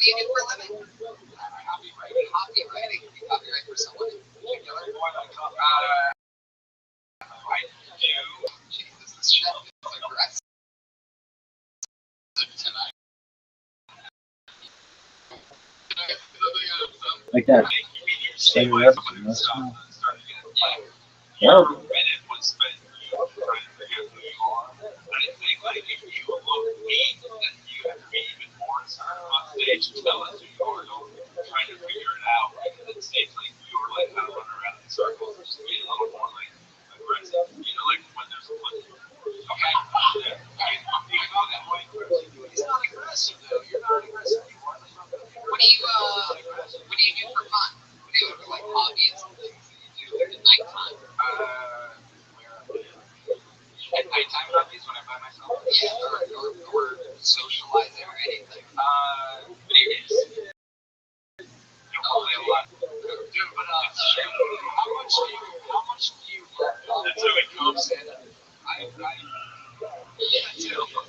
do you do for a living? Copywriting. You copyright for someone in particular? I do. Jesus, this shit is aggressive tonight. Like that. Staying up. Yeah. He's not aggressive though. You're not aggressive anymore. What do you do for fun? What do you do for like hobbies and things that you do like at nighttime? At nighttime hobbies when I'm by myself? Yeah, or socializing or anything. Video games. Play a lot. Dude, but how much do you work? That's how it comes in. Yeah, too. What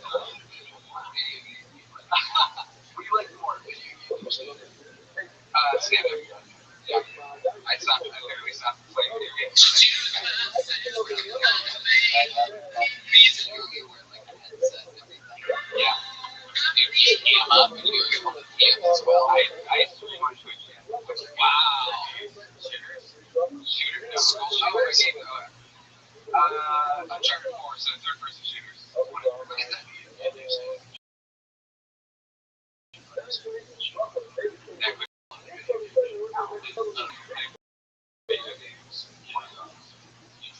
do you like more, video games? Stand-up. Yeah. I literally stopped playing video games. These really were like a headset and everything. Yeah. You cam up and you were able to cam as well. I used to watch Twitch. Wow. Shooter? No, school shooters? Uncharted 4, so third-person shooters. What does that mean? Video games.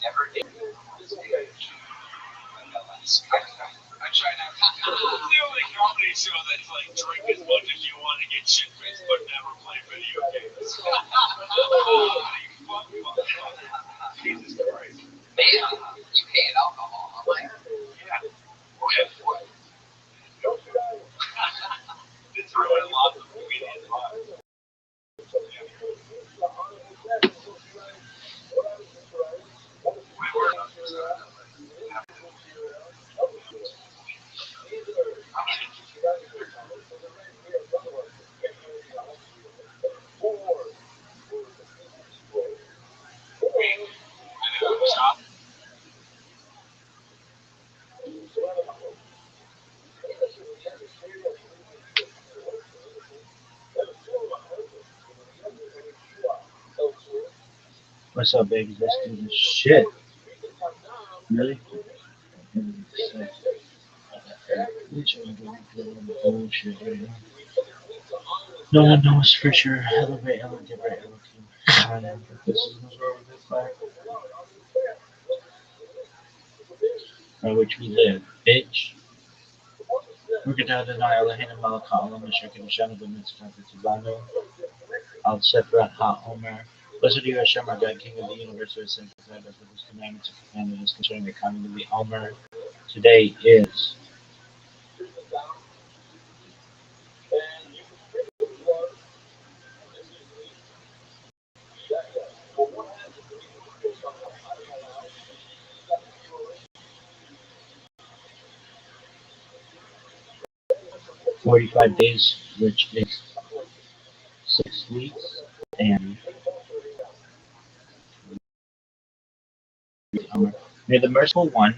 Never did. I tried out. The only comedy show that's like drink as much as you want to get shit faced, but never play video games. Jesus Christ. Man, you hate alcohol, huh, Mike? Yeah. What? It's ruined lots of comedians' lives. 'What's up, baby? Let's do this shit. Really? Bullshit right now. No one knows for sure. Elevate, elevate, elevate. This is where we live by. By which we live, bitch. Rukata denial, the Hannah Malakal, the Shakin Shana, the Mitzvah, Tivano, Al Sephra Ha Omer. Blessed are you, Hashem, our God, King of the universe, who has sanctified us with his commandments and commandments concerning the coming of the Omer. Today is $45, which is 6 weeks, and may the merciful one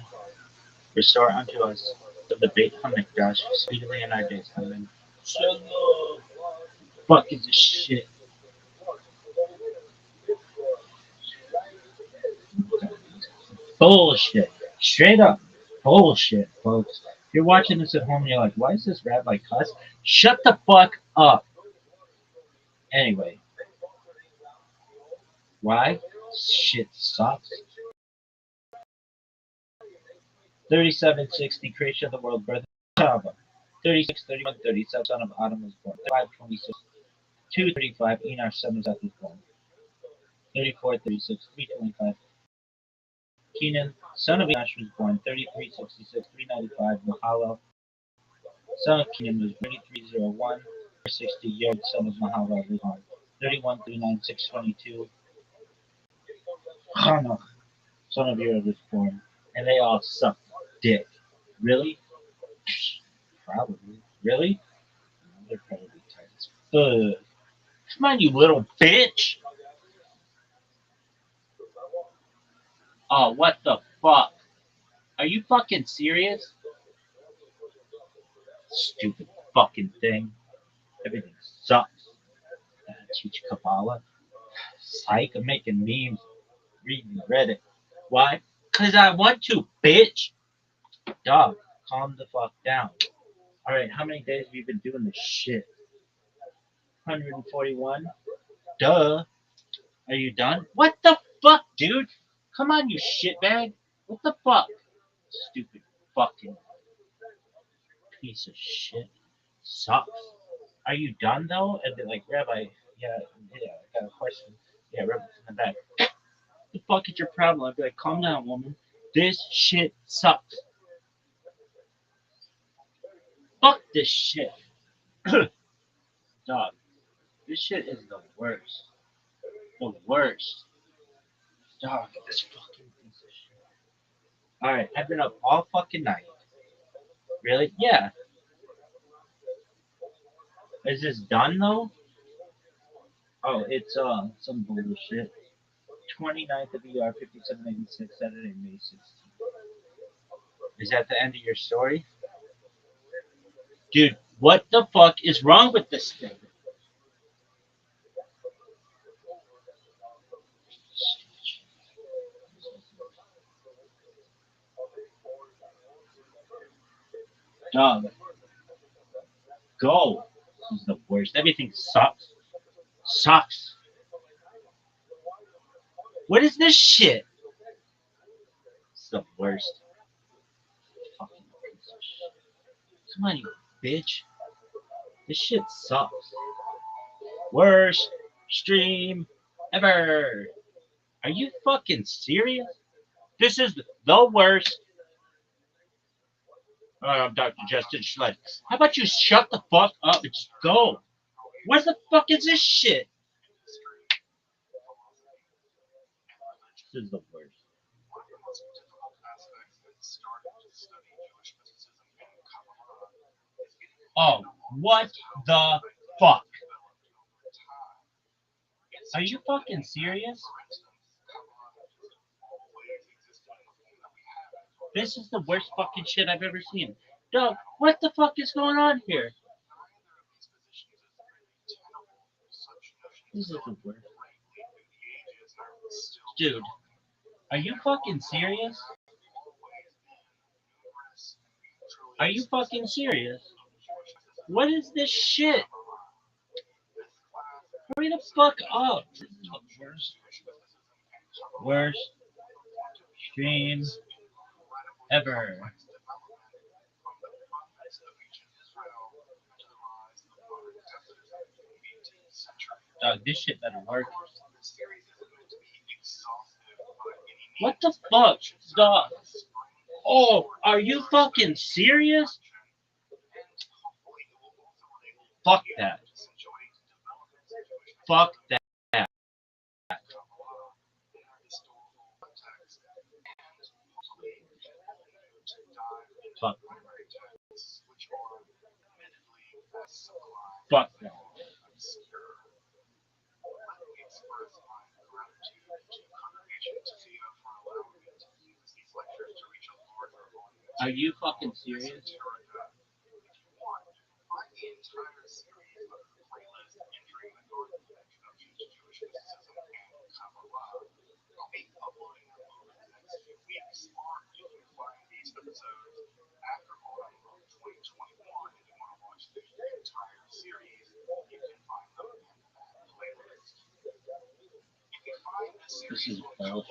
restore unto us of the Beit HaMikdash speedily in our days. Amen. Shalom. Fuck is this shit? Bullshit. Straight up bullshit, folks. If you're watching this at home and you're like, why is this rabbi cuss? Shut the fuck up. Anyway. Why? Shit sucks. 3760, creation of the world, birth of Chava. 36, 31, 37, son of Adam was born. 35, 26, 235, Enosh, son of Seth was born. 34, 36, 325. Kenan, son of Enosh was born. 33, 66, 395, Mahalo, son of Kenan was 3301, 60, Yod, son of Mahalo was born. 31, 39, 622, Hanach, son of Yod was born. And they all suck dick. Really? Probably. Really? They're probably tight as Come on, you little bitch. Oh, what the fuck? Are you fucking serious? Stupid fucking thing. Everything sucks. Teach Kabbalah. Psych, I'm making memes, reading Reddit. Why? Because I want to, bitch. Dog, calm the fuck down. Alright, how many days have you been doing this shit? 141? Duh. Are you done? What the fuck, dude? Come on, you shitbag. What the fuck? Stupid fucking piece of shit. Sucks. Are you done though? And they're like, Rabbi, yeah, I got a question. Yeah, Rabbi's in the back. What the fuck is your problem? I'd be like, calm down, woman. This shit sucks. Fuck this shit. Dog, this shit is the worst. The worst. Dog, this fucking piece of shit. Alright, I've been up all fucking night. Really? Yeah. Is this done though? Oh, it's some bullshit. 29th of ER 5786, Saturday, May 16th. Is that the end of your story? Dude, what the fuck is wrong with this thing? Dog, go. This is the worst. Everything sucks. Sucks. What is this shit? It's the worst. Fucking piece of shit. Come on, you bitch. This shit sucks. Worst stream ever. Are you fucking serious? This is the worst. I'm Dr. Justin Schlett. How about you shut the fuck up and just go? What the fuck is this shit? This is the worst. Oh, what the fuck? Are you fucking serious? This is the worst fucking shit I've ever seen. Dog, what the fuck is going on here? This is the worst. Dude, are you fucking serious? Are you fucking serious? What is this shit? Hurry the fuck up. This is the worst stream ever. Dog, this shit better work. What the fuck? Dog. Oh, are you fucking serious? Fuck that. Fuck that. Fuck. Fuck that. Are you fucking serious? This is bullshit.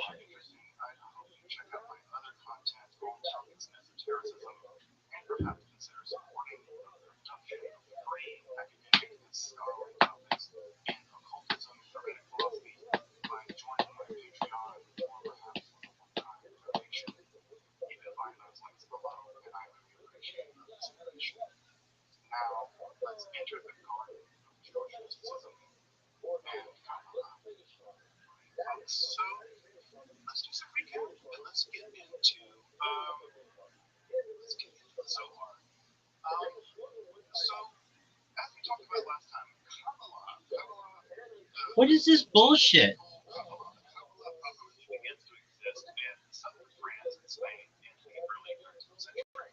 What is this bullshit? Kabbalah probably begins to exist in southern France and Spain in the early 13th century.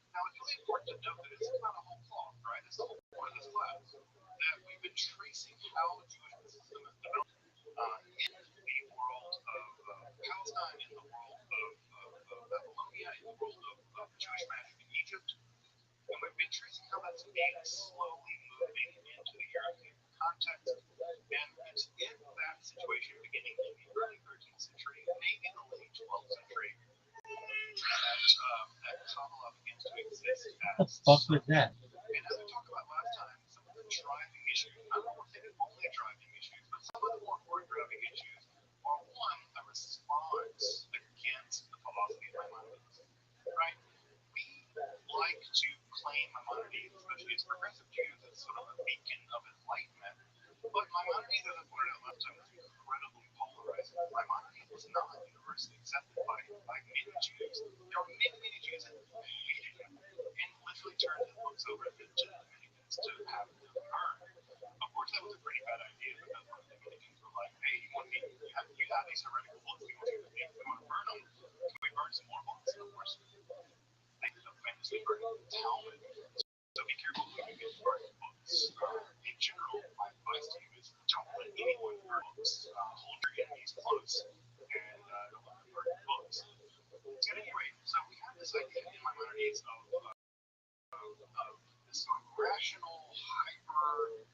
Now, it's really important to note that it's not a whole cloth, right? It's the whole point of this class. That we've been tracing how Jewish mysticism has developed in the world of Palestine, in the world of Babylonia, in the world of Jewish magic in Egypt. And we've been tracing how that's being slowly moving into the European context. And it's in that situation, beginning in the early 13th century, maybe the late 12th century, that Kabbalah begins to exist What as the fuck was that? and as we talked about last time, some of the driving issues, I don't want to say the only driving issues, but some of the more important driving issues are one, a response against the philosophy of Maimonides. Right? We like to claim Maimonides, especially as progressive Jews, as sort of a beacon of enlightenment. But Maimonides, as I pointed out last time, was incredibly polarizing. Maimonides was not universally accepted by many Jews. There were many Jews that hated him and literally turned his books over to the Dominicans to have them burned. Of course, that was a pretty bad idea because when the Dominicans were like, "Hey, you have these heretical books, we want to burn them. Can we burn some more books?" And of course, they ended up famously burning the Talmud. So be careful when you get burning books. In general, my advice to you is don't let anyone burn books. Hold your enemies close and don't let them burn books. At any rate, so we have this idea in Maimonides of this sort of rational, hyper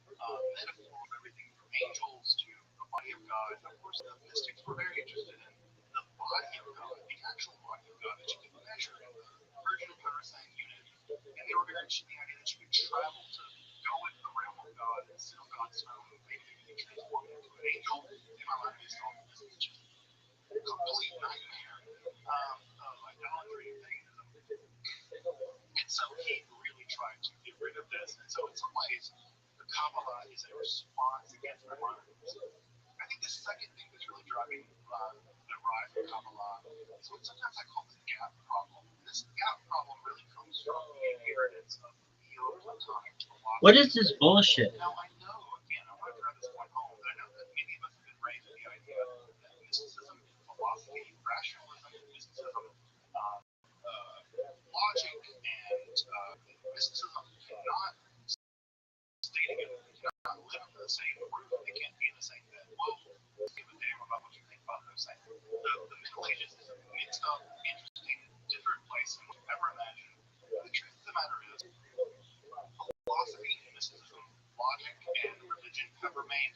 metaphor of everything from angels to the body of God. And of course, the mystics were very interested in the body of God, the actual body of God that you can measure in the Persian and Parasite unit. And they were very interested in the idea that you could travel to go into the realm of God and sit on God's throne and maybe even transform into an angel. In Maimonides, this is just a complete nightmare of idolatry and paganism. And so he really tried to get rid of this. And so in some ways, the Kabbalah is a response against Maimonides. I think the second thing that's really driving the rise of Kabbalah is what sometimes I call the gap problem. And this gap problem really comes from the inheritance of Neoplatonic philosophy. What is this bullshit? Now, I know, again, I want to drive this point home, but I know that many of us have been raised with the idea that mysticism is philosophy, rationalism is mysticism, logic and mysticism cannot stay together. They cannot live under the same roof. They can't be in the same bed. Well, give a damn about what you think about those things. The Middle Ages is a mixed up, interesting, different place than what you ever imagined. The truth of the matter is, philosophy, mysticism, logic, and religion have remained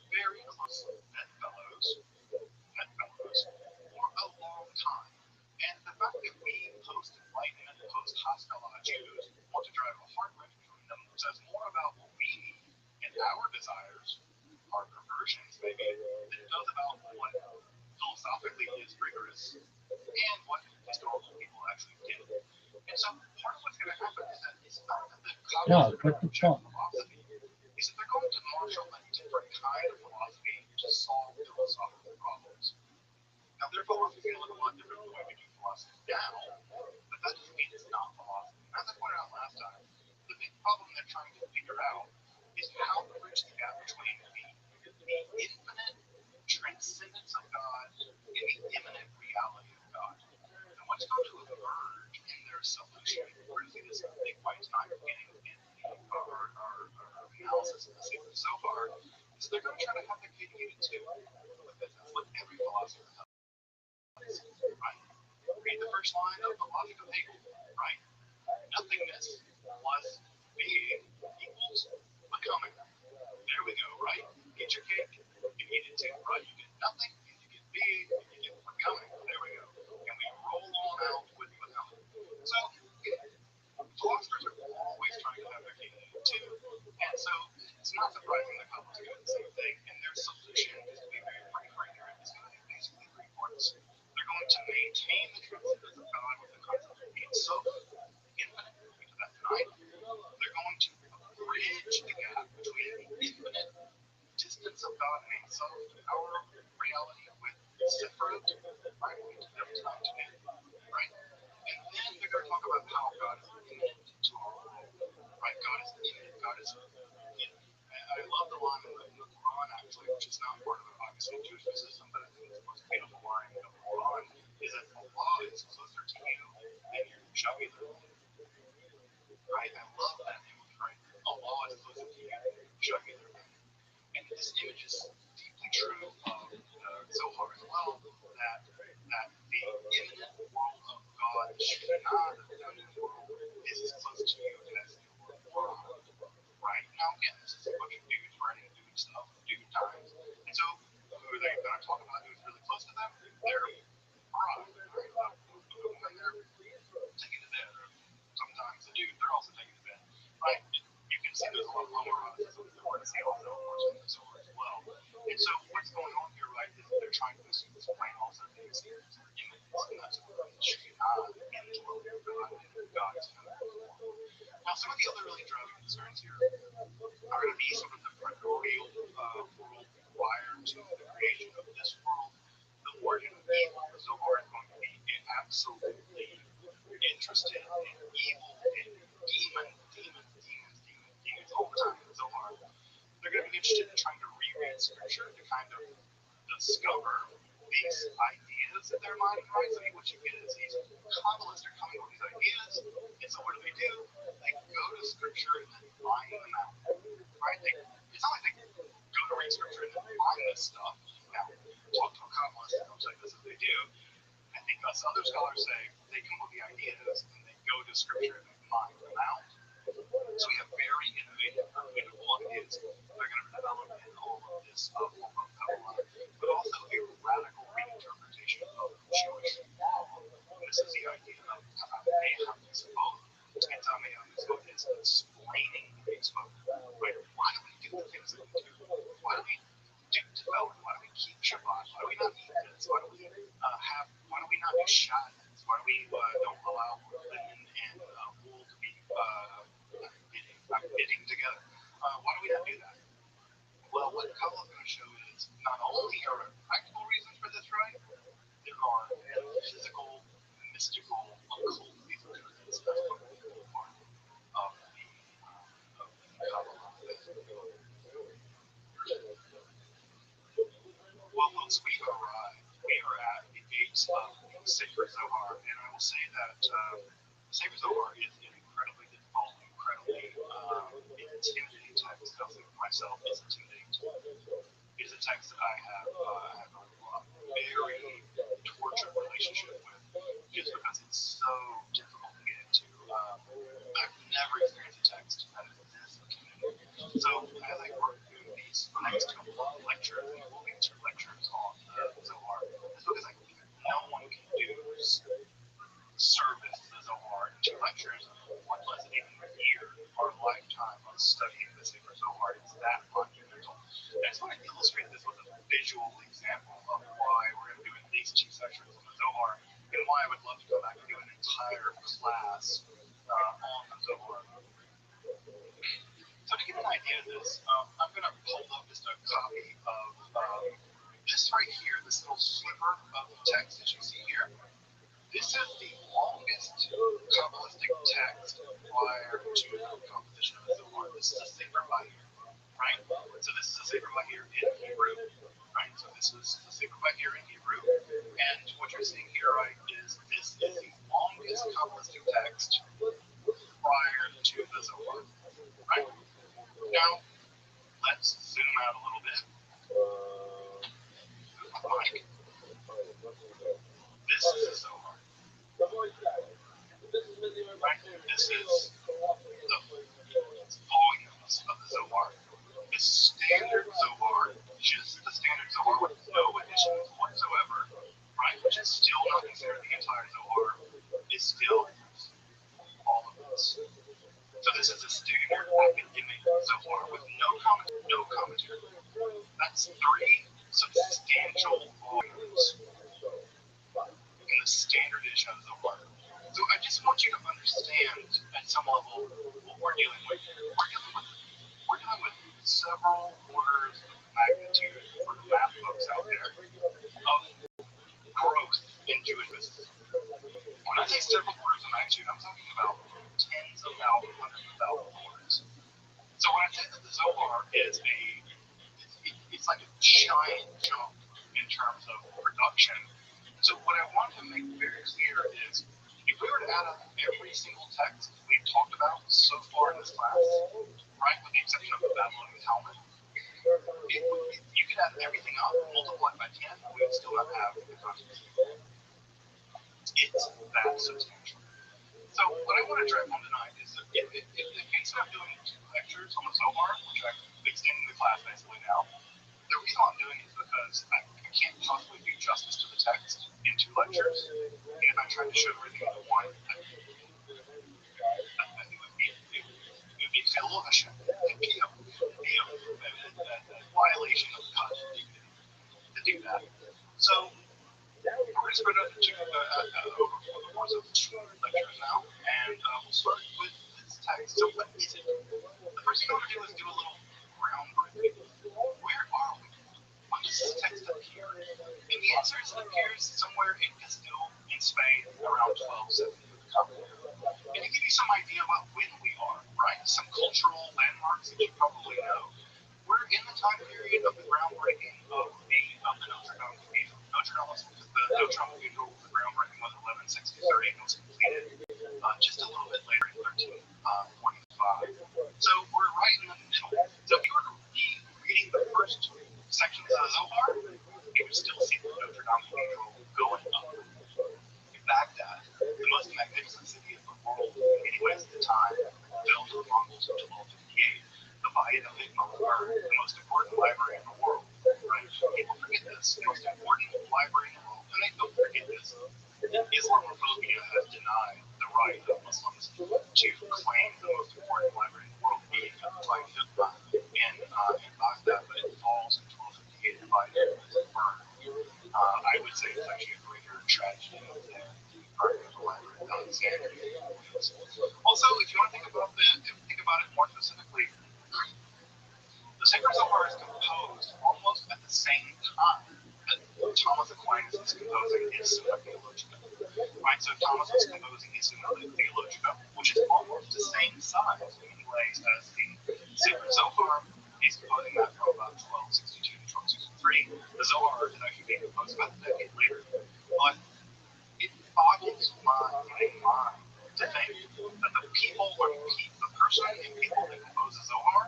very close bedfellows for a long time. And the fact that we post-Enlightenment, post-Haskalah Jews want to drive a hard wedge between them says more about what we need and our desires, our perversions maybe, than it does about what philosophically is rigorous and what historical people actually did. And so part of what's going to happen is that it's not that the Kabbalists are going to reject philosophy, is that they're going to marshal a different kind of philosophy to solve philosophical problems. Now, their philosophy is going to look a lot different than the way we do philosophy now, but that doesn't mean it's not philosophy. As I pointed out last time, the big problem they're trying to figure out is how to bridge the gap between the infinite transcendence of God and the immanent reality of God. And what's going to emerge in their solution, we're going to see this big white time beginning in our analysis of the sequence so far, is they're going to try to have their cake and eat it too. That's what every philosopher does. Right? Read the first line of the Logic of Hegel, right? Nothingness plus being equals becoming. There we go, right? Get your cake, you eat it too, right? You get nothing, you get big, you get becoming. There we go. And we roll on out with becoming. So, philosophers are always trying to have their cake and eat it too. And so, it's not surprising that couples are doing the same thing. And their solution is to be very frank right here. It's going to be basically three parts. They're going to maintain the transcendence of God with the concept of being so infinite, because that's denied. They're going to bridge the gap between the infinite distance of God and Himself to our reality with separate, right? Every time to be, right? And then they're going to talk about how God is immanent to our world, right? God is immanent. God is, I love the line in the Quran actually this image is deeply true of Zohar as well, that the imminent world of God, the Shekhinah, the feminine world, is as close to you as your world. Right? Now, again, this is a bunch of dudes writing dude stuff, dude times. And so, who are they going to talk about who's really close to them? Their bride, right? The woman they're taking to bed, or sometimes the dude, they're also taking to bed, right? You can see there's a lot of homoeroticism that we're going to see also, of course, in the Zohar as well. And so, what's going on here, right, is that they're trying to explain also these images, and that's what Shekhinah, the indwelling of God, and God is kind of form. Now, some of the other really driving concerns here are going to be sort of the primordial world prior to the creation of this world. The origin of evil, the Zohar is going to be absolutely interested in evil and demons all the time in the Zohar. They're going to be interested in trying to reread scripture to kind of discover these ideas in their mind, right? So what you get is these Kabbalists are coming up with these ideas, and so what do? They go to scripture and then find them out, right? It's not like they go to read scripture and then find this stuff. Now, talk to a Kabbalist and they'll say this is what they do. I think us other scholars say they come up with the ideas and they go to scripture and they find them out. So we have very innovative, beautiful ideas that are going to develop in all of this form of Kabbalah, but also a radical reinterpretation of Jewish law. This is the idea of Tamei HaMitzvot. And Tamei HaMitzvot is explaining the mitzvot. Right? Why do we do the things that we do? Why do we do develop? Why do we keep Shabbat? Why do we not eat this? Why do we not do shahs? Why do we don't allow linen and wool to be knitting together? Why do we not do that? Well, what Kabbalah is going to show is not only are there practical reasons for this, right? There are physical, mystical, occult reasons for this. That's going to be a part of the Kabbalah. Well, once we arrive, we are at the gates of the Sacred Zohar, and I will say that the Sacred Zohar is an incredibly difficult, incredibly intimidating text. I'll say for myself, it's intimidating to me. It's a text that I have a very tortured relationship with, just because it's so difficult to get into. I've never experienced a text that is this intimidating. So as I work through these next couple of lectures, these will be 2 lectures on the Zohar, it's because no one can do service to the Zohar in 2 lectures, much less even a year or a lifetime of studying the Sacred Zohar. It's that monumental. And I just want to illustrate this with a visual example of why we're going to do at least 2 sections on the Zohar, and why I would love to go back and do an entire class on the Zohar. So to give an idea of this, I'm going to hold up just a copy of this right here, this little sliver of text that you see here. This is the longest Kabbalistic text prior to the composition of the Zohar. This is a Sefer Bahir, right? So this is a Sefer Bahir in Hebrew, right? So this is a Sefer Bahir in Hebrew. And what you're seeing here, right, is this is the longest Kabbalistic text prior to the Zohar, right? Now, let's zoom out a little bit. This is the Zohar. Right? This is the volumes of the Zohar. The standard Zohar, just the standard Zohar with no additions whatsoever, right, which is still not considered the entire Zohar, is still all of this. So this is a standard academic Zohar with no commentary. That's 3 substantial volumes in the standard edition of the Zohar. So I just want you to understand at some level what we're dealing with. We're dealing with several orders of magnitude for the math folks out there of growth in Jewish business. When I say several orders of magnitude, I'm talking about tens of thousands, hundreds of thousands of orders. So when I say that the Zohar is it's like a giant jump in terms of production. So what I want to make very clear is, if we were to add up every single text we've talked about so far in this class, right, with the exception of the Babylonian Talmud, it would everything up, multiplied by 10, we would still not have the consciousness. It's that substantial. So what I want to drive home tonight is that if instead of doing 2 lectures on the Zohar, which I'm extending the class basically now, the reason I'm doing it is because I can't possibly do justice to the text in 2 lectures. And if I tried to show everything in one, I think it would be illusion. It would be a violation of God's to do that. So we're going to spread out over the course of 2 lectures now, and we'll start with this text. So what is it? The first thing I want to do is do a little groundbreaking. Where are we? When does this text appear? And the answer is it appears somewhere in Castile in Spain around 1270. And to give you some idea about when we are, right? Some cultural landmarks that you probably know. We're in the time period of the groundbreaking of the Notre Dame Cathedral. Notre Dame Cathedral, the groundbreaking was 1163 and was completed just a little bit later in 1345. So we're right in the middle. So if you were to be reading the first sections of the Zohar, you would still see the Notre Dame Cathedral going up. Baghdad, the most magnificent city of the world in many ways at the time, built on Mongols in 1258. The Bayit of Igmalar, the most important library in the world. Right? People forget this. The most important library in the world, and they don't forget this. Islamophobia has denied the right of Muslims to claim the most important library in the world, being the Bayit of Igmalar in Baghdad, but it falls in 1258 and Bayit is burned. I would say it's actually a greater tragedy than the burning of the library of Alexandria. Also, if you want to think about it more specifically, the Sacred Zohar is composed almost at the same time that Thomas Aquinas is composing his Summa Theologica. Right, so Thomas is composing his Summa Theologica, which is almost the same size in many ways as the Sacred Zohar. He's composing that from about 1262 to 1263. The Zohar is actually being composed about a decade later. But it boggles my mind to think that the people or the person and people that compose the Zohar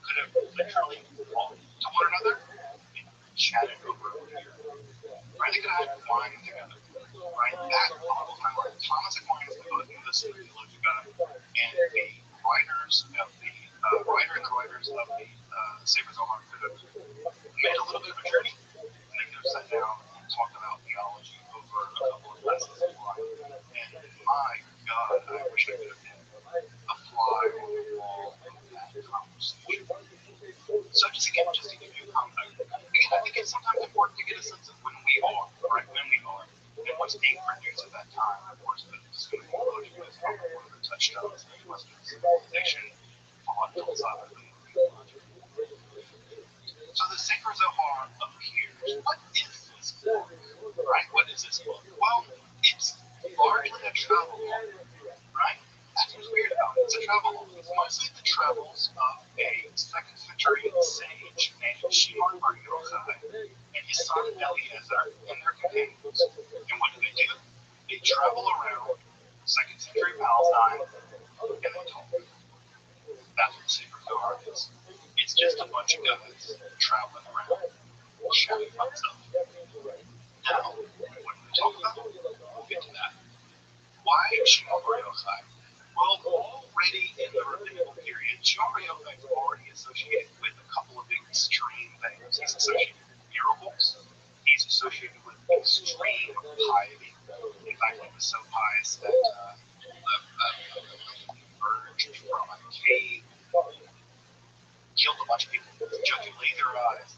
could have literally talked to one another and chatted over a beer. Right? They could have had wine together. Right? That boggles my mind. Thomas Aquinas composing the Summa Theologica, and the writers of the writers of the Sacred Zohar could have made a little bit of a journey, and they could have sat down and talked about theology over a couple of lessons of life. And my God, I wish I could have been a fly on the wall of that conversation. So just to give you context, I think it's sometimes important to get a sense of when we are, right? When we are, and what's being produced at that time. Of course, the Summa Theologica is probably one of the touchstones of Western civilization. So the Sacred Zohar appears. What is this book? Right? What is this book? Well, it's largely a travel log, right? That's what's weird about it. It's a travel log. It's mostly the travels of a 2nd century sage named Shimon Bar Yochai and his son Eliezer and their companions. And what do? They travel around 2nd century Palestine and they talk. That's what the Sacred Zohar is. It's just a bunch of guys traveling around, shouting about stuff. Now, what do we talk about? We'll get to that. Why Shimon Bar Yochai? Well, already in the rabbinical period, Shimon Bar Yochai is already associated with a couple of extreme things. He's associated with miracles. He's associated with extreme piety. In fact, he was so pious that he emerged from a cave, killed a bunch of people, judging laser eyes.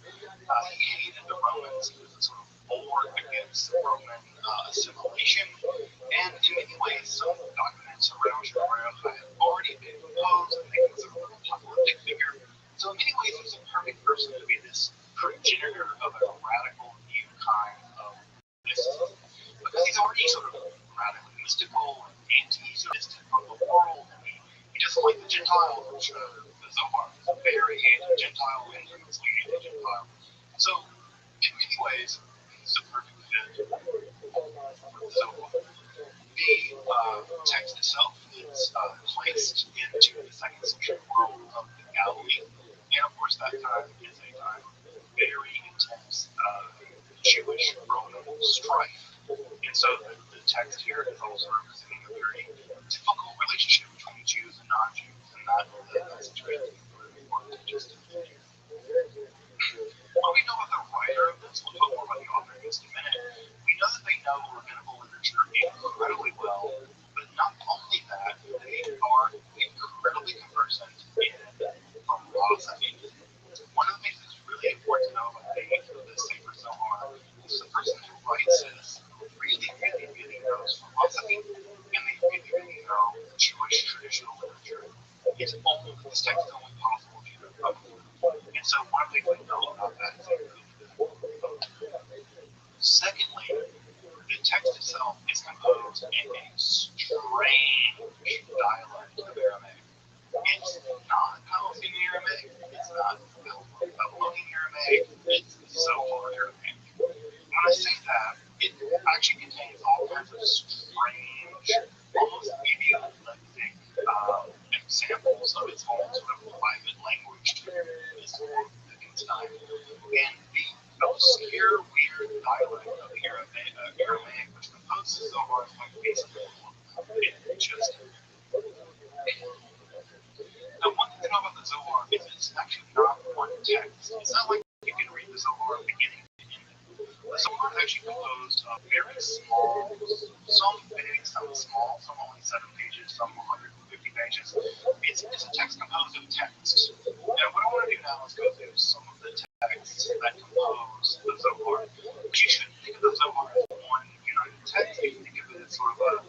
He hated the Romans. He was a sort of board against Roman assimilation. And in many ways, some documents around Shimon Bar Yochai had already been composed and they considered him a apocalyptic figure. So in many ways, he's a perfect person to be this progenitor of a radical new kind of mysticism. Because he's already sort of radically mystical and anti-Zionistic from the world. And he doesn't like the Gentiles, which the Zohar is very anti-Gentile, infamously anti-Gentile. So in many ways, he's a perfect fit for the Zohar. The text itself is placed into the 2nd century world of the Galilee. And of course, that time is a time of very intense intense Jewish-Roman strife. And so the text here is also representing a very difficult relationship between Jews and non-Jews, and that's interesting for just what we know about the writer of this, we'll talk more about the author in just a minute. We know that they know rabbinical literature incredibly well, but not only that, they are incredibly conversant in philosophy. One of the things that's really important to know about the Sefer Zohar is the person who writes this really, really, really knows philosophy, and they really, really know Jewish traditional literature. This text is only possible if you know both. And so one of the things we know about that is secondly, the text itself is composed in a strange dialect of Aramaic. It's not Palestinian Aramaic, it's not Babylonian Aramaic, it's Zohar Aramaic. When I say that, it actually contains all kinds of strange, almost idiolectic examples of its own sort of private language is time. And the obscure, weird dialect of the Aramaic, which composes Zohar, is like basically it just. Now, one thing to know about the Zohar is it's actually not one text. It's not like you can read the Zohar beginning to end. The Zohar is actually composed of very small, some big, some small, some only 7 pages, some 150 pages. It's a text composed of text. And what I want to do now is go through some of the texts that compose the Zohar. But you shouldn't think of the Zohar as one united text. You can think of it as sort of a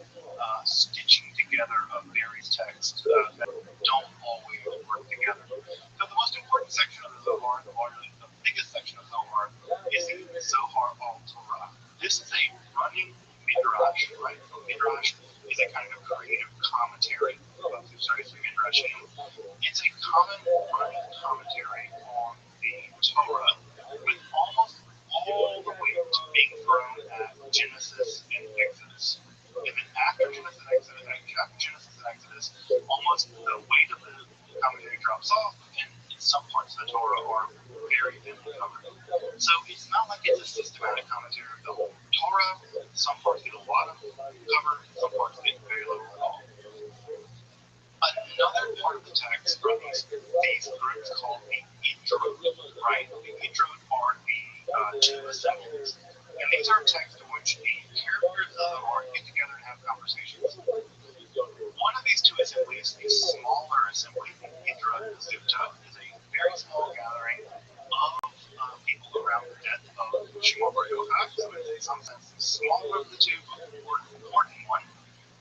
stitching together of various texts that don't always work together. So the most important section of the Zohar, the biggest section of Zohar, is the Zohar al-Torah. This is a running midrash, right? So midrash is a kind of creative commentary about who studies the midrashim. It's a common running commentary on the Torah, with almost all the weight being thrown at Genesis and Exodus. And then after Genesis and Exodus, almost the weight of the commentary drops off, and in some parts of the Torah are very thinly covered. So it's not like it's a systematic commentary of the whole Torah. Some parts get a lot of cover, some parts get very little at all. Another part of the text are these groups called the Idrot, right? The Idrot are the two assemblies. And these are texts in which the characters of the Lord get together and have conversations. One of these two assemblies, the smaller assembly, the Idrot, the Zutta, is a very small gathering of people around the death of Shimon Bar Yochai. So it's in some sense the smaller of the two, but the more important one.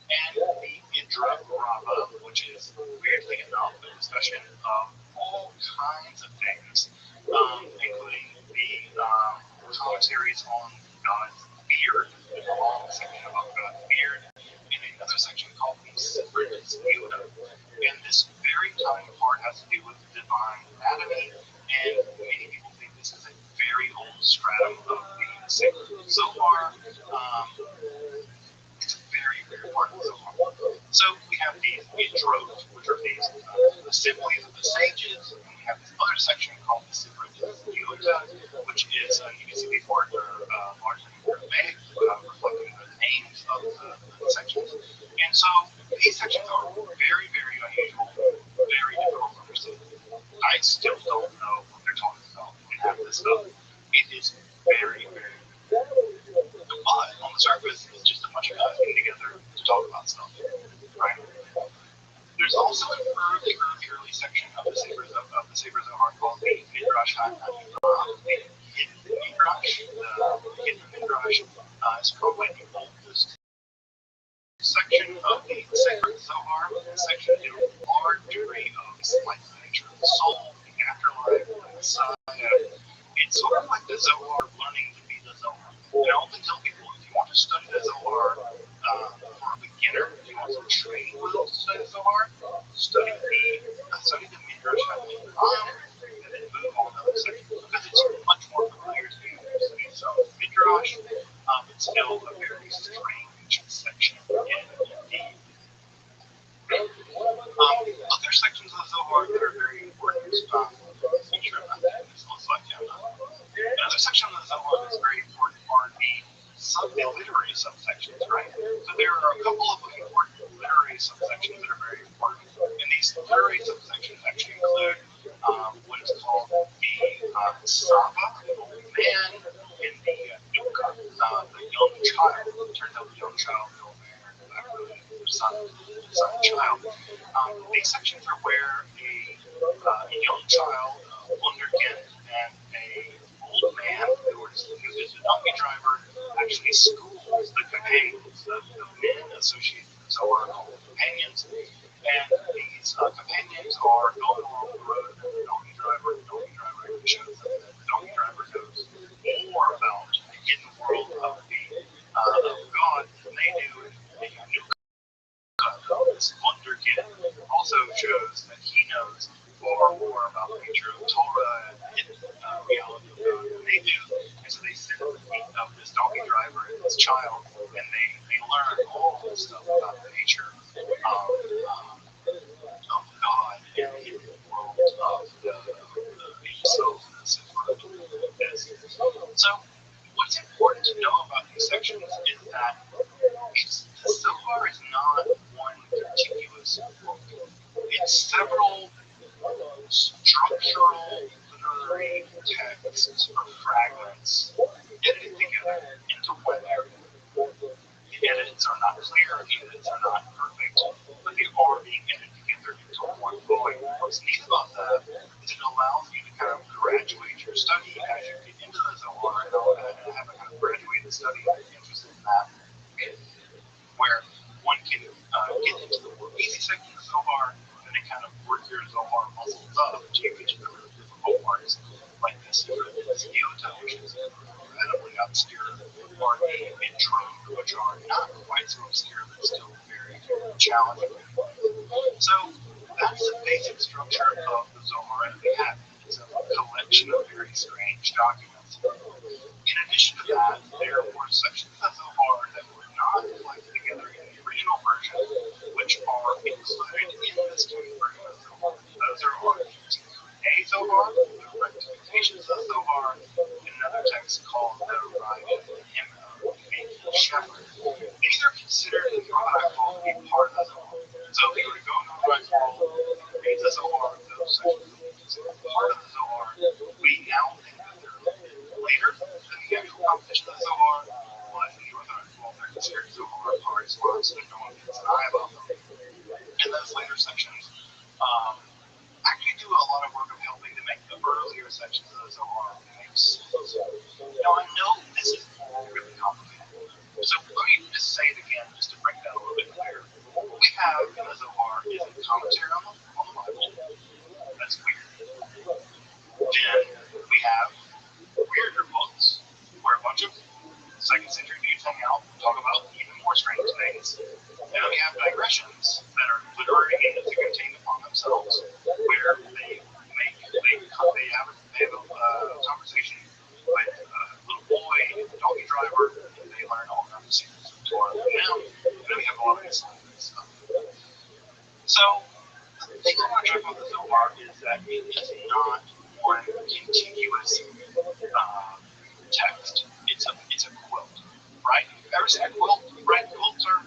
And the Idrot Rabba, which is weirdly enough a discussion of all kinds of things, including the commentaries on God's beard, a long section about God's beard, and another section called the Sefer's Yehuda. And this very tiny part has to do with divine anatomy, and many people think this is a very old stratum of the Sefer Zohar. It's a very weird part of the Zohar. So we have these Idrot, which are these assemblies of the sages, and we have this other section called the Sefer's Yehuda, which is, you can see these words are largely Aramaic, reflecting the names of the sections. And so these sections are very, very unusual, very difficult to understand. I still don't know what they're talking about in half of this stuff. It is very, very but on the surface, it's just a bunch of guys getting together to talk about stuff, right? There's also an early section of the Sefer Zohar called the Midrash HaNayimah. The Hidden Midrash. The Hidden Midrash is probably the oldest section of the Sefer Zohar. The section deals with a large degree of like the nature of the soul, the afterlife, the Messiah. It's sort of like the Zohar learning to be the Zohar. And I often tell people, if you want to study the Zohar for a beginner, if you want to train well to study the Zohar, study the Midrash HaNayimah, and then move on to other sections, because it's much more familiar to you to study the Midrash. It's still a very strange section, indeed. Other sections of the Zohar that are very important, make sure I'm not getting this on slide down. Another section Saba, an old man, and the Nuka, the young child. Turns out the young child, the old man, son and child. These sections are where a young child, wunderkind, and a old man who is a donkey driver actually schools the companions, the men associated with Zohar called companions, and these companions are going along the road, and the donkey driver actually shows them that the donkey driver knows more about the hidden world of God than they do, and the new this wunderkind also shows that he knows far more about the nature of Torah and the hidden reality of God than they do. And so they sit at the feet of this donkey driver and this child, and they learn all this stuff about the nature of God and the hidden world of the selfless and forgiveness. So what's important to know about these sections is that the Zohar is not one contiguous book. It's several structural literary texts or fragments edited together into one area. The edits are not clear, the edits are not perfect, but they are being edited together into one volume. What's neat about that is it allows you to kind of graduate your study as you get into the Zohar and have a kind of graduated study if you're interested in that, where one can get into the more easy section of the Zohar and then kind of work your Zohar muscles up until you get to the really difficult parts like this Yota, which is incredibly obscure, or the intro, which are not quite so obscure but still very challenging. So that's the basic structure of the Zohar as we have it. It's a collection of very strange documents. In addition to that, there were sections of the Zohar that were not collected together in the original version, which are included in this version of the Zohar. Those are on a Zohar, the rectifications of the Zohar, and another text called the Rabbi Making Shepherd. These are considered in the Rabbinic world to be part of the Zohar. So if you were to go in the Rabbinic world and read the Zohar, those sections are considered part of the Zohar. We now think that they're later than the actual composition of the Zohar, but in the Orthodox world they're considered Zohar parts, so no one gets an eye about them. And those later sections actually do a lot of work of helping to make the earlier sections of the Zohar make sense. Now I know this is all really complicated, so let me just say it again just to break that a little bit clearer. What we have in the Zohar is a commentary on the Bible. That's weird. Then we have weirder books where a bunch of second century dudes hang out and talk about even more strange things. And then we have digressions that are literary units that contain upon themselves, where they have a conversation with a little boy and a donkey driver, and they learn all kinds of secrets of Torah from them. And then we have a lot of miscellaneous stuff. So the thing I want to talk about the Zohar is that it is not one contiguous text. It's a quilt, right? Ever seen a quilt? Right? Quilts are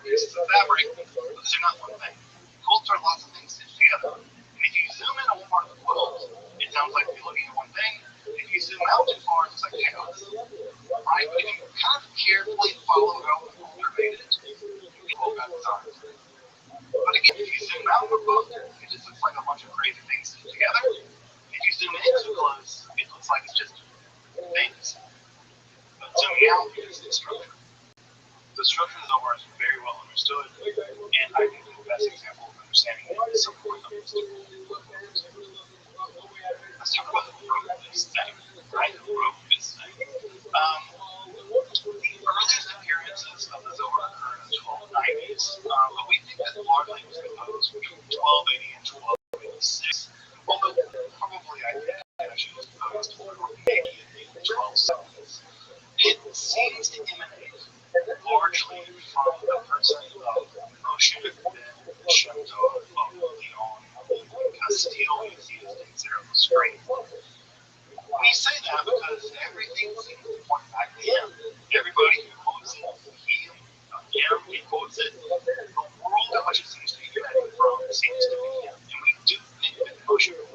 pieces of fabric, but they're not one thing. Quilts are lots of things stitched together. And if you zoom in on one part of the quilt, it sounds like you're looking at one thing. If you zoom out too far, it's like chaos, right? But if you kind of carefully follow how the quilter made it, you can pull back the sides. But again, if you zoom out the quilt, it just looks like a bunch of crazy things stitched together. If you zoom in too close, it looks like it's just things. But zooming out, you can see the structure. The structure of the Zohar is very well understood, and I think the best example of understanding it is something like this. Let's talk about who wrote this thing, right? Who wrote this thing? The earliest appearances of the Zohar occurred in the 1290s, but we think that largely was composed between 1280 and 1286, although probably I think it actually was composed maybe in the 1270s. It seems to emanate largely from the person of Moshe ben Shem Tov of Leon in Castile. You see his names there on the screen. We say that because everything seems to point back to him. Everybody who quotes it, he quotes it. The world in which it seems to be emanating from seems to be him. And we do think that Moshe ben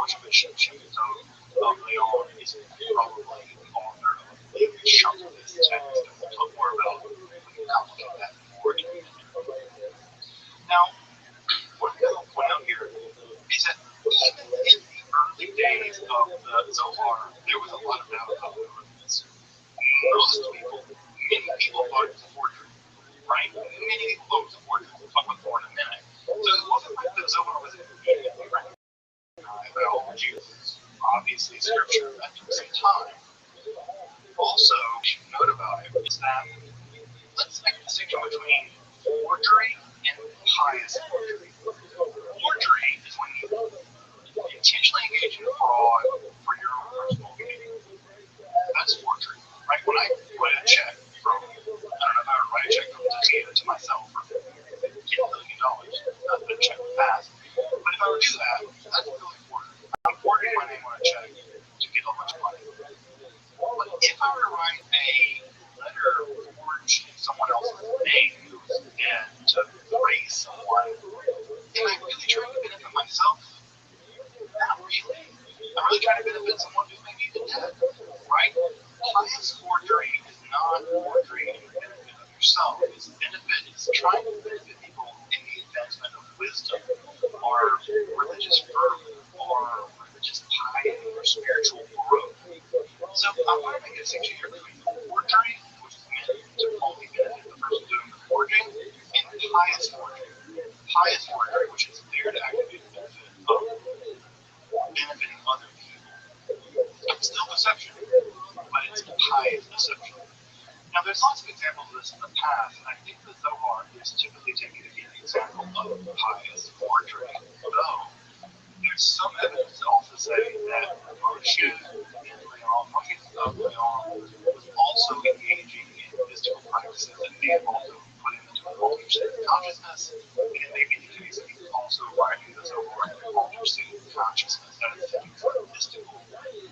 much of a shapeshift of Leon is probably the author of a big chunk of this text, and we'll talk more about how to complicate that more in a minute. Now, what I'm going to point out here is that even in the early days of the Zohar, there was a lot of doubt about this. Most people, many people thought it was a forgery, right? Many people thought it was a forgery. We'll talk about more in a minute. So it wasn't like the Zohar was immediately recognized by all the Jews. Obviously, scripture that took some time. Also, what you note about it is that let's make a distinction between forgery and pious forgery. Forgery is when you intentionally engage in fraud for your own personal gain. That's forgery, right? When I write a check from, I don't know if I would write a check from Tania to myself for $50 million, the check would pass. But if I would do that, that's really forgery. I'm forging my name on a check to get a bunch of money. But if I were to write a letter forged in someone else's name who was dead to raise someone, am I really trying to benefit myself? Not really. I'm really trying to benefit someone who's maybe even dead, right? Pious forgery is not forgery in the benefit of yourself. Its benefit is trying to benefit people in the advancement of wisdom, or religious fervor, or religious piety, or spiritual growth. So I want to make a distinction here between forgery, which is meant to only benefit the person doing the forging, and pious forgery. Pious forgery, which is there to activate the benefit of benefiting other people. It's still deception, but it's pious deception. Now, there's lots of examples of this in the past, and I think the Zohar is typically taken to be an example of pious forgery, though there's some evidence to also say that Moshe of Leon was also engaging in mystical practices that may have also put him into an altered state of consciousness, and it may be the case that he was also writing the Zohar in an altered state of consciousness that is taking sort of mystical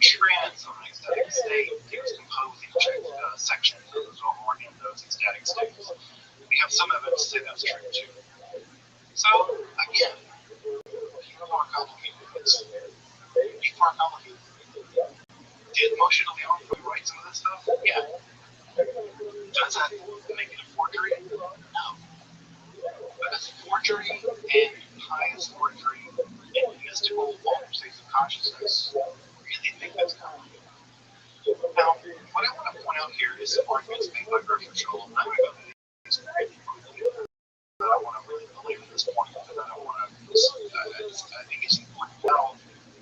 trance of an ecstatic state. He was composing sections of the Zohar in those ecstatic states. We have some evidence to say that's true too. So, again, people are complicated. People are complicated. Did Moshe Leon rewrite some of this stuff? Yeah. Does that make it a forgery? No. Because forgery and pious forgery and mystical altered states of consciousness really think that's complicated. Now, what I want to point out here is some arguments made by Rothschild'S. I'm going to go through these really quickly. I don't want to really belabor this point because I don't want to. I think it's important now,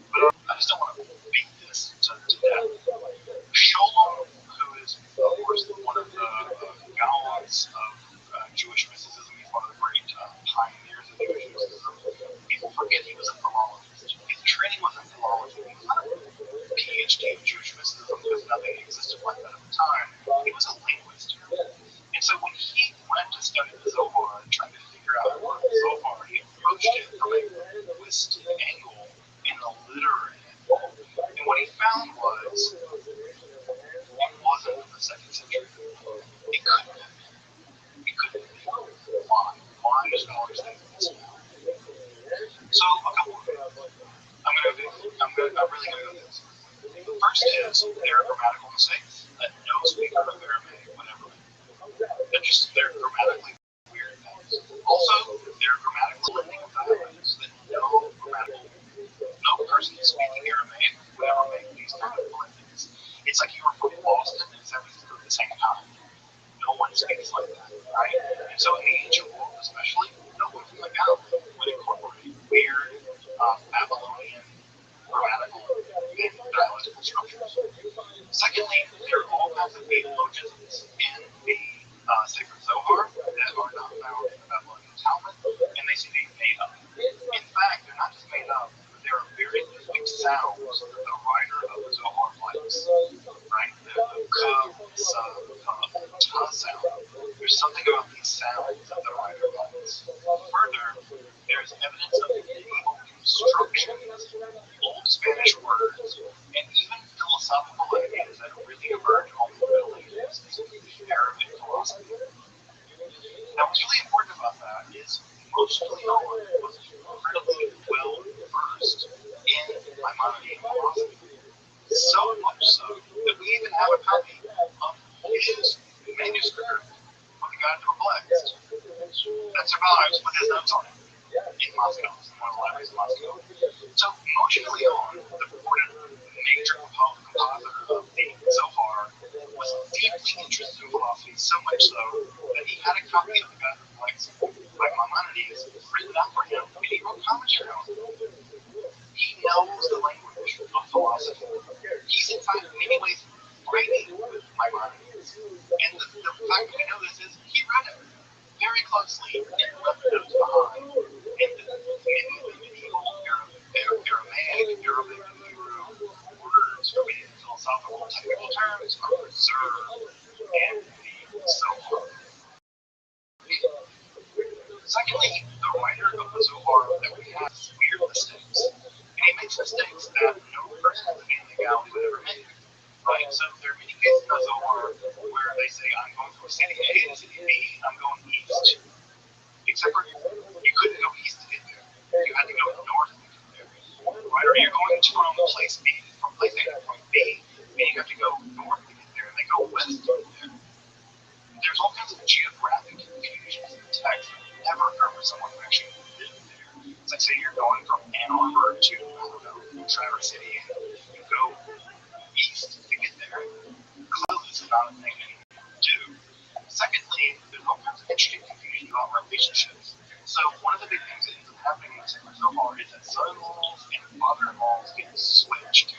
but I just don't want to beat this to death. Sholem, who is, of course, one of the Gaons of Jewish mysticism, he's one of the great pioneers of Jewish mysticism. People forget he was a philologist. His training was in philology. He was not a PhD in Jewish mysticism because nothing existed like that at the time. He was a linguist. And so when he went to study the Zohar and tried to figure out what the Zohar, he approached it from a linguistic angle and a literary angle. And what he found was it wasn't from the 2nd century. It couldn't have been. It couldn't have been. Why? Why does scholars think this now? So a couple of things. I'm really going to go through this. The first is there are grammatical mistakes that no speaker of Aramaic would ever make. They're grammatically weird things. Also, there are grammatical blending of dialects that no person speaking Aramaic would ever make these kind of blendings. It's like you were from Boston and San Francisco at the same time. No one speaks like that, right? And so in the ancient world especially, no one from the Galilee would incorporate weird Babylonian grammatical and dialectical structures. Secondly, there are all kinds of theologians in the Sacred Zohar that are not found in the Babylonian Talmud, and they seem to be made up. In fact, they're not just made up, but there are very distinct sounds that the writer of the Zohar likes, right? The ka, sa, ta sound. There's something about these sounds that the writer likes. Further, there's evidence of medieval constructions, old Spanish words, and even philosophical ideas that really emerge only in the Middle Ages, specifically Arabic philosophy. Now, what's really important about that is most of Leon was incredibly well versed in, I'm Maimonidean philosophy. So much so that we even have a copy of his manuscript with the Guide to Perplexed that survives with his notes on it in Moscow, in one of the libraries in Moscow. So Moshe Leon, the purported major compositor of the Zohar, was deeply interested in philosophy, so much so that he had a copy of the Guide to Perplexed by Maimonides written out for him, and he wrote commentary on it. He knows the language of philosophy. He's in fact in many ways writing with Maimonides. And the fact that we know this is he read it very closely and left notes behind. And many of the medieval Aramaic, Arabic, and Hebrew words for many philosophical technical terms are preserved and the Zohar. Secondly, the writer of the Zohar that we have weird mistakes. And he makes mistakes that no person in the family galley would ever make. Right? So there are many cases in the Zohar where they say, I'm going from city A to city B, I'm going east. Except for you couldn't go east to get there. You had to go north to get there. Right? Or you're going from place B, from place A to point B, and you have to go north to get there, and they go west to get there. There's all kinds of geographic confusions in the text that never occur for someone who actually lived there. It's like, say you're going from Ann Arbor to, I don't know, Traverse City, and you go east to get there. Clearly, this is not a thing that you do. Secondly, there's all kinds of interesting confusion about relationships. So one of the big things that ends up happening in the Sacred Zohar is that son-in-laws and father-in-laws get switched,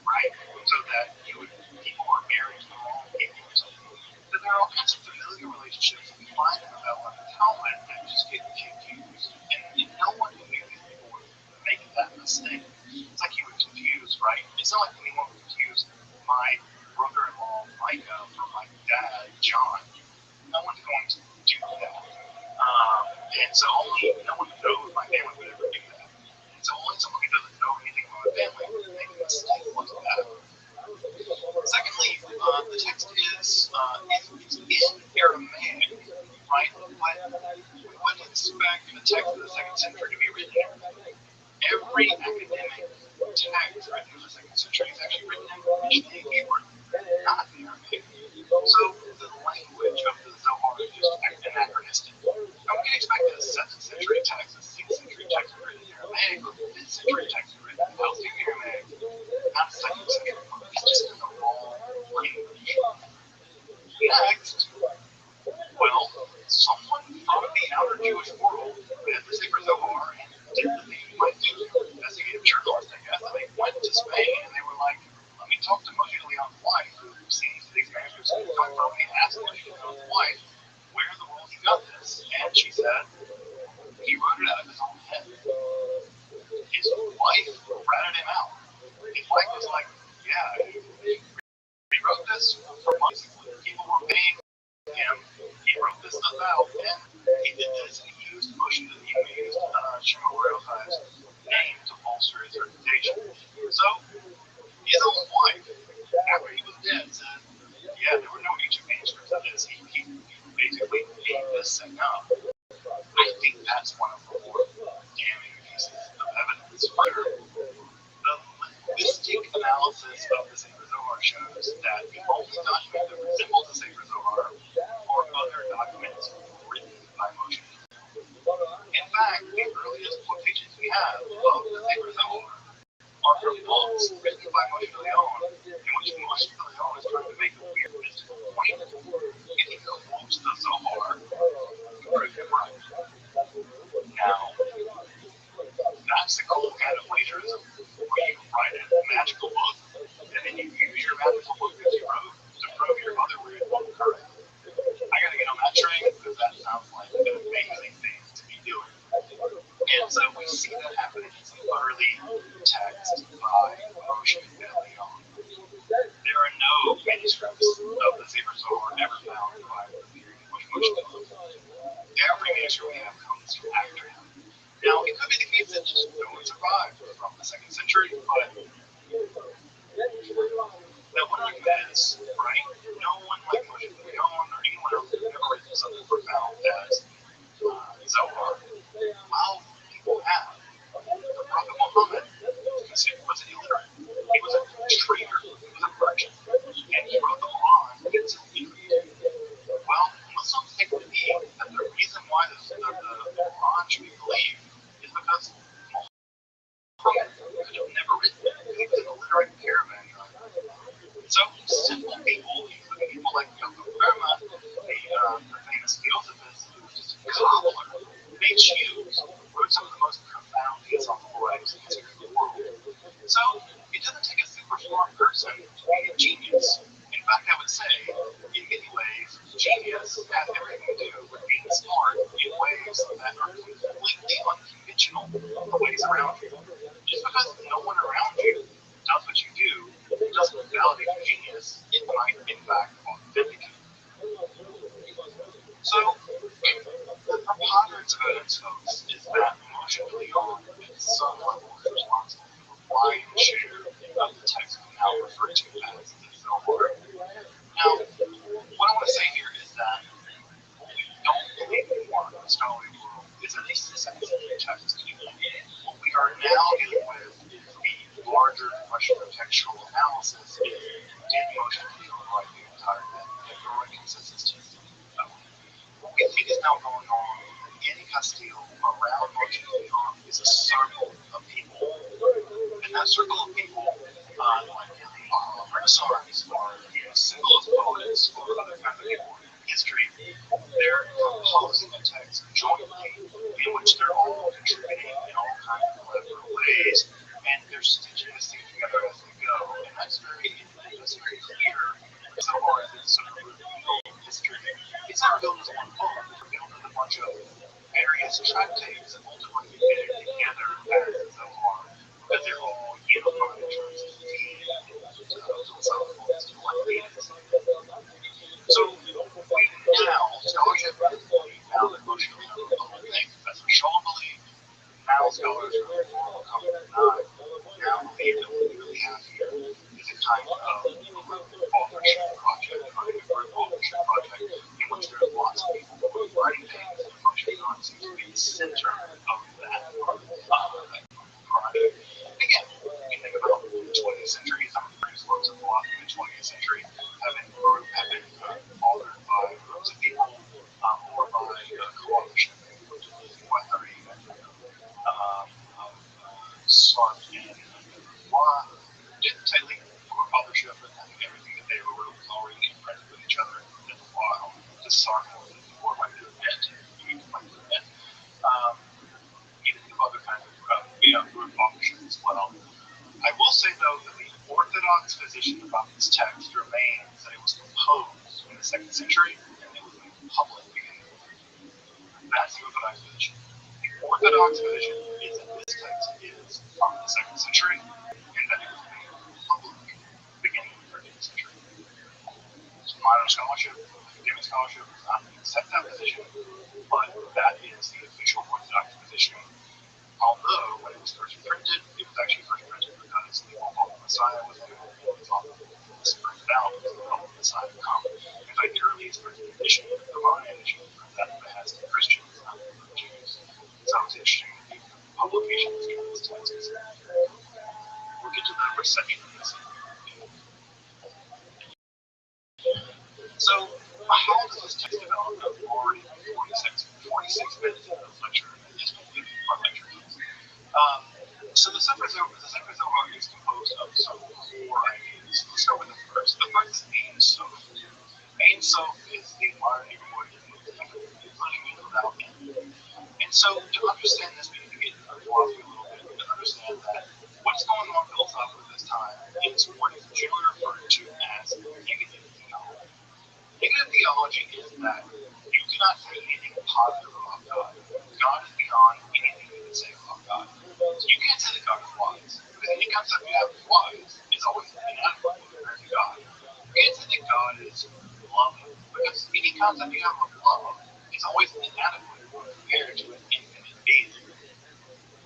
right? So that people are married to the wrong people or something. But there are all kinds of familiar relationships that we find in the Babylon Talmud that just get confused. And no one who knew these people would make that mistake. It's like you would confuse, right? It's not like anyone would confuse my brother-in-law, Micah, from my dad, John. No one's going to do that. And so no one who knows my family would ever do that. And so only someone who doesn't know anything about my family would make a mistake like that. Secondly, the text is in Aramaic, right? But we wouldn't expect the text of the 2nd century to be written in Aramaic. Every academic text written in the 2nd century is actually written in Mishnah Hebrew, not in Aramaic. So the language of the Zohar is just anachronistic. And we can expect that a 7th century text, a 6th century text written in Aramaic, or a 5th century text written in Palestinian Aramaic, not a 2nd century one. It's just in the wrong language. Next, well, someone from the outer Jewish world read the Sacred Zohar and did the thing you might do investigative journalists, I guess. They went to Spain and they were like, let me talk to Moshe Leon's wife, who seems to these manuscripts come from. He asked Moshe Leon's wife where in the world he got this. And she said, he wrote it out of his own head. His wife ratted him out. His wife was like, yeah, he wrote this for months. People were paying him. He wrote this stuff out, and he did this, and he used Shimon Bar Yochai's name to bolster his reputation. So his own wife, after he was dead, said, yeah, there were no ancient manuscripts of this. He basically made this thing up. I think that's one of the more damning pieces of evidence where the linguistic analysis of the Sacred Zohar shows that the only document that resembles the Sacred Zohar are other documents written by Moshe. In fact, the earliest quotations we have of the Sacred Zohar are from books written by Moshe Leon, in which Moshe Leon is trying to make a weird mystical point, and he quotes the Zohar to prove him right. Now, that's the cool kind of plagiarism where you write a magical book and then you use your magical book that you wrote to prove your other weird book correct. I gotta get on that train because that sounds like an amazing thing to be doing. And so we see that happening in some early text by Moshe Leon. There are no manuscripts of the Sacred Zohar ever found by the period in which Moshe lived. Every manuscript we have comes from after him. Now, it could be the case that just no one survived from the 2nd century, but that would argue is, right? No one like Moshe Leon or anyone else has ever written something profound as Zohar. Well, people have. The Prophet Muhammad was considered, was an right caravan driver. So simple people, including people like Yoko Burma, the famous theosophist who was just a cobbler, made shoes, wrote some of the most profound theosophical writings in the history of the world. So it doesn't take a super smart person to be a genius. In fact, I would say, in many ways, genius has everything to do with being smart in ways that are completely unconventional for ways around you. Just because no one around you does what you do doesn't validate your genius. It might, in fact, authenticate it. So, the preponderance of evidence, folks, is that emotionally on at some level is responsible for a lion's share of the text we now refer to as the Zohar. Now, what I want to say here is that we don't believe anymore in the scholarly world is at least this century text. What we are now dealing with is the larger question of textual analysis is, did Moshe Leon write the entire Hebraic consensus text? What we think is now going on in Castile around Moshe Leon is a circle of people. And that circle of people, like Renaissance or symbolist poets or other kinds of people in history, they're composing a text jointly in which they're all contributing in all kinds of clever ways, and they're stitching this thing together as they go. And that's very clear so far as it's sort of revealed history. It's not revealed as one book, it's revealed as a bunch of various tractates that ultimately get it together as the Zohar, because they're all unified in terms of theme and philosophical mystical ideas. So we now, scholarship believe now that Moshe Leon wrote the whole thing. That's what Shaw believed. Now scholars are more come to deny. Now believe that what we really have here is a kind of group authorship project, in which there are lots of people who are writing things, and Moshe Leon seems to be the center of that project. Again, when you think about the 20th century, some of the greatest works of philosophy in the 20th century have been authored by groups of people or by co-authorship. Guattari, Sartre, and Roy didn't technically co-authorship, but I think everything that they wrote was already imprinted with each other as a file. Just Sartre was more like the net, even other kinds of group authorship as well. I will say, though, that the orthodox position about this text remains that it was composed in the 2nd century and it was made public beginning. That's the orthodox position. The orthodox position is that this text is from the 2nd century and that it was made public beginning of the 13th century. So modern scholarship, academic scholarship, does not accept that position, but that is the official orthodox position. Although, when it was first printed, it was actually first printed because the Call of the Messiah was new, and it was often printed out because the Call of the Messiah would come. In fact, the earliest printed edition, the modern edition, that has the Christians, not the Jews. So it's interesting that the publication was given this text. We'll get to the reception of this. So, how does this text develop? I've already 46 minutes into this lecture, and this completely my lecture notes. So the Sefer Zohar is composed of some core ideas. Let's start with the first. The first is Ein Sof. Ein Sof is the modern Hebrew word that literally means without end. And so to understand this, we need to get into philosophy a little bit to understand that what's going on philosophically at this time is what is generally referred to as negative theology. Negative theology is that you cannot say anything positive about God. God is beyond anything you can say about God. So you can't say that God is wise, because any concept you have of wise is always inadequate compared to God. You can't say that God is loving, because any concept you have of love is always inadequate compared to an infinite being.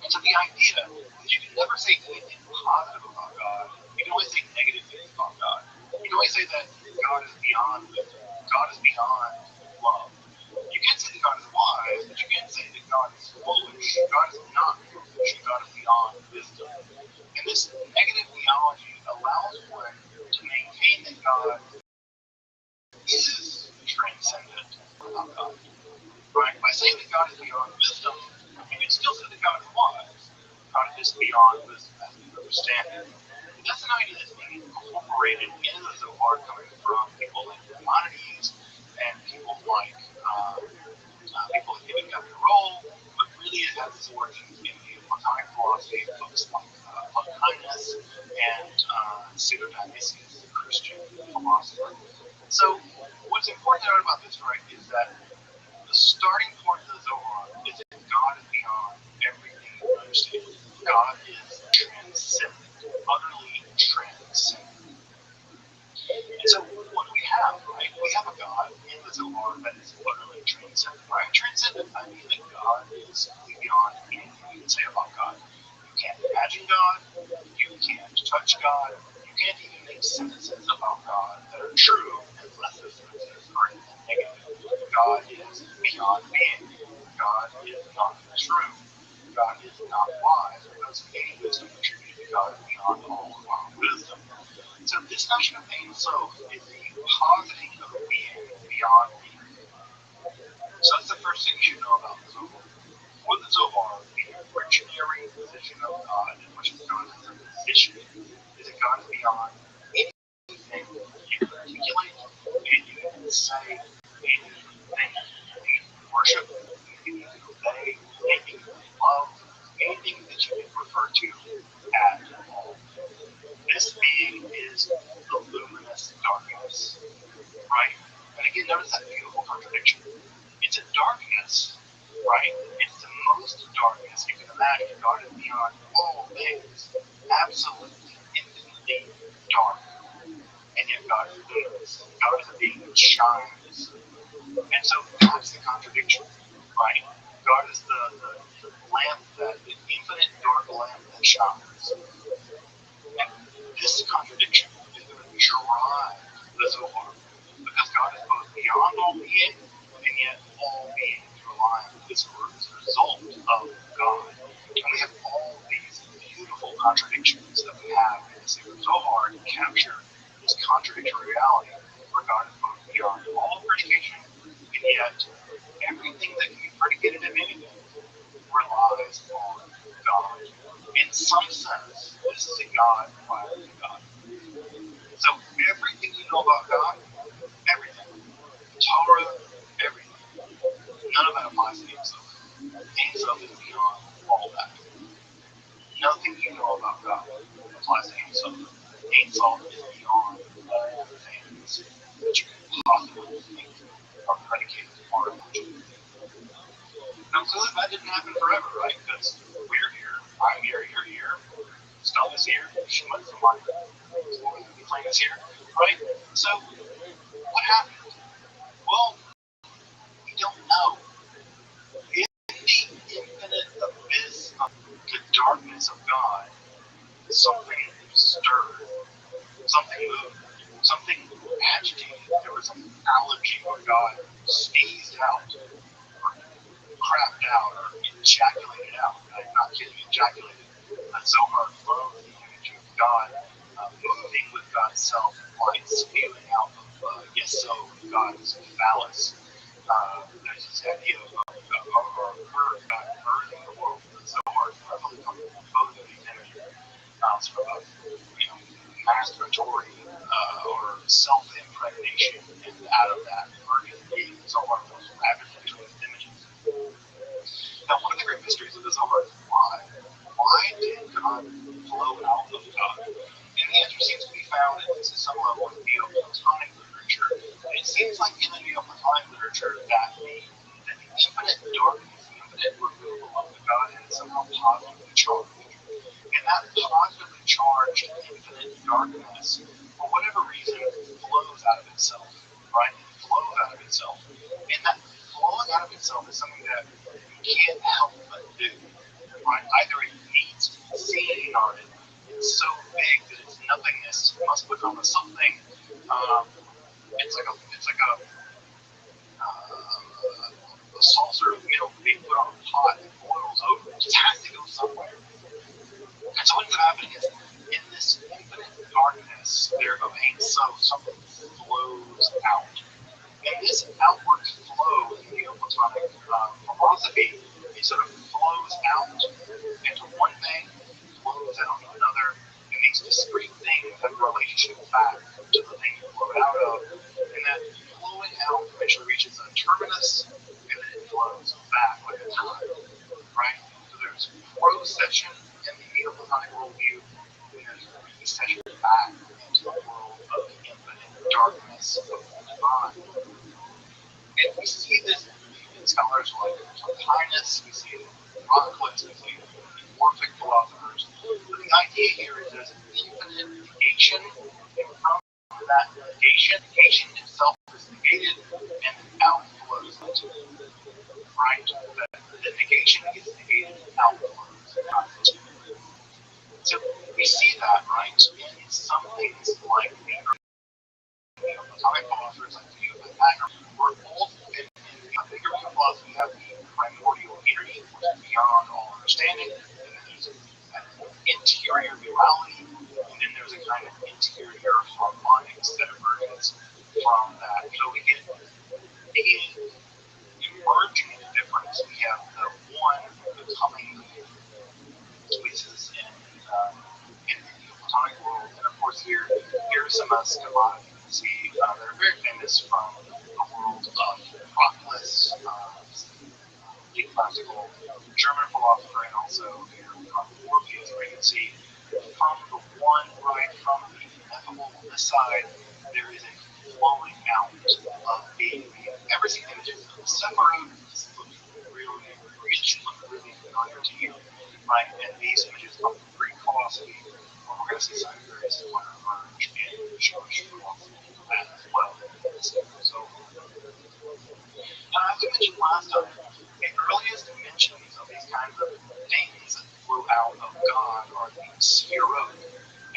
And so the idea is you can never say anything positive about God. You can always say negative things about God. You can always say that God is beyond wisdom. God is beyond love. You can say that God is wise, but you can't say that God is foolish. God is not foolish, and God is beyond wisdom. And this negative theology allows one to maintain that God is transcendent about God. Right? By saying that God is beyond wisdom, you can still say that God is wise. God is beyond wisdom as we understand it. The that's an idea that's being incorporated into the Zohar, coming from people like Maimonides and people like Ibn Gabirol, but really it has its origins in the Platonic philosophy of books like Plotinus and Pseudo-Dionysius, the Christian philosopher. So what's important to note about this, right, is that the starting point of the Zohar is that God is beyond everything you understand. God is transcendent, utterly transcendent. And so what do we have, right? We have a God in the Zohar that is utterly transcendent, right? Transcendent, I mean that God is beyond anything you can say about God. You can't imagine God, you can't touch God, you can't even make sentences about God that are true unless those sentences are negative. God is beyond being. God is not true. God is not wise, because any wisdom attributed to God is beyond all of our wisdom. So this notion of Ein Sof is the positing of a being beyond being. So that's the first thing you should know about the Zohar. For the Zohar, the originary position of God, in which God is a position, is that God is beyond anything you can articulate, anything you can say, anything you can worship, anything you can obey, anything you can love, anything that you can refer to at all. This being is the luminous darkness, right? And again, notice that beautiful contradiction. It's a darkness, right? It's the most darkness you can imagine. God is beyond all things, absolutely, infinitely dark. And yet God is luminous. God is a being that shines. And so that's the contradiction, right? God is the lamp, the infinite dark lamp that shines. And this contradiction is going to drive the Zohar, because God is both beyond all being, and yet all being through life is a result of God. And we have all these beautiful contradictions that we have in the Sacred Zohar to capture this contradictory reality, where God is both beyond all predication, and yet everything that can be predicated of anything relies on God. In some sense, this is a God prior to God. So everything you know about God, everything, Torah, everything, none of that applies to Himself. Himself is beyond all that. Nothing you know about God applies to Himself. Himself is beyond all things that you can possibly think are predicated or imagined. Now, clearly that didn't happen forever, right? Because we're here, I'm here, you're here, Stuff is here, Shemut's the one the flame is here, right? So, what happened? Well, we don't know. In the infinite abyss of the darkness of God, something stirred, something moved, something agitated. There was an allergy where God sneezed out, or crapped out, or ejaculated out. I'm not kidding, ejaculated. The Zohar clothed the image of God, moving with God's self, like spewing out of Yesod, God's phallus. There's this idea of God birthing the world. The Zohar is heavily composed of these images, sort of masturbatory or self-impregnation, and out of that emerges the Zohar flows rapidly between these images. Now, one of the great mysteries of the Zohar is why. Why did God flow out of God? And the answer seems to be found at least at some level in Neoplatonic literature. It seems like in the Neoplatonic literature that the infinite darkness, the infinite removal of the Godhead is somehow positively charged. And that positively charged infinite darkness, for whatever reason, flows out of itself, right? It flows out of itself. And that flowing out of itself is something that you can't help but do, right? Either it needs to be seen, or it's so big that its nothingness must become a something. It's like a saucer of milk being put on a pot that boils over. It just has to go somewhere. And so what ends up happening is, in this infinite darkness there of Ein Sof, something flows out. And this outward flow in Neoplatonic philosophy, it sort of flows out into one thing, flows out into another, and these discrete emanation back to the thing it flowed out of, and that flowing out eventually reaches a terminus, and then it flows back like a tide, right? So there's procession in the Neoplatonic worldview, and there's recession back into the world of infinite darkness of the divine. And we see this in scholars like Plotinus, we see it in Rothschild'S, we see it in Orphic philosophers. But the idea here is there's infinite negation, and from that negation itself is negated, and outflows into it. Right? The negation is negated and outflows into it. So we see that, right, in some things like the Platonic philosophers like the Pythagorean, where both in the Pythagorean philosophy you have the primordial energy, which is beyond all understanding, and then there's an interior duality, and then there's a kind of interior harmonic set of versions from that. So we get emerging into difference. We have the one becoming the choices in the Platonic world, and of course here are some schemata you can see that are very famous from the world of Proclus, the classical German philosopher, and also here from Orpheus, where you can see from the one, right, from the ineffable on this side, there is a flowing out of being. Ever seen images of Sephiroth? This looks really, really familiar to you, right? And these images come from Greek philosophy, where we're going to see something very similar emerge in Jewish philosophy as well. So, as we mentioned last time, the earliest mentions of these kinds of things that flow out of God are the Sphirot.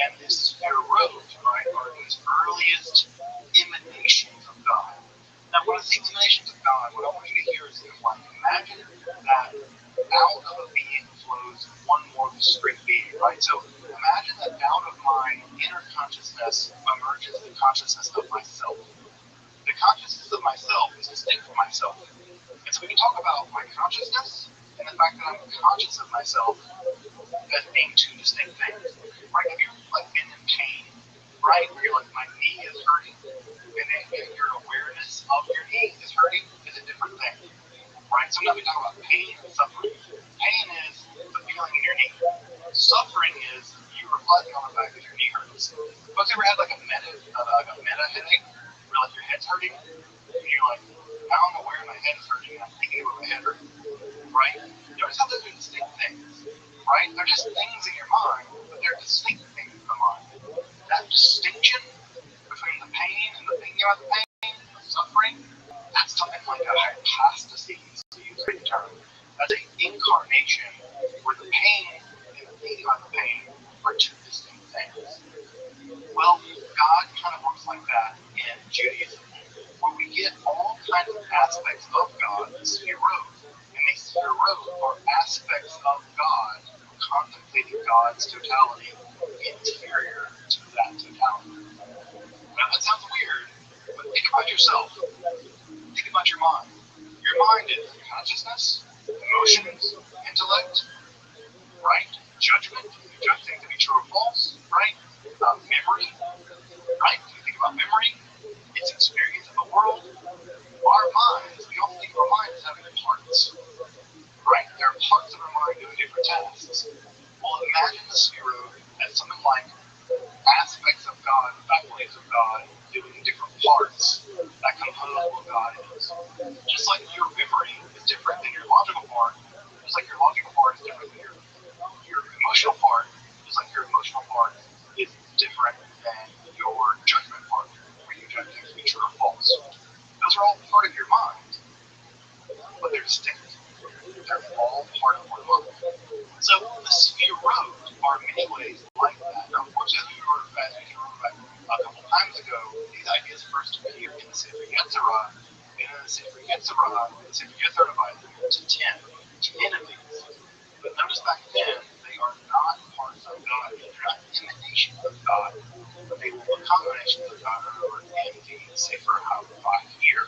And the Sphirot, right, are these earliest emanations of God. Now, when I say emanations of God, what I want you to hear is like, imagine that out of a being flows one more discrete being, right? So imagine that out of my inner consciousness emerges the consciousness of myself. The consciousness of myself is distinct from myself. And so we can talk about my consciousness and the fact that I'm conscious of myself as being two distinct things. Right? Have you like been in pain, right? Where you're like, my knee is hurting, and then your awareness of your knee is hurting is a different thing. Right? Sometimes we talk about pain and suffering. Pain is the feeling in your knee. Suffering is you reflecting on the fact that your knee hurts. Folks ever had like a meta headache, where like your head's hurting, and you're like, now I'm aware my head is hurting, and I'm thinking about my head hurting. Right? Notice how those are distinct things. Right? They're just things in your mind, but they're distinct things in the mind. That distinction between the pain and the thinking about the pain, the suffering, that's something like a hypostasis, to use a term. That's an incarnation where the pain and the thinking about the pain are two distinct things. Well, God kind of works like that in Judaism, where we get all kinds of aspects of God, the Sphirot, and these Sphirot are aspects of God, contemplating God's totality interior to that totality. Now that sounds weird, but think about yourself. Think about your mind. Your mind is consciousness, emotions, intellect, right? Judgment, you judge things to be true or false, right? Memory, right? When you think about memory, it's experience of the world. Our minds, we often think of our minds as having parts, right? There are parts of our mind doing different tasks. Well, imagine the Sphirot as something like aspects of God, faculties of God, doing different parts that compose what God is. Just like your memory is different than your logical part, just like your logical part is different than your emotional part, just like your emotional part is different than your judgment part, where you judge things to be true or false. Those are all part of your mind, but they're distinct. They're all part of one mind. So the Sphirot are in many ways like that. Now, unfortunately, as we were back a couple times ago, these ideas first appear in the Sefer Yetzirah, and in the Sefer Yetzirah divides them into 10 of these. But notice back then, they are not parts of God. They're not emanations of God, but they will become emanations of God over in the Sefer HaVayikra here.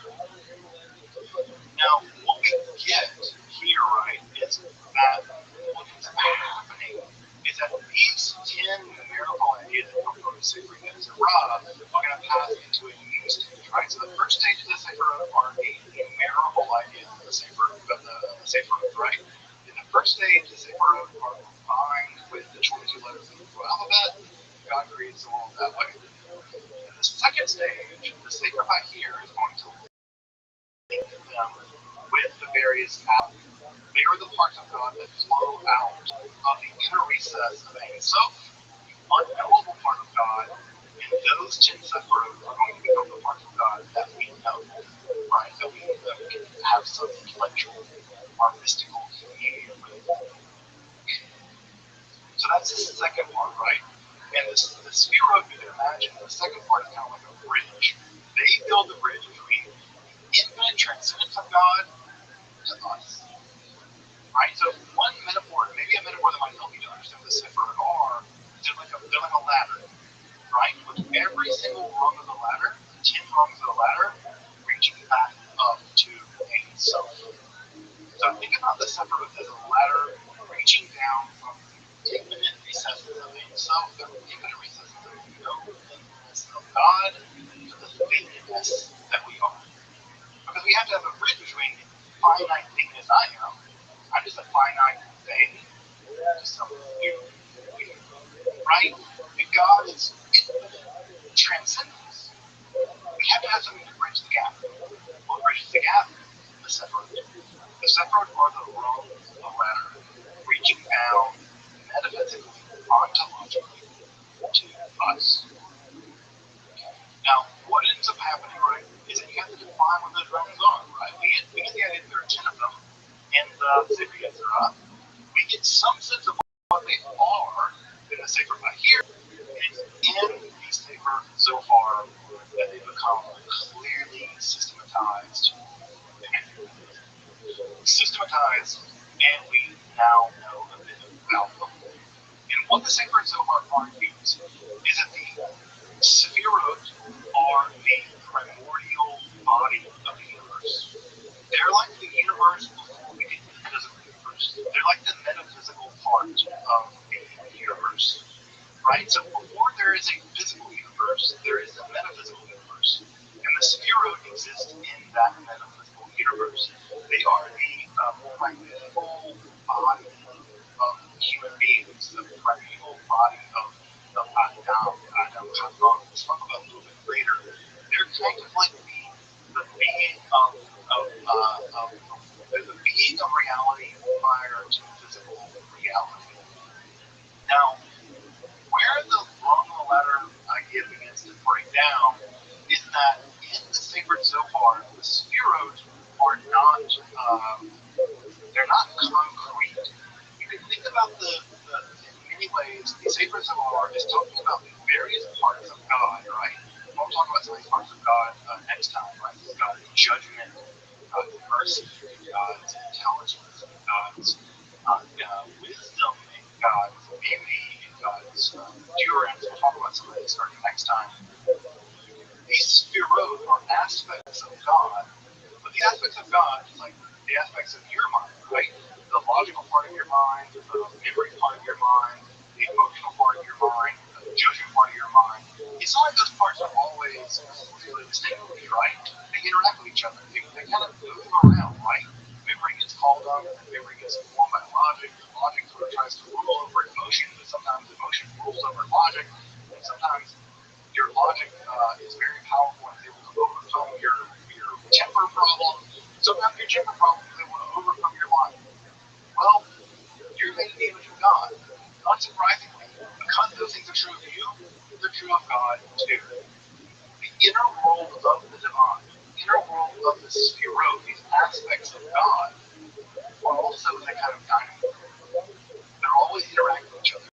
Now, what we get here, right, is that what is happening is that these 10 numerical ideas that come from Sefer Yetzer Ra, we're going to pass into a new stage, right? So the first stage of the Sefer are the numerical ideas of the Sefer, right? In the first stage, the Sefer are combined with the 22 letters of the Hebrew alphabet. God creates the world that way. In the second stage, the Sefer here is going to link them with the various atoms. They are the parts of God that flow out of the inner recess of Ein Sof, the unknowable part of God, and those 10 Sephirot are going to become the parts of God that we know, right? That we can have some intellectual or mystical communion with. So that's the second part, right? And the Sephirot, you can imagine, the second part is kind of like a bridge. They build the bridge between the infinite transcendence of God to us. Right? So one metaphor, maybe a metaphor that might help you to understand what the Sephirot are, they're like a ladder, right? With every single rung of the ladder, 10 rungs of the ladder, reaching back up to Ein Sof. So think about the Sephirot as a ladder reaching down from the infinite recesses of Ein Sof, the infinite recesses of the nothingness of God, to the thingness that we are. Because we have to have a bridge between finite thingness I am. I'm just a finite thing, just some weird, right? And God is infinite transcendence. We have to have something to bridge the gap. What bridges the gap? The Sephirot. The Sephirot are the rungs of the ladder, reaching down metaphysically, ontologically, to us. Now, what ends up happening, right, is that you have to define what those rungs are, right? We get the idea that there are 10 of them in the Sefer Yetzer Ra. We get some sense of what they are in the Sefer here. It's in these Sefer Zohar that they become clearly systematized. And we now know a bit about them. And what the Sefer Zohar argues is that the Sephirot are the primordial body of the universe. They're like the universe before we get to the physical universe. They're like the metaphysical part of the universe, right? So before there is a physical universe, there is a metaphysical universe. And the Sephirot exist in that metaphysical universe. They are the primeval body of human beings, the primeval body of Adam, Chazon. We'll talk about a little bit later. They're kind of like the being the being of reality prior to physical reality. Now, where the rung of the ladder idea begins to break down is that in the sacred Zohar, the Sephirot are not they're not concrete. You can think about in many ways, the sacred Zohar is talking about the various parts of God, right? We'll talk about some of these parts of God next time, right? God's judgment, God's mercy, God's intelligence, God's wisdom, and God's beauty, and God's endurance. We'll talk about some of these starting next time. These Sephirot are aspects of God, but the aspects of God is like the aspects of your mind, right? The logical part of your mind, the memory part of your mind, the emotional part of your mind, the judgment part of your mind. It's not like those parts are always completely distinguished, right? They interact with each other. They kind of move around, right? Memory gets called up, and memory gets formed by logic. Logic sort of tries to rule over emotion, but sometimes emotion rules over logic, and sometimes your logic is very powerful and is able to overcome your temper problem. Sometimes your temper problem is able to overcome your logic. Well, you're made in the image of God. Unsurprisingly, because those things are true of you, they're true of God too. The inner world of the divine, the inner world of the Sephirot, these aspects of God, are also in that kind of dynamic. They're always interacting with each other.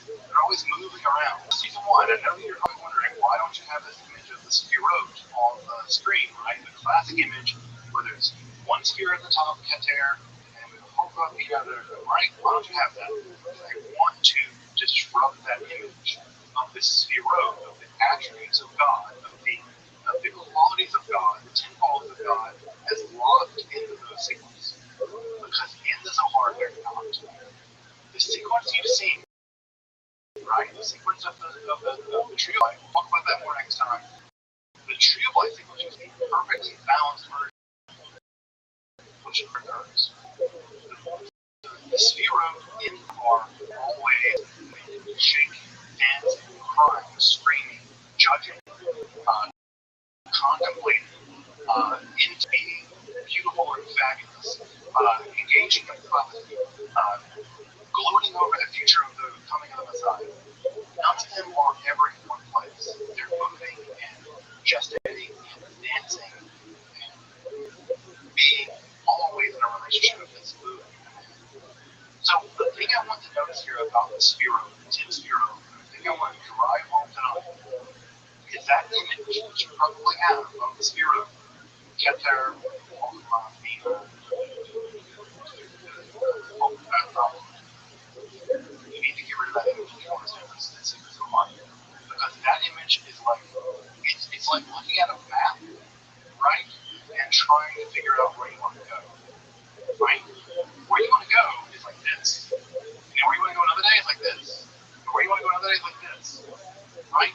They're always moving around. Season 1, I know you're probably wondering, why don't you have this image of the Sephirot on the screen, right? The classic image where there's one sphere at the top, Keter, and we hook up each other, right? Why don't you have that? I want to disrupt that image of the Sephirot, of the attributes of God, of the qualities of God, the 10 qualities of God, as locked into those sequences. Because in the Zohar, they're not. The sequence you've seen right? The sequence of the tree of life. We'll talk about that more next time. The tree of life sequence is a perfectly balanced version, which occurs. The Sphero in are always shaking, dancing, crying, screaming, judging, contemplating, into being beautiful and fabulous, engaging in prophecy, gloating over the future of the coming of the Messiah. None of them are ever in one place. They're moving and gestating and dancing and being always in a relationship with this moving. So the thing I want to notice here about the Sphero, the Tim Sphero, the thing I want to drive home tonight is that image that you probably have of the Sphero kept there you need to get rid of that image if you want to understand this secret of life. Because that image is like it's like looking at a map, right? And trying to figure out where you want to go. Right? Where you want to go is like this. And where you want to go another day is like this. And where you want to go another day is like this. Right?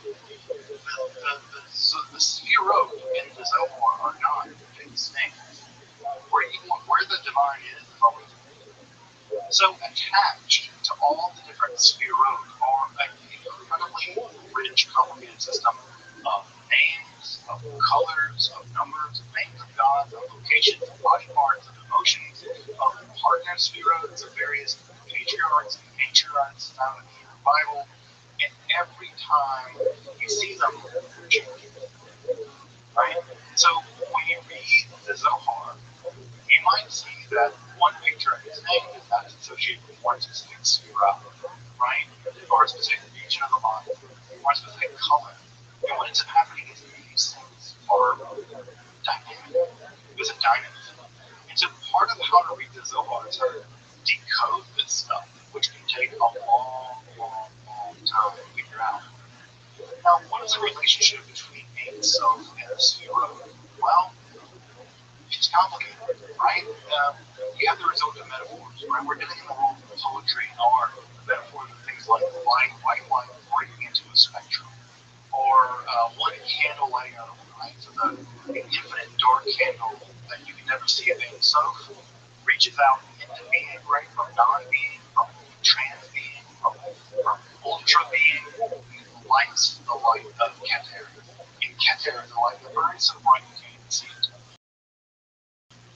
The Sphero in the Zohar are not fixed things. Where the divine is always. So attached to all the different Sphirot are an incredibly rich, complicated system of names, of colors, of numbers, of names of gods, of locations, of body parts, of emotions, of partner Spherots, of various patriarchs and matriarchs found in the Bible. And every time you see them, right? So when you read the Zohar, you might see that one picture of his name is not associated with one specific Sphira, right? Or a specific region of the body, or a specific color. And what ends up happening is these things are dynamic. There's a dynamism. And so part of how to read the Zohar is how to decode this stuff, which can take a long, long, long time to figure out. Now, what is the relationship between Ein Sof and the Sphira? Well, it's complicated, right? You have the result of metaphors, right? We're dealing in the world of poetry and art. Metaphors are things like white light breaking into a spectrum, or one candle lighting out, right? So the infinite dark candle that you can never see of Ein Sof reaches out into being, right? From non-being, from trans being, from ultra being, lights the light of Keter. And Keter is the light that burns so bright you can't see it.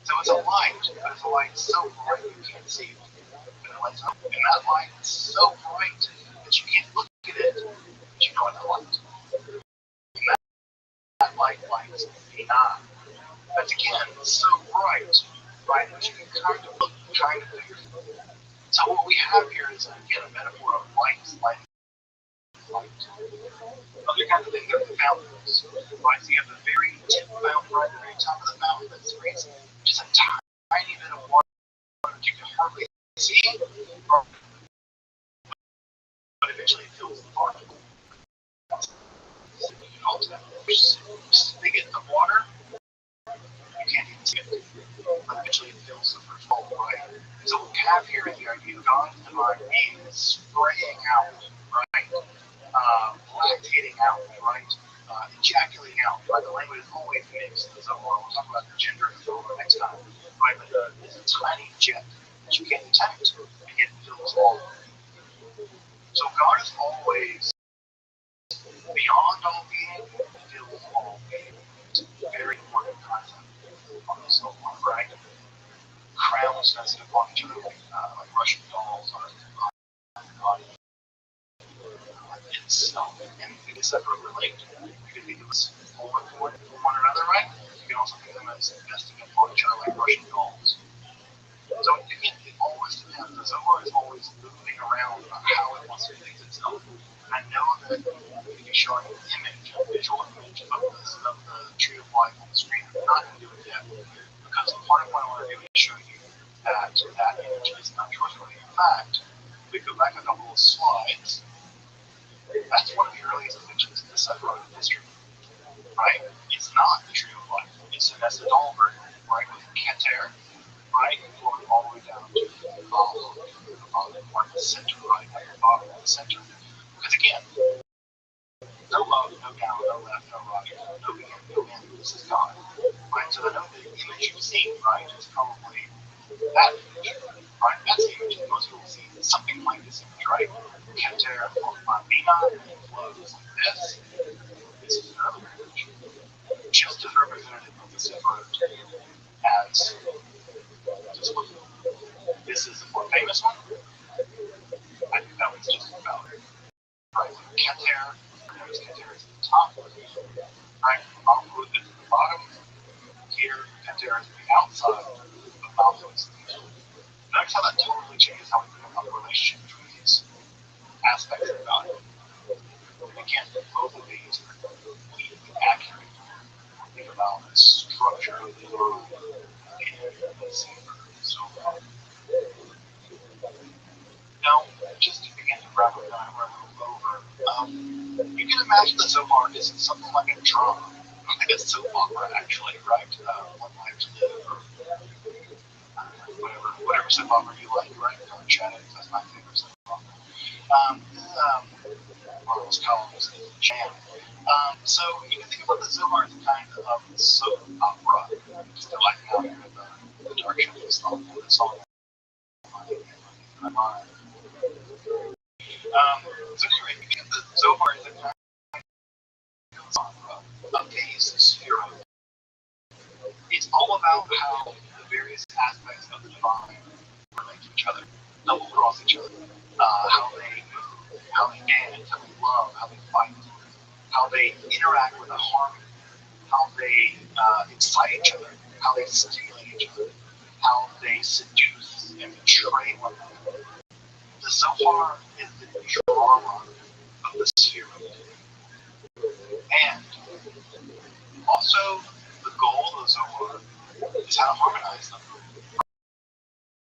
So it's a light, but it's a light so bright you can't see it. And that light is so bright that you can't look at it, but you know it's a light. And that light lights the eye. That's again so bright, right, that you can kind of look, kind of figure it. So what we have here is again a metaphor of lights lighting light. Other kinds of things are the fountains, right? So you have the very tip fountain right at the very top of the mountain that sprays just a tiny bit of water that you can hardly see, but eventually it fills the water. Spigot of water, you can't even see it, but eventually it fills the first bowl, right? So what we have here is the idea of God's divine being spraying out, right? Lactating out, right? Ejaculating out, right? The language is always mixed. So we'll talk about the gender of the next time, right? But it's a tiny jet that you can't detect, and yet it fills all. So God is always beyond all being, fills all being. It's a very important concept on the soul, right? Crowns nested upon each other like Russian dolls on the body. Itself, and you can separate relate. You can think of us forward from one another, right? You can also think of them as nesting upon each other like Russian dolls. So again, it always depends. The Zohar is always moving around about how it wants to think itself. I know that if you're showing an image, a visual image of the tree of life on the screen, I'm not going to do it yet because part of what I want to do is show you that that image is not trustworthy. In fact, we go back a couple of slides. That's one of the earliest mentions in the Sephiroth history, right? It's not the tree of life. It's the Nessadol version, right? With Keter, right? Going all the way down to the bottom, right? The center, right? At the bottom of the center. Because no left, no right, no beginning, no end. This is God. Right? So I know the image you've seen, right, is probably that image. Right? That's the image that most people see. Something like this image, right? Keter Bina flows like this. This is another image. Just as representative of the Sephirot as this one. This is the more famous one. I think that one's just about right. Keter, notice Keter is at the top, right? Malchut is at the bottom. Here, Keter is at the outside, but Malchut is at the middle. Notice how that totally changes how we think about the relationship between these aspects of God. Again, both of these are completely accurate. Think about the structure of the world and the Sefer so far. Now, just to begin to wrap up that we're a little over, you can imagine the Zohar is something like a drama, like a soap opera, actually, right? One Life to Live, or whatever soap opera you like, right? Shadows, that's my favorite soap opera. Marvel's columns and jam. So you can think about the Zohar as kind of a soap opera. Just like how you have the Dark Shadows song, the song in my mind. So anyway, you get the Zohar as a kind of opera of these spheroids. It's all about how the various aspects of the divine relate to each other, double cross each other, how they move, how they dance, how they love, how they fight, how they interact with a harmony, how they excite each other, how they stimulate each other, how they seduce and betray one another. The Zohar is the drama of the sphere. And also, the goal of the Zohar is how to harmonize them.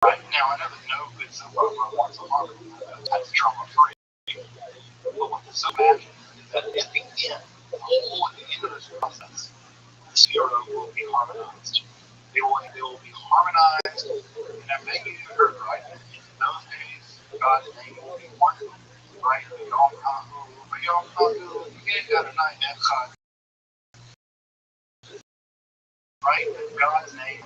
Right now, I know that no good Zohar wants a harmony. That's drama free. But what the Zohar imagines is that at the end, at the end of this process, the sphere will be harmonized. They will be harmonized, and I think you heard right. In those days, God's name will be one, right? Right? God's name.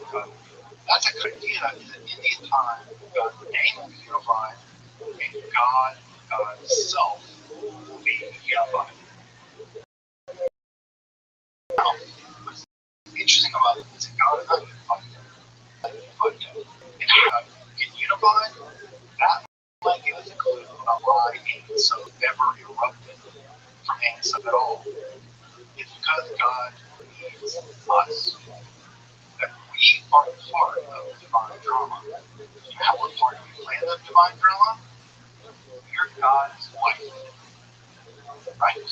That's a good idea. That in Indian time, God's name will be unified, and God's self will be unified. Now, what's interesting about it is that God is not unified. And how to get unified, that might give us a clue about why Amos so ever erupted from Amos at all. It's because God needs us. That we are part of the divine drama. And how we're part of the plan of divine drama? You're God's wife. Right?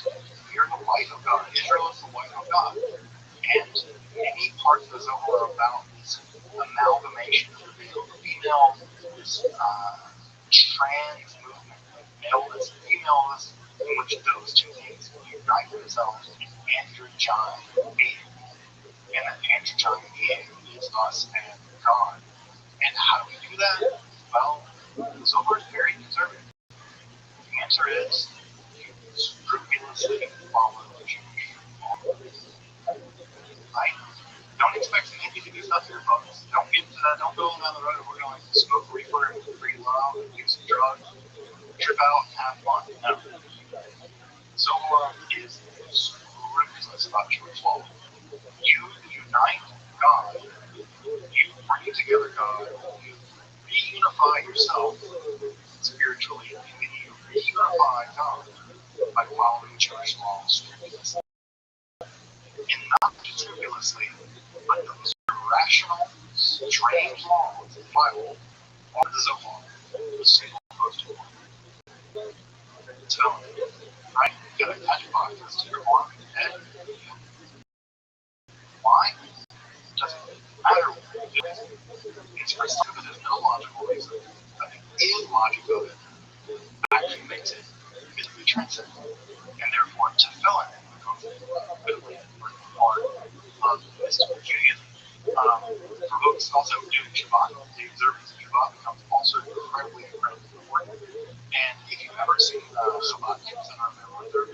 You're the wife of God. Israel is the wife of God. And many parts of the Zohar are about this amalgamation of the male and female, this trans movement of maleness and femaleness, in which those two things unite themselves in an androgyne being. And an androgyne being is us and God. And how do we do that? Well, the Zohar is very conservative. The answer is you scrupulously follow the Jewish law. Right? Don't expect some hippie to do stuff here, folks. Don't get don't go down the road and we're going to smoke reefer and free love and do some drugs, trip out and have fun. No. Zohar is scrupulous about Jewish law. You unite God. You bring together God. You reunify yourself spiritually, and then you reunify God by following Jewish laws scrupulously. And not just scrupulously, but those irrational, strange laws of the Bible are the Zohar, the single most important. So, right, you gotta attach boxes to your arm and head. Why? It doesn't matter what you do. It's for something there's no logical reason. But the illogic of it actually makes it physically transcendent. And therefore, to fill in it becomes a really important part of mystical Judaism. For folks also doing Shabbat, the observance of Shabbat becomes also incredibly important. And if you've ever seen Shabbat, I don't remember what they're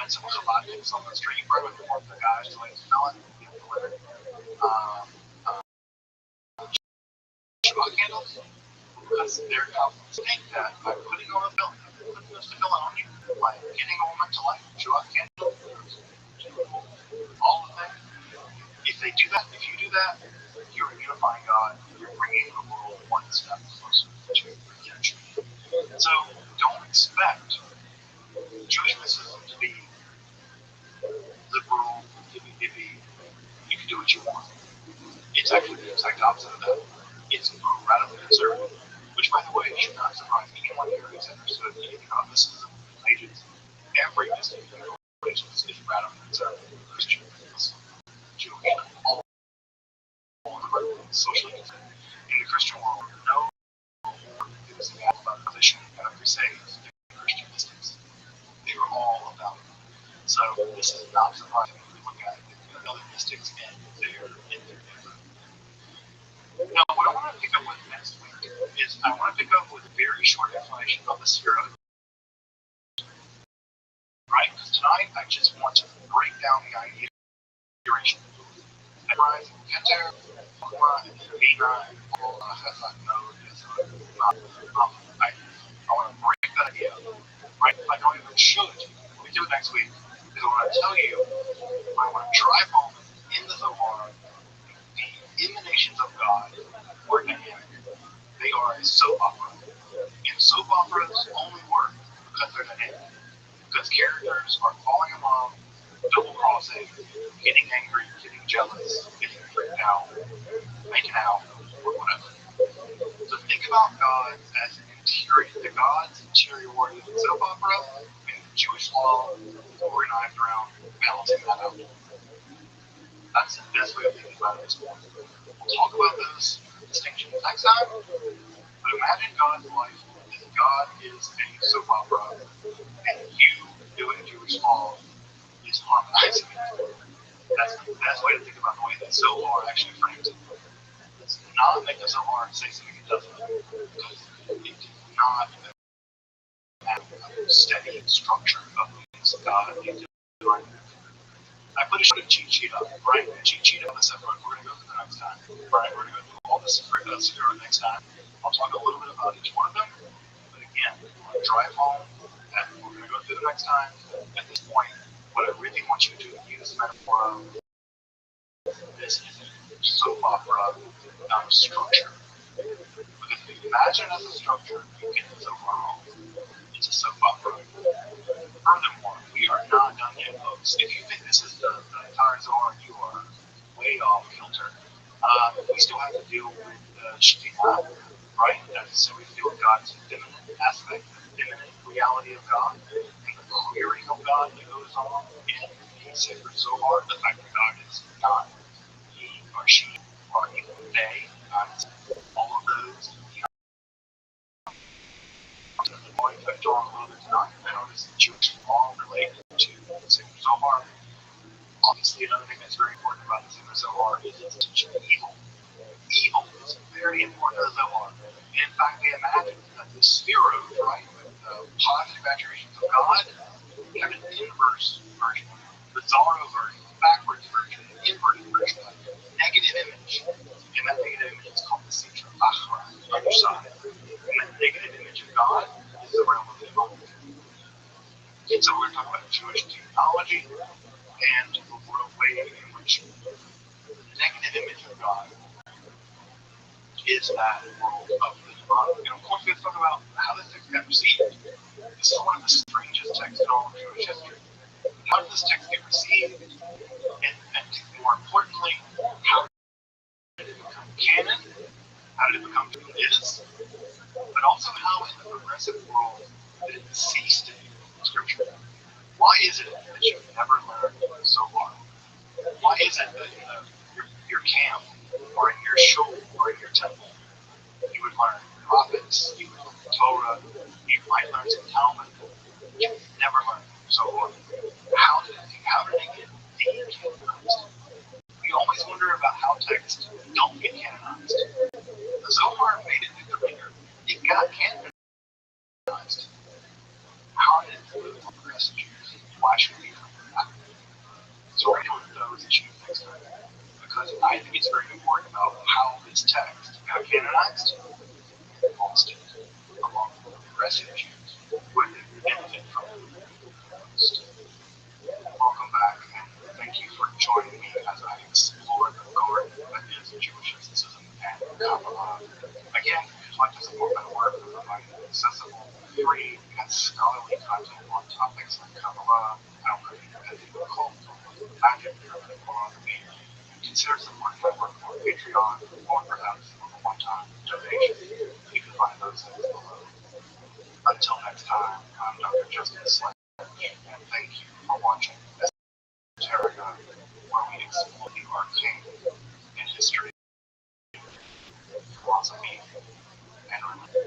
and so there's a lot of things on the street where we want the guys to like smell it, deliver Shiva candles, because they're confident think that by putting on a film, putting this film on you, by getting a woman to like Shiva candles, all of them, if they do that, if you do that, you're unifying God, you're bringing the world one step closer to redemption. So don't expect Jewish mysticism to be liberal, hippie, you can do what you want. It's actually the exact opposite of that. It's radically conservative, which, by the way, should not surprise anyone here who's understood anything about mysticism in ages. Every mystic in the religion is radically conservative, Christian, Muslim, Jewish, all socially conservative. In the Christian world, no enthusiasm about position kind of crusades in Christian mystics. They were all about it. So this is not surprising when we look at other mystics and their different. Now, what I want to pick up with next week is I want to pick up with a very short explanation of the sphere of right? Because tonight I just want to break down the idea of duration. Memorize Keter, Kuma, and Vina, and I want to break that idea, right? I don't even should. What we do next week is I want to tell you, I want to drive home in the Zohar, the emanations of God are dynamic. They are a soap opera. And soap operas only work because they're dynamic. Because characters are falling in love, double crossing, getting angry, getting jealous, getting freaked out, making out, or whatever. So think about God as an interior, the God's interiority of the soap opera and Jewish law organized around balancing that out. That's the best way of thinking about it. We'll talk about those distinctions next time. But imagine God's life as God is a soap opera and you doing Jewish law is harmonizing it. That's the best way to think about the way that Zohar actually frames it. Let's not make the Zohar say something it doesn't, because it does not have a steady structure of things God is doing. I put a cheat sheet up, right? A cheat sheet on the stuff we're going to go through the next time. Right? We're going to go through all this for the next time. I'll talk a little bit about each one of them. But again, we'll drive home, and we're going to go through the next time. At this point, what I really want you to use the metaphor of this is a soap opera structure. Because if you imagine it as a structure, you get the soap opera. It's a soap opera. Furthermore, we are not done yet, folks. If you think this is the entire Zohar, you are way off kilter. We still have to deal with the Shekhinah, right? So we deal with God's feminine aspect, the feminine reality of God, and the clearing of God that goes on in the sacred Zohar. The fact that God is not he or she or even they, all of those. Going to talk a little bit tonight. How does the Jewish law relate to the sacred Zohar? Obviously, another thing that's very important about the sacred Zohar is its teaching evil. Evil is very important to the Zohar. In fact, they imagine that the spheros, right, the positive attributions of God, have an inverse version, the Zorro version, the backwards version, the inverted version, negative image. And that negative image is called the Sitra Achra, the other side. And that negative image of God is the realm of the demonic. And so we're talking about Jewish theology and the way in which the negative image of God is that world of the demonic. And of course, we have to talk about how this text got received. This is one of the strangest texts in all of Jewish history. How did this text get received? And more importantly, how did it become canon? How did it become who it is? But also how in the progressive world did it cease to be scripture? Why is it that you've never learned Zohar? Why is it that in your camp or in your shul or in your temple you would learn prophets, you would learn Torah, you might learn some Talmud, you've never learned Zohar? How did it get decanonized? We always wonder about how texts don't get canonized. The Zohar made it through the ringer. It got canonized. How did it progress? Why should we So we're going to deal with those issues next time. Because I think it's very important about how this text got canonized, lost it, along with the rest of the Jews, would benefit from it. Welcome back, and thank you for joining me as I explore the garden that is Jewish mysticism and Kabbalah. Again, if you'd like to support my work, I'm providing accessible, free, and scholarly content on topics like Kabbalah, alchemy, and the occult, magic, and philosophy. Consider supporting my work on Patreon, or perhaps on a one-time donation. You can find those links below. Until next time, I'm Dr. Justin Slade, and thank you for watching Terragon, where we explore the arcane in history, philosophy, and religion.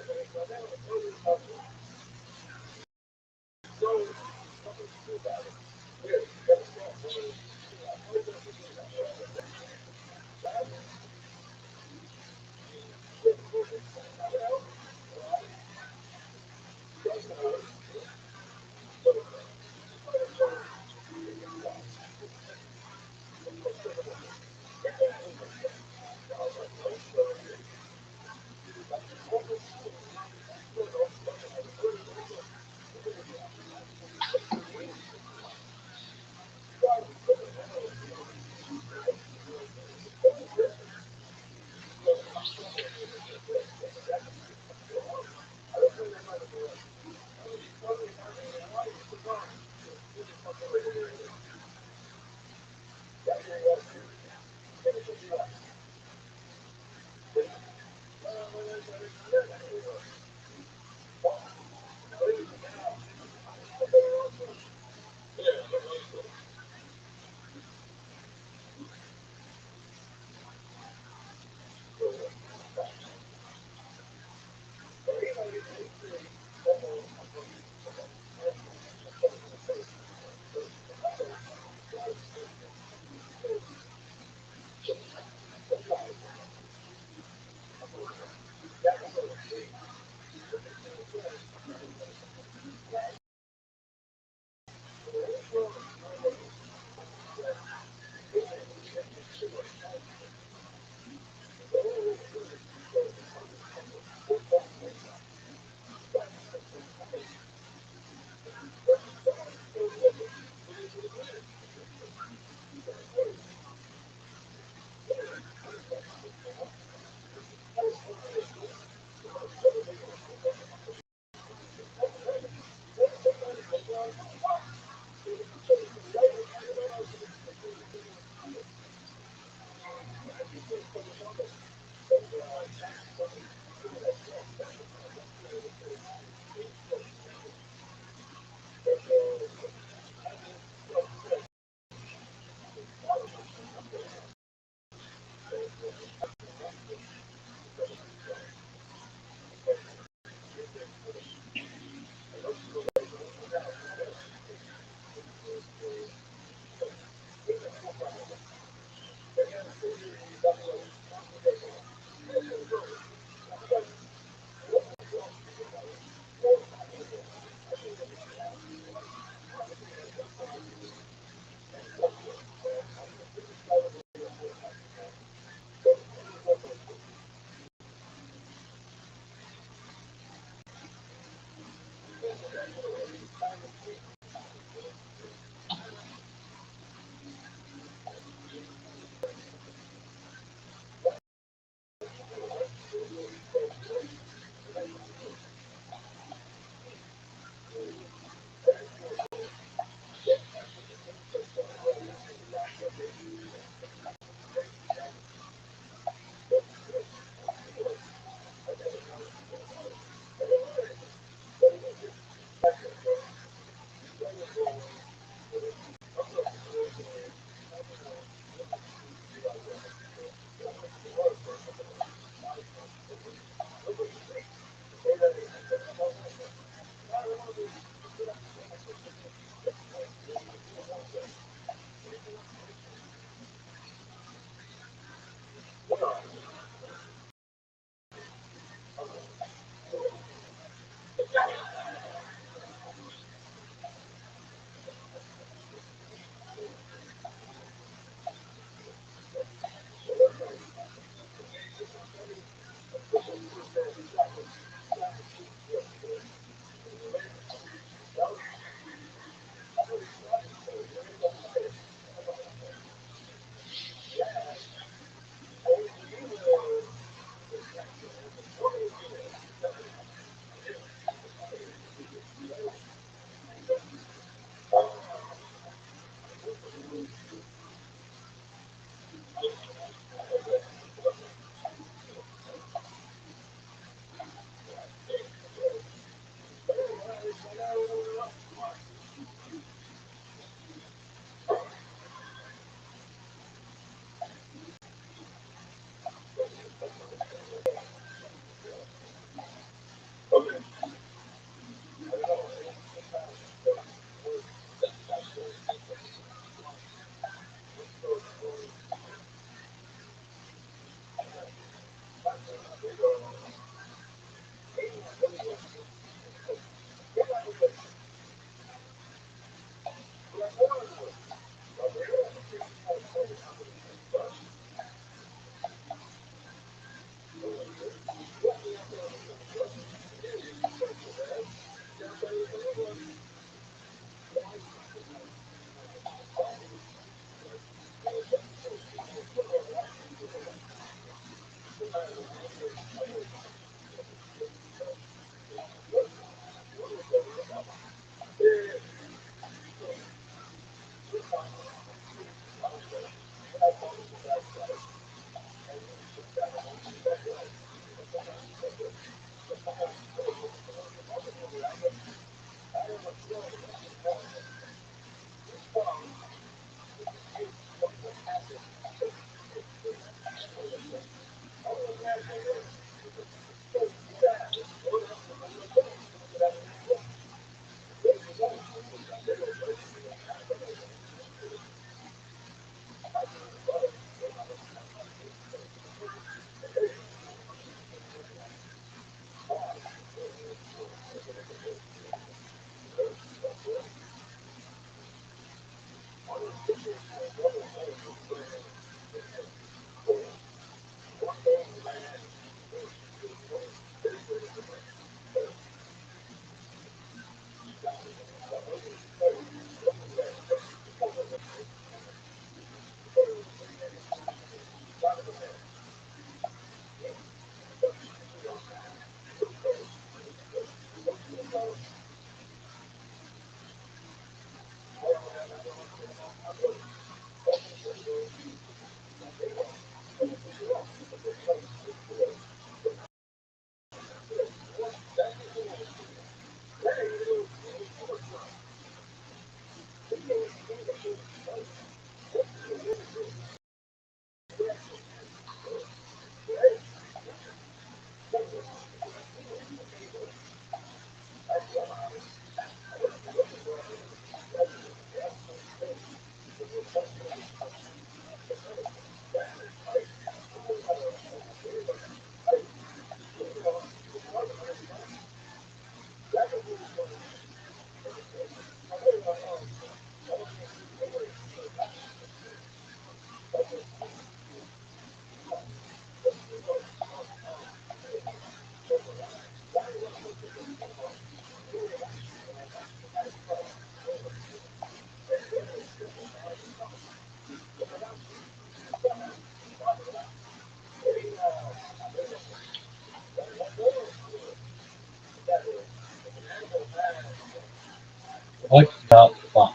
What the fuck?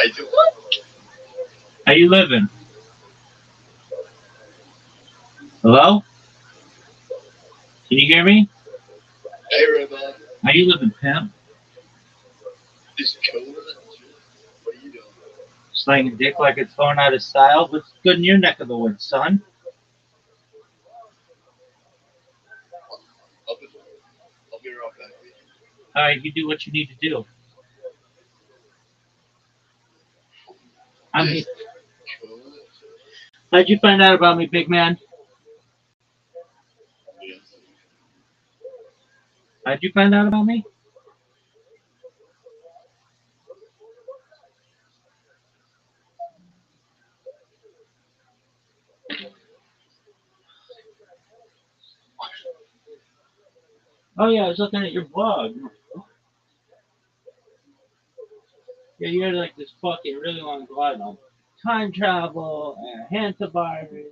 I do. How you living? Hello? Can you hear me? Hey, Rabbi. How you living, pimp? Is it cold? What are you doing? Slanging dick like it's going out of style? What's good in your neck of the woods, son? I'll be, I'll be right back. Alright, you do what you need to do. I'm here. Cold? How'd you find out about me, big man? Yes. How'd you find out about me? Oh yeah, I was looking at your blog. Yeah, you had like this fucking really long blog on time travel and hantavirus.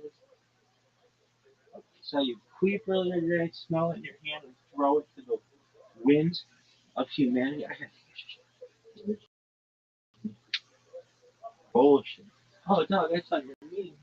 So you queef earlier today, smell it in your hand, and throw it to the winds of humanity. I had bullshit. Oh no, that's not your meaning.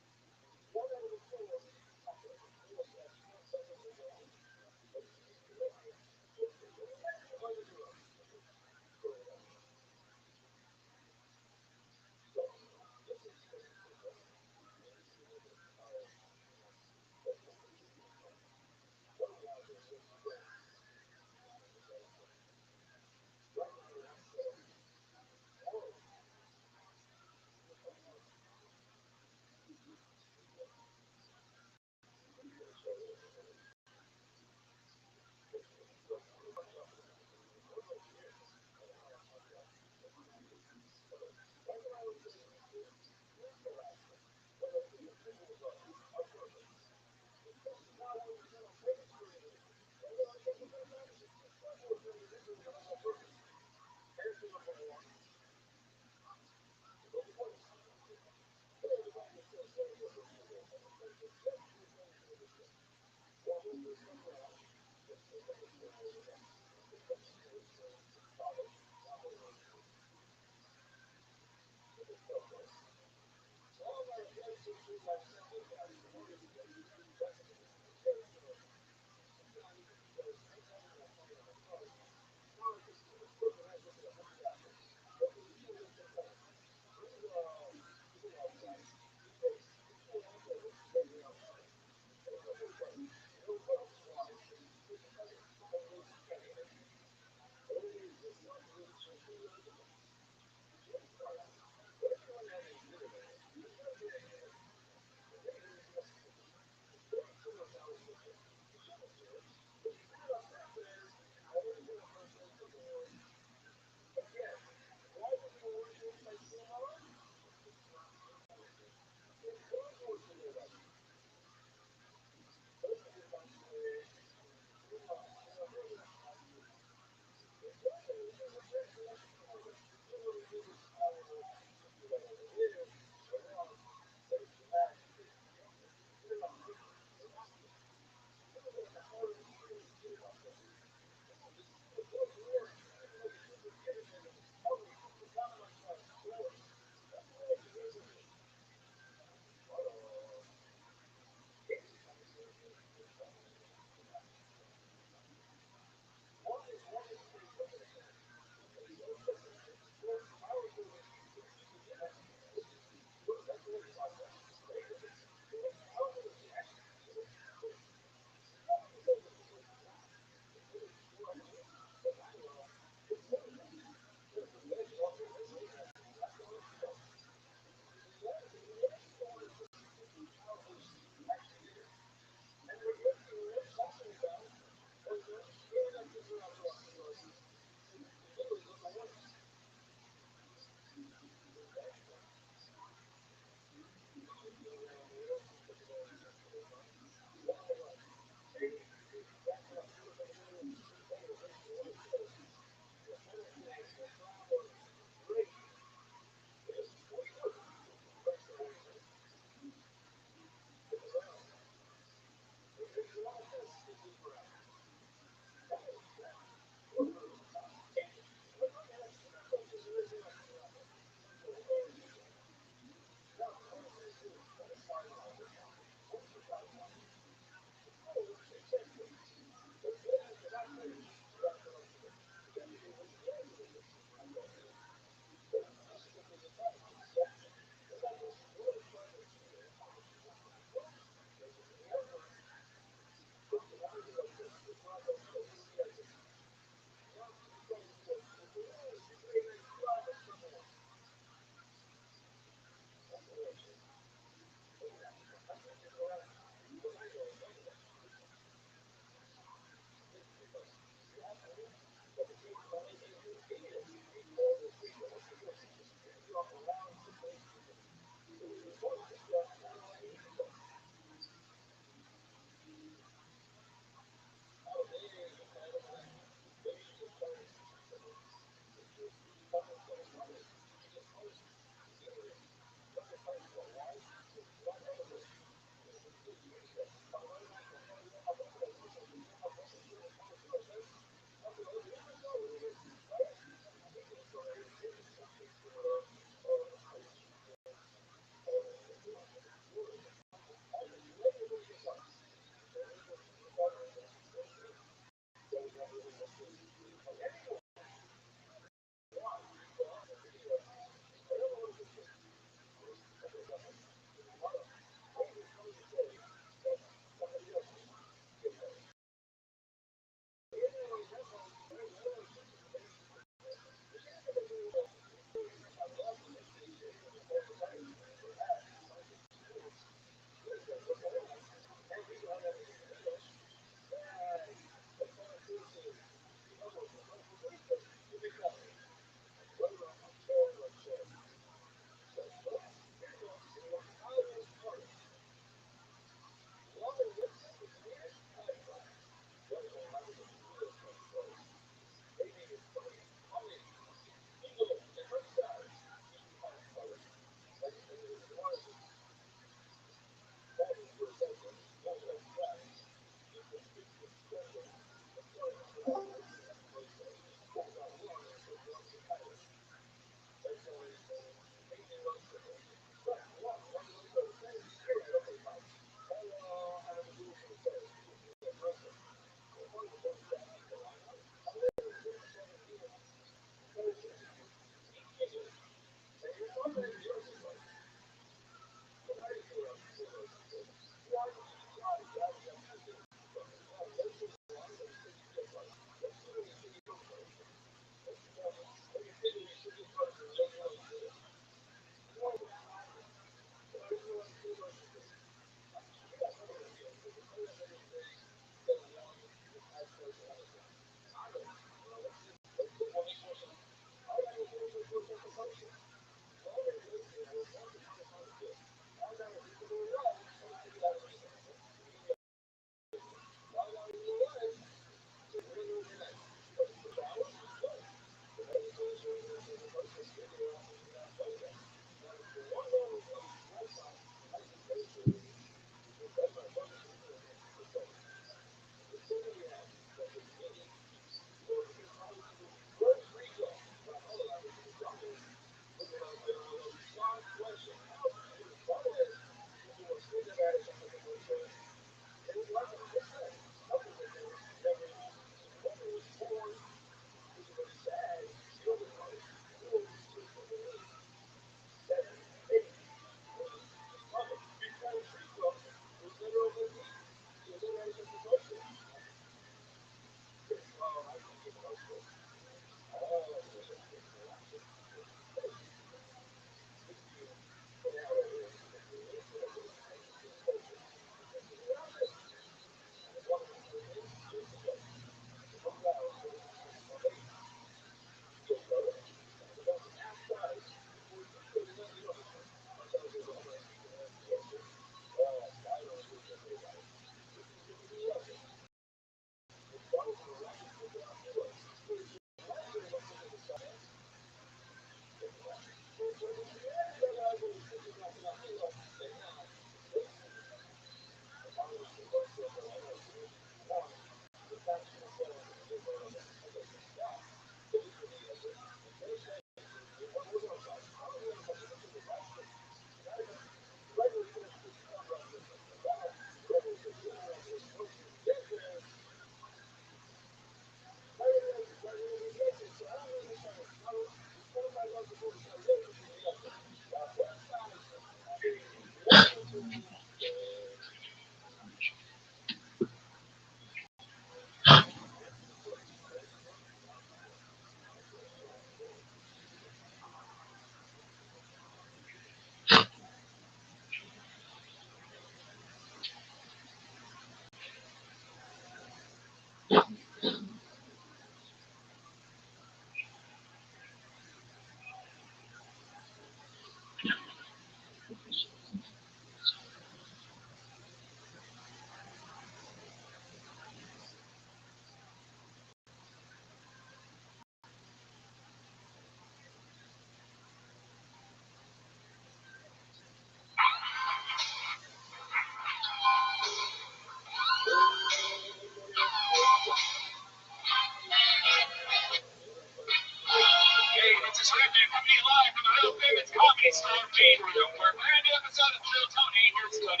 Storm Team Room. We're brand new episode of Joe Tony. Here's Cody.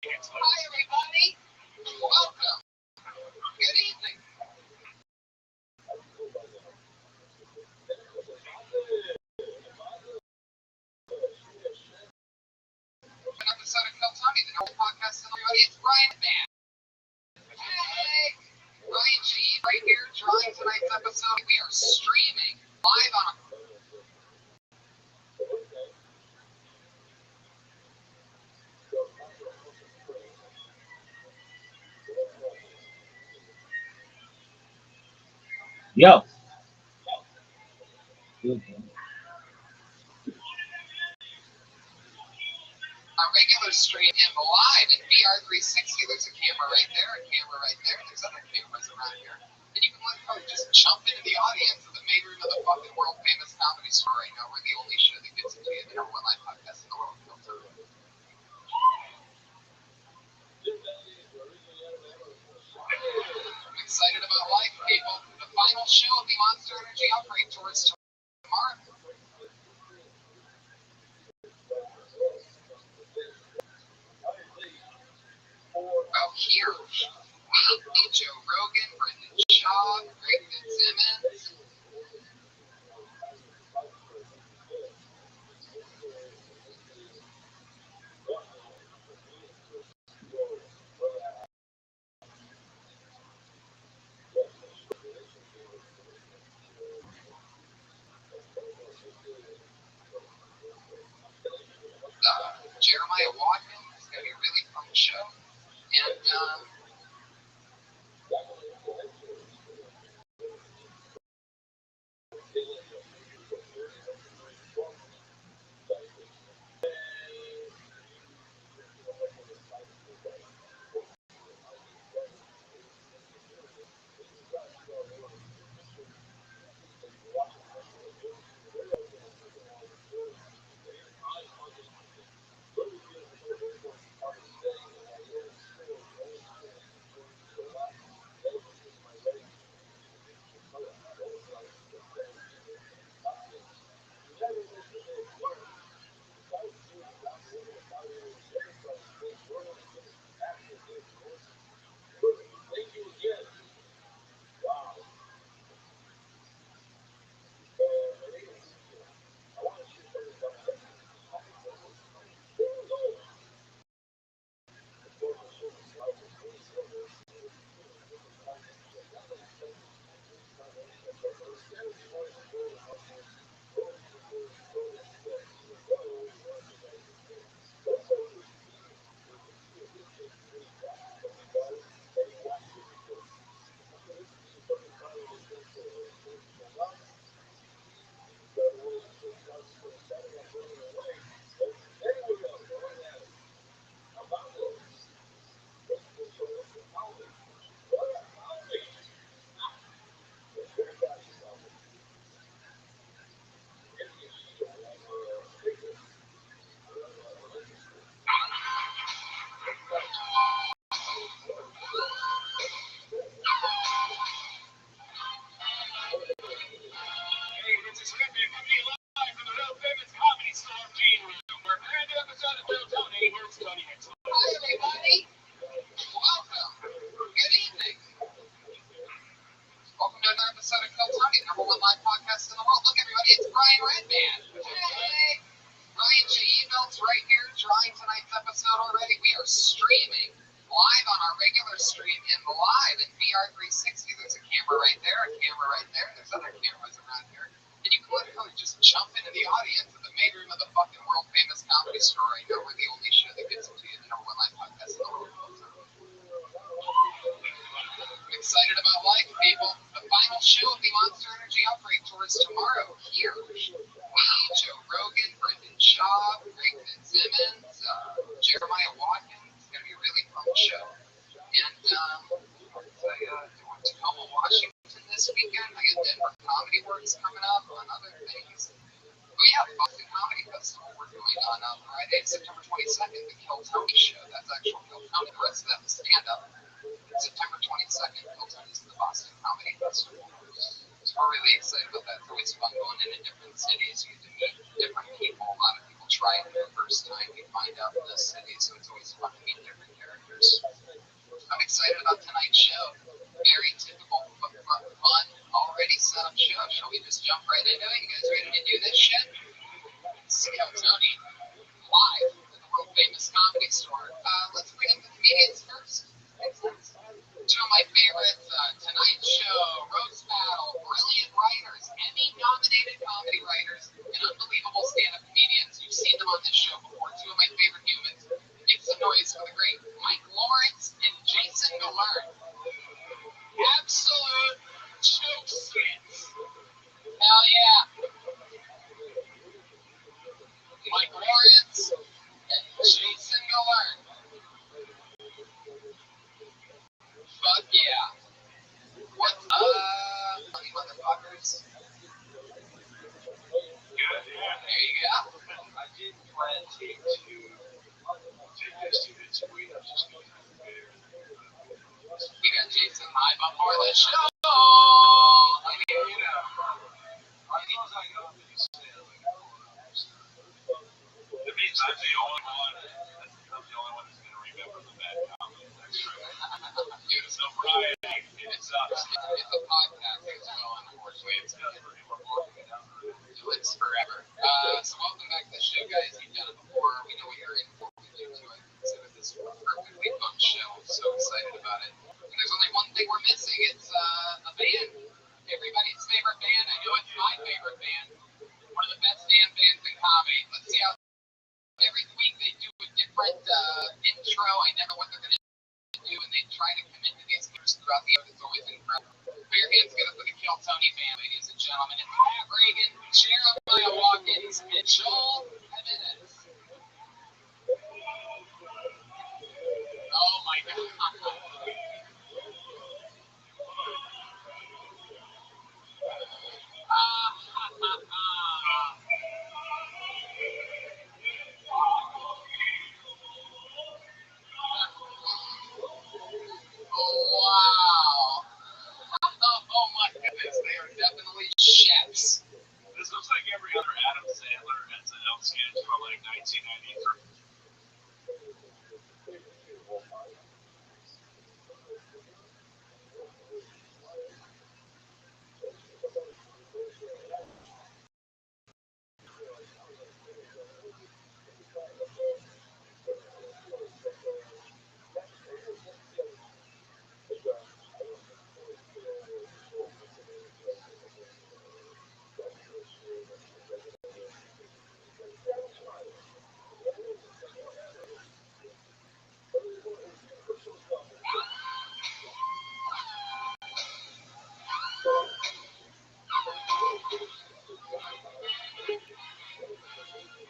Hi, everybody. Welcome. Good evening. An episode of Kill Tony, the Noble Podcast, and everybody. It's Brian Man. Hey, Ryan G. right here, drawing tonight's episode. We are streaming live on. Yo. A regular stream and live in VR360. There's a camera right there, a camera right there. There's other cameras around here. And you can just jump into the audience of the main room of the fucking world famous comedy store right now. We're the only show that gets into you, the number one live podcast in the world. I'm excited about life, people. The final show of the Monster Energy Upgrade Tours tomorrow. Oh, here. Me, Joe Rogan, Brendan Shaw, Greg Fitzsimmons. Jeremiah Watkins. It's going to be a really fun show. And, hey, this is Rabbi coming live from the real famous comedy store Team Room. We're brand new episode of Joe Tony. Here's Cody. Hi, everybody. Welcome. Good evening. Welcome to another episode of Kill Tony, the number one live podcast in the world. Look, everybody, it's Brian Redman. Hey, Ryan G. Belts right here, drawing tonight's episode already. We are streaming live on our regular stream and live in VR360. There's a camera right there, a camera right there. There's other cameras around here. And you can literally just jump into the audience of the main room of the fucking world famous comedy store right now. We're the only show that gets into you, the number one live podcast in the world. I'm excited about life, people. The final show of the Monster Energy Upgrade Tours tomorrow here. Me, Joe Rogan, Brendan Shaw, Greg Fitzsimmons, Jeremiah Watkins. It's going to be a really fun show. And I went to Tacoma, Washington this weekend. I got Denver Comedy Works coming up on other things. Oh yeah, the Boston Comedy Festival we're doing on Friday, September 22nd, the Kill Tony show. That's actual Kill Tony. The rest of that was stand-up. September 22nd, Kill Tony's the Boston Comedy Festival. So we're really excited about that. It's always fun going into different cities. You get to meet different people. A lot of people try it the first time, you find out the city, so it's always fun to meet different characters. I'm excited about tonight's show. Very typical, fun, already set up show. Shall we just jump right into it? You guys ready to do this shit? Scale Tony, live at the world famous comedy store. Let's bring up the comedians first. Two of my favorites, tonight's show, roast battle, brilliant writers, Emmy-nominated comedy writers, and unbelievable stand-up comedians. You've seen them on this show before. Two of my favorite humans. Make some noise for the great Mike Lawrence and Jason Galern. Absolute choke skits. Hell yeah. Mike Lawrence and Jason Galern. Fuck yeah. What's funny motherfuckers? Good, yeah. There you go. I did plan to take this to this week. I was just going to have it. We got Jason live before the show. I mean, You know, as long as I go up and you say it, like, it means I'm the only one that's going to remember the bad comment. That's true. It's no variety. It sucks. it's a podcast as well, unfortunately. It's just for people walking it down the road. It's forever. So welcome back to the show, guys. You've done it before. We know what you're in for. We do too. I consider this a perfectly fun show. I'm so excited about it. And there's only one thing we're missing. It's a band. Everybody's favorite band. I know it's my favorite band. One of the best damn bands in comedy. Let's see how every week they do a different intro. I never know what they're going to do, and they try to commit to these characters throughout the episode. It's always incredible. Put your hands together for the Kill Tony band, ladies and gentlemen. It's Matt Reagan, Jeremiah Watkins, and Joel Jimenez. Oh my God. Wow. Oh my goodness, they are definitely chefs. This looks like every other Adam Sandler SNL sketch from like 1993.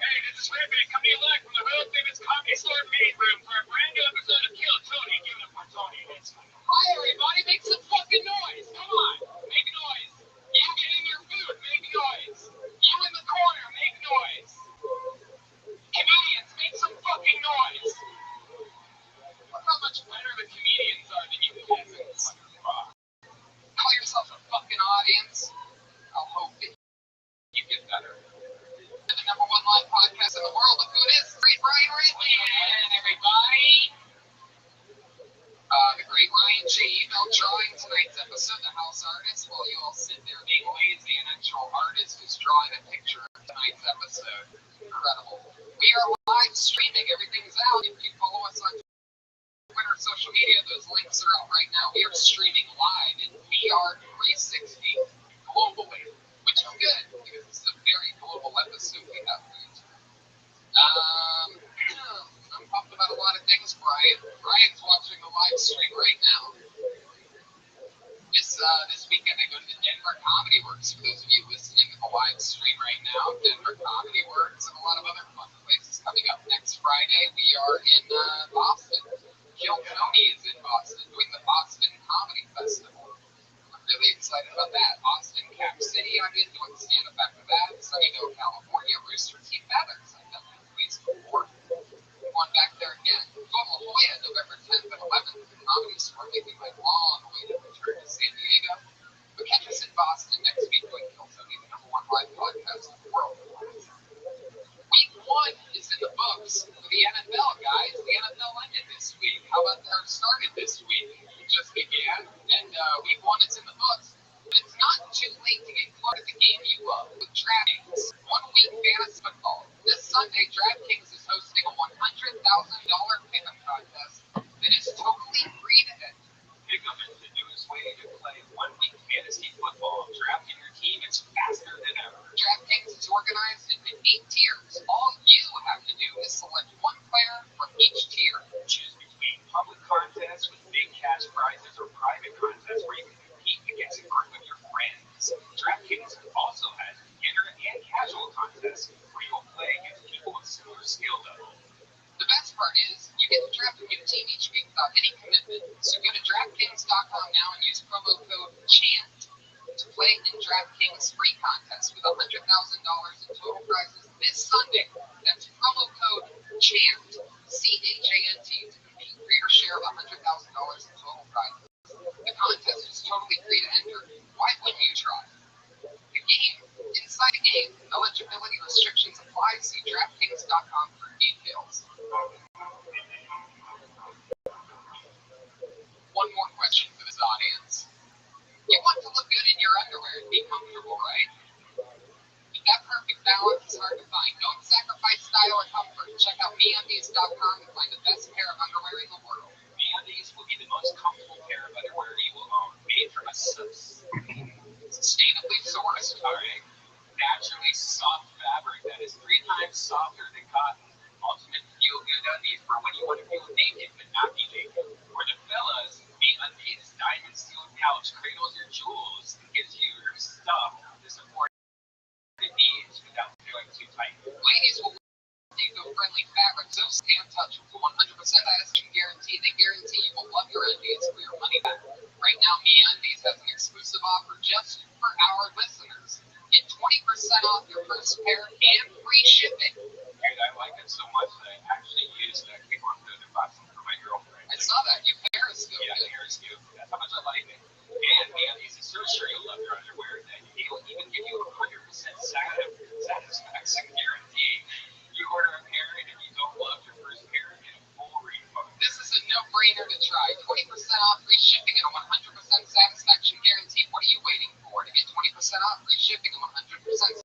Hey, this is Rabbi coming live from the world famous comedy store main room for a brand new episode of Kill Tony. Give it up for Tony. Hi everybody, make some fucking noise. Come on, make noise. You getting your food, make noise. You in the corner, make noise. Comedians, make some fucking noise. Look how much better the comedians are than you peasants. Call yourself a fucking audience. I'll hope that you get better. The number one live podcast in the world. Look who it is. Great Ryan Ridley. And everybody. The great Ryan J. Email drawing tonight's episode, the house artist, while you all sit there being lazy. An actual artist who's drawing a picture of tonight's episode. Incredible. We are live streaming. Everything's out. If you follow us on Twitter, social media, those links are out right now. We are streaming live in VR 360 globally, which is good because this is a very global episode we have. I'm pumped about a lot of things, Brian. Brian's watching the live stream right now. This weekend I go to the Denver Comedy Works. For those of you listening to the live stream right now, Denver Comedy Works and a lot of other fun places coming up. Next Friday we are in Boston. Kill Tony is in Boston doing the Boston Comedy Festival. I'm really excited about that. Austin, Cap City, I've been doing stand-up after that. Sunnyvale, California, Rooster Teeth Evans. I've done that place before. Going back there again. Going to La Jolla, November 10th and 11th. The Comedy Store, making my long way to return to San Diego. But catch us in Boston next week doing Kill Tony, the number one live podcast in the world. Week 1 team each week without any commitment. So go to DraftKings.com now and use promo code CHANT to play in DraftKings free contest with $100,000 in total prizes this Sunday. That's promo code CHANT, CHANT, to compete for your share of $100,000 in total prizes. The contest is totally free to enter. Why wouldn't you try? The game, inside the game, eligibility restrictions apply. See DraftKings.com for details. One more question for this audience. You want to look good in your underwear and be comfortable, right? But that perfect balance is hard to find. Don't sacrifice style or comfort. Check out MeUndies.com to find the best pair of underwear in the world. MeUndies will be the most comfortable pair of underwear you will own, made from a Sustainably sourced, alright, naturally soft fabric that is 3 times softer than cotton. Ultimate feel-good undies for when you want to feel naked but not be naked. For the fellas, MeUndies diamond steel pouch cradles your jewels and gives you your stuff to support your needs without feeling too tight. Ladies will eco-friendly fabric, so stand touch with 100% satisfaction guarantee. They guarantee you will love your undies for your money back. Right now, MeUndies has an exclusive offer just for our listeners. Get 20% off your first pair and free shipping. Dude, I like it so much that I actually used that coupon code to buy some for my girlfriend. I saw that. You periscope. Yeah, Periscope. That's how much I like it. And MeUndies is so sure you'll love your underwear that he'll even give you a 100% satisfaction guarantee. You order a pair, and if you don't love your first pair, you get a full refund. This is a no-brainer to try. 20% off, free shipping, and a 100% satisfaction guarantee. What are you waiting for? To get 20% off, free shipping, and 100%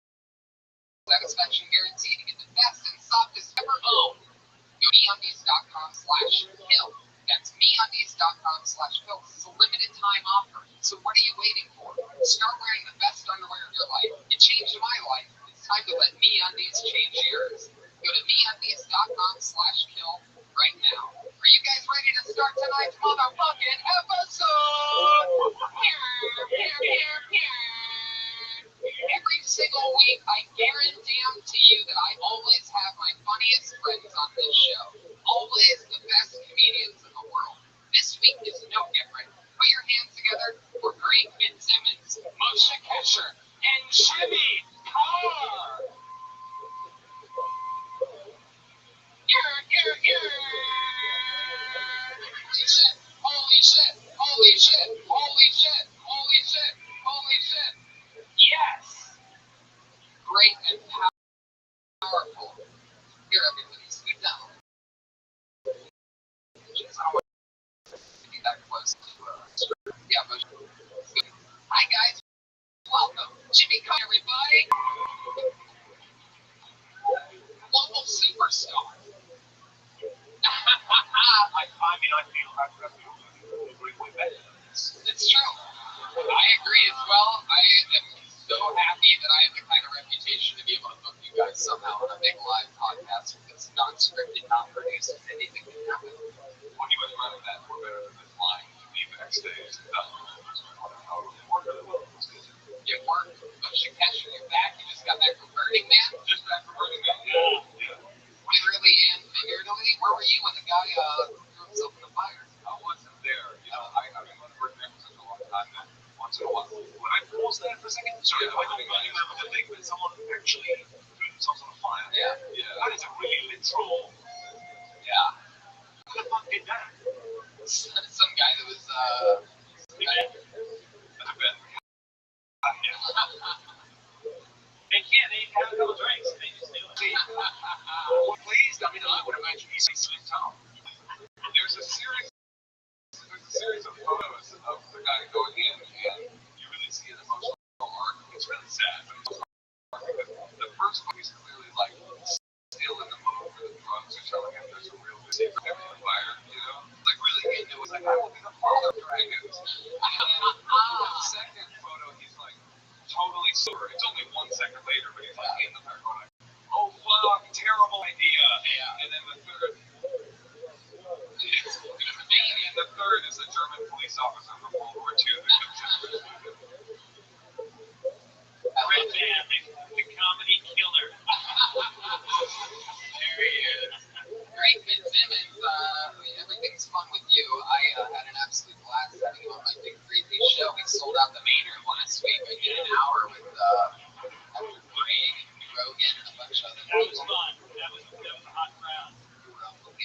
satisfaction guarantee to get the best and softest ever owned. Go to MeUndies.com/kill. That's MeUndies.com/kill. This is a limited time offer. So what are you waiting for? Start wearing the best underwear of your life. It changed my life. It's time to let MeUndies change yours. Go to MeUndies.com/kill right now. Are you guys ready to start tonight's motherfucking episode? Every single week, I guarantee you that I always have my funniest friends on this show. Always the best comedians in the world. This week is no different. Put your hands together for Greg Fitzsimmons, Moshe Kesher, and Jimmy Carr. Holy shit, holy shit, holy shit, holy shit, holy shit. Yes! Great and powerful. Here, everybody, scoot down. Jeez, I don't want to be that close to yeah, but hi guys, welcome. Jimmy Carr, everybody. Global superstar. I feel way better. It's true. I agree as well. I am so happy that I have the kind of reputation to be able to book you guys somehow on a big live podcast because non-scripted, non-produced, anything can happen. When he was running that, we're better than this line to be backstage. It worked. Moshe Kesher, you're back. You just got back from Burning Man? Just back from Burning Man, yeah. Literally and figuratively? Where were you when the guy threw himself in the fire? I wasn't there. You know, I've been going to Burning Man for such a long time that once in a while. When I paused that for a second, sorry, I don't remember the thing, but someone actually threw themselves on a fire. Yeah. That is a really literal. Yeah. Who the fuck did that? Some guy that was, That's a bad They can't. They have a couple drinks. They just do it. Please, I mean, I would imagine he's sweet Tom. There's a series of photos of the guy going in, and you really see an emotional arc. It's really sad. The first one is clearly like still in the mode where the drugs are showing him there's a real secret fire, you know? Like really into it. It's like, I will be the father of dragons. The second photo, he's like totally sober. It's only 1 second later, but he's like in the fire going, oh fuck, terrible idea. Yeah. And then the third is a German police officer from World War II that comes in. Red Band, the comedy killer. There he is. Greg Fitzsimmons, everything's week. I did an hour with after Greg and Rogan and a bunch of other people. That was fun. That was a hot crowd.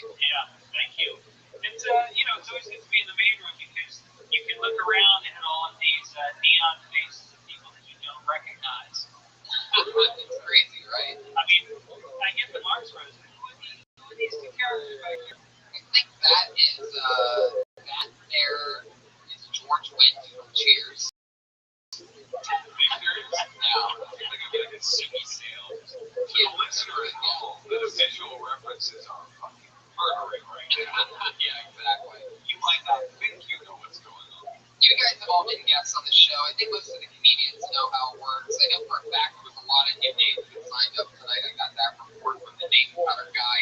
Yeah, thank you. It's it's always good to be in the main room because you can look around and at all of these neon faces of people that you don't recognize. It's crazy, right? I mean, I get the Mars Rose, but who are these two characters back here? I think that there is George Wendt from Cheers. Now, I think I'll get a Suki sale. For the listener at home, the visual references are fucking murdering right now. Yeah, exactly. You might not think you know what's going on. You guys have all been guests on the show. I think most of the comedians know how it works. I know for a fact there was a lot of new names that signed up tonight. I got that report from the name cutter guy.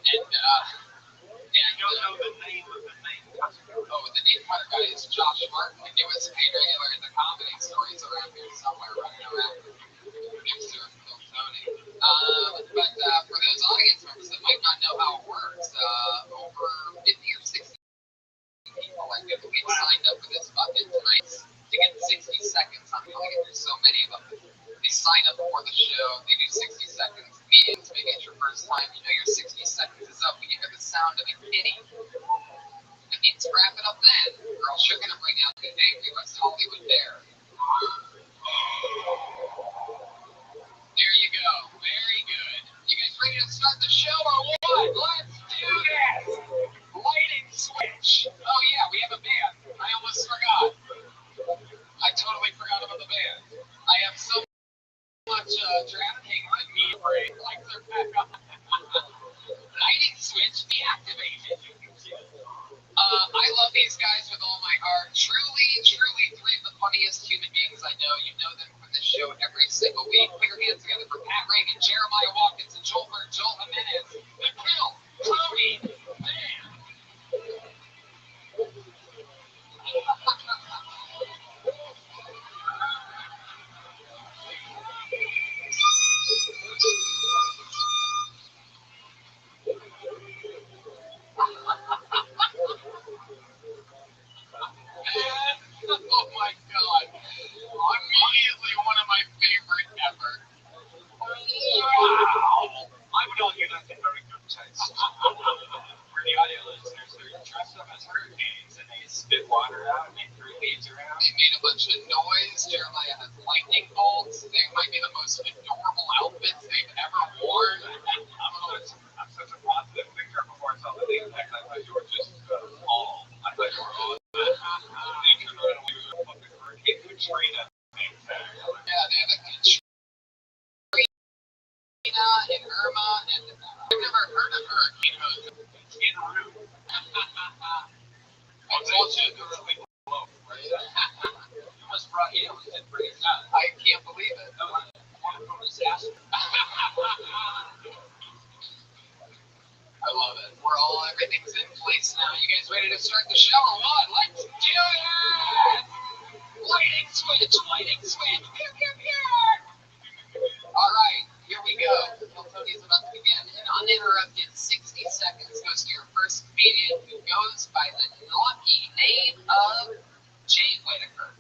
And I don't know the name of the name cutter. Oh, the name cutter guy is Josh Martin. He was paid regular in the Comedy Stories around here somewhere running around. Producer of Phil Tony. But for those audience members that might not know how it works, over 50 or 60 people, I believe, signed up for this bucket tonight to get 60 seconds. I'm going to get through so many of them. They sign up before the show, they do 60 seconds meetings, maybe it's your first time, you know your 60 seconds is up when you hear the sound of a kitty. That means wrap it up then, or else you're going to bring out the angry West Hollywood Bear. There you go, very good. You guys ready to start the show or what? Let's do this! Lighting switch. Oh yeah, we have a band. I almost forgot. I totally forgot about the band. I have so much drafting on me break. Lights are back on. Lighting switch deactivated. I love these guys with all my heart. Truly, truly three of the funniest human beings I know. You know them from this show every single week. Put your hands together for Pat Reagan, Jeremiah Watkins, and Joel Jimenez. The Kill, Cody, Man. Oh my God. Immediately one of my favorite ever. Wow. I would argue that's a very good taste. For the audio listeners, they're dressed up as hurricanes and they spit water out and they threw leaves around. They made a bunch of noise. Jeremiah has lightning bolts. They might be the most adorable outfits they've ever worn. I'm such a positive thinker before I saw the name tag. I thought you were just all. I thought you were all. They turned around and we were fucking Hurricane Katrina name tag. Yeah, they have a Katrina and Irma, and I've never heard of Hurricane Jose. In route. I told you, They're really low, right? you must brought you. I can't believe it. No, one from disaster. I love it. Everything's in place now. You guys ready to start the show or what? Let's do it! Lighting switch, lighting switch. Pew, pew, pew. All right, here we go. Tony's about to begin. An uninterrupted 60 seconds goes to your first comedian who goes by the lucky name of Jay Whitaker.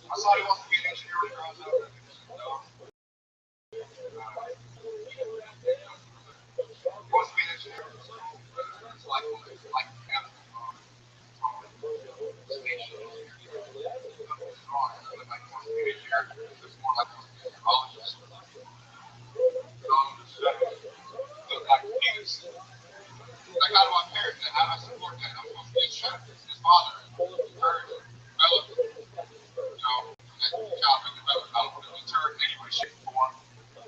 I saw he wants to be an engineer when he grows up. He wants to be an engineer. It's like I got my parents and how do I support that? I'm supposed to be a chef. His father, third relative. So, that job in development. I don't want to deter in any way, shape, or form.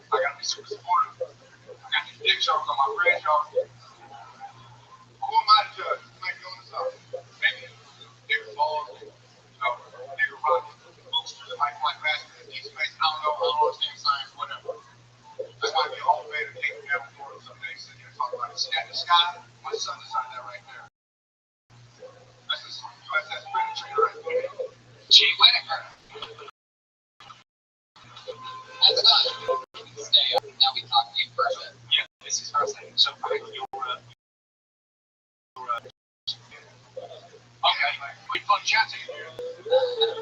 I got to be super supportive. I got these dick jokes on my friends, y'all. Who am I to judge? You might be on this up. Maybe nigger balls, nigger rock, boosters that might play basketball in deep space. I don't know. science, whatever. I might be all the way to take them down Florida someday, sitting here talking about the sky. My son designed that right there. That's the USS Penetrator right there. Gee, Whitaker. That's done. Stay up. Now we talk to you for a bit. Yeah, this is fascinating. So, okay. We fun chatting.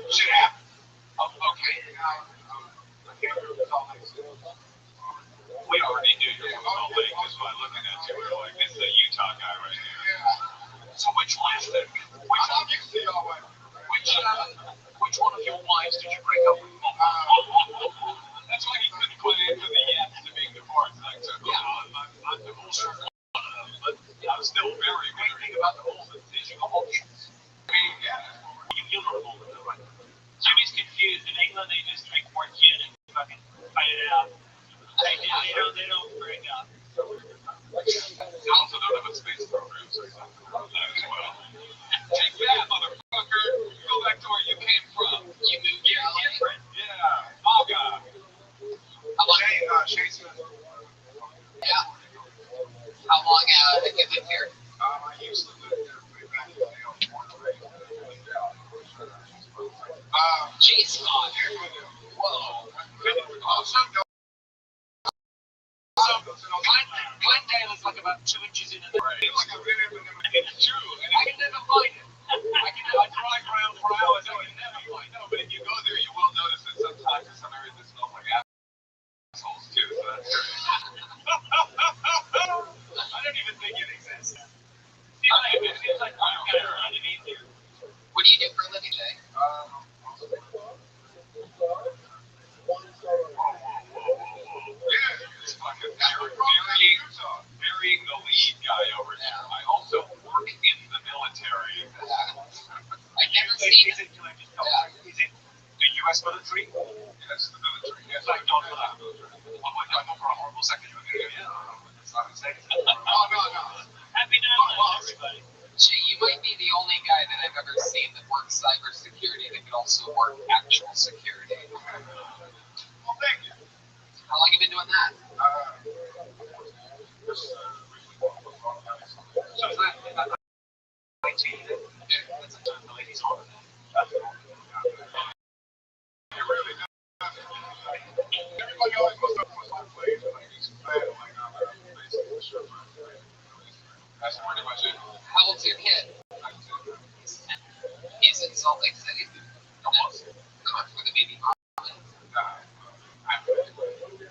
Shit happened. Oh, okay. We already knew you were Salt Lake just by looking at you. We're like, this is a Utah guy right here. So which one of your wives did you break up with? That's why you couldn't put into the yes to being divorced. Like, so, I'm divorced from one of them, but I'm still very great thing about divorce is you have options. I mean, you know all of them, right? Jimmy's confused. In England, they just drink more gin and fucking fight it out. They don't break up. They also don't have a space program, so it's not as well. Take that, motherfucker. Go back to where you came from. You moved here different. Yeah. Oh, God. Shay's yeah. How long have you lived here? I used to live here way back in the day. I was born and raised in Jeez, God. Whoa. Glendale is like about 2 inches into the rain. It's true, and I can never find it. I drive around for hours, I can never find it. No, but if you go there, you will notice that sometimes in some areas it smells like assholes too, so that's true. I don't even think it exists. It seems like I'm better underneath here. What do you do for a living, Jay? Burying the lead guy over there. I also work in the military. I've never seen it. Is it the U.S. military? Yes, the military. Yes, I don't know that. Oh my God, for a horrible second. It's not a second. No. Happy New Year, everybody. Jay, you might be the only guy that I've ever seen that works cybersecurity that could also work actual security. Well, thank you. How long have you been doing that? So is that IT? Yeah, that's a the ladies on. It really does. Everybody always goes up with my place and like he's bad. I'm like, basically sure. That's pretty much it. How old's your kid? He's in Salt Lake City. Almost. For the baby.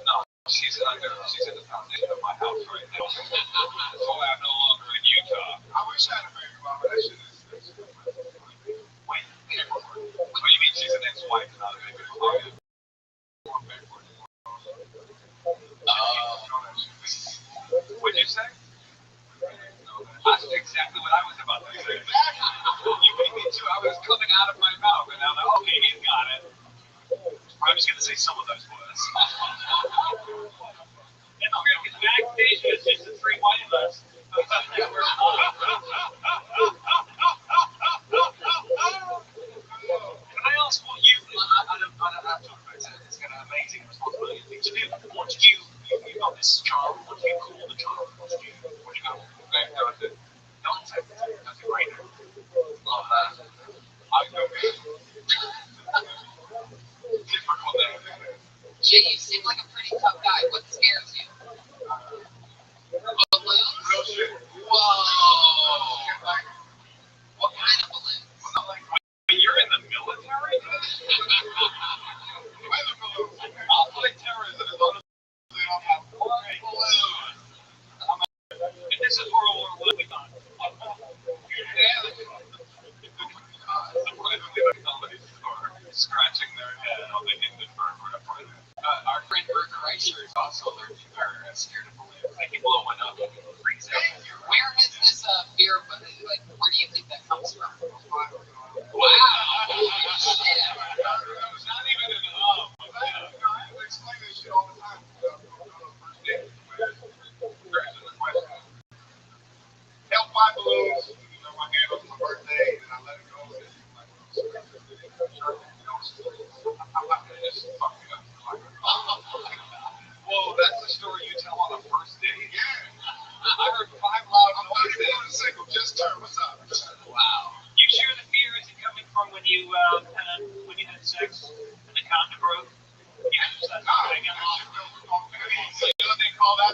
No, she's in the foundation of my house right now. So I'm no longer in Utah. I wish I had a baby mama. That shit is. Wait. What do you mean she's an ex-wife, not a baby mama? What'd you say? That's exactly what I was about to say. You beat me too. I was coming out of my mouth, and now I'm like, okay, he's got it. I was going to say some of those words. And the backstage is just the 3 white of us. Can I ask what you, I don't have to talk about it, it's got an amazing responsibility and things to do. What did you got this child, what do you call the child? What do you go? That's a great name. Love that. I go difficult name. Jay, you seem like a pretty tough guy. What scares you? Balloons? No shit. Whoa. What kind of balloons? You're in the military? I'll play terrorism as long as they don't have balloons. If this is World War I, we got it. Somebody's scratching their head on the Hindenburg referendum. Our friend Bert Kreischer is also allergic or scared of balloons. I can blow one up and freeze out. Where is this fear? Like, where do you think that comes from? Wow! Shit. It's not even an I explain this shit all the time. First date, help my balloons. My hand was my birthday, and I let it go. I'm not gonna just fuck it up.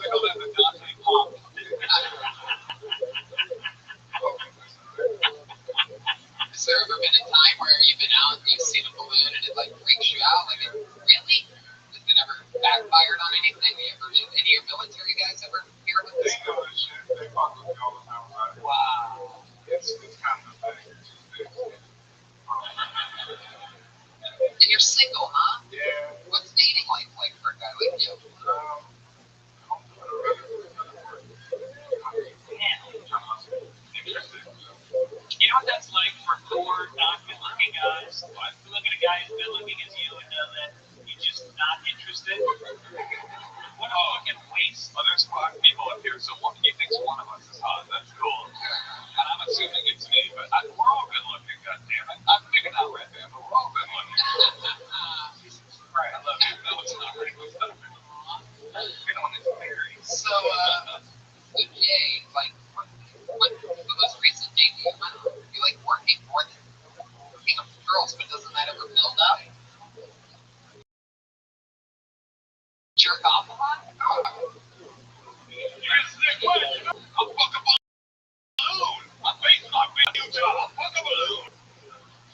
they call that the Dante pop. Has there ever been a time where you've been out and you've seen a balloon and it like freaks you out? Like, really? Has it ever backfired on anything? Any of your military guys ever hear about this? They know this shit. They fuck with me all the time. Right? Wow. It's kind of a thing. And you're single, huh? Yeah. What's dating like for a guy like you? You know what that's like for poor, not good-looking guys? You look at a guy as good-looking as you and know that you're just not interested. What a fucking waste. Well, there's 5 people up here, so he thinks one of us is hot. That's cool. And I'm assuming it's me, but we're all good-looking, goddammit. I'm picking out Red Band, but we're all good-looking. Jesus Christ, I love you. No, it's not right. It's not right. You're the one that's married. So, Jay, like, what the most recent date you went on? You like working more than hooking up with girls, but doesn't that ever build up? Jerk off a lot? You're a sick one. I'll fuck a balloon. My face not being you, John. I'll fuck a balloon.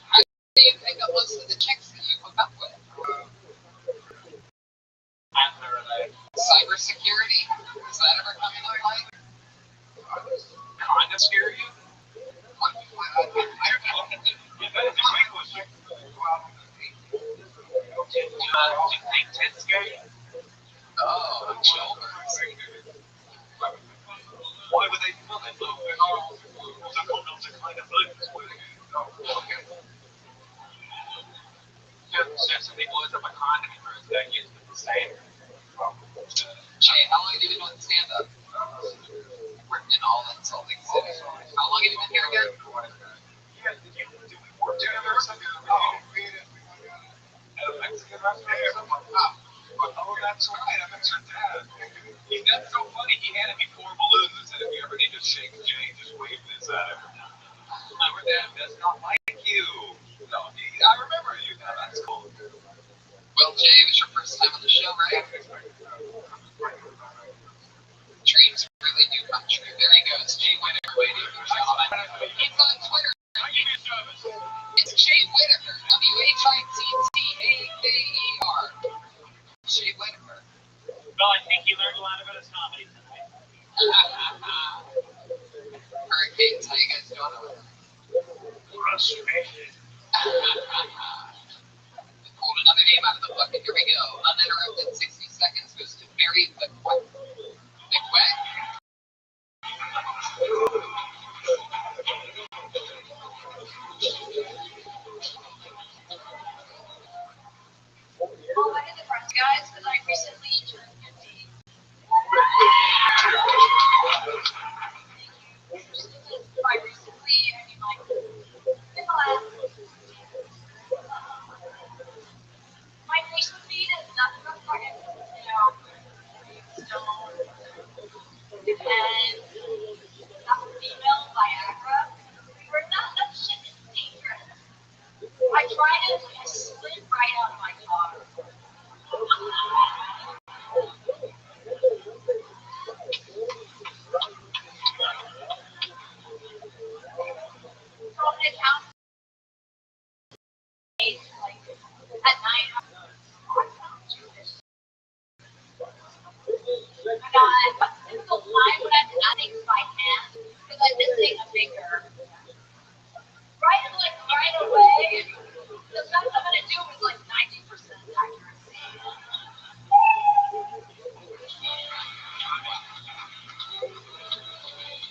How do you pick up most of the chicks that you hook up with? Cybersecurity? Does that ever come into play? Kind of scare you? What? Yeah, that is a great question. Do you think Ted's gay? Oh, children. Why would they feel that low? The condoms are kind of like this way. Okay. So somebody blows up a condom and throws it back into the same. Jay, how long have you been doing stand-up? Written in all insulting cities. How long have you been here again? Yeah, did we work together or something? Oh, at a Mexican restaurant? Oh, that's right. I met your dad. That's so funny. He handed me 4 balloons and said, if you ever need to shake Jay, just wave this at him. My dad does not like you. No, I remember you now. That's cool. Well, Jay, it was your first time on the show, right? Dreams really do come true. There he goes, Jay Whitaker, ladies and gentlemen. He's on Twitter. It's Jay Whitaker, Whittaker. Jay Whitaker. Well, I think he learned a lot about his comedy tonight. Hurricanes, how you guys doing? Frustrated. Pulled another name out of the bucket. Here we go. Uninterrupted 60 seconds goes to Mary McQuack. McQuack? Well, I did the press, guys, because I recently turned 50. By recently, I mean like in the last. My Facebook feed is nothing but fucking, stone and some female Viagra. Or not, that shit is dangerous. I tried it, I slid right out of my car. So an account like at night. I can't do this. I got a single time when I did nothing by hand because I'm missing a finger. Right away. The best I'm gonna do is like 90% accuracy.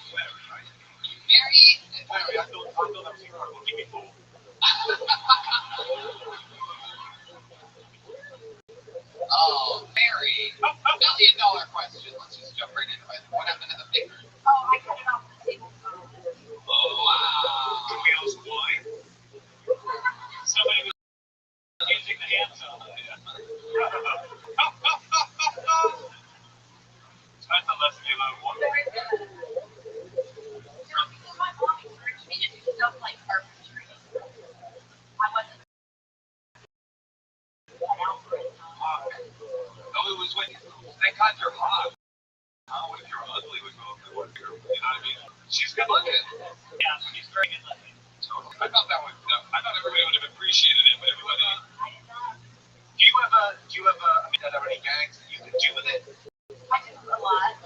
Mary. Larry, I thought that was incredible. Give me 4. Oh, Mary. $1 million question. Let's just jump right into it. What happened to the finger? Oh, I cut it off the table. Oh, wow. Can we ask why? Somebody was using the hand saw. That's a lesson you learn one. Very good. Because my mom encouraged me to do stuff like carpentry. I wasn't an Alfred. No, it was when they got your hog. true. You know what I mean? She's good looking. Yeah, she's very good looking. Totally. I thought everybody would have appreciated it, but everybody. Do you have any gags that you could do with it? I do a lot.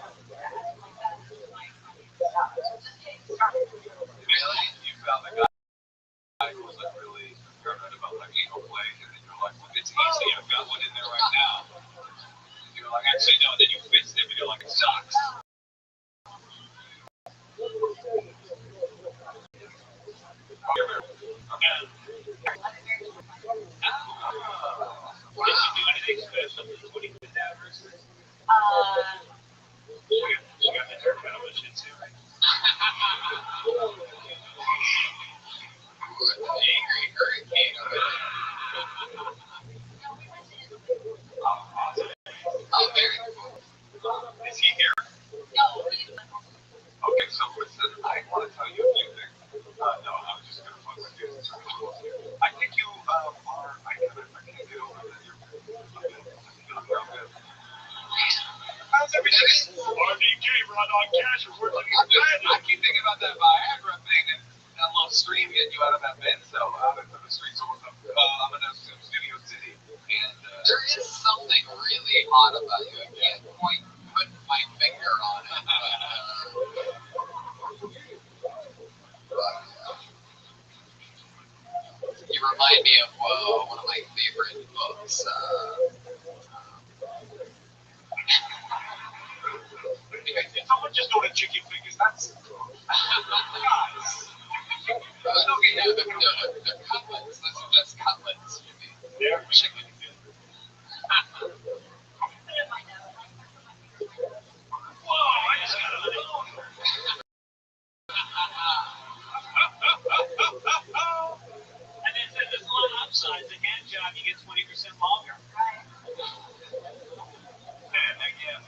Really? You found the guy who was like really paranoid about like anal play, and then you're like, look, it's easy. I've got one in there right now. And you're like, actually, no. Then you fixed it, and you're like, it sucks. Did you do anything special with 20 cadavers? She got the haircut on the shit too, right? Angry hurricane over there. Oh, very cool. Is he here? Okay, so listen, I want to tell you a few things. No, I was just going to fuck with you. I think you are, I can't get over that you're real good. How's everything? RDK, run on cash, we're looking I keep thinking about that Viagra thing and that little stream getting you out of that bed cell, out into the streets of I'm in Studio City. And there is something really hot about you. I can't quite put my finger on it. You remind me of one of my favorite books. If someone just ordered chicken fingers, that's... Guys. The cutlets. That's cutlets, you mean. They're chicken fingers. Whoa, I just got a little... And then there's a lot of upsides. The hand job, you get 20% longer. And again,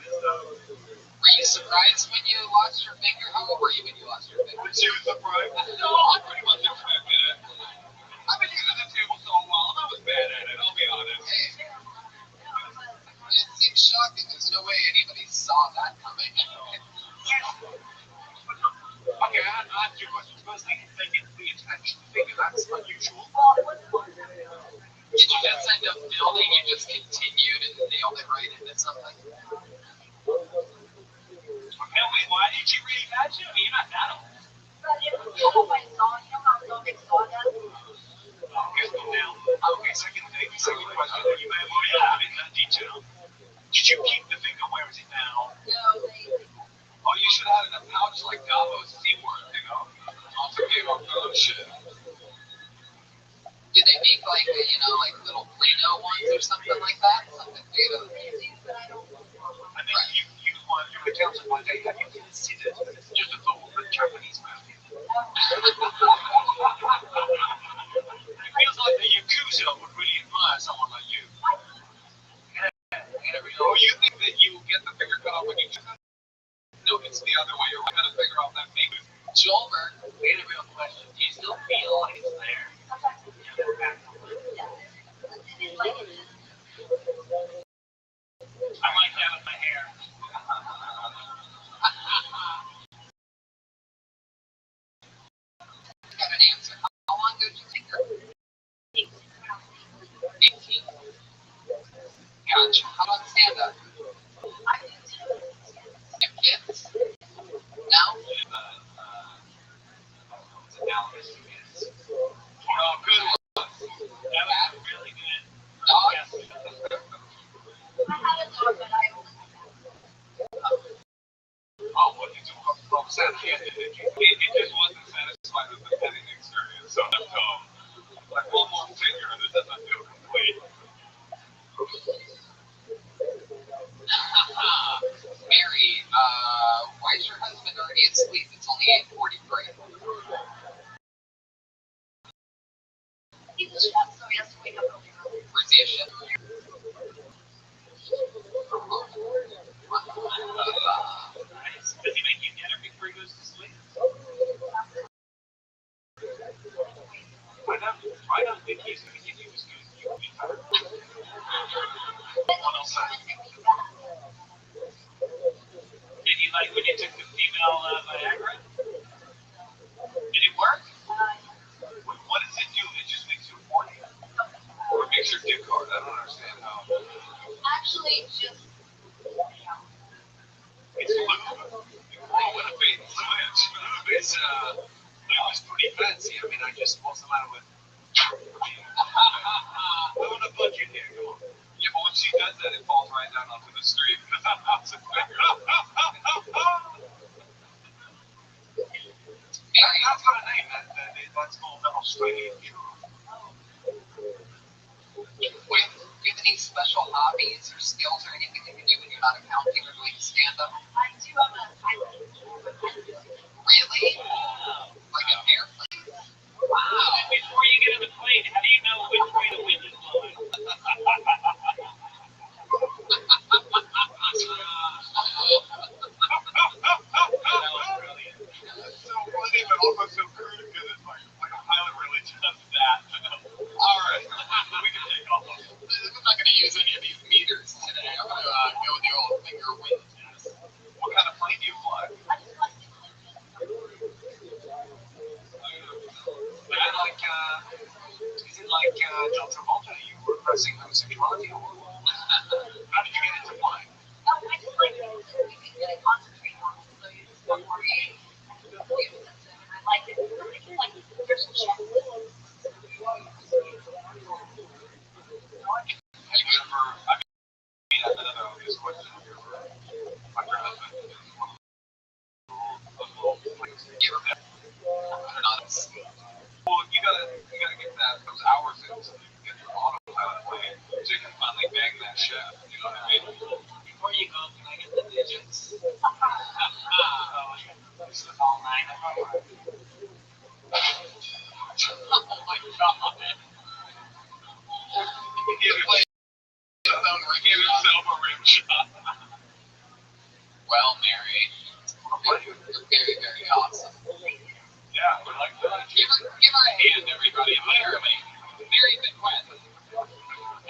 Were you surprised when you lost your finger? How old were you when you lost your finger? she was surprised. No, I'm pretty much expected it. I've been using the table so long, I was bad at it, I'll be honest. Hey, it seems shocking. There's no way anybody saw that coming. Okay, I asked you a question. First thing, they didn't pay attention. Figure that's unusual. Did you just end up building? You just continued and nailed it right into something? Tell me, why did you rematch him? You're not that old. Here's the now. Okay, second question. You may have already asked it in that detail. Did you keep the finger? Where is it now? Oh, you should have had it in a pouch like Davo's Seaworth, you know? Also gave up their own shit. Did they make like little Play-Doh ones or something like that? Something made of. And then you want your accountant one day, have you considered just a thought of Japanese movie? It feels like the Yakuza would really admire someone like you. Oh, you think that you get the finger cut off when you choose it? No, it's the other way. You're going to figure out that maybe. Joelberg, Wait a real question. Do you still feel like it's there? I like that with my hair. I got an answer. How long ago did you take her? 18. Gotcha. How about stand-up? You have kids? No? Oh, good one. That was really good. Dog? Yes. Oh, what did you from Saturday? It just wasn't satisfied with the petting experience. So I'm like one more finger and it doesn't feel complete. Mary, why is your husband already asleep? It's only 8:43. Where's he a shit? Nice. Does he make you dinner before he goes to sleep? I don't think he's going to give you as good as you can. What else? Did you like when you took the female Viagra? Did it work? What does it do? It just makes you horny? Or it makes your dick hard? I don't understand how. Actually, just It's lube. What a bait and switch. Lube is pretty fancy. I mean, I just what's the matter with. I'm gonna put you there. Come on. Yeah, but when she does that, it falls right down onto the street. Yeah, that's got a name. That's called Australian Cure. do you have any special hobbies or skills or anything you can do when you're not accounting or doing stand-up? I do have a pilot. Really? Like an airplane? Wow. And before you get in the plane, how do you know which way the wind is blowing? That was brilliant. It's so funny, but also so crude because it's like a pilot really does that. All right. We can take off. I'm not going to use any of these meters today. I'm going to go with the old finger wind test. What kind of plane do you fly? Is it like John Travolta? You were pressing homosexuality? How did you get into flying? I just like it. You can really concentrate on it, so you just don't worry. I like it. I'm making like there's some checklists. Have you ever, I mean, that's another obvious question. Have you ever, like your husband, well, you gotta get those hours in so you can get your autopilot plane so you can finally bang that chef. You know what I mean? Before you go, can I get the digits? This is all 9 of them. Oh my god. Give himself a rim shot. Well, Mary, you're very, very awesome. Yeah, we're like that. Give her a hand, everybody. Literally. Mary Bequette.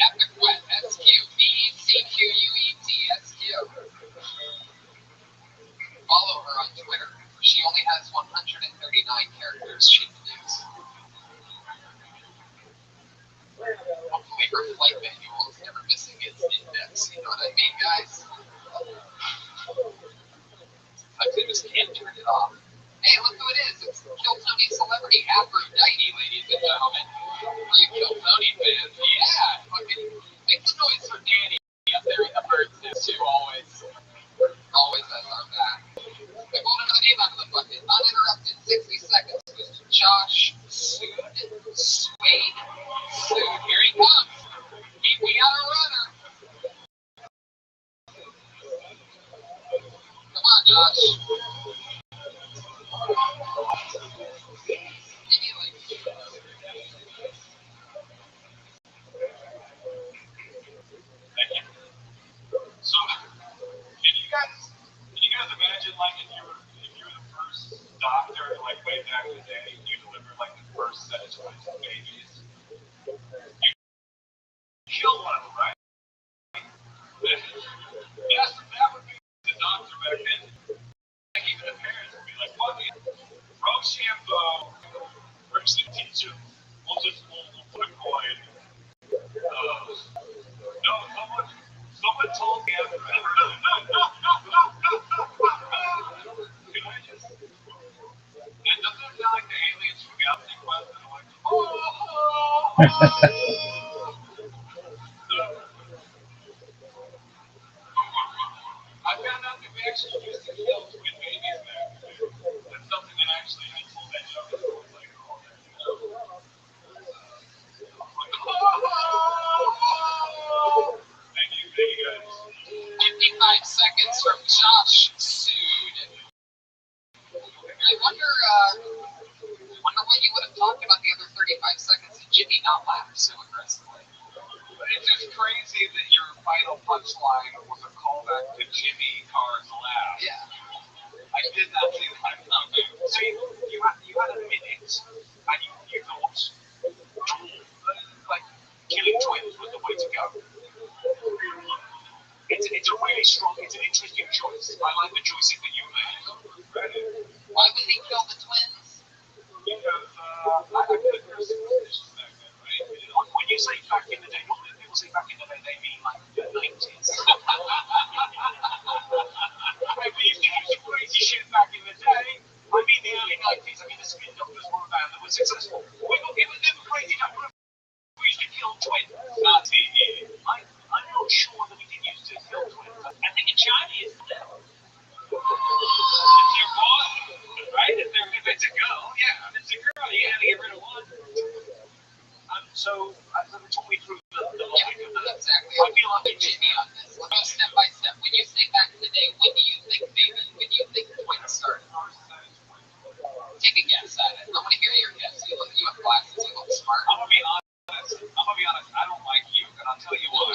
At Bequette. SQBECQUETSQ. Follow her on Twitter. She only has 139 characters she can use. Hopefully her flight manual is never missing its index. You know what I mean, guys? I just can't turn it off. Hey, look who it is. It's Kill Tony celebrity Aphrodite, ladies and gentlemen. For you Kill Tony fans, yeah. Fucking make the noise for Danny up there in the bird's nest, too, always. Always has our back. I pulled another name out of the bucket. Uninterrupted 60 seconds with Josh Sude. Suede. Here he comes. We got a runner. Come on, Josh. So, can you guys imagine like if you were the first doctor like way back in the day, you delivered like the first set of twins babies, you kill one of them, right? Yes, that would be the doctor back then. Like even the parents would be like, fuck it, throw shampoo, first the teacher, we'll put a coin. No, someone told me after that. Can I just? And doesn't it sound like the aliens from Galaxy Quest? And I'm like, I found out that we actually used to kill twin babies back then. That's something that actually I told that joke. I was like, oh, thank you guys. 55 seconds from Josh Sude. I wonder what you would have talked about the other 35 seconds and Jimmy not laugh so aggressively. It's just crazy that your final punchline was a callback to Jimmy Carr's laugh. Yeah. I did not see that. Okay. So you had a minute, and you thought, like, killing twins was the way to go. It's a really strong, it's an interesting choice. I like the choices that you made. Right? back in the day, normally when people say back in the day, they mean like the 90s. Right, we used to do some crazy shit back in the day. I mean the early 90s. I mean the Spin Doctors were a band that was successful. It was crazy. We used to kill twins. I'm not sure that we did used to kill twins. I think in China it's still. If they're boy, right? If it's a girl, yeah. If it's a girl, you gotta get rid of one. So talk me through the logic of that. Exactly. I feel like Jimmy on this. Let's go step by step. When you say back in the day, when do you think twins started? Take a guess at it. I want to hear your guess. You have glasses. You look smart. I'm gonna be honest. I don't like you, and I'll tell you why.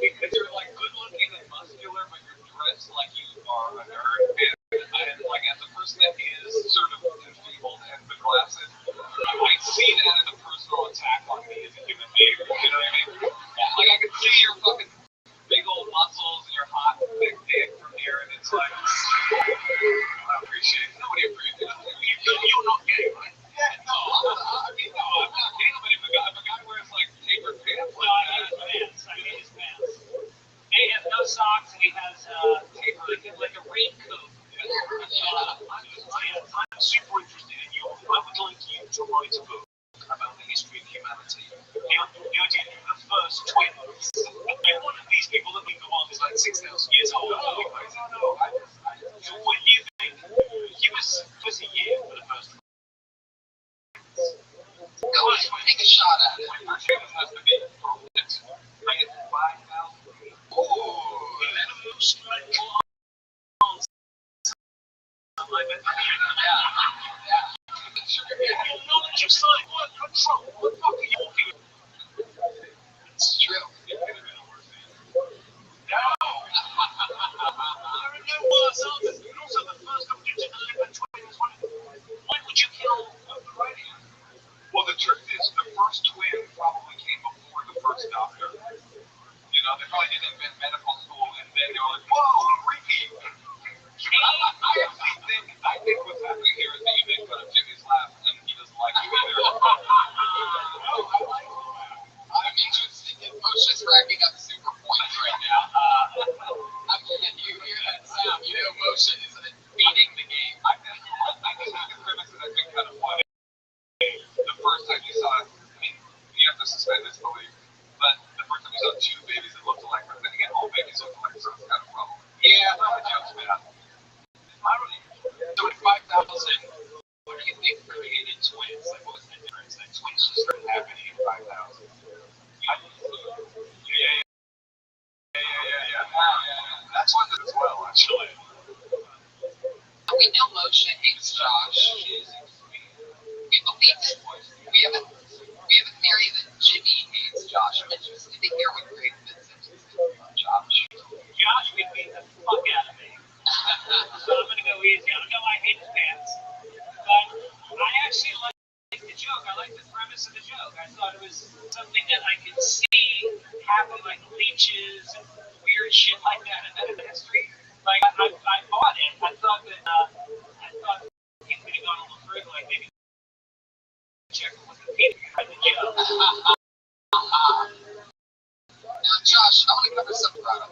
Because you're like good looking and muscular, but you're dressed like you are a nerd. And like as a person that is sort of enfeebled and with glasses, I see that as a personal attack on me as a human being. You know what I mean? Like I can see your fucking big old muscles and your hot thick dick from here, and it's like I appreciate it. Nobody appreciates it. You're not gay, right? Yeah, no. I mean, no, I'm not gay, but if a guy wears like tapered pants, I mean his pants. He has no socks and he has like a raincoat. I'm super interested in you. I would like you to write a book about the history of humanity. The idea of the first twins. And one of these people that think the world is like 6,000 years old. No. So when do you think he was a year for the first twins? Go ahead, take a shot at it. My first twins has to be I get 5,000. Ooh, let him loose like clowns. Your knowledge of science, what control? What the fuck are you talking about? It's true. It could have been a worse answer. No! There are no worse answers. And also, the first doctor to deliver twins. Why would you kill the radio? Well, the truth is, the first twin probably came before the first doctor. You know, they probably didn't invent medical school, and then they were like, whoa, Ricky! I think what's happening here is that you make fun of Jimmy's laugh, and he doesn't like you either. I'm interested. Moshe's racking up super points right now. I mean, you hear that sound, you know Moshe is beating the game. I can have a premise that I think kind of funny. The first time you saw it, I mean, you have to suspend disbelief, but the first time you saw two babies that looked alike, but then again, all babies look alike, so it's kind of a problem. Yeah, I'm a joke's bad. So in 5,000, what do you think created twins? Like, what was the difference that twins just started happening in 5,000? Yeah. That's one as well, actually. We know Moshe hates Josh. We believe that we have a theory that Jimmy hates Josh. I'm interested to hear what Greg Vincent is about Josh. Josh can beat the fuck out of me. So I'm gonna go easy on him. No, I hate his pants. But I actually like the joke. I like the premise of the joke. I thought it was something that I could see happen, like leeches and weird shit like that in history. Like I bought it. I thought he could have gone a little further, like maybe check with the people behind the joke. Now, Josh, I want to cover something about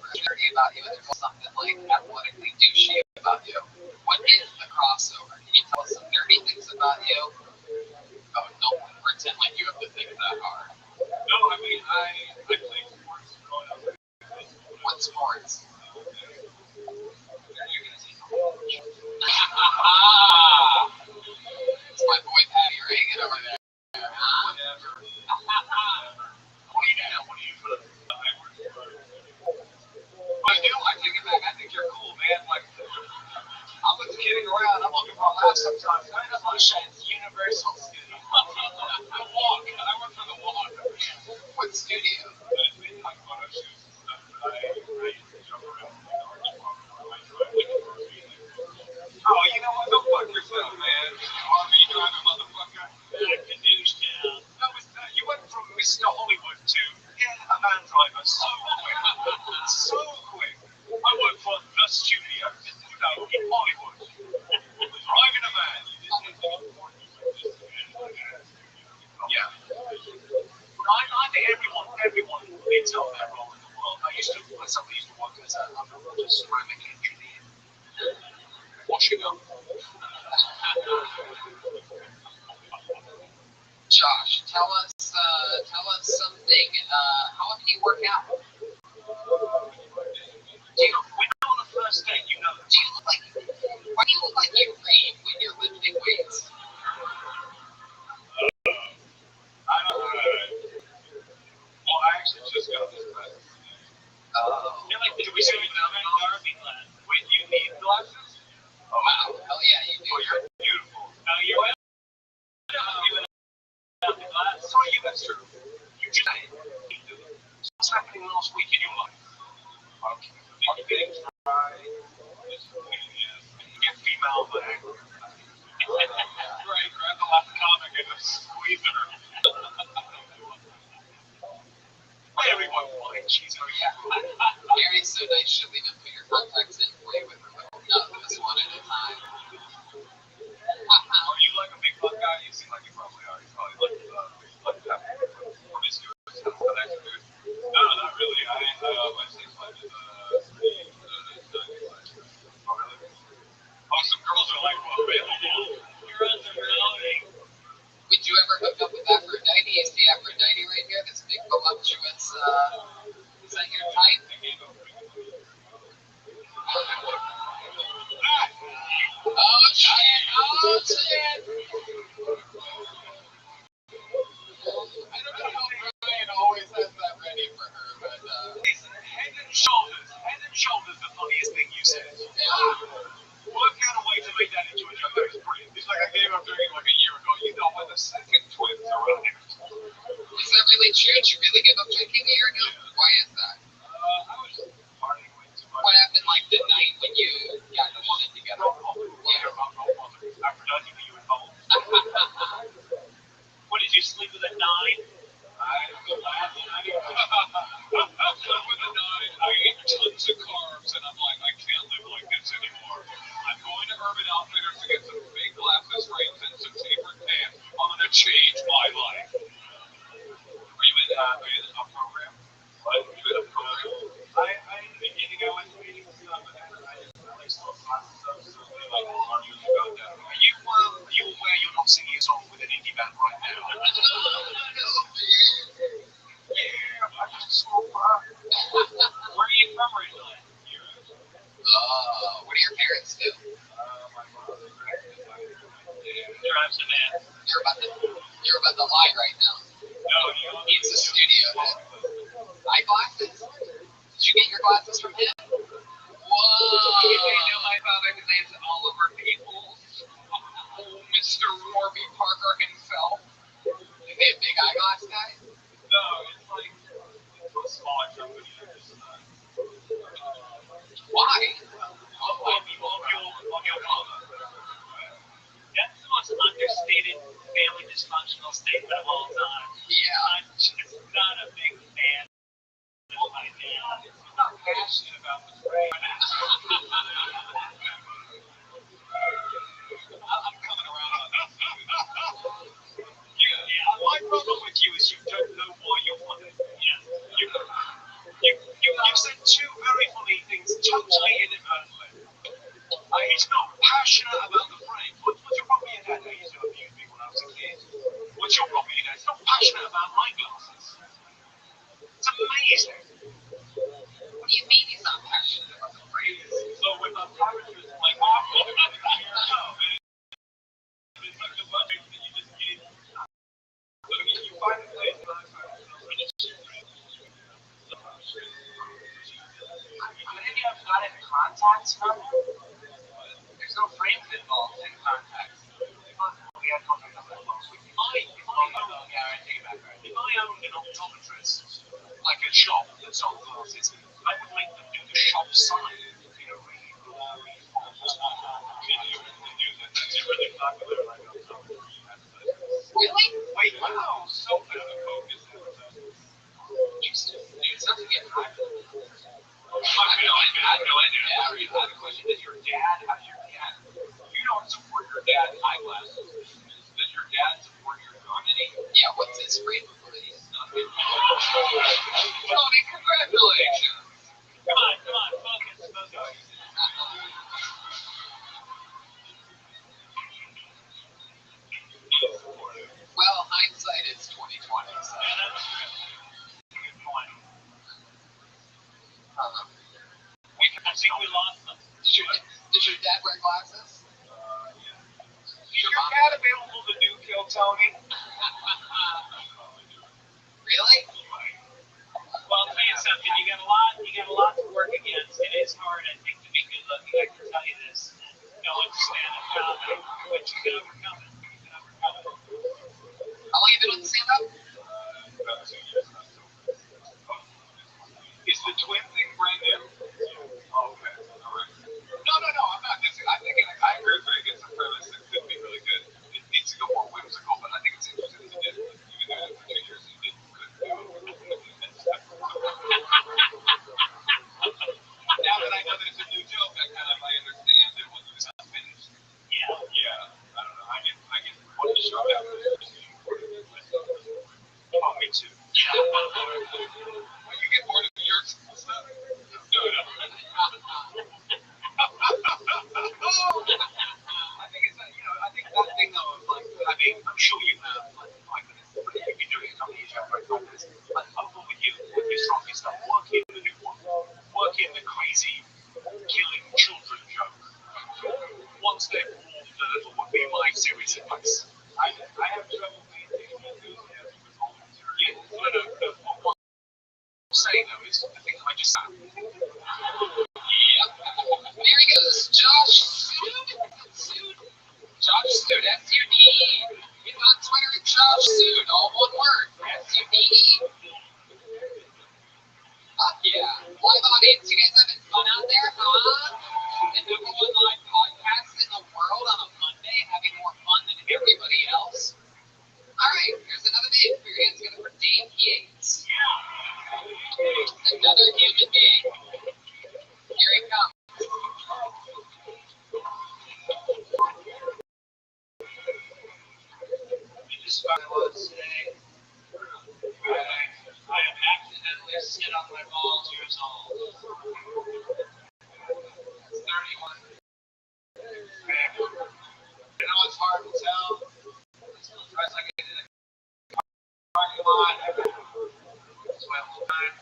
you, and there's something like athletically douchey about you. What is the crossover? Can you tell us some nerdy things about you? Oh, don't pretend like you have to think that hard. No, I mean, I played sports growing up. What sports? It's my boy Patty Reagan over there. Whatever. What do you put? I take it back. I think you're cool, man. Like, I'm just kidding around. I'm looking for a laugh sometimes. I just want to shine Universal Studio. The Walk. I work for the Walk. What studio? My photo shoots and stuff. I used to jump around. Oh, you know what? Go fuck yourself, man. RV driving motherfucker. Back to Newstown. You went from Mr. Hollywood to a van driver so quick. So quick. I work for the studio, in Hollywood. Driving a van. You didn't think important. ceramic engineer. Washing up. Josh, tell us something. How often do you work out? Do you know, when on the first date, you know, Do you look like you read when you're lifting weights? I don't know. Well, I actually just got this class. Oh. You're like, did we see the Darby class? Wait, you need glasses? Oh, wow. Hell yeah, you do. Oh, you're beautiful. No, you're even out the glass. Oh, yeah, that's true. You just what's happening last week in your life? Okay. Are you getting tried? Get female Viagra. Right, grab the last comic and just squeeze her. Everyone likes she's her, yeah. Mary's so nice, she'll even put your contacts in for you with her little nose one at a time. Are you like a big butt guy? You seem like you probably are. You probably like that promiscuous connection, dude. No, not really. My sex life is pretty nice. Oh, really? Oh, some girls are like, well, available. Girls are loading. Would you ever hook up with Aphrodite? Is the Aphrodite right here? This big voluptuous, is that your type? Oh shit! Oh shit! I don't know how Brian always has that ready for her, but Listen, head and shoulders, the funniest thing you said. Work out a way to make that into a joke. That was brilliant. It's like I gave up doing it like a year ago. You know what? The second twins are around here. is that really true? Did you really give up drinking a year ago? Why is that? I was just partying way too much. What happened like the night when you got your shit together? Aphrodite, were you involved? What, did you sleep with a 9? I was the last night. I slept with a 9. I ate tons of carbs, and I'm like, I can't live like this anymore. I'm going to Urban Outfitters to get some big glasses frames and some tapered pants. I'm going to change my life. Are you in a program? What? Are you in a program? In the beginning, I was reading stuff, but then I like saw classes stuff, so they like argue about that. Are you aware you're not singing a song with an indie band right now? Yeah, I just smoke pot. Where are you from originally? What do your parents do? My mom drives a van. You're about to lie right now. No, He's a studio head. Eyeglasses? Did you get your glasses from him? Whoa! You know my father, his name's Oliver Peoples. Oh, Mr. Warby Parker himself. Is he a big eyeglass guy? No, it's like a smaller company. Why? Of your mama. That's the most understated family dysfunctional statement of all time. Yeah. I'm just not a big fan of my dad. I'm not passionate about this right I'm coming around on this. Yeah. My problem with you is you don't know why you're funny. Yeah. You've said two very funny things totally inadvertently. He's not passionate about the frame. What's your problem with your dad? He used to abuse me when I was a kid. What's your problem with your dad? He's not passionate about my glasses. It's amazing. What do you mean he's not passionate about the frame? So with a paratrooper like that, it's like a bunch of that you just get. So you find a place and I find myself in a Maybe I'm not in contacts from him. There's no frames involved in contacts. We had contacts on that last week. If I owned an optometrist, like a shop that sold glasses, I would make them do the shop sign. It's really popular, like Really? wait, wow, so good. Dude, something getting high. I have no idea. I have a question. Does your dad, you don't support your dad's eyeglasses. Does your dad support your comedy? Yeah, what's his rate, please? Tony, congratulations. I think we lost them. Did your dad wear glasses? Is your dad available to do Kill Tony? Really? Well, I'll tell you something. You got a lot to work against. It is hard, I think, to be good looking. I can tell you this. No one's stand-up comedy, but you can overcome it. How long you been with stand-up? About 2 years. Is the twin thing brand new? Oh, okay. All right. No, I'm not dissing. I think I agree with Greg. It's a premise that could be really good. It needs to go more whimsical, but I think it's interesting that you did it. You can do it for 2 years and you couldn't do it. Now that I know that it's a new joke, I understand it when it's not finished. Yeah. I don't know. I get what you show that. Oh, me too. Yeah. When you get bored of your stuff? No. I think it's I think that thing though of I'm sure you have 5 minutes, but if you've been doing it a couple of years, you have 5 minutes. I'm with you with your strongest stuff. Work in the new one. Work in the crazy killing children joke. One step warmed a little would be my serious advice. I have trouble maintaining enthusiasm with all the material. Yeah, what I'm saying though is the thing that I just said. Yep. There he goes, Josh Sood. Josh Sood, S-U-D-E. He's on Twitter at Josh Sood, all one word, S-U-D-E. Yeah. Live audience, you guys having fun out there, huh? The #1 live podcast in the world on a Monday, having more fun than everybody else. Alright, here's another name. Put your hands together for Dave Yates. Another human being. Here he comes. Just what I was today. I am accidentally sit on my balls years old. It's 31. I know it's hard to tell. I still dress like I did in a parking lot. That's my whole time.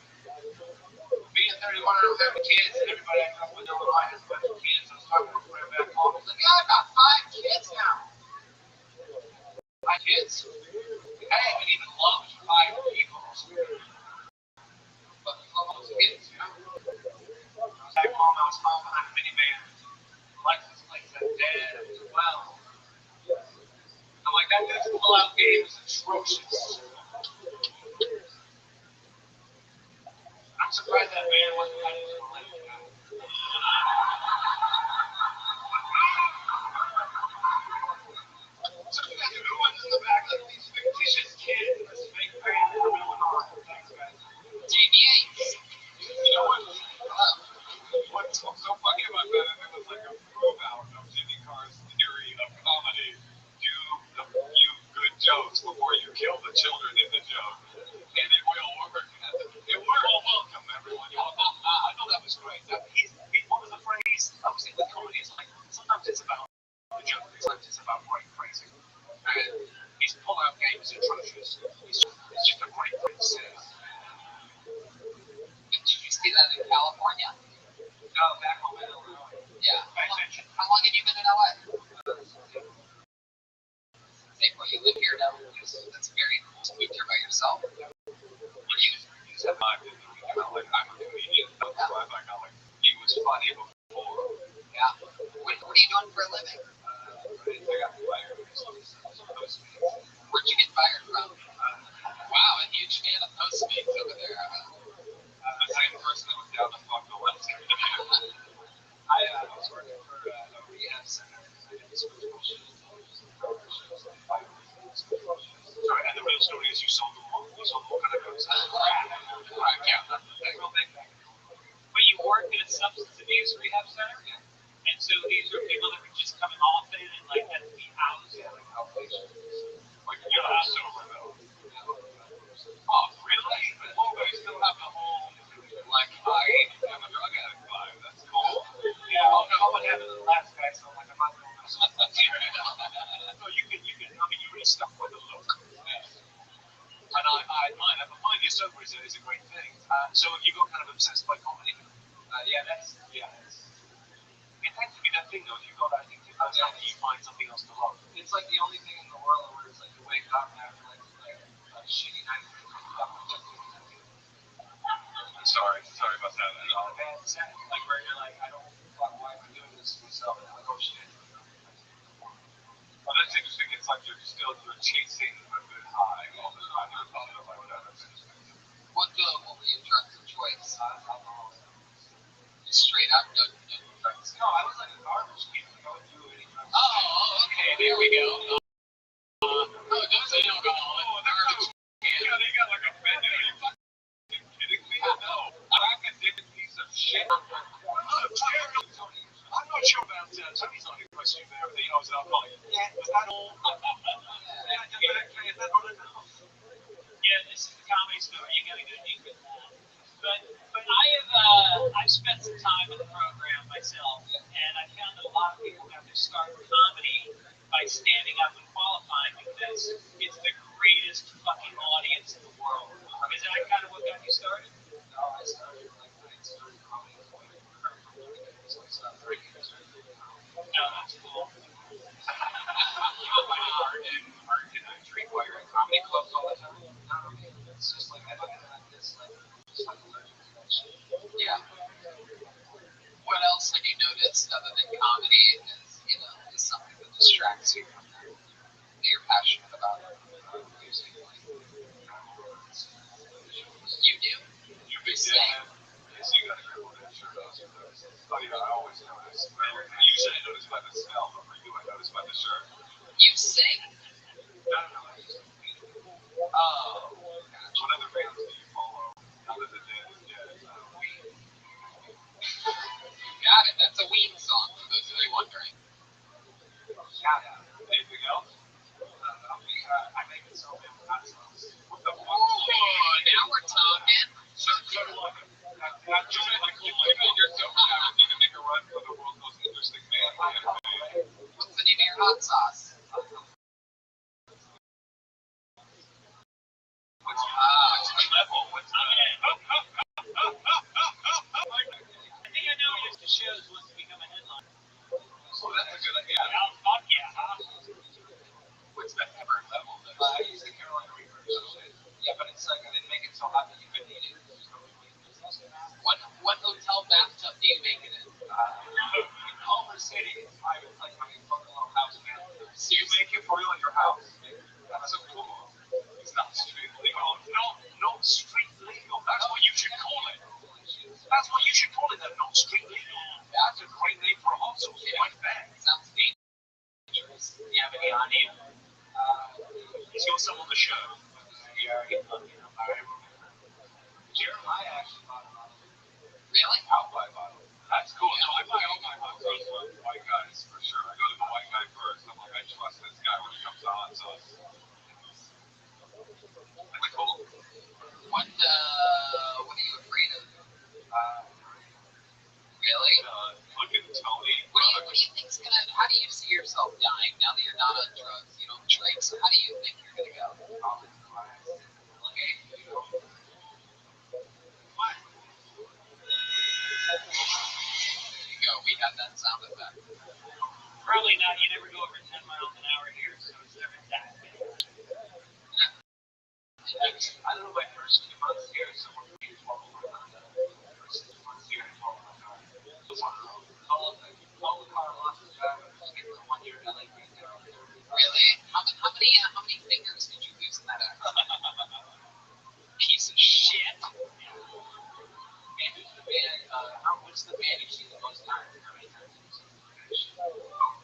Being 31, I don't have any kids, and everybody I come with Illinois has a bunch of kids. I was talking to a friend back home. He's like, yeah, I've got 5 kids now. 5 kids? I haven't even loved 5 people. But I love those kids, you know? I was back home, I was home behind a minivan. License plates at dead as well. I'm like, that dude's pull-out game is atrocious. I'm surprised that man wasn't kind of let it go. So you got the new ones in the back, like these fictitious kids, this fake band from Illinois. Thanks, guys. Dave Yates. You know what? What's so funny about that is it was like a prove-out of Jimmy Carr's theory of comedy. Do the few good jokes before you kill the children in the joke. And it will work. It will. Well, welcome, everyone. I know that was great. What was the phrase? I was thinking with comedy, it's like, sometimes it's about the joke, sometimes it's about going crazy. And his pull-out game is atrocious. It's just a great thing to say. Did you see that in California? No, back home in Illinois. Yeah. How long have you been in LA? April, you live here now. That's very cool. You moved here by yourself. You said my opinion. I'm a comedian. That's why I got he was funny before. Yeah. What are you doing for a living? I got fired. Where'd you get fired from? Wow, a huge fan of Postmates over there. The same person that was down the fuck the left. I was working for a rehab center. I did spiritual shoes. Sorry, and the real story is you sold them all. You sold them all kind of drugs. Right, yeah, that's real big. But you worked at a substance abuse rehab center? Yeah. And so these are people that were just coming off it and like had to be housed. Yeah, like outpatient. Like you're not sober though. Oh, really? But I still have the whole like I am a drug addict vibe. That's cool. Yeah, oh no, what happened to the last guy, so like I'm not going to so you can I mean you really stuck with the look. Yeah. And I admire that, but finding your sober is a great thing. So you got kind of obsessed by comedy. That's, yeah. It has to be that thing, though. If you go back and do that, you find something else to love. It's like the only thing in the world where it's like you wake up after like a shitty night. Sorry about that. Like where you're like, I don't fuck why I'm doing this to myself. And I'm like, oh shit. Well, that's interesting. It's like you're chasing a good high all the time. You're talking about that. That's interesting. What were your drugs of choice? Alcohol. Straight up, no drugs. No, I was like a garbage can. I would do any drugs. Oh, okay. There we go. Those are alcohol. Yeah, they got like a bender. Are you fucking kidding me? No. I'm a addicted piece of shit. I'm not sure about Tony's on your question there. He knows alcohol. Yeah, but I don't. Is that not enough? Yeah, this is the comedy store. You gotta go deep with that. But I've spent some time in the program myself, and I found that a lot of people have to start comedy by standing up and qualifying because it's the greatest fucking audience in the world. Is that kind of what got you started? No, I started comedy. No, that's cool. Art and drink while you're in comedy clubs all the time. It's just like I look at it like this, like just like allergic to that shit. Yeah. What else have you noticed other than comedy is something that distracts you from that you're passionate about music? You do? You be saying. Yes, you gotta go with that shirt on. Funny, I always notice. Usually I notice by the smell, but for you I notice by the shirt. You sing? No. Oh. What other bands do you follow? Other than Ween? Got it. That's a Ween song, for those of you wondering. Got it. Anything else? I make it so many hot sauce. What the fuck? Now we're talking. So just like you're so happy to make a run for the world's most interesting man. What's the name of your hot sauce? What's the level? What's the I think I know what the shows wants to become a headline. So that's a good idea. Oh, fuck yeah. What's the ever level? I use the Carolina Reaper. Yeah, but it's like they make it so hot that you couldn't eat it. What hotel bathtub do you make it in? Culver City. I would like my little house man. So you make it for real in your house? That's so cool. It's not street legal. No street legal. That's what you should call it. That's what you should call it. Not street legal. That's a great name for a hot sauce. Like that. Sounds dangerous. Do you have any on you? He's got some on the show. Jeremiah actually bought a bottle. Really? I'll buy a bottle. That's cool. No, I buy all my hot sauce from white guys for sure. I go to the white guy first. I'm like, I trust this guy when it comes to hot sauce. That's cool. What are you afraid of? Really? Fucking Tony. What do you think's gonna? How do you see yourself dying now that you're not on drugs? You don't drink. So how do you think you're gonna go? Okay. What? There you go. We have that sound effect. Probably not. You never go over 10 miles an hour here, so it's never that bad. I don't know my first 2 months here, so we're pretty formal on the first 2 months here. Call the car lost the driver. Just give her 1 year LA. Really? How many fingers did you lose in that accident? Piece of shit. And who's the band? What's the band you've seen the most times? How many times have you seen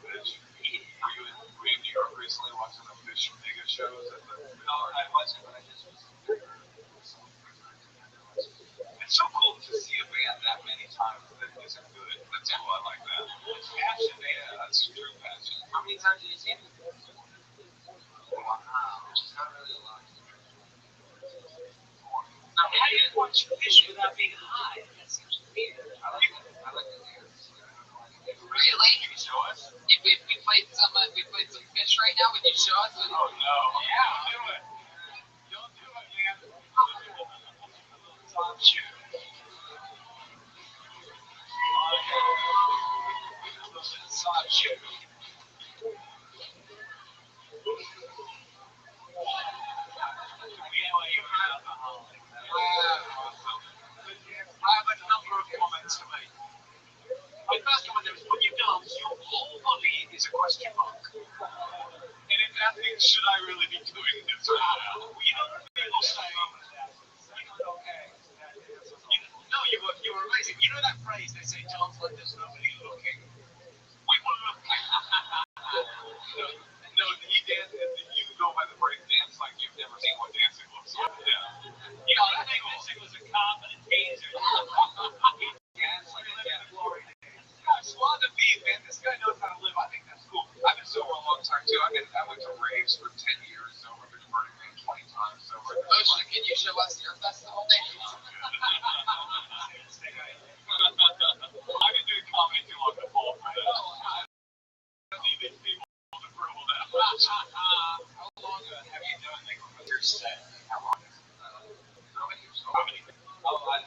Fish? Were you in New York recently watching the Fish mega shows? No, I wasn't, but I just was there. It's so cool to see a band that many times that isn't good. That's cool. I like that. It's passion, man. That's true passion. How many times have you seen it? Wow, which is not really a lot. Now, how do you watch Fish without being high? That seems weird. I like the lyrics. Really? Can you show us? If we played some Fish right now, would you show us? Oh no! Yeah, do it. Don't do it, man. Top shoe. phrase they say, don't let there's nobody looking. We were looking. No, he dances. You go by the phrase dance like you've never seen what dancing looks like. Yeah. You know, I think dancing was a confident teaser. Dance like a dead glory days. Squad the beat, man. This guy knows how to live. I think that's cool. I've been sober a long time too. I went to raves for 10 years sober. I've been to Burning Man 20 times sober. Ocean, can you show us your festival days? I've been doing comedy too long to pull up my I need these people to approval now. How long have you done your set? How long is it? How many years? I've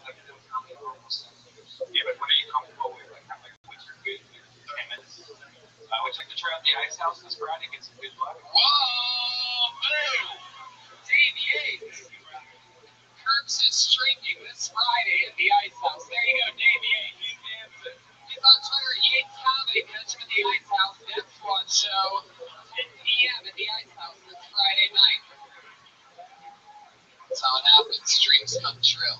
been doing comedy for almost 7 years. Yeah, but what are you comfortable with? Like, how many weeks are good? 10 minutes? Would you like to try out the Ice House this Friday? Get some good luck. Whoa, boom! Davey Yates. Curbs is streaming this Friday at the Ice House. There you go, Davey Yates. He's dancing. He's on Twitter at Yates Comedy. Catch him at the Ice House. Death Squad show, 10 p.m. at the Ice House this Friday night. That's how it happens. Dreams come true.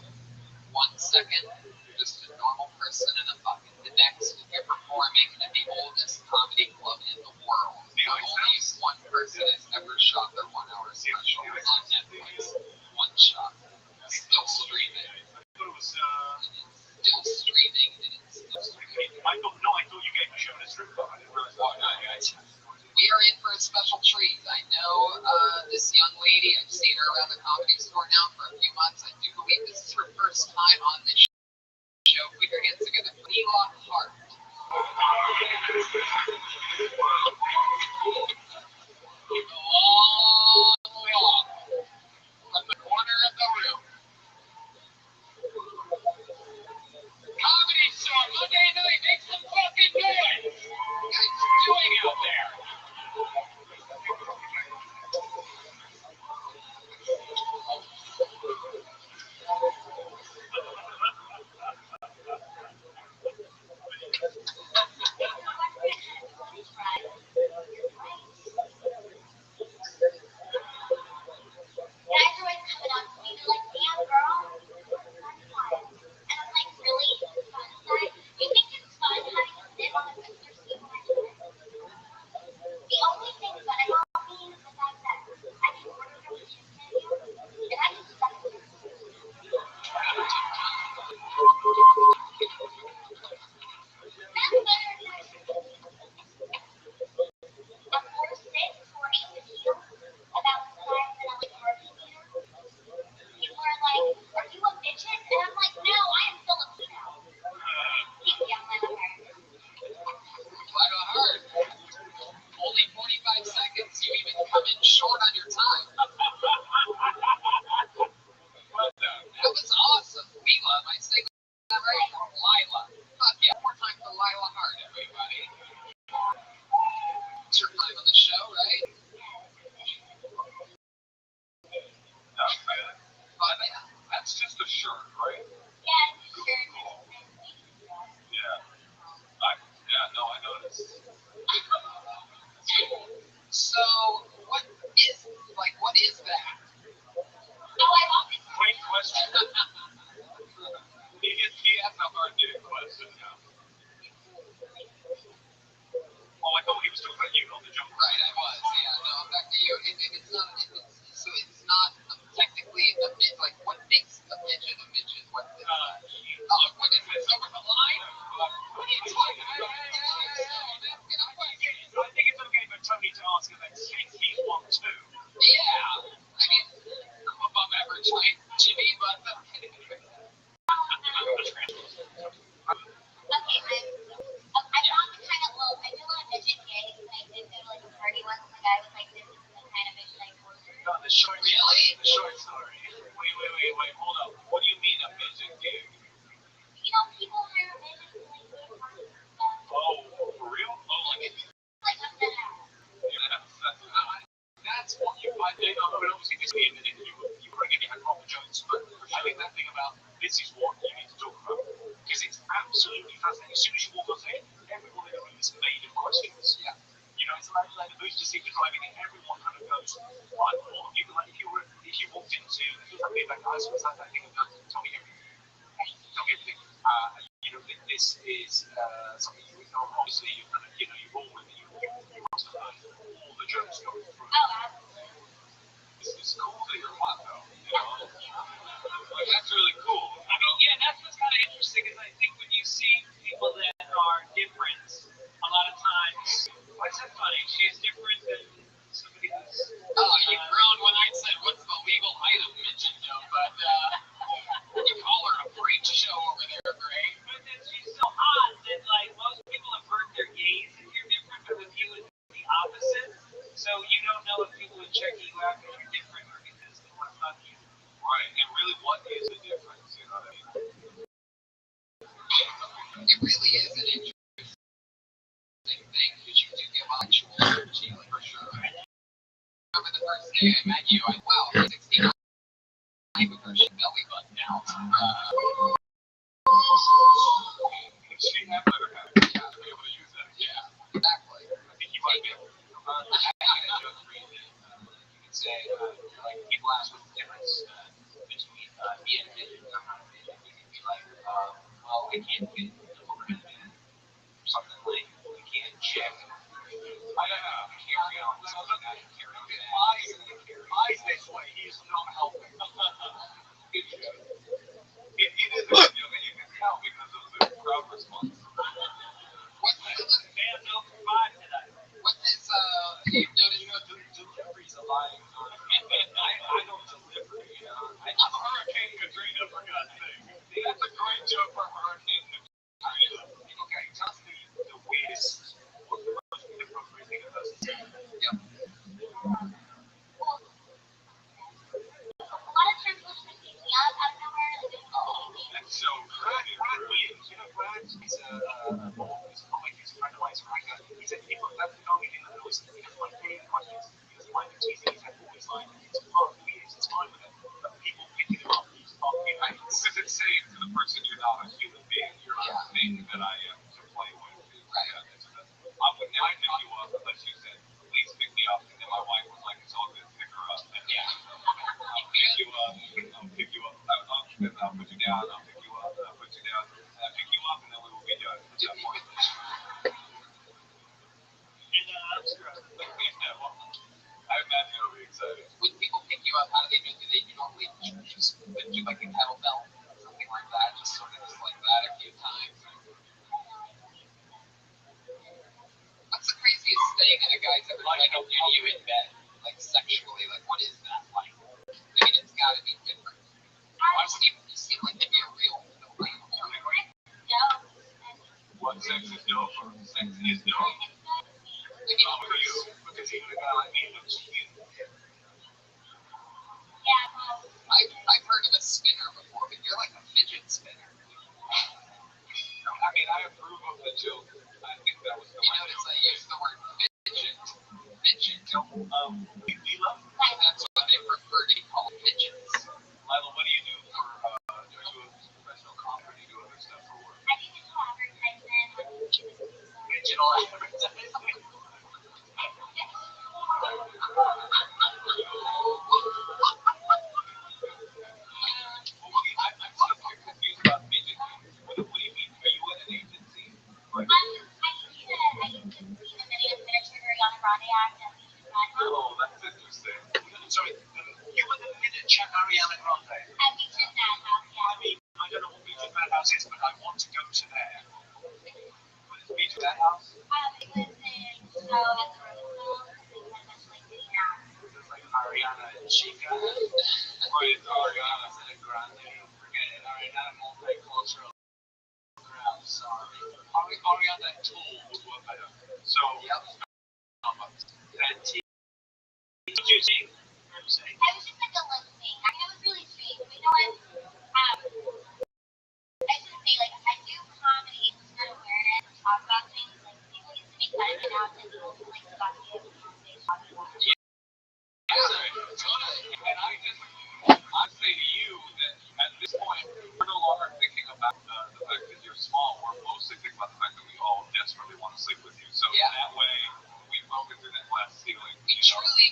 1 second, just a normal person in a bucket. The next, you're performing at the oldest comedy club in the world. Only one person has ever shot their 1 hour special on Netflix. One shot. Still streaming. Still streaming, and it's still streaming. I thought you gave a show in a strip club. I didn't realize that. We are in for a special treat. I know this young lady. I've seen her around the Comedy Store now for a few months. I do believe this is her first time on this show. Put your hands together for Ela Hart. Long way off from the corner of the room. Comedy Store, Monday night. Make some fucking noise. What are you guys doing out there? Only 45 seconds. You even come in short on your time. That was awesome. Wheela, am I saying that right? Lila. Fuck yeah. More time for Lila Hart, everybody. It's your time on the show, right? That's just a shirt, right? I noticed. So, what is that? Great question. He asked a hard-hitting question. Oh, I thought he was talking about you, not the jump. Right, I was. Yeah, no, back to you. It's not technically a midget. Like, what makes a midget a midget? What is that? What is this? Over the line? What are you talking about? I think it's okay for Tony to ask him that since he's 1'2". Yeah. I mean, I'm above average height, Jimmy, but The short story. Wait, hold up. What do you mean a midget gig? Oh, for real? Oh, that's what you might do. I mean, obviously, this being you bring in your proper jokes, but I think that thing about this is what you need to talk about. Because it's absolutely fascinating. As soon as you walk on stage, everyone in the room is made of questions. Yeah. You know, it's like the booster seat driving in, everyone kind of goes, right, all of you, like if you walked into, if you were that guy, so it's like that thing of tell me everything. this is something you know. Obviously, you kind of you roll with it. You must have heard all the jokes going through. It's cool that you're hot though. Like, that's really cool. I mean, yeah, that's what's kind of interesting is I think when you see people that are different, a lot of times, what's that funny? She's different than somebody who's. Oh, you groaned when I said what's the legal height of midget joke, but you call her a freak show over there, Gray. But then she's so hot that like most people avert their gaze if you're different, but with you it's the opposite. So you don't know if people would check you out because you're different or because they want to fuck you. Right, and really, what is the difference? You know what I mean? It really is an interesting thing because you do get actual energy, like for sure. Remember the first day I met you, wow, 69 with her belly button out. She had better have to be able to use that. Yeah, exactly. I think you might be able to. I got a joke for you that you could say, like, people ask what's the difference between me and a midget, and I'm not a midget. You can be like, well, I can't fit over in a minute. Something like, you can't check. I don't know, carry on. Something that carry on. Eyes this way, he's not helping. Good joke. It is a good joke, and you can tell because of the crowd response. What's this? Man, no provide tonight. What's this, you notice, delivery's a lying sort of I don't deliver, I'm Hurricane Katrina, for God's sake. That's a great joke for Hurricane Katrina. Okay, tell us the weirdest, what's the most inappropriate thing about this? Yep. That's so crazy. Brad Williams, Brad? He's a comic, he's a friend of mine, he's a writer. He said people that's the only thing that knows he doesn't like dating questions. He doesn't like the teasing. He's always like, it's part of who he is, it's fine with it. But people picking him up, he's talking. Because it's saying to the person you're not a human being, you're not a thing that I am to play with. Right. I would never pick you up unless you said, please pick me up. And then my wife was like, it's all good, pick her up. And yeah. I'll pick you up, I'll put you down, I'll pick you up, I'll put you down, and I'll pick you up, and then we will be done at that point. I imagine you'll be excited. When people pick you up, how do they do? Do they normally just do like a kettlebell, something like that, just sort of just like that a few times? What's the craziest thing that a guy's ever tried to do to you in bed, like sexually? Like, what is that like? I mean, it's got to be different. You seem like to be a real what sex is dope or sex is dope? Maybe not with you, because you're the guy like me looks cute. I've heard of a spinner before, but you're like a fidget spinner. I mean, I approve of the joke. I think that was the one. You notice I used the word fidget. Fidget. Lila? That's what they prefer to call fidgets. Lila, what do you do for, do you do professional comedy or do you do other stuff for work? I do digital advertisement. Digital advertisement? I'm still quite confused about midget. What do you mean? Are you in an agency? I used to be the video administrator on the Rabbi Act. Oh, that's interesting. Sorry, you were the miniature Ariana Grande. At Beaches Madhouse, yeah. I mean, I don't know what Beaches Madhouse is, but I want to go to there. What is Beaches Madhouse? It was in at the Rothschild'S. It's like Ariana and Chica. Or it's Ariana and Grande. Forget it. Ariana multicultural. Sorry. Ariana Tool would work better. So, yep. And did you see? I was just like a listening. I mean, it was really sweet. But you know what? I was gonna say, like, I do comedy to spread awareness and talk about things. Like, people used to make fun of me now, and people like got me a conversation talking about it. And I say to you that at this point, we're no longer thinking about the fact that you're small. We're mostly thinking about the fact that we all desperately want to sleep with you. So in that way, we've broken through that glass ceiling. We truly,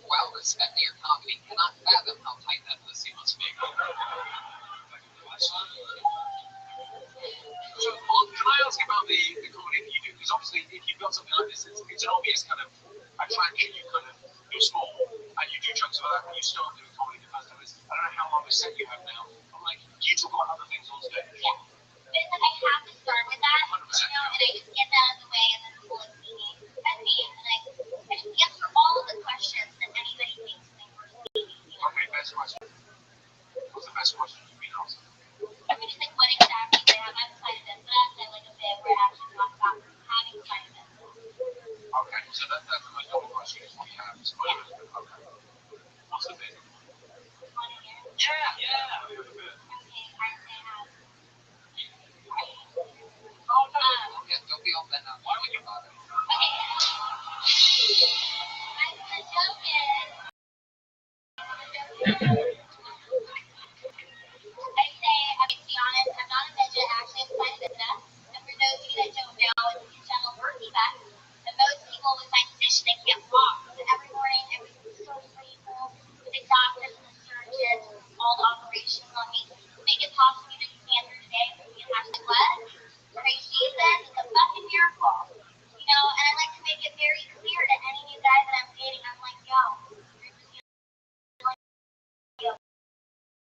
while respecting your comedy, cannot fathom how tight that pussy must be. it's an obvious kind of attraction. You kind of, you're small, and you do jokes about that, and you start doing comedy the first time. I don't know how long a set you have now, but like, you talk about other things on stage. Yeah. But it's like I have to start with that, and I just get that out of the way, and then the whole it's me. That's me, and I just answer all of the questions that anybody thinks when they first meet me. Okay, best question. What's the best question you've been asked? I mean, just like what exactly they have outside of this, but I said like a bit where I actually talk about having side of this. Okay, so that's the most common question is what you have. So what is it? Okay. What's the bit? Want to hear? Yeah. Okay, I say have. Oh, no. Yeah, don't be open now. Why would you bother? Okay. The joke is. I say, I mean, to be honest, I'm not a midget, actually I'm kind of a nut. And for those of you that don't know, it's a congenital birth defect. And most people with my condition, they can't walk. So every morning, everything's so painful. With the doctors and the surgeons, all the operations on me. Make it possible that you can't do today, but you have to what? Praise Jesus, it's a fucking miracle. You know, and I like to make it very clear to any new guy that I'm dating. I'm like, yo,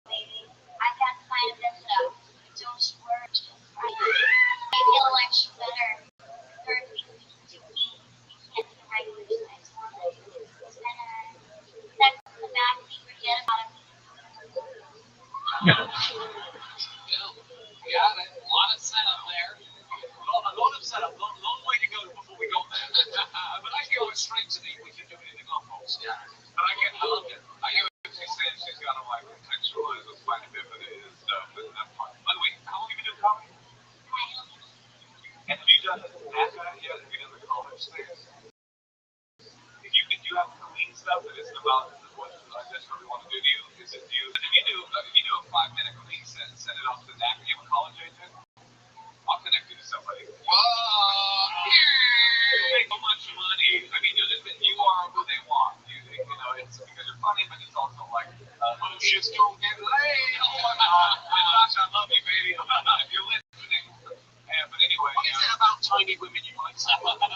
baby. I've got the sign of this stuff. Don't you worry. I feel like she's better. Certain things we can do, we can't do regular sex. And that's the bad secret yet about it. Yeah, a lot of setup there. A lot of setup. Long way to go before we got there. But I go straight to we can do it in the golf box. Yeah. But I love it. I get what she's saying. She's got to like contextualize what's quite a bit of it and stuff. And that's fun. By the way, how long have you been doing comedy? And have you done ACA yet? Have you done the college things? If you have clean stuff that isn't about what I desperately want to do to you, is it you? If you do a 5-minute clean set and send it off to the NAC, you have a college agent? I'll connect you to somebody. Whoa! You make so much money. I mean, you are who they want. You know, it's because you're funny, but it's also like, oh, shit's going to get laid. Oh my God. Natasha, I love you, baby. If you're listening. Yeah, but anyway. What is it about tiny women you might say? Oh my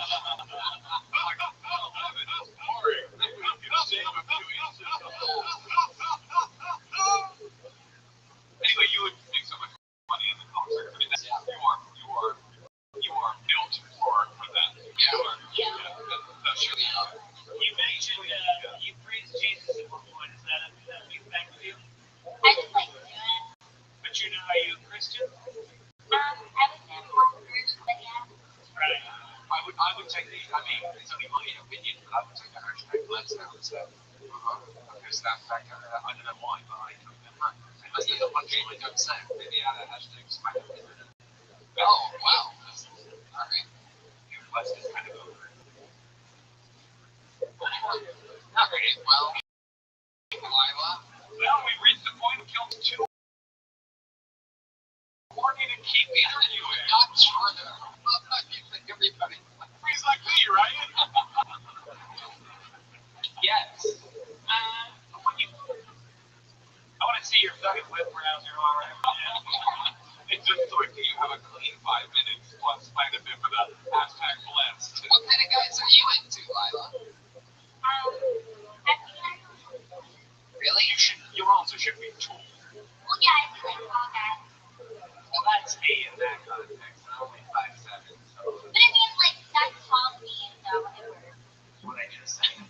God. That's boring. You know, save a few inches. Anyway, you would make so much money in the concert. I mean, you are built for that. Yeah. That's really you mentioned you praised Jesus at one point. Is that a new thing with you? I just like to do it. But are you a Christian? I would say I'm more spiritual, but yeah. Right. I would take I mean, it's only my opinion, but I would take the hashtag blessed out instead. Because that I don't know why, but I took that. I must have a bunch of my don't say. Maybe I had a hashtag smack. Oh, wow. Alright. Blessed is kind of over. Not really. Well, we reached the point of killing 2. Horny to keep me anyway. Not true. Everybody. He's like me, right? Yes. I want to see your fucking lip browser, alright? It's just like you have a clean 5 minutes plus find a bit for the hashtag blessed. What kind of guys are you into, Lila? Really? You also should be tall. Well, yeah, I feel like tall guys. Well, that's me in that context. I'm only 5'7", so. But I mean, like, that's tall to me, so it works. That's what I just said. I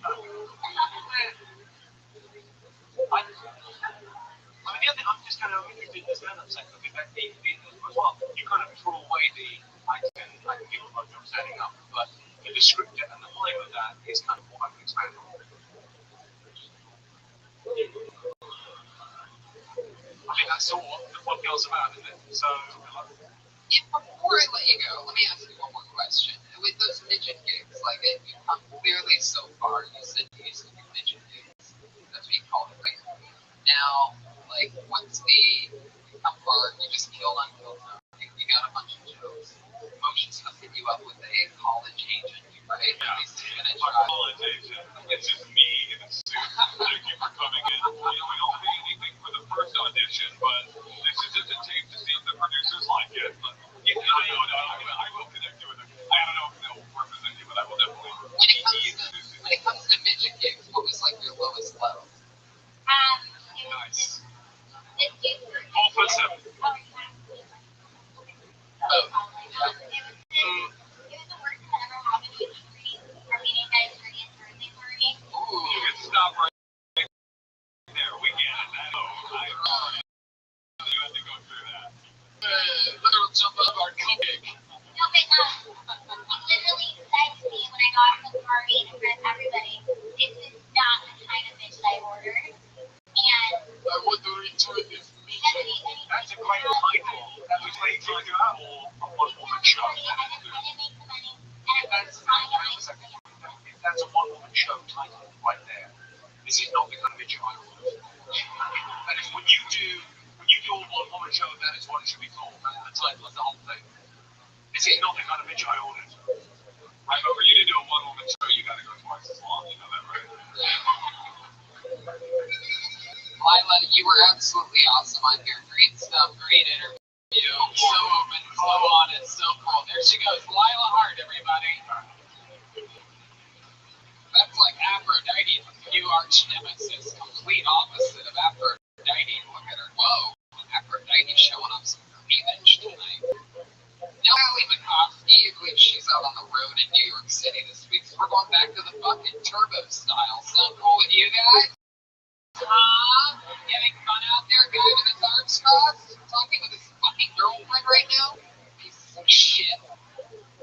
mean, the other thing, I'm just kind of interested in the stand-up sector because that as well, you kind of throw away I can give a bunch of setting up, but the descriptor and the play with that is kind of what I can expand on. I mean, that's sort of the podcast's about, isn't it? So, before I let you go, let me ask you one more question. With those midget gigs, like, you've come clearly so far, you said you used to do midget gigs. That's what you call it, right? Now, like, once you come far, you just killed on Killed Zone. You got a bunch of jokes. Motion's gonna hit you up with a college agent, right? Yeah. College agent. It's just me in a suit. Thank you for coming in. We don't pay anything for the first audition, but this is just a tape to see if the producers like it. But I will connect you with them. I don't know if they'll represent you, but I will definitely. When bitch, I own it. Right, but for you to do a one-woman show, you gotta go twice as long. You know that, right? Lila, you were absolutely awesome on here. Great stuff, great interview. So open, so honest, so cool. There she goes, Lila Hart, everybody. That's like Aphrodite, new arch nemesis, complete opposite of Aphrodite. Look at her. Whoa, Aphrodite showing off some cleavage tonight. Now, Allie McCoskey, I believe she's out on the road in New York City this week, so we're going back to the fucking turbo style. Sound cool with you guys? Having fun out there, guy with his arms crossed? Talking with his fucking girlfriend right now? Piece of shit.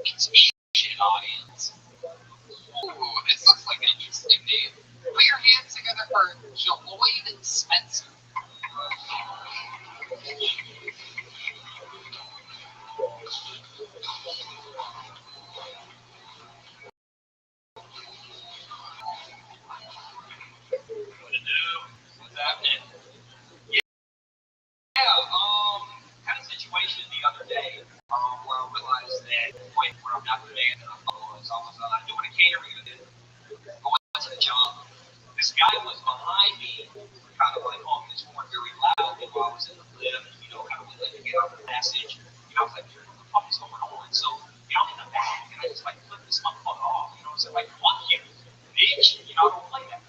Piece of shit audience. Ooh, this looks like an interesting name. Put your hands together for Jaloid Spencer. What's happening? Kind of situation the other day where I realized that point where I'm not the man that I thought I was. I was doing a catering event, going to the job. This guy was behind me, kind of like on this horn very loudly while I was in the lift, kind of went to get out the passage. I was like, what the fuck is going on? So, I'm in the back, and I just flipped this motherfucker off. So like, fuck you, bitch. I don't play that.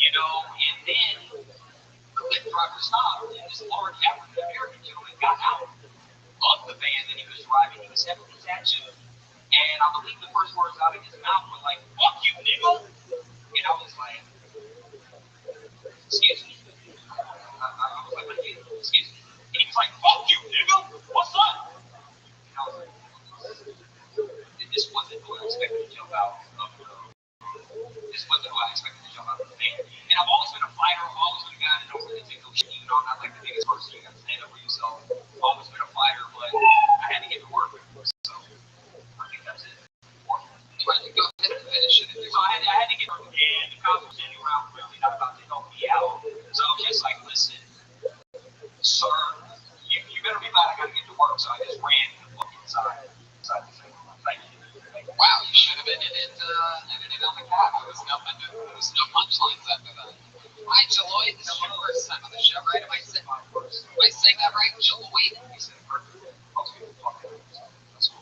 And then the lift driver stopped, and this large African American gentleman got out of the van that he was driving. He was heavily tattooed, and I believe the first words out of his mouth were like, "Fuck you, nigga," and I was like, "Excuse me." I was like, "Excuse me," and he was like, "Fuck you, nigga. What's up?" And I was like, "This wasn't who I expected to jump out of the." This wasn't who I expected to jump out of the van. And I've always been a fighter. I've always been a guy that don't really take no shit. I'm not like the biggest person. You got to stand up for yourself. I've always been a fighter, but I had to get to work. So I think that's it. You want to go ahead and finish it? So I had to get to work, and the cops were standing around clearly not about to help me out. So I was just like, listen, sir, you better be glad I got to get to work. So I just ran to the fucking side the thing. Thank you. Wow, you should have ended it on the cap. There was no punchlines after that. Hi, Jaloid. This is your first time on the show, right? Am I saying that right? Jaloid? He said, perfect. That's cool.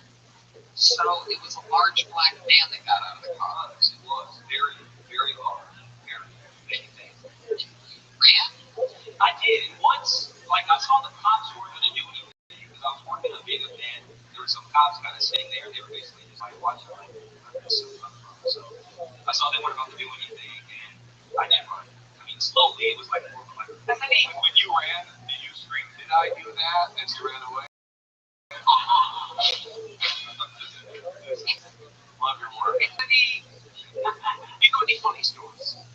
So it was a large black man that got out of the car. It was very, very large. Very, many things. Ran? I did. And once, I saw the cops who weren't going to do anything because I was working a big event. There were some cops kind of sitting there. They were basically just watching. So I saw they weren't about to do anything, and I did run. I mean, slowly. It was like more like. When you ran, did you scream, "Did I do that?" as you ran away? Love your work. Any funny stories? Well,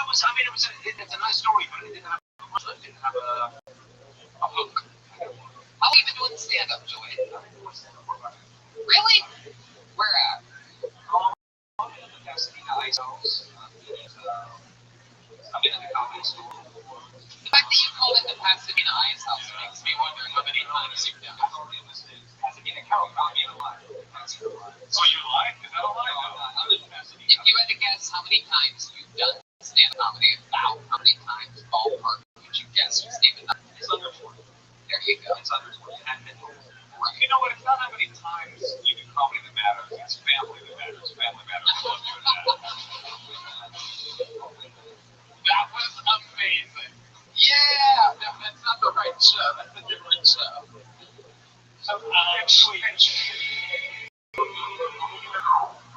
it's a nice story, but it didn't have much. It didn't have a hook. How long have you been doing stand-up, Joey? Really? Where at? I'm in the Pasadena Ice House. I've been in the comedy store. The fact that you called it the Pasadena Ice House makes me wonder how many times you've done it. Pasadena County, not being alive. So you lied? Is that a lie? I'm in Pasadena. If you had to guess how many times you've done stand-up comedy, about how many times ballpark would you guess just even that? It's under 20. There you go. It's under 20. You know what? It's not how many times you do comedy that matters. It's family that matters. Family matters. I love doing that. That was amazing. Yeah, no, that's not the right show. That's a different show. So, actually,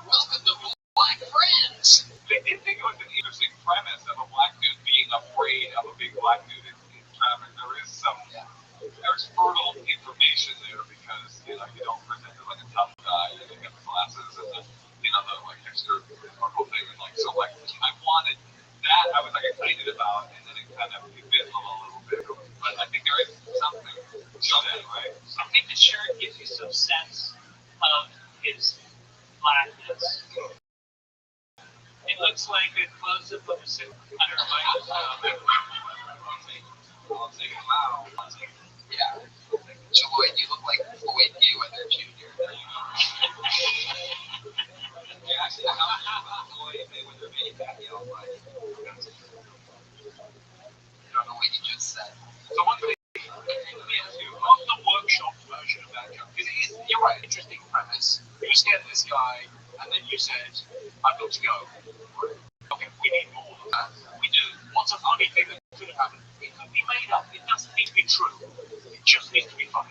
Welcome to Black Friends. I did think it was an interesting premise of a black dude being afraid of a big black dude in traffic. There's fertile information there because you don't present it like a tough guy. You got the glasses and the extra purple thing and I wanted that. I was excited about, and then it kind of bit a little bit. But I think there is something to that, right? I think the shirt gives you some sense of his blackness. It looks like a close-up of a under a microscope. I'll take it. Wow. Yeah. version of that joke. Because you're right, interesting premise. You scanned this guy, and then you said, I'm good to go. Okay, we need more of that. We do. What's a funny thing that could have happened? It could be made up. It doesn't need to be true. It just needs to be funny.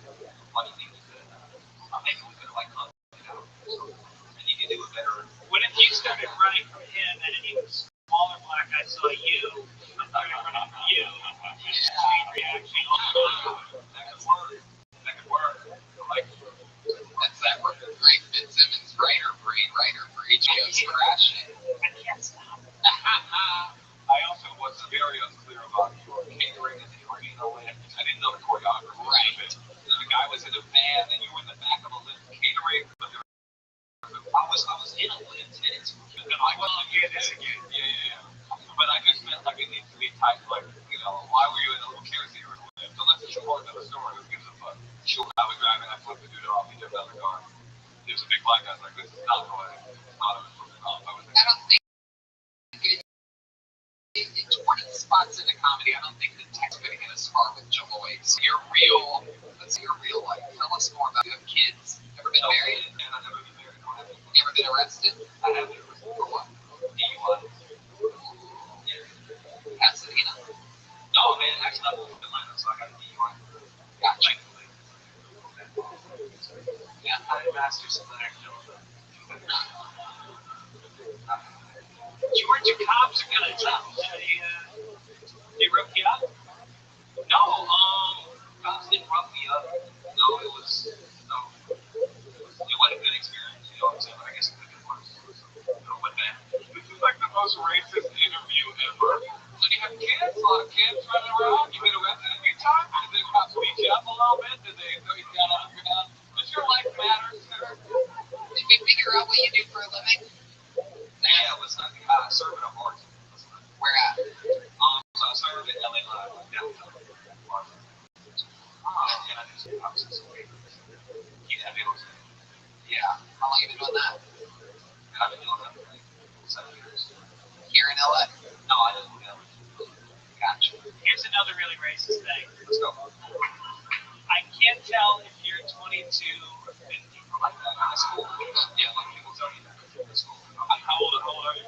Funny thing we could have done. Maybe we could have, like, cut it out. And you could do it better. What if you started running from him, and he was smaller black, I saw you, I started running from you, and just chain reaction. That could work. That could work. Like, That's that great Fitzsimmons writer breed goes crashing. I can't stop. I also was very unclear about your catering and the arena land. I didn't know the choreography. Right. The guy was in a van, and you were in the back of a lift catering. But I was in a lift, and it's I wasn't doing this again. Yeah. But I just meant like it needs to be tight. Like, why were you in a who cares that you were in a lift? Unless it's important to the story, who gives a fuck? Sure, I was driving, I flipped the dude off, he jumped out of the car. He was a big black guy. I was like, this is not what I thought it was flipping off. I don't think 20 spots in a comedy, I don't think the tech's going to get as far with Jaloy. So let's see your real life. Tell us more about it. You have kids? Ever been married? And I've never been married. You ever been arrested? I have been arrested. For what? DUI. Pasadena? No, man, actually, I'm from Atlanta, so I got a DUI. Gotcha. Yeah, I mastered some actually. Georgia cops are gonna tell. They roughed you up? No, cops didn't rough me up. No, it wasn't a good experience, you know what I'm saying? But I guess it could have been worse. But man, this is like the most racist interview ever. So you have kids, a lot of kids running around. You been arrested a few times? Did the cops beat you up a little bit? Did they throw you down on the ground? Does your life matter, sir? Did we figure out what you do for a living? Yeah, listen, I serve at a bar. Where at? So I serve at LA Live downtown. And I do some houses. Keep that able to. Yeah. How long have you been doing that? I've been doing that for like 7 years. Here in LA? No, I didn't do that. Gotcha. Here's another really racist thing. Let's go. I can't tell if you're 22 or 50. Like that. That's cool. Yeah, a lot of people tell you that. That's cool. How old are you?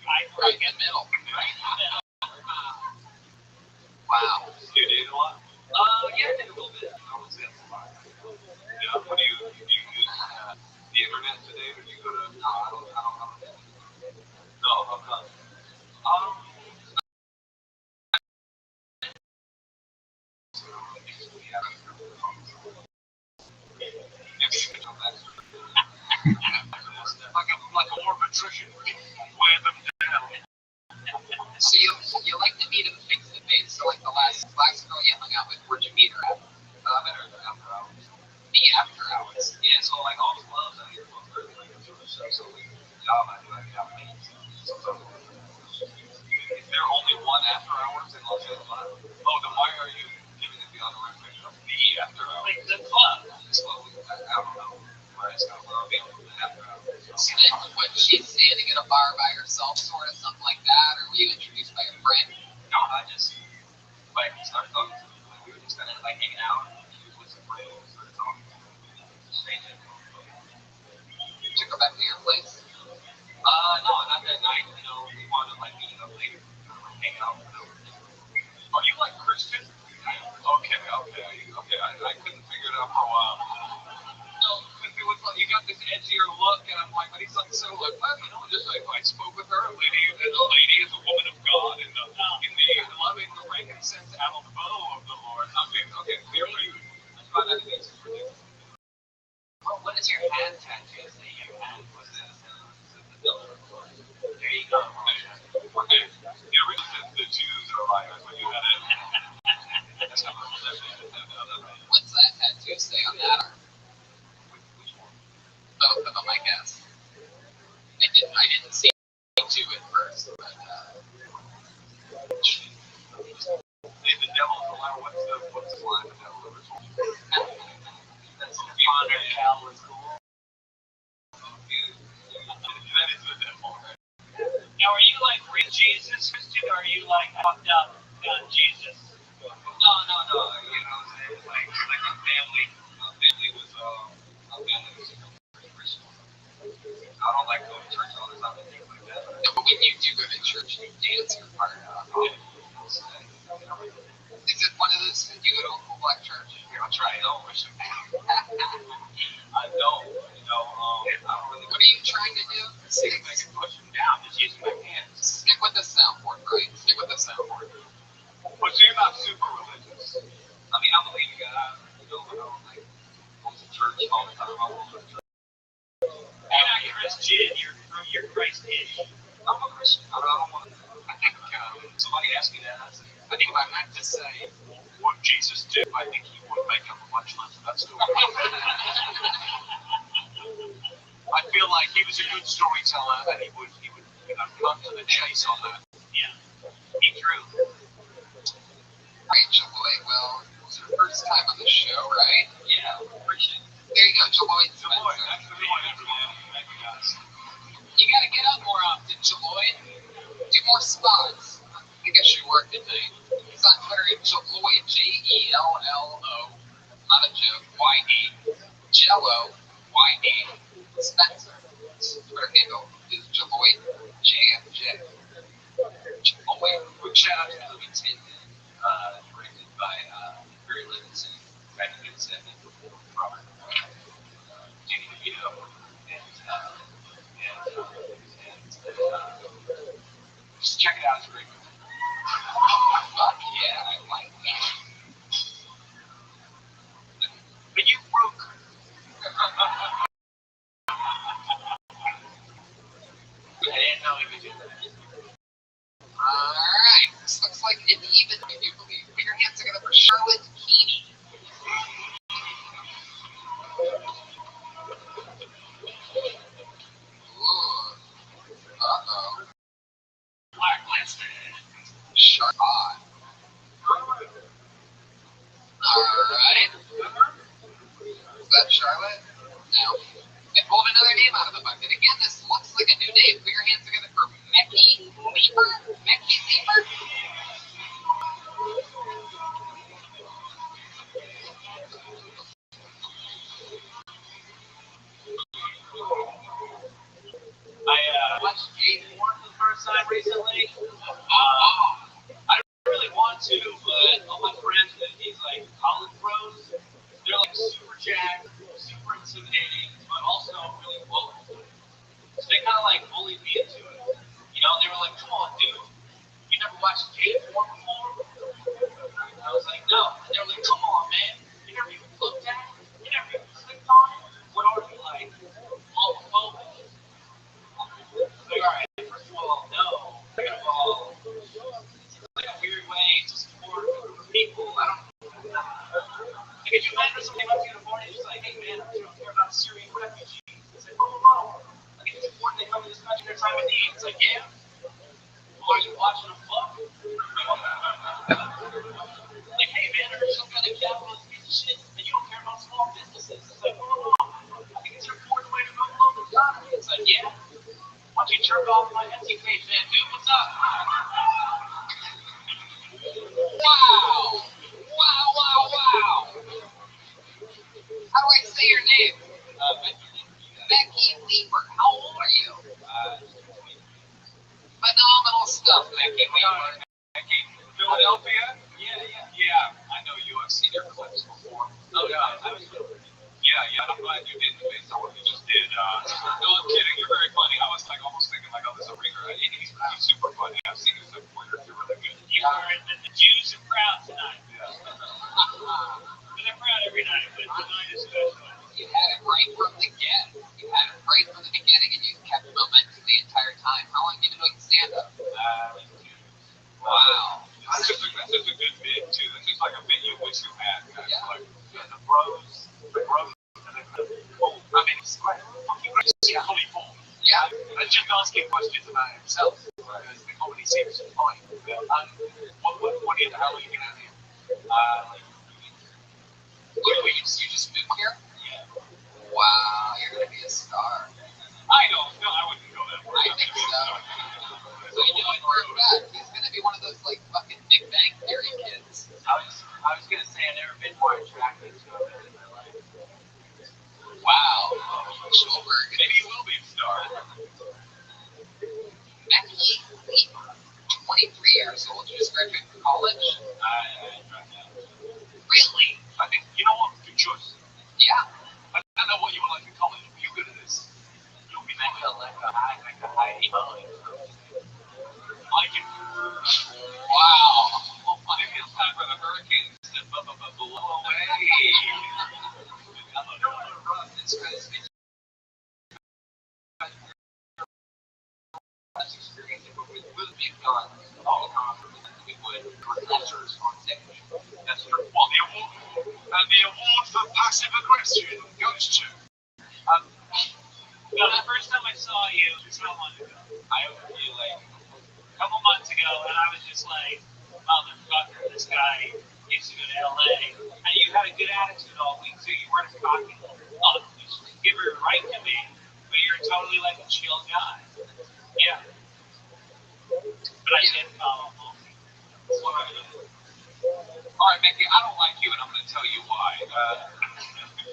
Right in the middle. Wow. Do you date a lot? Yeah, I did a little bit. I would say that's a lot. Yeah, what do you use the internet today, or do you go to? No, I don't. No, I'm not. Maybe you can come back. Like a war patrician, wear them down. So you like to meet him face to face. So like the last girl you hung out with, where'd you meet her at? I met her after hours. The after hours. Yeah, so like all the clubs I get from early, like so we job I do, I get out late. Sometimes if there are only one after hours in Los Angeles, then why are you giving it the other information of the after hours? Like the club. So I don't know where it's going to be on the after hours. So then what, she's standing at a bar by herself, sort of something like that, or were you introduced by a friend? No, I just like started talking to them. Like, we were just kind of like hanging out with some friends, started talking. Did you go back to your place? No, not that night. You know, we wanted like meeting up later, hang out. Are you like Christian? Okay. I couldn't figure it out for a while. No, because it was like you got this edgier look, and I'm like, but he's like so like, well, you know, just like I spoke with her, a lady is a woman of God, in the loving, the frankincense out of the bow of the Lord. I mean, okay, clear for you. I find that it's ridiculous. Well, what is your hand tattoo that you had? Was this the devil? There you go. Okay. Yeah, really, the Jews are liars when you had it. That's how much that What's that tattoo say on that arm? Which one? Both of them, I guess. I didn't see two at first, but The devil's a liar. What's the line? The devil ever told you? That's the honor hell is cool. That is the devil, right? Now, are you like real Jesus Christian, or are you like fucked up Jesus? No. You know what I'm saying? Like, Is it one of those you go to a cool black church? Here, I'll try it over. I don't, I don't really. What are you trying to do? See if I can push them down just using my hands. Stick with the soundboard, right? Stick with the soundboard. But you're not super religious. I mean, I believe in God. I don't like go to church all the time. I go to church. You're not Christian. You're Christ-ish. I'm a Christian. I don't want to. I think somebody asked me that. I think if I meant to say what Jesus did, I think he would make up a bunch of that story. I feel like he was a good storyteller, and he would come to the chase on that. Yeah, he drew. Right, Jaloy. Well, it's your first time on the show, right? Yeah, appreciate it. There you go, Jaloy. Jaloy, that's the one. Thank you guys. You gotta get up more often, Jaloy. Do more spots. I guess you work tonight. He's on Twitter at Jaloy, Jello. Not a joke. Y-E. Jello, Y-E. Spencer. His Twitter handle is Jaloy, JFJ. Jaloy. Quick shout out to the movie Tintin, directed by Barry Levinson, Brad Goodson, and Robert Danny DeVito, just check it out. It's a great movie. Fuck yeah, I like that. But you broke. I didn't know he would do that. Alright, this looks like an even, if you believe. Put your hands together for Charlotte Keeney. Ooh. Uh-oh. Blacklisted. Charlotte. Alright. Is that Charlotte? No. I pulled another name out of the bucket. Again, this looks like a new name. Put your hands together for Mecky Leaper. Mecky Leaper? I watched Gate 4 for the first time recently. I don't really want to, but all my friends with these like college bros, they're like super jacked, super intimidating, but also really woke. So they kind of like bullied me into it. They were like, "Come on, dude, you never watched Gate 4 before?" And I was like, "No." And they were like, "Come on, man, you never even looked at it, you never even clicked on it. What are you like, homophobic?" Like, all right, first of all, no. Second of all, it's like a weird way to support people. I don't. Like, could you imagine somebody comes to you in the morning and just like, "Hey, man, I'm care about Syrian refugees." It's like, oh, like, it's important they come to this country in their time of need. It's like, yeah. Well, are you watching them fuck? Like, hey, man, are you some kind of capitalist piece of shit and you don't care about small businesses? It's like, oh, I think it's an important way to move along the economy. It's like, yeah. Why don't you jerk off my Etsy page, man? Dude, what's up? Wow! Wow! How do I say your name? Becky Leaper. How old are you? Phenomenal stuff, Becky Leaper. Philadelphia? Yeah. I know you. I've seen your clips before. Oh, yeah. I'm glad you did based on what you just did. No, I'm kidding. You're very funny. I was like almost thinking like, oh, this is a ringer. He's super funny. I've seen his stuff before. You're really good. You are the Jews are proud tonight. Yeah. They're proud every night, but tonight is special. You had it right from the get. You had it right from the beginning, and you kept momentum the entire time. How long have you been doing stand-up? Wow. That's just a good bit, too. That's just like a bit you wish you had. Yeah. Like, the bros, I mean, it's quite fucking great. Yeah, fully full. Yeah. And just asking questions about himself, because the comedy seems fine. What do you, how are you going to do? You just moved here? Yeah. Wow, you're going to be a star. I don't know. I wouldn't go that far. I think so. So you know, for a fact, he's going to be one of those, like, fucking Big Bang Theory kids. I was going to say I've never been more attracted to a man in my life. Wow. Schulberg. Maybe he will be a star. Becky Leaper. 23 years old. You just graduated from college? I dropped out. Really? I think, you know what? Good choice. Yeah. I don't know what you were like in college, but you're good at this. You'll be Make a high emotion. I can. Wow. Maybe it's time for the hurricanes to blow away. You know what, Rob, this guy's experience with big guns. We would lectures on technique. That's true. Well, the award for passive aggression goes to. No, the first time I saw you was how long ago? I owe you like A couple months ago, and I was just like, motherfucker, this guy used to go to LA. And you had a good attitude all week, so you weren't cocky. Give her right to me, but you're totally like a chill guy. Yeah. But I didn't follow him. all right, Mickey, I don't like you, and I'm going to tell you why.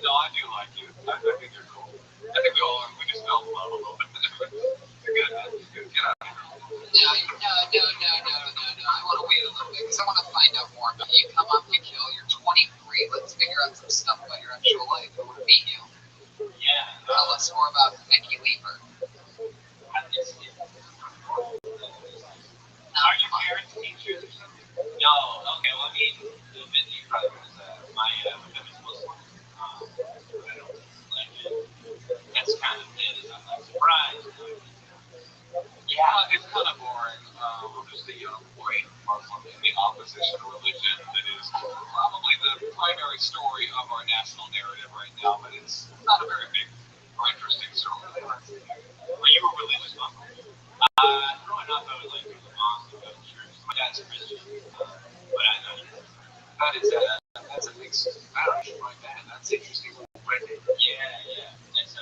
No, I do like you. I think you're cool. I think we just fell in love a little bit. You're good, man. You're good. Get out of here. No. I want to wait a little bit because I want to find out more about you. Come up, you kill. You're 23. Let's figure out some stuff about your actual life. I want to meet you. Yeah. Tell us more about Mickey Leaper. Are your parents teachers or something? No. Okay, well, I mean, the Vinny brother was my feminist Muslim. I don't like it. That's kind of it. I'm not surprised. Yeah, it's kind of boring. I'm just a young white Muslim in the opposition religion that is probably the primary story of our national narrative right now, but it's not a very big or interesting story. Are you a religious Muslim? Growing up, I was like, go to the mosque and go to church. My dad's a Christian, but I know That's a mixed marriage right there. That's interesting already. Yeah. That's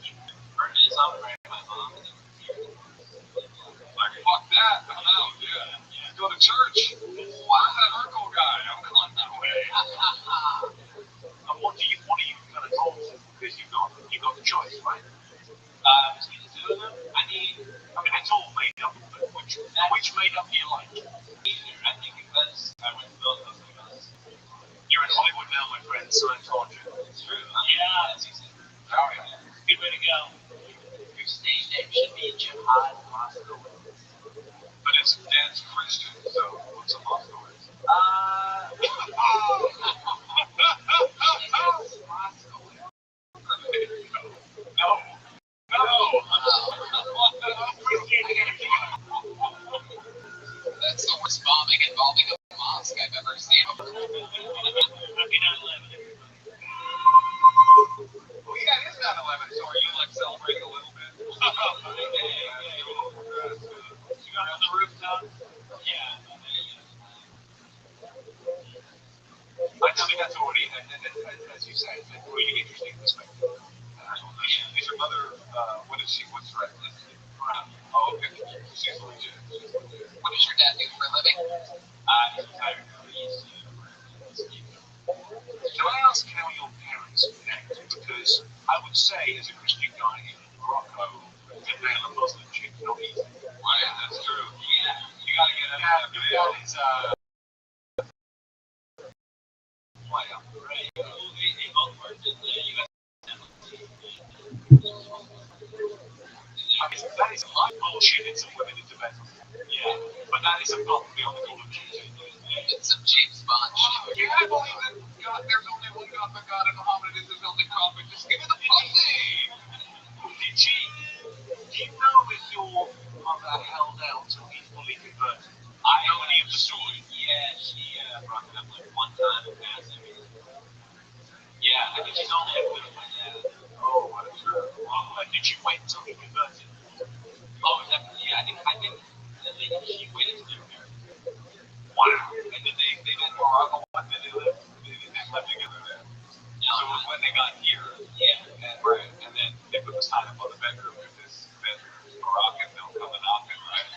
he burned his own right my mom. Like, fuck that. I'm out, yeah. Go to church. Wow, that Urkel guy. I'm going that way. And what are you gonna talk to? Because you got the choice, right? Between the two of them, I mean, it's all made up, but which made up do you like? I think because I went to both of those. You're in Hollywood now, my friend, so I told you. It's true. Yeah, that's easy. All right. Good way to go. Your stage name should be Jihad Moscow. But it's Dad's Christian, so what's a Moscow? That's the worst bombing involving a mosque I've ever seen. Happy 9/11. Well, yeah, it is 9/11, so are you like celebrating a little bit? You got on the rooftop? Yeah. I mean, that's already, as you say, it's a really interesting perspective. Is your mother, what's her ethnicity? Oh, okay. She's legit. What does your dad do for a living? He's retired now. He used to. Can I ask how your parents met? Because I would say, as a Christian guy in Morocco, to nail a Muslim chick is not easy. Right, that's true. Yeah. You gotta get it out. Your dad is, player. Right. They both worked at the U.S. I mean, that is like bullshit in some women in Tibet. Yeah. But that is above and beyond the golden Jesus. It's some James Bond shit. Yeah, I believe that God, there's only one God, but God, and Muhammad is his only prophet. Just give me the pussy. Do you know if your mother held out till he fully converted? I know any of the story. Yeah, she brought it up like one time in passing. Yeah, I think she's only ever been with my dad. Oh, what a trip. Did you wait until he converted? Oh, definitely. Yeah, I think she waited till they were married. Wow. And then they did Morocco, and then they lived together there. No, So it was when they got here, yeah. and right, and then they put the sign up on the bedroom with this bedroom Moroccan, they'll come and knock it, right?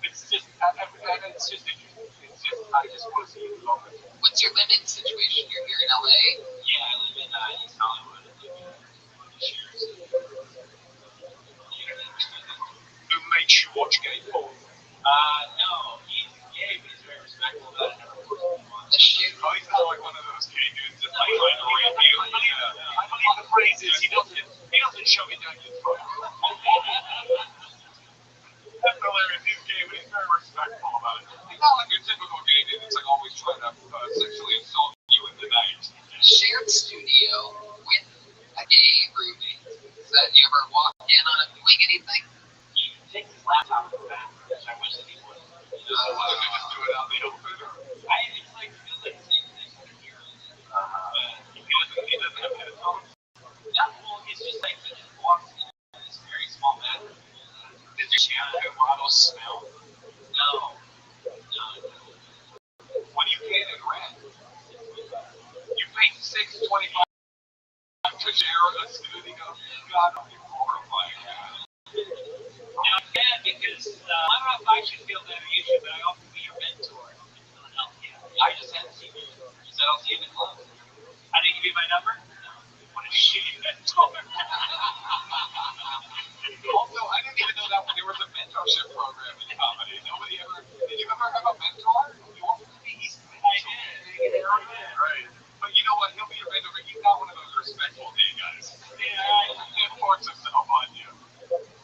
It's just interesting. It's just, I just want to see it longer. What's your living situation? You're here in LA? Yeah, I live in East Hollywood. I live in Shears. laptop in the back, which I wish that he would. Just do it out in the open. It's like, it feels like the same thing for here. But He doesn't have headphones. yeah, well, it's just like he just walks in this very small bathroom. Did your shampoo bottle smell? No. What do you pay in rent? You pay $6.25 to share a studio. God, I'm horrified. Now, yeah, because I don't know if I should feel better, you should, but I offer to be your mentor in Philadelphia. I just had to see you. You said I'll see you in the club. I didn't give you my number? No. What did you shoot you mentor? Also, I didn't even know that there was a mentorship program in comedy. Nobody ever. Did you ever have a mentor? You want to be his mentor? I did. Right. But you know what? He'll be your mentor, but he's not one of those respectful gay guys. Yeah, He forces himself on you.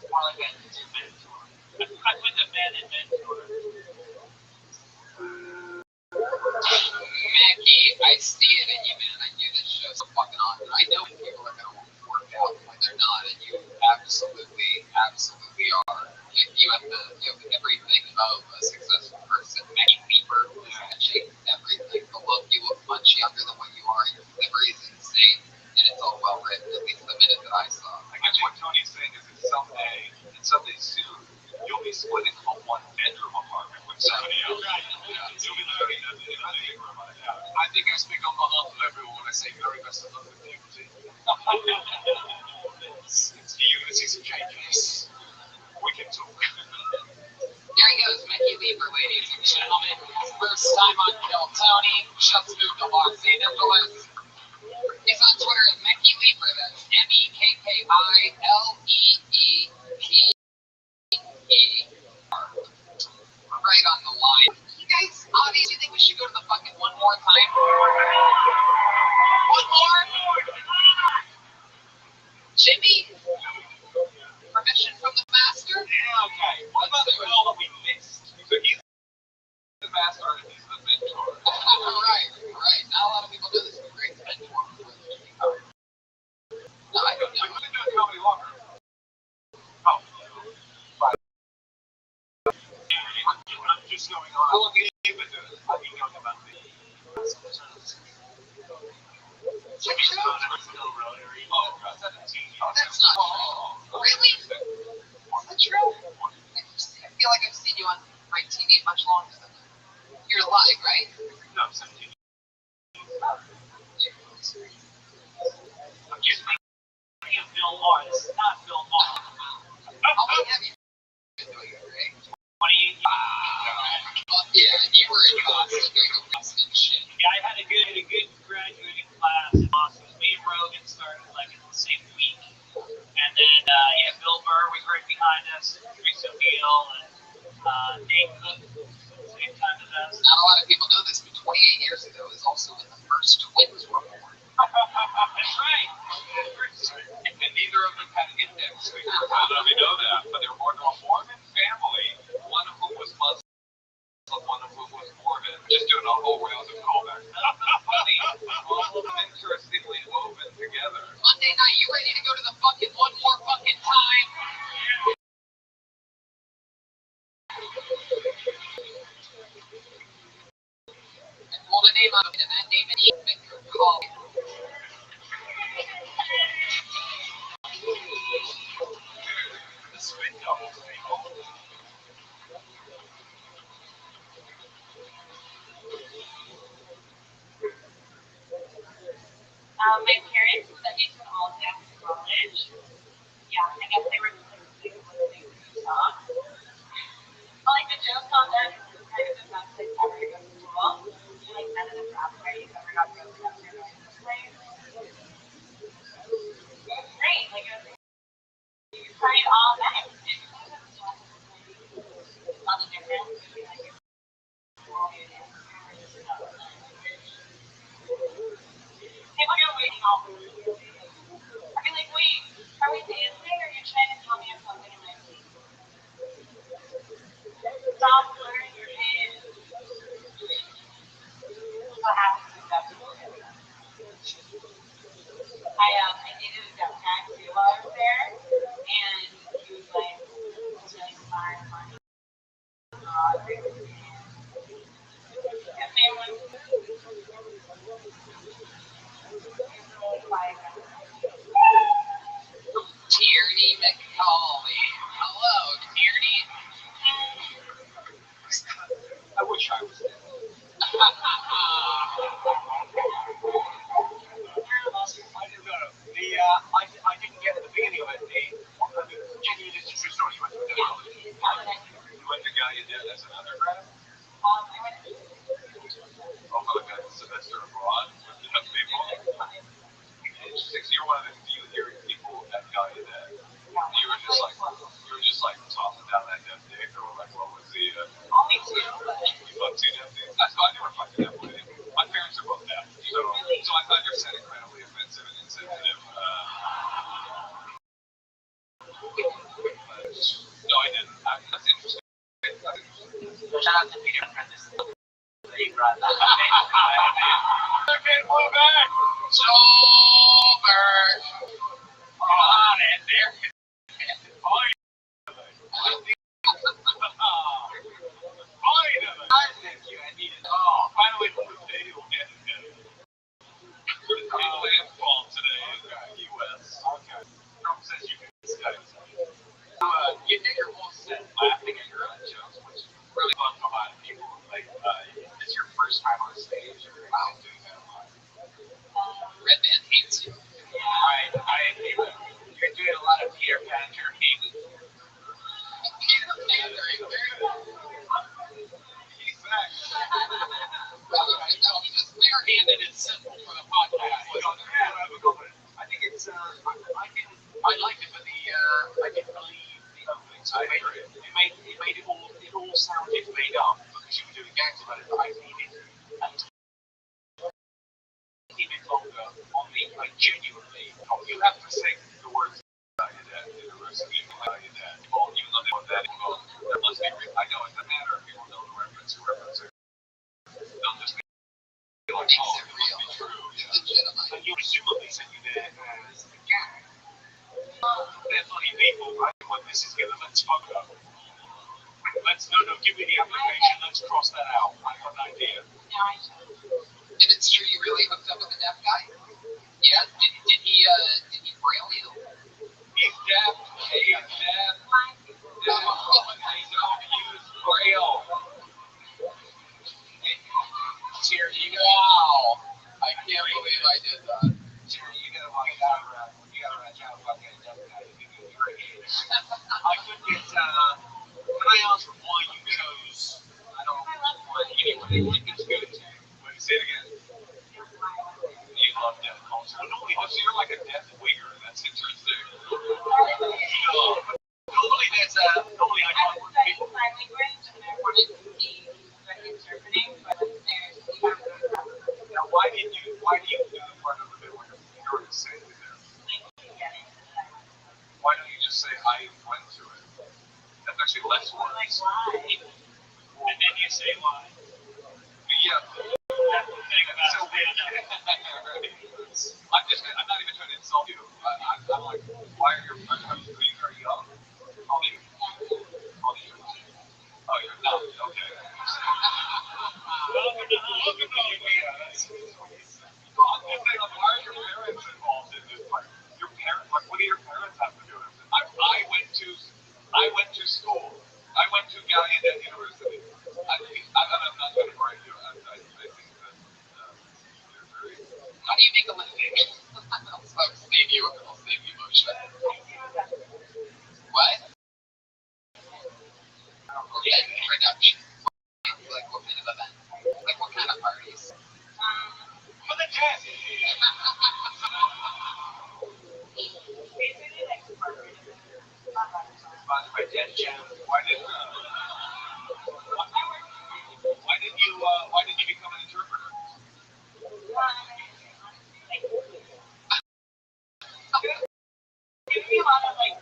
more like a mentor. I put the man in mentor. Mackie, I see it in you, man. I knew this show's so fucking awesome. I know when people are going to work out when they're not, and you absolutely are. Like, you have everything of a successful person. Mackie Weaver, she everything. The look, you look much younger than what you are. Your delivery is insane, and it's all well written. At least the minute that I saw. I guess what Tony's saying is that someday soon, you'll be splitting a one-bedroom apartment with somebody else. Yeah, you'll be living in a big room on the couch. I think I speak on behalf of everyone when I say very best of luck with puberty. You're going to see some changes. We can talk. There he goes, Mackie Weaver, ladies and gentlemen. First time on Kill Tony. Just moved to Los Angeles. He's on Twitter as Mackie Weaver. That's MEKKILEEPER. Right on the line. You guys, obviously, you think we should go to the fucking one more time? One more? Jimmy? Permission from the master? Yeah, okay. What about the girl that we missed? So he's the master and he's the mentor. right. Not a lot of people do this. It's a great mentor. No, I don't know. We've been doing comedy longer. Oh. Right. I'm just going on. How long have you been doing it? I've been talking about me. That's not true. Really? Is that true? I feel like I've seen you on my TV much longer than that. You're live, right? No, 17. I'm just thinking of Bill Maher. This is not Bill Maher. How long have you been doing it, Ray? 28 years. Yeah, you were in Boston doing a Boston shit. Yeah, I had a good graduating class in Boston. Me and Rogan started like in the same week. And then, Bill Burr was right behind us, Chris O'Neill, and Dave Cook, same time as us. Not a lot of people know this, but 28 years ago is also when the first twins were born. That's right. And neither of them had index fingers. I don't know if you know that, but they were born to a Mormon family, one of whom was Muslim, one of whom was Mormon. Just doing a whole round of callbacks. That's funny. All of them interestingly woven together. Monday night, you ready to go to the fucking one more fucking time? And pulled a name out of it, and that name is Ethan Call. The spin doubles, people. My parents sent me to an all-dance college. Yeah, I guess they were just like listening to the song. But like the joke on that is it's kind of the best place ever to go to school. Like none of the frat parties ever got broken up in this place. Great, like it was party all night. All the difference between like your school and people get waiting all Gallaudet as an undergrad? I went to Oh, for like a semester abroad with the other people? Interesting. So you're one of the few hearing people at Gallaudet. You were just like tossing down that death dick, or like what was the? only two, but You fucked two death dicks? I never fucked a deaf lady. My parents are both deaf, so I find your set incredibly offensive and insensitive. No, I didn't. That's interesting. Shout out to Peter for this. He brought that. Okay, move back. Sober. Come on, and there. Thank you. I need it. Oh, finally, the potato head. The landfall today in the U.S. Okay. Trump says you can Skype. You did your whole set laughing at your own jokes, which is really fun for a lot of people. Like, it's your first time on stage. Wow, doing that a lot. Red Man hates you. You're doing a lot of Peter Pander hating. Peter Pandering, very good. He's back. Just barehanded and simple for the podcast. I think it's, I liked it, but I didn't believe the openings. It made it all sounded made up because you were doing gags about it, but I needed a tiny bit longer on me, like genuinely. you have to say the words Gallaudet in the rest of the Gallaudet. Well, even though they want that, let's be real. I know it doesn't matter if people know the reference or reference it. They'll just be like, Makes oh, it it real. must be true. Yeah. Legitimate. And you presumably said you did it as a gag. They're funny people. I know what this is going to let's talk about. Give me the application. Let's cross that out. I have an idea. now I should. And it's true you really hooked up with the deaf guy? Yeah? Did he braille you? He's deaf. He's deaf. Blind people. They don't use braille. Wow. I can't believe I did that. Jerry, you gotta watch out around. You gotta watch out about getting deaf guy. You can do great. I could get, when I asked why you chose, I don't know why anyway, it's good. Wait, say it again. You love deaf culture. Nobody, so you're like a deaf wigger. That's interesting. Normally there's normally I I talk was with studying people. sign language and I wanted to be like interpreting, but there's Now, why do you do the part of the bit where you're the same there? Why don't you just say I went to it? That's actually less words. like why? And then you say why. Yeah. That's the thing about stand-up. I'm not even trying to insult you. I'm like, why are you young? How old are you? Oh, you're not. Okay. Welcome to UBS. Why are your parents involved in this? Like, your parents, like, what do your parents have to do with it? I went to school. I went to Gallaudet University. I'm not going to brag you. I think that you're very. How do you make a living? I'll save you emotion. What? Okay, production. Like what kind of event? Like what kind of parties? For the test. Basically like corporate events. Sponsored by Jen Jen. Why didn't you become an interpreter? Give me a lot of like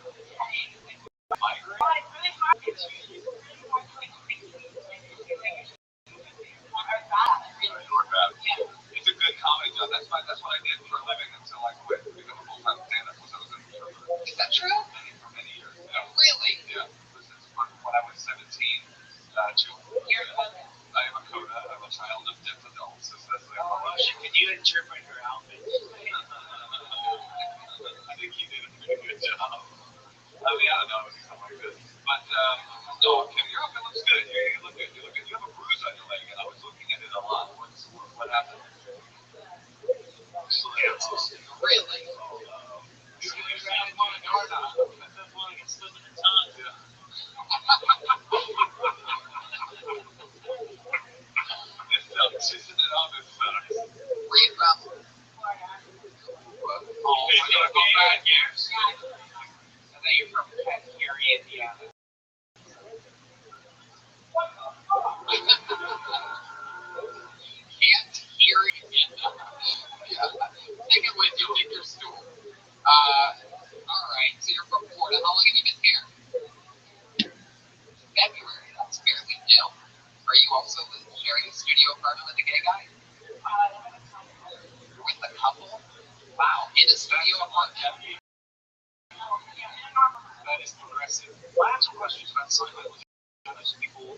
Migrate? well, it's really hard to really hard to like think It's a good comedy job. That's what I did for a living until I quit to become a full-time stand-up because I was an interpreter. Is that true? For many years. Yeah. Really? Yeah. Since when I was 17 to you're welcome. I am a coda. I'm a child of deaf adults. Can you interpret her outfit? I think he did a pretty good job. I mean, I don't know if he's something like this. But, no, I'm kidding. Your outfit looks good. You look good. You have a bruise on your leg, and I was looking at it a lot. What happened? Really? You got one on a doorknob. That's one I can slip in the tongue. Yeah.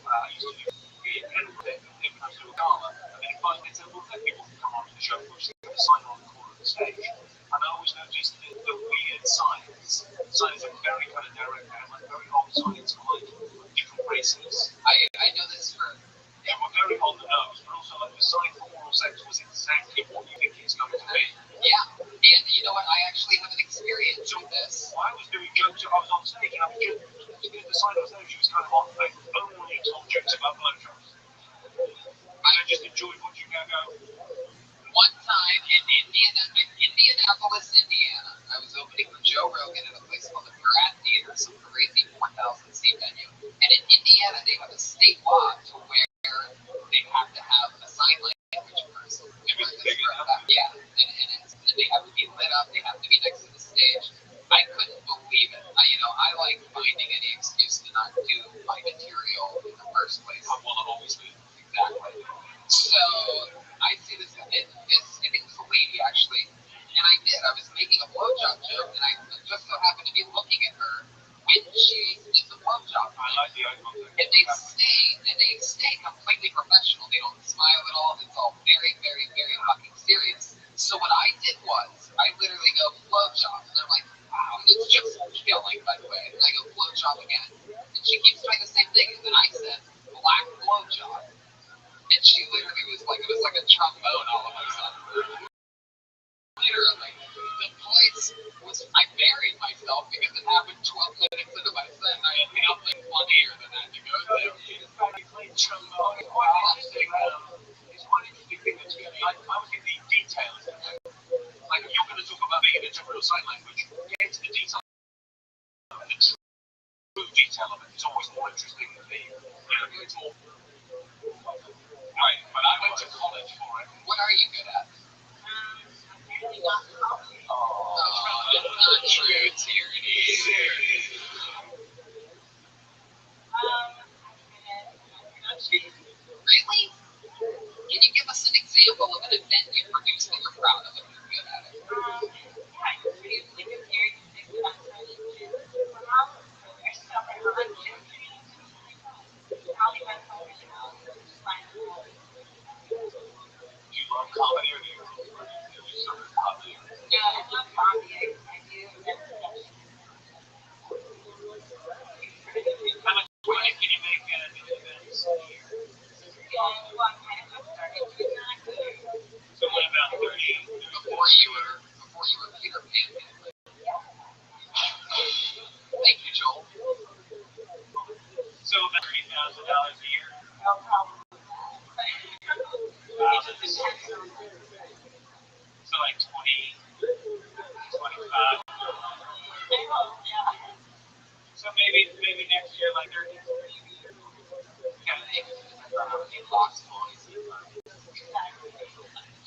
I used to do it, and then it would have to do a gala, and then finally said, well, let people come on to the show, which they would sign on the corner of the stage. And I always noticed the weird signs are very kind of direct, and like very old signs for like different races. I know this for. They were very on the nose, but also like the sign for oral sex was exactly what you think it's going to be. Yeah, and you know what? I actually have an experience with this. I was doing jokes, I was on stage, and I was just, the sign on stage was kind of on, I only told jokes about blowjobs. And I just enjoyed watching her go. One time in Indianapolis, Indiana, I was opening for Joe Rogan at a place called the Murat Theater, some crazy 4,000 seat venue. And in Indiana, they have a state law to where they have to have a sign language person. Yeah, and they have to be lit up. They have to be next to the stage. I couldn't believe it. I like finding any excuse to not do my material in the first place. I want to always be. Exactly. So I see this. I think it was a lady actually, and I was making a blowjob joke, and I just so happened to be looking at her when she did the blowjob. I like the eye contact. And they stay completely professional. They don't smile at all. It's all very, very, very fucking serious. So what I did was, I literally go blowjob, and I'm like, wow, it's just killing, by the way. And I go blowjob again, and she keeps doing the same thing. And then I said black blowjob, and she literally was like, it was like a trombone all of a sudden. Literally, the place was, I buried myself because it happened 12 minutes into my set, and I had nothing funnier than that to go to. It's quite interesting. It's quite an interesting thing that's going on. I was in the details of it. Like, if you're going to talk about being an interpreter of sign language, get into the detail. And the true detail of it is always more interesting than it's more. Right, but I went to college for it. What are you good at? That's not true, Tierney. Really? Can you give us an example of an event you produced that you're proud of if you're good at it? Do you love comedy or do you sort of comedy? No, I love comedy. I do. How much money can you make at an event? So what about 30? Before you were Peter Pan. Thank you, Joel. So about $30,000 a year? So like 20, 25. So maybe next year like 30.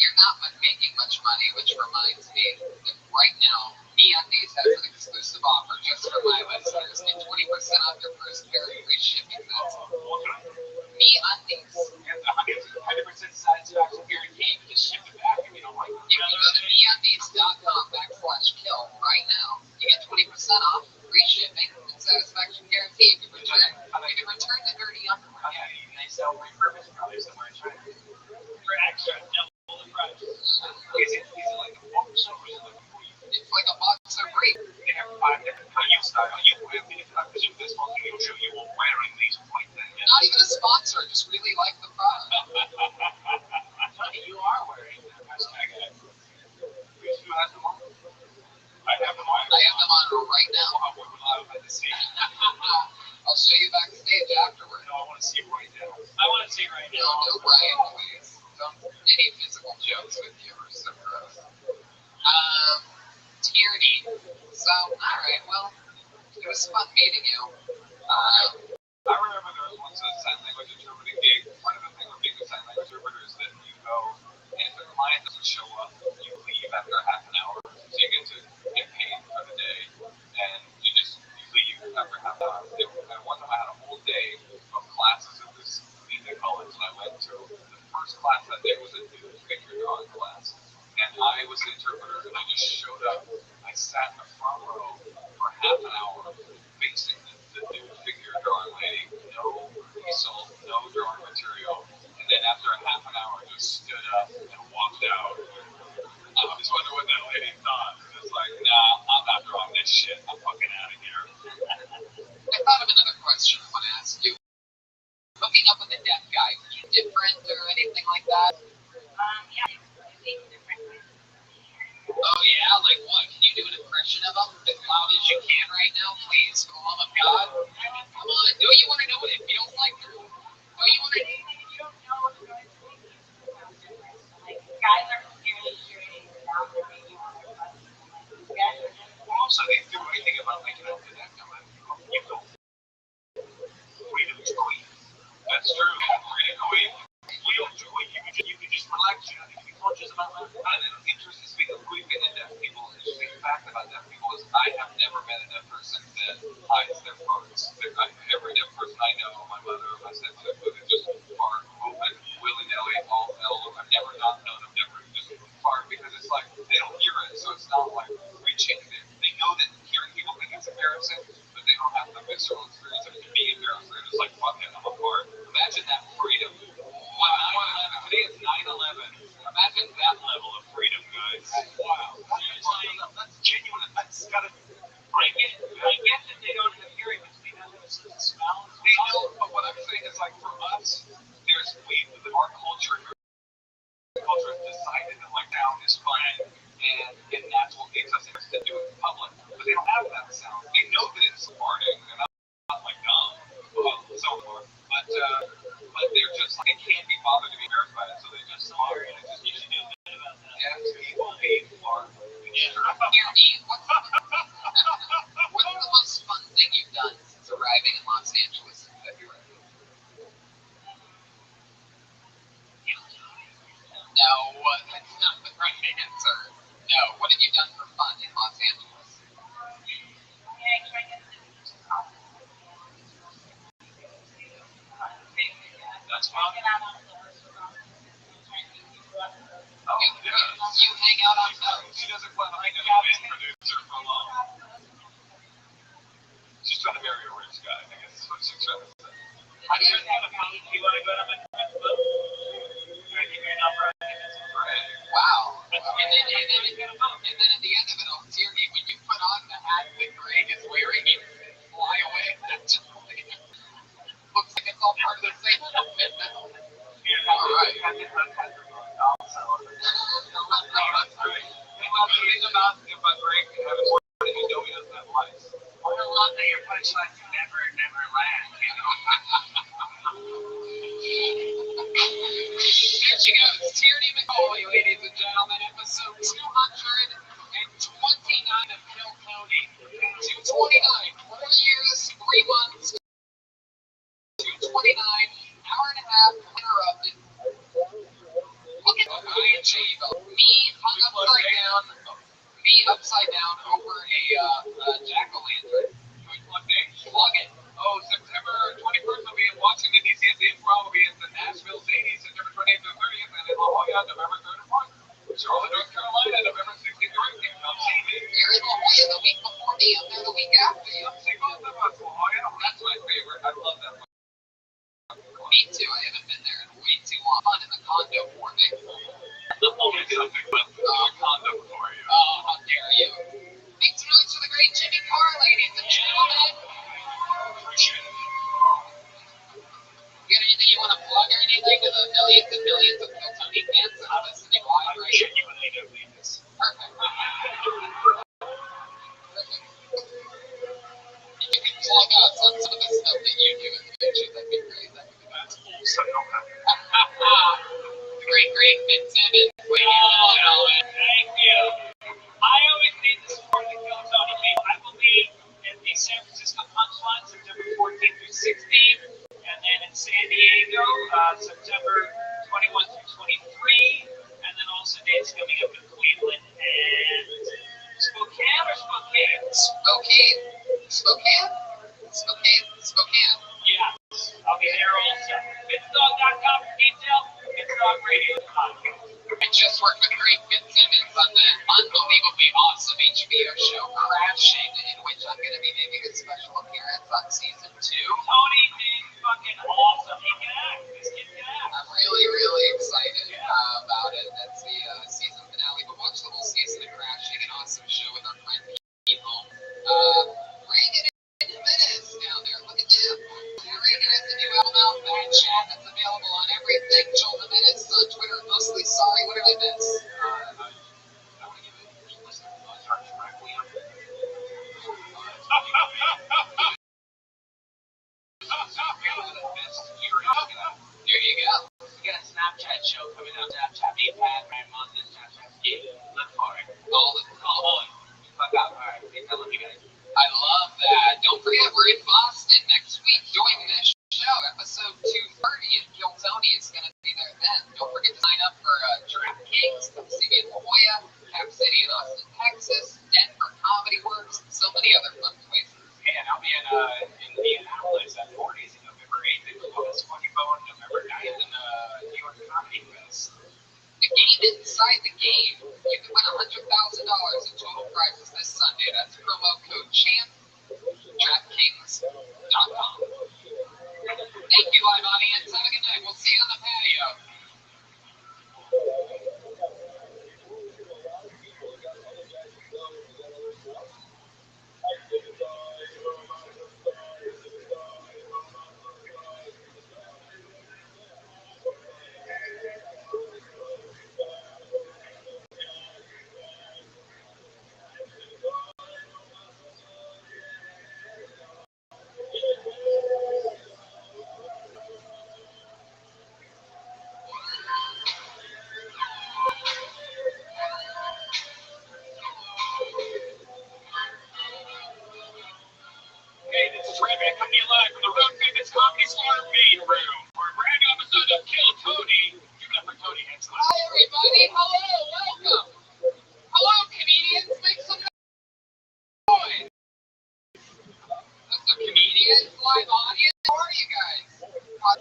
You're not making much money, which reminds me that right now, MeUndies has an exclusive offer just for my listeners. Get 20% off your first pair of free shipping. That's MeUndies. 100% satisfaction guarantee. Just ship it back if you don't like it. If you go to MeUndies.com/kill right now, you get 20% off, free shipping, and satisfaction guarantee. You can return the dirty underwear. Yeah, they sell repurposed products somewhere in China. For extra, double the price. Is it like a box or is it like a brief? It's like a box of brief. They have 5 different kinds of style. I presume this one will show you all wearing these right then. Yeah. Not even a sponsor, just really like the product. Honey, you are wearing them. Hashtag. Who has them on? I have them on. I have them on right now. Wow, we're live at the stage. I'll show you backstage afterward. No, I want to see it right now. I want to see it right now. No, Brian, please. Don't any physical jokes with you or so gross. Tierney. So, alright, well, it was fun meeting you. I remember there was once a sign language interpreting gig. Part of the thing with being a sign language interpreter is that you go, and if the client doesn't show up, you leave after half an hour. So you get to get paid for the day, and you leave after half an hour. And one time I had a whole day of classes at this community college, and I went to the first class that day was a new figure drawing class. And I was the interpreter, and I just showed up. I sat in the front row for half an hour facing the new figure drawing lady. No result loud as you can right now, please, for the love of God? Come on, don't you want to know what it feels like? Don't you want to? You don't know what the guys are thinking. Like, guys are clearly shooting without the radio on their buttons. Like, guys are just. Well, also, they do anything about making up the neck. You go. Freedom is queen. That's true. Freedom queen. We don't do it. You can just relax. You don't need to be conscious about that. And then interesting, speaking of quick and deaf people, an interesting fact about deaf people is I have never met a deaf person that hides their farts. Every deaf person I know, my mother, my stepmother, they just fart open, willy-nilly, all hell. I've never not known them never just fart because it's like they don't hear it, so it's not like reaching. They know that hearing people think it's embarrassing, but they don't have the visceral experience of it to be embarrassed. They're just like, fuck it, I'm a fart. Imagine that freedom. Today is 9/11. Imagine that level of freedom, guys. Wow. That's genuine. That's gotta. I get that they don't have hearing, but they don't have a sense of smell. They don't. But what I'm saying is, like, for us, our culture has decided that like sound is fun, and that's what makes us interested to do it in public. But they don't have that sound. They know that it's farting. They're not like dumb, so forth. But they're just like, they can't be bothered to be embarrassed by it, so they just fart. And it's just you should do a bit about that. Yes, people hate fart. What's the most fun thing you've done since arriving in Los Angeles in February? No, that's not the right answer. No, what have you done for fun in Los Angeles? That's fun. You hang out on toes. She doesn't plan on being a band producer for long. She's trying to marry a rich guy, I guess is what she's trying to say. How do you have a college? Do you want to go to my book? Can I give you an offer? Wow. And then at the end of it all, Tierney, when you put on the hat that Greg is wearing, you fly away. Looks like it's all part of the same outfit. All right. The thing about Greg, what do you know he doesn't have lights? I love that your punchlines never land, you know? There she goes, Tierney McCauley, ladies and gentlemen, episode 229 of Kill Cody. 229, 4 years, 3 months, 229, hour and a half, uninterrupted. Look at the ING, me upside down over a jack-o'-lantern. Plug it. Oh, September 21st will be in Washington, D.C. at the Improv. Will be at the Nashville Zanies, September 28th to 30th, and in La Jolla, November 3rd and 4th. Charlotte, North Carolina, November 16th to 18th. Come see me. You're in La Jolla the week before me, I'm there the week after you. Come see both of us. La Jolla, that's my favorite. I love that one. Me too, I haven't been there in way too long. Fun in the condo for me. Only something but a condo for you. Oh, how dare you. Make some noise for the great Jimmy Carr, ladies and gentlemen. Appreciate it. You got anything you want to plug or anything to the millions and millions of Kill Tony fans that are listening live right now? Genuinely don't need this. Perfect. If you can plug us on some of the stuff that you do in the future, that'd be great. That's also no happy. The great Fitzsimmons. Thank you. I always need the support that Kill Tony people. I will be in the San Francisco Punchline September 14th through 16th, and then in San Diego September 21 through 23, and then also dates coming up in Cleveland and Spokane or Spokane? Spokane. Yeah, I'll be there also. Fitzdog.com for details. Fitzdog Radio. I just worked with great Fitzsimmons on the unbelievably awesome HBO show Crashing, in which I'm going to be making a special appearance on season 2. Tony did fucking awesome. He can act. This kid can act. I'm really excited about it. That's the season finale, but watch the whole season of Crashing, an awesome show with our friend People. Reagan and Jimenez down there. Look at them. Reagan has a new album out, Bad Chat, that's available on everything. Joel Jimenez on Twitter, mostly sorry. What did I miss? right, we'll see you on the patio. Hey, this is Rabbi coming to you live from the Road Famous Comedy Store main room for a brand new episode of Kill Tony. Give it up for Tony Henson. Hi, everybody. Hello. Welcome. Hello, comedians. Make some noise. This is a comedian live audience. How are you guys?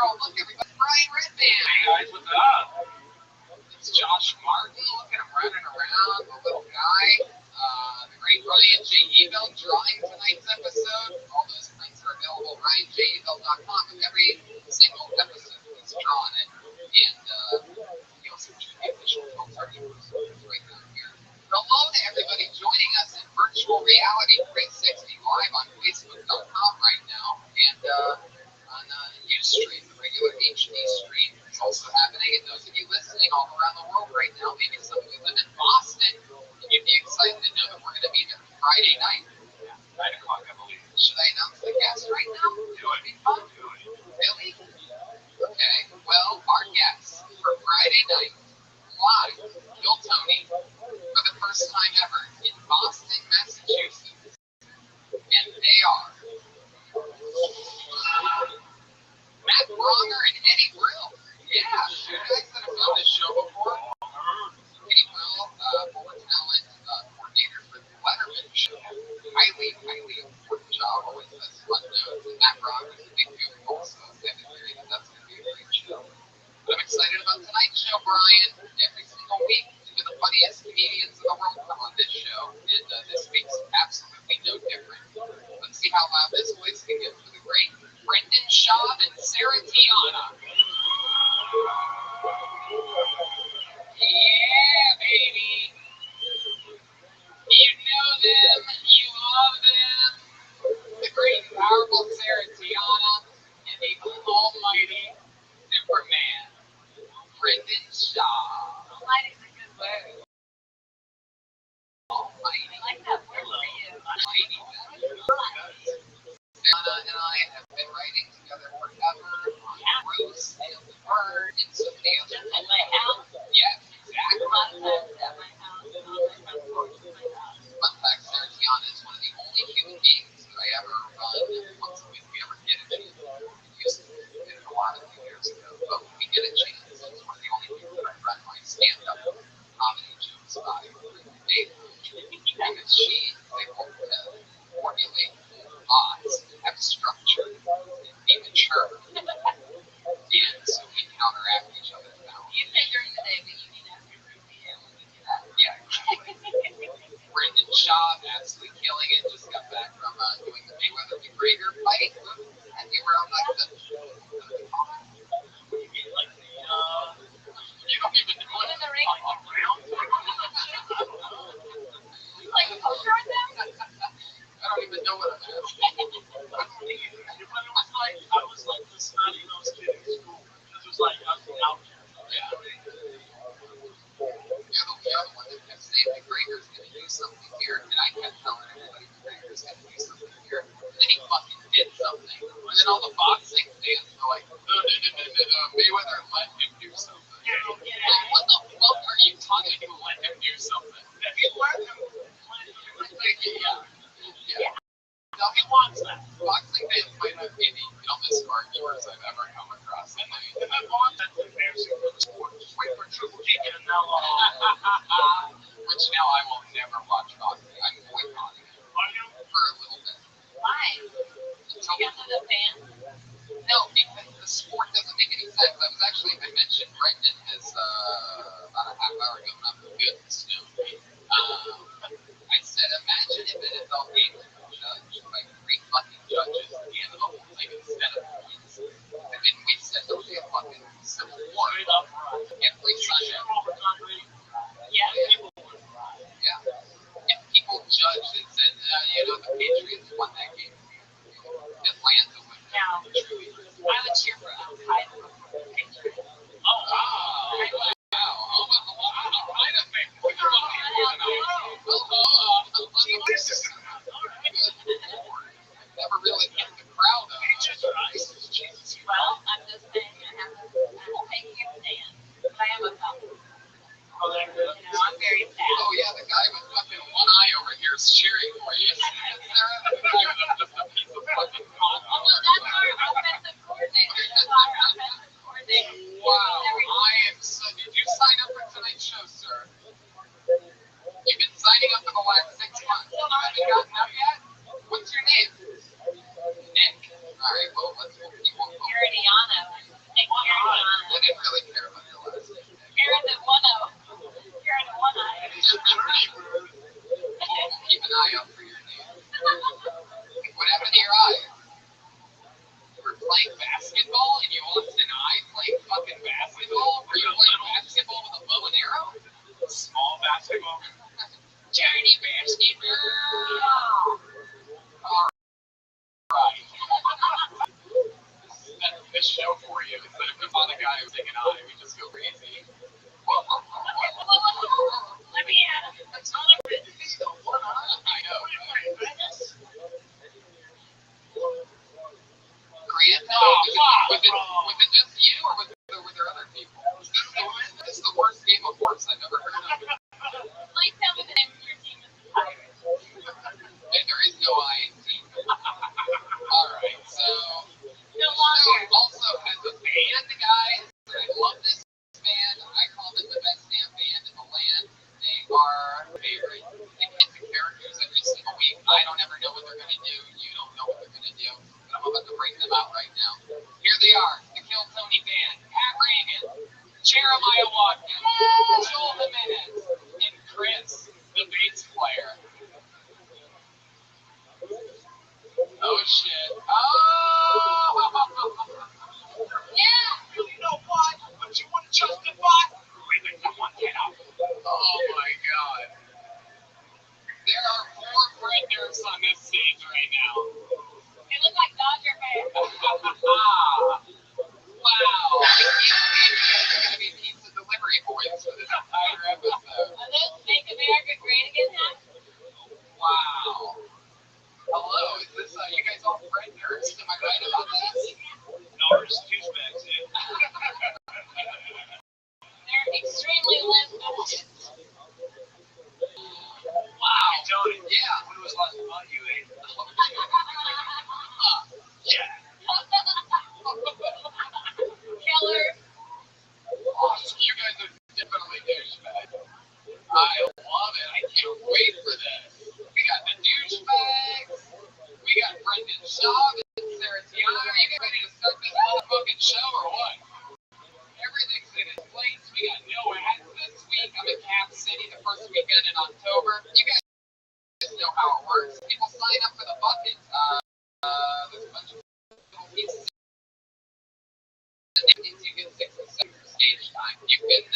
Oh, look, everybody. Brian Redband. Hey guys, what's up? It's Josh Martin. Look at him running around, the little guy. The great Ryan J. Ebel drawing tonight's episode. All those prints are available at RyanJEbel.com. Every single episode is drawn in. And you also choose the official film episodes right down here. Hello to everybody joining us in virtual reality 360 live on Facebook.com right now. And on Ustream, the regular HD stream. It's also happening. And those of you listening all around the world right now, maybe some of you live in Boston, you'd be excited to know that we're going to be there Friday night. 9 o'clock, I believe. Should I announce the guest right now? It would be fun. Really? Okay. Well, our guests for Friday night, live, Kill Tony, for the first time ever in Boston, Massachusetts. And they are Matt Bronger and Eddie Brill. Yeah, you guys that have done this show before. Eddie Brill, former talent coordinator for the Letterman show. Highly important job, always has fun notes. And Matt Bronger is a big goof also. So I have a theory that that's going to be a great show. But I'm excited about tonight's show, Brian. Every single week, two of the funniest comedians in the world come on this show. And this week's absolutely no different. Let's see how loud this place can get for the great Brendan Schaub and Sarah Tiana. Yeah, baby. You know them, you love them. The great and powerful Sarah Tiana and the almighty Superman, Brendan Schaub. Almighty's a good word. Almighty. I like that word for you. Almighty. Anna and I have been writing together forever on Bruce and the Bird and so many other At my house. Yes, A exactly. lot of times at my house. And on my front porch at my house. Fun fact, Sarah Tiana is one of the only human beings that I ever run once we ever get a chance. We used to did it a lot of years ago, but when we get a chance, it's one of the only people that I run my stand-up comedy jokes by every day. Because she is able to formulate thoughts, have structure, and be mature. And so we counteract each other's balance. You say during the day, but you need to have your routine when you do that. Yeah, exactly. Brendan Schaub, absolutely killing it. Just got back from doing the Mayweather McGregor fight. And you were on like the. You don't even know what In the ring? Like a poster on them? I don't even know what I'm at. I was like the snotty nosed kid in school. This was like I was an outcast. Yeah. You're the one that kept saying McGregor's going to do something here, and I kept telling everybody McGregor's going to do something here, and then he fucking did something. And then all the boxing fans were like, no, Mayweather let him do something. Like, what the fuck are you talking to let him do something? If you let him Yeah. No, he wants that. Boxing fans might not be the dumbest arguers I've ever come across in my life. I want that embarrassing for the sport. Just wait for Triple G and now Which now I will never watch boxing. I'm boycotting it are you? for a little bit. Why? Until Because of the fans? No, because the sport doesn't make any sense. I was actually, I mentioned Brendan has about a half hour ago, not the good snow. I said, imagine if NFL games were judged by 3 fucking judges at the end of the whole thing instead of points. And then we said, okay, fucking for you. Instead of come on a guy who's taking eye, we just go crazy. Let me at him. That's not a big deal. What? I know. Venice? Korean? No, was it just you, or were there other people? This is the worst game of horse I've ever heard of. Please tell me the name of your team is the Pirates. And there is no I in team. Alright, so No longer. also has a band, guys. I love this band. I call them the best damn band in the land. They are favorite. They get the characters every single week. I don't ever know what they're gonna do. You don't know what they're gonna do. But I'm about to bring them out right now. Here they are, the Kill Tony band. Pat Reagan, Jeremiah Watkins, Joel Jimenez, and Chris, the bass player. Oh shit. Oh! Yeah. You know what? But you want to justify? Wait, come on, get up. Oh my god. There are 4 red nerfs on this stage right now. They look like Dodger fans. Wow. They're gonna be pizza delivery boys for this entire episode. Are those Make America Great Again hats? Wow. Hello, is this, you guys all red nerds? Am I right about this? No, there's douchebags here. They're extremely limp. Wow. Hey, Tony. Yeah. When was the last time you ate? Yeah. Killer. Awesome. You guys are definitely douchebags. I love it. I can't wait for this. We got the douchebags. We got Brendan Shaw and Sarah Tiana. Are you guys ready to start this motherfucking show or what? Everything's in its place. We got no ads this week. I'm in Cap City the first weekend in October. You guys know how it works. People sign up for the buckets. There's a bunch of little pieces. You get 6 or 7 stage time. You can,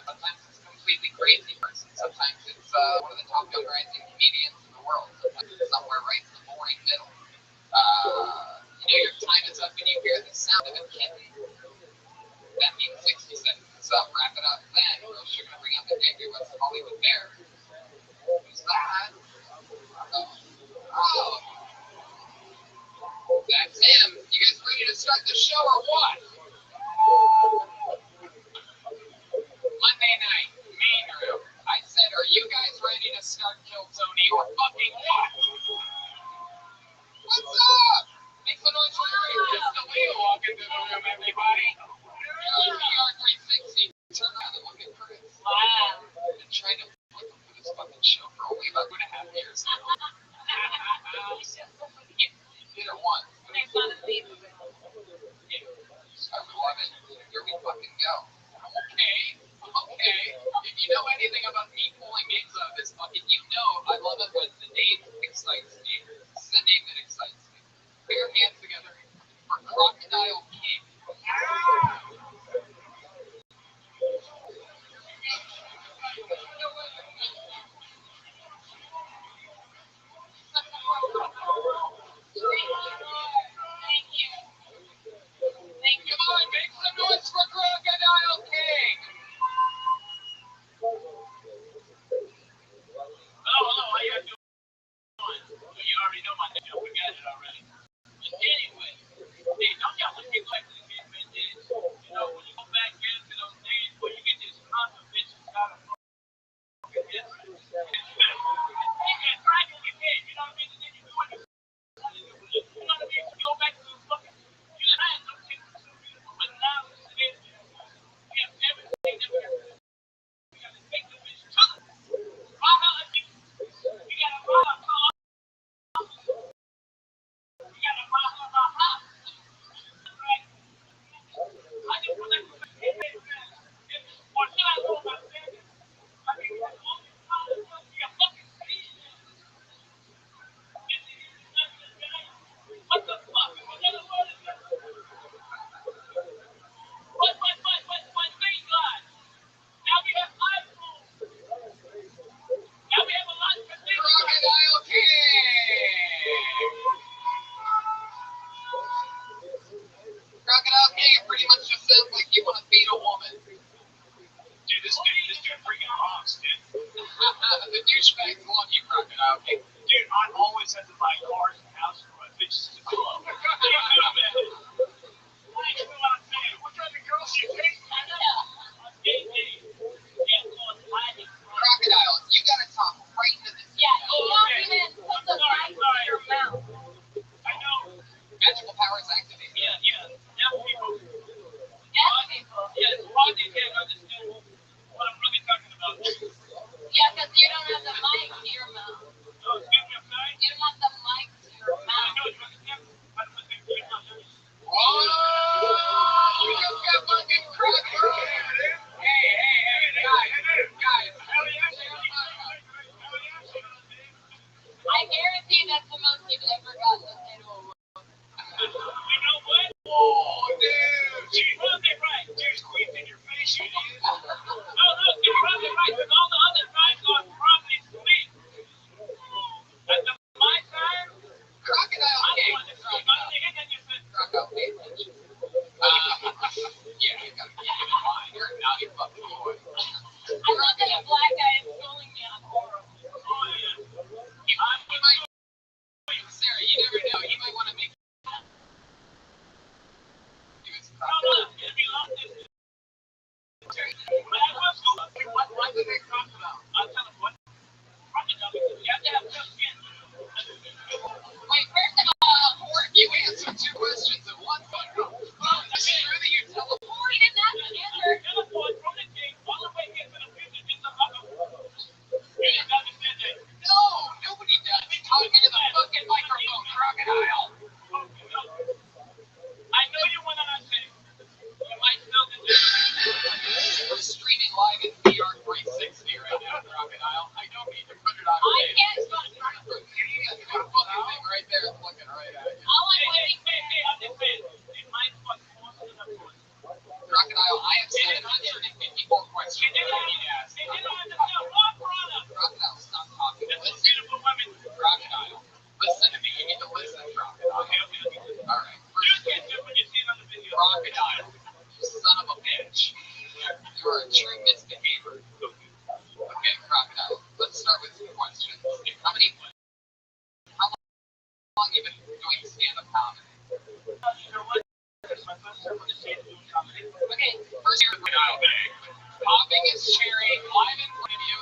sometimes it's a completely crazy person. Sometimes it's one of the top young rising comedians in the world. Sometimes it's somewhere right in the boring middle. Your time is up and you hear the sound of a kitten. That means 60 seconds is up. Wrap it up. Then, or else you're going to bring out the Angry What's Hollywood Bear. Who's that? Oh. That's him. You guys ready to start the show or what? Monday night, main room. I said, are you guys ready to start Kill Tony or fucking what? What's up? Make some noise for me. It's the Leo walking through the room, everybody. PR360. Turn around and look at Chris. Wow. I've been trying to book him for this fucking show for only about 2.5 years now. You did it once. Next one is Steve. I love it. Here we fucking go. Okay. If you know anything about me pulling names out of this bucket, you know I love it when the name excites me. This is a name that excites me. Put your hands together for Crocodile King. Thank you. Come on, make some noise for Crocodile King. Hello, how you doing? You already know my name. I forgot it already. But anyway, hey, don't y'all look like the kid been dead? You know, when you go back into those days where you get this confirmation out of yes. And cracking your head, you know what I mean? And then you do it. You know what I mean? You go back to the fucking, you just had some shit so beautiful, but now it's this. We have everything that we have. We got to take the bitch to the. We got a Baja. We got a Baja. Right? I just want to what should I do about that? I mean, what the fucking what the fuck? Another word is what, thank God. You don't have the mic to your mouth. Oh, excuse me, I'm sorry. You don't have the mic to your I mouth. know you understand. I'm listening to you now. Whoa! You just got fucking cracked. Hey, guys. I guarantee that's the most you've ever gotten to say to a woman. You know what? Oh, dude. She's probably right. She's squeezed in your face, you idiot. No, look, you're probably right, because all the other guys are probably sweet. At my time, Crocodile I cake. wanted to see. I only hit that you said, Crocodile cake. Yeah, you gotta keep it in mind. You're a naughty fucking boy. I love that a black guy is schooling me on horror. oh, yeah. He might, Sarah, you never know. He might want to make you his No, crocodile. it'd be long distance. But I was cool. Why did they crocodile? I'll tell him what. Crocodile, you have to have tough skin. Wait, first of all, you answered two questions at once. That's true that you tell Oh, he didn't have to answer. Teleport from the king all the way into the future just to fuck him. You didn't understand that. No, nobody does. Talking to the fucking microphone, crocodile. I know you want to say. You might still do this. We're streaming live in VR 360 right now, crocodile. I don't need to put it on I tape. can't. It's got a fucking thing right there. It's looking right at you. All I'm waiting for Hey, I'm just saying. It might fuck more than a point. Crocodile, I have 754 questions that I need to ask. Hey, you don't have to tell one product. Crocodile, stop talking. This Listen, beautiful woman. crocodile. Listen to me. You need to listen, crocodile. Okay. All right. You First, can't do when you see it on the video. crocodile. You son of a bitch. You are a true misbehavior. Okay, crocodile. Let's start with some questions. How long have you been doing stand-up comedy? You know what? It's my first time on the stage doing comedy. Okay, first year crocodile bag. Popping his cherry live in front of you.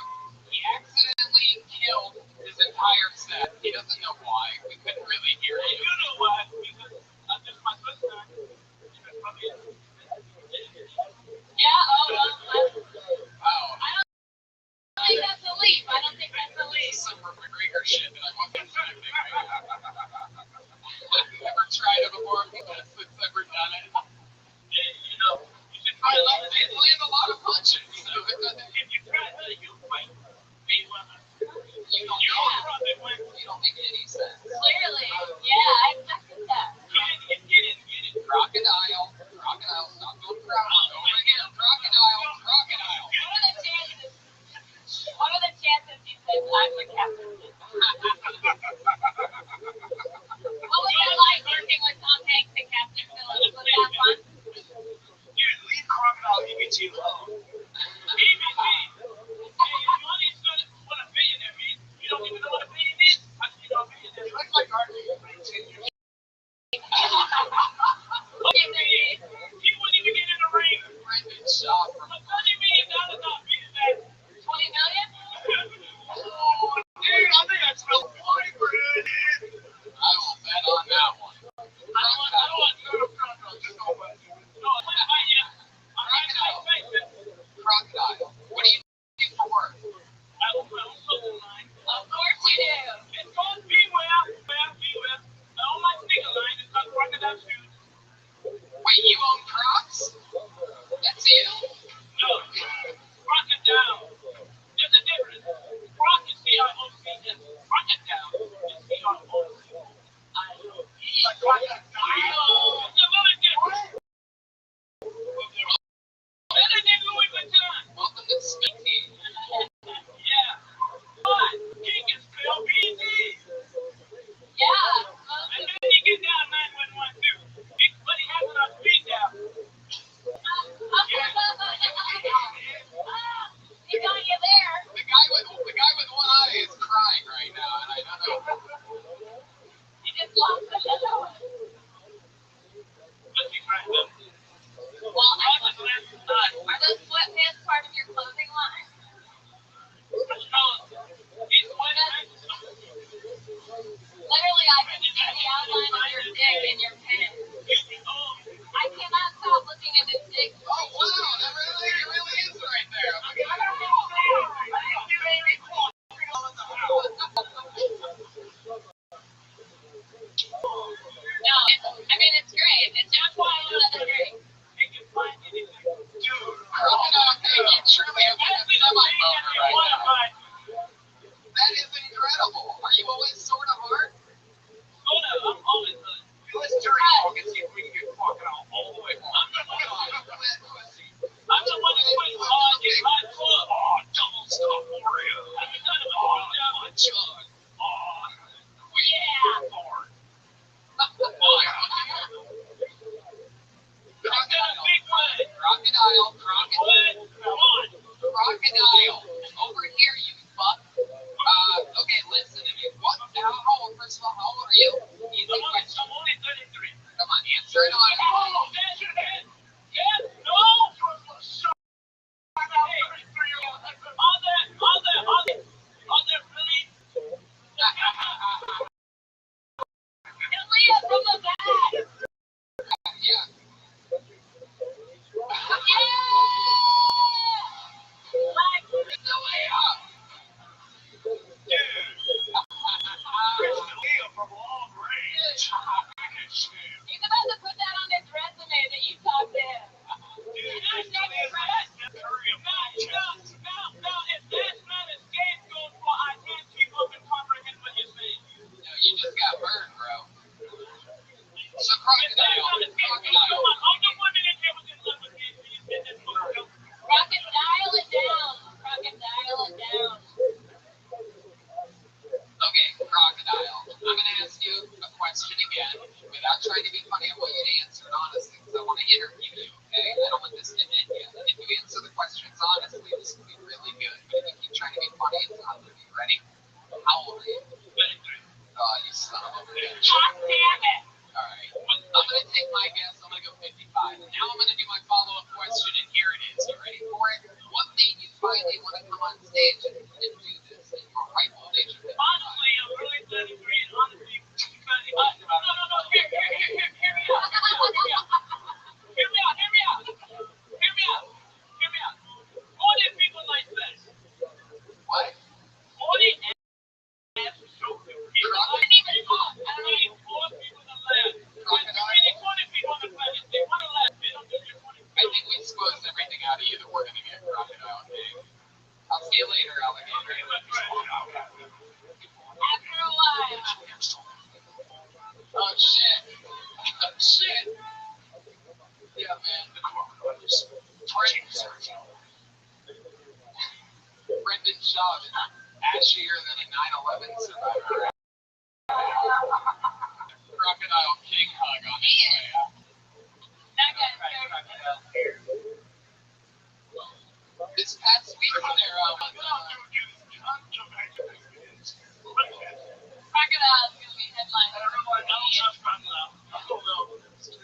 He accidentally killed his entire set. He doesn't know why. We couldn't really hear You you. know why? Because this is my first time. It's probably it. Yeah, oh, Wow. I don't think that's a leap. I don't think that's a This leap. is some McGregor shit that I wasn't expecting. I've never tried it before. That's ever done it. You know, you should try I it. love it. They land a lot of punches. So it doesn't. If you try it, you might be one of You don't. you probably win. You don't make any sense. Clearly. Yeah, I accepted that. Get it. Crocodile. Crocodile. Stop doing crocodile. Go again. Crocodile. Crocodile. What are the chances he says I'm the captain? What was it like working with Tom Hanks and Captain Phillips? Was that fun? Dude, leave crocodile EBT alone. EBT. Hey, if you only understood what a billionaire means, you don't even know what a billionaire means. How do you know a billionaire? You look like Archie. Okay, he wouldn't even get in the ring. Brendan Shaw from. $30 million not beating that. 20 million? Oh, dude, I think I smell water, dude. I will bet on that one. I don't want to go to crocodile. Just go away. No, I'm not you. I'm not honestly, this could be really good. But if you keep trying to be funny, it's not going to be. Ready? How old are you? 23. Oh, you son of a bitch. God damn it! Alright. I'm going to take my guess. I'm going to go 55. And now I'm going to do my follow-up question, and here it is. You ready for it? What made you finally want to come on stage and do this at your ripe old age of 55? Honestly, I'm really 33, and honestly, because no, hear me out. Hear me out. All these people like this. What? All these ass stupid people. I didn't even talk. I don't need more people to laugh. There's really 20 people on the planet. They want to laugh. They don't do it 20 people. I think we exposed everything out of you that we're going to get Crocodile King. I'll see you later, alligator. After a while. Oh, shit. Yeah, man. Brendan Shaw is ashier than a 9/11 survivor. Crocodile King hug on his way out. That guy's very This past week, Crocodile's gonna be headlining. The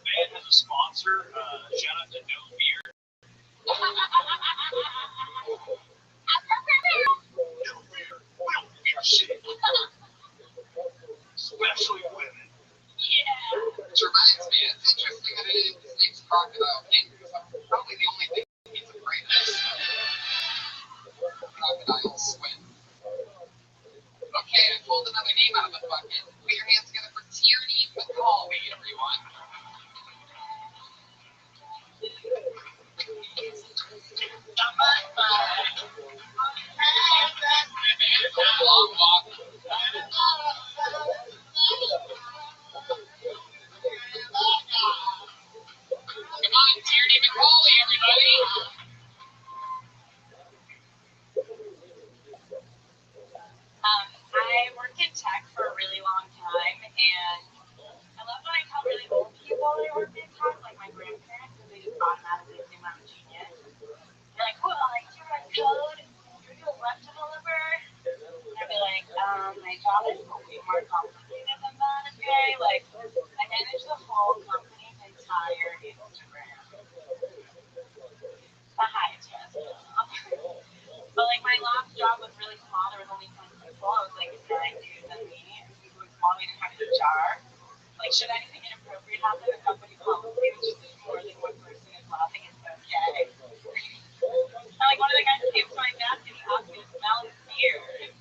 band has a sponsor. Shout out to No Beer. Especially women. Yeah. which reminds me, it's interesting that his name's Crocodile King, because probably the only thing he's afraid of is crocodile swim. Okay, I pulled another name out of the bucket. Put your hands together for Tierney McCauley, everyone. It's a long walk. Come on, Tierney McCauley, everybody. I worked in tech for a really long time, and I love when I tell really old people I worked in tech, like my grandparents, because they just automatically assume I'm a genius. They're like, cool, like, do you write code? Do you do a web developer? And I'd be like, my job is way more complicated than that, okay? Like, I manage the whole company's entire Instagram. The highest stress job. But like my last job was really small. There was only 10 people. It was like 9 dudes and me. And it was small. We didn't have an HR. Like, should anything inappropriate happen, the company policy was just if more than one person is laughing, it's okay. And like one of the guys came to my desk and he asked me to smell his beard.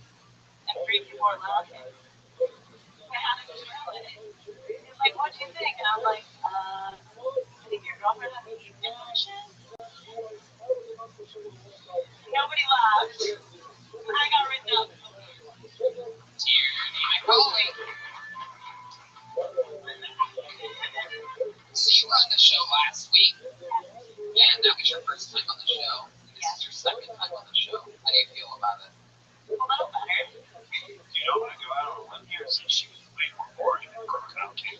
And 3 people were laughing. I had to smell it. He was like, what do you think? And I was like, I think your girlfriend has an infection. Nobody laughed. I got written up. Tierney McCauley. So you were on the show last week, and that was your first time on the show. This is your second time on the show. How do you feel about it? A little better. You don't want to go out on a limb here since she was way more boring than Crocodile King.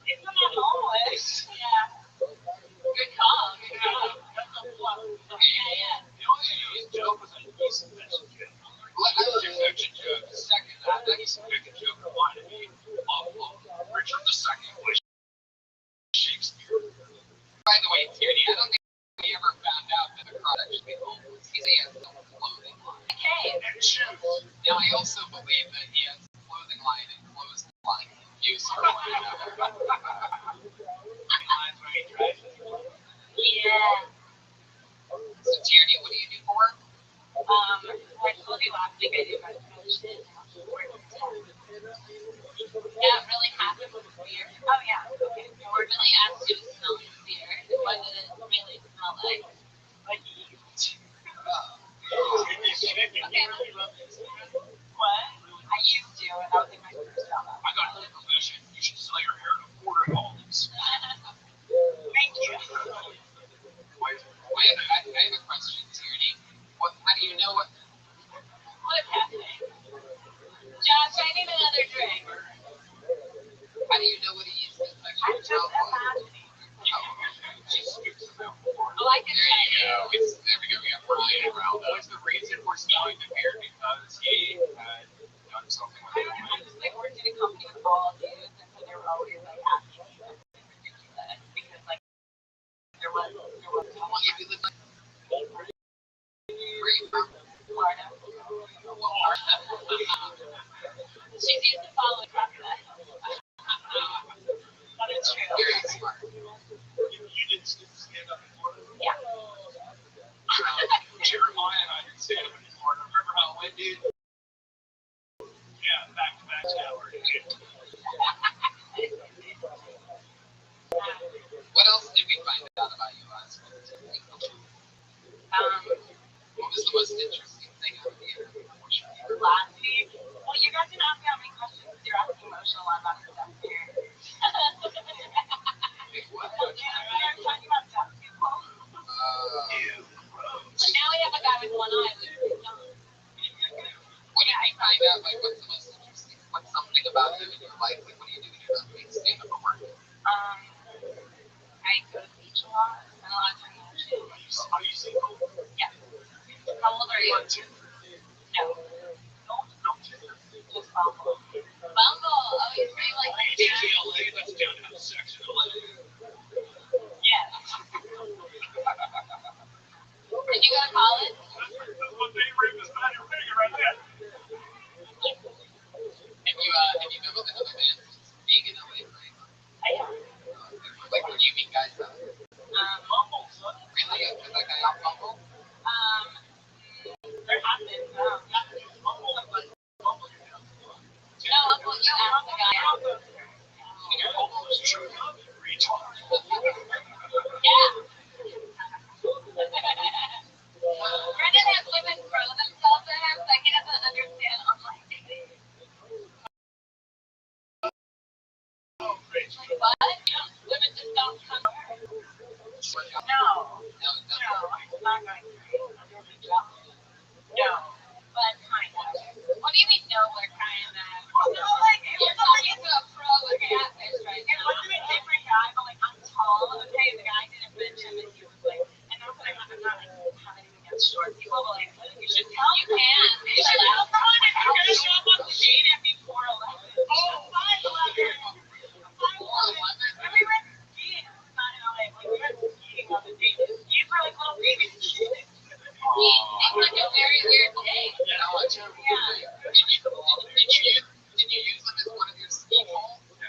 Isn't that always? Yeah. Good call. That's a plus. Yeah. The only joke was a decent mention joke. Well, I was just mentioning joke. Second, That is a big joke that wanted to be Richard II was Shakespeare. by the way, Tierney, I don't think we ever found out that the crowd actually owns. He has his own clothing line. Okay. And shoes. Now, I also believe that he has clothing line and clothesline use for one another. Lines where he drives his Yeah. So, Tierney, what do you do for work? I told you last week I did my promotion. Yeah, really happy with the beer. Oh, yeah. Okay. So we're really asked you to smell his beer. What does it really smell like? Like yeast. Okay. What? I used to, and that was like my first job. I got a promotion. You should sell your hair to quarter homes. Thank you. I have a question, Tierney. How do you know what? What is happening? Josh, I need another drink. How do you know what he uses? I'm just imagining. She's I can There you go. There we go. We got Brian around us. What's the reason for starting him here? Because he had done something with it. I just like worked in a company with all dudes, and so they were always like asking me something ridiculous because like there was How long have you lived in Florida? Florida. She's used to following that. But it's true. Very smart. You didn't stand up in Florida? Yeah. Jeremiah and I didn't stand up in Florida. Remember how it went, dude? Yeah, back to back tower. What else did we find out about you last week? What was the most interesting thing out of the interview? Last week. Well, you guys didn't ask me how many questions. You're asking emotional one about the deaf parent. What? We were talking about deaf people. But now we have a guy with one eye, literally. What did I find out? Like, what's the most interesting? What's something about you in your life? Like, what do you do when you're not doing stand up or work? I go to the beach a lot, spend a lot of time in the ocean. Are you single? Yeah. How old are you? No. Just Bumble. Bumble. Oh, you say like DTLA, that's downtown section of LA. yeah. Did you go to college? That's what they read was not your figure right there. Have you been with another man being in LA, right? Like, when you meet guys out there? Bumble, son. Really? Is that guy on Bumble? There have been. Bumble. No, Uncle, you asked the guy out. Your Bumble is true love, you retard. Yeah. Brendan has women throw themselves at him, so he doesn't understand online dating. Like, what? Women just don't come over. No, I'm not going to. I'm doing a job. No, but kind of. What do you mean, no, we're kind of? Well, like, you're talking to a pro with catfish, right? It wasn't a different guy, but like, I'm tall, okay? The guy didn't mention that he was like, and that's what I'm not like, have anything against short people, but like, you should tell. You can. You should tell someone if you're going to show up on the date and be 4'11". Oh, 5'11". 5'11". And we went skiing. Not in LA. Like, we went skiing on the date. These were like little baby kids. It's like a very weird day. Yeah. Did you use them as one of your ski poles? Is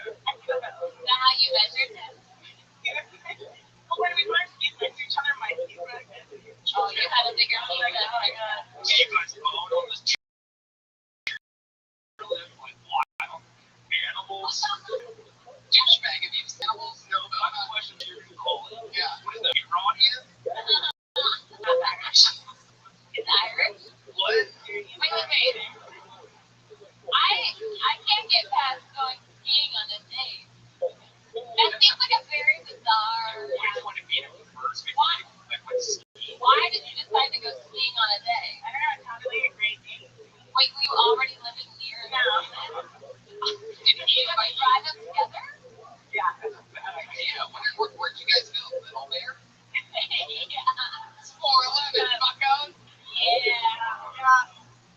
that how you measured him? Well, when we learned skis next to each other, my skis were like this. Oh, you had a bigger ski than I got. You guys own all this animals. Douchebag abuse animals? No, but I have a question to you. Yeah. What is that, Iranian? It's Irish. What? Wait. I can't get past going skiing on a date. That seems like a very bizarre. What do you want to meet him first? Why? Like, what ski? Why did you decide to go skiing on a day? I don't know. It sounded like a great date. Wait, were you already living near the mountain? Did you guys drive them together? Yeah. Where'd you guys go? Little Bear? Yeah. It's 411, buckos. Yeah.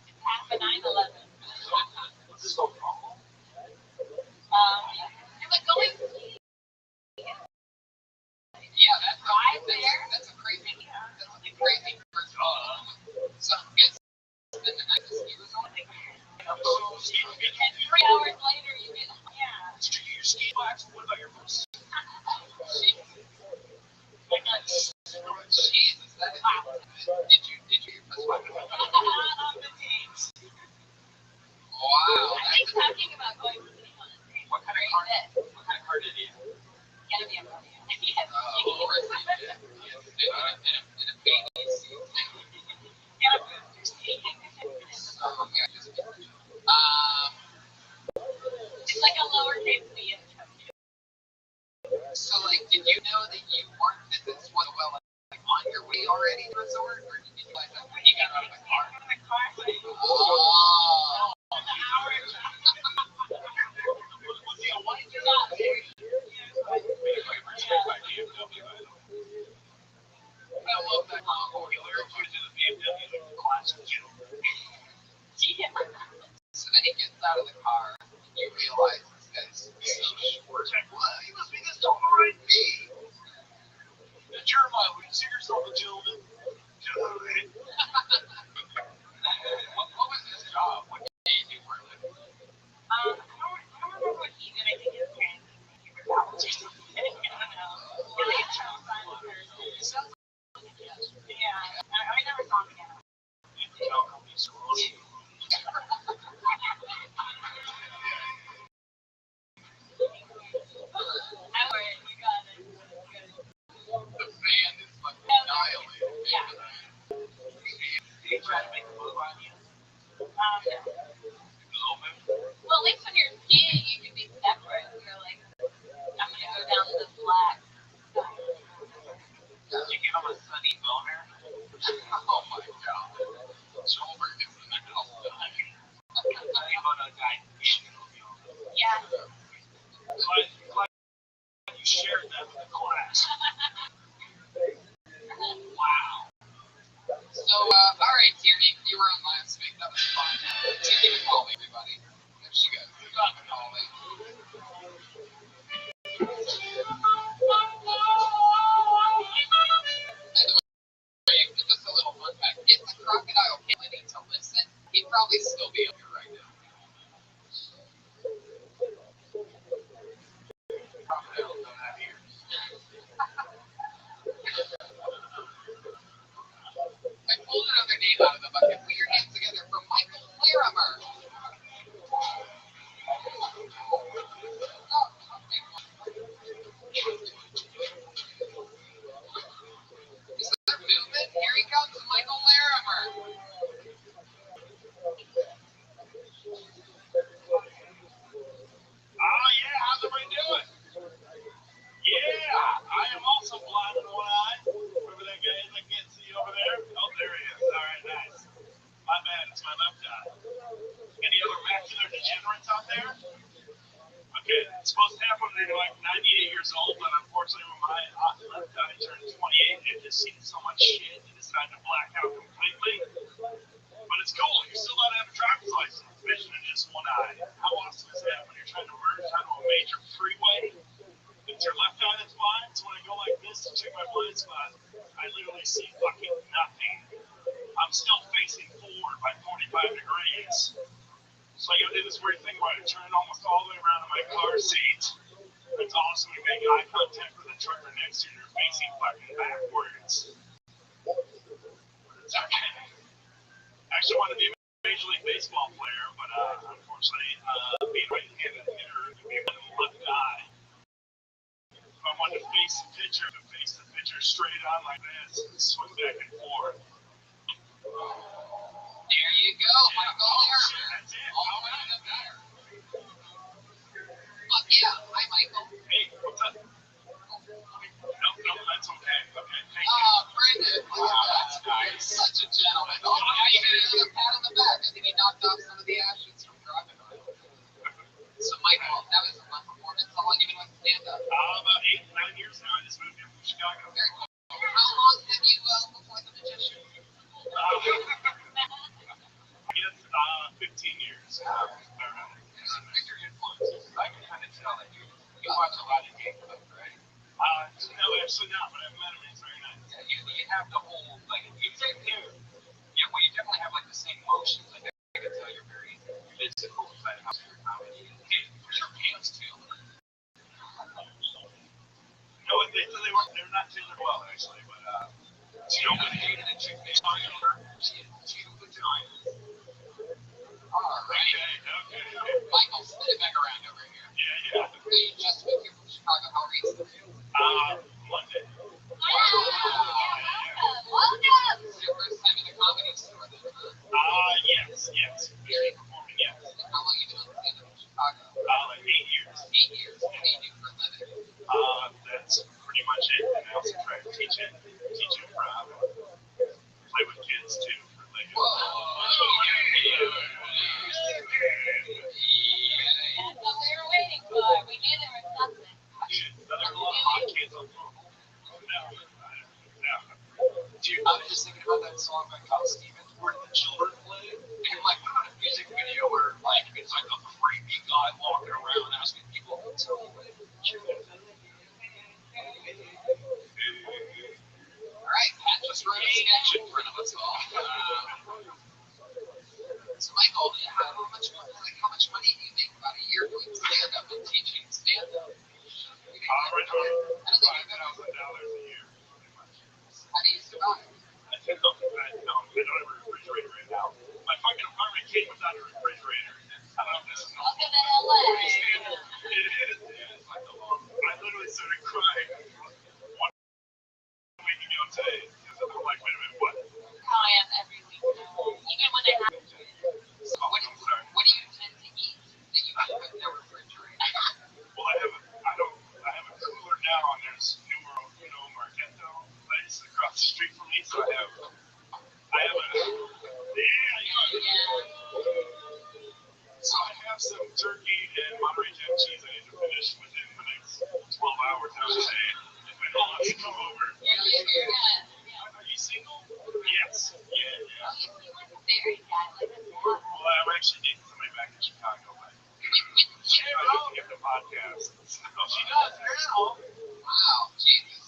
It's half a 9/11. What's this called? Bumble? It was going skiing. Yeah, that's Right there. That's a crazy first of all. So, guys, spend the night at the ski resort? And 3 hours later, you get yeah. Did you use ski blacks? What about your boots? Jesus, that is wow. Did you wow. He's talking about going skiing on a date. What kind of car did he have? Gotta be a Romeo. Of course he did. In a baby seat. Get a booster seat. It's like a lowercase b in Tokyo. So, like, did you know that you weren't that this was on your way already to the resort, or did you like that when you got out of the car? Oh. We shared that with the class. Wow. So, all right, Tierney, you were on last week. That was fun. Tierney McCauley, everybody. There she goes. Got McCauley. Just a little fun fact. If the crocodile ability to listen, he'd probably still be up here right now. Crocodiles don't have ears. I pulled another name out of the bucket. Put your hands together for Michael Larimer. Is there movement? Here he comes, Michael Larimer. Oh, yeah, how's everybody doing? Yeah, I am also blind in one eye. Remember that guy that can't see over there? Oh, there he is. All right, nice. My bad, it's my left eye. Any other macular degenerates out there? Okay, it's supposed to happen when you're like 98 years old, but unfortunately when my left eye turned 28, it just seen so much shit, it decided to black out completely. But it's cool, you're still allowed to have a driver's license, vision in just one eye. How awesome is that when you're trying to merge onto a major freeway? It's your left eye that's blind, so when I go like this to check my blind spot, I literally see fucking nothing. I'm still facing forward by 45 degrees. So I gotta do this weird thing where I turn almost all the way around in my car seat. It's awesome when you make eye contact with the trucker next to you and you're facing fucking backwards. It's okay. I actually wanted to be a Major League Baseball player, but unfortunately, being right-handed hitter, would be one left eye. If I wanted to face the pitcher straight on like this and swing back and forth. There you go, Michael Larimer. That's it. All the way to the batter. Fuck yeah. Hi, Michael. Hey, what's up? No, that's okay. Okay, thank you. Brendan. Wow, that's nice. Such a gentleman. Oh, I even another pat on the back. I think he knocked off some of the ashes from Crocodile. So, Michael, that was a fun performance. How long have you been on stand-up? About 8, 9 years now. I just moved here from Chicago. Very cool. How long have you looked like a magician? I guess 15 years. Your influences. I can kind of tell that you watch a lot of game club, right? No, actually not, but I've met him. He's very nice. Yeah, you have the whole, like, you take him. Yeah, well, you definitely have, like, the same motions. Like, I can tell you're very physical inside of your comedy. And your pants, too. No, they're not tailored well, actually, but, Nobody hated a chick named Tyler. She had 2 vaginas. All right. Okay. Michael, spin it back around over here. Yeah. You just moved here from Chicago. How recently? Monday. Welcome. It's your first time in the comedy store, then, huh? Yes. Very performing, yes. And how long have you been on stand-up in Chicago? Like 8 years. 8 years. What do you do for a living? That's pretty much it. And I also try to teach improv. Play with kids, too, for Lego. That's what we were waiting for. We knew there was something. Are there a lot of hot kids on the phone? No. Dude, I was just thinking about that song by Cal Stevens, where the children play. And like, what about a music video where like it's like a creepy guy walking around asking people, tell me what children play. Alright, Pat just wrote a sketch in front of us all. So Michael, how much money do you make about a year doing stand-up and teaching stand-up? Right now, $5,000 a year. How do you survive? I don't have a refrigerator right now. My fucking apartment came without a refrigerator. I don't know if this is Welcome to LA. It is. Like I literally started crying one week ago today because I'm like, wait a minute, what? How I am every week now. Even when I have So what do you tend to eat that you have with no refrigerator? Well, I have a cooler now, and there's Numero Marqueto place across the street from me, so I have So I have some turkey and Monterey Jack cheese I need to finish Come over. Are you single? Yes. Yeah. Well, I'm actually dating somebody back in Chicago, but she doesn't get the podcast. So she does now. Wow, Jesus.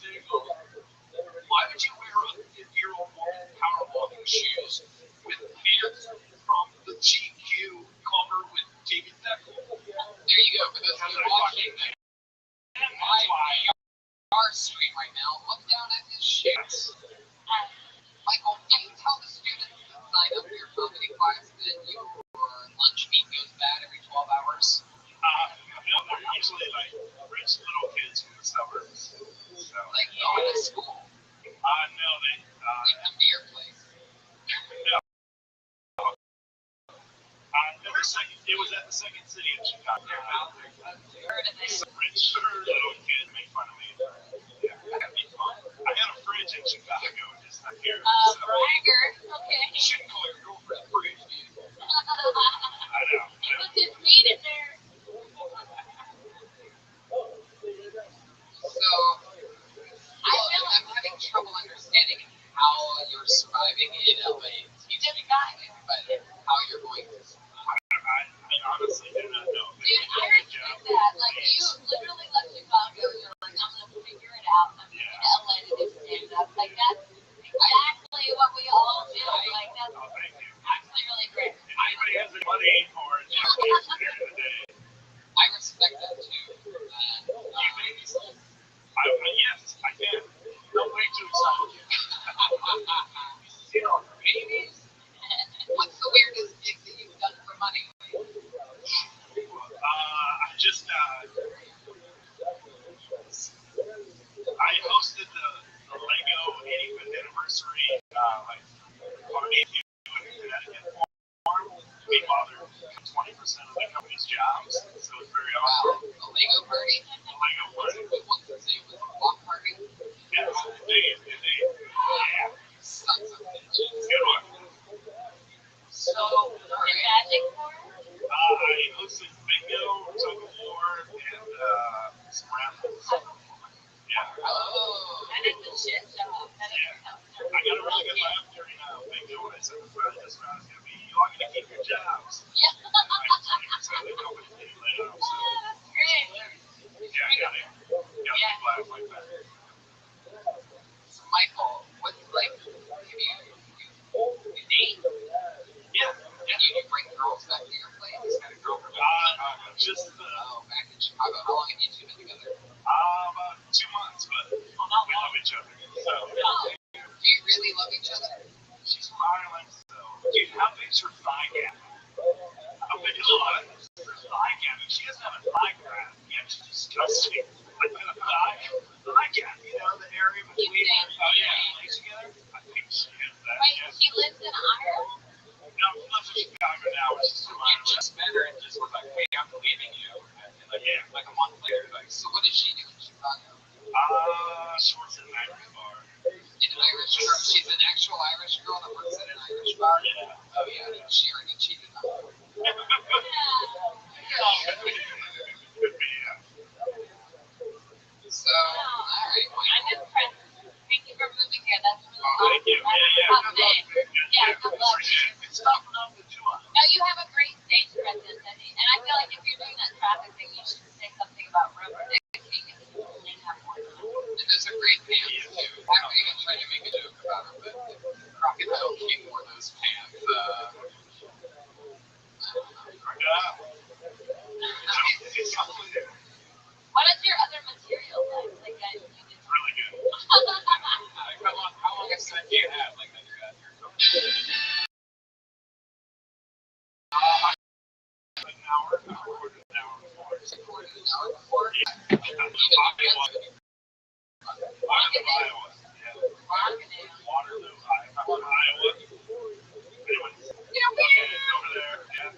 Why would you wear a 50-year-old woman power walking shoes with pants from the GQ cover with David Beckham? There you go. For those of you watching, our stream right now, look down at his shoes. Michael, can you tell the students that sign up for your comedy class that your lunch meat goes bad every 12 hours? No, they're usually like rich little kids from the suburbs. So, Like going to school. no, they come to your place. No. It was at the second city in Chicago. Some rich little kid made fun of me. Yeah, that'd be fun. I got a fridge in Chicago, just not here. Bragger. Okay. You shouldn't call your girlfriend a fridge, dude. I know. You put his meat in there. So, I'm having trouble understanding how you're surviving in LA. It's but how you're going to survive. I honestly do not know. Dude, I respect that. Like, you literally left Chicago. You're like, I'm going to figure it out. I'm going to LA to do stand-up. Like, that's exactly what we all do. Like, that's actually really great. Anybody has the money for it, just at the end of the day. I respect that too. Yes, I can. I'm way too excited. Zero babies? What's the weirdest gig that you've done for money? I hosted the Lego 85th anniversary party in Connecticut farm. We bothered 20% of the company's jobs, so it's very awesome. A Lego party? A Lego party. What did they say was a block party? Yes, indeed. Yeah. Sons of bitches. Good one. So, Magic for I hosted bingo, tug of war, and some raffles. Yeah. oh. That is a shit job. That is I got a really good laugh during bingo when I said this round is going to be, you all going to keep your jobs. Yeah. So the company didn't lay off. So, That's great. yeah, I got it. Got a laugh like that. So, Michael, what's like, you date? Yeah. You bring girls back to your place? This kind of girl from Just back in Chicago. How long have you two been together? about 2 months, but we love each other. So, Do you really love each other? she's from Ireland, so. Dude, how big's her thigh gap? How big is her thigh gap? She doesn't have a thigh graph. Yeah, she's disgusting. Like the thigh gap, you know, the area between legs together. I think she has that. Wait, she lives in Ireland? No, she lives in Chicago now, which is from Ireland. Just met her and just was like, hey, I'm leaving you. And like a month later, like, so what does she do in Chicago? She works at an Irish bar. In an Irish girl? She's an actual Irish girl that works at an Irish bar? Yeah. Oh, yeah. She already cheated on her. Could be, yeah. So, alright. I'm impressed. Thank you for moving here. That's really Thank you. Yeah, good luck. It's tough enough to do it. No, you have a great stage presence, and I feel like if you're doing that traffic thing, you should say something about rubber necking and only have one. And those are great pants, too. I haven't even tried to make a joke about her, but Crocodile King wore those pants. What is your other material like? Like that you did? Really good. How long a set do you have? Like that you're at your company? An hour before. Recorded an hour before? Iowa. Yeah. Waterloo, Iowa. Anyway, over there. Yeah.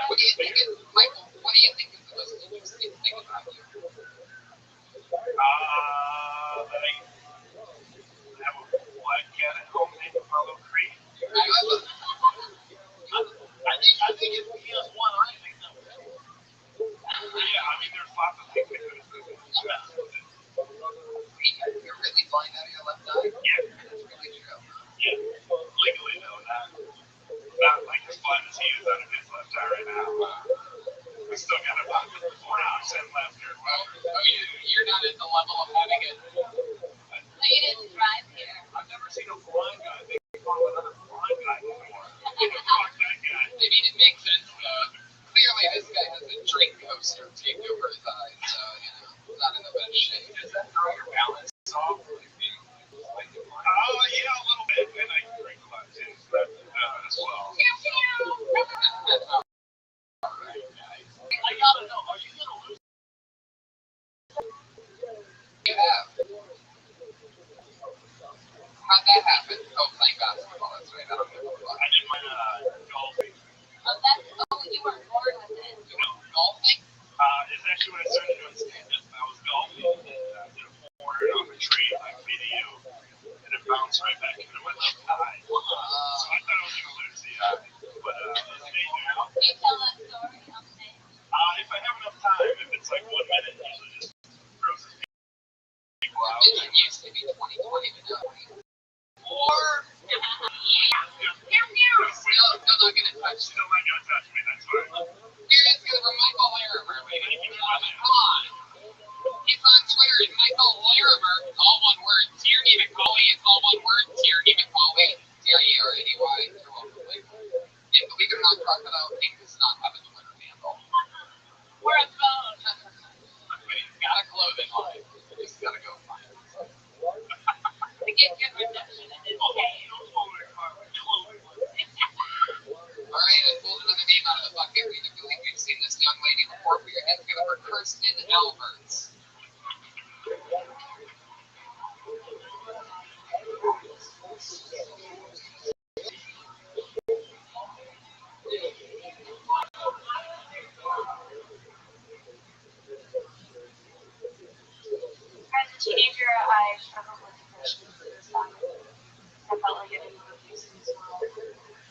What do you think is, Michael, what do you think is the most interesting thing about you? That I have a black cat at home named Apollo Creed. I think if he has one eye, I think that would. Yeah, I mean, there's lots of things that You're really blind out of your left eye? Yeah. That's really true. Yeah. Legally, though, not like as blind as he is out of his left eye right now. We still got about 40% left here. You're not at the level of having it. You didn't drive here. I've never seen a blind guy make fun of another blind guy before. Fuck that guy. I mean, it makes sense, though. Clearly, this guy has a drink coaster taped over his eyes, so, not in the best shape. Does that throw your balance off? Yeah, a little bit. And I drink a lot, too, so that as well. I gotta know, are you gonna lose? Yeah. How'd that happen? Oh, playing basketball, that's right. I don't give a fuck. I did my golfing. You were born with it. Golfing? It's actually when I started doing stand-up. I was golfing and did a corner off a tree like video, and it bounced right back into my left eye. So I thought I was gonna lose the eye, but it stayed now. Can you tell that story on stage? If I have enough time, if it's like 1 minute, it usually just grosses people out. It used to be 2020, but now 24. Still not gonna touch Still not gonna touch me, that's fine. Here is gonna be Michael Larimer, baby. Come on. He's on Twitter as Michael Larimer, all one word. Tierney McCauley, it's all one word. Tierney McCauley. T-I-E-R-N-E-Y. You're welcome, Blake. And believe it or not, Crocodile King does not have a Twitter handle. We're a phone. But he's got a clothing line. You just gotta go find it. We get good reception in this case. Alright, I pulled another name out of the bucket. We don't believe we've seen this young lady before. We are going to give her Kirsten Alberts. As a teenager, I struggled with depression and suicide. I felt like I didn't have a place in this world.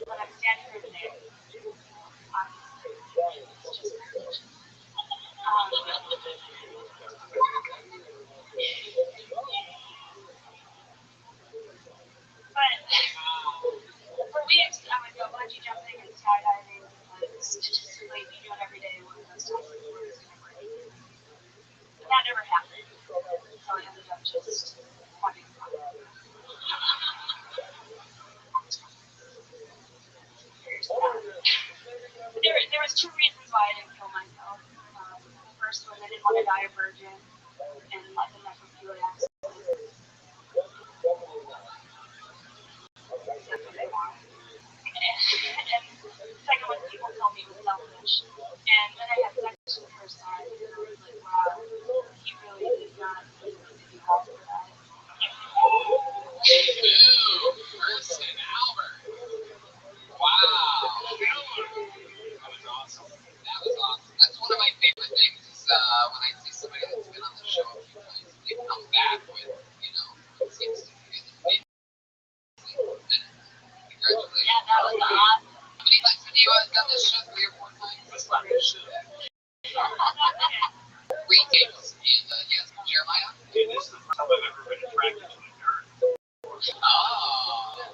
But I'm standing here today. It's just privilege. But for weeks, I would go bungee jumping and skydiving because statistically, if you do it every day, one of those times the world is going to break. But that never happened. So I ended up just having fun. There was 2 reasons why I didn't kill myself. The first was I didn't want to die a virgin, and life and death was few accidents. That's what they want. And the second one, people told me it was selfish. And then I had sex for the first time, and I was like, wow, he really did not need to be held for that. Ooh, Kirsten Albert. Wow. That was awesome. That's one of my favorite things is when I see somebody that's been on the show a few times, they come back with, what seems to be an amazing. Congratulations. Yeah, that was awesome. How many times have you done this show? 3 or 4 times? That's not good shit. 3 tapes. And yes, Jeremiah. Dude, this is the first time I've ever been attracted to a nerd. Oh.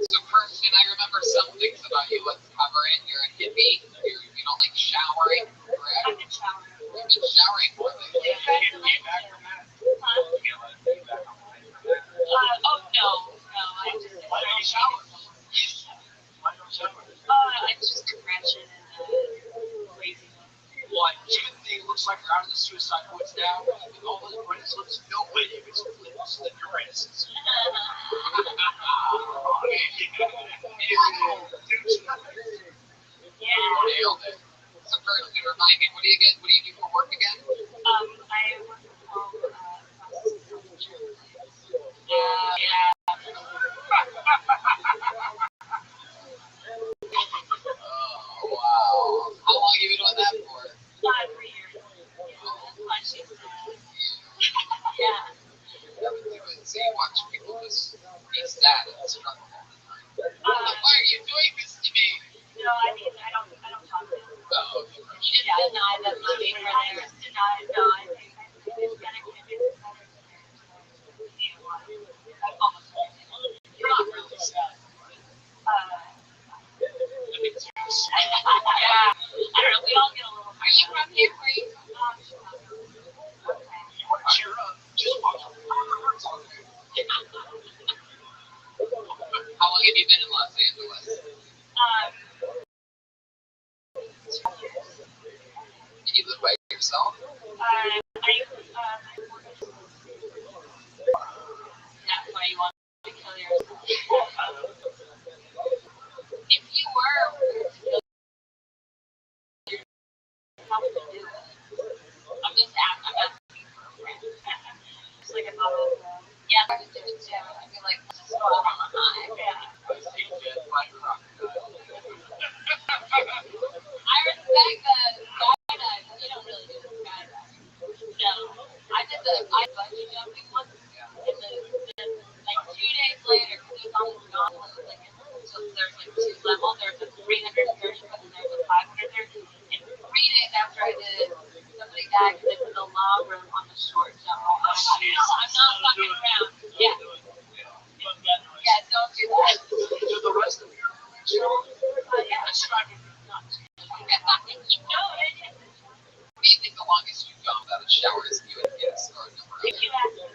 So Kirsten, I remember some things about you. Let's cover it. You're a hippie. You don't like showering, correct? I've been showering. You've been showering more lately. You get feedback from that? Huh? You get a lot of feedback on that? Oh, no. I just Why don't you shower? Why don't you shower? it's just depression and laziness. What? Timothy looks like you're out of the suicide woods now, with all those bracelets. No way you can slip your bracelets. Yeah. Nailed it. So Kirsten, remind me, what do you do for work again? I work from home, processing insurance. Yeah. Oh, wow. How long have you been doing that for? 3 years. Yeah, she's yeah. So you watch people just be sad and struggle all the time. Why are you doing this to me? No, I don't talk to them. Oh, okay. just deny that money for there. Just deny it. No, I think it's better to do it better than You're not really sad. yeah. I don't know. We all get a little. Are you from here? Where are you from? You want to cheer up? Just watch fireworks on there. How long have you been in Los Angeles? 2 years. Did you live by yourself? That's why you want to kill yourself. If you were, How would you do it? I'm just asking. I'm asking for a friend. Just like a bottle of Yeah, I would do it too. I'd be like, let's just go out on a high. yeah. I say dead by crocodile. I respect the skydive. You don't really do the skydiving. No. I bungee jumping once, and then like 2 days later, because it was on this gauntlet, like so there's like 2 levels. There's a 330 foot and there's a 530. And 3 days after I did it, somebody died because they put the long rope on the short jump. I'm not fucking around. Yeah. Yeah, don't do that. Do the rest of your show? Yeah. Describe it not to. What do you think the longest you've gone without a shower is? You would guess or a number? If you ask me,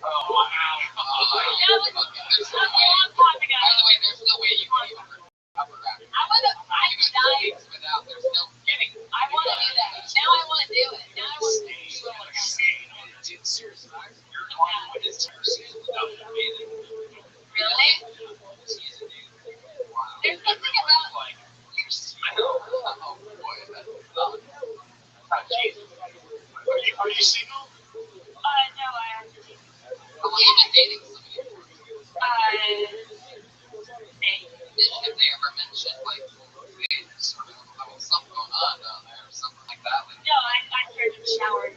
Oh, wow. There's no way. By the way, there's no way you can even recover after. I want to fight dying. Without, there's no getting. I want to do that. Now I want to do it. Now I want to do it. Dude, seriously, you're talking with this season without bathing. Really? Wow. There's something about Like, you smell. Oh boy, that's Jesus. Are you single? no, I actually. How long have you been dating somebody? Have they ever mentioned like they sort of have something going on down there or something like that? Like, No, I started showering.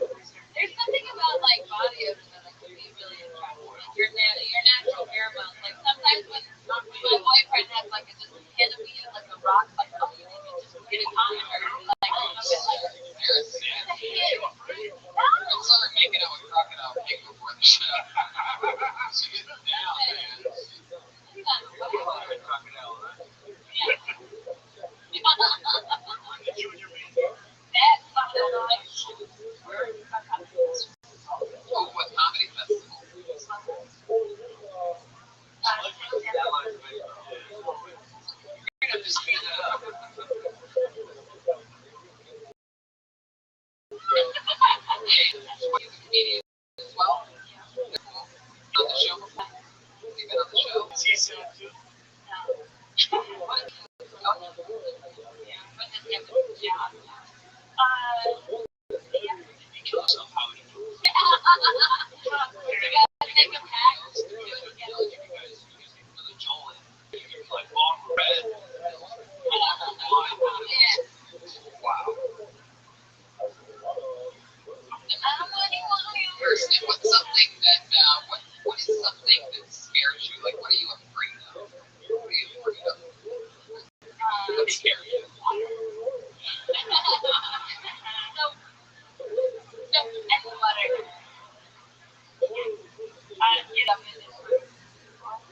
there's something about like body odor that can be really attractive. Like your natural pheromones. Like sometimes when my boyfriend has like a just hit of me like a rock, like oh you need to just get a condom or like I'm a bit like it's a hit. I started making out with Crocodile Pig before the show. She gets down, man. Crocodile, right? Did you and your man? That's fucking nice. Oh, what comedy festival? You're gonna have to speed that up. Hey, what is a comedian as well? On the show before? You been on the show? Is he sad too? What? He kills himself. How would he do it? Like long red. Wow. First, what's something that, what is something that scares you? Like, what are you afraid of? What are you afraid of? What scares you?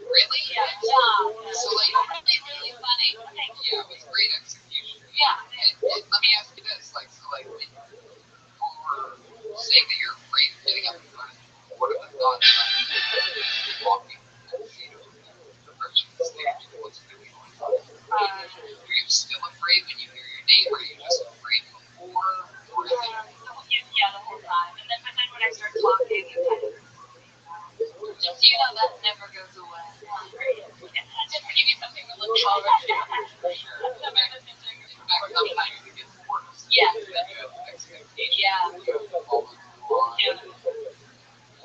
Really? Yeah. So, like, really funny. Yeah, it was great execution. Yeah. And let me ask you this, like, so, like, when you're saying that you're afraid of getting up in front of people, what are the thoughts of walking and approaching the stage? What's really going on? Are you still afraid when you hear your name, or are you just afraid before? Or is it? Yeah, the whole time. And then when I start talking, it kind of just that never goes away. Just give you something to look forward to. In fact, sometimes it gets worse. Yeah. Then you have expectations. Yeah.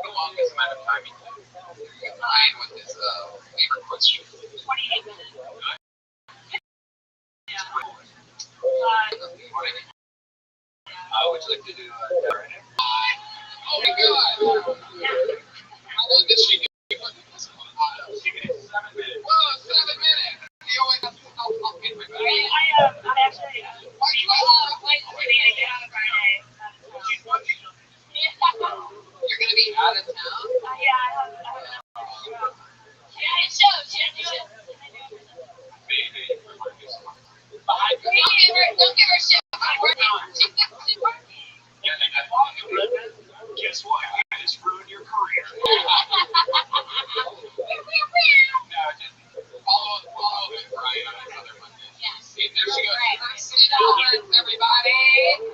The longest amount of time you can find with this favorite question. 28 minutes. Yeah. I would like to do Oh my god! How long did she do? 7 minutes. Whoa, 7 minutes! You only got in my bag. I'm actually planning to get on Friday. You're gonna be out of town? Yeah, I have it shows. Can I do it? Don't give her shit. She's working. Guess what? You just ruined your career. No, just follow with Brian on another Monday. Yes. See, there she goes. Sit everybody.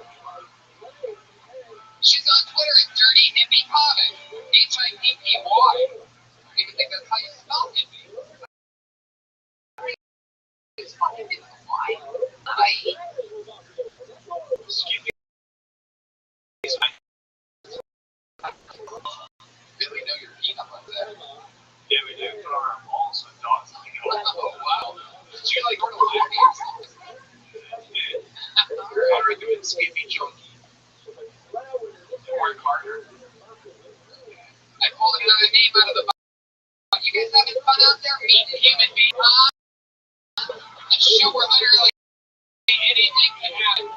She's on Twitter at Dirty Hippie Comic. HIPPY. I don't even think that's how you spell hippie. It's fucking why? Excuse me. Really know your peanut butter there. Yeah, we do. Put on our balls so dogs can go. Oh, wow. Did you like order Lappy or something? I recommend Skippy Chunky. Work harder. I pulled another name out of the box. You guys having fun out there meeting human beings? A show where literally anything can happen.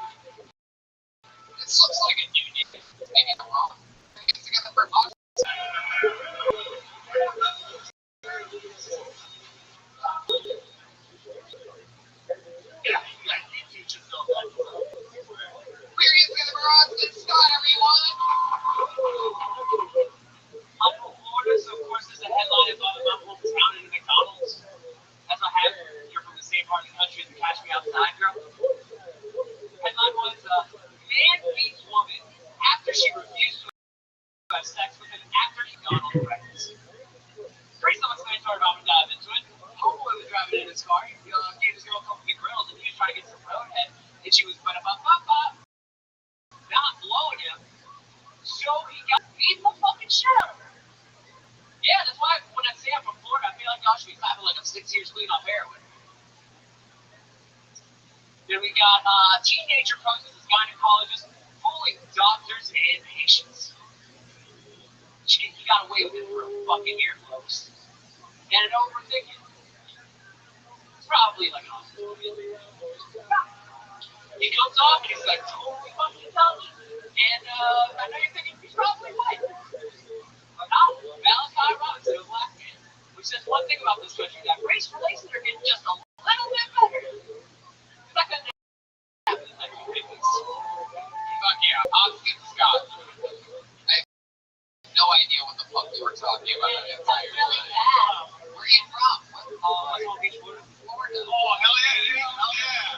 This looks like a new name. Maybe I'm wrong. Get together for a box. Where is the Rothschild'S, Scott, everyone? I'm from Florida, so of course there's a headline about town in the McDonald's. As I have, you're from the same part of the country as the Catch Me Outside girl. Headline was, man beats woman after she refused to have sex with him after McDonald's breakfast. Pretty self-explanatory, but I'm gonna dive into it. Homeboy was driving in his car, he gave his girl a couple of grills, and he was trying to get some roadhead, and she was not blowing him, so he got beat the fucking shit out of her. Yeah, that's why when I say I'm from Florida, I feel like y'all should be clapping like I'm 6 years clean off heroin. Then we got teenager poses as gynecologist, fooling doctors and patients. He got away with it for a fucking year, folks. And an overthinking. It's probably like an hospital. He comes off and he's like totally fucking intelligent. And I know you're thinking he's probably white. But no, Valentine Robinson, a black man. Which says one thing about this country, that race relations are getting just a little bit better. It's not gonna happen in like 2 50s. Fuck yeah, Austin Scott. I have no idea what the fuck you were talking about that entire really time. bad. Where are you from? Long Beach, Florida. Florida. Oh, hell yeah, dude. Hell yeah.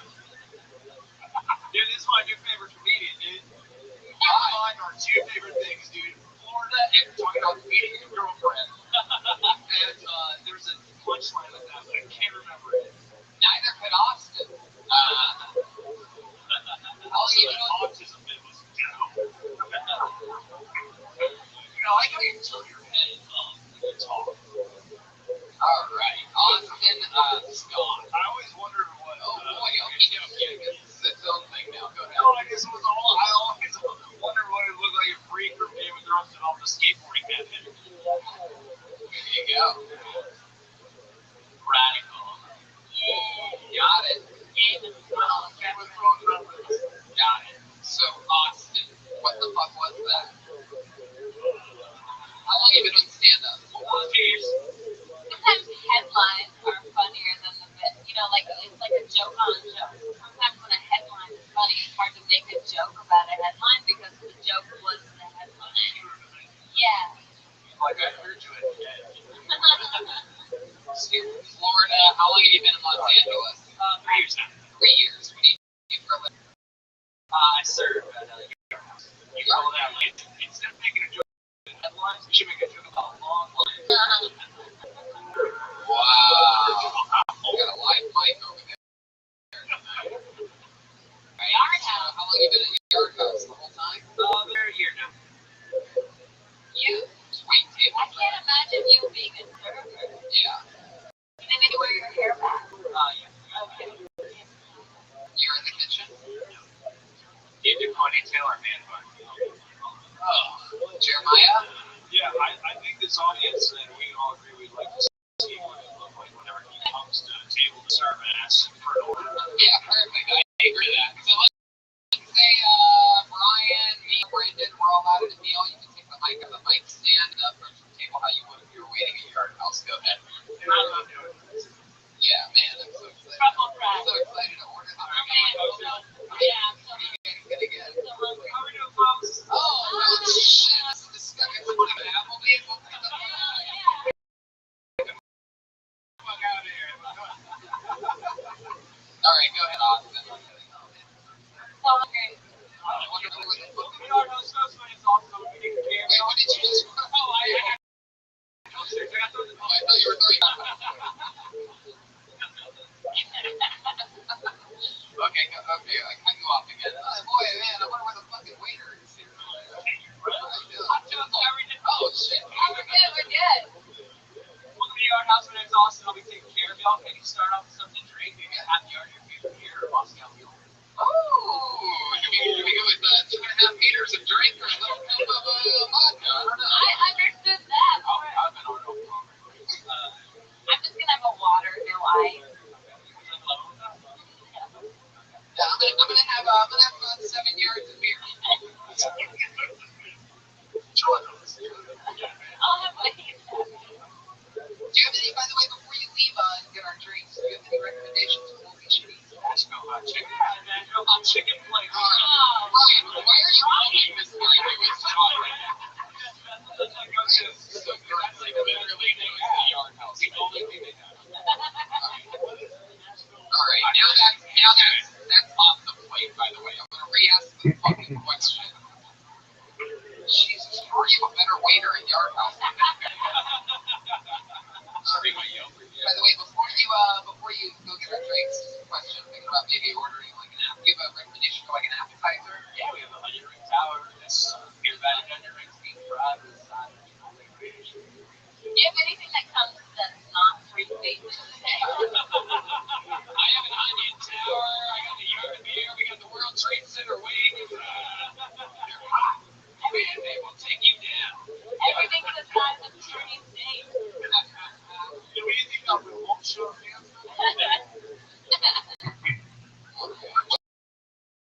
Dude, this is my new favorite comedian, dude. Mine are two favorite things, dude. Florida and talking about meeting your girlfriend. And there's a punchline with that, but I can't remember it. Neither could Austin. All you So know, autism bit was down. I know you tilt your head. Good talk. Alright, Austin Scott. I always wondered what. Oh boy, okay, I guess it's its own thing now. Go ahead. No, I guess it was all. I always wondered what it looked like a freak from Game of Thrones and all the skateboarding method. There you go. Radical. Got it. Game of Thrones reference. Got it. So, Austin, what the fuck was that? How long have you been on stand-up? 4 years. Sometimes headlines are funnier than the bit. You know, like it's like a joke on a joke. Sometimes when a headline is funny, it's hard to make a joke about a headline because the joke was the headline. Yeah. Like I heard you at the edge. Florida, how long have you been in Los Angeles? 3 years now. 3 years. What do you do for a living? I serve at a your house. You call that like instead of making a joke about headlines, you should make a joke about long lines. Wow. You got a live mic over there. Yard House. How long have you been at Yard House? The whole time? They're a year now. You? Wait, table. I can't imagine you being a server. Yeah. Do they make you wear your hair back? Yeah. Okay. You're in the kitchen? You do ponytail or man bun? Oh. Jeremiah? Yeah, I think this audience and we all agree we'd like to see what it looked like whenever he comes to the table to serve an ass. All right, go ahead, Austin. So hungry. We are no supposed to it's also taking care Wait, what did you just? of. Oh, I got those. I got those. Oh, I thought you were throwing. Okay, I cut you off again. Oh, boy, man, I wonder where the fucking waiter is here. Hot dogs, everything. Oh, shit. We're good. Welcome to Yard House. My name's Austin. I'll be taking care of y'all. Maybe start off with something to drink. Maybe a happy hour, your favorite beer, or Moscow Mule. Oh, you be good with 2.5 liters of drink or a little cup of vodka? I don't know. I understood that. Oh, I've been on it. I'm just gonna have a water, no ice. Yeah, I'm gonna have 7 yards of beer. I'll have my Do you have any, by the way, before you leave and get our drinks, do you have any recommendations for what we should eat? Nashville hot chicken. Nashville hot chicken place. Ryan, why are you holding this guy to his car? That's like literally the Yard House. The only thing they have. All right, now that's off the plate, by the way. I'm gonna re-ask the fucking question. Jesus, how are you a better waiter at Yard House than that guy? By the way, before you go get our drinks, just a question. Thinking about maybe ordering like do you have a recommendation for like an appetizer? Yeah, we have a onion ring tower. This beer batted onion rings, deep fried with side. Do you have anything that comes that's not 3 phases? I have an onion tower. I got the Yard beer. We got the World Trade Center wings. They're hot. Man, they will take you down. Everything's the size of 3 states. Do anything up with one show hands?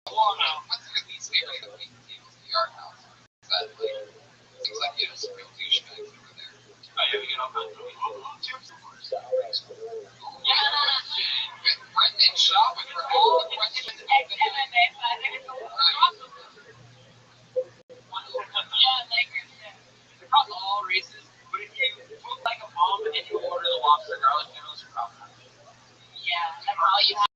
What's your least favorite of these tables at Yard House? Is that like, seems like you know some real douchebags over there. Oh, yeah, we get all kinds of Brendan Shaw with her all the questions. MMA fighters. Yeah, Lakers. across all races, but if you cook like a bomb and you order the lobster garlic noodles, you're probably not. Yeah, that's all you have.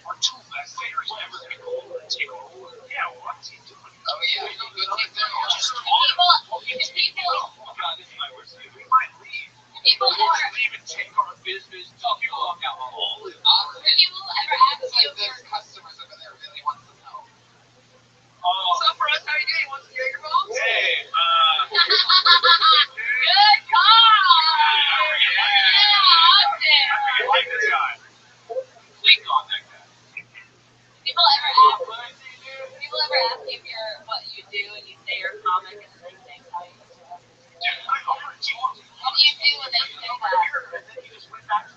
Our two best players ever going to go over and take over. Yeah, what's he doing? Oh yeah, you good team there. Just People, Oh god, this is my worst favorite. we might leave. people We ever, might leave and take our business. Tell people walk out my wall. people ever ask It's you like there's customers over there really want some help. Oh, What's up, Russ? How you doing? Want some Jaeger bombs? Hey, Good call! Yeah, Austin! I like this guy. click on that guy. People ever ask you if you're what you do and you say you're a comic and they say how you do it? What do you do when they say that?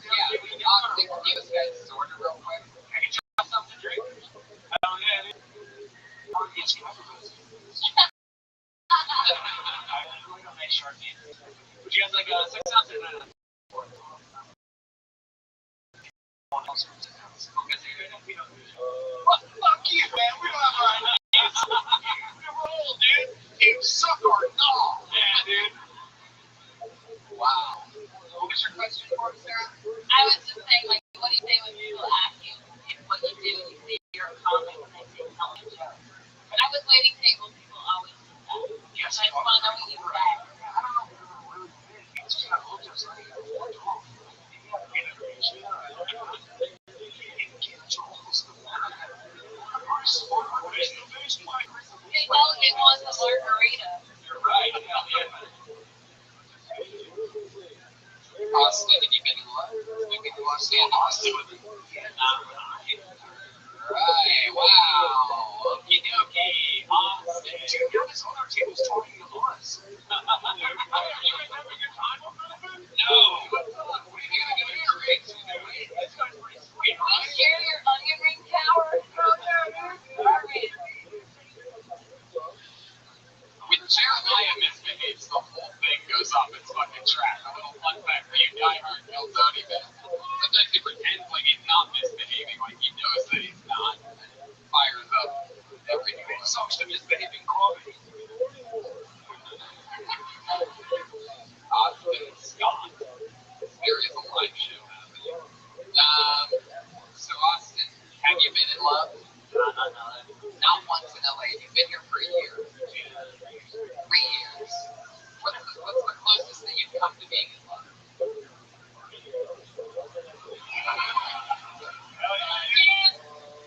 Yeah, we honestly can give this guy a sorter real quick. I can try something to drink. Hell yeah, dude. Or get you over those. Nice shark meat. Would you guys like a 6 ounce and a 4? What? Fuck you, man. We don't have our ideas. We're old, dude. You suck our dog. Yeah, dude. Wow. What was your question for us, Sarah? I was just saying, like, what do you say when people ask you if what you do and you say you're a comic and they say tell me jokes? When I was waiting tables, people always do that. Yes, I just want to know what you say. I don't know if we were really big. It's just kind of looked at us like a dog. They tell me wants a margarita. You're right. Hell yeah. Austin, have you been in love? We've been to Austin. Right, wow. Okie dokie. Austin. Dude, now this other table's talking to us. You guys having a good time over there? No. What are you gonna do your race? This guy's pretty sweet, You right? share your onion ring tower? Alright. When Jeremiah misbehaves, the whole thing goes off its fucking track. A little fun fact for you diehard Mildoni fans. Sometimes he pretends like he's not misbehaving, like he knows that he's not, and fires up everything. Sucks to misbehaving comedy. club? Not once in LA. You've been here for a year. 3 years. What's the closest that you've come to being in love?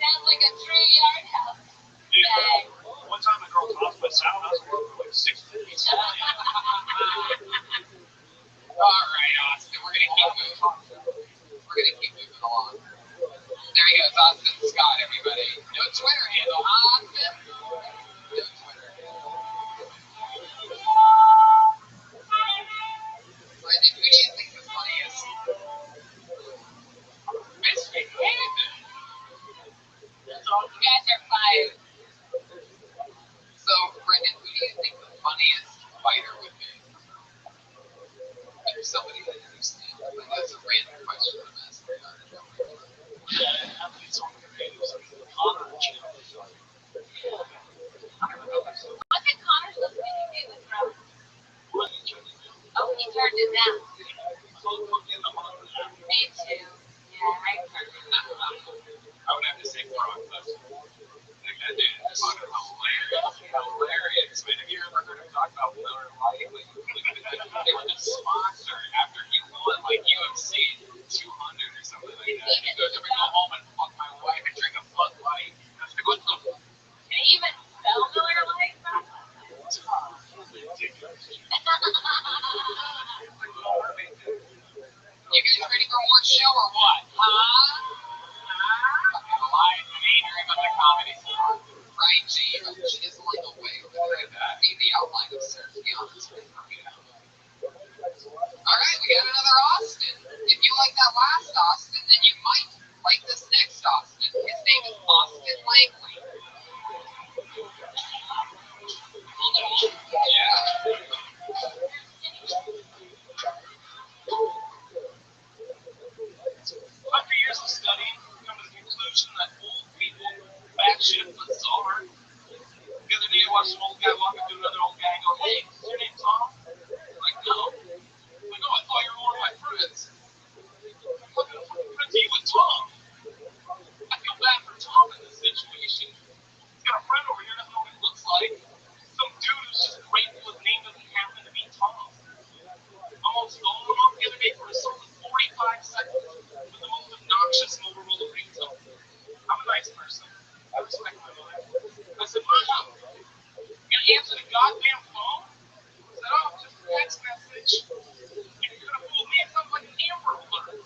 Sounds like a true yard house. Bang. One time a girl tossed my sound house for like 6 days. All right, Austin, we're gonna keep moving along. There he goes, Austin Scott, everybody. No Twitter handle, huh, Austin? No Twitter handle. Brendan, who do you think the funniest? Mystery Haven. You guys are fired. So, Brendan, who do you think the funniest fighter would be? If somebody that understands. Like, that's a random question I'm asking. Wasn't Connor supposed to be dating with Rob? Oh, he turned it down. Me too. Yeah, I turned it down. I would have to say Brock. Like, that dude is fucking hilarious. Man, have you ever heard him talk about Miller Lite? They were the sponsor after he won, like, UFC 200 or something like that. He goes, I'm gonna go home and fuck my wife and drink a Bud Light. I was like, what the fuck? Can he even spell Miller Lite? You guys ready for more show or what? Huh? Live catering on the comedy store. Brian G. chiseling away over there. See the outline of Sir Keon's. Alright, we got another Austin. If you like that last Austin, then you might like this next Austin. His name is Austin Langley. Yeah. After years of studying, I've come to the conclusion that old people back shit bizarre. The other day I watched an old guy walk up to another old guy and go, hey, is your name Tom? I'm like, no. I'm like, no, I thought you were one of my friends. What the fuck friends are you with Tom? I feel bad for Tom in this situation. He's got a friend over here, doesn't know what he looks like. Some dude who's just grateful his name doesn't happen to be Tom. Almost stole him off the other day for a solid 45 seconds with the most obnoxious Motorola ringtone. I'm a nice person. I respect my wife. I said, Mom, you gonna answer the goddamn phone? I said, oh, just a text message. And you're gonna fool me, it sounds like an Amber Alert.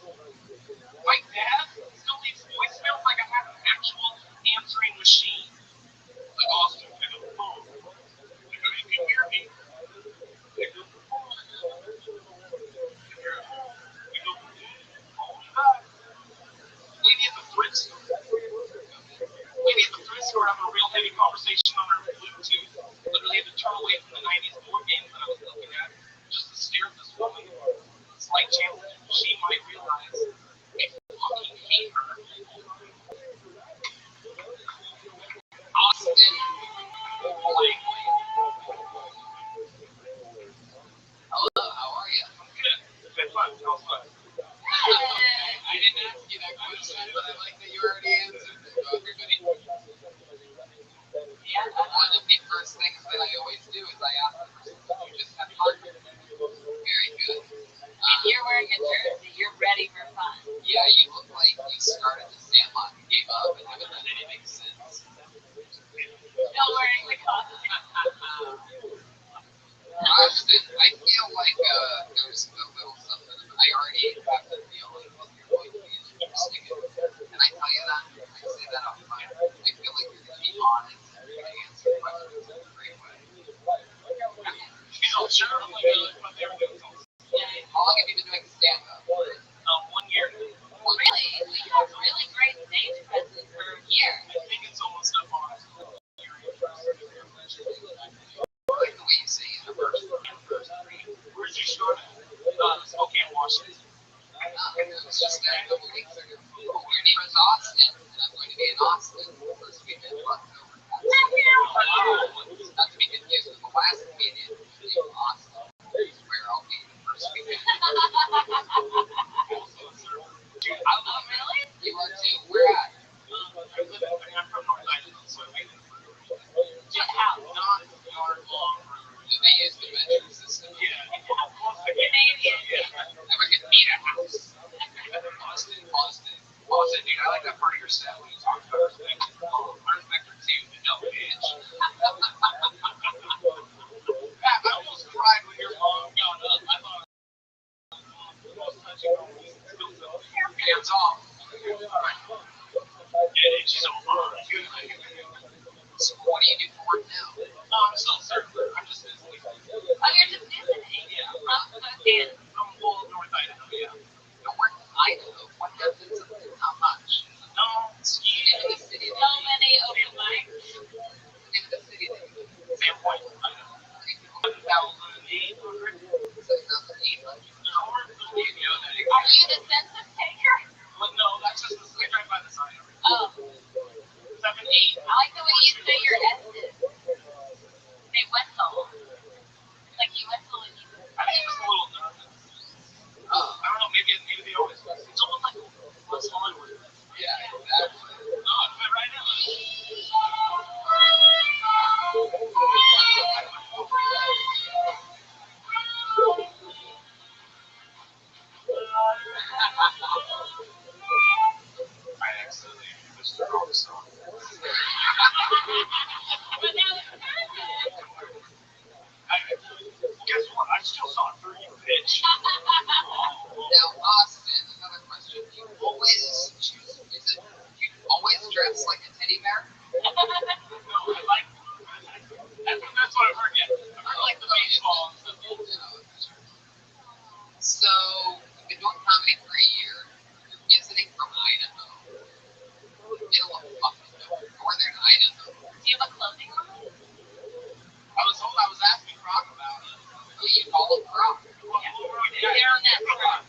My dad still leaves voicemails like I have an actual answering machine. Like, Austin, pick up the phone. Like, oh, you can hear me. Pick up the phone. If you're at home, pick up the phone. Call me back. Lady at the thrift store. Lady at the thrift store having a real heavy conversation on her Bluetooth. Literally had to turn away from the 90s board games that I was looking at just to stare at this woman. Slight chance that she might realize I fucking hate her. Austin Langley. Hello, how are you? I'm good. Good fun. How's fun? I didn't ask you that question, but I like that you already answered it. So everybody. One of the first things that I always do is I ask the person, do you just have fun? Very good. If you're wearing a jersey, you're ready for fun. Yeah, you look like you started the Sandlot and gave up and haven't done anything since. Still wearing the costume. Austin, I feel like there's a little something. I already have the feeling that you're going to be interesting. And I tell you that, I say that up front. I feel like you're going to be honest and you're going to answer questions in a great way. You know, sure, like, How long have you been doing stand-up? 1 year. Really? So you have really great stage presence for a year. I think it's almost up on. I like the way you say it. Where'd you start? Spokane, Washington. that when you talk about respect. Oh, I respect her too, you know, bitch. I almost cried when your mom got up. I thought it was the most touching moment. Hands off. Yeah, she's all mom. So what do you do for work now? I'm still serving. I'm just visiting. Oh, you're just visiting? Yeah. From Montana. I'm full North Idaho, yeah. North Idaho. What happens? Not much. No, Skiing into the city. So many open mics. Into the city. Same point. Idaho. 1,800. 7,800. Are you the census taker? Well, no, that's just the we drive by the sign. Oh. 7, 8. I like the way you say your S's. They whistle. Like you whistle and you. I think it was a little nervous. I don't know, maybe they always was. It's almost like West Hollywood. Yeah, exactly. No, it's been right now. I accidentally missed the wrong song. But now it's perfect. Guess what? I still saw it through you, bitch. Now, Austin, another question. You always choose music. You always dress like a teddy bear? No, I like that's what I've heard yet. I've heard like the baseball and stuff. So, you've been doing comedy for a year. You're visiting from Idaho. Middle of fucking northern Idaho. Do you have a clothing line? I was told I was asking Rock about it. Who you follow Brock? Yeah. They're on that turn.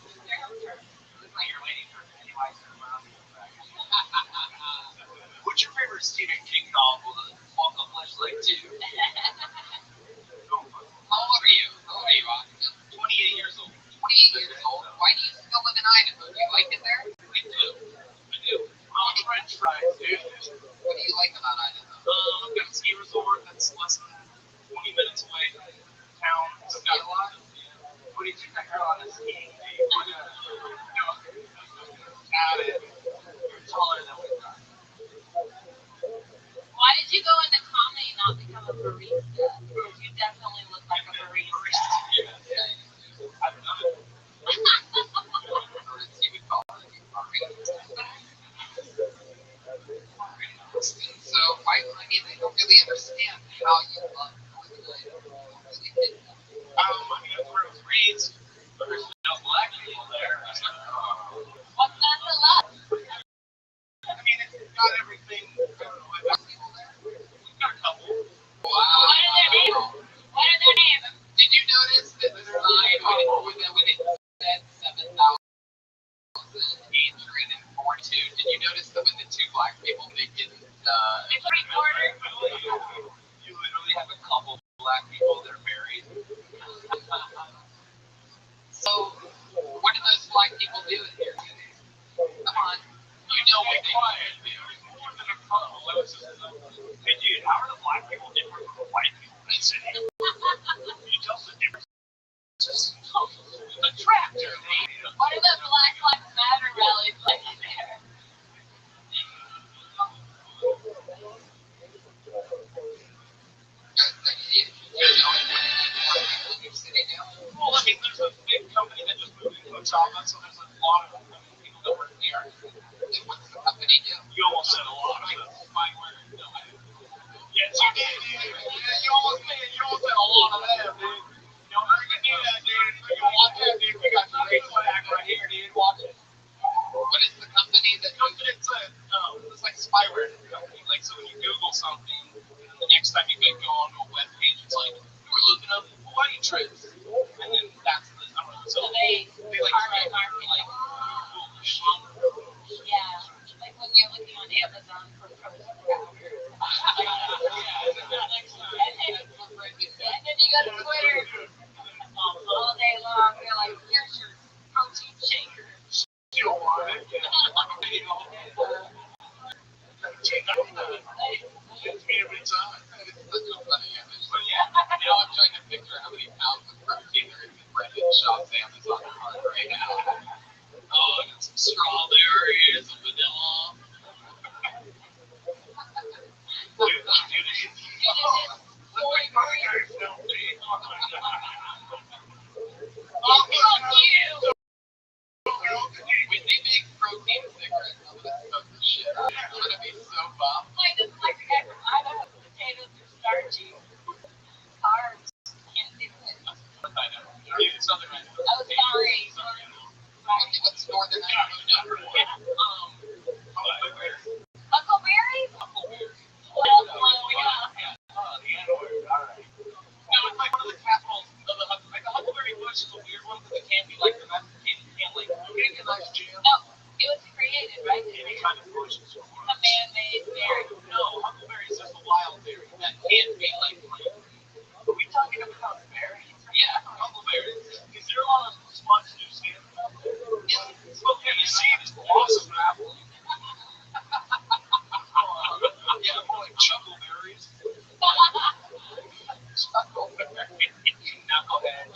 It's like you're waiting for Pennywise to come around. What's your favorite Stephen King novel? Walk of Fleshlight 2. How old are you? How old are you, Austin? 28 years old. 28 years old. Why do you still live in Idaho? Do you like it there? I do. French fries, dude. What do you like about Idaho? I've got a ski resort that's less than 20 minutes away from town. So I've got a lot. What do you think that girl on the skiing day? At it. You're taller than we thought. Why did you go into comedy and not become a barista? Because you definitely look like a barista. I don't know. So, I mean, I don't really understand how you love Northern Idaho. I mean, that's where I was raised, but there's no black people there. I was like, oh. What's not to love? I mean, it's got everything. I don't know. We've got a couple. Wow. What are their names? What are their names? Did you notice that the sign when it said 7,842? Did you notice that when the two black people they didn't? It's three-quarter. You literally have a couple black people that are married. So, what do those black people do in here? Come on, you know what they quiet. There's more than a couple. Hey, dude, how are the black people different from the white people in the city? Can you tell us the difference? The tractor. What are the Black Lives Matter rallies like there? Well, I mean, there's a big company that just moved into Ottawa, so there's a lot of people that work there. What's the company do? You almost said a lot of it. Yes, you did, dude. Yeah, you almost said a lot of that, dude. Don't even do that, dude. You want that, dude? We got the radio back right here, dude. Watch it. What is the company that It's like spyware company. Like, so when you Google something, the next time you go onto a web page, it's like, we're looking up Hawaii trips. And then that's the, I don't know, so They like, target market. like, Yeah. Like when you're looking on Amazon for frozen powder. And then you go to Twitter all day long. They're like, here's your protein shaker. you don't want it. It's me every time. It's such a funny image. But yeah, now I'm trying to picture how many pounds of protein are in the breaded Shop's Amazon cart right now. Oh, I got some strawberries, some vanilla.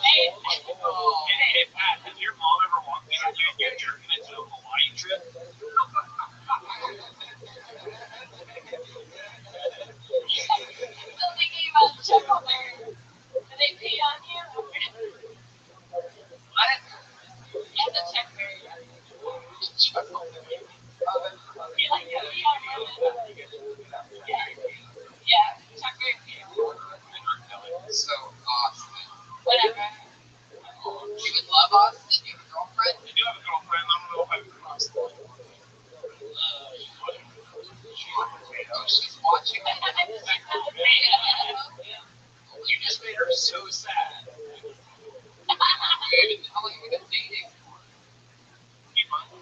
Hey, Pat, has your mom ever walked in on you jerking into a Hawaii trip? So thinking about Chuckleberry. Did they pee on you? What? Yeah, the Chuckleberry. Chuckleberry. You like to pee on women? Yeah, Chuckleberry pee on women. So Austin. Whatever. You would love Austin? You have a girlfriend? I do have a girlfriend. I don't know if I can cross the line. Oh, she's watching. You just made her so sad. How long have you been dating? A few months.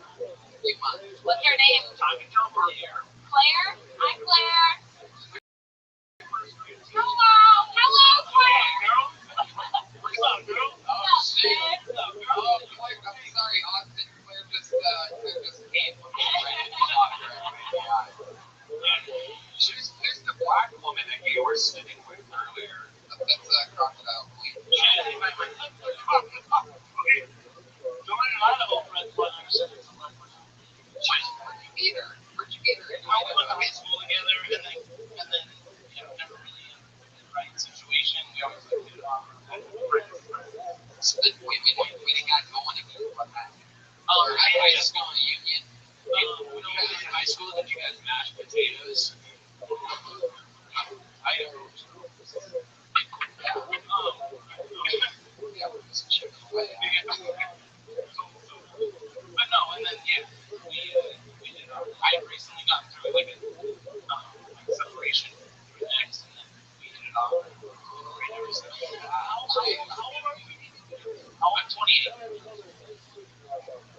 What's your name? Time to tell her here. Claire? Hi, Claire. Hello. Hello, Claire. Girl? What's up, girl? Oh, shit. Oh, Claire, I'm sorry, Austin. Claire just came from the right shot. There's the black woman that you were sitting with earlier. That's Crocodile Queen. Join an Idaho friends, but I'm sitting some black person. Where'd you meet her? Where'd you meet her? We went to high school together, and then never really in the right situation. We always like did it off. So then we got going again. What happened? Oh, High school union. When I was in high school, did you guys mash potatoes? Idaho. Yeah, we was chipping away. But no, and then we did. I recently got through like a separation with an ex, and then we hit it off. How old are you? I'm 28.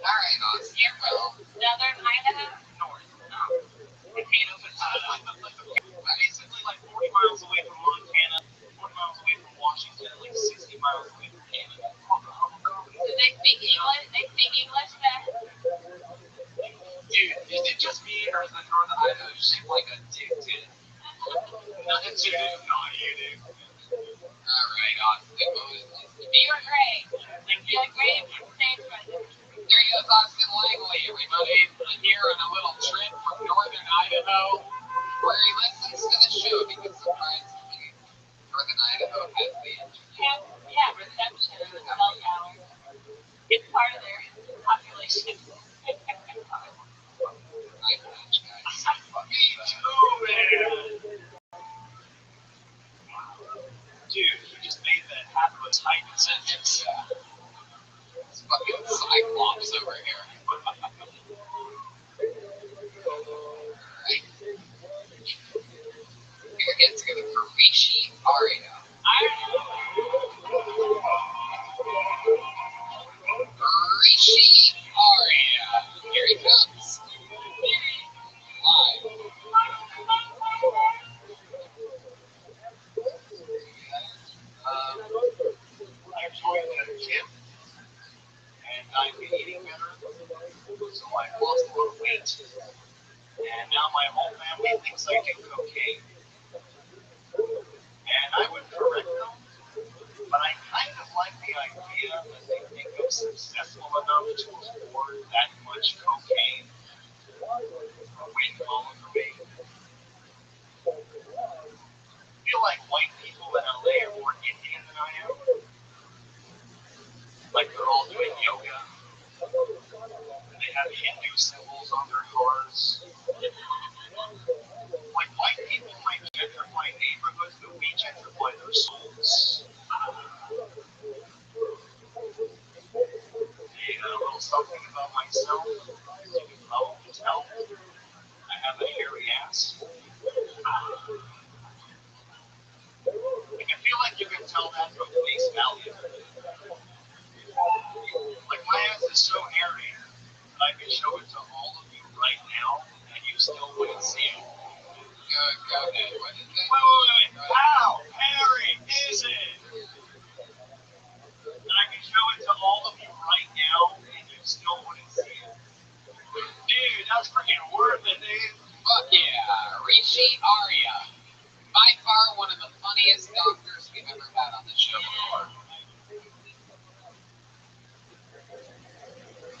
All right, Austin. Well, Southern Idaho? North. Potato, basically like 40 miles away from Montana, 40 miles away from Washington, like 60 miles away from Canada. Do they speak English? They speak English there? Dude, is it just me or is the North Idaho shaped like a dick, dude? Nothing to do, not you, dude. all right, Austin. You're great. You're great stage presence. There he is, Austin Langley, everybody. Here on a little trip from northern Idaho, where he listens to the show because surprisingly, northern Idaho has the internet. Yeah, reception, cell tower. It's part of their population. Nice match, guys. Me too, man. Dude, he just made that half of a Titan sentence. Yeah. It's fucking Cyclops over here. Alright. Here it gets together for Rishi Aria. Rishi Aria. Here he comes. Live. I'm joined at a gym, and I've been eating better, so I've lost a lot of weight. And now my whole family thinks I do cocaine. And I would correct them, but I kind of like the idea that they think I'm successful enough to afford that much cocaine. Way too low for me. I feel like white people in LA are more Indian than I am. Like they're all doing yoga. And they have Hindu symbols on their cars. Like white people might gentrify neighborhoods, but we gentrify their souls. And a little something about myself, as you can probably tell, I have a hairy ass. Like I feel like you can tell that from face value. Like my ass is so hairy that I could show it to all of you right now, and you still wouldn't see it. Go ahead. What is it? Wait. How hairy is it? And I can show it to all of you right now, and you still wouldn't see it. Dude, that's freaking worth it, dude. Fuck yeah. Rishi Aria. By far one of the funniest doctors we've ever had on the show before.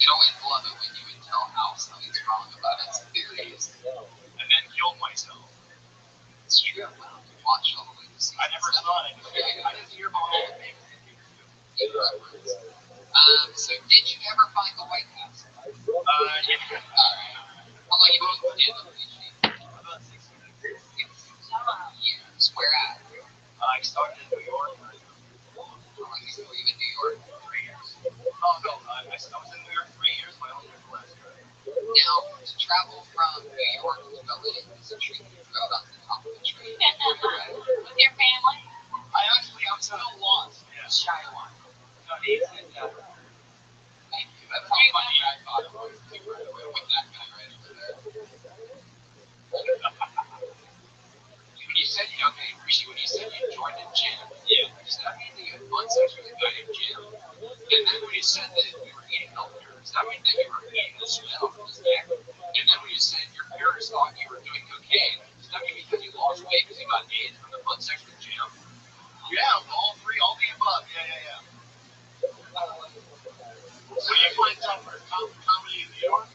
always love it when you would tell how something's wrong about its theories. And then killed myself. It's true. Wow, you watched all the way to see. I never saw it. I just hear about all the things. So did you ever find the White House? Yeah. Alright. How long you been in the About 6 years. 6 years. Where at? I started in New York. How long ago were you in New York? 3 years. Oh, no. I was in New York 3 years. My only year last year. Now, to travel from New York to LA, is a treat you out on the top of the train. With your family? I'm still lost. Yeah. Shy one. No, they said, Thank you. That's how funny I thought it was too, right away, with that guy right over there. When you said, okay, Rishi, when you said you joined a gym, does that mean that you had fun sex with a guy in gym? And then when you said that you were eating healthier, does that mean that you were eating the smell of his neck? And then when you said your parents thought you were doing cocaine, does that mean because you lost weight because you got AIDS from the fun sex with the gym? Yeah, all three, all the above. Yeah. So you find tougher comedy in New York?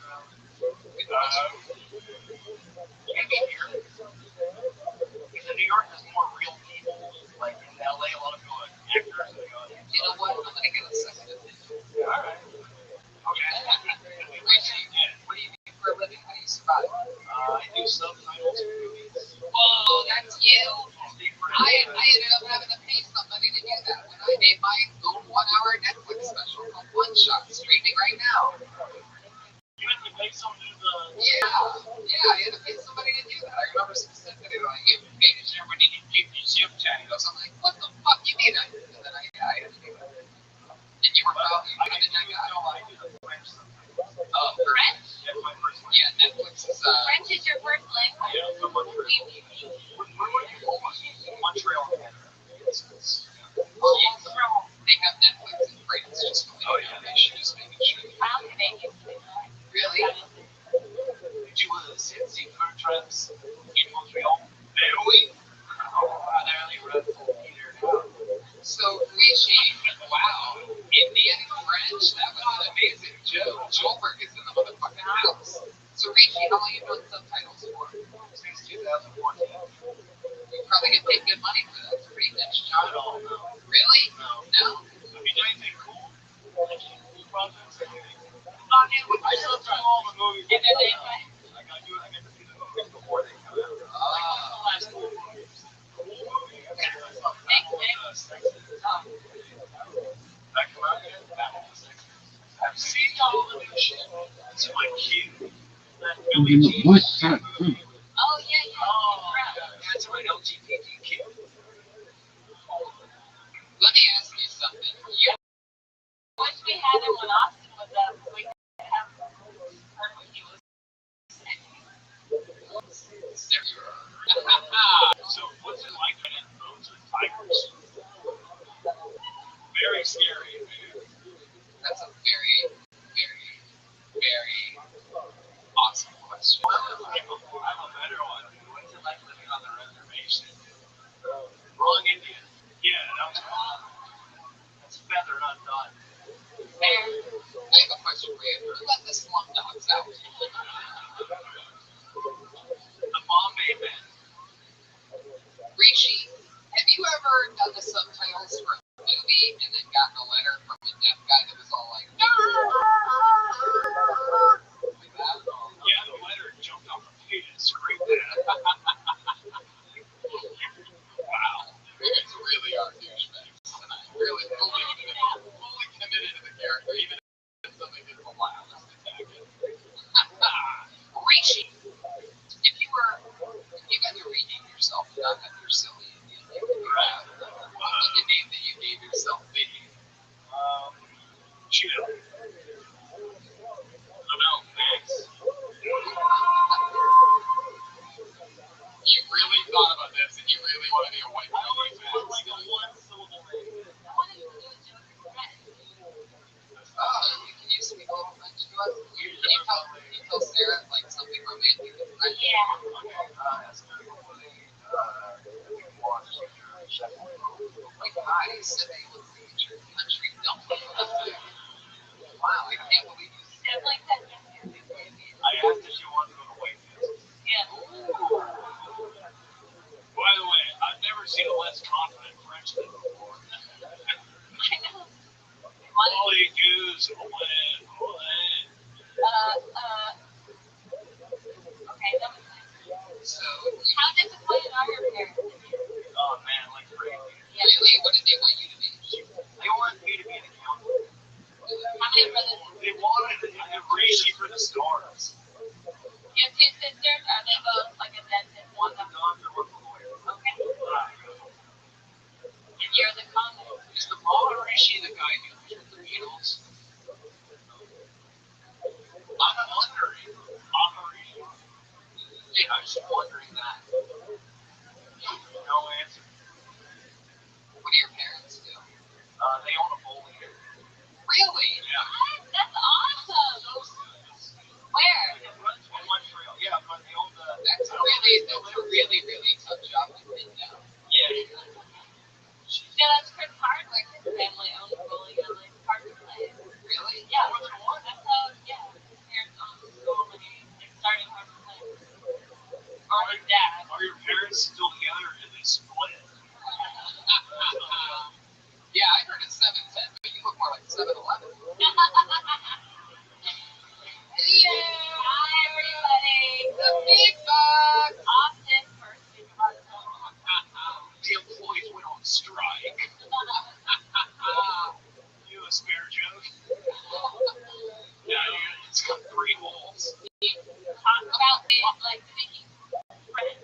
Maybe here. Because in New York, there's more real people. Like in LA, a lot of people are actors. You know what? I'm gonna get a second opinion. All right. Okay. Richie, what do you do for a living? How do you survive? I do subtitles for movies. Whoa, that's you? I ended up having to pay somebody to do that when I made my own 1-hour Netflix special called One Shot, streaming right now. You have to pay someone to do the... Yeah, I had to pay somebody to do that. I remember specifically when I gave him pay to share when he gave me subtitles. I'm like, what the fuck you mean? And then I had to do it. And you were probably better than that guy. No, I do the French subtitles. French? That's my first one. Yeah, Netflix is French is your first language? Yeah, so Montreal. Where were you born? Montreal, Canada. they have Netflix in France just for the information, just making sure. I'm Canadian. Really? Did you see food trips in Montreal? Oui. They're only run for Peter now. So, Rishi, wow, Indian French, that was an amazing joke. Joelberg is in the motherfucking house. So, Rishi, how long have you done subtitles for? Since 2014. You probably get paid good money for that. It's a pretty niche job. Not at all, no. Really? No? Have you done anything cool? Cool projects? I still try all the movies. And then they I got to see the movies before they come out. Ah. The last 4 movies. That come out yet? That one was sexy. Have you seen all the new shit? It's my cue. That Billie Jean movie. Oh, yeah. That's my LGBTQ. Let me ask you something. You Wish we had him when Austin was up. We could have heard what he was saying. So, what's it like when it goes with tigers? Very scary, man. That's a very, very, very awesome question. I have a better one. What's it like living on the reservation? Wrong Indian. Yeah, that was wrong. That's feather, not done. I have a question for you. Who let the slum dogs out? The Bombay Men. Rishi, have you ever done the subtitles for a movie and then gotten a letter from a deaf guy that was all like, Yeah, the letter jumped off the page and screamed at it. Wow. it's really our douchebags tonight. Really fully committed to the character, even if something is the wildest attack. Rishi, if you got to rename yourself and not have your silly Indian name, what would the name that you gave yourself be? Cheeto. No, thanks. You really thought about this and you really want to be a white I always man. put like a one-syllable name. I wanted to do a joke in French. Can you speak a little French to us? Can you tell Sarah like something romantic in French? Yeah. Like, hi, Sydney, let's see what your country don't. Wow, I can't believe you Definitely said yes to your big boy being. I asked if she wanted to go to Wakefield. Yeah. By the way, I've never seen a less confident Frenchman before. I know. All they do is win. Okay, that was nice. So, how disappointed are your parents in you? Oh man, like crazy. Yeah. Really? What did they want you to be? They wanted me to be an accountant. How many brothers? They wanted to Rishi for the stars. You have two sisters? Are they both like a dentist? One's a doctor, one's a lawyer. Okay. And you're the comic. Is the mom of Rishi the guy who killed the Beatles? I'm wondering. Yeah, I was just wondering that. No answer. What do your parents do? They own a bowling alley. Really? Yeah. What? That's awesome. Where? In Montreal. Yeah, but they own the. That's a really tough job to pin down. Yeah. Yeah, that's Chris Hardwick. His family owns a bowling alley. Park and Play. Really? Yeah. That's how, yeah, his parents owned the school when he started Park and Play. Or his dad. Are your parents still together or did they split? Yeah, I heard it's 7:10, but you look more like 7:11. Hi, everybody. The big bucks. Austin, first week of October. The employees went on strike. You a spare joke? Yeah, it's got 3 holes. Talk about like making friends.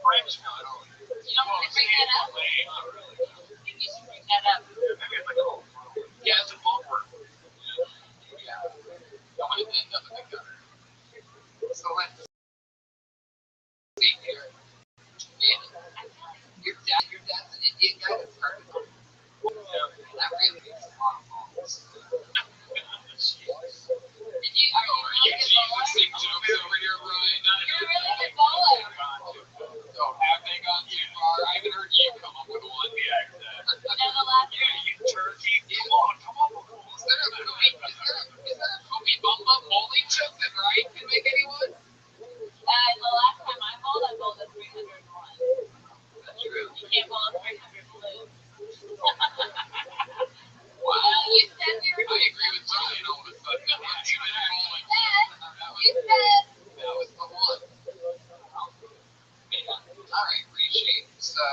French? No, I don't. You don't want to bring that up? Not really. I think you should bring that up. Yeah, maybe it's like a little. Yeah, it's a bumper. Yeah. Don't want to end up in the gutter. So let's see here. Yeah. Your dad's an Indian guy that's hard to come. That really makes a lot of balls. Did you, are you You really a sing bowler? jokes over here, Brian. You're a really good bowler. So have they gone too far? I haven't heard you come up with one. Yeah, exactly. You know the last Yeah, you turkey. Come on. Is there a poopy bum bum bowling joke that Brian can make anyone? the last time I bowled a 301. That's true. You can't bowl a 300 blue. Wow. You said we were I agree with Brian all of a sudden. I'm not too many bowling. You said. That was the one. Yeah. All right, appreciate it. So,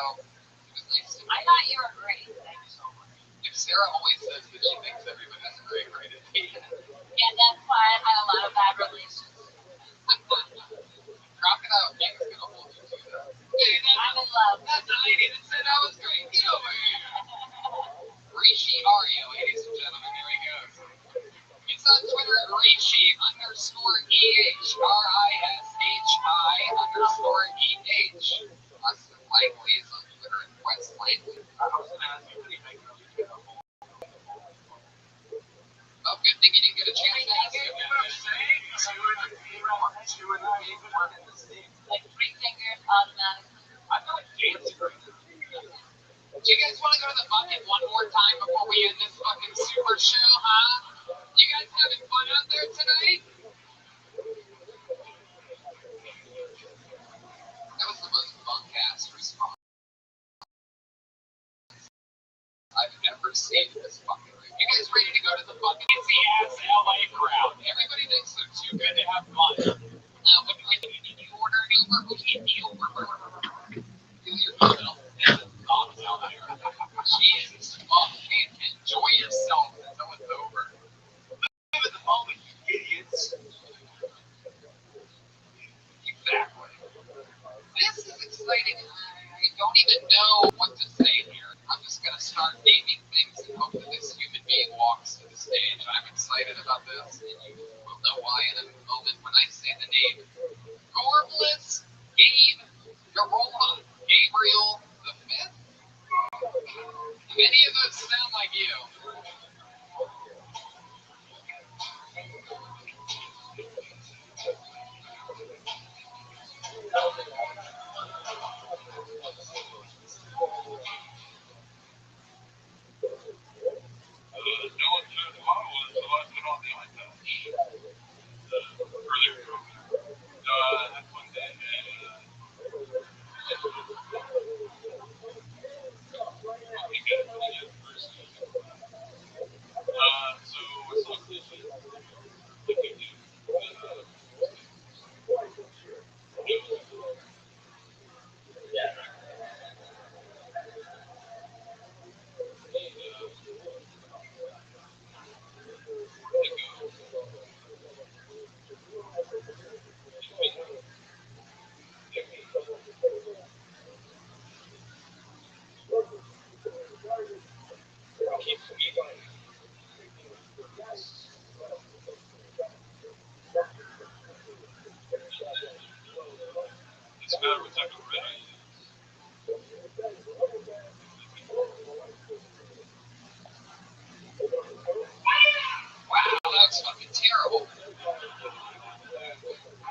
it was nice to meet I thought you were great. Thank you so much. you. If Sarah always says that she thinks everyone has a great rating. Yeah, that's why I had a lot of bad relations. Crocodile King's gonna hold you to that. Hey, I'm in love. that's the lady that said I was great. Get over here. Rishi Aria, ladies and gentlemen. Here he goes. It's on Twitter at Rishi_EH. RISHI_EH. Austin Langley is on Twitter at West Langley. I was going to ask you, what do you make of it? Oh, good thing you didn't get a chance to ask him. Like 3 fingers automatically. I feel like dancing right now. Do you guys want to go to the bucket one more time before we end this fucking super show, huh? You guys having fun out there tonight? That was the most bunk-ass response I've ever seen in this fucking room. You guys ready to go to the fucking ass LA crowd? Everybody thinks they're too good to have fun. When you order an Uber, who gave the Uber? Do yourself. Thoughts out there. Jesus, man, enjoy yourself until it's over. Live in the moment, you idiots. Exactly. This is exciting. I don't even know what to say here. I'm just going to start naming things and hope that this human being walks to the stage. I'm excited about this, and you will know why in a moment when I say the name. Gorbliss Gabe Garoma Gabriel the Fifth. If any of those sound like you, No one said tomorrow was the last one on the iPad. doesn't matter what type of bread I use. Wow, that's fucking terrible.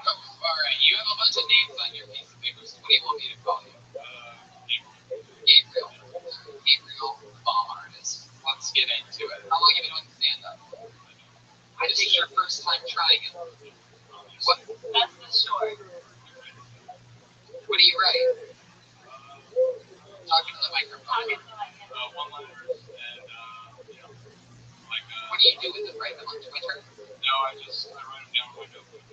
Alright, you have a bunch of names on your piece of paper, so what do you want me to call you? Gabriel. Gabriel, the bomb artist. Let's get into it. How long have you been doing stand-up? This is your first time trying it. What? That's the short. What do you write? Talking to the microphone. One-liners and, What do you do with them? Write them on Twitter? no, I write them down in my notebook.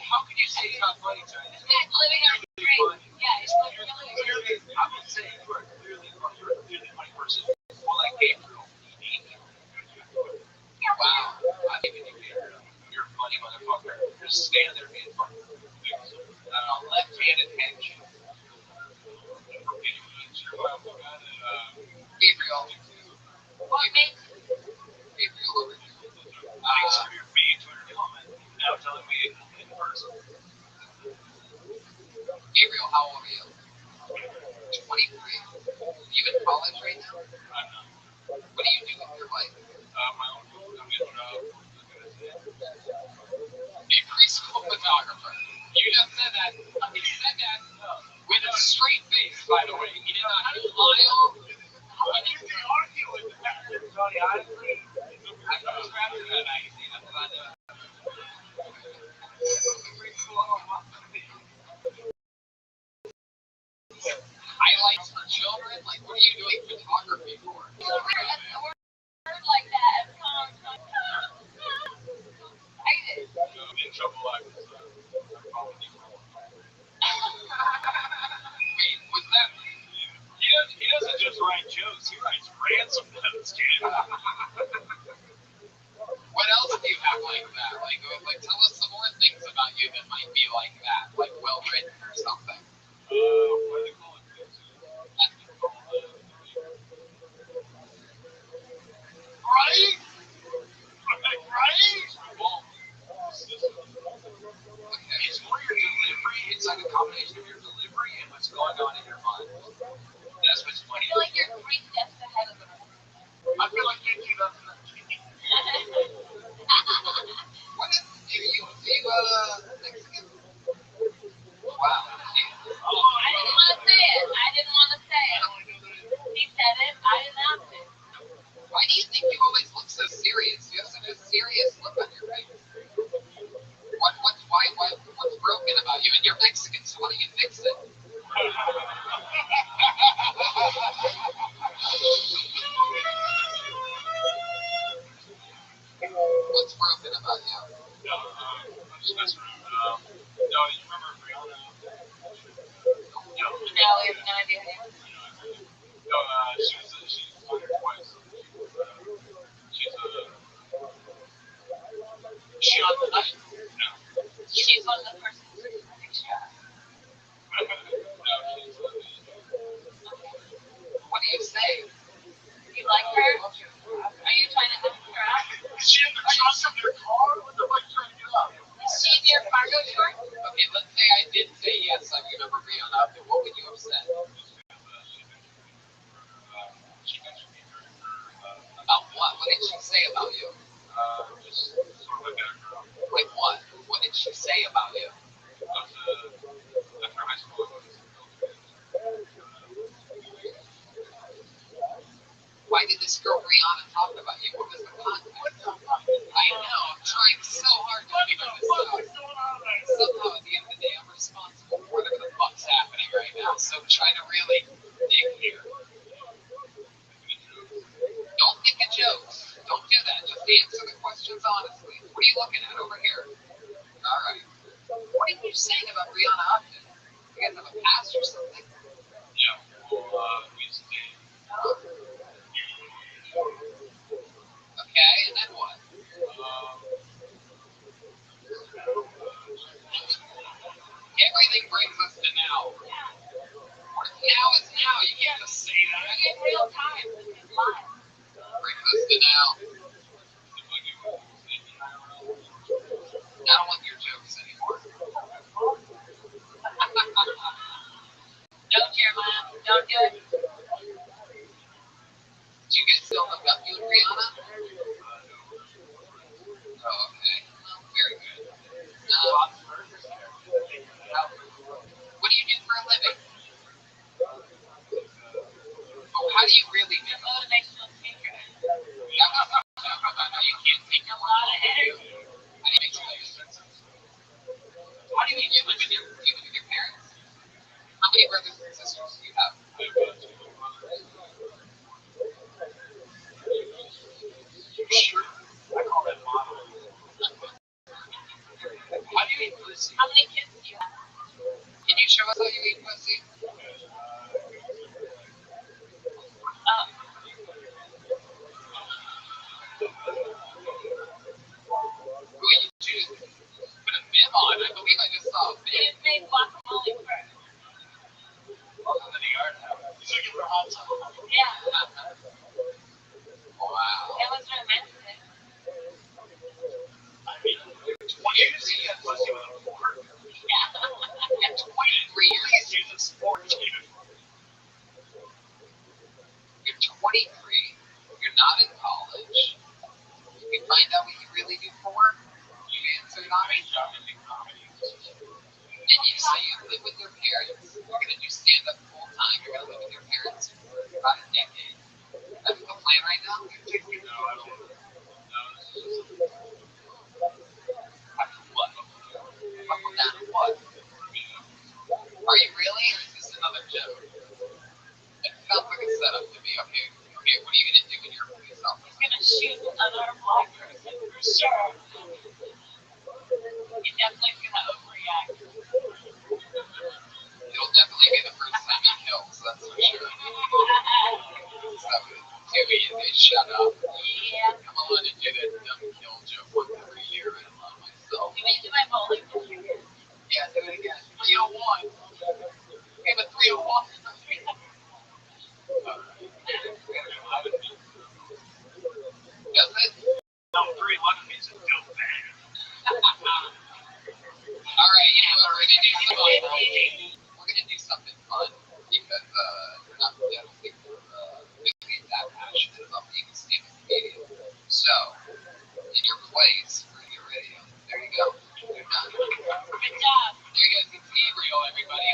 How could you say It's not funny, Tony. This man's living on the street. Yeah, he's living on the street. I would say you are clearly a funny person. Well, like Gabriel. Wow. I didn't even think You're a funny motherfucker. Just stand there being funny. left-handed handshake. Gabriel. What makes Gabriel over here. Thanks for your being Twitter comment. Now telling me in person. Gabriel, how old are you? 23. You in college right now? I'm not. What do you do with your life? My own food. I'm getting A preschool photographer. You just said that. You said that with a straight face, by the way. You did not smile. How do you argue with that? Tony, honestly, I was trapped in that magazine. I'm glad to. Highlights for children? Like, what are you doing photography for? a word like that? I did. I'm in trouble. Wait, was that? He doesn't just write jokes. He writes ransom notes, kid. What else do you have like that? Like, tell us some more things about you that might be like that, like well written or something. What do they call it? Right? It's more your delivery. It's like a combination of your delivery and what's going on in your mind. That's what's I funny. feel like you're 3 steps ahead of the rest. I feel like you do that. What is you Mexican? Wow. I didn't want to say it. He said it. I announced it. Why do you think you always look so serious? You have such a serious look on your face. What's broken about you? And you're Mexican, so why don't you fix it? What's broken about you? No, I'm just messing around. No, you remember Brianna? No. No, we have no idea. No, she's on her twice. She on the night? No. She's one of the persons who took the picture. No, she's What do you say? You like her? Are you trying to hook her up? Is she in the trunk of your car? What the fuck are you trying to get up? Is she in your cargo shorts? Okay, let's say I did say yes, I remember Brianna. What would you have said? She mentioned me during her, About what? What did she say about you? just sort of like that girl. Like what? What did she say about you? After high school, I was Why did this girl Brianna talk about you? What was the context? I know, I'm trying so hard to figure this out. Somehow at the end of the day, I'm responsible for whatever the fuck's happening right now, so I'm trying to really dig here. Don't think of jokes. Don't do that. Just answer the questions honestly. What are you looking at over here? Alright. What are you saying about Brianna Upton? You guys have a past or something? yeah, well, we used to date. Okay, and then what? Everything brings us to now. Now is now. You can't just say that. In real time. This is live. Brings us to now. I don't want pussy. How many kids do you have? Can you show us how you eat pussy? Who you choose? Put a bib on. I believe I just saw a bib. You made guacamole first. Welcome to the yard now. He's looking for hot sauce. Yeah. Wow. It was romantic. I mean, 20 years pussy with a fork. Yeah. At 23 years, Please use a sport team. you're 23. You're not in college. You can find out what you really do for work. You answer not Great job in the comedy. and you say you live with your parents. You're going to do stand-up full-time. You're going to live with your parents for about a decade. That's the plan right now? No, I don't. No, this is just After what? Buckle down to what? Are you really? Or is this another joke? It sounds like a setup to me. Okay, what are you going to do when you're a police officer? He's gonna shoot another black person for sure. He definitely gonna overreact. It'll definitely be the first time he kills, that's for sure. So, they shut up. Yeah. Come on and do that dumb kill joke once every year. I love myself. You may do my bowling picture. Yeah, do it again. 301. We have a 301. Does it? no 311 means it feels bad. All right, you know what? We're gonna do something fun because we're not. I don't think we're really that passionate about being a stand-up comedian. So, in your place, we're gonna get radio. There you go. You're done. Good job. There you go. It's Gabriel, everybody.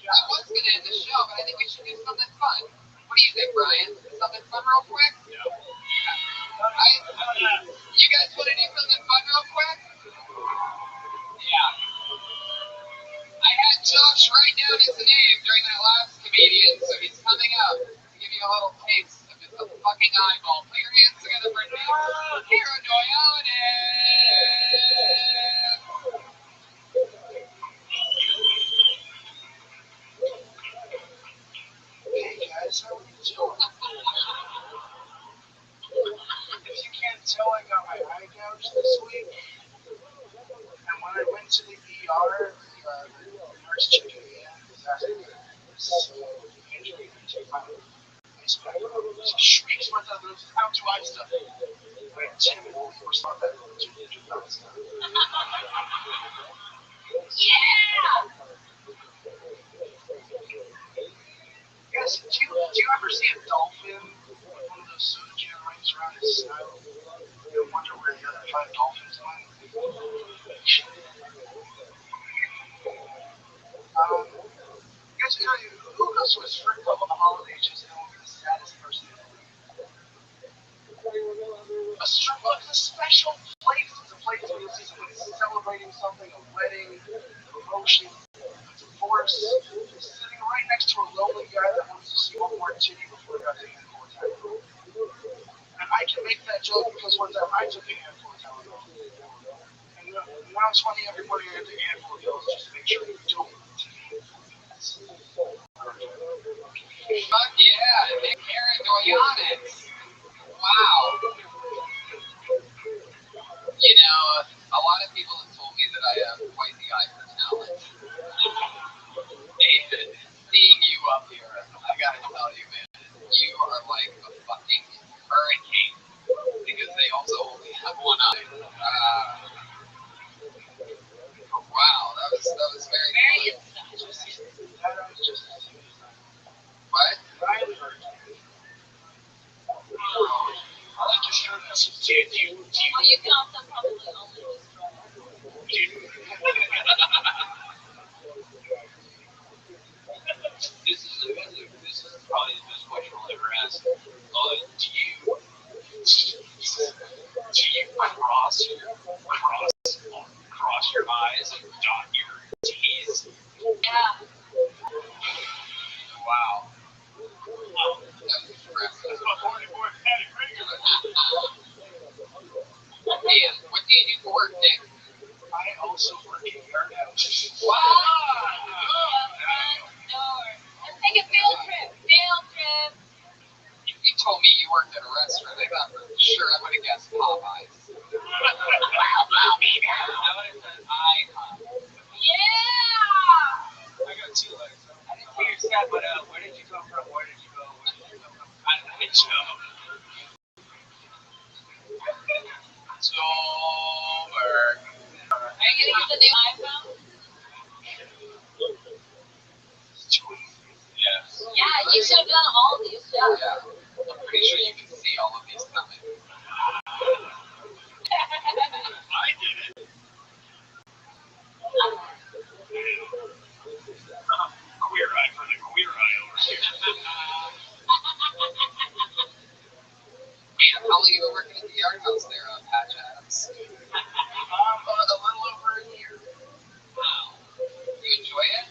I was gonna end the show, but I think we should do something fun. What do you think, Brian? Something fun, real quick? You guys want to do something fun, real quick? Yeah. I had Josh write down his name during that last comedian, so he's coming up to give you a little taste of his fucking eyeball. Put your hands together for Nick. Hero Doyone. Hey guys, how are you doing? If you can't tell, I got my eye gouged this week. And when I went to the ER, the nurse checking me in was asking me so the injury I took my ice pack off. She shrieks went out there, how do I stuff it? I timidly respond back to the injured stuff. Yeah. Guys, do you ever see a dolphin with one of those soda can rings around his snout? You wonder where the other 5 dolphins went? Guys, who goes to a strip club on the holidays just to be the saddest person in the room? A strip club is a special place. It's a place where you'll see someone celebrating something, a wedding, a promotion, a divorce, sitting right next to a lonely guy that wants to see one more titty before he got to handful of Tylenol. And I can make that joke because one time I took a handful of Tylenol. And when I was 20, everybody had a handful of pills just to make sure you don't. Fuck yeah, Nick Doyone. Wow. You know, a lot of people have told me that I have quite the eye for talent. David, seeing you up here, I gotta tell you, man, you are like a fucking hurricane because they also only have one eye. Wow, that was very cool. What? I like to share this. Do you Well, you can also probably only destroy it. This is probably the best question I'll ever ask. Do you cross your eyes and dot your T's? Yeah. Wow. That was impressive. Ian, what do you do for work, Nick? also working here now. Wow. Let's take a field trip. You told me you worked at a restaurant. I thought for sure I would have guessed Popeyes. I would have said IHOP. Yeah. I got 2 legs. I didn't see your set, but where did you come from? Where did you go? Where did you come from? Kind of hit you. Sober. Are you gonna get the new iPhone? Yes. Yeah, you should have done all these shows. Yeah. I'm pretty sure you can see all of these coming. I did it. Queer eye for the queer eye over here. Man, how long have you been working at the yard house there, Patch Adams? A little over a year. Wow. You enjoy it?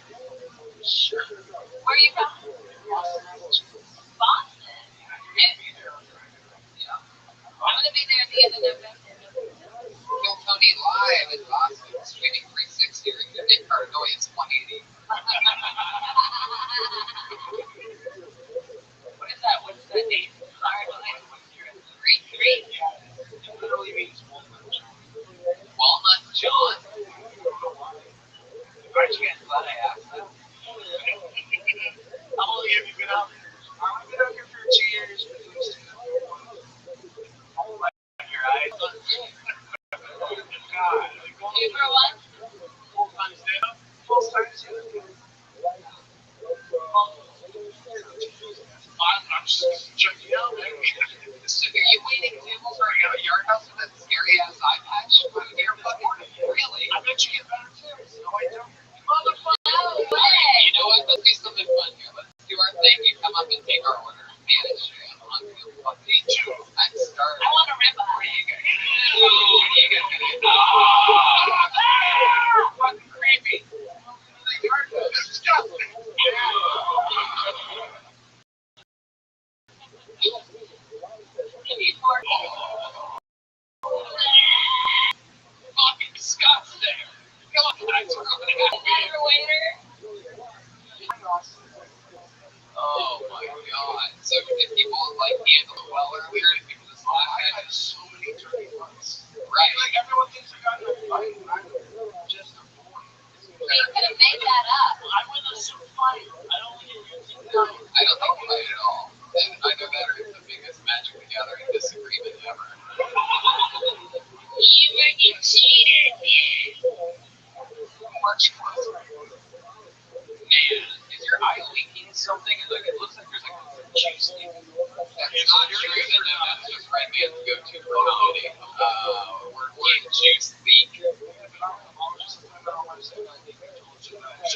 Sure. Where are you from? Boston. Yeah. I'm gonna be there at the end of November. Kill Tony live in Boston, streaming 360 or your Nick Cardoy's 180. What is that? What's that name? Sorry, but what's your 3-3. It literally means walnut. Walnut John. Aren't you guys glad I asked that? How long have you been out there? I've been out here for 2 years. Your eyes. God. You for what? Full time stand-up? Full time stand-up. I'm just checking out, man. So are you waiting tables for a yard house with that scary ass eye patch? Really? I bet you get better tips. No, I don't. No way. You know what? Let's do something fun here. Let's do our thing. You come up and take our order. Manage it. Me too. I'm starving. I want a ribeye. What are you guys gonna do? Fucking creepy. The yard house is disgusting. You need more? Fucking disgusting. Come on, I threw up in a Better waiter. Oh my god. So did people like handle it well earlier? Did people just laugh I at had so many dirty months. Right. Like everyone thinks I got in a fight. I'm just a boy. You could have made that up. I went on some fight. I don't think you're using that. I don't think we fight at all. And either that or it's the biggest Magic the Gathering disagreement ever. You fucking cheated. Much closer. Man, is your eye leaking something? And like it looks like there's like some juice leaking. That's not true. That's just Red Man's go-to for comedy. We're juice leak. So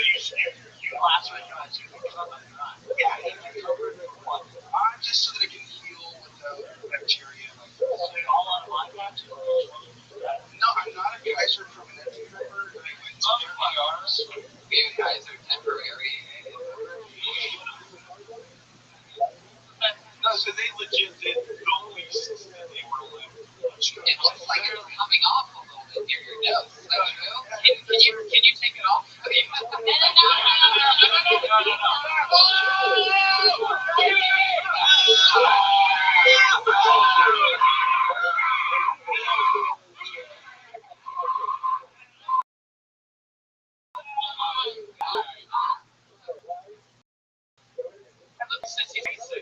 you said you last week got you just so that it can heal without bacteria. all on my watch? No, I'm not a Kaiser permanente member. I went to their ERs. You guys are temporary. No, so they legit did the least that they were allowed. It looks like it's coming off a little bit near your nose. Is that true? Can you take it off? Put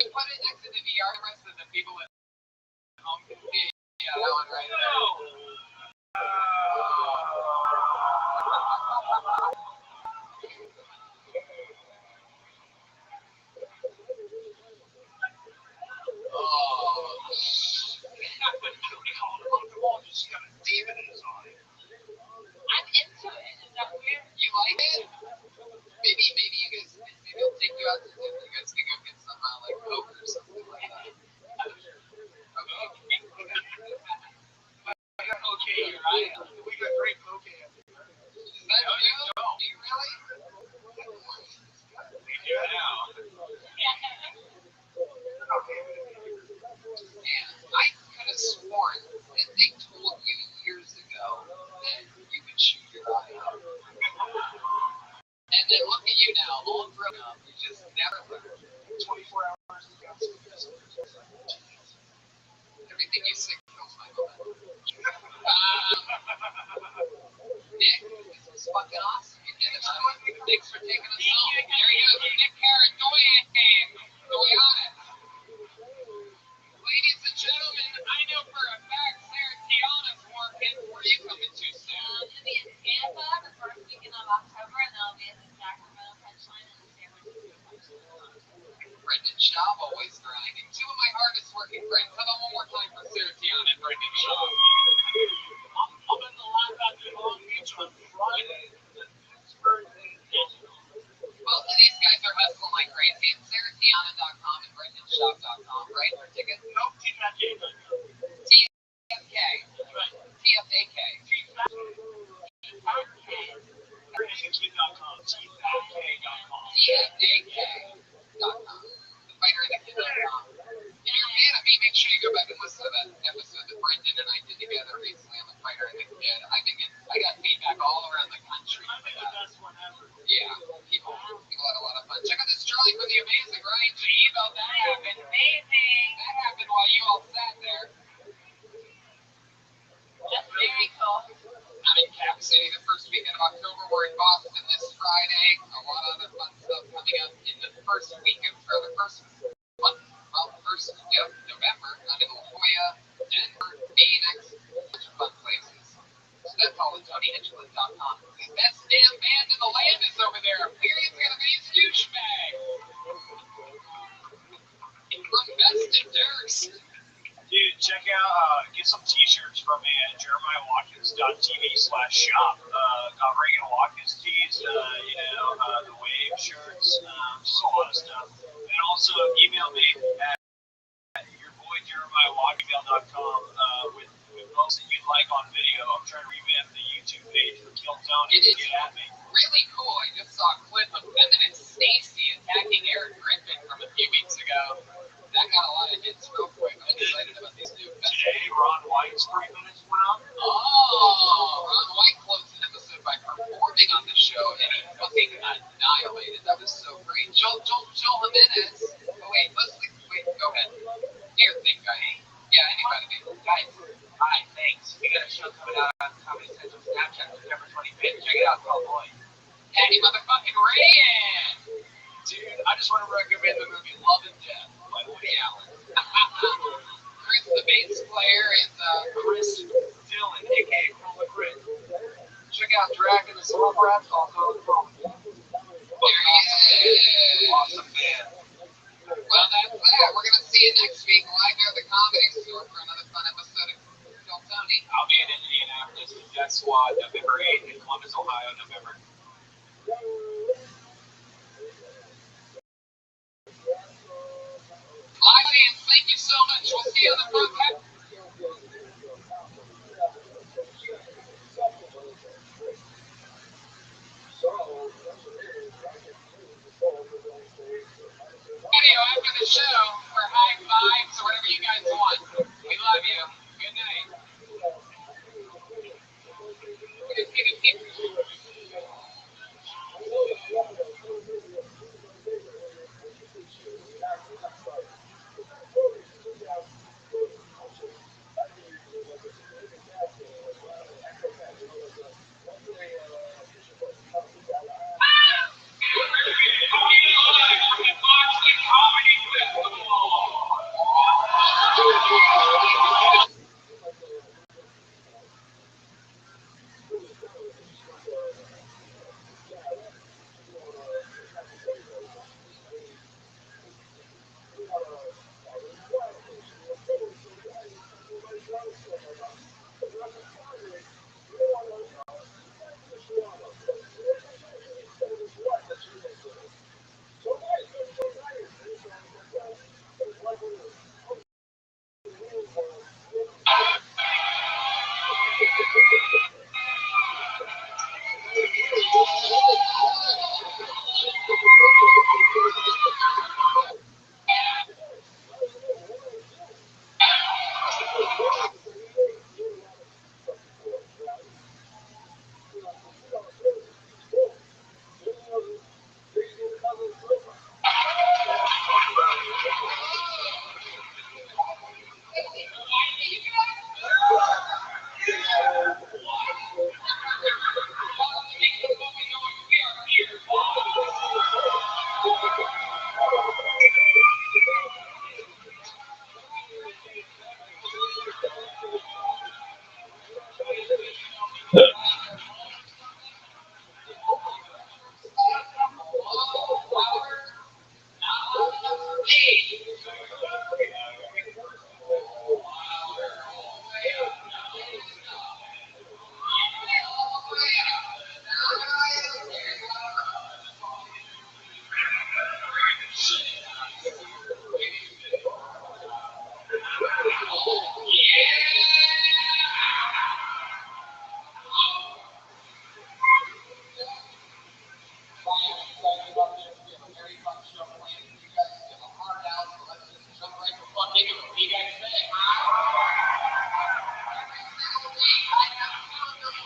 it next to the VR rest of the people at home can see. Yeah, that one right there. I'm into it. Is that weird? You like it? Maybe you guys, maybe I'll take you out to dinner. You guys can go get some like Coke or something like that. grown up. You just never learn. 24 hours is got some business. Everything you say kills my momentum. Nick, this was fucking awesome. You did it. Thanks for taking us home. There you go. Nick Carrot, go in. Go on it. Ladies and gentlemen, I know for a fact Sarah Tiana's working. Where are you coming to, Sarah? It'll be in Tampa the first weekend of October, and then I'll be in the Sacramento punchline and the San Francisco punchline. Brendan Schaub always grinding. Two of my hardest working friends. How about one more time for Sarah Tiana and Brendan Schaub? I'm in the lab at Long Beach on Friday. Both of these guys are hustling like crazy. It's SarahTiana.com and BrendanShop.com, right? For tickets? Nope, TFK. TFK. TFAK. TFAK.com. TFAK.com. TheFighterInTheKid.com. If you're a fan of me, make sure you go back and listen to that episode that Brendan and I did together recently on The Fighter and the Kid. I got feedback all around the country for that. Yeah, people had a lot of fun. Check out this drawing for the amazing Ryan G. That happened. Amazing. That happened while you all sat there. That's very cool. I'm in Cap City the first weekend of October. We're in Boston this Friday. A lot of other fun stuff coming up in the first weekend, or the first month, November. I'm in La Jolla, Denver, Phoenix, a bunch of fun places. So that's all at TonyHitchland.com. The best damn band in the land is over there. Period's gonna be douchebag. From Best and Durst. Dude, check out, get some t-shirts from me at jeremiahwatkins.tv/shop. Got regular Watkins tees, the wave shirts, just a lot of stuff. And also email me at yourboyjeremiahwatkins.com with posts that you'd like on video. I'm trying to revamp the YouTube page for Kill Tony. Get at me. Really cool. I just saw a clip of Feminine Stacy attacking Eric Griffin from a few weeks ago. That got a lot of hits real quick. I'm excited about these new events. Today, Ron White's 3 minutes went out. Oh, Ron White closed an episode by performing on the show, and he fucking annihilated. That was so great. Joel Jimenez. Oh, wait, go ahead. Your thing, guy. Yeah, anybody. Guys, hi, thanks. We got a show coming out on Comedy Central Snapchat September 25th. Check it out, called Boy. Daddy motherfucking Rayan. Dude, I just want to recommend the movie Love and Death by Woody Allen. Chris, the bass player, is Chris Dillon, a.k.a. Chroma Grit. Check out Dragon the Soul Rats, also the Chroma Grit. there he is. Awesome band. Well, that's that. We're going to see you next week live here at the Comedy Store for another fun episode of Kill Tony. I'll be in Indianapolis with Death Squad November 8th in Columbus, Ohio, November. Audience, thank you so much. We'll see you on the podcast. Video after the show for high fives or whatever you guys want. We love you. Good night.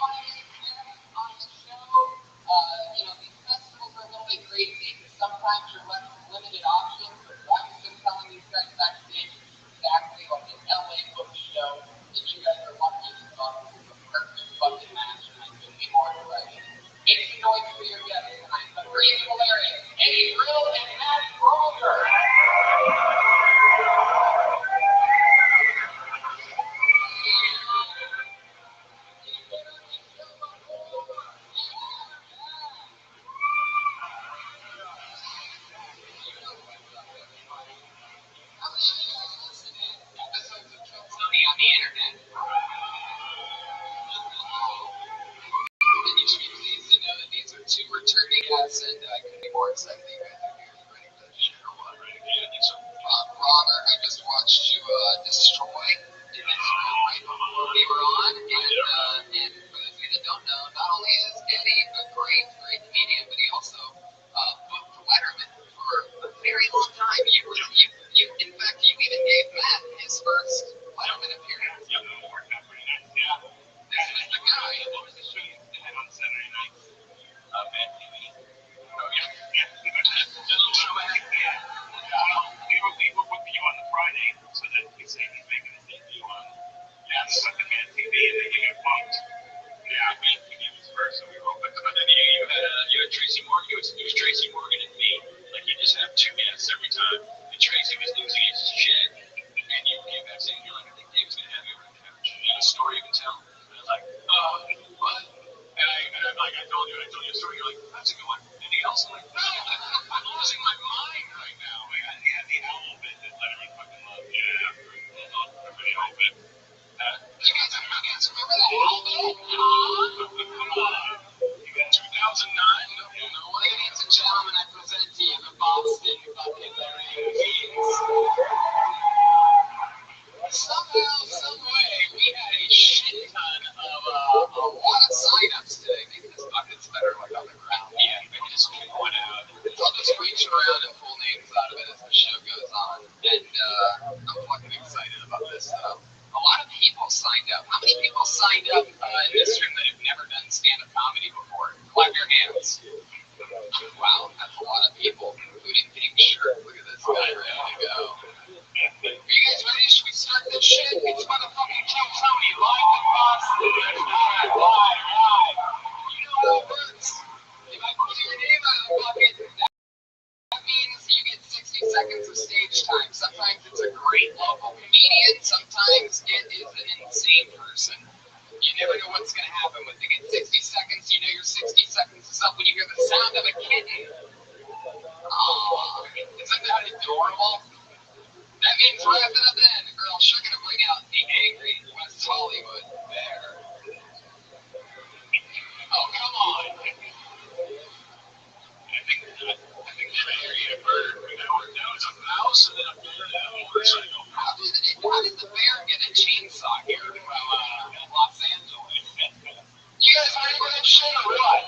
on the show. These festivals are a little bit crazy because sometimes you're left with limited options. I've been telling these guys backstage exactly like an LA book show that you guys are lucky to talk to the perfect fucking match, and I couldn't be more excited. Make some noise for your guests tonight. The crazy hilarious Eddie Brill and Matt Roller. On the internet. And you should be pleased to know that these are two returning guests, and I couldn't be more excited that you guys are here. You ready for this shit or what? Robert, I just watched you destroy in this room right before we were on, and for those of you that don't know, not only is Eddie a great comedian, but he also booked Letterman for a very long time. You in fact, you even gave Matt his first Letterman appearance. Yeah, more happening. Yeah. This is the guy. What was the show you had on Saturday night? Mad TV. Oh, yeah. The little show I had. Yeah. Well, we were with you on the Friday, so that he's saying he's making his debut on the Mad TV, and then he got bumped. Yeah, Mad TV was first, so we were open. But then you had Tracy Morgan. It was Tracy Morgan and me. Like, you just have two guests every time. And Tracy was losing his shit, and you came back saying, you're like, I think Dave's going to have you over the couch. You have a story you can tell? And I was like, what? And I'm like, I told you a story. You're like, that's a good one. Anything else? I'm like, no, I'm losing my mind right now. Like, the owl bit that literally fucking love. Yeah, for the owl bit. You guys remember the owl bit? Come on. You got 2009? Ladies and gentlemen, I present to you the Boston Bucket Beans. Somehow, some way, we had a shit ton of a lot of signups today. Maybe this bucket's better like on the ground. Yeah, maybe just pick one out. I'll just reach around and pull names out of it as the show goes on. And I'm fucking excited about this. A lot of people signed up. How many people signed up in this room that have never done stand-up comedy before? Clap your hands. Wow, that's a lot of people, including Pink Shirt. Look at this guy ready to go. Are you guys ready? Should we start this shit? It's motherfucking Kill Tony live from Boston. Live. You know how it works. If I pull your name out of the bucket, that means you get 60 seconds of stage time. Sometimes it's a great local comedian. Sometimes it is an insane person. You never know what's going to happen. When they get 60 seconds, you know your 60 seconds is up when you hear the sound of a kitten. Oh, isn't that adorable? That means wrap it up then. Girl, she's going to bring out the angry West Hollywood bear. Oh, come on. I think bear ate a bird. That was a mouse and then a bear and a motorcycle. How did the bear get a chainsaw here from Los Angeles? You guys ready for that shit or what?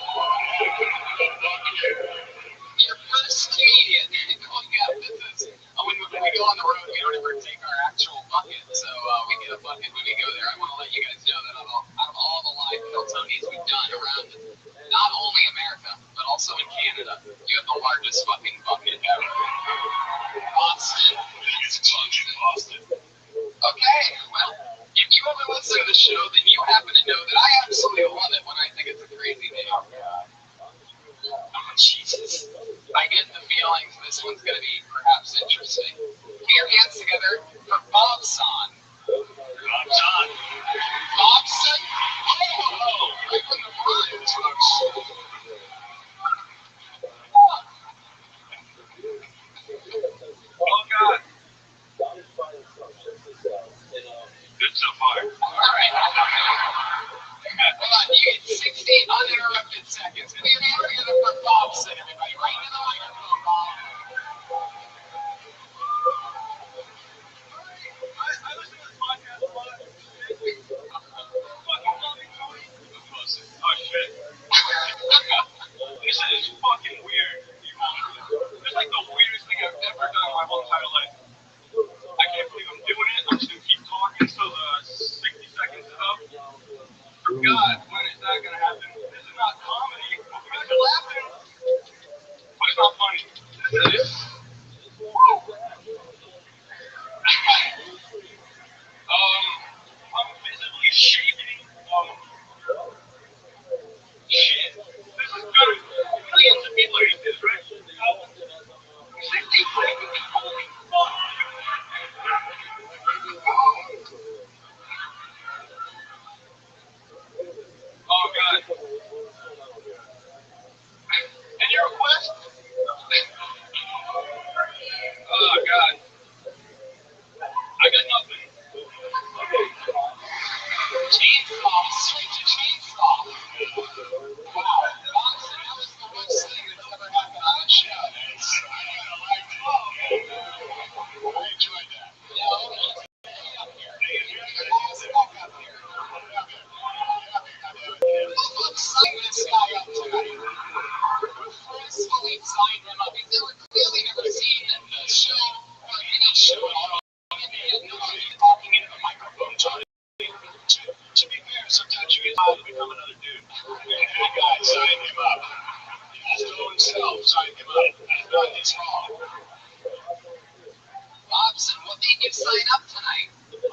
Your first comedian. Oh, yeah, this is... when we go on the road, we don't ever take our actual bucket, so we get a bucket when we go there. I want to let you guys know that out of all the live Kill Tonys we've done around not only America, but also in Canada, you have the largest fucking bucket ever. Boston. Okay, well, if you ever listen to the show, then you happen to know that I absolutely love it when I think it's a crazy name. Oh, Jesus. I get the feelings this one's going to be perhaps interesting. Put your hands together for Bobson. Bobson? Bobson? Oh, right from the front. Oh, God. Good so far. All right. Hold on, you get 60 uninterrupted seconds. Put your hands together for Bobson, everybody. Right into the microphone, Bob. I listen to this podcast a lot. Fucking love it, Tony. Oh, shit. This is fucking weird. It's like the weirdest thing I've ever done in my whole entire life. I can't believe I'm doing it. I'm just going to keep talking until the 60 seconds is up. For God, when is that Any request? Oh, God. I got nothing. Chainsaw, straight to chainsaw. Wow, Watson, that was the best thing that's ever happened on the show. I kind of liked it. I enjoyed that. No, stay up here. You guys stuck up here. Let's sign this guy up tonight. Forcefully sign him up. He's never clearly never seen the show or any show at all. And he had no idea talking into the microphone. To be fair, sometimes you get to become another dude. And that guy signed him up. His own self signed him up. It's not his fault. Bobson, what made you sign up tonight? He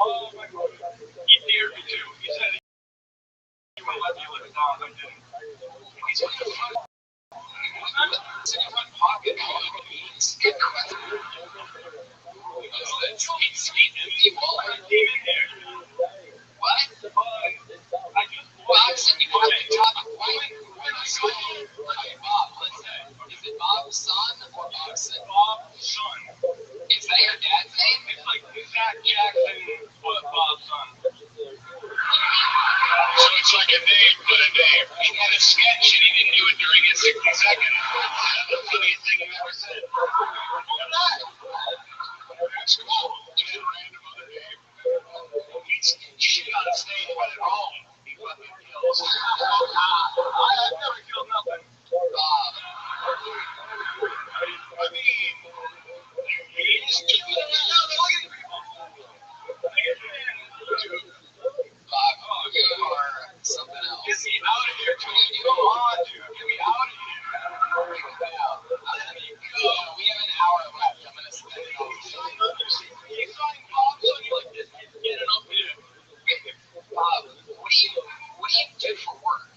dared me to. He said he would let me live it down. I didn't. He's in the front. It's in the front pocket. Good question. What's that? Sweet empty wallet. Came in there. What? I just Bobson, you have to talk. When I saw you, okay, Bob, listen. Is it Bob's son or Bobson? Bob's son. Is that your dad's name? It's like Zach Jackson, but Bob's son. So it's like a name, but a name. He had a sketch and he didn't do it during his 60 seconds. That's the funniest thing he ever said. That's cool. Just a random other name. He's shit on stage, but at home, he fucking kills. I've never killed nothing. I mean, he's doing it now. Look at people. Dude. Bob, you are something else. Get me out of here, dude. Come on, dude. Get me out of here. We have an hour left. I'm going to spend it all. You signed Bob, so you're like, this kid's getting up here. Bob, what do you do for work?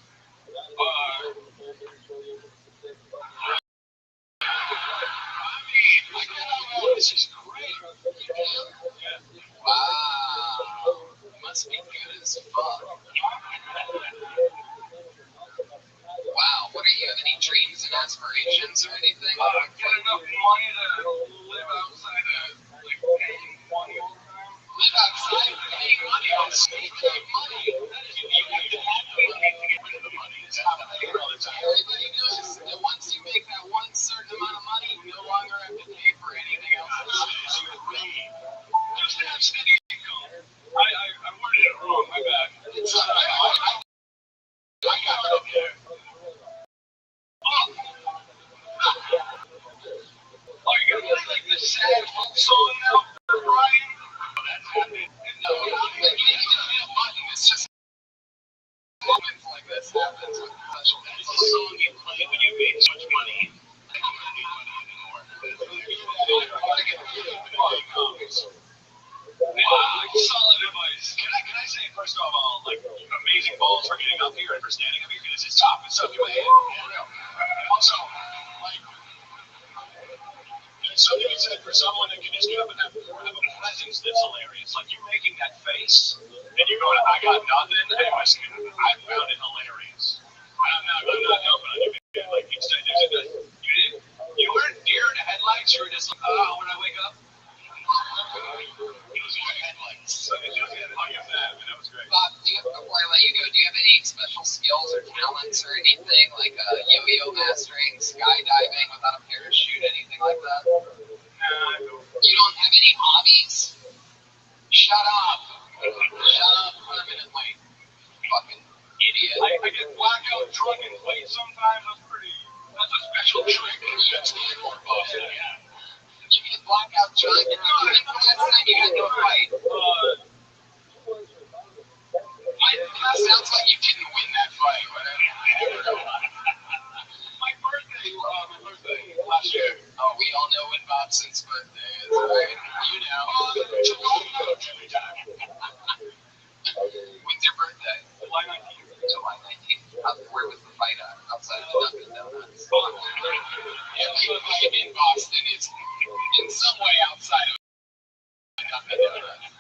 This is great. Wow. Must be good as fuck. Wow. What are you? Have any dreams and aspirations or anything? Get enough money to live outside of, like, paying money all the time. Live outside of paying money. Speaking of money, you have to have the money to get rid of the money. It's how I pay all the time. Everybody knows that once you make that one certain amount of money, you no longer have to pay for anything else. Just have steady income. I worded it wrong. My bad. It's I got it up there. Oh, you're gonna play like the sad folk song now, Brian? That's happening. No, you didn't even hit a button. It's just moments like this happens with special. That's a song you play when you make so much money. I don't need money anymore. Wow, solid advice. Can I say first of all, like, amazing balls for getting up here and for standing up here because it's tough. It's tough to my head. Also, like, there's something you said for someone that can just get up and have a presence that's hilarious. Like, you making that face and you're going, I got nothing. And I found it hilarious. I'm not helping on you. Like, you weren't deer in the headlights. You were just like, oh, when I wake up. Headlights. So it just had like that, and that was great. Bob, before I let you go, do you have any special skills or talents or anything like yo-yo mastering, skydiving without a parachute, anything like that? You don't have any hobbies? Shut up. Shut up permanently. Fucking idiot. I get blackout drunk and late sometimes. That's a special trick. That's more Bob. Yeah. You get blackout drunk and last night you had no fight. Sounds like you didn't win that fight, but my birthday last year. Oh, we all know when Bobson's birthday is, right? You know. When's your birthday? July 19th. July 19th. Where was the fight at? Outside of Dunkin' Donuts. Yeah, the fight in Boston is in some way outside of Dunkin' Donuts.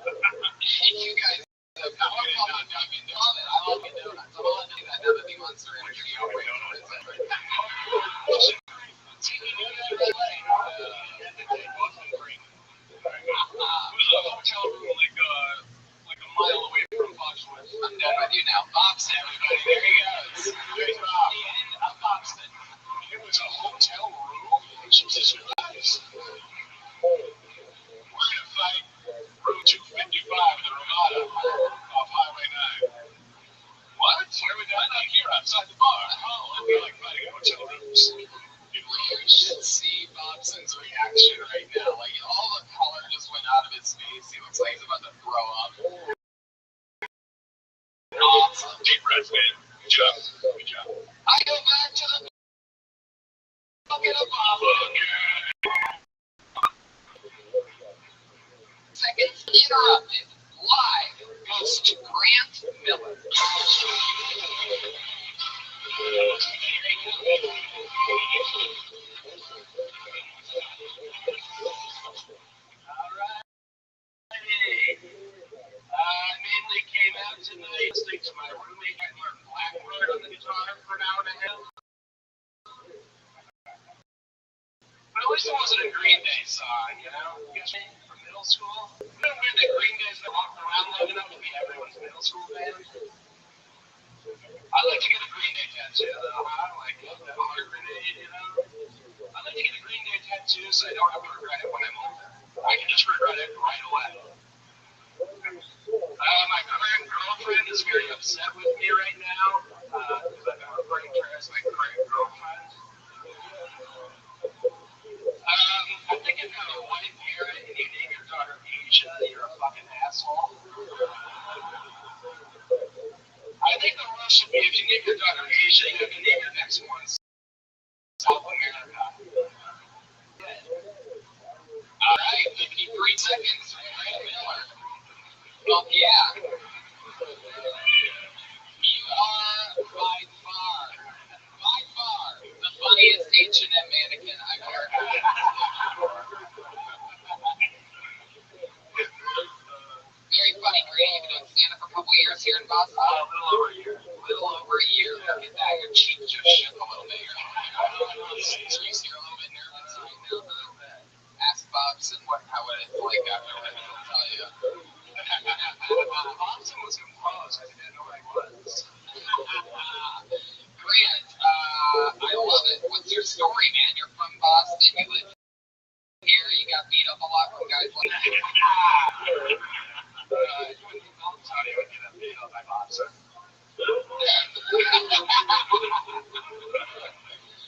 And you guys, I love Dunkin' Donuts. I love Dunkin' Donuts. I'm all into that now that they want monster energy outbreak. Who's a hotel room like a mile away from Foxwoods? I'm done with you now. Bobson, everybody. There he goes. There's Bob. The end of Bobson. It was a hotel room? Jesus Christ. We're gonna fight Route 255 in the Ramada off Highway 9. What? Where we got? Like here outside the bar. Oh, I feel like fighting hotel rooms. You should see Bobson's reaction right now. Like, all the color just went out of his face. He looks like he's about to throw up. Awesome. Deep breath, man. Good job. Good job. I go back to the bucket of lava. Seconds interrupted. Live goes to Grant Miller. Mainly came out tonight listening to my roommate and learned Blackbird on the guitar for an hour and a half. But at least it wasn't a Green Day song, you know? From middle school. Isn't it weird that Green Day's been walking around long enough to be everyone's middle school band? I'd like to get a Green Day tattoo, though. I like a heart grenade, you know? I'd like to get a Green Day tattoo so I don't have to regret it when I'm older. I can just regret it right away. My current girlfriend is very upset with me right now because I've been referring to her as my current girlfriend. I think if you have a white parent and you name your daughter Asia, you're a fucking asshole. I think the rule should be if you name your daughter Asia, you have to name your next one South America. All right, 53 seconds. Grant Miller. Well, yeah. You are by far the funniest H&M mannequin I've ever had. Very funny, Grant. You've been doing stand-up for a couple years here in Boston. A little over a year. Look at that. Your cheek just shook a little bit. You're a little bit nervous right now. Ask Bobson how it's like afterwards. He'll tell you. Bobson was composed. I didn't know what I was. Grant, I love it. What's your story, man? You're from Boston. You live here. You got beat up a lot from guys like that. You wouldn't know Tony would get beat up by Bobson.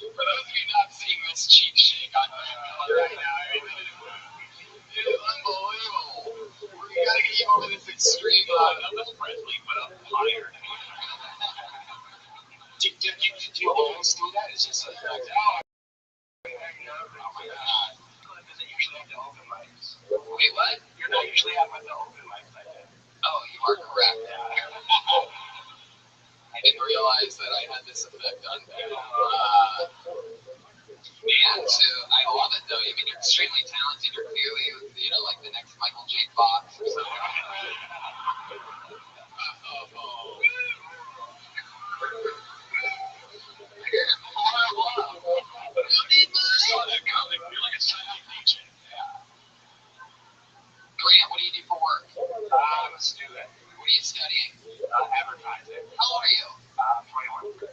For those of you not seeing this cheek shake on right now, it is unbelievable. We gotta get you over this extreme Elvis Presley, but up higher. Do you always do that? It's just like, oh my God. Does it usually have to open mics? Wait, what? You're not usually at the open mics like that. Oh, you are correct. I didn't realize that I had this effect on me. Man, so I love it though. I mean, you're extremely talented. You're clearly, like the next Michael J. Fox or something. Grant, what do you do for work? I'm a student. What are you studying? Advertising. How old are you? 21. 21.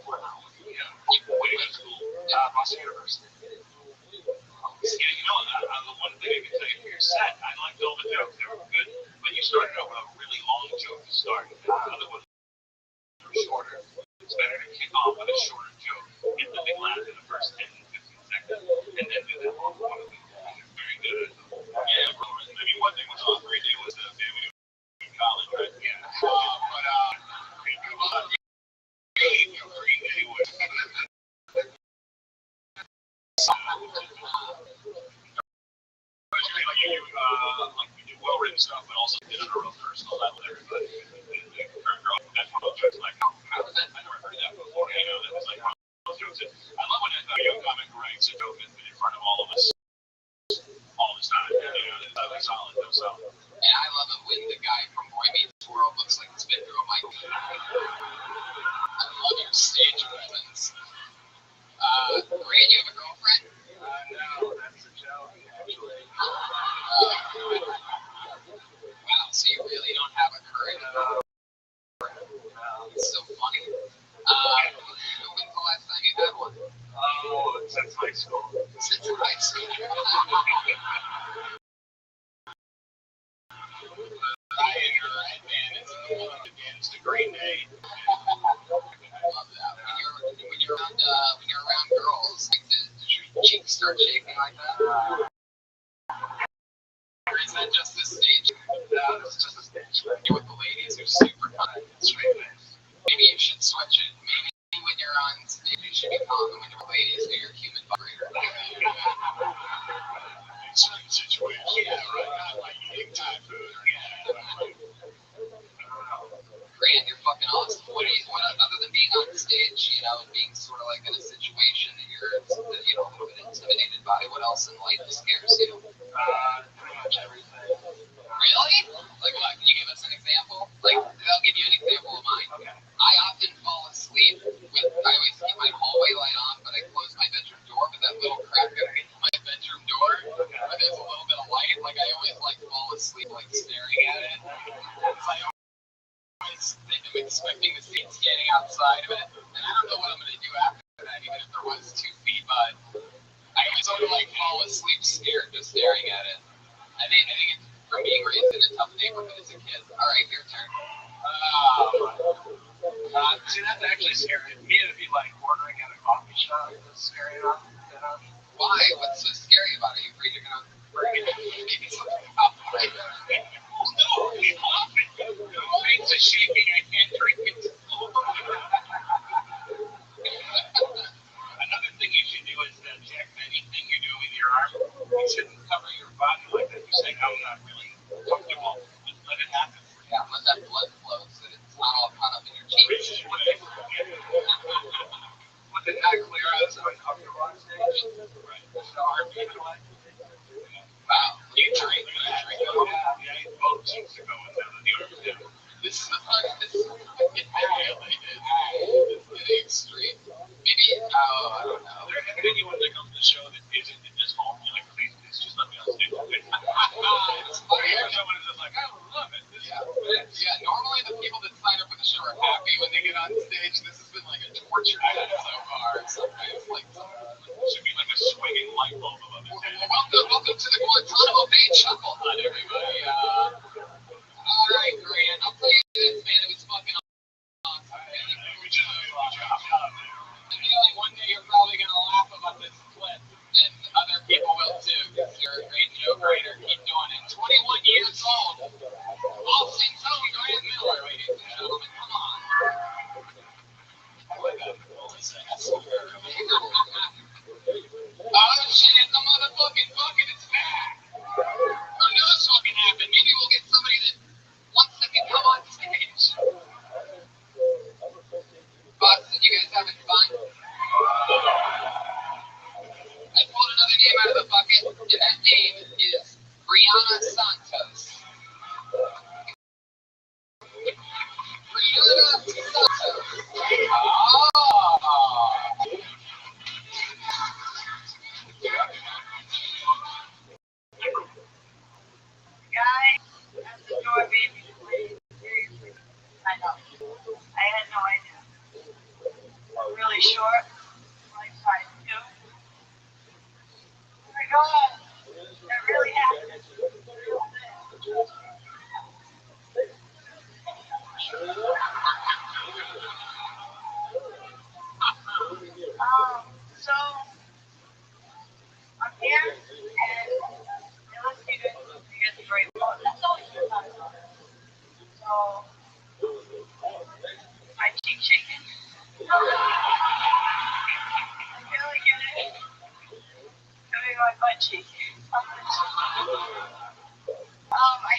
Wow. Yeah. Where do you go to school? Boston University. Yeah, the one thing I can tell you for your set, I liked all the jokes. They were good, but you started out with a really long joke to start. Other ones were shorter. It's better to kick off with a shorter joke, get the big laugh in the first 10 to 15 seconds, and then do that long one. Very good. Yeah, bro. I mean, one thing was on Green Day was the family in college, right? Yeah. But, come on. Green Day was. We do well-written stuff, but also did it on a real personal level. Everybody, the current girl, that's one of those jokes. Like, how was that? I never heard that before. That was like one of those jokes. I love when a young comic writes a joke in front of all of us all the time. It's solid. And I love it when the guy from Boy Meets World looks like this stage presence. Grant, you have a girlfriend? No, that's a joke, actually. Wow, so you really don't have a current. It's so funny. When's the last time you had one? Oh, since high school. Since high school. I and your red band is against the Green Day. I love that. When you're around girls, like, does your cheeks start shaking like that? Or is that just the stage? No, it's just a stage. You're with the ladies who are super fun. Straight face. Maybe you should switch it. Maybe when you're on stage, you should be calling when you're ladies who you're human vibrator. In certain situations. Yeah, right. Not like eating Thai food. Grant, you're fucking awesome. What other than being on stage, and being sort of like in a situation that you're, a little bit intimidated by, what else in life scares you? Pretty much everything. Really? Like what? Can you give us an example? Like, I'll give you an example of mine. Okay. I often fall asleep I always keep my hallway light on, but I close my bedroom door with that little crack underneath my bedroom door, where there's a little bit of light. Like, I always, fall asleep, staring at it. So I always think I'm expecting to see it standing outside of it, and I don't know what I'm going to do after that, even if there was 2 feet, but I always sort of, fall asleep scared just staring at it. I think it's from being raised in a tough neighborhood as a kid. All right, your turn. See, that's actually scary. Me, it'd be like ordering at a coffee shop. That's scary enough. Why? What's so scary about it? You're afraid you're going to bring maybe something up? No, he's laughing. The face is shaking. I can't drink it. Another thing you should do is check anything you do with your arm. You shouldn't cover your body like that. You say, I'm not really comfortable. Just let it happen. Yeah, let that blood flow so that it's not all caught up in your cheeks. With it not clear, I was uncomfortable on stage. Right. There's no arm being away. Wow, you drink. Yeah, both cheeks are going down and the arms down. This is getting extreme. Maybe, I don't know. Is there anyone that comes to the show that isn't in this home? You're like, please just let me on stage. It's funny. Someone is just like, I love it. Yeah, normally the people that sign up for the show are happy when they get on stage. This has been like a torture so far. Sometimes, it should be like a swinging light bulb above it. Welcome to the Guantanamo Bay Chuckle Hut, everybody. All right, Grant. I'll tell you this, man. It was fucking awesome. Good job. Feeling one day you're probably going to laugh about this clip, and other people will too, because you're a great joke writer. Keep doing it. 21 years old. Austin Tone Grant Miller, ladies and gentlemen. Come on. Oh shit, the motherfucking bucket is back. Who knows what can happen? Maybe we'll get somebody that wants to come on stage. Austin, you guys having fun? I pulled another name out of the bucket, and that name is Brianna Santos. Brianna Santos. Guys, that's the door, baby. Seriously. I know. I had no idea. Really short. Like size 2. Oh my god. That really happened. So I'm here and let's see this. You get the great one. That's all you got. So my cheek shaking. I feel like it is. Coming on my cheek. I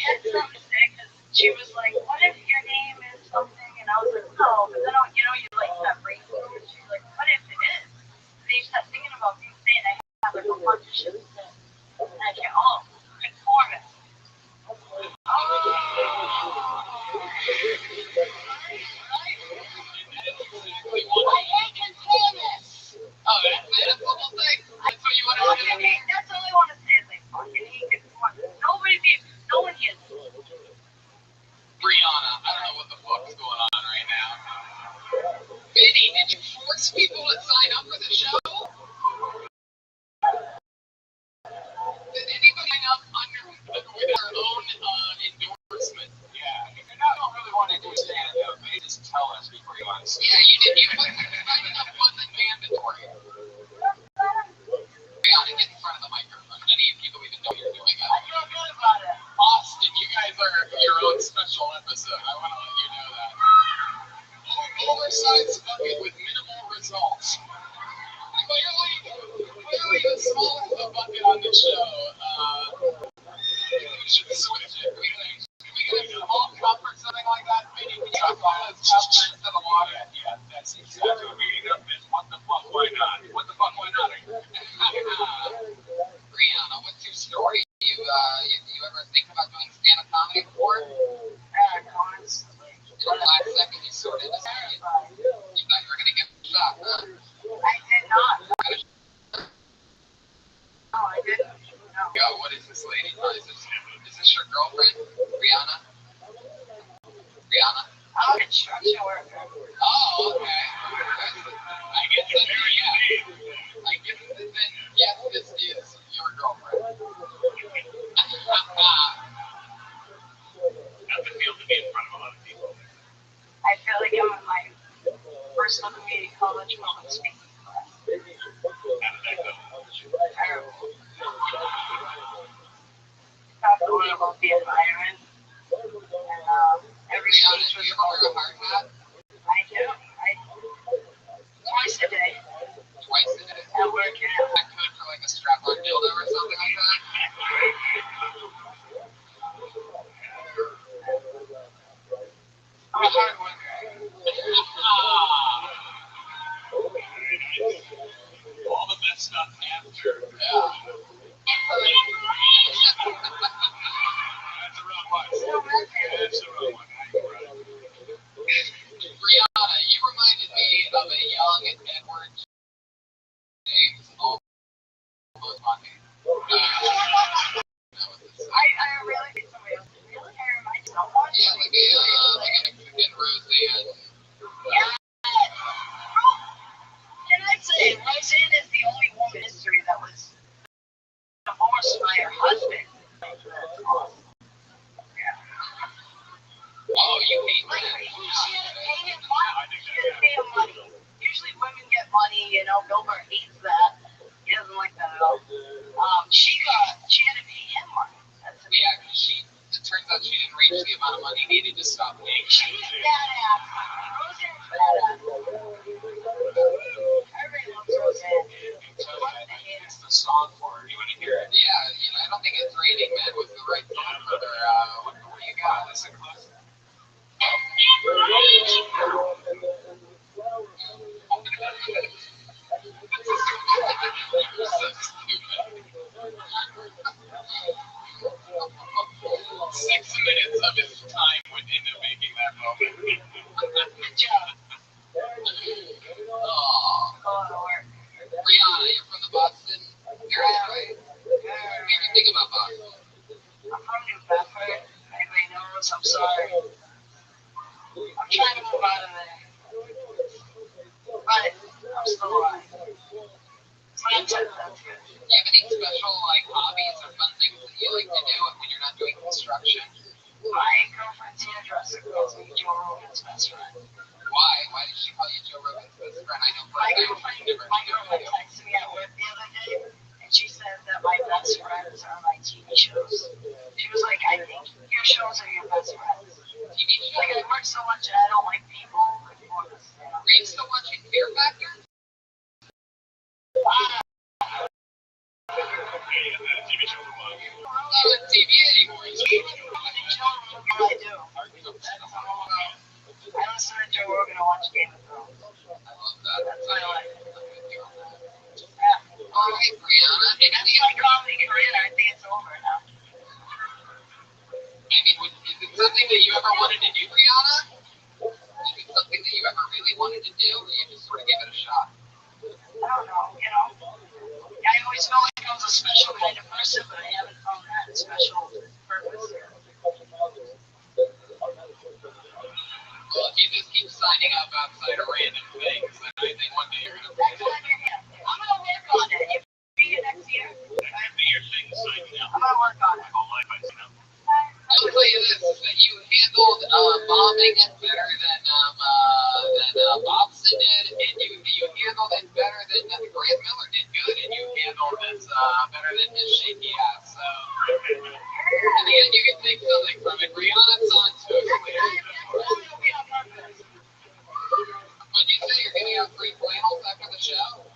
had something to say because she was like, what if your name is something? And I was like, no. But then, you like that brainstorm. And she's like, what if it is? And then you start thinking about me saying I have like a bunch of shit to say. And I can't, conform it. You force people to sign up for the show? Did anybody sign up with their own endorsement? Yeah, if you don't really want to do stand-up, they just tell us before you want to see. Yeah, you did. You put signing up wasn't mandatory. Gotta get in front of the microphone. None of you people even know you're doing it. I feel good about it. Austin, you guys are your own special episode. I want to let you know that. Oversized bucket with minimal results. Clearly the smallest the bucket on the show. We should switch it. We get a small cup or something like that. Maybe we drop all those cups into the water. Yeah, that's exactly what meeting up is. What the fuck, why not? What the fuck, why not? Brianna, what's your story? You ever think about doing stand-up comedy before? Comments. In the last second, you sort of decided. You thought you were gonna get shot, huh? I did not. No, I didn't. No. Yo, what is this lady? Is this your girlfriend, Brianna? Brianna? I'm a construction worker. Oh, okay. I guess then, yeah. I guess then, yes, this is your girlfriend. How's it feel to be in front of a lot of people? I feel like I'm in my personal community college public speaking class. How did that go? Terrible. Talk a lot about the environment. And every Brianna, speech do was you ever wear a hard hat? I do. Twice a day. Twice a day. At work, yeah. I could for like a strap-on dildo or something like that. I'm a hard worker. All the best stuff after. Yeah. That's the wrong one. No, That's the wrong one. Brianna, you reminded me of a young Edward James almost funny. I really think somebody else did. Really? I remind someone? Yeah, like a Mexican Roseanne. Yeah. Can I say, Roseanne is the only woman in history that was divorced by her husband. Oh, you hate Like, that. she had to pay him money. She had to pay him money. Usually women get money, Bill Burr hates that. He doesn't like that at all. She had to pay him money. That's Yeah, because it turns out she didn't reach the amount of money needed to stop paying. She's badass. Roseanne's badass. Everybody loves Roseanne. It's the song for her. You want to hear it? Yeah, I don't think it's Raining Men was the right song for her. What do you got? Listen close. You're so stupid. 6 minutes of his time went into making that moment. Good job. Oh. Going to work. Brianna, you're from the Boston area, right? What do you think about Boston? I'm from New Bedford. Anybody knows? I'm sorry. I'm trying to move out of there. But I'm still alive. That's good. Do you have any special hobbies or fun things that you like to do when you're not doing construction? My girlfriend's hairdresser calls me Joe Rogan's best friend. Why? Why did she call you Joe Rogan's best friend? I know for a fact she's never My girlfriend texted me at work the other day, and she said that my best friends are my TV shows. She was like, I think your shows are your best friends. TV Like, show. I work so much and I don't like people. Are you still watching Fear Factor? TV show to watch. Not on TV anymore. I do. I listen to Joe Rogan and watch Game of Thrones. I love that. That's my life. All right, Brianna. And that's my comedy career. I think it's over now. I mean, is it something that you ever wanted to do, Brianna? Is it something that you ever really wanted to do, or you just sort of gave it a shot? I don't know, I always felt like I was a special kind of person, but I haven't found that special purpose yet. Well, if you just keep signing up outside of random things, then I think one day you're gonna. That's on your hip. I'm gonna work on it. If you see you next year, That could be your thing, signing up. I'm gonna work on it. My whole life I sign up. I will tell you this: is that you handled bombing better than Bobson did, and you handled it better than Grant Miller did. Good, and you handled this better than his shaky ass. So, in the end, you can take something from it. Rihanna's on totally. Would you say you're giving out free flannels after the show?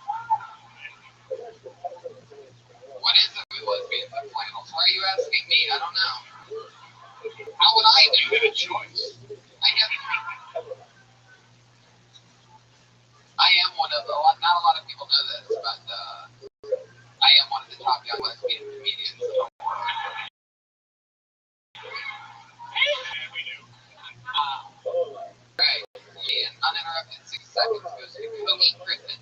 What is it with lesbians and flannels? Why are you asking me? I don't know. How would I do? You have a choice. I am one of not a lot of people know this, but I am one of the top young lesbian comedians. Yeah, we do. Right. And uninterrupted 6 seconds goes to Cody Griffin.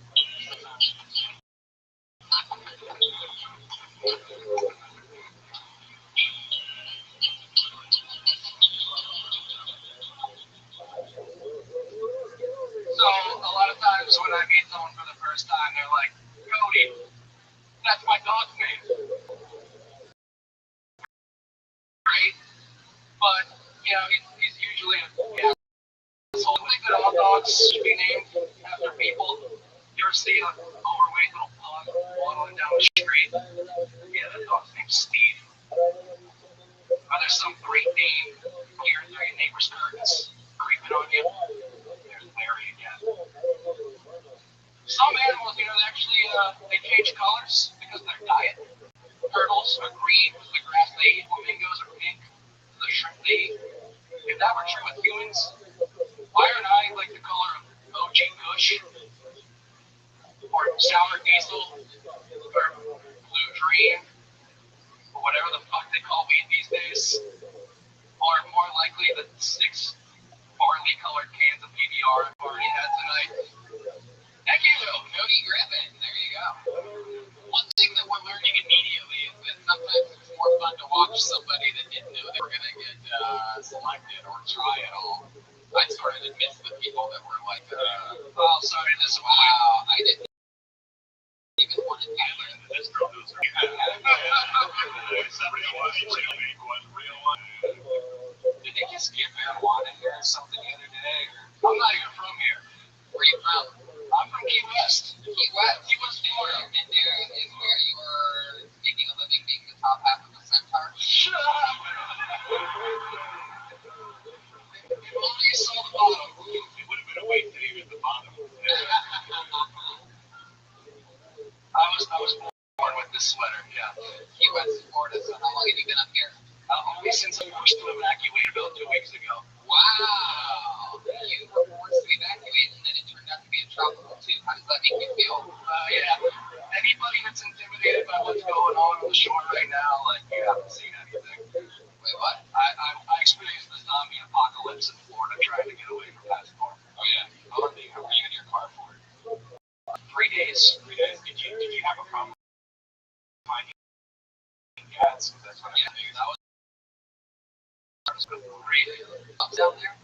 So a lot of times when I meet someone for the first time, they're like, Cody, that's my dog's name. Great, but he's usually so I think that all dogs should be named after people. You ever see an overweight little pug waddling down the street? Yeah, that dog's name's Steve. Or there's some great name here and there, your neighbor's curtains creeping on you. There's Larry again. Some animals, they actually they change colors because of their diet. Turtles are green because the grass they eat. Flamingos are pink because the shrimp they eat. If that were true with humans, why aren't I like the color of OG Kush or Sour Diesel or Blue Dream or whatever the fuck they call weed these days? Or more likely the 6 barley colored cans of PBR I've already had tonight. Thank you, Cody Griffin. There you go. One thing that we're learning immediately is that sometimes it's more fun to watch somebody that didn't know they were going to get selected or try at all. I sort of miss the people that were like, oh, sorry, this wow, I didn't even want to do it. This girl knows her. Somebody wants to make one real one. Did they just get marijuana here or something the other day? I'm not even from here. Where are you from? I'm from Key West. Key West, Florida. And there is where you were making a living being the top half of a centaur. Shut up! If only you saw the bottom. It would have been a wait till you at the bottom. I was born with this sweater, yeah. Key West, Florida. So how long have you been up here? Only since I was forced to evacuate about 2 weeks ago. Wow. You were forced to evacuate and then it turned out to be a tropical too. How does that make you feel? Yeah. Anybody that's intimidated by what's going on the shore right now, like, you haven't seen anything. Wait, what? I experienced the zombie apocalypse in Florida trying to get away from passport. Oh, yeah. How were you in your car for? 3 days. 3 days. Did you have a problem finding cats? That's what I think. That was great. Down there?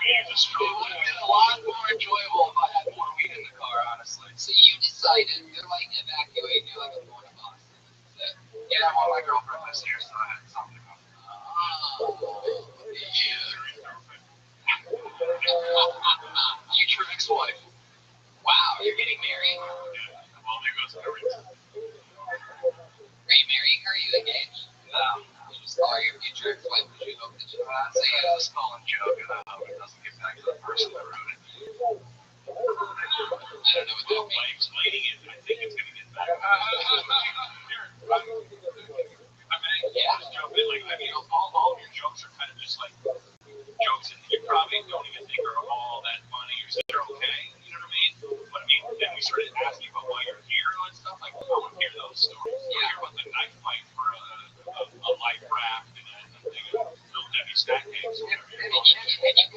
Jesus, It would have been a lot more enjoyable if I had more weed in the car, honestly. So you decided you're like evacuate, you're like I'm going to Boston. This is it. Yeah, well, my girlfriend lives here, so I had something to go. Future ex-wife. Wow, you're getting married. Well, there goes everything. Are you marrying her? Are you engaged? No. You just call her your future ex-wife because you hope that you I'd say it was a skull and joke, and I hope it doesn't get back to the person that wrote it. I don't know what that Well, means. by explaining it, I think it's going to get back. Yeah. Just jump in. Like, I mean, all of your jokes are kind of just like jokes that you probably don't even think are all that funny or say they're okay. You know what I mean? But I mean, then we started asking about why you're here and stuff. Like, I want to hear those stories. I hear about the knife fight for a life raft and then Little Debbie snack cakes. And you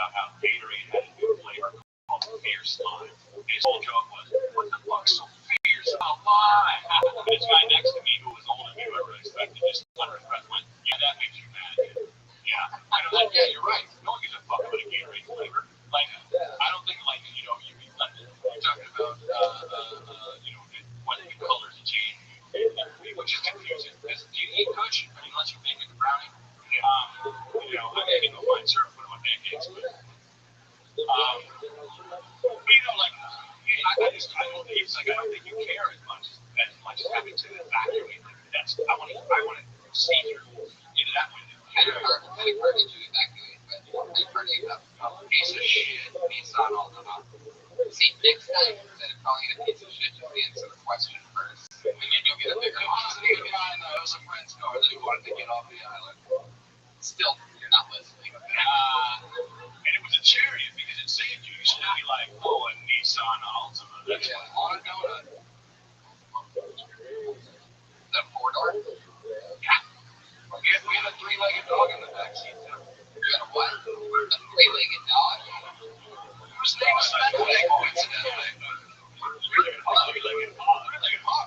about how Gatorade had a new flavor called Fierce Lime. His whole joke was, what the fuck's so fierce about lime? This guy next to me who was older than you ever expected just under his breath went, yeah, that makes you mad, dude. Yeah, I know that. Yeah, you're right. No one gives a fuck about a Gatorade flavor. Like, I don't think, like, you know, you're talking about, you know, what the colors change. Which is confusing. Because do you eat Kush? I mean, unless you're making the brownie. You know, I can go find syrup for my pancakes, but you know, like, I don't think it's like I don't think you care as much as having to evacuate. That's I want to see through into that window. How far did you evacuate? But how far did you have a piece of shit Nissan Altima? See, next time instead of calling it a piece of shit, just answer the question first, and then you'll get a bigger honestly. It was a friend's car that he wanted to get off the island. Still, you're not listening. And it was a chariot because it saved you. You should be like, oh, a Nissan Altima. That's on a donut. The four-door? Yeah. We had a three-legged dog in the backseat, too. You had a what? A three-legged dog? Whose name was Speckleg, coincidentally. Three-legged dog.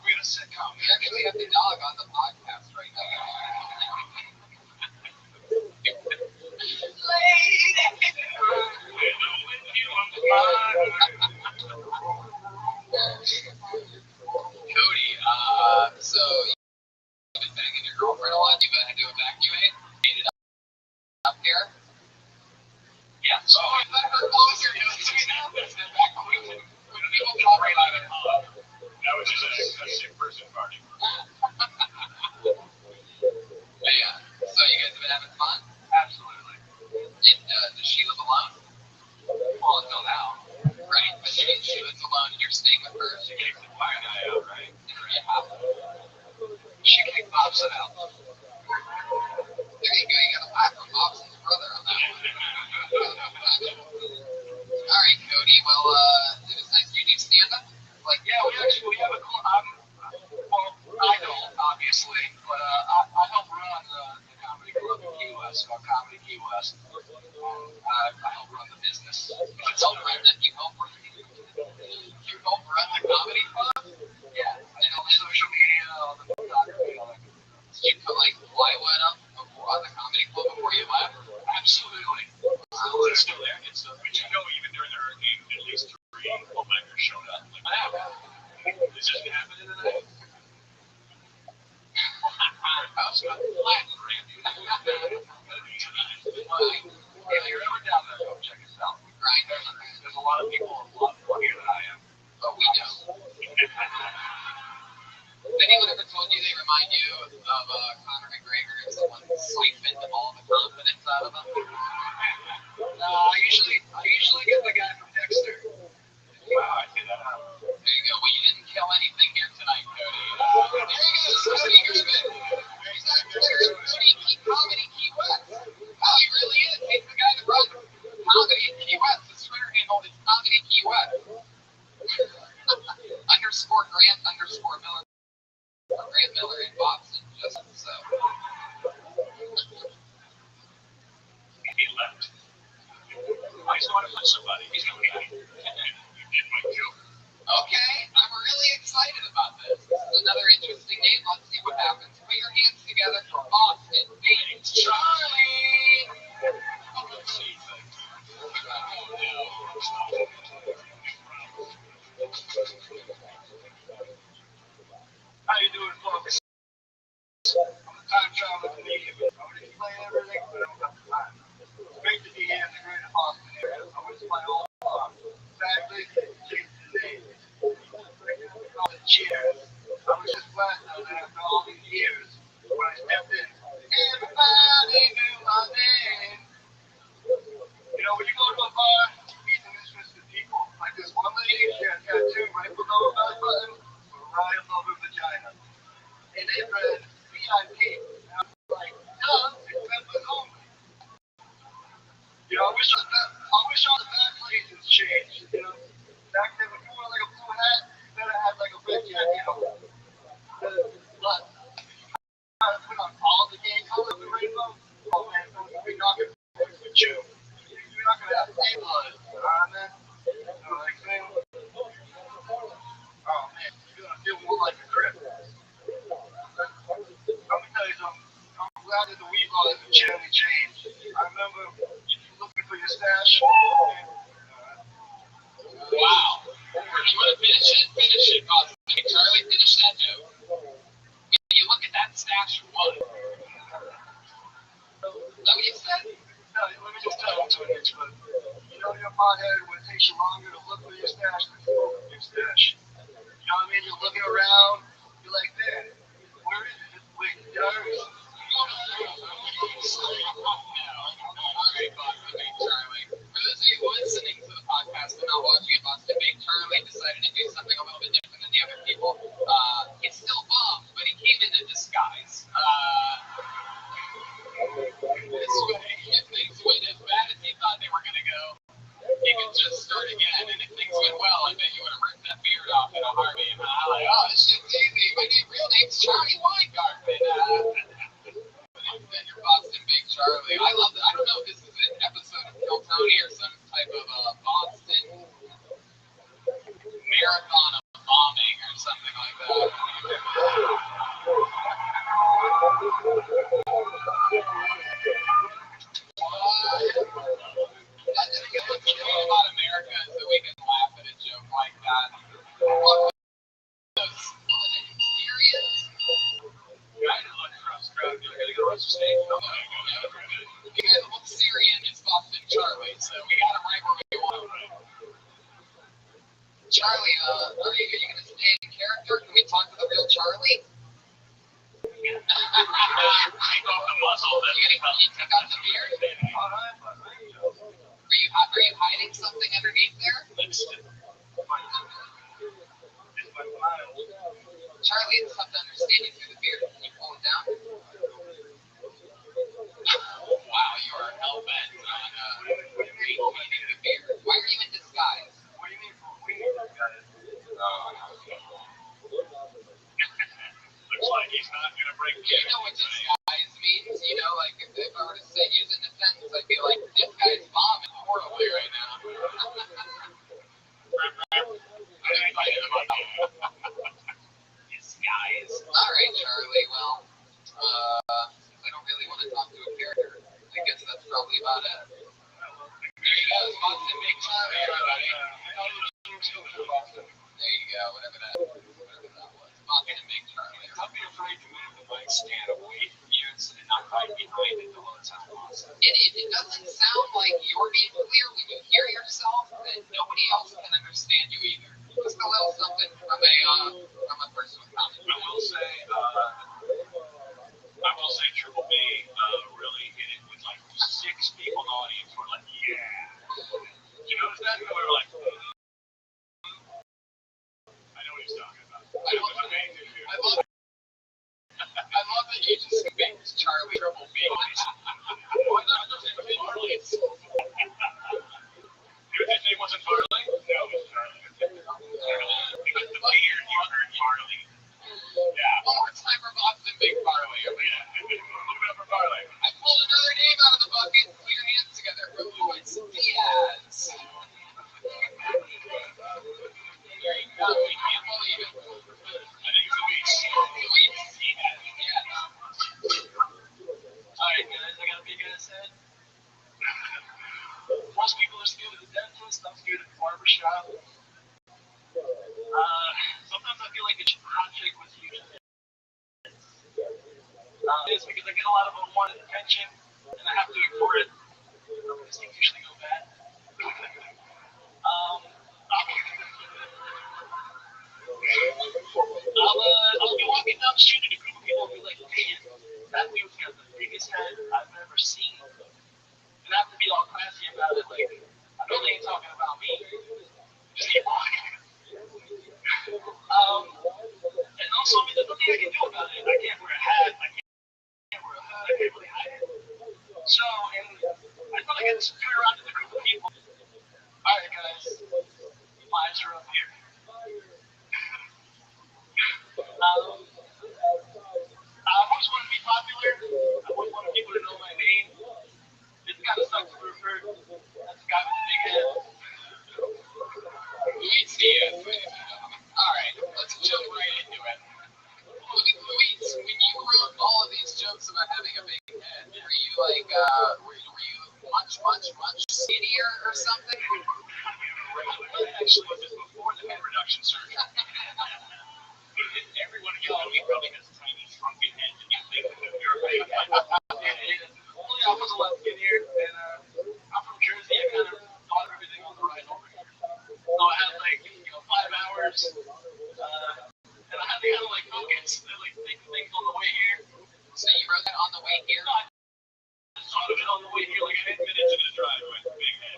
We had a sitcom. We actually have the dog on the podcast right now. Cody, so you've been banging your girlfriend a lot. You've had to evacuate. Made it up here. Yeah. So I thought her clothes are just evacuating. People can bring out a hug. That was just a sick person party. Yeah. So you guys have been having fun? Absolutely. And does she live alone? Well, until now. Right. But she lives alone and you're staying with her. She kicked the fire guy out, right? Yeah. She kicked Bobson out. There you go. You got a laugh from Bobson's brother on that one. All right, Cody. Well, it was nice. Do you do stand-up? Like, yeah, we have a cool. Well, I don't obviously, but I help run the comedy club in Key West, called Comedy Key West. I help run the business. It's all right that you help run the comedy club? Yeah, and all the social media, all the photography, all that. Did you put like plywood up on the comedy club before you left? Absolutely. It's still there. But you know, even during the hurricane, at least 3 filmmakers showed up. Like, what happened? Is this happening today? I was got flat, Randy. If you're ever down there, go check us out. Right. There's a lot of people a lot funnier than I am. But we know. Has anyone ever told you they remind you of Conor McGregor and someone sweeping all the confidence out of them? No, I usually get the guy from Dexter. Wow, I see that happen. There you go. Well, you didn't kill anything here tonight, Cody. There he is, Mr. Eagersman. Comedy Key West. Oh, he really is. He's the guy that runs Comedy Key West. The Twitter handle is Comedy Key West. _ Grant _ Miller. Grant Miller and Bobson, just so. He left. I just want to punch somebody. He's going to be. You did my joke. Okay, I'm really excited about this. This is another interesting game. Let's see what happens. Put your hands together for Boston beating Charlie. How you doing, folks? I'm a time traveler comedian. I would explain everything, but I don't have time. It's great to be here in the greater Boston area. I wish my old farm. Sadly, changed the name. Cheers. I was just glad though that after all these years, when I stepped in, everybody knew my name. You know, when you go to a bar, you meet some interesting people. Like this one lady, she had a tattoo right below her belly button, right above her vagina. And it read VIP. And I was like, duh, it's members only. You know, I wish all the bad places changed. You know, back then when you wore like a blue hat, then I had like a red jacket on. But I put on all the gay colors of the rainbow. Oh man, it was a big knocking with you. you're not gonna have free blood, man. You know what I'm saying? Oh man, you're gonna feel more like a grip. I'm gonna tell you something. I'm glad that the weed laws have generally changed. I remember if you're looking for your stash. Wow. You want to finish it? Finish it, Boston. Charlie, finish that joke. When you look at that stash for one. Is that what you said? No, let me just tell you to an inch, but you know your pothead when it takes you longer to look for your stash than to look for your stash. You know what I mean? You're looking around, you're like, man, where is it? Wait, yours? Alright, Boston Big Charlie. For those of you listening to the podcast but not watching it, Boston Big Charlie decided to do something a little bit different than the other people. He's still bummed, but he came in a disguise. This way, if things went as bad as he thought they were going to go, he could just start again. And if things went well, I bet you would have ripped that beard off in a heartbeat. Like, oh, this shit's easy. My real name's Charlie Weingarten. Then you're Boston Big Charlie. I love that. I don't know if this is an episode of Kill Tony or some type of Boston marathon of bombing or something like that. What's cool about America is that we can laugh at a joke like that. What was Syrians? I didn't look across the crowd. I gotta go watch the stage. You guys look Syrian is Boston Charlie, so we got him right where we want him. Charlie, are you gonna stay in character? Can we talk to the real Charlie? Take off the muzzle then. You take out the beard? Are you hiding something underneath there? Lipstick. Charlie, it's tough to understand you through the beard. Can you pull it down? Wow, you are hell-bent on maintaining the beard. Why are you in disguise? What do you mean for weed, guys? Looks like he's not gonna break the You know what disguise means? You know, like if I were to say use it in a sentence, I'd be like, this guy's bombing horribly right now. Disguise. Alright, Charlie, well, since I don't really want to talk to a character, I guess that's probably about it. There you go, Boston Big Charlie, everybody. There you go, whatever that was. Boston Big Charlie. Don't be afraid to move the mic stand away from you and not hide behind it the whole time. It doesn't sound like you're being clear when you hear yourself, and nobody else can understand you either. Just a little something from a person with confidence. I will say Triple B really hit it with like 6 people in the audience who were like, yeah. Did you notice that? We were like, I know what he's talking about. It was amazing, dude. I love that you just convinced Charlie Triple B. Why not? Those names are Farley's. His name wasn't Farley? No, it was Charlie. Because the beard, you heard Farley. Yeah. One more time for Boston Big Farley. Yeah. Look it up for Farley. I pulled another name out of the bucket. Put your hands together. It's Diaz. There you go. We can't believe it. I think it's Luis. Luis Diaz. Yeah. Alright, guys, I got a big ass head. Most people are scared of the dentist. I'm scared of the barbershop. Sometimes I feel like a hot chick was usually it's because I get a lot of unwanted attention and I have to ignore it. These things usually go bad. I'll be walking down the street and a group of people will be like, hey, that dude's got the biggest head I've ever seen. And I have to be all classy about it, like, I know they ain't talking about me. Just keep walking. And also, I mean, there's nothing I can do about it. I can't wear a hat, I can't wear a hood, I can't really hide it. So, and I feel like I just turn around to the group of people. Alright, guys, my eyes are up here. I always want to be popular. I always want people to know my name. It kind of sucks to refer. That's or something? Actually, just before the head reduction surgery. Everyone in your movie probably has tiny shrunken heads, and you think that you're a big head. Only I was a lot skinnier, and I'm from Jersey. I kind of thought of everything on the ride over here. So I had like 5 hours, and I had to kind of like focus and like think of things on the way here. So you wrote that on the way here? No, I just thought of it on the way here, like 10 minutes into the drive with big head.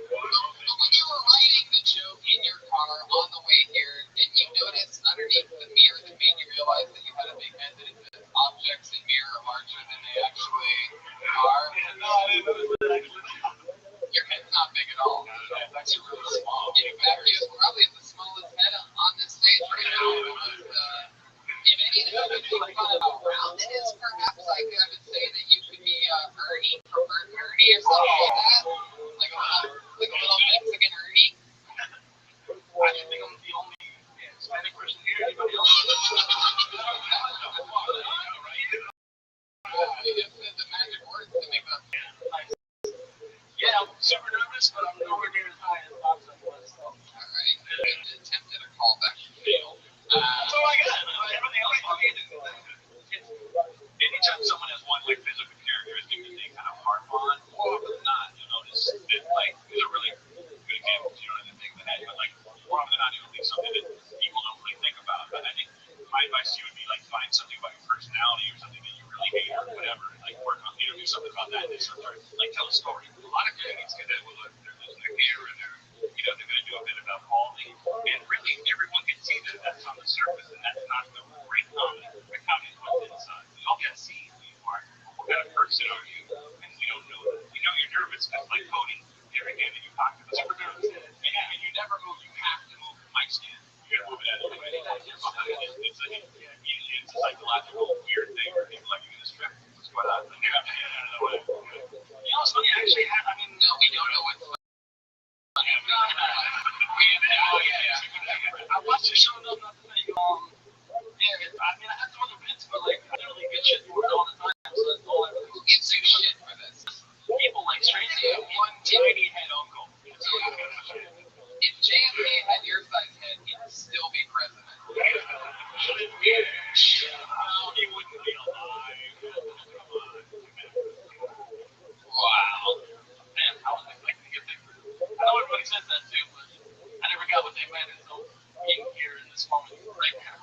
When you were writing the joke in your car on the way here, did you notice underneath the mirror that made you realize that you had a big head, that objects in mirror are larger than they actually are? No, I didn't notice that actually. Your head's not big at all. It's actually really small. In fact, he was probably the smallest head on this stage right now. If anything, I would think about how round it is, perhaps. I would say that you could be Ernie, or Ernie or something like that. Like a little Mexican Ernie. I just think I'm the only Hispanic person here. Anybody else? The magic words to make up. Yeah, I'm super nervous, but I'm nowhere near as high as Thompson was. So. Alright, attempted a callback failed. That's all I got. Everything else I mean, anytime someone has one like physical characteristic that they kind of harp on, more often than not, you'll notice that like these are really good examples, you know, the things that happen, but like more often than not, it'll be something that people don't really think about. But I think my advice to you would be like find something about your personality or something that you really hate or whatever, and like work on, do something about that, and sort of like tell a story. A lot of comedians get that with they're losing their hair and they're going to do a bit about balding, and really everyone can see that that's on the surface, and that's not the great comment. The comment is what's inside. We all get to see who you are. What kind of person are you? And we don't know that. We know you're nervous because like Cody, every hand that you talk to, super nervous. And you never move. You have to move my skin. You got to move it out of the way. It's a psychological weird thing where people like you in this trip. What's going on? You have to get it out of the way. You know, it's funny. Actually, No, we don't know what's I watched the show enough not to say, I had some other bits, but like, I literally get shit for it all the time, so that's all I really. Who gives you shit for this? People like strangely, one tiny head uncle. If JFK had your size head, he'd still be president. No, he wouldn't be alive. Wow. Man, I was expecting to get there. I know everybody says that too, but I never got what they meant until being here in this moment right now.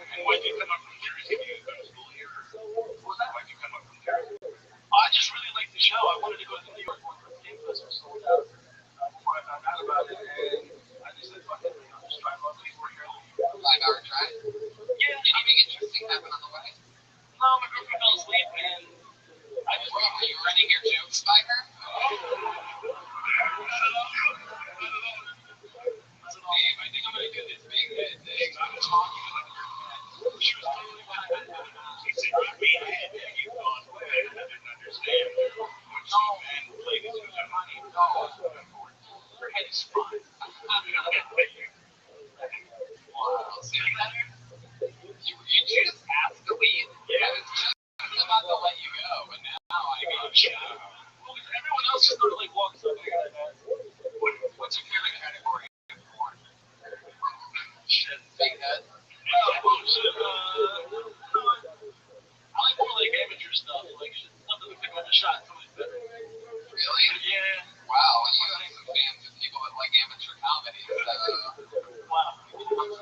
And why'd you come up from Jersey? Did you go to school here? What was that? Why'd you come up from Jersey? I just really liked the show. I wanted to go to New York when the game festival sold out before I found out about it, and I just said, fuck it, just drive up to New York early. 5-hour drive? Yeah. Anything interesting happen on the way? No, my girlfriend fell asleep, and I just Were you running your jokes by her? Babe, I think I'm going to do this big head thing. I'm talking about your head. she was totally fine. She said, Rabbi, I had to get gone away. I didn't understand what she meant. Like, this was a honey. No, her head is fine. Wow. See that? You just asked to leave. Yeah. I was just about to let you go, but now I got you. Well, everyone else just sort of like walks up like that. What's your favorite category in porn? Shit. Big head. Bullshit. I like more like amateur stuff, like shit, stuff that looks like a shot somebody's better. Really? Yeah. Wow, you have some fans of people that like amateur comedies. Wow.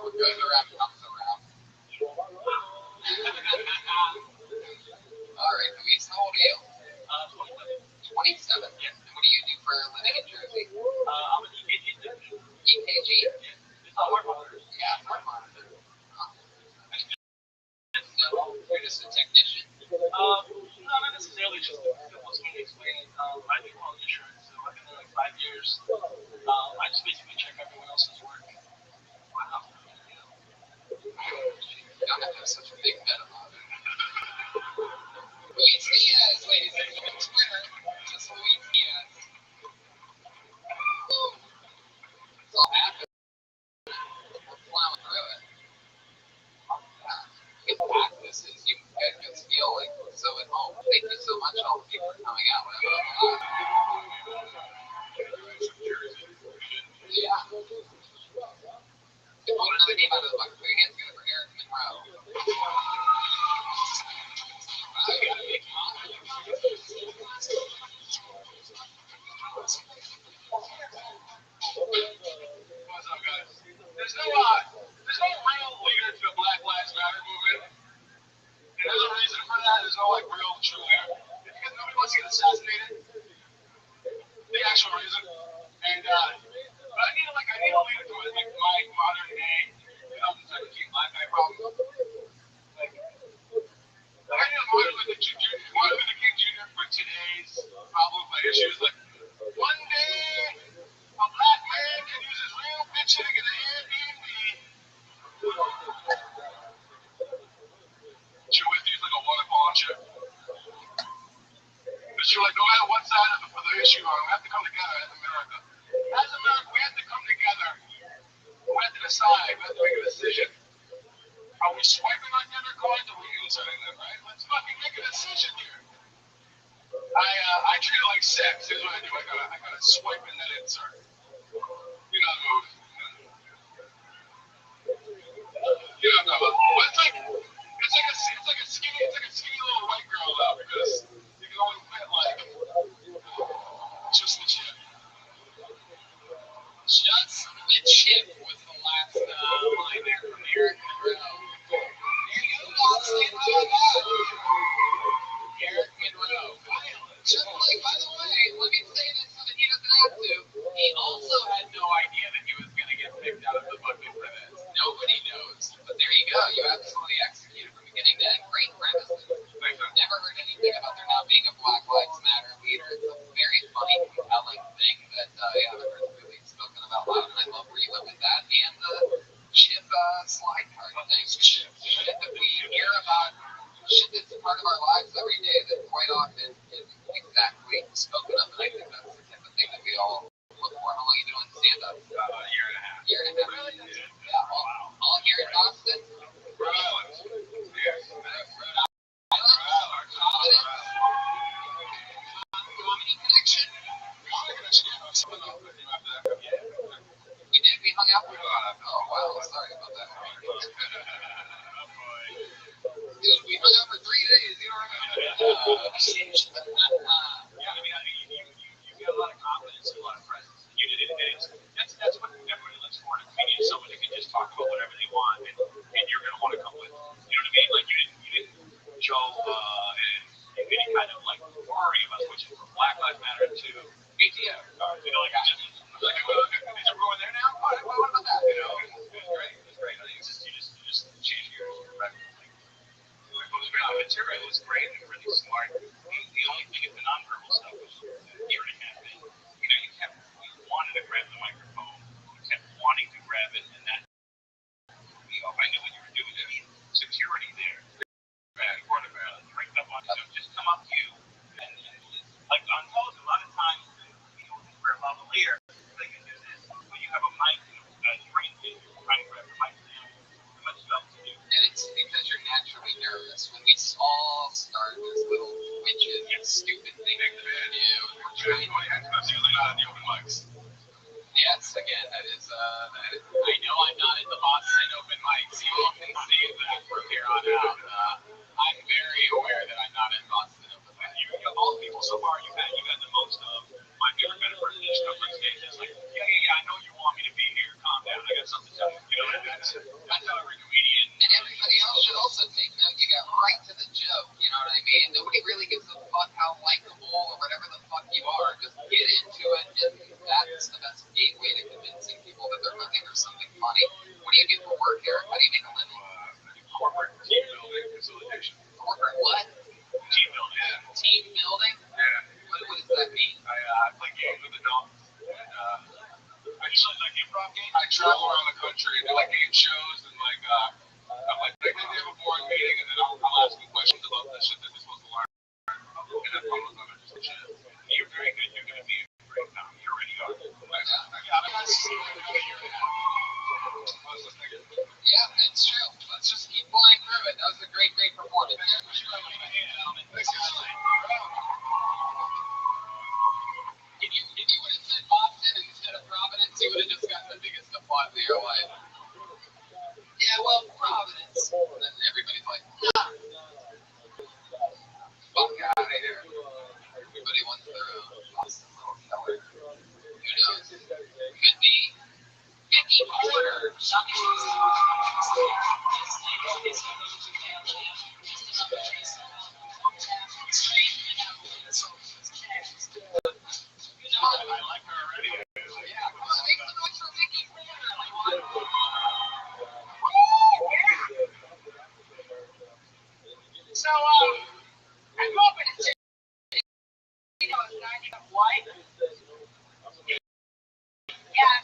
What goes around comes around. Alright, Luis, how old are you? 27. Yeah. And what do you do for a living in Jersey? I'm an EKG technician. EKG? Yeah. It's not heart monitors. Yeah, heart monitor. So, you're just a technician? No, not necessarily, just the simplest way to explain it. I do quality assurance, so I've been there like 5 years. I just basically check everyone else's work. Wow. You don't have to have such a big head about it. Luis Diaz, ladies and gentlemen, Twitter, just Luis Diaz. It's all happening. We're plowing through it. In fact, this is But I need to lead it to it, like my modern day 2017 black guy problem. Like, I need to Martin Luther King Jr. for today's problems, like issues. Like, one day a black man can use his real picture to get an Airbnb. She always used like a waterfall on shit. But she was like, no matter what side of the issue are, we have to come together as America. As America, we have to come together. We have to decide. We have to make a decision. Are we swiping on the other coins or are we inserting them, right? Let's fucking make a decision here. I treat it like sex. Here's what I do. I gotta swipe and then insert. You know the move. You know what I'm talking about. But it's like a skinny little white girl though, because you can only fit like just the chip. Just the chip was the last line there from Eric Monroe. There you go, Boston. How about that? Eric Monroe. By the way, let me say this so that he doesn't have to. He also had no idea that he was going to get picked out of the bucket for this. Nobody knows. But there you go. You absolutely executed from beginning to end. Great premise. I've never heard anything about there not being a Black Lives Matter leader. It's a very funny, compelling thing that I haven't heard really spoken about loud, and I love where you went with that. And the chip slide card thing. Shit that we hear about, shit that's a part of our lives every day that quite often isn't exactly spoken of. And I think that's the type of thing that we all look for. How long are you doing stand-up? A year and a half. Year and a half. Really? Yeah. All here in Boston? Rhode Island. Yes. Rhode Island. Providence. Comedy connection. We did. We hung out. Oh wow. Sorry about that. Dude, we hung out for 3 days. You don't remember? Yeah, I mean, you get a lot of confidence and a lot of presence. You did it. That's what everybody looks for in a comedian. Someone who can just talk about whatever they want, and you're gonna want to come with. You know what I mean? Like you didn't Joe and any kind of like worry about switching from Black Lives Matter to ATF. You know, like is everyone there now? All right, well, what about that? You know, it's great. I think you just change gears. Right? The material is great and really smart. The only thing is the nonverbal stuff was a year and a half in. You know, you wanted to grab the microphone, you kept wanting to grab it, and that, I knew what you were doing. There's security there. Quarterback, break up on stuff, just come up to you. And like on television, a lot of times, for a lavalier, they can do this. When you have a mic, trained kids, you're trying to grab the mic, much stuff to do. And it's because you're naturally nervous. When we all start as little witches and stupid things that we do, That's usually not at the open mics. yes, again, that is, I know I'm not at the Boston open mics. You all can save that from here on out. I'm very aware that I'm not in Boston open mics. All the people so far you've had the most of. My favorite kind of person just comes on stage and is like, yeah, I know you want me to be here. Calm down. I got something to tell you. You know, that's how every comedian. And everybody else should also take note. You got right to the joke. You know what I mean? Nobody really gives a fuck how likable or whatever the fuck you are. Just get into it, and that's the best gateway to convincing people that they're looking for something funny. What do you get for work, Eric? How do you make a living? Corporate team building facilitation. Corporate what? Team building. Yeah. Team building? Yeah. What does that mean? I play games with adults. And I usually like improv games. I travel around the country and do like game shows and like I'm like they have a board meeting and then I'll ask you questions about the shit that they're supposed to learn. And then follow them and just shit. You're very good. You're going to be a great now. You already are. Yeah, that's true. Let's just keep flying through it. That was a great performance. If you would have said Boston instead of Providence, you would have just gotten the biggest applause of your life. Yeah, well, Providence. And then everybody's like, nah. Fuck out of here. Everybody wants their own Boston little killer. Who knows? Could be Mickey Porter. I like her already. Yeah,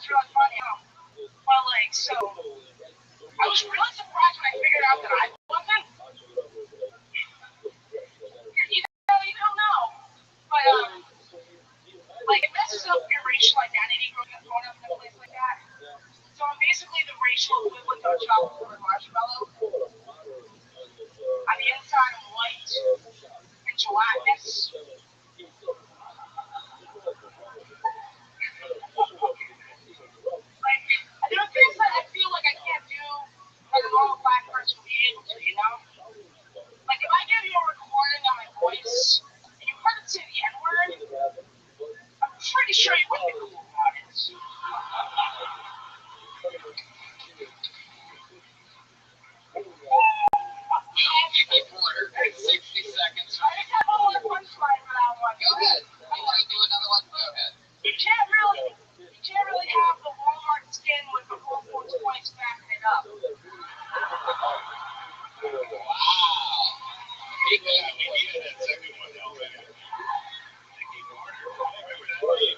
it's really funny. Well, like, so I was really surprised when I figured out that I wasn't. You don't know, but like it messes up your racial identity growing up in a place like that. So I'm basically the racial equivalent of a chocolate covered marshmallow. On the inside, I'm white and gelatinous. Like, there are things that I feel like I can't do that a normal black person would be able to, you know? Like, if I give you a recording on my voice and you heard it say the N-word, I'm pretty sure you wouldn't be cool about it. Mickey Porter, 60 seconds. I just have one more punchline for that one. Go ahead. You want to do another one? Go ahead. You can't really have the Walmart skin with the Whole Foods points backing it up. Wow. We needed that second one. Mickey Porter. Remember that name?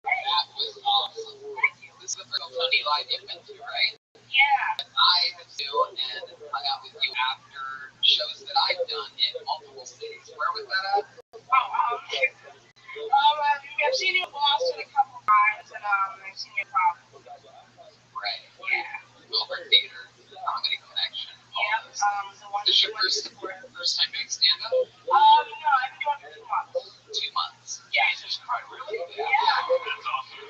That was awesome. This is the first Tony Live you've been to, right? Yeah. I have too, and hung out with you after shows that I've done in multiple cities. Where was that at? I've seen you in Boston a couple times, and I've seen you in Providence. Right. Yeah. Wilbur Theater, Comedy Connection. Yeah. The one. This is your first time doing stand-up? No, I've been doing it for 2 months. 2 months. Yeah. Jesus Christ, really? Yeah. That's awesome.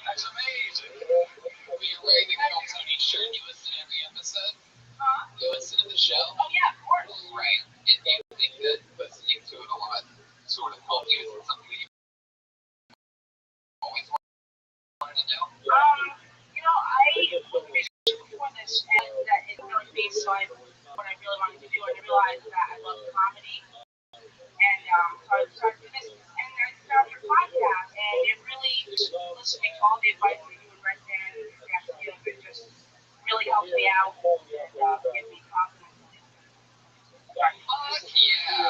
That's amazing. Well, you're wearing the Girl Tony shirt. You listen to every episode? Huh? You listen to the show? Oh yeah, of course. Right. And do you think that listening to it a lot sort of helped you with something that you always wanted to do? I was researching before this, and that it really based on what I really wanted to do, and I realized that I love comedy, and so I started doing this, and I found your podcast, and it really, just listening to all the advice that you and Red Dan and Cash give, it just really helped me out and gave me confidence. Fuck yeah!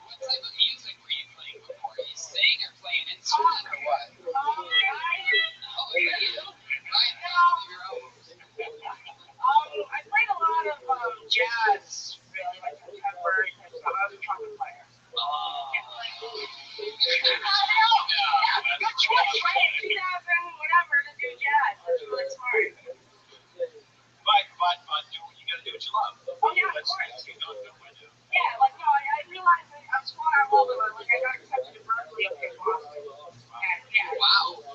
What type of music were you playing before? Are you sing or play an instrument or what? Oh, yeah. I played a lot of jazz, really, like contemporary type stuff. I was a trumpet player. Good choice, right? 2000, whatever, to do jazz. That's really smart. But you gotta do what you love. Oh, yeah, of That's course. you don't know what to do. Yeah, like, no, I realized that I was going out all over. Like, I got accepted to Berkeley up in Boston. And, yeah. Wow.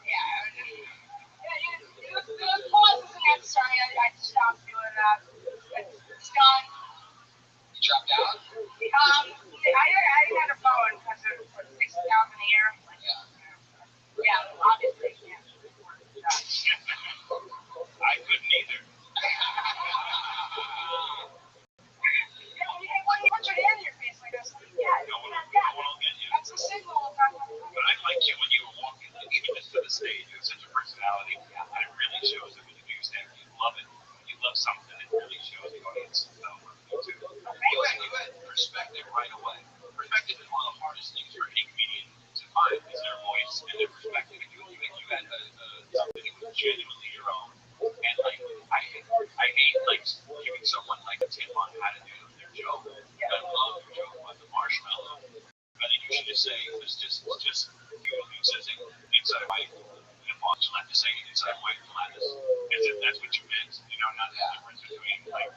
Yeah, it was pauses and necessary. I stopped doing that. It's done. You dropped out? I had a phone because it was $60,000 a year. Like, yeah, obviously, yeah. I couldn't either. When you put your hand in your face like this, yeah, No one will get you. that's a signal of how But I liked you when you were walking, even just to the stage. You have such a personality, and it really shows that when you do stand up, you love it. When you love something, it really shows the audience. You had perspective right away. Perspective is one of the hardest things for any comedian to find, is their voice and their perspective. And you had something that was genuinely your own. And like, I hate like giving someone like a tip on how to do their joke. I love your joke about the marshmallow. I think you should just say it's just you says inside white and boss. You'll have to say inside white and lattice, as if that's what you meant. You know, not the difference between like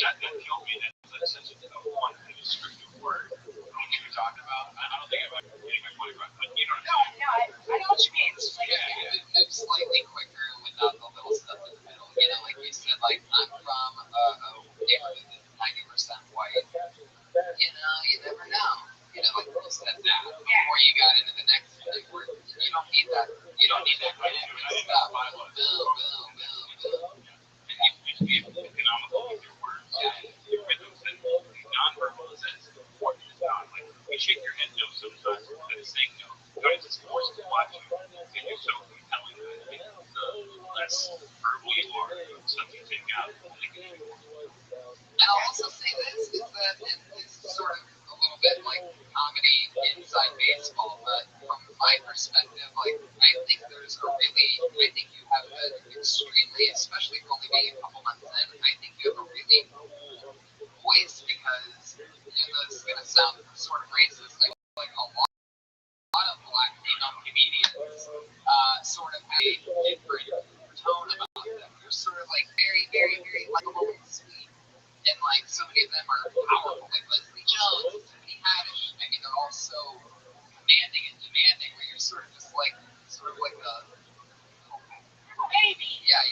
that killed me. That's such a one descriptive word. I don't know what you were talking about. I don't think I'm getting my point across, but you know what I'm saying. I know what you mean. It's slightly quicker without the little stuff in the middle. You know, like you said, like I'm from a neighborhood that's 90% white. You know, you never know. You know, like you said that before you got into the next big word. You don't need that. You don't need that stuff. Boom. And you be economical with your words and your rhythms and nonverbal is as important as not. Like you shake your head no sometimes instead of saying no. Sometimes it's forced to watch you. And you're so compelling that the less verbal you are, something take out. I'll also say this, is that it's sort of a little bit like comedy inside baseball, but from my perspective, like, I think I think you have an extremely, especially for only being a couple months in, I think you have a really cool voice because, this is going to sound sort of racist, like a lot of black female comedians sort of have a different tone about them. They're sort of like very, very, very likable and sweet. And like so many of them are powerful, like Leslie Jones, Tiffany Haddish. I mean, they're all so commanding and demanding. Where you're sort of just like a Baby. yeah,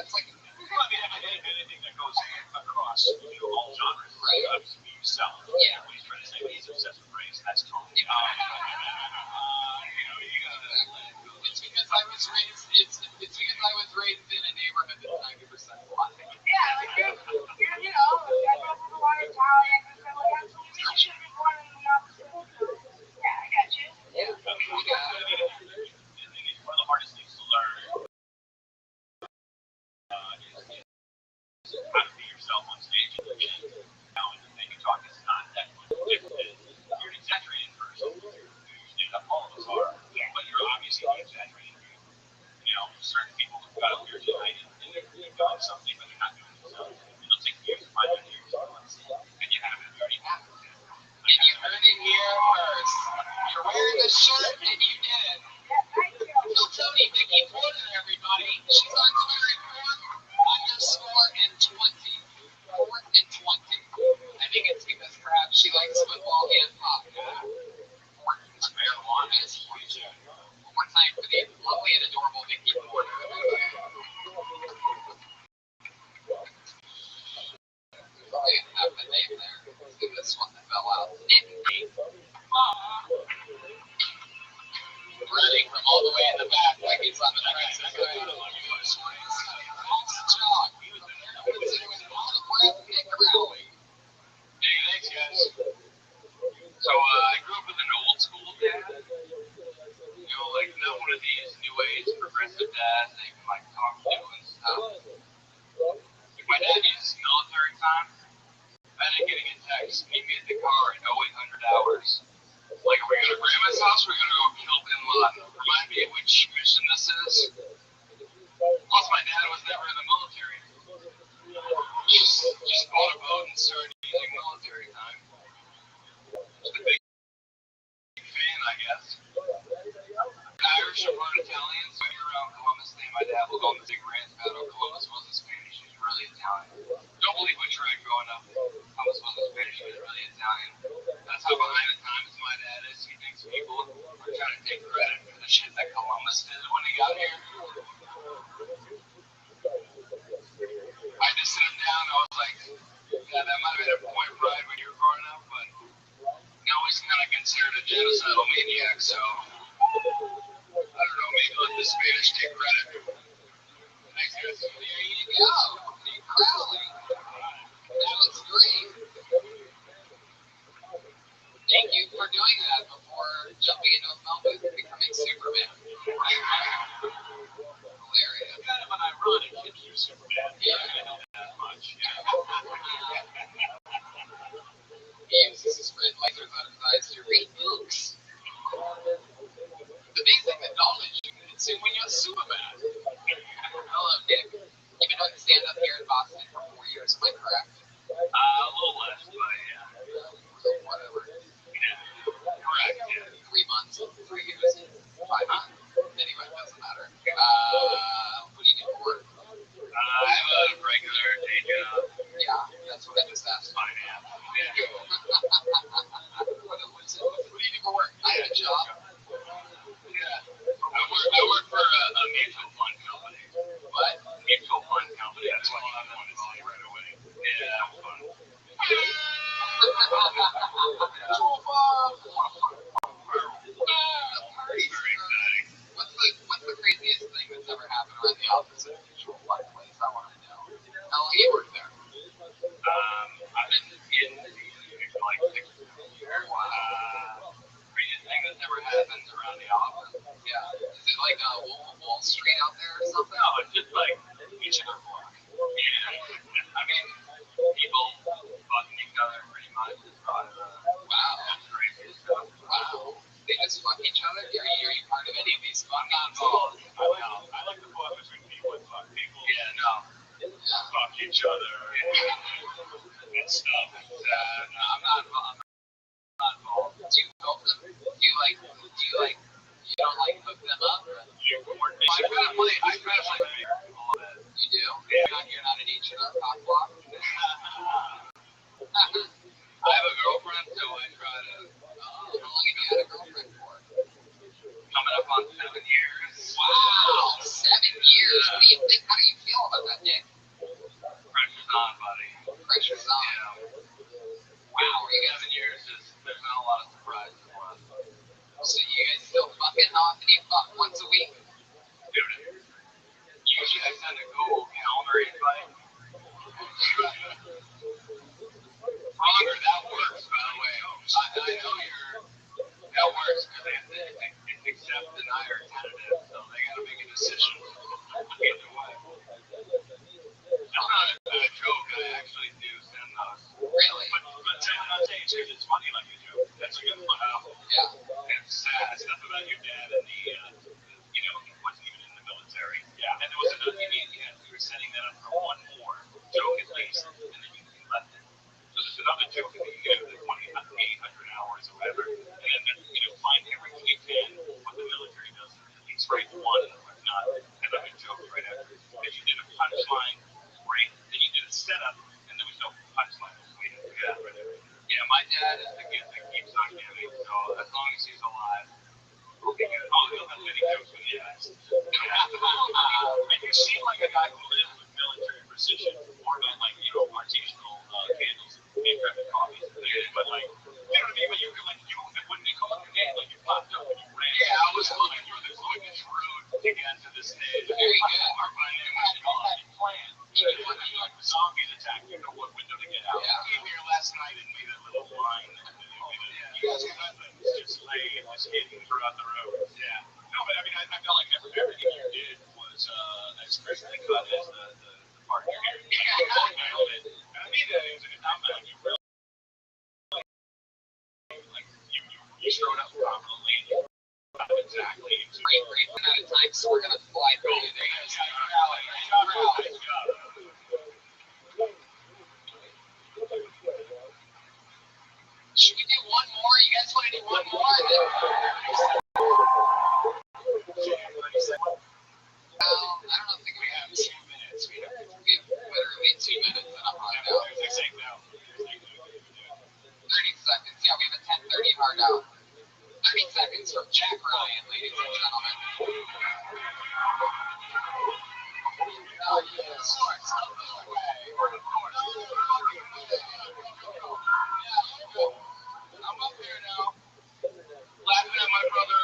it's like Anything that goes across all genres, right. Obviously, be yourself. Yeah. What he's trying to say, he's obsessed with race. That's totally. Yeah. You gotta. It's because I was raised in a neighborhood that's 90% black. Yeah, like you're, I grew up with a lot of Italian, so like absolutely you should be born in the opposite. Yeah, I got you. Yeah. One of the hardest things to learn is how to be yourself on stage. And you talk is not that much different. You're an exaggerated person. All of us are. But you're obviously exaggerating. Certain people have got up here tonight and they're doing something, but they're not doing themselves. It'll take years to find out years. And you haven't. You already have. And you heard it here first. You're wearing a shirt and you did it. Tell Tony, Vicky Porter, everybody. She's on Twitter at _and20. 4th and 20. I think it's because perhaps she likes football and pop. Marijuana is huge. One more time for the lovely and adorable Vicky Porter. I have the name there. Let's do this one that fell out. Running from all the way in the back like he's on the Princess Diana. Hey, thanks, guys. So, I grew up with an old school dad. Like not one of these new age progressive dads that you can like talk to and stuff. Like my dad uses military time. I ended up getting a text, meet me at the car in 0800 hours. Like, are we going to grandma's house or are we going to go kill Bin Laden? Remind me of which mission this is. Plus, my dad was never in the military. Just bought a boat and started using military time. Just a big fan, I guess. Irish or part Italian, so you're around Columbus Day. My dad will go on the big rant about how Columbus wasn't Spanish, he was really Italian. Don't believe what you read growing up. Columbus wasn't Spanish, he was really Italian. That's how behind the times my dad is. He thinks people are trying to take credit for the shit that Columbus did when he got here. I just sit him down and I was like, yeah, that might have been a point of pride when you were growing up, but now he's kind of considered a genocidal maniac, so I don't know, maybe let the Spanish take credit. Thanks, guys. There you go. Nick Crowley. That was great. Thank you for doing that before jumping into a film booth and becoming Superman. Hilarious. Kind of an ironic hit to Superman. Yeah. I don't know that much. He uses his red lasers on his eyes to read books. It's amazing the knowledge you can consume when you're Superman. Hello, Nick. You've been doing stand-up here in Boston for 4 years, am I correct? A little less, but yeah. Whatever. Yeah. Correct, yeah. 3 months, 3 years, 5 months. Anyway, it doesn't matter. What do you do for work? I have a regular day job. Yeah, that's what I just asked. Finance. Yeah. What do you do for work? I had a job. Yeah. I work for a mutual other? Are you part of any of these? I'm not involved. I like the blood between people and fuck people. Yeah, no. Fuck each other and stuff. No, I'm not involved. Do you help them? Do you you don't like hook them up? I try to play all that. You do? Yeah. You're not an H&R cock block? I have a girlfriend, so I try to. How long have you had a girlfriend for? Coming up on 7 years. Wow, 7 years. What do you think? How do you feel about that, Nick? Pressure's on, buddy. Pressure's on. Yeah. Wow, 7 years. There's been a lot of surprises for us. So you guys still fucking? How often do you fuck? Once a week? Dude, usually I send a Google calendar invite. Roger, that works, by the way. I know that works because they have to accept, deny, or tentative, so they got to make a decision either way. That's not a joke. I actually do send those. Really? But I'm not saying it's funny like a joke. That's a good one. Yeah. It's sad. Stuff about your dad and he wasn't even in the military. Yeah. And there was another we were setting that up for one more joke at least, and then you left it. So there's another joke that you get the 800 hours or whatever, and then find everything you can what the military does. It's right one, or not, another joke right after. If you did a punchline, great. Then you did a setup, and there was no punchline. Yeah, my dad is the gift that keeps on giving. So as long as he's alive, we'll be good. Oh, he'll have many jokes when he dies. And you seem like a guy who lives with military precision, more than artisanal candles and handcrafted coffees. But you know what I mean? But you were when they called your name, you popped up and you ran. Yeah, I was fine. You were the quickest route to get to the stage. Very good. Our name was gone. Planned. Like the zombies attack, you know what window to get out. Yeah. I came here last night and made a little line. You guys are nothing. Just lay and just skating throughout the road. Yeah. No, but I mean, I felt like everything you did was as crisply cut as the part you're here. I mean, it was a good time. You really, you showed up properly. Exactly. Great. We're out of time, so we're going to fly through it. Should we do one more? You guys want to do one more? I don't think we have 2 minutes. We have literally 2 minutes, and I'm running out. 30 seconds. Yeah, we have a 10:30 hard out. 30 seconds from Jack Ryan, ladies and gentlemen. Oh, yeah. Of course. I'm up here now, laughing at my brother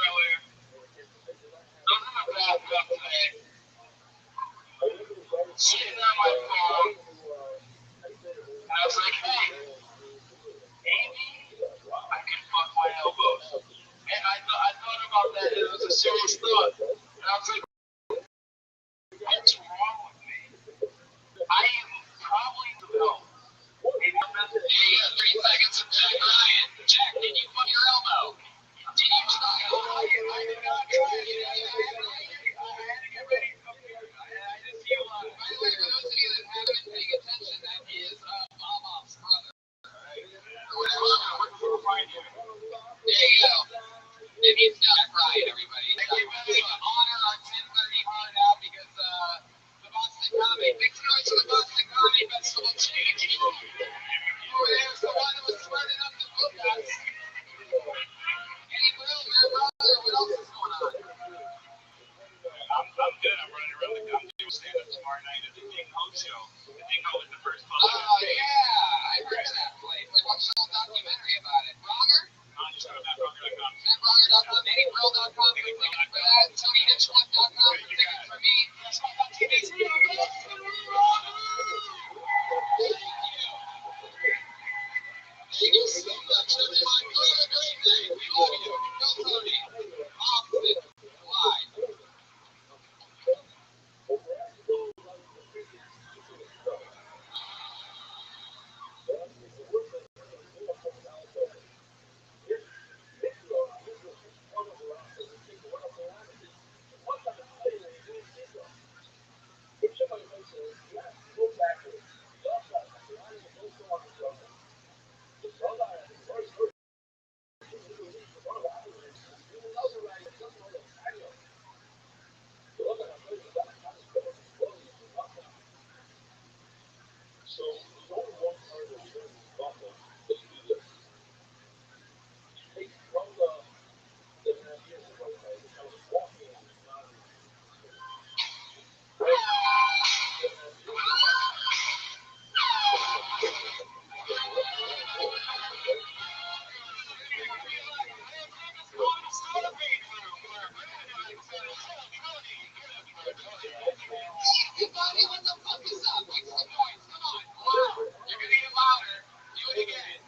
Everybody, what the fuck is up? Make some noise. Come on. Louder. You're gonna get louder. Do it again.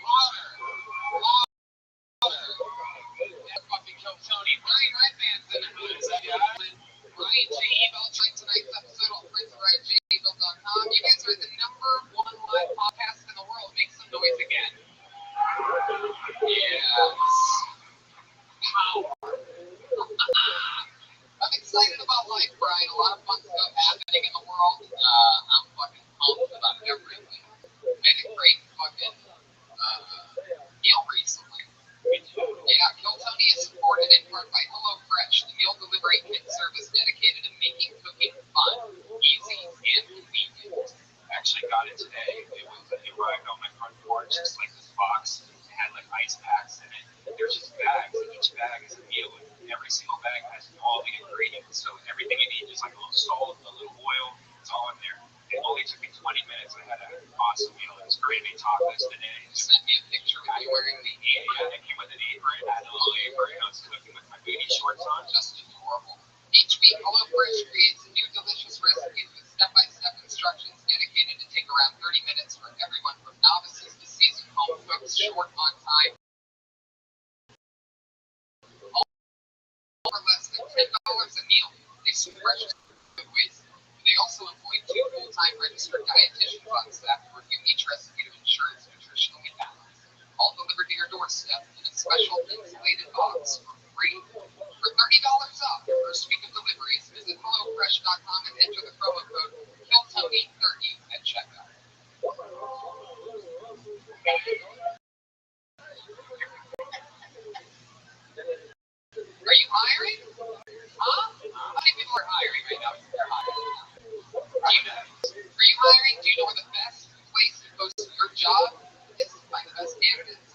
Louder. Louder. That fucking killed Tony. Brian Redman's in the hood. Brian J. Ebel joined tonight's episode on PrinceRyanJebel.com. You guys are the #1 live podcast in the world. Make some noise again. Yes. Power. I'm excited about life, Brian. A lot of fun stuff happening in the world. I'm fucking pumped about everything. I had a great fucking meal recently. Yeah, Kill Tony is supported in part by HelloFresh, the meal delivery kit service dedicated to making cooking fun, easy, and convenient. I actually got it today. It arrived on my front porch, just like this box. It had like ice packs in it. There's just bags, and each bag is a meal. And every single bag has all the ingredients. So everything you need is like a little salt, a little oil. It's all in there. It only took me 20 minutes. I had an awesome meal. It was gravy tacos today. You sent me a picture of you wearing the Yeah, it came with an apron. I had a little apron. I was cooking with my booty shorts on. just adorable. Each week, HelloFresh creates new delicious recipes with step-by-step instructions dedicated to take around 30 minutes for everyone from novices to seasoned home cooks, short on time. For less than $10 a meal, they serve fresh food waste. They also employ 2 full-time registered dietitians on staff to review each recipe to ensure it's nutritionally balanced. All delivered to your doorstep in a special insulated box for free. For $30 off your first week of deliveries, visit HelloFresh.com and enter the promo code KILLTONY30 at checkout. Are you hiring? Huh? How many people are hiring right now? They're hiring. Are you hiring? Do you know where the best place to post your job is to find the best candidates?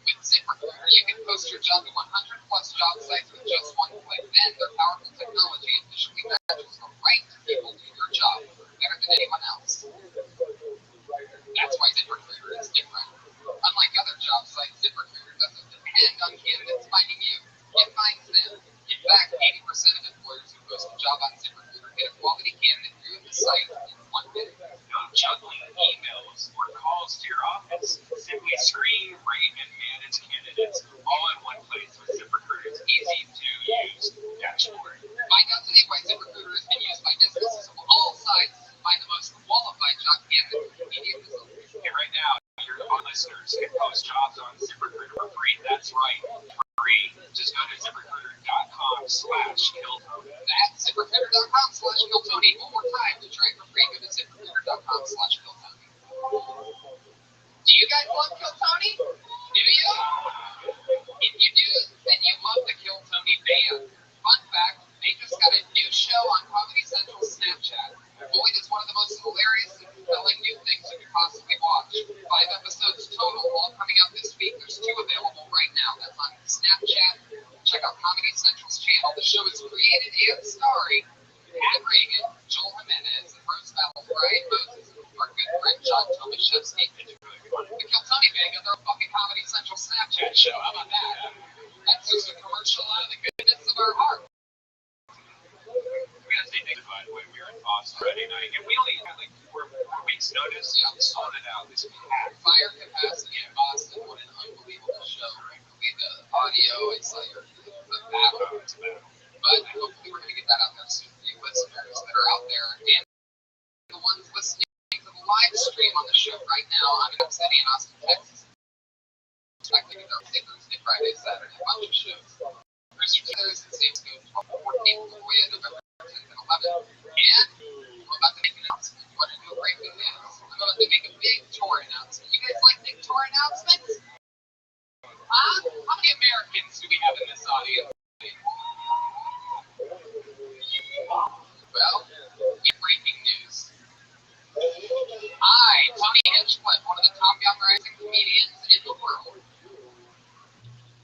With ZipRecruiter, you can post your job to 100 plus job sites with just one click. Then their powerful technology efficiently matches the right people to your job better than anyone else. That's why ZipRecruiter is different. Unlike other job sites, ZipRecruiter doesn't depend on candidates finding you. It finds them. In fact, 80% of employers who post a job on ZipRecruiter get a quality candidate through the site in 1 minute. No juggling emails or calls to your office. Simply screen, rate, and manage candidates all in one place with ZipRecruiter's easy-to-use dashboard. Find out today why ZipRecruiter has been used by businesses of all sizes to find the most qualified job candidates with immediate results. And right now, your listeners can post jobs on ZipRecruiter for free. That's right, free. Just go to ZipRecruiter.com/KillTony. That's ZipRecruiter.com/KillTony. One more time to try for free. Go to ZipRecruiter.com/KillTony. Do you guys love Kill Tony? Do you? If you do, then you love the Kill Tony band. Fun fact, they just got a new show on Comedy Central's Snapchat. Boy, it's one of the most hilarious and compelling new things you could possibly watch. 5 episodes total, all coming out this week. There's 2 available right now. That's on Snapchat. Check out Comedy Central's channel. The show is created and starring Pat Reagan, Joel Jimenez, and Bruce Battle, Brian Moses, our good friend John Tomaszewski. The Kill Tony Band got their fucking Comedy Central Snapchat show. How about that? That's just a commercial out of the goodness of our heart. We gotta say thanks, bud. We were in Boston Friday night, and we only had like 4 weeks' notice. Yeah, we sold it out. This packed. Fire capacity in Boston. What an unbelievable show. Hopefully the audio, it's like the background. But hopefully we're going to get that out there soon for you listeners that are out there. And the ones listening to the live stream on the show right now, I'm in City in Austin, Texas. Expecting it Thursday, Friday, Saturday, a bunch of shows. There's the same goes 14th, November 10th and 11th. And I'm about to make an announcement. You want to do a great big news? I'm about to make a big tour announcement. You guys like big tour announcements? Huh? How many Americans do we have in this audience? Well, in breaking news, I comedians in the world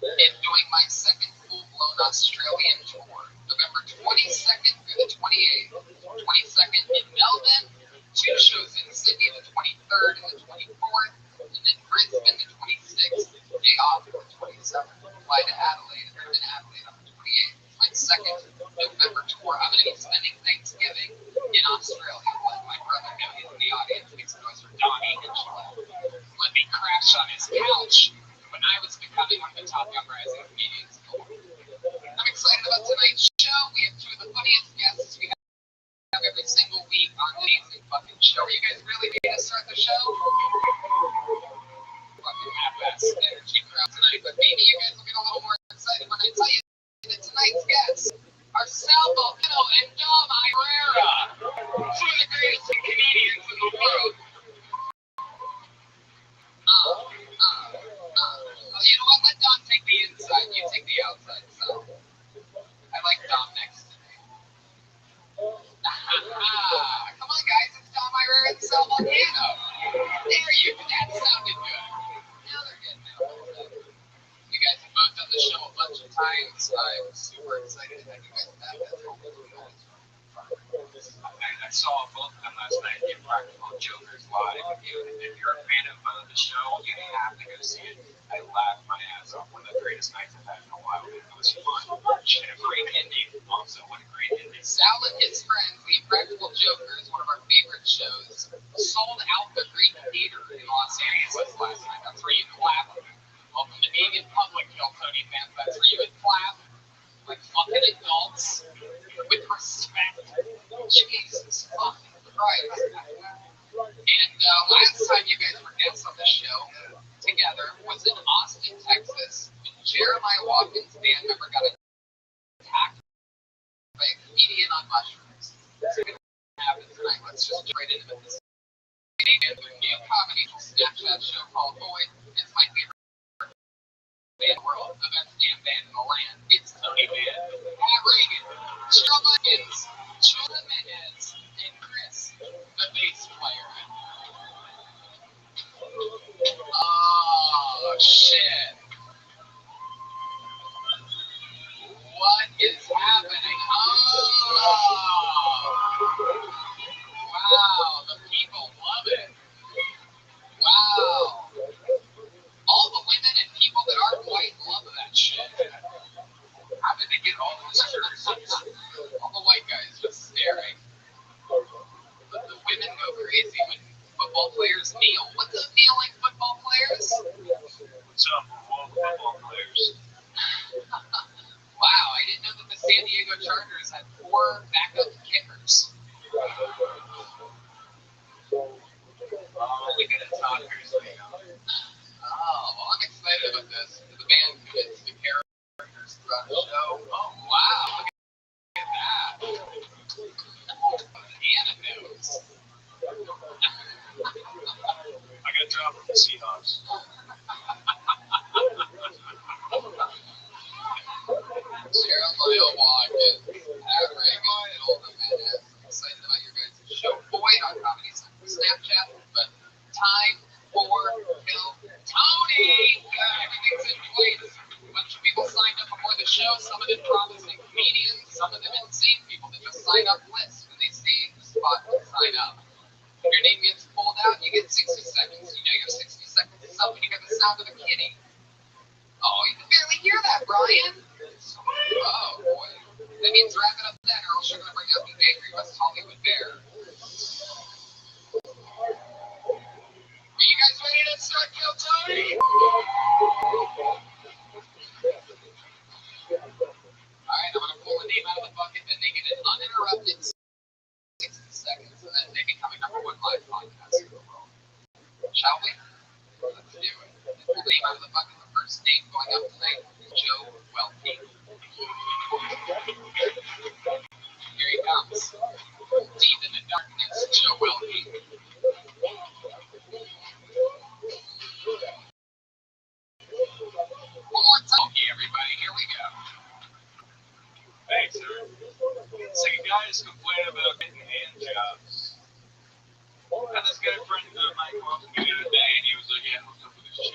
and doing my second full-blown Australian tour, November 22nd through the 28th. 22nd in Melbourne, 2 shows in Sydney, the 23rd and the 24th, and then Brisbane, the 26th, day off on the 27th. Fly to Adelaide, and then Adelaide on the 28th. My second November tour. I'm going to be spending Thanksgiving in Australia. My brother Elliot in the audience makes noise for Donnie and let me crash on his couch when I was becoming one of the top young rising comedians. I'm excited about tonight's show. We have 2 of the funniest guests we have every single week on the amazing fucking show. Are you guys really ready to start the show? Fucking half-ass energy crowd tonight, but maybe you guys will get a little more excited when I tell you that tonight's guests are Sal Volcano and Dom Irera, 2 of the greatest comedians in the world. You know what? Let Dom take the inside. You take the outside. So I like Dom next to me. Come on, guys. It's Dom Irera and Sal Volcano. There you go. That sounded good. Now they're getting it. You guys have both done the show a bunch of times. I'm super excited to have you guys back. I saw both of them last night in Practical Jokers live. If you're a fan of the show, you have to go see it. I laughed my ass off. One of the greatest nights I've had in a while. It was fun. And a great ending. Also, what a great ending. Sal and his friends, the Impractical Jokers, one of our favorite shows, sold out the Greek Theater in Los Angeles last night. That's where you clap. Welcome to being in public, Tony fans. That's where you would clap like fucking adults with respect. Jesus fucking Christ. And last time you guys were guests on the show together was in Austin, Texas, when Jeremiah Watkins' band member got attacked by a comedian on mushrooms. That's going to happen tonight. Let's just jump right into this. And their new comedy Snapchat show called Boyd. It's my favorite band in the world, the best damn band in the land. It's Tony Band, Pat Reagan, Cheryl Buckins, Chula Menez, and Chris, the bass player. Oh, shit. What is happening? Oh! Wow, the people love it. Wow. All the women and people that aren't white love that shit. How did they get all those shirts? All the white guys just staring. But the women go crazy when football players kneel. What's up, kneeling football players? What's up, football players? Wow, I didn't know that the San Diego Chargers had 4 backup kickers. Oh, we got a Tigers thing on. Oh, well, I'm excited about this. The band commits to characters throughout the show. Oh, wow, look at that. Anecdotes. I got dropped from the Seahawks. Jeremiah Watkins, Pat Reagan, and all the men. I'm excited about your guys' show. Boyd on Comedy Snapchat, but time for Kill Tony. Everything's in place. A bunch of people signed up before the show. Some of them promising comedians, some of them insane people that just sign up lists when they see the spot to sign up. If your name gets pulled out, you get 60 seconds. You know you have 60 seconds to sub when you get the sound of the kitty. Oh, you can barely hear that, Brian. Oh, boy. That means wrap it up then, or else you're going to bring out the angry West Hollywood Bear. Are you guys ready to start Kill Tony? Alright, I'm going to pull a name out of the bucket, then they get an uninterrupted 60 seconds, and then they become a #1 live podcast in the world. Shall we? Let's do it. Pull the name out of the bucket. The first name going up tonight, Joe Welke. Here he comes. Deep in the darkness, Joe Welke. One more time, everybody. Here we go. Hey, sir. So you guys complain about getting hand jobs. I had this good friend of mine come up to me the other day, and he was like, yeah, what's up with this chick?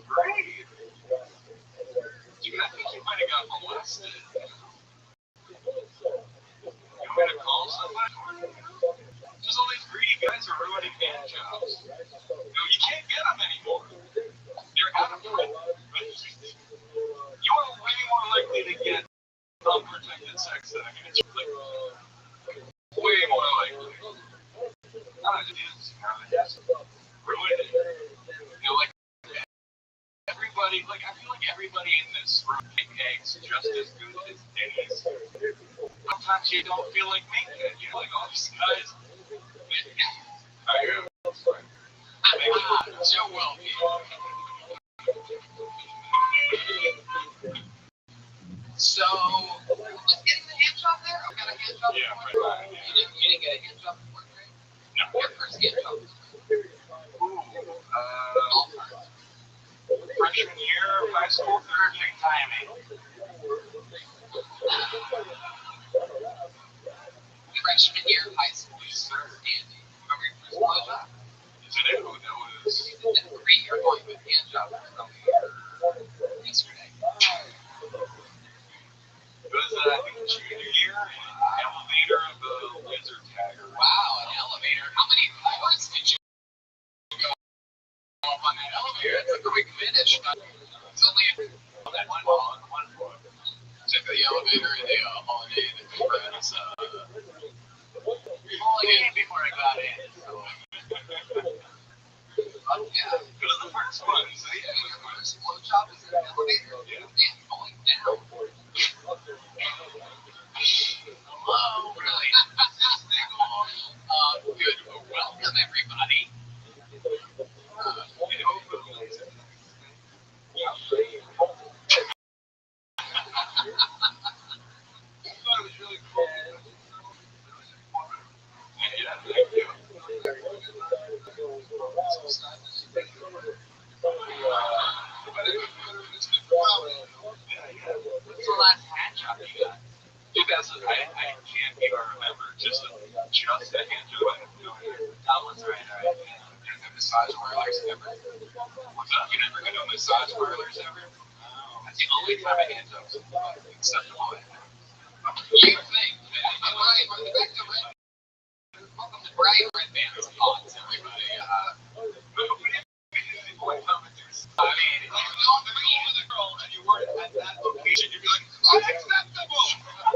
Great. Dude, I think you might have got molested. You want me to call somebody? There's all these greedy guys who are ruining hand jobs. No, you can't get them anymore. They're out of print. You are way more likely to get unprotected sex than I mean, it's like way more likely. I don't know, just ruin it. You know, like everybody, like I feel like everybody in this room make eggs just as good as Denny's. Sometimes you don't feel like making it. You know, like all these guys. So well. So, just getting the hand job there? I got a hand job. Yeah, right. You didn't get a hand job before, right? No. Your first hand job was freshman year of high school, perfect timing. Freshman year of high school, yes, sir. Andy, remember your first blowjob? Today, that was a 3-year going with hand job from yesterday. It was, I think, junior year, an elevator of the laser tagger. Wow, an elevator. How many floors did you go up on that elevator? It's like a quick finish. It's only that one floor. Took the elevator and the holiday and the friends. Holiday before I got in. So. Yeah, it was the first one. So yeah, your first blowjob was in an elevator. Yeah, going down. Hello, really? Good. Welcome, everybody. It was really cool. Yeah, thank you. What's the last hand job you got? Dude, I can't even remember. Just a hand job. That one's right. You never massage parlors ever? What's up? You never go to massage parlors ever? That's the only time a hand job's acceptable. You think? I'm right. Back to Red. Welcome to Brian Red Band's thoughts, everybody. I mean, if you go with a girl and you were at that location, you'd be like, unacceptable!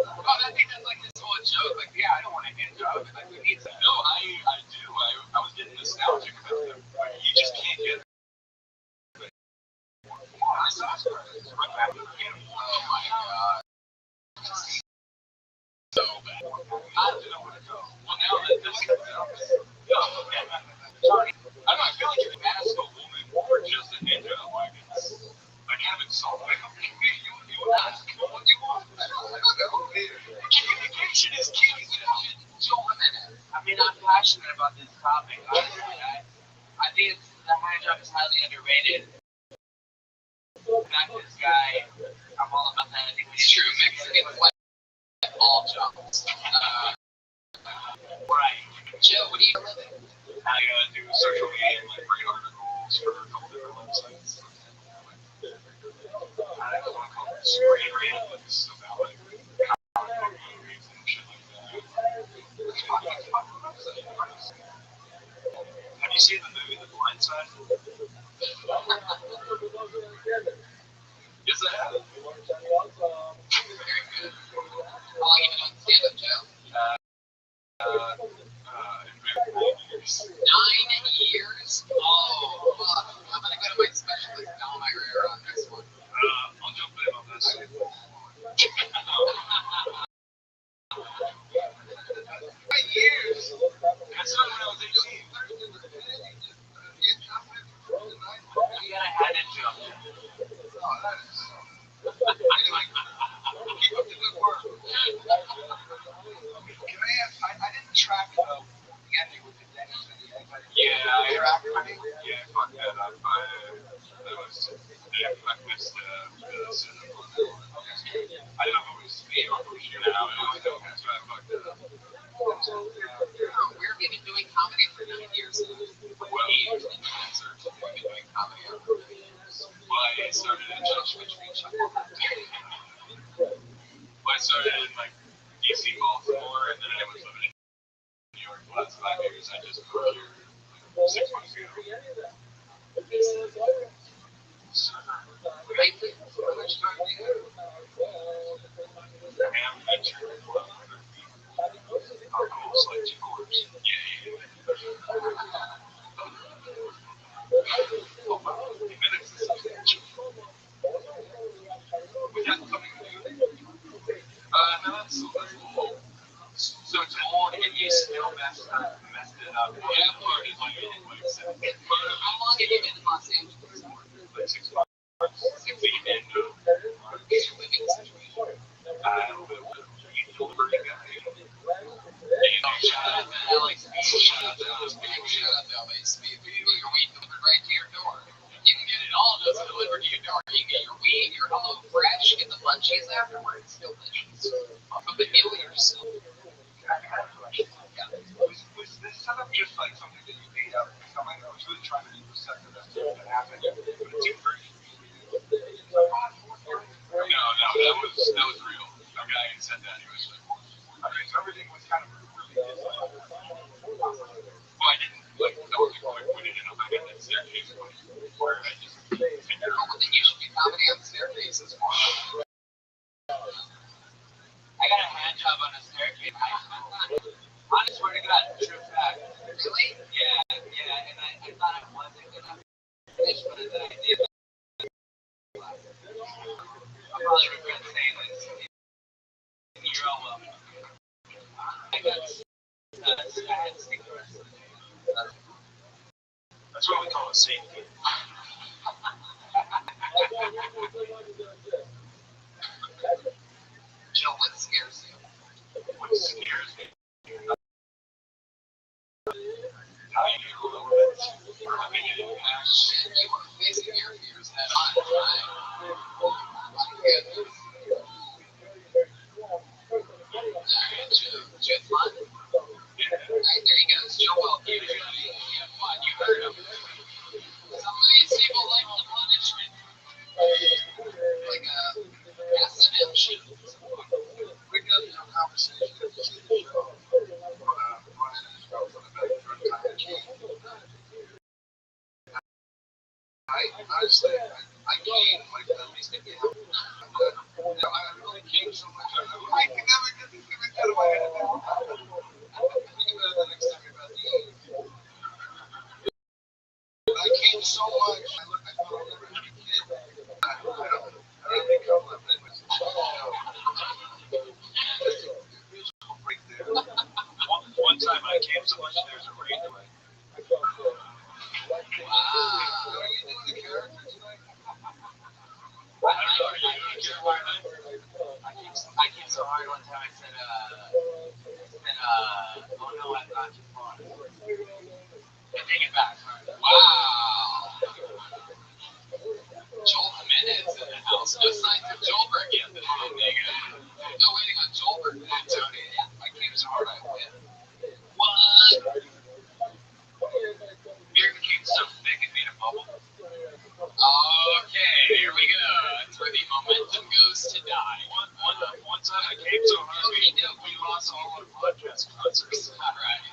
Oh, I think that's like this whole joke. Like, yeah, I don't want a hand job. Like, we need to. No, I do. I was getting nostalgic about them. You just can't get it. Oh my god. So bad. I don't know where to go. Well, now that this is I don't know, I feel like you can ask a woman for just a hand job. Like, it's kind of insulting. You ask what you want. I don't know. Communication is key. I mean, I'm passionate about this topic. I think the hand job is highly underrated. Not this guy. I'm all about that. I think it's true. Mexicans like all jobs. Right. Joe, what do you do for a living? I do social media and like write articles for a couple different websites. I have one called Screen Rant that's about like comic book movies and shit like that. Have you seen the movie The Blind Side? Yes, I have. Very good. How long have you been on stand-up, Joe? 9 years? Oh, fuck. I'm gonna go to my specialist now. My rare on this one. I'll jump in on this. 5 years. I started when I was 18. You gotta have it, Joe. Oh, that is so. Keep up the good work. Can I ask? I didn't track the ending with the Denny's video. Yeah, I fucked that up. I missed the cinema on that one. I didn't know if it was me or pushing it out. That's why I fucked it up. We've been doing comedy for 9 years. Well, we've been doing comedy for 9 years. started at Joshua Tree. Well, I started in like DC, Baltimore, and then I was living in New York the last 5 years. I just moved here 6 months ago. Almost like 2 quarters. Yeah. Oh, wow. Minutes is substantial. We have coming. No, that's old. So it's old and you still messed it up. Yeah, part is like 7. How long have you been in Los Angeles? Like 6 months. 6 8 and what's your living situation? Delivery guy. Shout out to LASP. Shout out to LASP. Your weed delivered right to your door. You can get it all just delivered to your door. You can get your weed, your Hello Fresh, get the munchies afterwards. Delicious. Vanilla yourself. Was this setup just like something that you made up? I was really trying to be receptive as to what happened. But it's very no, that was real. The guy who said that, he was like, okay, so everything was kind of really designed. Well, I didn't, like, no one put it in a back that staircase, where I just figured out what you should be comedy on staircases. I got a hand job on a staircase in high school. I swear to God, true fact. Really? Yeah, and I thought I wasn't gonna finish, but then I did. I'll probably regret saying this. You're all welcome. I got stick the rest of the day. That's what we call a safety. Joe, what scares you? What scares me? Tiny elements. Having an impact. Shit, you were facing your fears head on, right? Joe fun? Alright, there you go. It's Joe Welker. You have fun. You heard him. Some of these people like the punishment. Like a S&M shit. We got no conversation. Honestly, I came like at least a year. I really came so much. I can never get this out of my head. I'm thinking about the next time about the I came so much. I thought I'll never have a kid. I don't think I'll live in this. Right there. One time I came so much, there's a rain delay. Wow. Are you doing the character tonight? I came so hard one time I said, oh no, I've gone too far. I take it back. Wow. Joel Jimenez in the house. No signs of Joelberg yet. No waiting on Joelberg. Tony, I came so hard I win. What? Beer became so thick it made a bubble. Okay, here we go. That's where the momentum goes to die. One time I came so hard we lost all our podcast concerts. All right.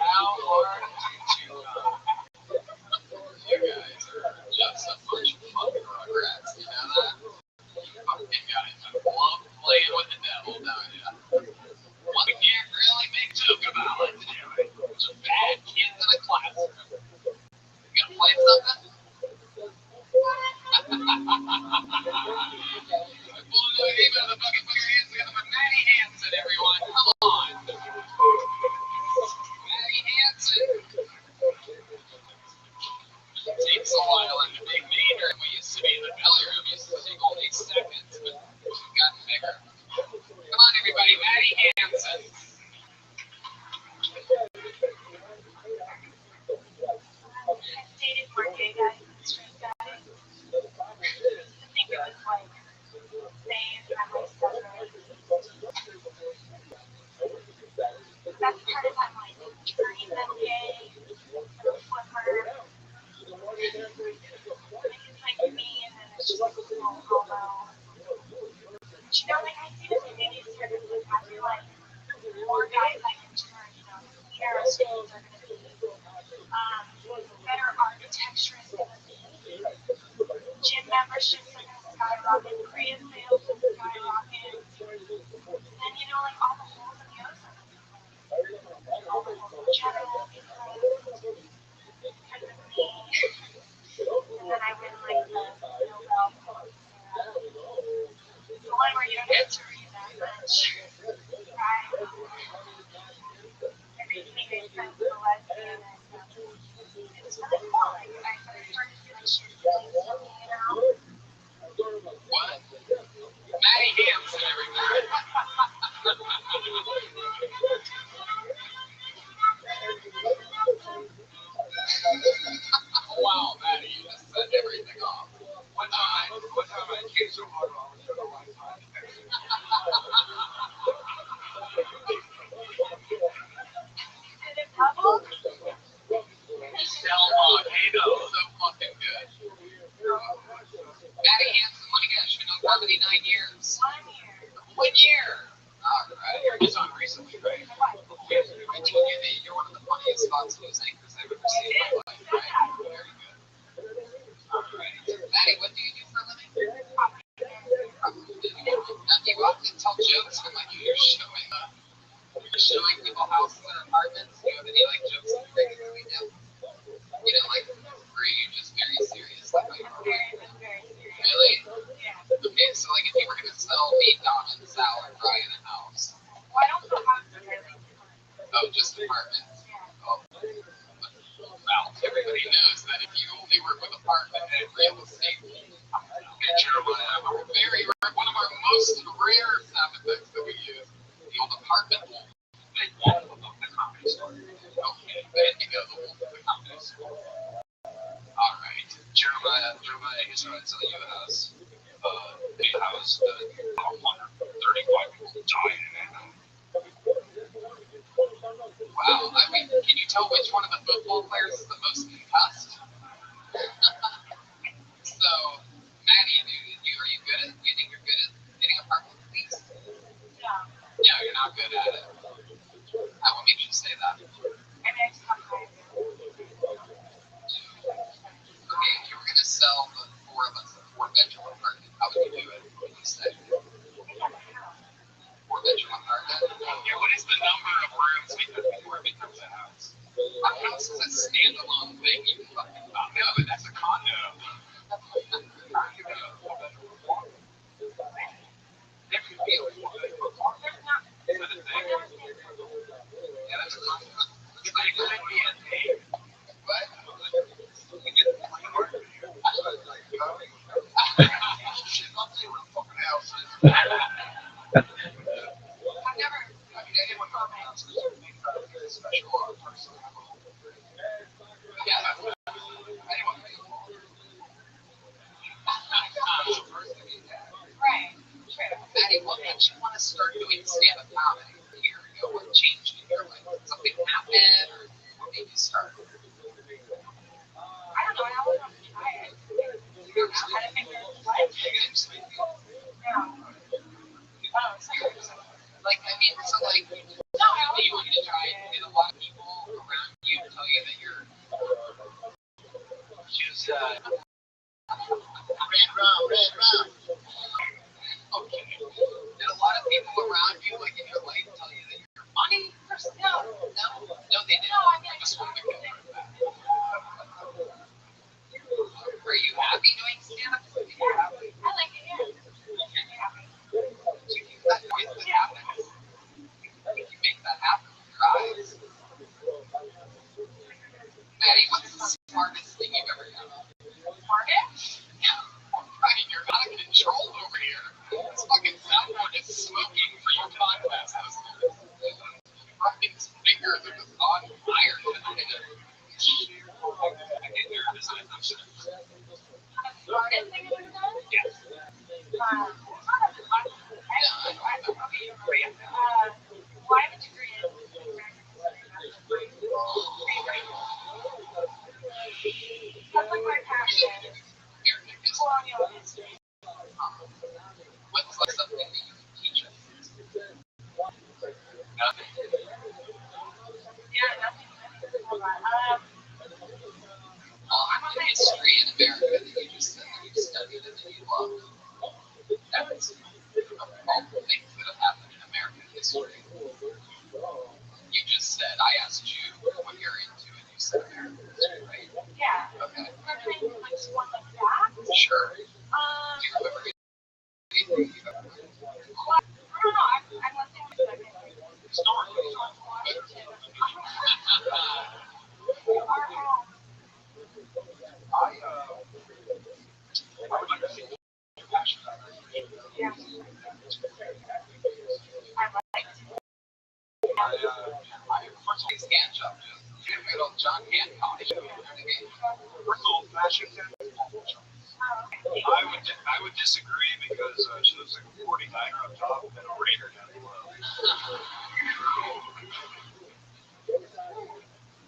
How hard You guys are just a bunch of fucking rugrats. You know that? You fucking guys love playing with the devil, don't you? One can't really make a joke about it. Just bad kids in a classroom. You gonna play something? Even the fucking put your hands together for although, you know, like I see this in many circumstances, I feel like more guys that can turn, you know, aerospace are going to be, better architecture is going to be, gym memberships are going to skyrocket, creative sales are going to skyrocket, and you know, like all the holes in the ozone, all the holes in the general, because of me, and then I win like the Nobel Peace, the one where you don't have to read that much, right? It makes me make friends with a lesbian, and it's really cool. Like I started feeling she's feelings for me, you know. What? Maddie Hansen, everybody. Wow, Maddie, you just set everything off. One time I came so hard on the show, I Is it double? Del Volcano, so fucking good. Maddie Hansen, let me guess, you've been on comedy 9 years. 1 year. 1 year. Alright. It's on recently, right? I told you that you're one of the funniest Fox News anchors I've ever seen in my life, right? Very good. Alright. Maddie, what do you do for a living? Now, do you often tell jokes when like you're showing people houses or apartments? Do you have any like jokes that you regularly do? You know, like, or are you just very serious like how you are? I'm very serious. Really? Yeah. Okay, so like if you were gonna sell meat, Don, and salad fry in a house, Well, I don't know how to do it. oh, just apartments. Yeah. Oh. Well, everybody knows that if you only work with apartment and real estate, and Jeremiah, one of our most rare sound effects that we use, the old apartment wolf. The wolf of the comedy store. Okay, there you go, the wolf of the comedy store. Alright, Jeremiah, here's what I tell you a house. The house that 135 people died in it. Wow, I mean, can you tell which one of the football players is the most concussed? So, Maddie, are you good at? Do you think you're good at getting apartment lease? Yeah. No, you're not good at it. What makes you say that? I mean, I just have time. Okay, if you were gonna sell the four-bedroom apartment, how would you do it? What would you say? Four-bedroom apartment? Yeah, what is the number of rooms before it becomes a house? A house is a standalone thing. You fucking No, but that's a condo. There could be a four-bedroom apartment. Is that a thing? Yeah, that's a condo. It could be a thing. What? You get the plan art for you. Shit, I'll tell you what a fucking house is. I've never. I mean, anyone who has a big very special person. Yeah, that's what anyone can do. Right. True. Maddie, what makes you want to start doing stand-up comedy a year ago? What changed in your life? Did something happen, or what made you start? I don't know. I always want to try it. I don't know how to think of what. Yeah. Oh, sorry. Like, I mean, so like, No, I always you want want to try it, and a lot of people around you tell you that you're She's, ran round. Okay. And a lot of people around you, like in your life, tell you that you're funny. No, they didn't. No, I mean, I just wanted to confirm that. Are you happy doing stand-up? I like it, yeah. Do you think that noise that happens? If you make that happen with your eyes. Maddie, what's the smartest thing you've ever done? Smartest? Right, you're out of control over here. This fucking soundboard is smoking for you podcast listeners. Fucking fingers are just on fire tonight. Sure. I Do you remember anything? don't know. I'm listening to it. Historically, Our home. I would like to see your passion. Yeah. I like to. First Big scan job, dude. Good old John Hancock. You know what I mean? of all, fashion. I would disagree because she looks like a 49er up top and a Raider down below.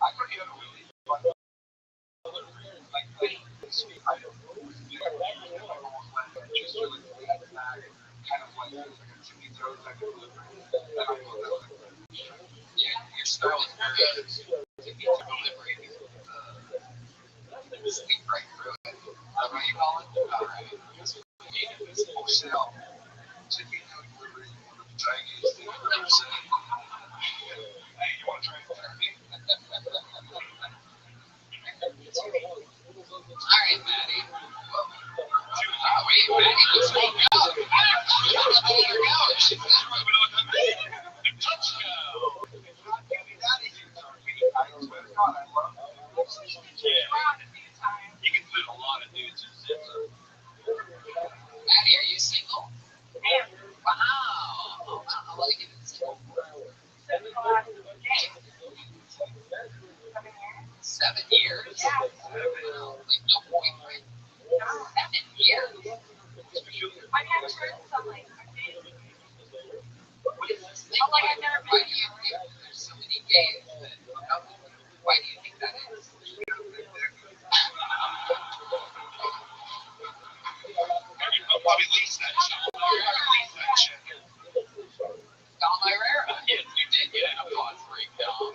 I put the other way. Like, I don't know. Just really laid back, kind of like a Timmy Toe type of delivery. And I thought that was Yeah, your style is very to delivery. Sleep right through it. What do you call it? All right. wholesale Timmy Toe delivery. Chinese thing I've ever seen. Hey, you want to try therapy? All right, Maddie. Wait, Maddie, let's go. She's You can fit a lot of dudes in zip. Maddie, are you single? Wow. How long have you been single for? 7 years? Like no boyfriend? 7 years? Why do you think there's so many gays that hook up with you? Why do you think that is? Probably lease that shit. Dom Irera. Yes, you did get a pause break, Dom.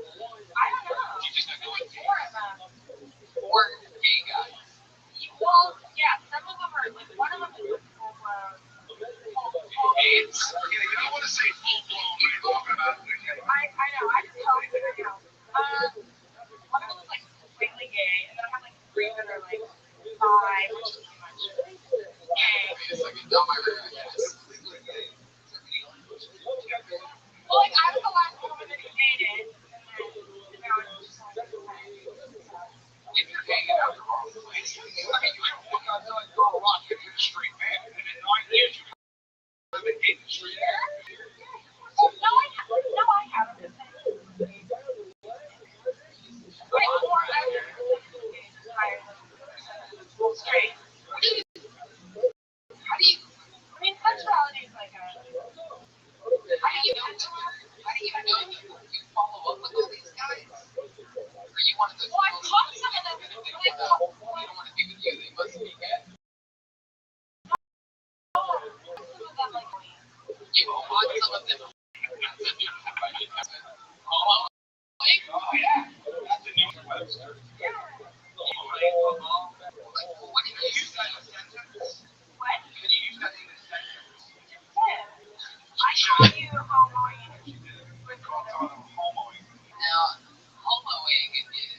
You just have no idea. 4 gay guys. Well, yeah, some of them are like one of them is full-blown. AIDS? Yeah, you don't want to say full blown, but you're talking about it. I know, I just tell you, I know. One of them is like completely gay, and then I have like 3 that are like bi, which is too much. Gay. Wait a second, Dom Irera, yes. Well, like I was the last woman that he dated, and now it's just like, If you're hanging out in the wrong place, I mean, you don't walk out telling girl to rock if you're a straight man, and in 9 years you live in the street. oh, no, I haven't. Wait, or I was straight. how do you I mean, sexuality is like a. How do you know that you follow up with all these guys? Or you one of those Well, I've girls talked to that some of them. if they don't want to be with you, they must be gay. Like, You want some of them. Oh, Oh, yeah. That's a new Webster. what do you use that in a sentence? what? Can you use that in a sentence? I call you homoing with Homoing. Now, homoing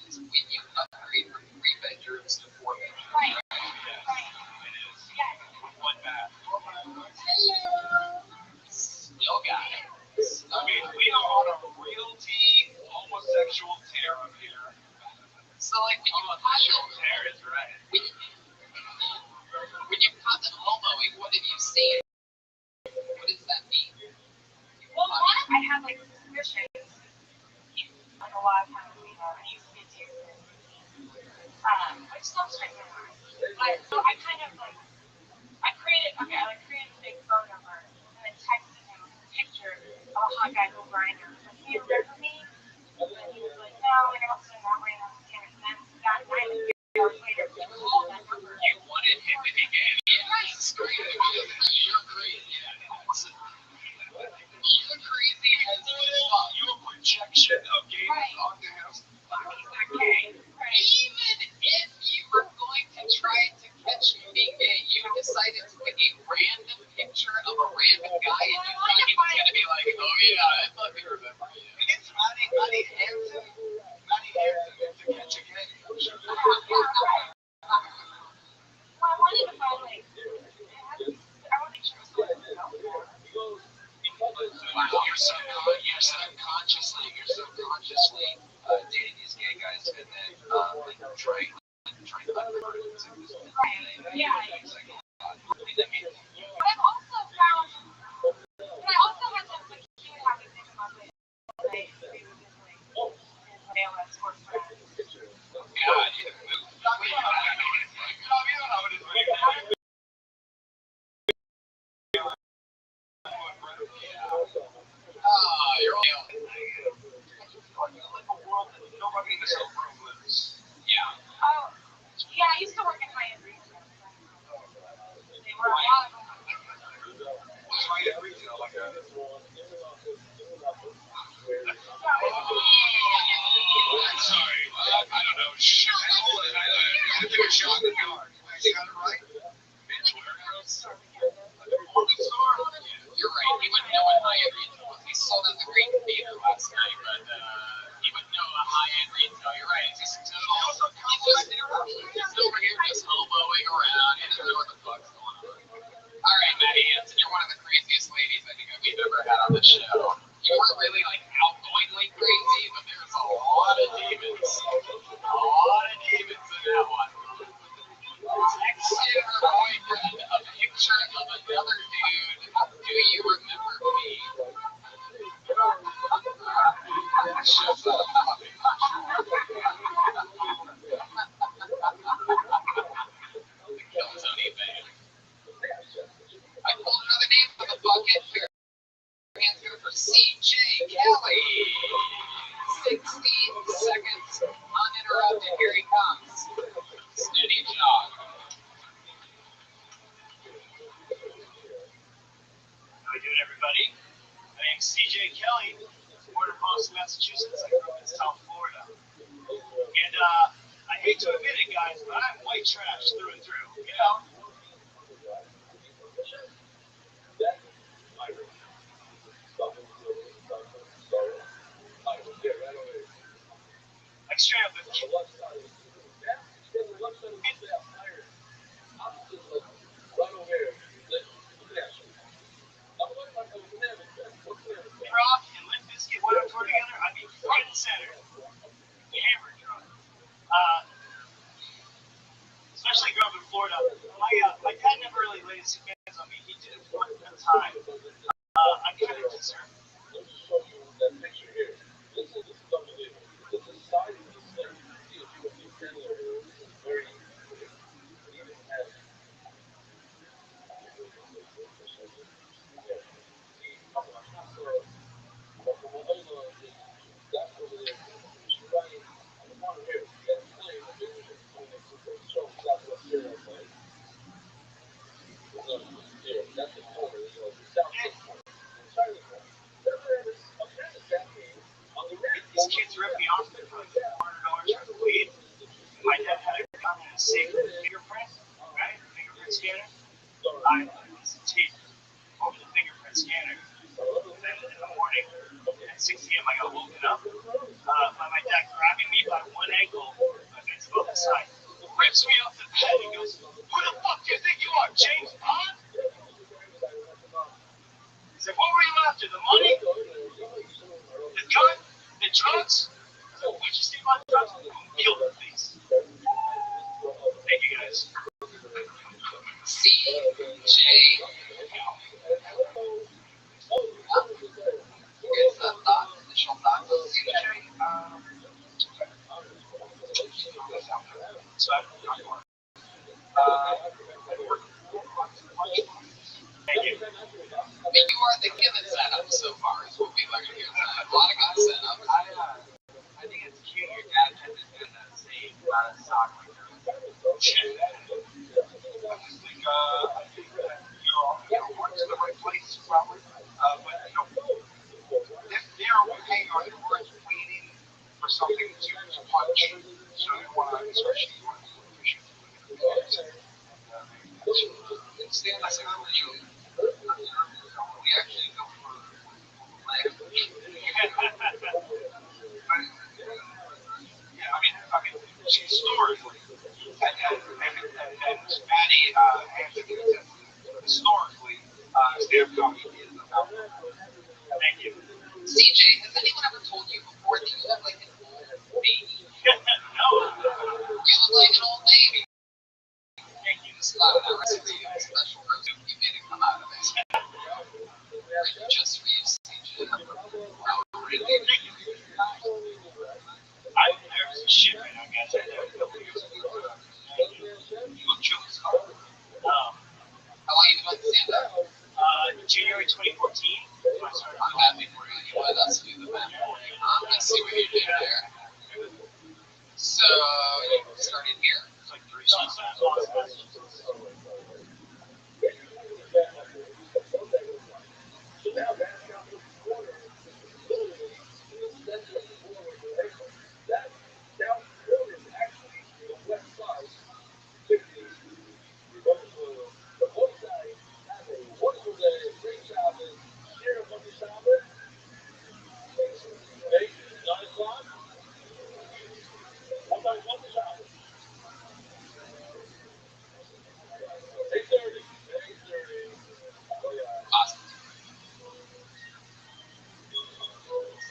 is when you upgrade from 3 bedrooms to 4 bedrooms. right. It is. Yes. One bath. Still got it. I mean, we are on a realty homosexual tear up here. So, like, when you Tear is right. when you caught them homoing, what have you seen? What does that mean? Well, one, I have like suspicions. Like a lot of times, I used to be too. I still straight my mind. But so I kind of like, I created a fake phone number and then texted him a picture of a hot guy who Grindr. Like, do you remember me? And then he was like, no, like I don't see him that way. And then that night, a few hours later, he called that number. You wanted him to be gay. Yes, crazy. You're crazy. You're crazy as fuck. Your projection of gayness Right. onto him. He's not gay. Right. Even if you were going to try to catch me being gay, you decided to pick a random picture of a random guy and you thought he was going to be like, oh yeah, I fucking remember you. It's Maddie Hansen. Maddie trying to unlearn it. Right. Yeah. But I've also found, but I also had some like cute having things about it. Like maybe just like ALS or friends. God, you move. You don't know what it's like. You're all like a world that nobody in this whole room lives. Yeah. Oh, yeah. I used to work in high-end retail. They were a lot of them. What's high-end retail? Like a... Sorry. I don't know. Shit. I took a shot in the yard. I got it right. Men's warehouse. Department store. You're right. He wouldn't know what high-end retail was. He sold at the Great Theater last night, but he wouldn't know a high-end retail. You're right. It's just he's over here just hoboing around. He doesn't know what the fuck's going on. All right, Maddie Hanson, you're one of the craziest ladies I think we've ever had on the show. You weren't really like outgoingly crazy, but there's a lot of demons. A lot of demons in that one. Texted her boyfriend a picture of another dude. Do you remember me? Shut up. The Kill Tony band. I pulled another name from the bucket. Hands go for CJ Kelly. 60 seconds uninterrupted. Here he comes. Steady jog. How we doing, everybody? My name's CJ Kelly, born in Boston, Massachusetts. I grew up in South Florida. And I hate to admit it, guys, but I'm white trash through and through. You know? Like straight up, Rock and Limp Bizkit went on tour together, I'd be front and center. Hammered drunk. Especially growing up in Florida. My dad never really laid his hands on me. He did it one at a time. I kind of deserve it. These kids ripped me off for like $400 worth of weed. My dad had a gun and a safe fingerprint, right? Fingerprint scanner. I was taped over the fingerprint scanner. And then in the morning, at 6 a.m., I got woken up by my dad grabbing me by one ankle against both sides. Rips me off the bed and goes, "Who the fuck do you think you are, James Bond?" He said, "What were you after? The money? The gun? The drugs?" I said, "What'd you see about drugs?" "Kill the thief." Thank you, guys. CJ. It's a thought, initial thoughts on CJ. So thank you. I mean, you are the given setup so far, is what we learned here tonight. A lot of good setup. I think it's cute. Your dad had this good same amount of stock like that. I just think that you're working to the right place, probably. But they're hanging on your words, waiting for something to punch. So you want to, especially you want to push it. Stand next to you. We actually go for land. Yeah, I mean, historically, and Maddie historically, stand-up comedy is about. Thank you. CJ, has anyone ever told you before that you look like an old baby? No. You special roast. You made it come out of it. Just for you, CJ. Wow, really? I'm nervous as shit right now, guys. I know a couple years ago. You look chill as fuck. How long you been doing stand-up? January 2014. I'm happy for you. You let us do the math for you. I see what you did there. So, you started here? It's like 3 months. Awesome.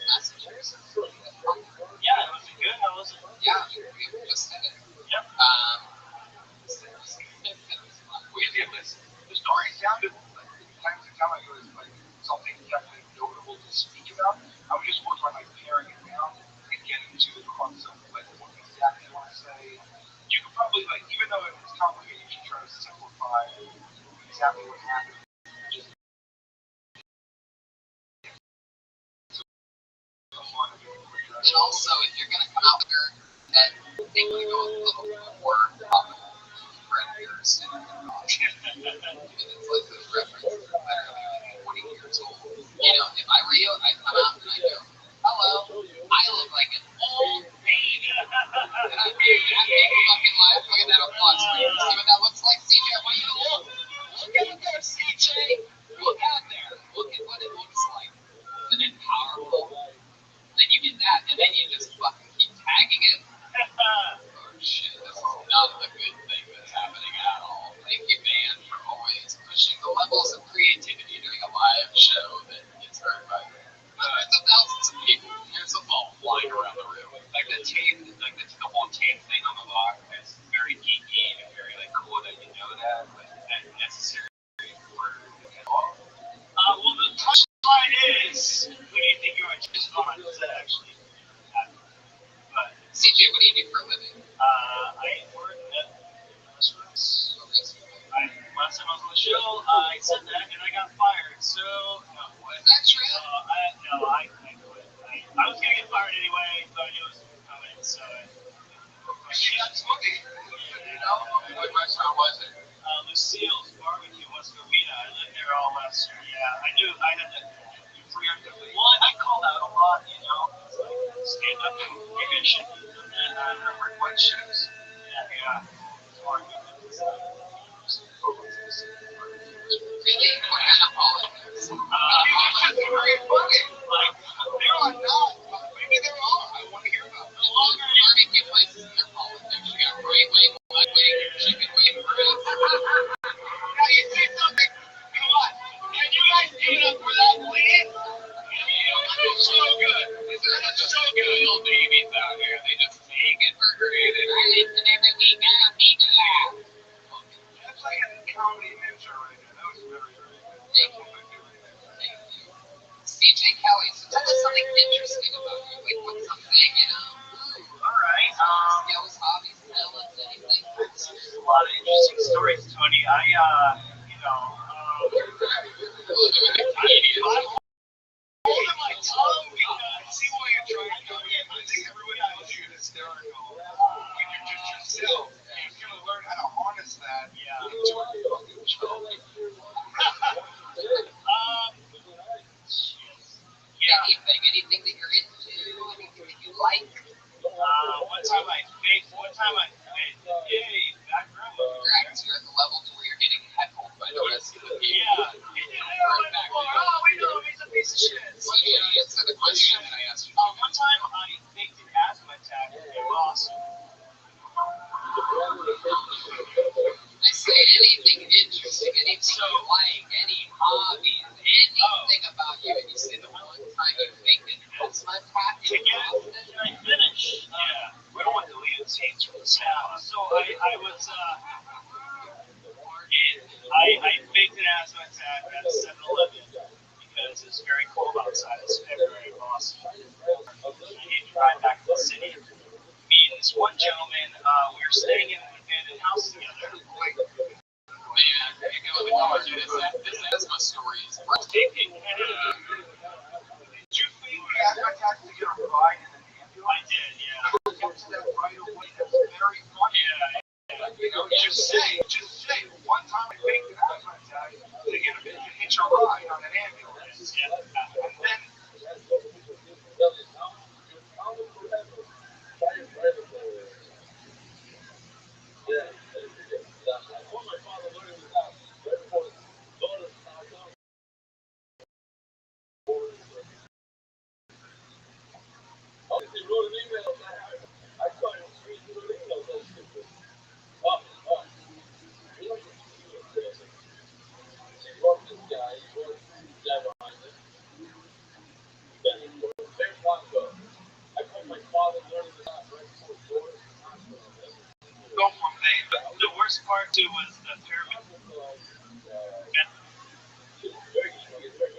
Massachusetts. Yeah, it was good. How was it? Yeah, we just did it. Yep. The story sounded like time to time it was like something definitely notable to speak about. I was just working on like paring it down and getting to the crux of like what exactly you want to say. You could probably like, even though it was complicated, you should try to simplify exactly what happened. And also, if you're going to come out here, then think you go a little more predators and it's like those references that are literally 40 years old. You know, if I were you, I'd come out and I'd go, hello, I look like an old baby. And I'd be fucking live. Look at that applause screen. See what that looks like, CJ? I want you to look. Look out there, CJ. Look out there. Look at what it looks like. Isn't it powerful? Then you get that, and then you just fucking keep tagging it. Oh shit, this is not the good thing that's happening at all. Thank you, man, for always pushing the levels of creativity during a live show that gets heard by hundreds of thousands of people. Here's a ball flying around the room. Like the whole tape thing on the block is very geeky and very like cool that you know that, but that's necessary for well, the punchline is, who do you think you are just on? Does that actually happen? But CJ, what do you do for a living? I work at restaurants. Last time I was on the show, I said that and I got fired. So, no, what? Is that true? I quit. I was gonna get fired anyway, but it was coming, so. That's smoking. You know? What restaurant was it? Lucille's Barbecue, West Covina. I lived there all last year. Yeah, I knew I had to preemptively. Well, I called out a lot, you know, stand up and give it shit. And I remember what shows. Yeah. Really? What kind of politics? It's very funny. Like, there are not. Maybe there are. I want to hear about it. Barbecue places in their politics. You got right wing, left wing, chicken wing, bread. Now you see something? Come on. Can you guys get up for that, please? It's so good. It's so good. Little babies out here, they just take it for granted. I listen every week. I don't need to laugh. That's like a comedy ninja right there. That was very, very good. Thank you. Thank you. CJ Kelly, so tell us something interesting about you. Like, what's something, you know? All right. Skills, hobbies, talents, anything. A lot of interesting stories, Tony. Holding my tongue because I see why you're trying to go in. I think everyone knows you're hysterical. When you're just yourself, and you're going to learn how to harness that into a fucking show. Anything that you're into, anything that you like. One time I faked, yay, back room. Correct. You're at the level to where you're getting heckled by the rest of the people. Yeah. We know he's a piece of shit. So you answer the question that I asked you. One time I faked an asthma attack in Boston. I say anything interesting, anything you like, any hobbies, anything about you, and you say the one time you faked an asthma attack in Boston. Can I finish? Yeah. We don't want deleted scenes from the sound. So I was in I faked an asthma attack at a 7-Eleven because it's very cold outside. It's February in Boston. I hate to drive back to the city. Me and this one gentleman, we were staying in an abandoned house together. Man, you go with the dude. This asthma story is breathtaking. Did you think you had attack to get a ride in an ambulance? I did, yeah. Get to that right away. That's very funny. Yeah. You know, just say, one time I faked an asthma attack to hitch a ride on an ambulance. Yeah. And then go from there. The worst part too was the pyramid.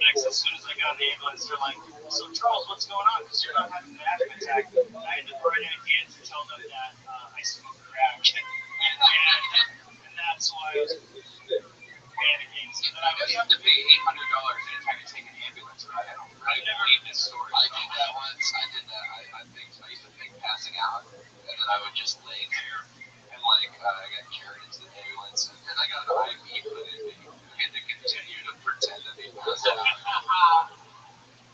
Next, as soon as I got in the ambulance, they're like, "So Charles, what's going on? Because you're not having an asthma attack." I had the bright idea to tell them that I smoke crack, and that's why I was panicking. So that I You was. have to pay $800 anytime you take an ambulance ride. I never hate this story. I did that once. I did that. I used to think passing out, and then I would just lay there, and I got carried into the ambulance, and I got an IV put in me. I had to continue to pretend to be passed out.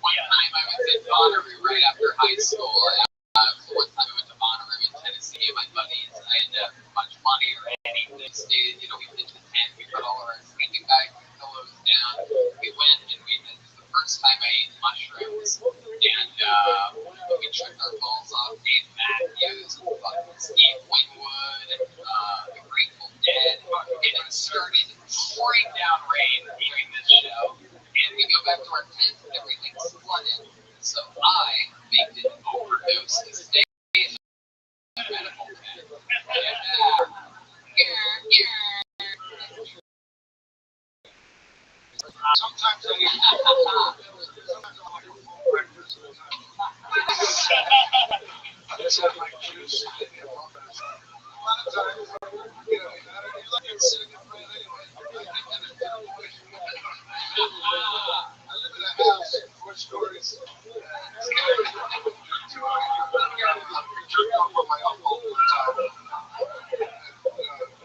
One time I was in Monterey right after high school. One time I went to Monterey in Tennessee, and my buddies, I didn't have much money or anything. We stayed, we pitched a tent, we put all of our sleeping bags and pillows down. We went and this was the first time I ate mushrooms, and we tripped our balls off. Dave Matthews, Steve Winwood, the Grateful Dead, and it started pouring down rain during this show. And we go back to our tent, and everything's flooded. So I baked an overdose to stay in the medical tent. Sometimes I eat sometimes I like a full breakfast. I just have my juice and a lot of times, you look at second bread anyway. I live in a house, 4 stories. My uncle all the time.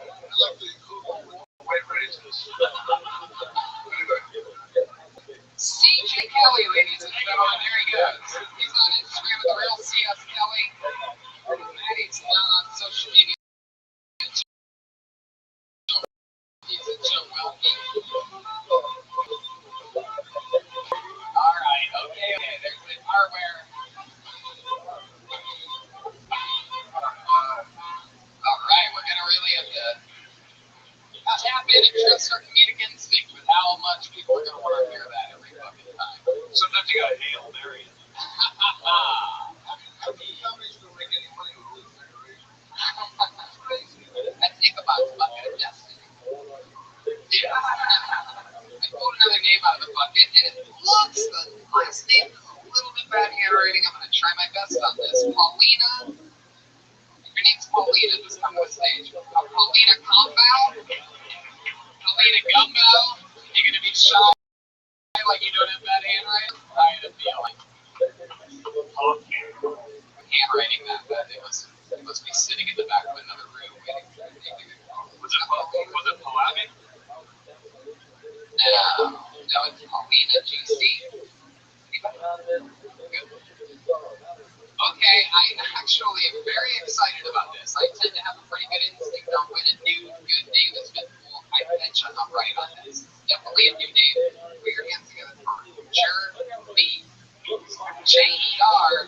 I like the white raisins. Anyway. CJ Kelly, ladies and gentlemen, there he goes. He's on Instagram at the real CS Kelly. Maddie's not on social media. He's a Joe Wilkie. All right, okay, there's the hardware. All right, we're gonna really have to tap in and trust our comedic instinct with how much people are gonna want to hear that every fucking time. Sometimes you gotta Hail Mary. Nobody's gonna make any money with this decoration. I think about bucket of destiny. Yeah. I pulled another name out of the bucket, and it looks the last name is a little bit bad handwriting. I'm gonna try my best on this. Paulina. If your name's Paulina, just come to the stage. Paulina Compound. Paulina Gumbo. You're gonna be shy like you don't have bad handwriting. I had a feeling. Handwriting that bad, it must be sitting in the back of another room waiting for me to call. Was it Paulavic? No, it's Paulina GC. Okay, I actually am very excited about this. I tend to have a pretty good instinct on when a new good name has been pulled. I bet you I'm right on this. Definitely a new name. Put your hands together for Jeremy. J-E-R-D.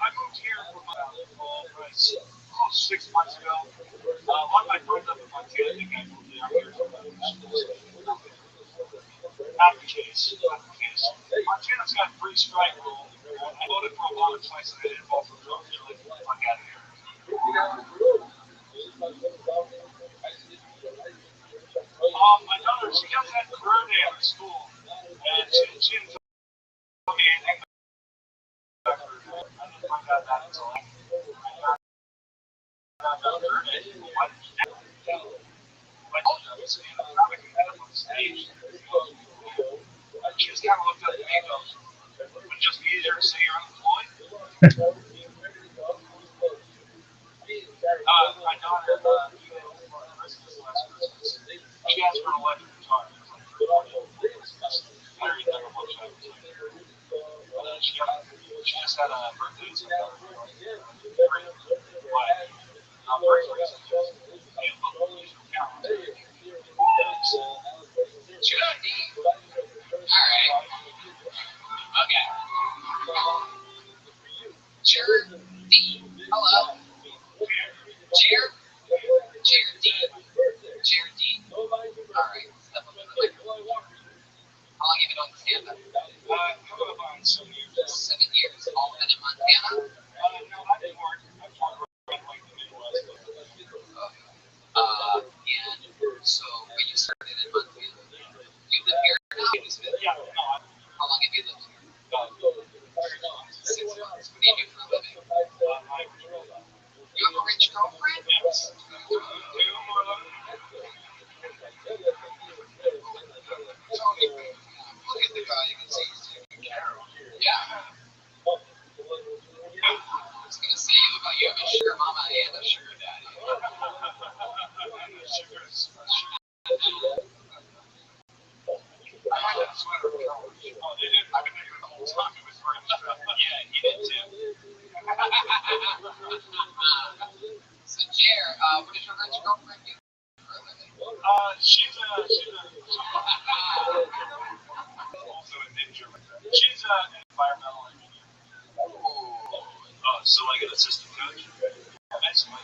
I moved here from almost 6 months ago. A lot of my friends up in Montana think I moved down here from not the case. Montana's got free strike rule. I voted for Obama twice and I didn't vote for Trump. So I got it here. My daughter, she just had career day at her school. And she didn't tell me anything about her. I didn't find out that until I found out career day. What? I told you I was in a comic event on stage. She just kind of looked up at me and goes, would it just be easier to say you're unemployed? My daughter, Christmas last Christmas, she asked for an electric guitar. It was like very difficult. She just had a birthday. So Alright. Okay. Chair D. Hello. Chair D. Chair D. Alright. Step up to the microphone. How long have you been on stand up? Coming up on 7 years. 7 years. All been in Montana? No, I've been working around like the Midwest. And so when you started in Montana, you live here now? Yeah, no, How long have you lived here? 6 months. What do you do for a living? You have a rich girlfriend? yes. Look at the guy. You can see he's taking care of him. Yeah. I was going to say, you have a sugar mama and a sugar daddy. I had that sweater. Oh, they did. I've been thinking the whole time it was wearing the strap. Yeah, he did too. So, Jer, what does your rich girlfriend do for a living? She's also a ninja. She's an environmental engineer. So like an assistant coach? Basically.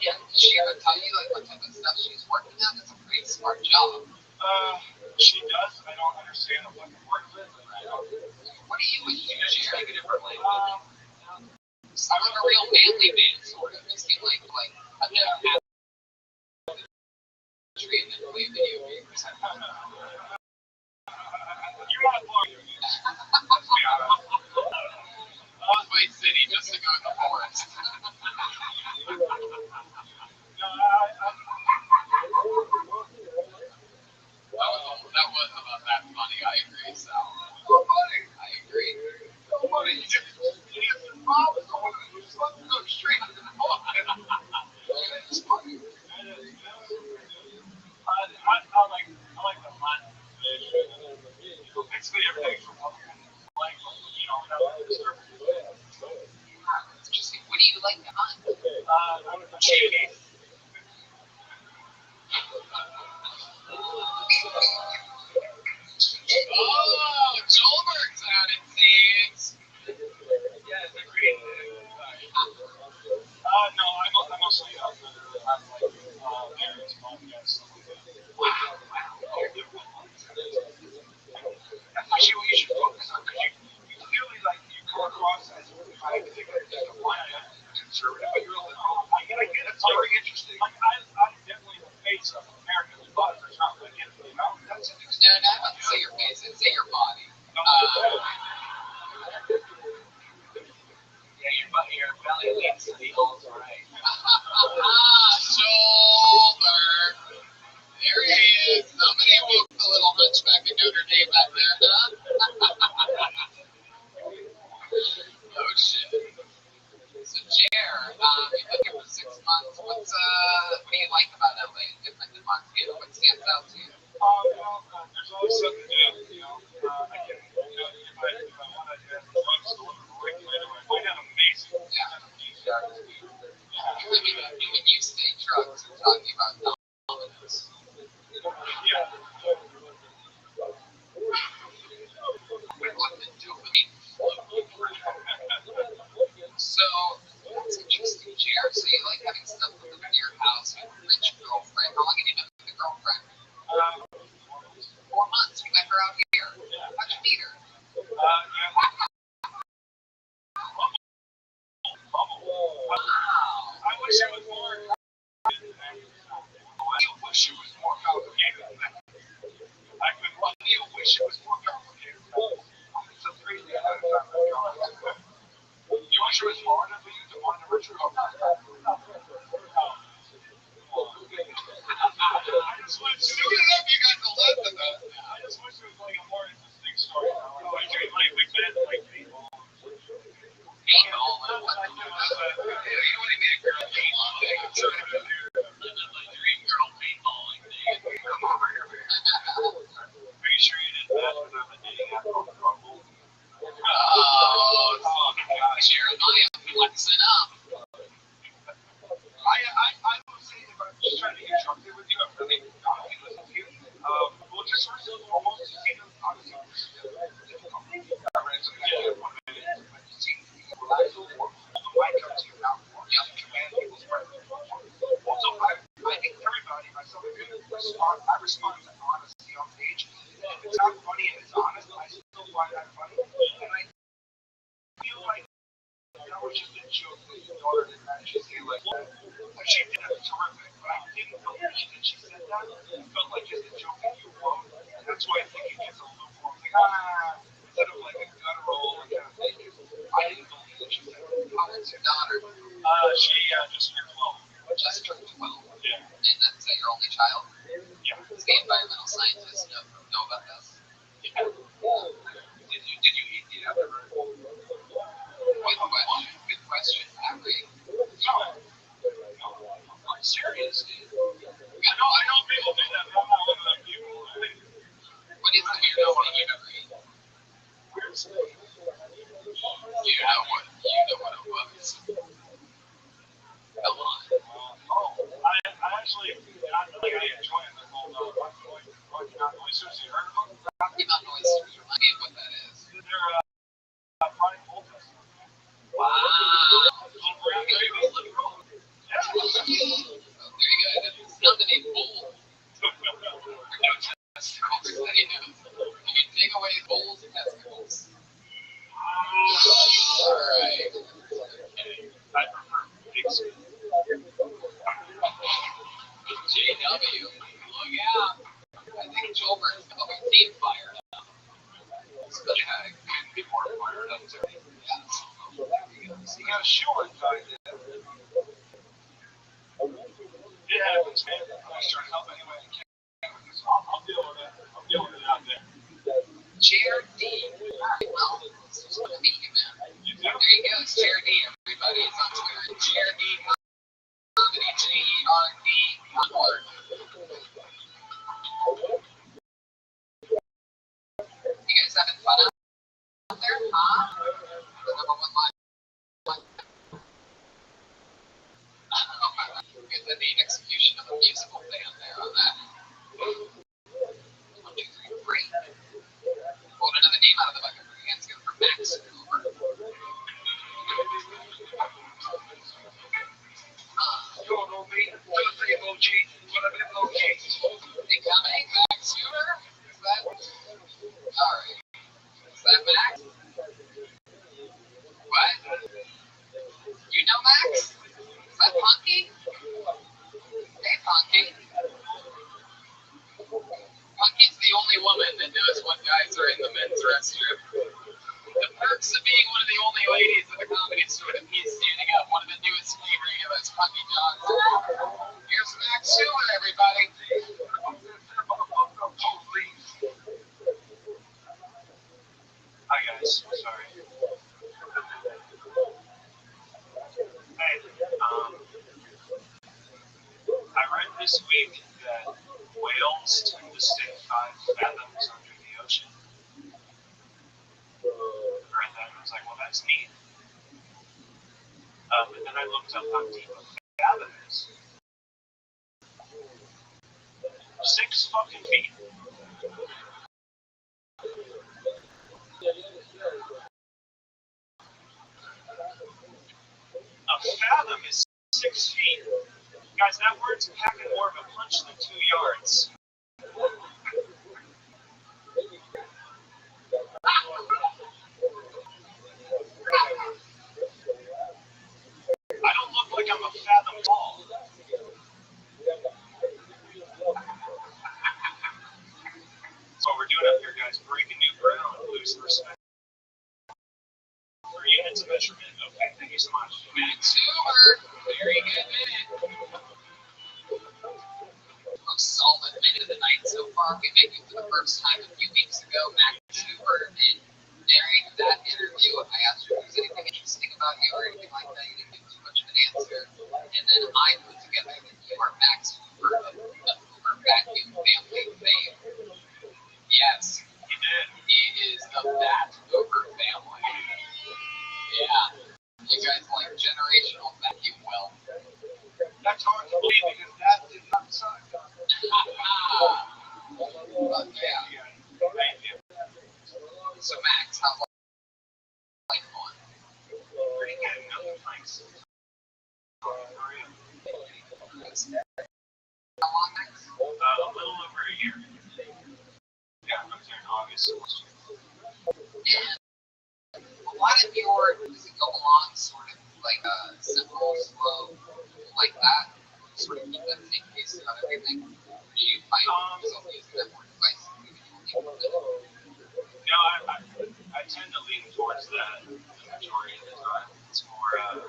Yeah, did she ever tell you like what type of stuff she's working on? That's a pretty smart job. She does. I don't understand what the work is. What are you with you, Jer? I'm like a real manly man, sort of. You seem like a never had treatment the way that you do. You're not blowing your news. Let's be honest. My city just to go in the forest. That was about that funny. I agree, Sal. So funny. I agree. So funny. You have the problem. You just let them go straight to the point. It's funny. I like the hunt. Basically everything from like Interesting. What do you like to hunt? chicken. Oh, Joelberg's out, it seems. Yeah, it's a great. No, I'm mostly I'm like various podcasts. Wow. That's actually what you should focus on because you clearly like you come across as I think just a white conservative, but you're like, oh, I get it. It's very interesting. Like I'm definitely the face of American thought for Trump. I get it. You know, that's interesting. No, I wouldn't say your face. I'd say your body. time I've gone. You wish it was hard for you to find a rich girlfriend? I just wish Soon enough, you got to live with that. I just wish it was like a more interesting story. Like you like big bed, like paintball. Paintball? Yeah, you don't want to be a girl paintball thing. I'm trying to do my dream girl paintballing thing. Come over here, man. Are you sure you didn't match with them at dating app called Rumble? Oh gosh, Jeremiah flexing up. I would say if I'm just trying to get drunk there with you, I'm really not going to listen to you. Well, just first and foremost, you know, obviously, difficult. I ran into the idea of 1 minute, but you see, relax a little more. The mic comes to you out more. You have to command people's presence. Also, I think everybody, myself included, I respond to honesty on stage. If it's not funny and it's honest, I still find that funny. And I feel like that was just a joke that your daughter didn't actually say like that. She did it terrific, but I didn't believe that she said that. It felt like just a joke that you wrote, and that's why I think it gets a little more like, instead of like a guttural kind of thing. I didn't believe that she said it. How old's your daughter? She just turned 12. Just turned 12. Yeah. And that's your only child? Yeah. Does the environmental scientist know about this? Yeah. Did you eat the afterburn? Good question. Rabbi. No. I'm serious, dude. I know people do that, but I'm not one of them people. What is the weirdest thing you've ever eaten? Weirdest thing? You know what it was. Come on. I actually, I enjoy it. They're called Rocky Mountain oysters. You heard of them? Rocky Mountain oysters. Remind me of what that is. They're fried poultice. Wow. Little brown gravy. Yeah. Very good. It's not the name bowl. No testicles. You can take away bowls and testicles. Alright. I prefer pigs. JW. Look out. I think Joburg's got a team fired up. Yeah, it couldn't be more fired up too. Yeah. You got a shoe inside there. It happens, man. I'm just trying to help any way I can. I'll deal with it. I'll deal with it out there. Chair D. Alright, well, it's just going to meet you, man. You do? There you go. It's Chair D, everybody. It's on Twitter. Chair D. Comedy. J-E-R-D. One You guys having fun out there? Huh? The number one line. Good to the execution of a musical band there on that. 1, 2, 3, great. Pulled another name out of the bucket for you guys. Go for Max. Over. Don't know me. Don't say OG. Whatever the OG. They coming? Max Hoover? Is that? Alright. Is that Max? What? You know Max? Is that Punky? Hey, Punky. Punky's the only woman that knows what guys are in the men's restroom. The perks of being one of the only ladies at the comedy store to me standing up. One of the newest fleet regulars, Punky Johnson. Here's Max Hoover, everybody. Hi guys, sorry. Hey, I read this week that whales tend to stay 5 fathoms under the ocean. I read that and I was like, well, that's neat. And then I looked up how deep a fathom is. 6 fucking feet. A fathom is 6 feet. Guys, that word's packing more of a punch than 2 yards. I don't look like I'm a fathom tall. That's what we're doing up here, guys. Breaking new ground, losing respect. It's a measurement. Okay, thank you so much. Max Hoover, very good minute. Most solid minute of the night so far. We make it for the first time a few weeks ago. Max Hoover did narrate that interview. I asked her if there's anything interesting about you or anything like that. You didn't give too much of an answer. And then I put together that you are Max Hoover of the Hoover vacuum family fame. Yes, He did. he is of that Hoover family. Yeah. You guys like generational vacuum wealth. That's hard to believe because that did not suck. But yeah. Thank you. So Max, how's life going? Pretty good. No complaints. How long, Max? A little over a year. Yeah, I'm here in August. And a lot of your, does it go along sort of like simple, slow, like that? Sort of keep that same pace about everything? Or do you find yourself using that more device? No, I tend to lean towards that the majority of the time. It's more, I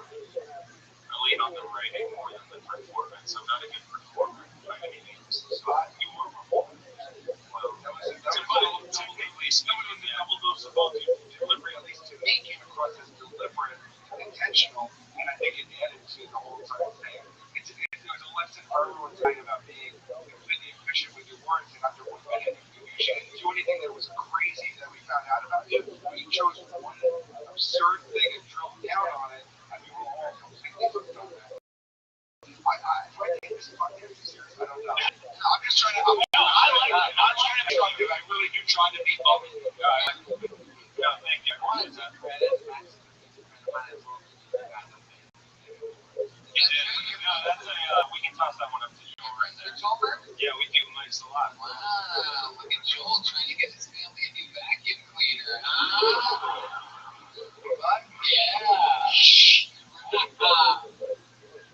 lean on the writing more than the performance. I'm not a good performer by any means, so I do more performance. Well, typically speaking, a double dose of both delivery, at least to me, came across as deliberate and intentional, and I think it added to the whole entire thing. It was a lesson for everyone tonight about being completely efficient with your words, and after 1 minute, you shouldn't do anything that was crazy that we found out about you. You chose one absurd thing and drilled down on it, and we were all completely hooked on that. I think this podcast is serious. I don't know. I'm just trying to. No, I like it. I'm trying to be fun, dude. I really do try to be fun. No, thank you. Why is that credit? No, that's a. We can toss that one up to Joel right there. Yeah, we do nice a lot. Wow, look at Joel trying to get his family a new vacuum cleaner. Yeah.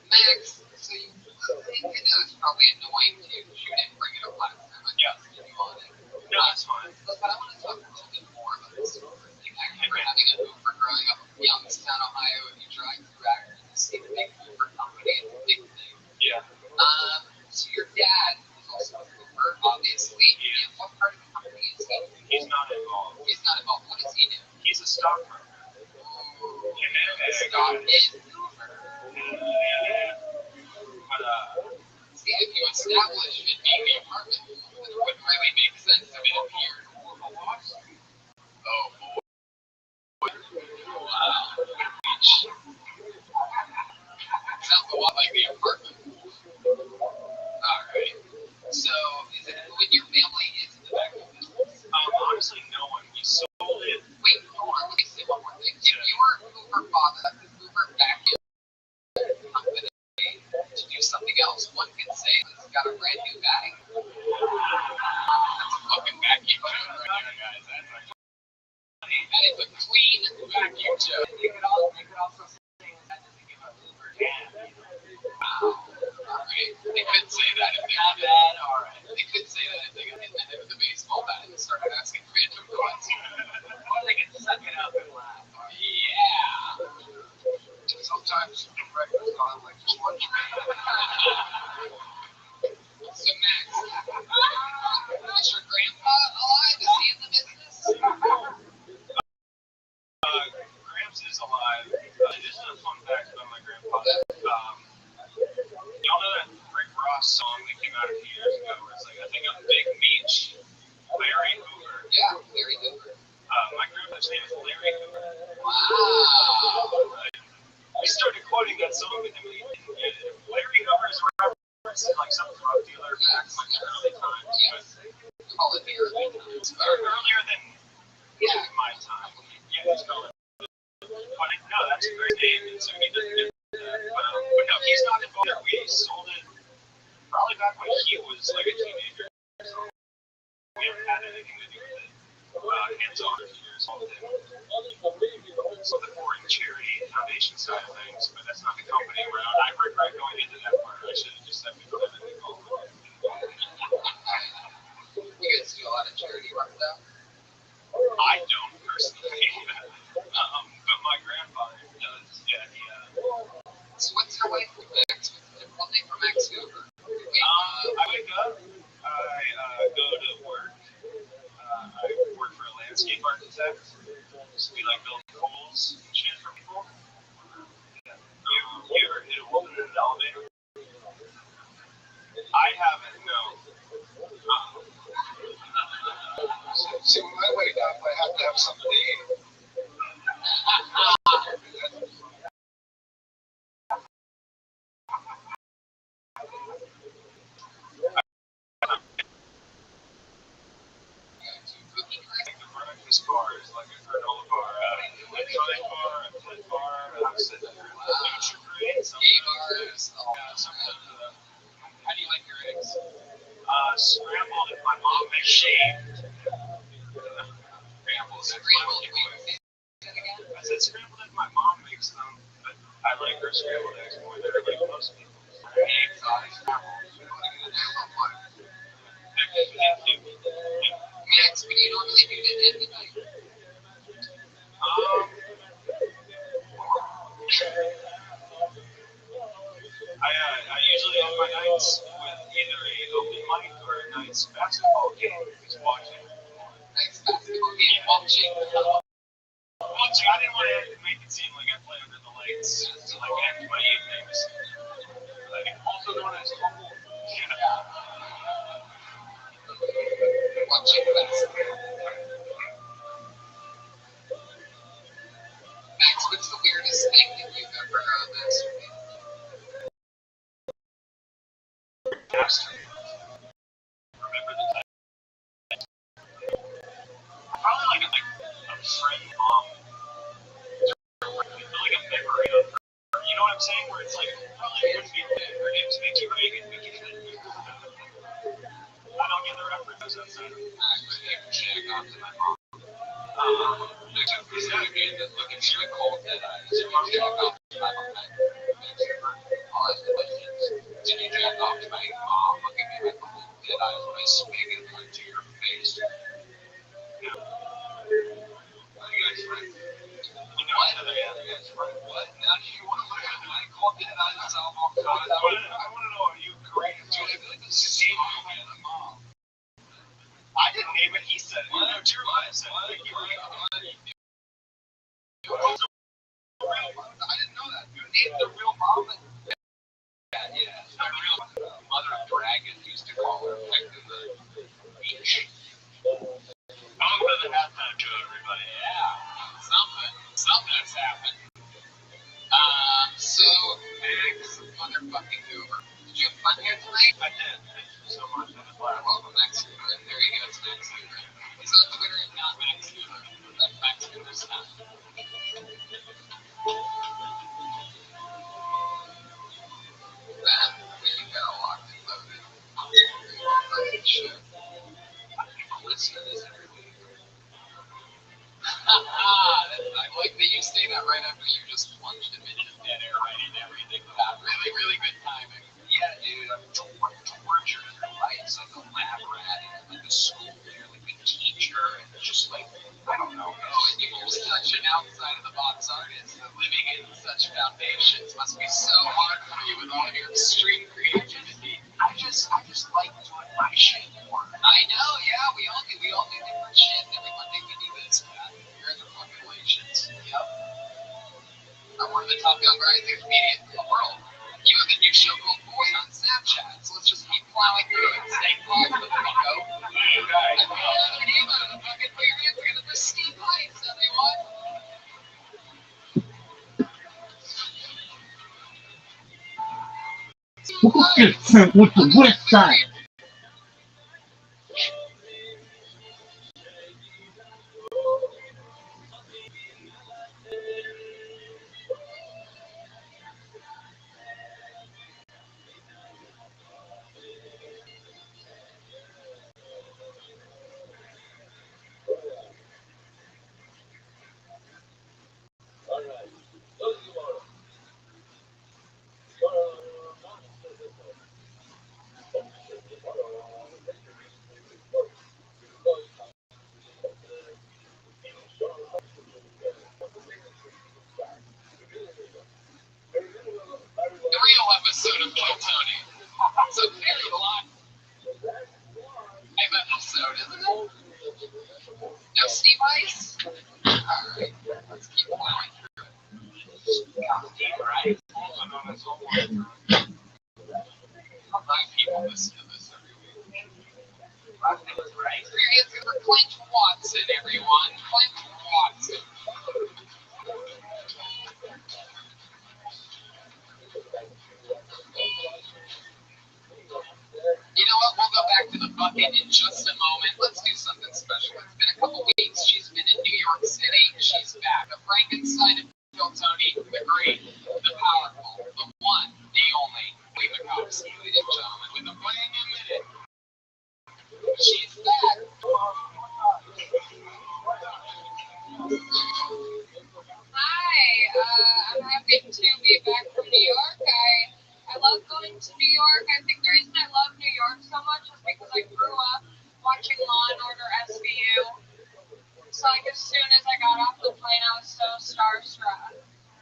Max, so you, I know it's probably annoying to you because you didn't bring it up last time. I just get you on it. No, that's fine. But I want to talk a little bit more about this Hoover thing. I remember having a Hoover growing up in Youngstown, Ohio, and you drive through Akron and you see the big Hoover company and the big thing. Yeah. So your dad was also a Hoover, obviously. Yeah. And what part of the company is he? He's not involved. He's not involved. What does he do? He's a stockbroker. Stock in Hoover. But, See, if you establish it being the apartment, then it wouldn't really make sense if it appeared. Oh boy. Wow. Sounds a lot like the apartment. Alright. So, is it who in your family is in the vacuum business? honestly, no one. We sold it. Wait, hold on. Let me say one more thing. If your Hoover father, the Hoover vacuum company, to do something else, one could say it's got a brand new bag. That's a fucking vacuum joke right there, guys. That is a clean vacuum joke. You could also say that doesn't give a Hoover hand. Wow. Alright. They could say that if they Not bad, alright. They could say that if they got hit in the head with a baseball bat and started asking random questions. Or they could suck it up and laugh. Yeah. Sometimes the breakfast on like just lunch. So Max, is your grandpa alive? Is he in the business? Gramps is alive. This is a fun fact about my grandpa. Y'all know that Rick Ross song that came out a few years ago where it's like, I think I'm Big Meech, Larry Hoover. Yeah, Larry Hoover. My grandpa's name is Larry Hoover. Wow. We started quoting that song with him. Larry Hoover is a reference to like some drug dealer back in like the early times. Yes. Call it the early times. Earlier than my time. Yeah, let's call it. But no, that's a great name. And so he doesn't do that. But no, he's not involved. We sold it probably back when he was like a teenager. So we haven't had anything to do with it. Hands-on years all the time. So the foreign charity foundation side of things, but that's not the company we're on. I regret going into that part. I should have just said we don't have anything called it. You guys do a lot of charity work though? I don't personally, but my grandpa walls and shit for people. You ever hit a woman in an elevator? I haven't, no. See, when I wake up, I have to have something to eat. The breakfast bar is like a granola bar, a Thai bar, a Flint bar, Nutri-Grain, bars. How do you like your eggs? scrambled if my mom makes shaved. Scrambled. I said scrambled if my mom makes them, but I like her scrambled eggs more than I like most people. Eggs on scrambled. Max, what do you normally do to end the night? I usually end my nights with either a open mic or a nice basketball game. Just watching. Nice basketball game watching. Watching. I didn't want to make it seem like I play under the lights to like end my evenings. Like also known as home. Watching basketball. Max, what's the weirdest thing that you've ever masturbated? Remember the time? Probably like a friend mom. Like a memory of her. You know what I'm saying? Where it's like, probably wouldn't be her name's Mickey Reagan. I don't get the references outside of it. I check off to my mom. Next up is that again that looking through a cold dead eyes. Did you jack off to my mom? I'll ask the questions. Did you jack off to my mom? Look at me with cold dead eyes when I swing and run to your face. Yeah. Are you guys friends? You know what? What? Now do you want to look at my cold dead eyes? I want to know, are you Korean? Dude, I feel like this is name my mom. I didn't name it, he said it. What? No, Jeremiah said it. I didn't know that. You named the real mom? Yeah, the real mother of dragon used to call her pecked in the beach. I'm going to the halftime show, everybody. Yeah, something has happened. So, Max, motherfucking Uber. Did you have fun here tonight? I did. Thank you so much. That was You're welcome, Max Uber. There you go, it's Max Uber. He's on Twitter and not Max Uber. That's Max Uber's not. You got locked and loaded. Fucking shit. People listen to this every week. I like that you say that right after you just plunged him into dead air writing everything. Really, really good timing. Yeah, dude, I'm tortured in life. It's like a lab rat and like a school year, like a teacher, and just like, I don't know. Oh, and you're such an outside of the box artist. Living in such foundations must be so hard for you with all of your extreme creativity. I just like doing my shit more. I know, yeah, we all do different shit. Every Monday we do this, man. You're in the fucking relations. Yep. I'm one of the top young rising comedians in the world. You have a new show called Boy on Snapchat, so let's just keep plowing through it. Stay positive, Rico. You guys. Your name out of the fucking put your hands together for Steve Heights, everyone. With the west side. Deep, right? Nine people listen to this every week. Right? It's for Clint Watson, everyone. Clint Watson. You know what? We'll go back to the bucket in just a moment. Let's do something special. It's been a couple weeks. She's been in New York City. She's back. A Frankenstein of Phil Tony, the great, the powerful, the one, the only, Lee Makowski, ladies and gentlemen, with a brand new minute. She's back. Hi, I'm happy to be back from New York. I love going to New York. I think the reason I love New York so much is because I grew up watching Law and Order SVU. So like as soon as I got off the plane, I was so starstruck.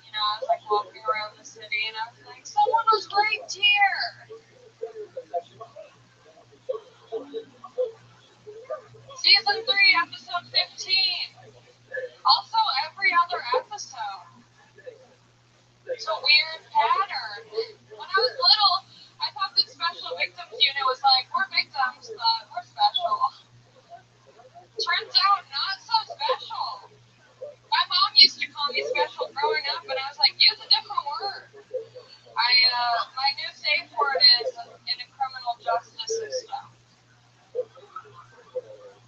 You know, I was like walking around the city and I was like, someone was raped here. Season 3, episode 15. Also, every other episode. It's a weird pattern. When I was little, I thought that Special Victims Unit was like, we're victims, but we're special. Turns out, not so special. My mom used to call me special growing up, and I was like, use a different word. My new safe word is in a criminal justice system.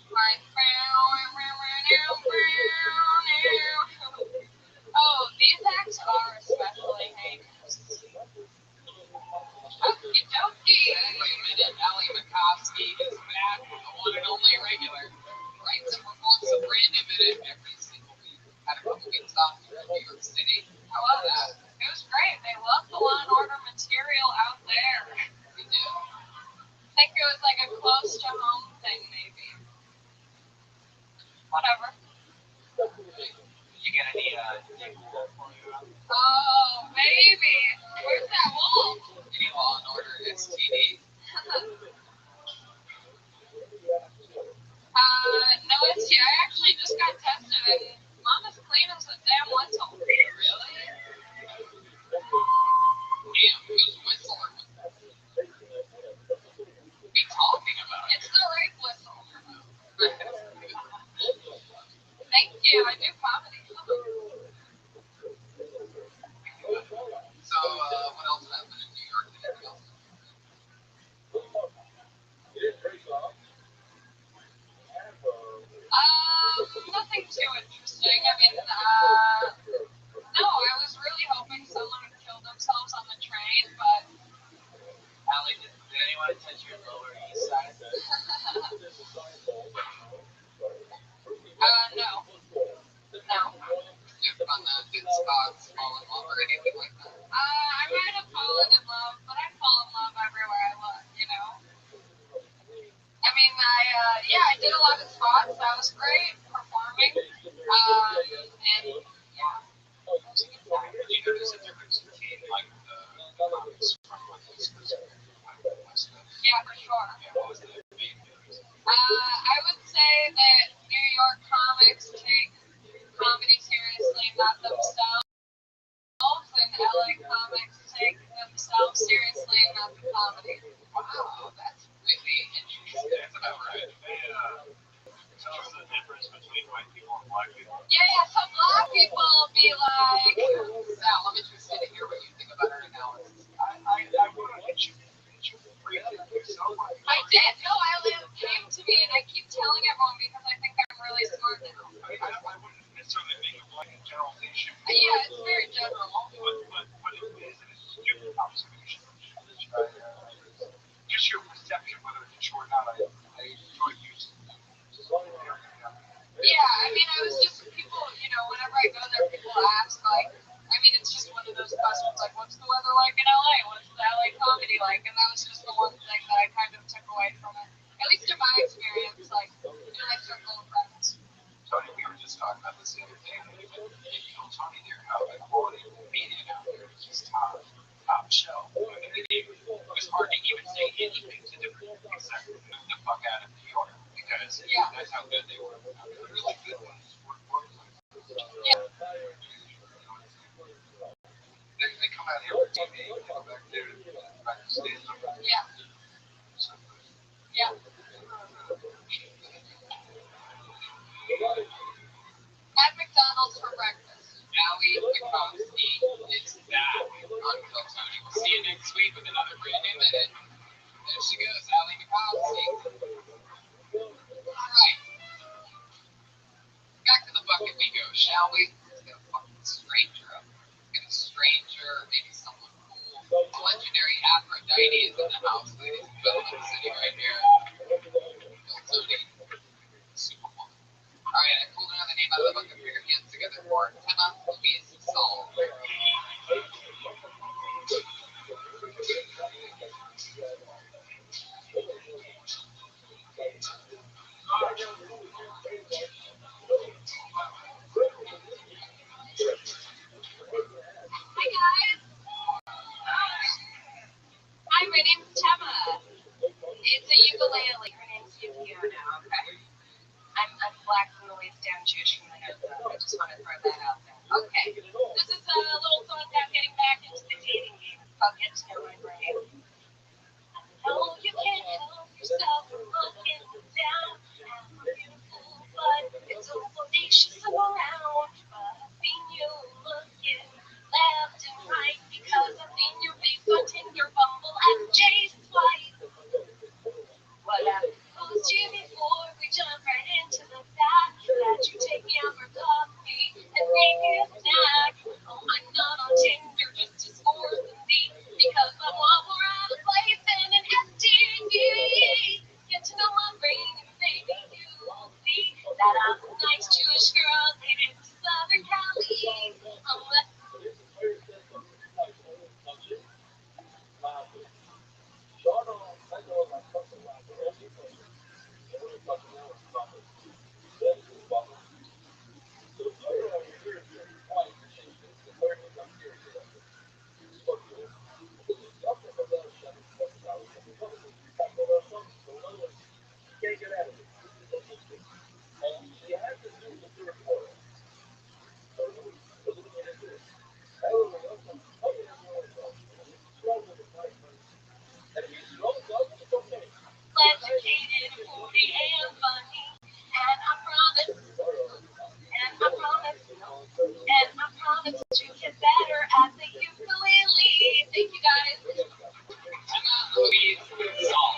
Like, oh, these acts are especially heinous. Okie dokie. Wait a minute. Lee Makowski is back. The one and only regular. Writes and performs a brand new minute every single week. Had a couple weeks off here in New York City. How was that? It was great. They love the Law and Order material out there. We do. I think it was like a close to home thing, maybe. Whatever. Did you get any wolf for you? Oh, baby. Where's that wolf? Any Law and Order STD? No, it's I actually just got tested and Mama's clean as a damn whistle. Really? Damn, who's whistling? What are we talking about? It's the rape whistle. Thank you. I do comedy. So, what else happened in New York? Anything else? Nothing too interesting. I mean, no, I was really hoping someone would kill themselves on the train, but Allie, did anyone touch your Lower East Side? no. You ever found that good spots, fall in love, or anything like that? I might have fallen in love, but I fall in love everywhere I look, you know? I mean, I did a lot of spots. That was great, performing. And, yeah, it was a good time. Did you notice a difference between like the comics from like the East Coast and the West Coast? Yeah, for sure. Yeah, what was the main difference? I would say that New York comics take comedy seriously, not themselves, and LA comics take themselves seriously, not the comedy. Wow, that's really interesting. That's about right. They tell us the difference between white people and black people. Yeah, so black people be like, Sal, I'm interested to hear what you think about her analysis. I want to get you break it yourself. I did. No, it came to me, and I keep telling everyone because I think I'm really smart now. I wouldn't necessarily make a blanket generalization. Yeah, it's very general. But it is a stupid observation. Just your perception, whether it's true or not, I enjoy using it. Yeah, I mean, I was just people, you know, whenever I go there, people ask, like, I mean, it's just one of those questions, like, what's the weather like in LA? What's the LA comedy like? And that was just the one thing that I kind of took away from it. At least in my experience, like, in my circle of friends. Tony, we were just talking about this the other day. You told Tony there how the quality of the media out there is just top shelf. I mean, it was hard to even say anything to different except move the fuck out of New York because that's how good they were. The really good ones were. Yeah. had him for TV. You know, back there, back to stage. Yeah. Yeah. At McDonald's for breakfast. Allie Mikowski is back on Kill Tony. We'll see you next week with another brand new minute. There she goes, Allie Mikowski. All right. Back to the bucket we go, shall we? Let's get a fucking stranger up. Get a stranger, maybe someone cool. The legendary Aphrodite is in the house, ladies and gentlemen, sitting right here. Kill Tony. Superwoman. All right, I pulled another name out of the bucket. Put your hands together for Tema Louise Saul. Hi guys. Hi, my name's Tema. It's a ukulele. Her name's Yukio now. Okay. I'm black from the waist down, Jewish from the nose up. I just want to throw that out there. Okay. This is a little song about getting back into the dating game. It's called Get to Know My Brain. No, you can't help yourself from looking down at my beautiful butt. It's so bodacious around. But I've seen you looking left and right because I've seen your face on Tinder, Bumble, and Jay's Swipe. What I've proposed to you before we jump right into the fact that you take me out for coffee and maybe a snack. Oh, I'm not on Tinder just to score some D because I'm more out of place than an STD. Get to know my brain and maybe you will see that I'm a nice Jewish girl native to Southern Cali. Educated, foodie, and funny, and I promise to get better at the ukulele. Thank you guys. Tema Louise Saul.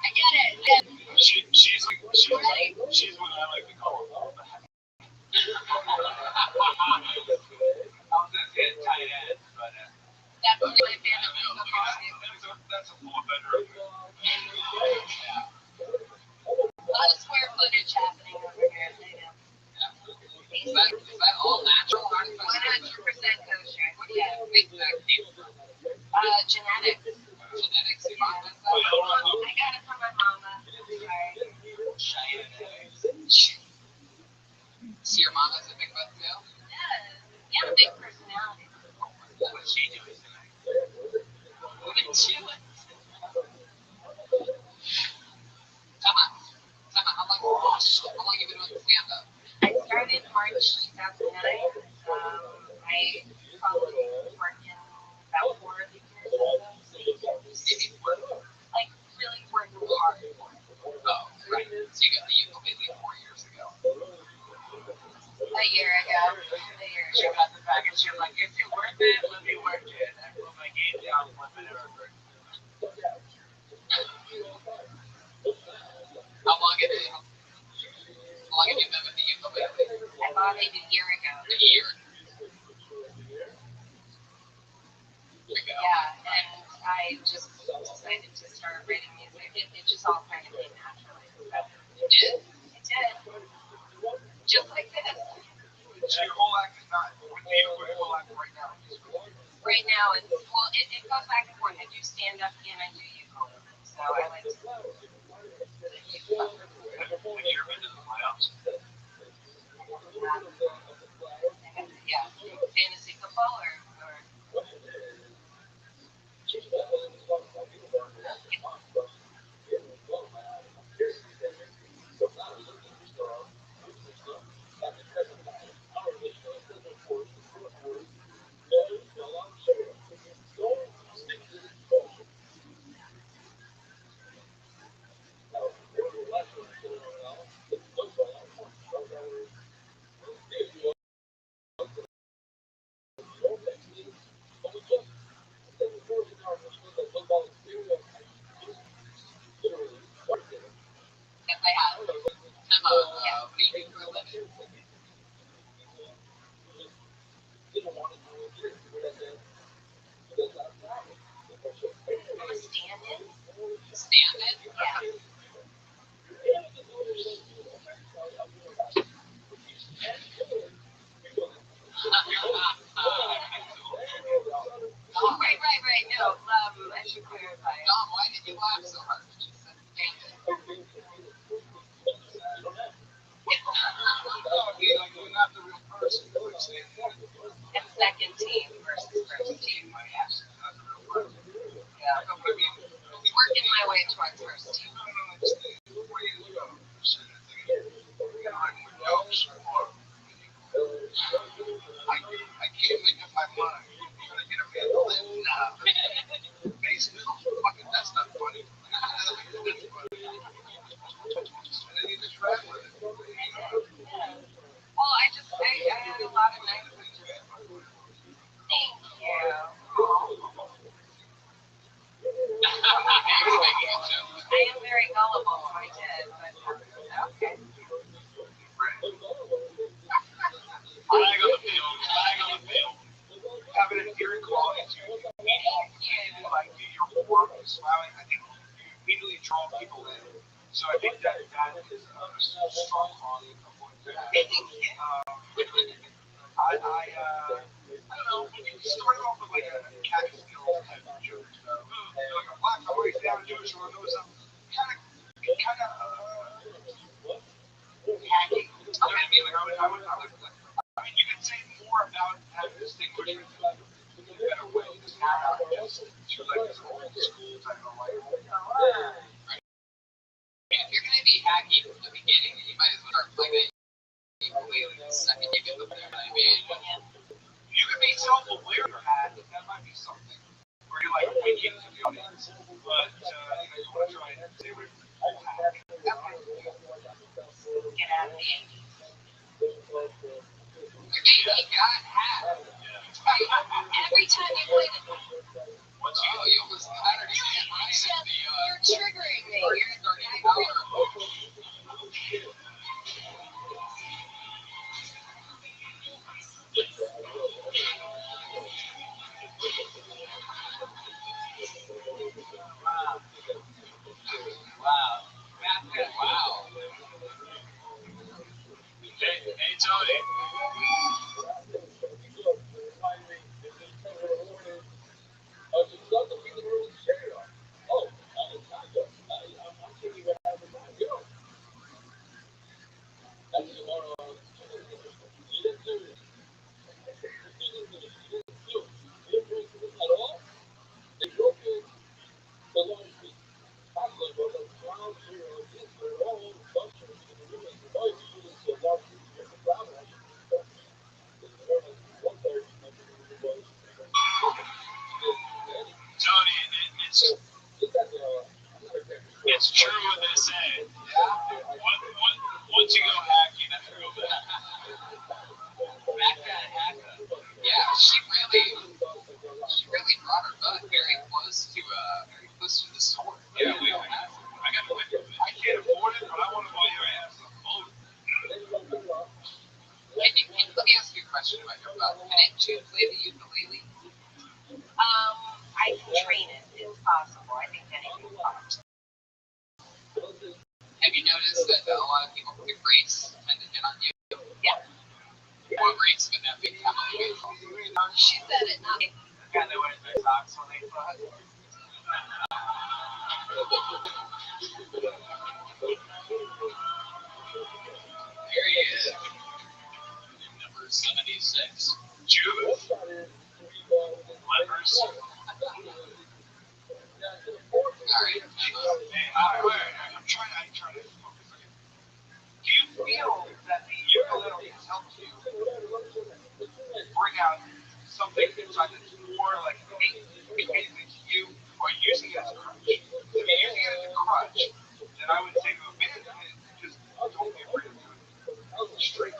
I get it. She's when I like to call her. I was gonna say it's tight end, but That's my favorite thing about That's a full bedroom. a lot of square footage happening over here. Is that all natural? 100% kosher. Yeah, Exactly. genetics. Genetics, you Yeah, find that's all I got it from my mama. Sorry. So your mama's a big butt too? Yeah, big personality. what's she doing tonight? What you doing? Tema, how long you been doing stand-up? I started March 2009. I probably worked in about 4 years ago. Like, really working hard for it. Oh, right. So you got the ukulele 4 years ago. A year ago. She got the package. She was like, "Is it worth it? Let me work it." I put my game down 1 minute early. How long have you been with the ukulele? I bought it a year ago. A year. There we go. Yeah, and I just decided to start writing music. It just all kind of came naturally. You did? It did. Just like this. So your whole act is not with the whole act right now. Right now, it goes back and forth. I do stand up and I do ukulele. So I like to. When you're into the playoffs. Yeah, fantasy football or Like you're not the real person. And second team versus first team. Yeah. Working my way towards first team. I can't make up my mind. I'm trying to get a man to live. Nah. Basically, fucking, that's not funny. That's funny. And then you just rap with it. Well, I had a lot of nice things. Thank you. I am very gullible, so I did, but okay. Flag on the field. Flag on the field. Have an endearing quality to you. Thank you. Like your warm and smiling, I think you immediately draw people in. So I think that is a strong quality of what you have. I don't know. You started off with like a cat skills type of joke. Like a black boy down Jewish or knows something. Kind of Hacking. you know what I mean? Like I would I mean, you could say more about how to distinguish it in a better way. It's not just to like this old school type of like. If you're going to be hacky from the beginning, you might as well start playing it equally the second you get the player. I mean, You could be self-aware of that. That might be something where you're like winking to the audience, but you want to try and stay away from the whole hack. Get out of the 80s. he got hacked. Every time you play the Oh, you almost pattered his hand right in the you're triggering me. starting power. Wow. Wow. Hey, Tony. Tony, it's true what they say. Once you go hack, you never go back. Yeah, she really brought her butt very close to the sword. Yeah, I got to win. I can't afford it, but I want to buy your ass a boat. Let me ask you a question about your butt. Can you play the ukulele? I can train it. It's possible. I think anything's possible. Have you noticed that a lot of people with the greats tend to hit on you? Yeah. What greats would that be? She said it, not me. Yeah, they wear their socks when they fuck. There he is. Number 76. Judith. Lepers. Alright. Hey, I'm trying to focus again. Do you feel that the ukulele has helped you bring out something inside that's more like amazing to you, or using it as a crutch? If you're using it as a crutch, then I would say to abandon it and just don't be afraid of doing it. Straight up.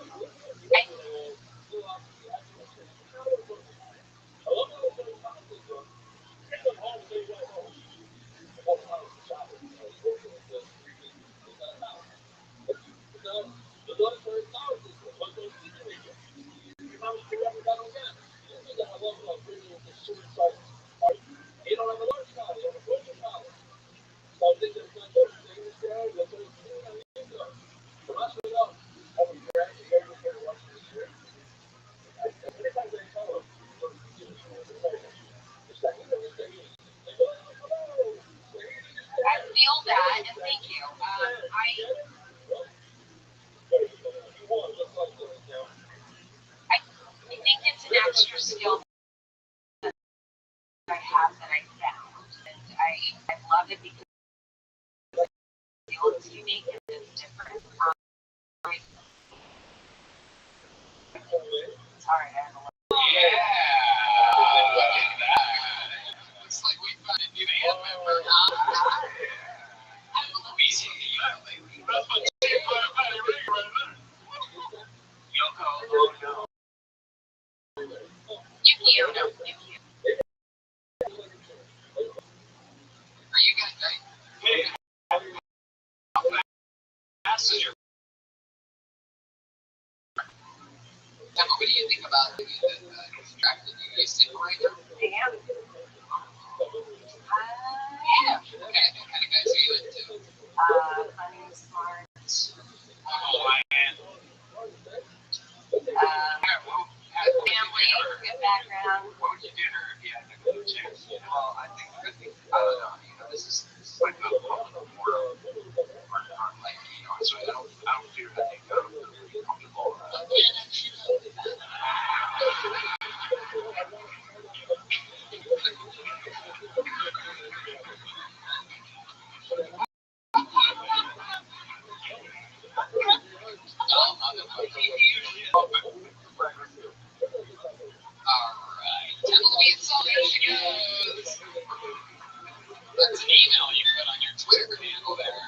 Sorry, man. Yeah. Look at that. Looks like we found a new band member, huh? I'm Louise from the lately. Yoko, oh no. Yuki Ono. Are you guys right? Hey, passenger. Emma, what do you think about the distracted you? You single right now? Yeah. Yeah. Okay, what kind of guys are you into? Funny, smart. Oh, man. Family, good background. What would you do to her if you had another chance? Well, I think, I don't know. You know, this is like a public forum. Like, you know, so I don't do that. I think I'm really comfortable. Alright, tell me it's all there she goes. That's an email you put on your Twitter handle there.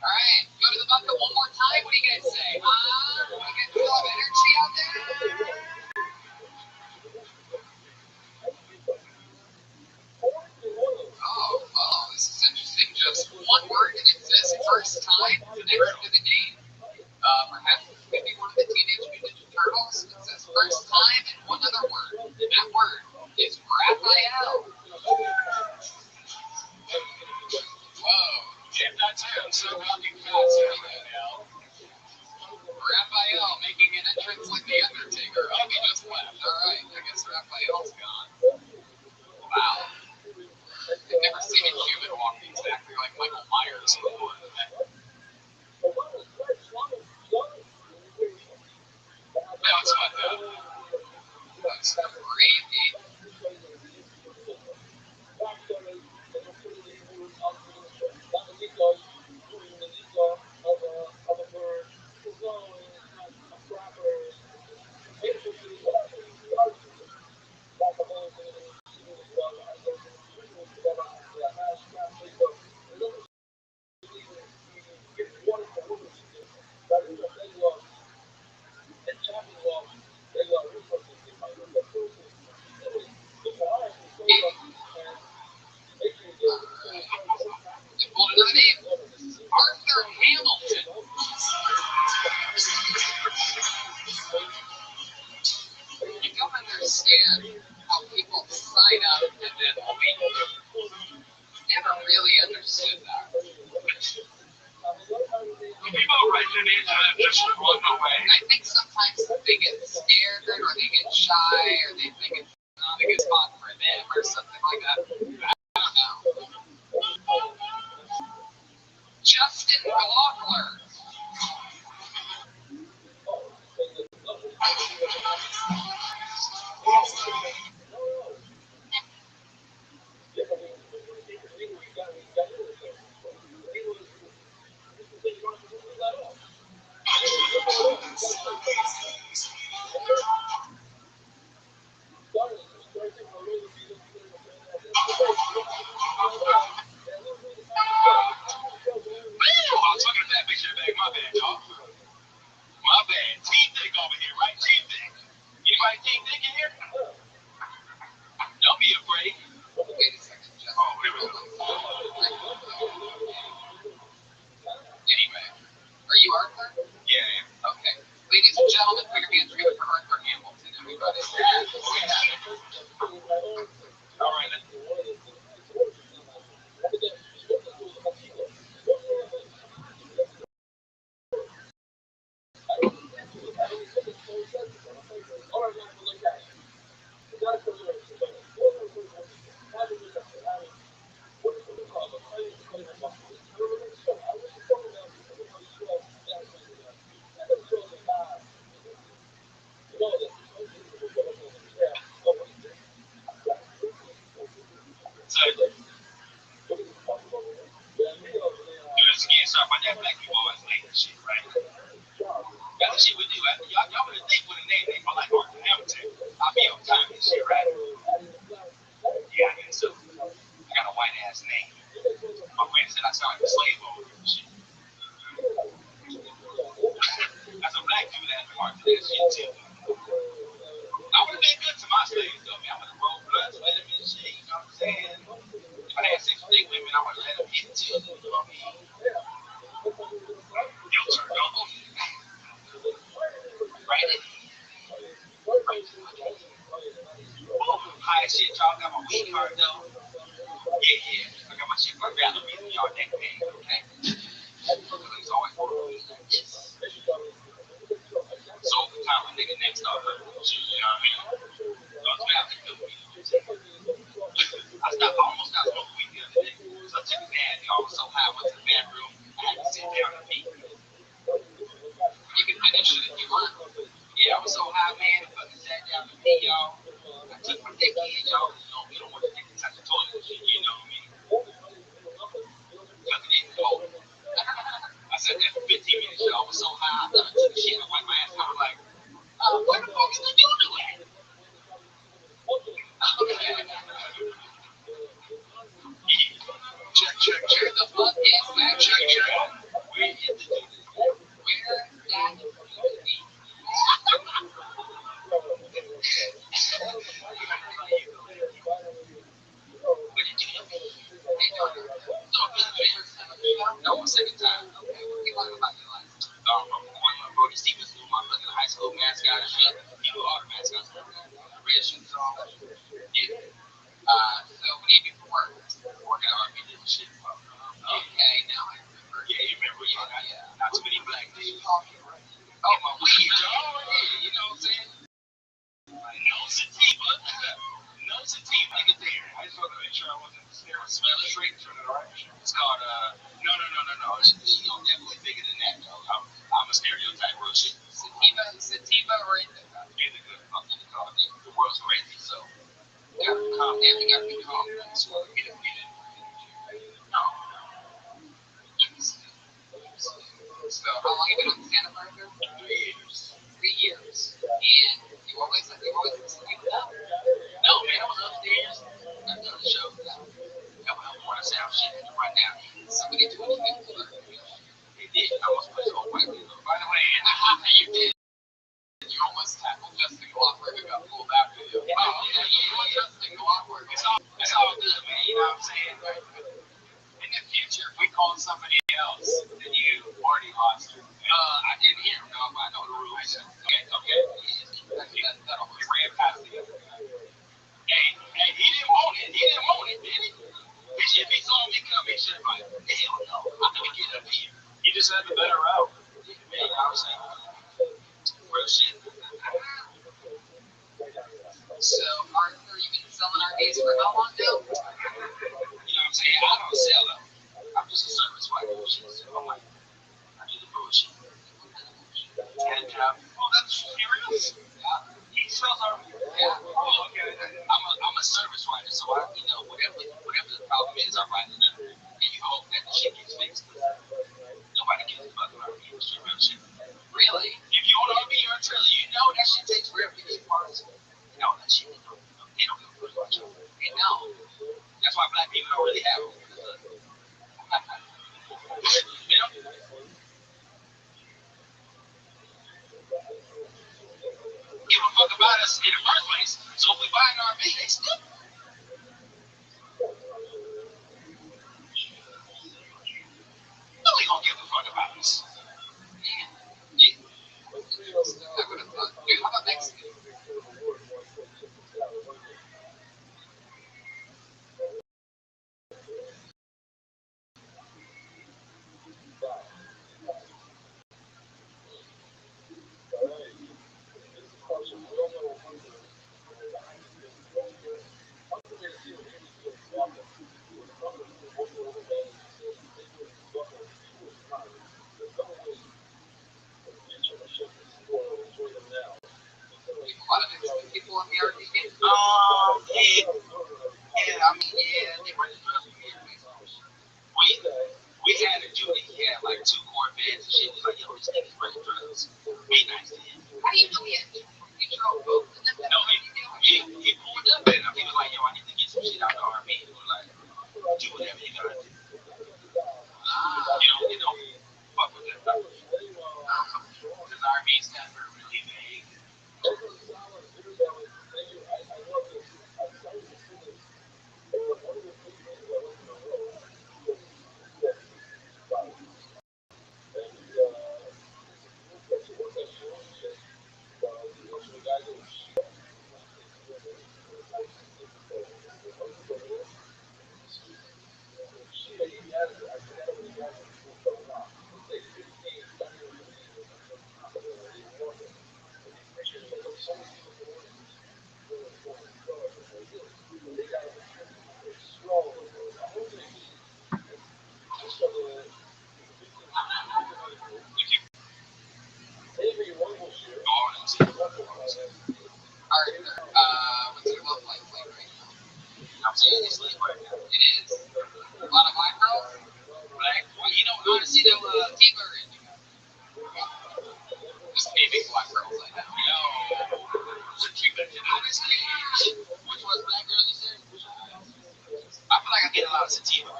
Alright, go to the bucket one more time. What do you guys say? We get full of energy out there? Oh, this is interesting. Just one word and it says first time next to the name. Perhaps this could be one of the Teenage Mutant Ninja Turtles. It says first time and one other word. And that word is Raphael. Whoa, get that too. So fucking fast, Raphael. Raphael making an entrance like the Undertaker. Oh, he just left. Alright, I guess Raphael's gone. Wow. I've never seen a human walk exactly like Michael Myers before. That's what that's crazy. And pulled another name. Arthur Hamilton. You don't understand how people sign up and then leave. Never really understood that. People write their names and just run away. I think sometimes they get scared or they get shy or they think it's not a good spot for them or something like that. I don't know. Justin Glockler. that black people always late and shit, right? That's the shit we do. Y'all would think with a name named like Arthur Hamilton, I'll be on time and shit, right? Yeah, I did too. I got a white ass name. My friend said I sound like a slave owner and shit. That's a black dude that had the heart to that shit too. I would have been good to my slaves though, man. I would have rolled bloods with them and shit, you know what I'm saying? If I had sex with big women, I would have let them hit till, you know what I mean? Your turn, uncle. Right? High as shit, y'all got my weed card though. Yeah. I got my shit card down to me, y'all neck pain, okay? It's always for me like this. So over time, a nigga next start hurting shit, you know what I mean? Those family feel me. I almost stopped smoking weed the other day. So I took a nap, y'all was so high, I went to the bathroom, I had to sit down and pee. You can finish it if you want. Yeah, I was so high, man, I fucking sat down and pee, y'all. I took my dick in, y'all. You don't want to dick inside the toilet and shit, you know what I mean? Because it didn't go. I sat there for 15 minutes, y'all. I was so high, I thought I took a shit. I wiped my ass. I was like, where the fuck is the dude at? Check. The fuck is that? Check. Where is the dude? Where that dude be? No, second time. Okay, what do you like about your life? Brody Stevens, who my fucking high school mascot and shit. He do all the mascots. Red shoes on. Yeah. So what do you do for work? Working at RP and shit. Okay, now I remember. Yeah, you remember. Yeah. Not too many black dudes. Oh, my weed, dog. Yeah, you know what I'm saying? No sativa. Nigga there. I just wanted to make sure I wasn't smelling straight. It's called, no. It's definitely bigger than that, though. I'm a stereotype real shit. Sativa or indica? Indica. The world's crazy, so. You gotta be calm. Damn, you gotta be calm. So, get it. No. So, how long you been on Santa Barbara? 3 years. 3 years. And you always sleep up? No, man, I was upstairs. I've done the show. I want to say I'm shit right now. Somebody do anything for her. They did. I almost put the whole white people. By the way, you did. You almost tackled Justin Glockberg and got pulled after you. Yeah, you want Justin Glockberg. It's all good, man. You know what I'm saying? In the future, if we call somebody else, then you already lost. I didn't hear him, no, but I know the rules. Okay. We ran past the other guy. Hey, he didn't want it, did he? He should be saw me come. He should have like, hell no, I'm gonna get up here. He just had the better route. Yeah, man, you know what I'm saying? Real shit. So, Arthur, you've been selling RVs for how long now? You know what I'm saying? I don't sell them. I'm just a service wife. So I'm like, I do the bullshit. And, that's serious? Yeah. He sells RVs? Yeah. Oh, okay. I'm a service writer, so I, whatever the problem is, I write it up. And you hope that the shit gets fixed. Nobody gives a fuck about RV industry, real shit. Really? If you own an RV or a trailer, you know that shit takes forever to get parts. You know that shit. They don't give a fuck about you. They know. That's why black people don't really have them. You know? Give a fuck about us in the first place. So if we buy an RV, they still. Nobody gonna give a fuck about us. Yeah. How about Mexico? A lot of people in the RV game. Yeah, they were just we had a dude, he had like 2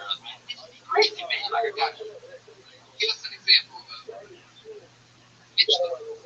It's crazy, man. Like, I got you. Give us an example of Mitch.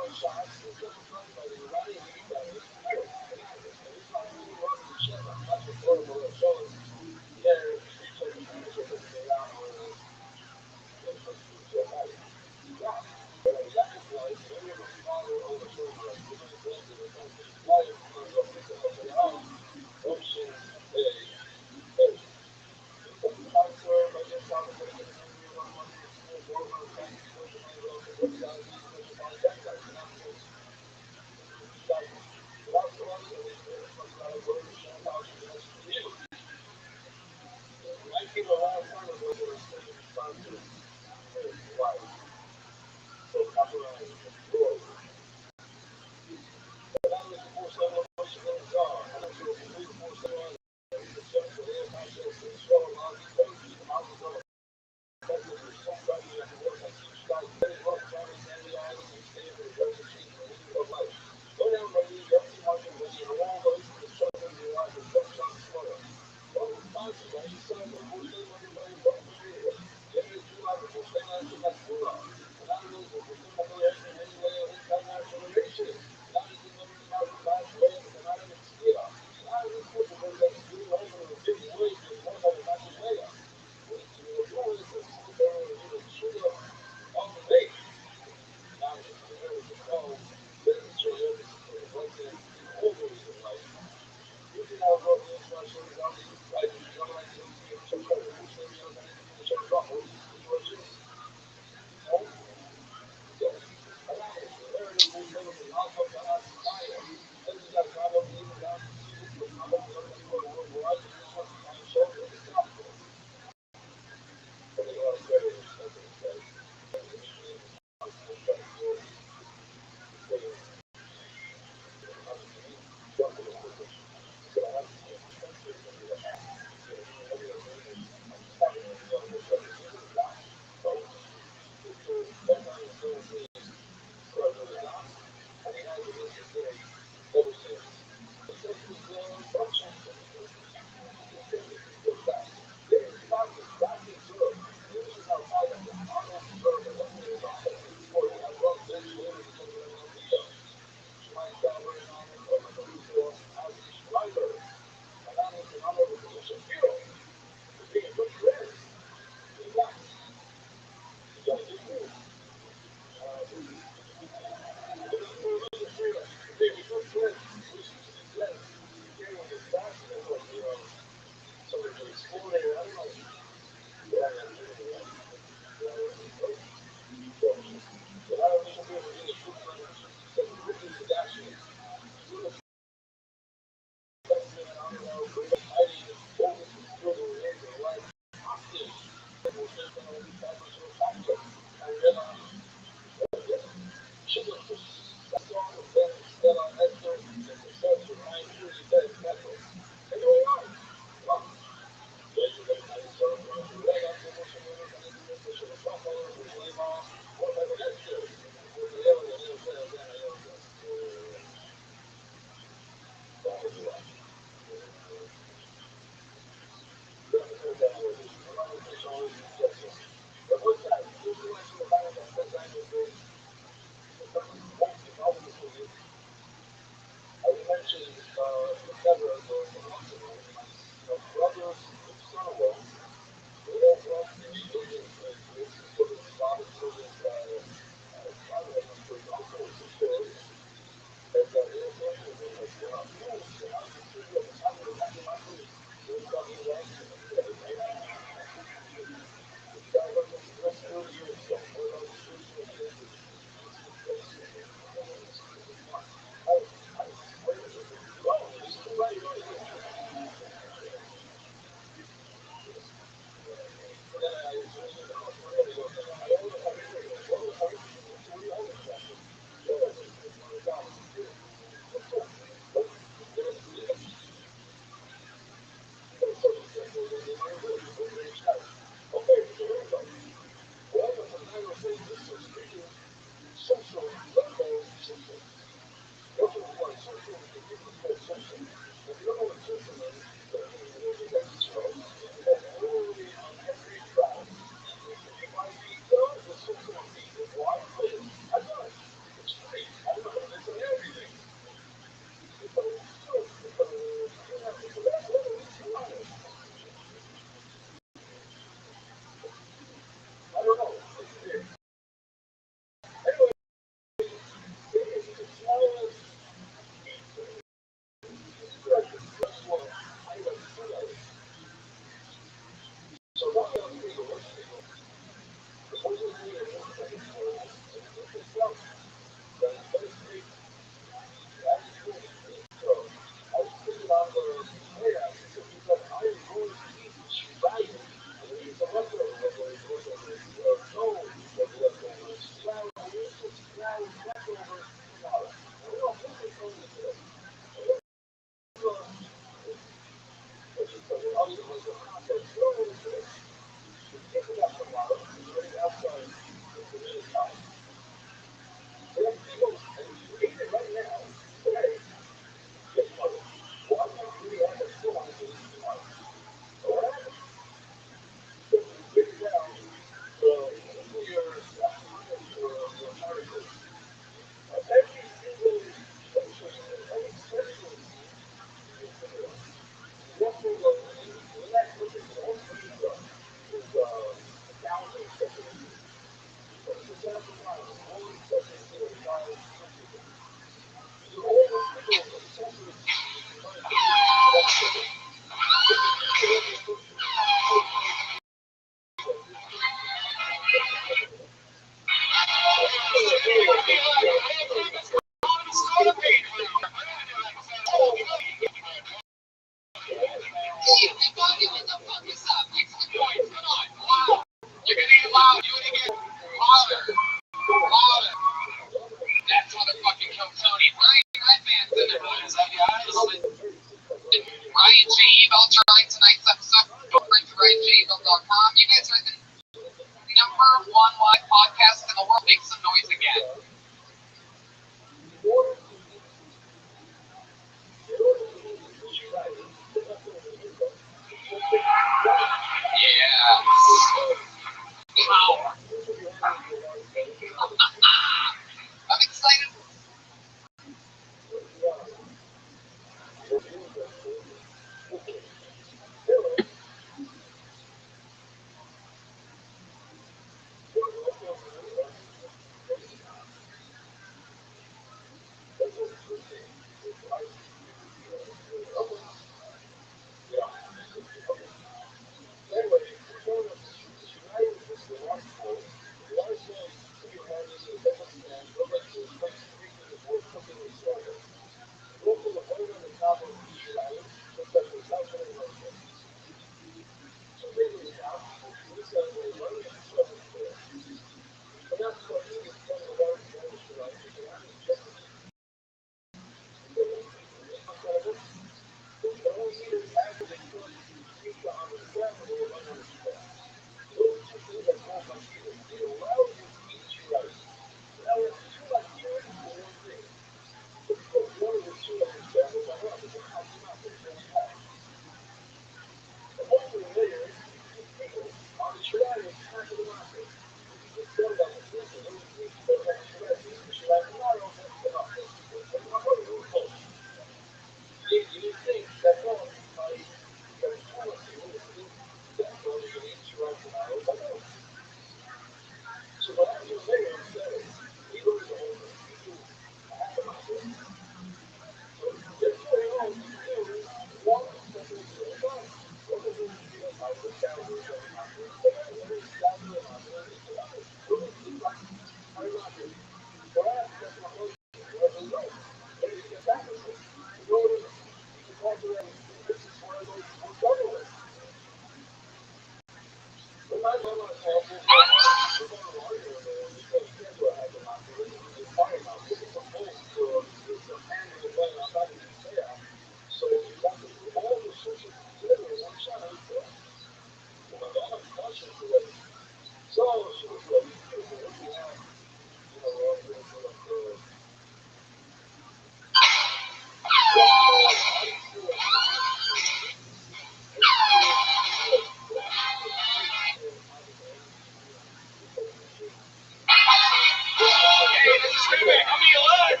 screaming, I'll be alive.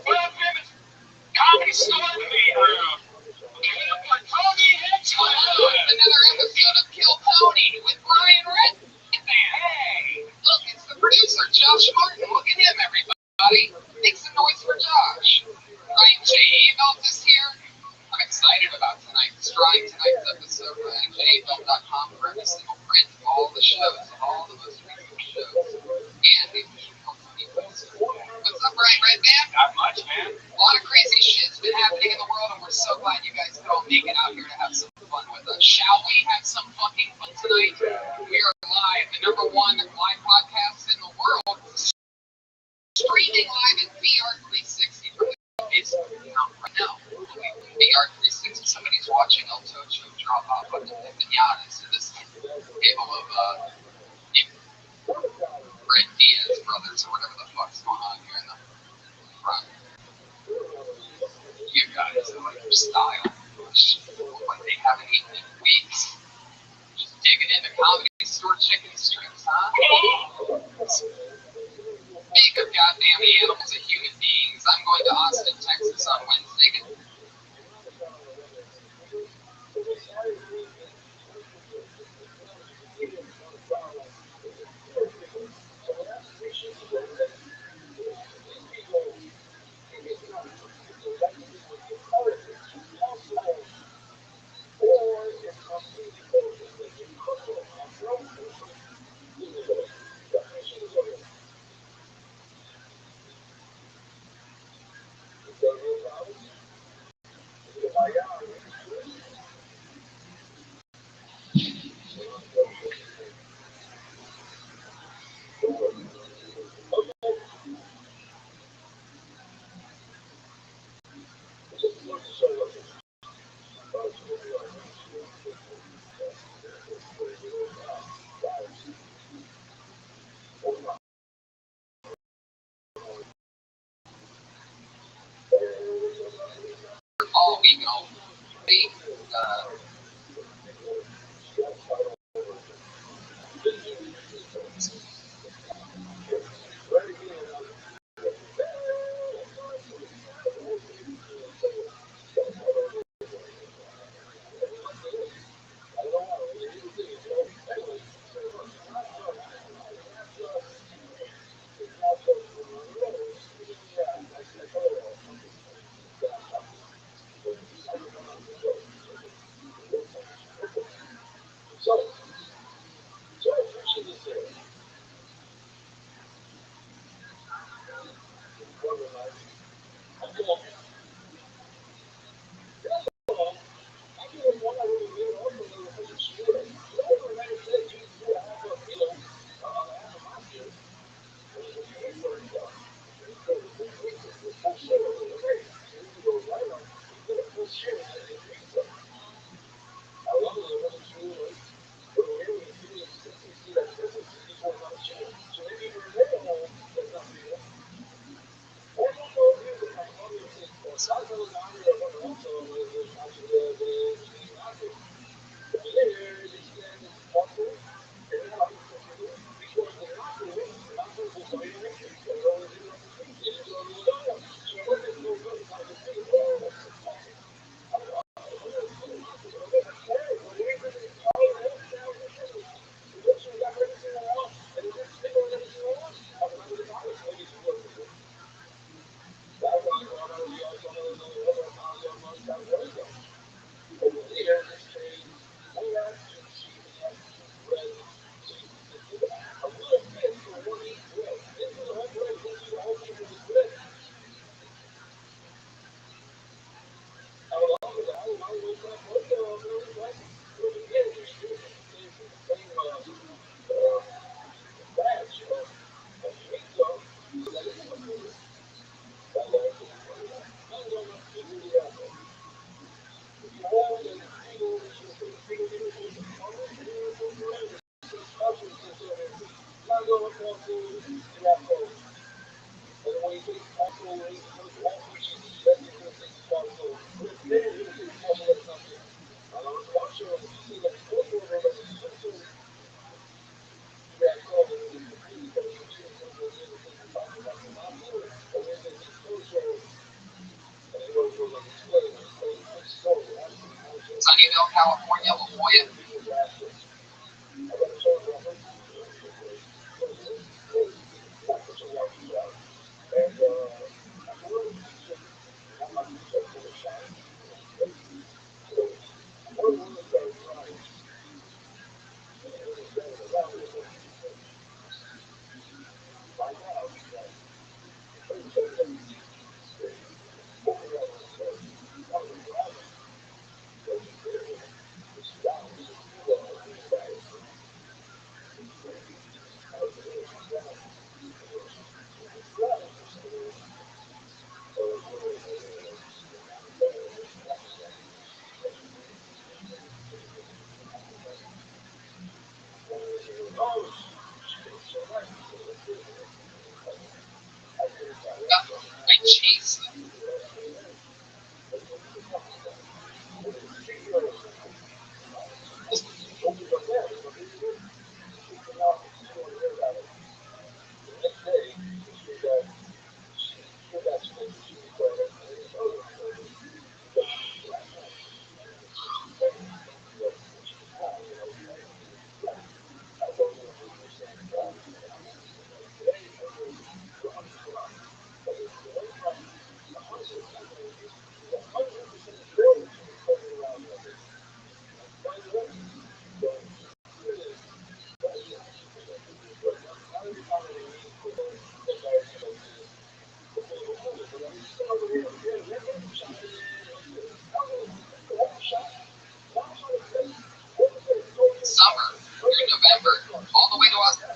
What happened? Comedy Store Theater. Another episode of Kill Tony with Brian Redman. Hey, look, it's the producer, Josh Martin. Look at him, everybody. Make some noise for Josh. Ryan J. Abelt is here. I'm excited about tonight's episode. JAbelt.com for every single print of all the shows, all the most recent shows, and the official Kill Tony poster. What's up, Brian Redman? Not much, man. A lot of crazy shit's been happening in the world, and we're so glad you guys could all make it out here to have some fun with us. Shall we have some fucking fun tonight? We are live, the #1 live podcast in the world, streaming live at VR360 from the Facebook account right now. VR360, somebody's watching El Tocho drop off on the pinatas to this table of Red Diaz brothers, or whatever the fuck's going on here in the front. You guys, I like your style. Look like they haven't eaten in weeks. Just digging into Comedy Store chicken strips, huh? Speak of goddamn animals and human beings, I'm going to Austin, Texas on Wednesday. All week long. California, La Jolla. I chase them. Summer through November, all the way to Australia.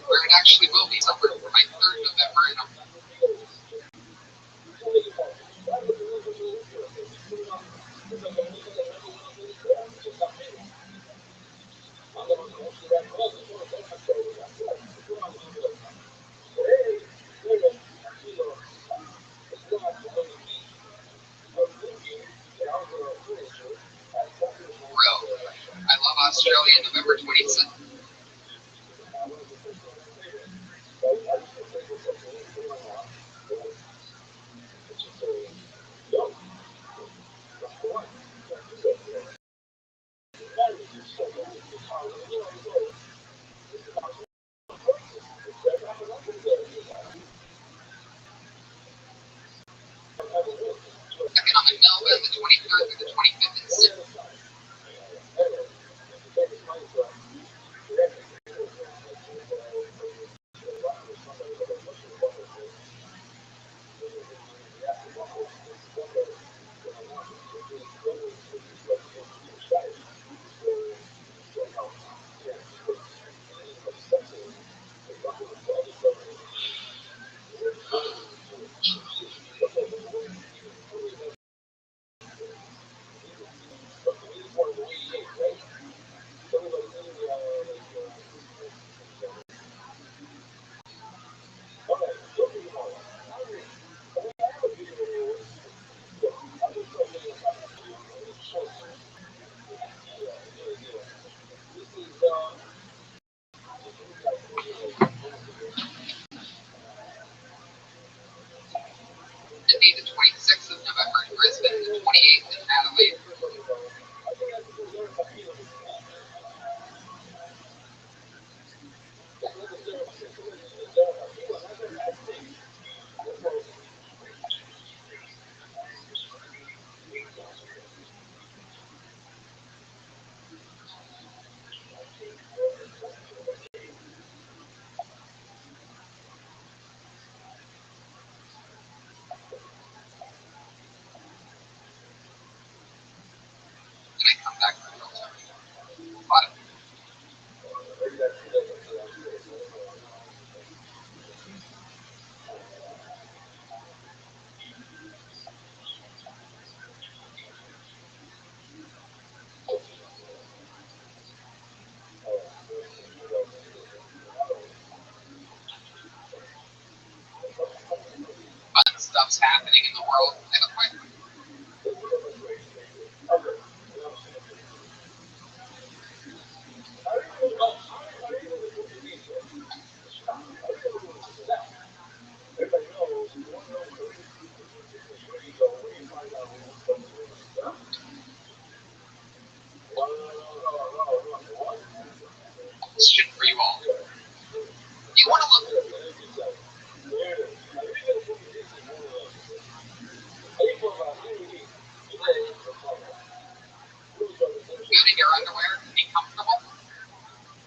Where it actually will be summer, right? 3rd November and I love Australia, November 26th. Second, I'm in Melbourne, the 23rd through the 25th in Sydney. Sydney, the 26th of November. 28th in Adelaide. Then I come back to the hotel. But fun stuff's happening in the world. And a quick question for you all. Do you want to look good in your underwear and be comfortable?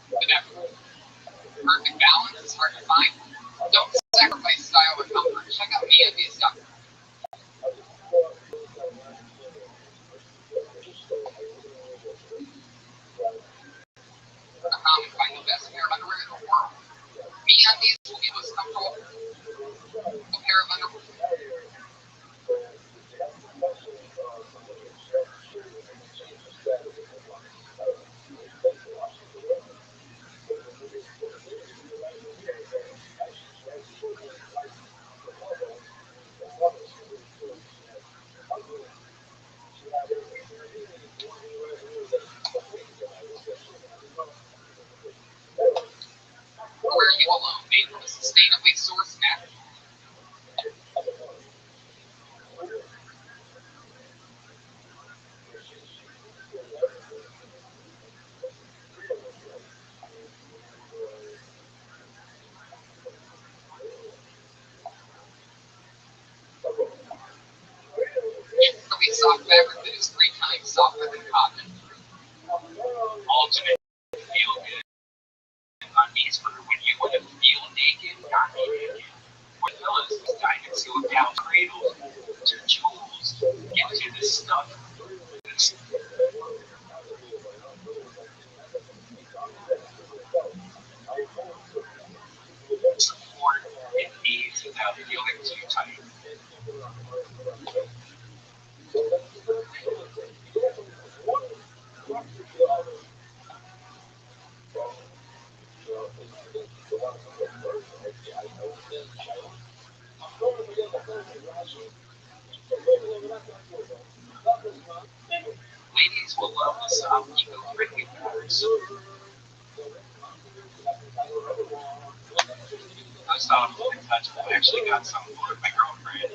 But that perfect balance is hard to find. Don't sacrifice style or comfort. Check out MeUndies.com. And find the best pair of underwear in the world. MeUndies will be the most comfortable pair of underwear. Where are you alone? Made from a sustainably sourced natural. Really soft fabric that is 3 times softer than cotton. Ultimate feel good undies for when you want to feel naked, not be naked. With pillows, dive into a down cradle to jewels, into this stuff. This support it needs without feeling too tight. Ladies will love the soft, eco-friendly patterns. I saw them in touch. I actually got some for my girlfriend.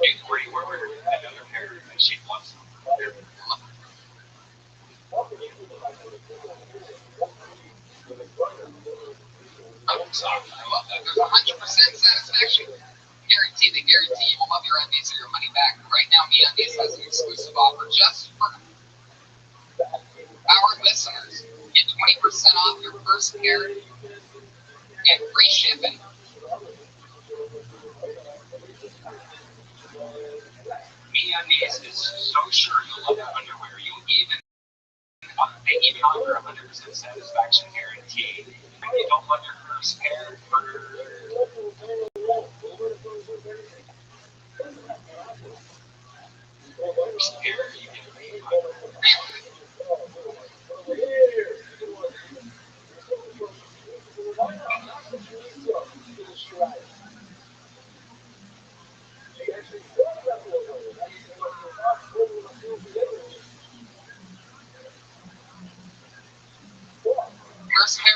Before you were wearing another pair, and she loves them. Oh, sorry. I love that. There's 100% satisfaction guarantee. They guarantee you will love your undies or your money back. Right now, MeUndies has an exclusive offer just for our listeners. Get 20% off your first pair and free shipping. MeUndies is so sure you'll love your underwear. They even offer 100% satisfaction guarantee. If you don't love your first pair for pair, you can refund.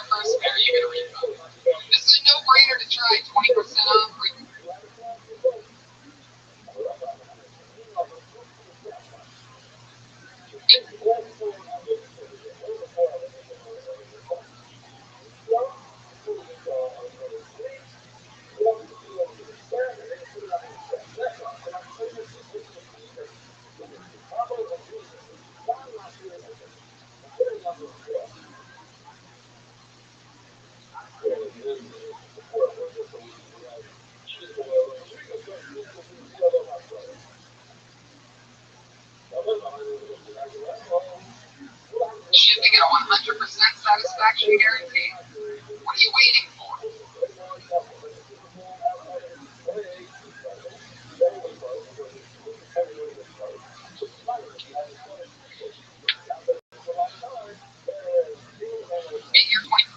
First pair, you get a refund. This is a no-brainer try 20% off. Shipping at a 100% satisfaction guarantee. What are you waiting for? Get your 20.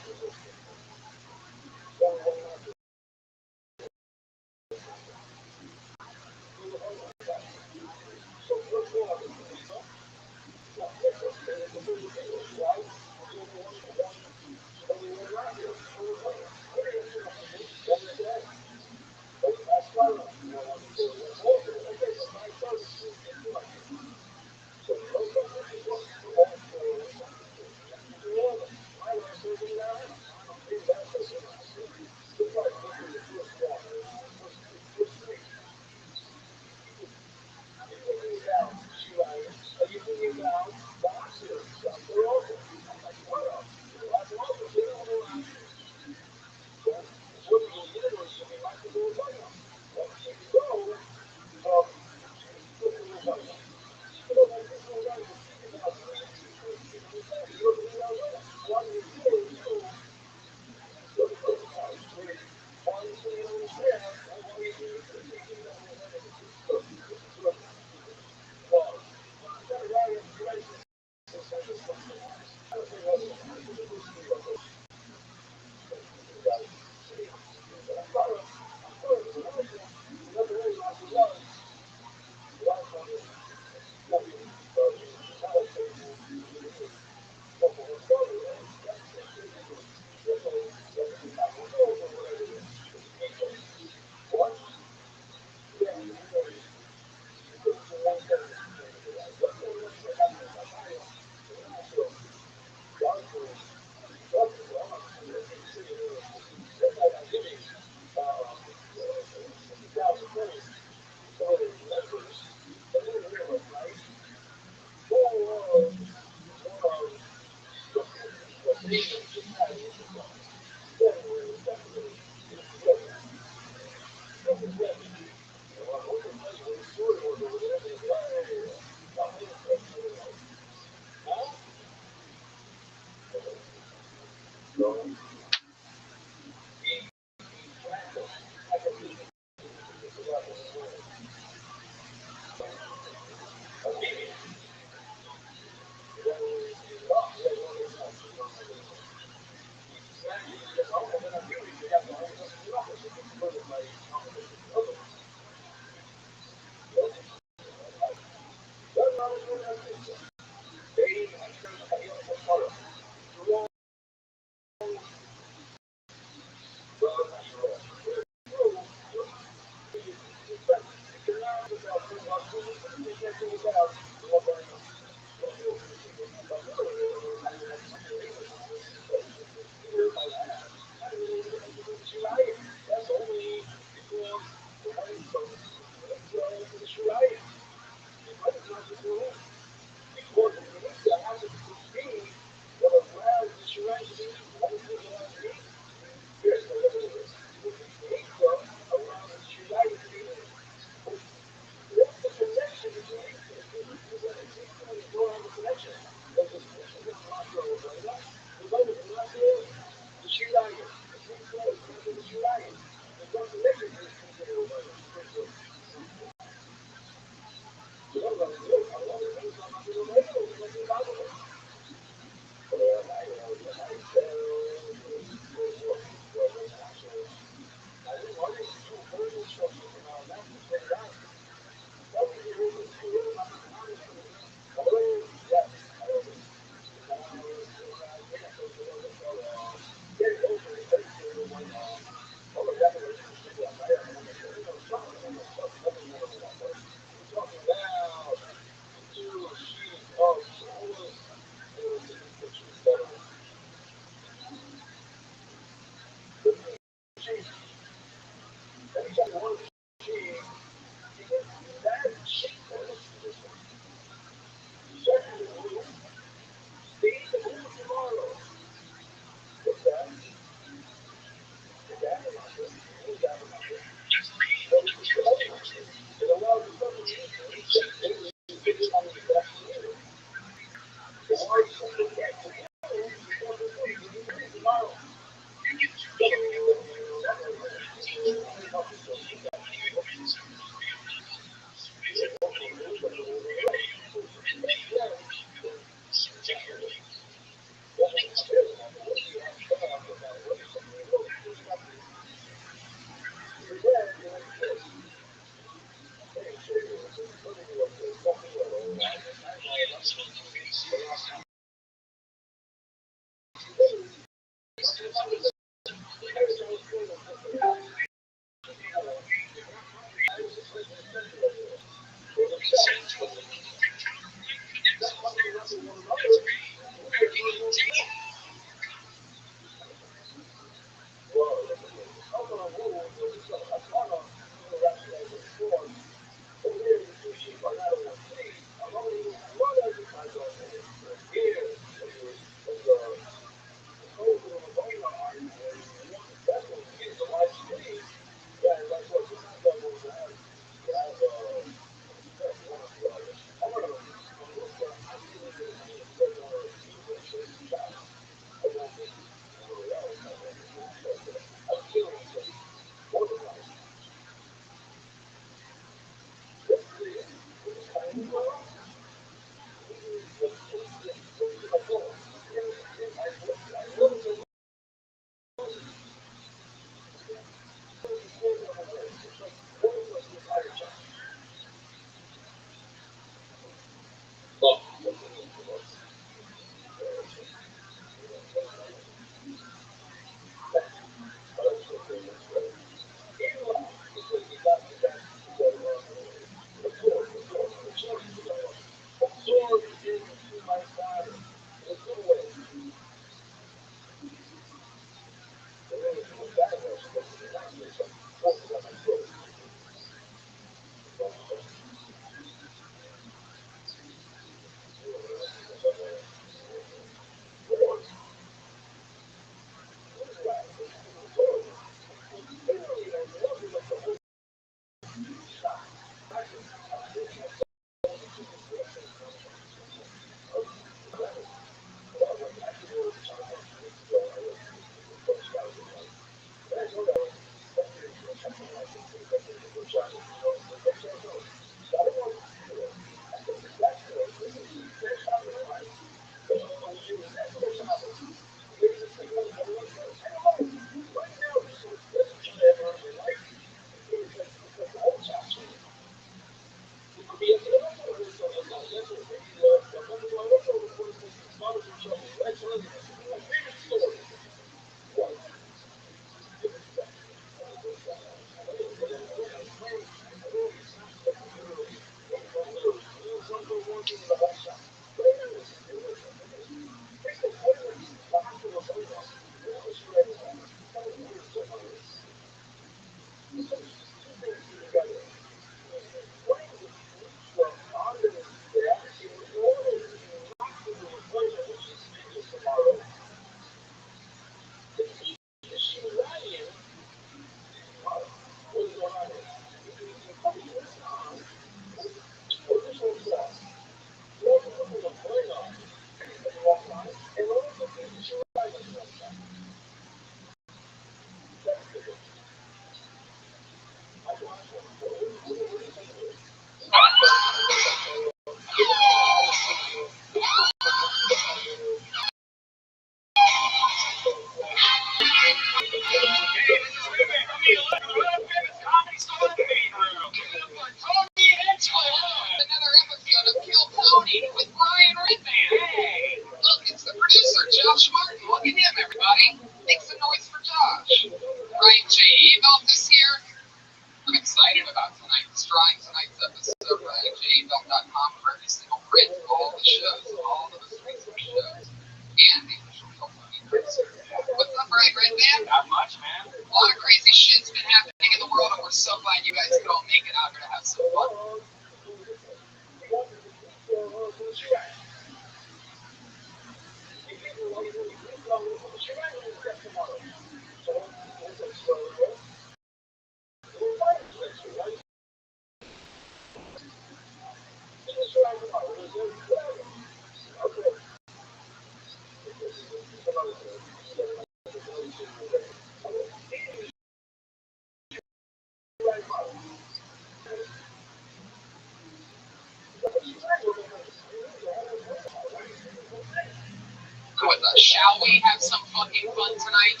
Shall we have some fucking fun tonight?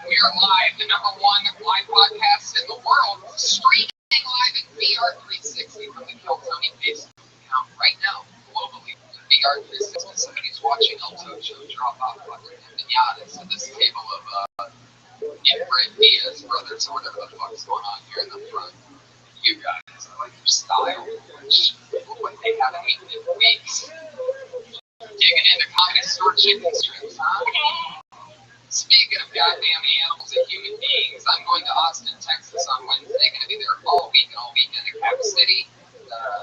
We are live, the #1 live podcast in the world, streaming live at VR360 from the Kill Tony Facebook account right now, globally. VR360, somebody's watching El Tocho drop off fucking empanadas to this table of Efrain Diaz brothers, or whatever the fuck's going on here in the front. You guys, I like your style, which look like they haven't eaten in weeks. Digging into comedy store chicken strips, huh? Speaking of goddamn animals and human beings, I'm going to Austin, Texas on Wednesday. Going to be there all week and all weekend in Cap City,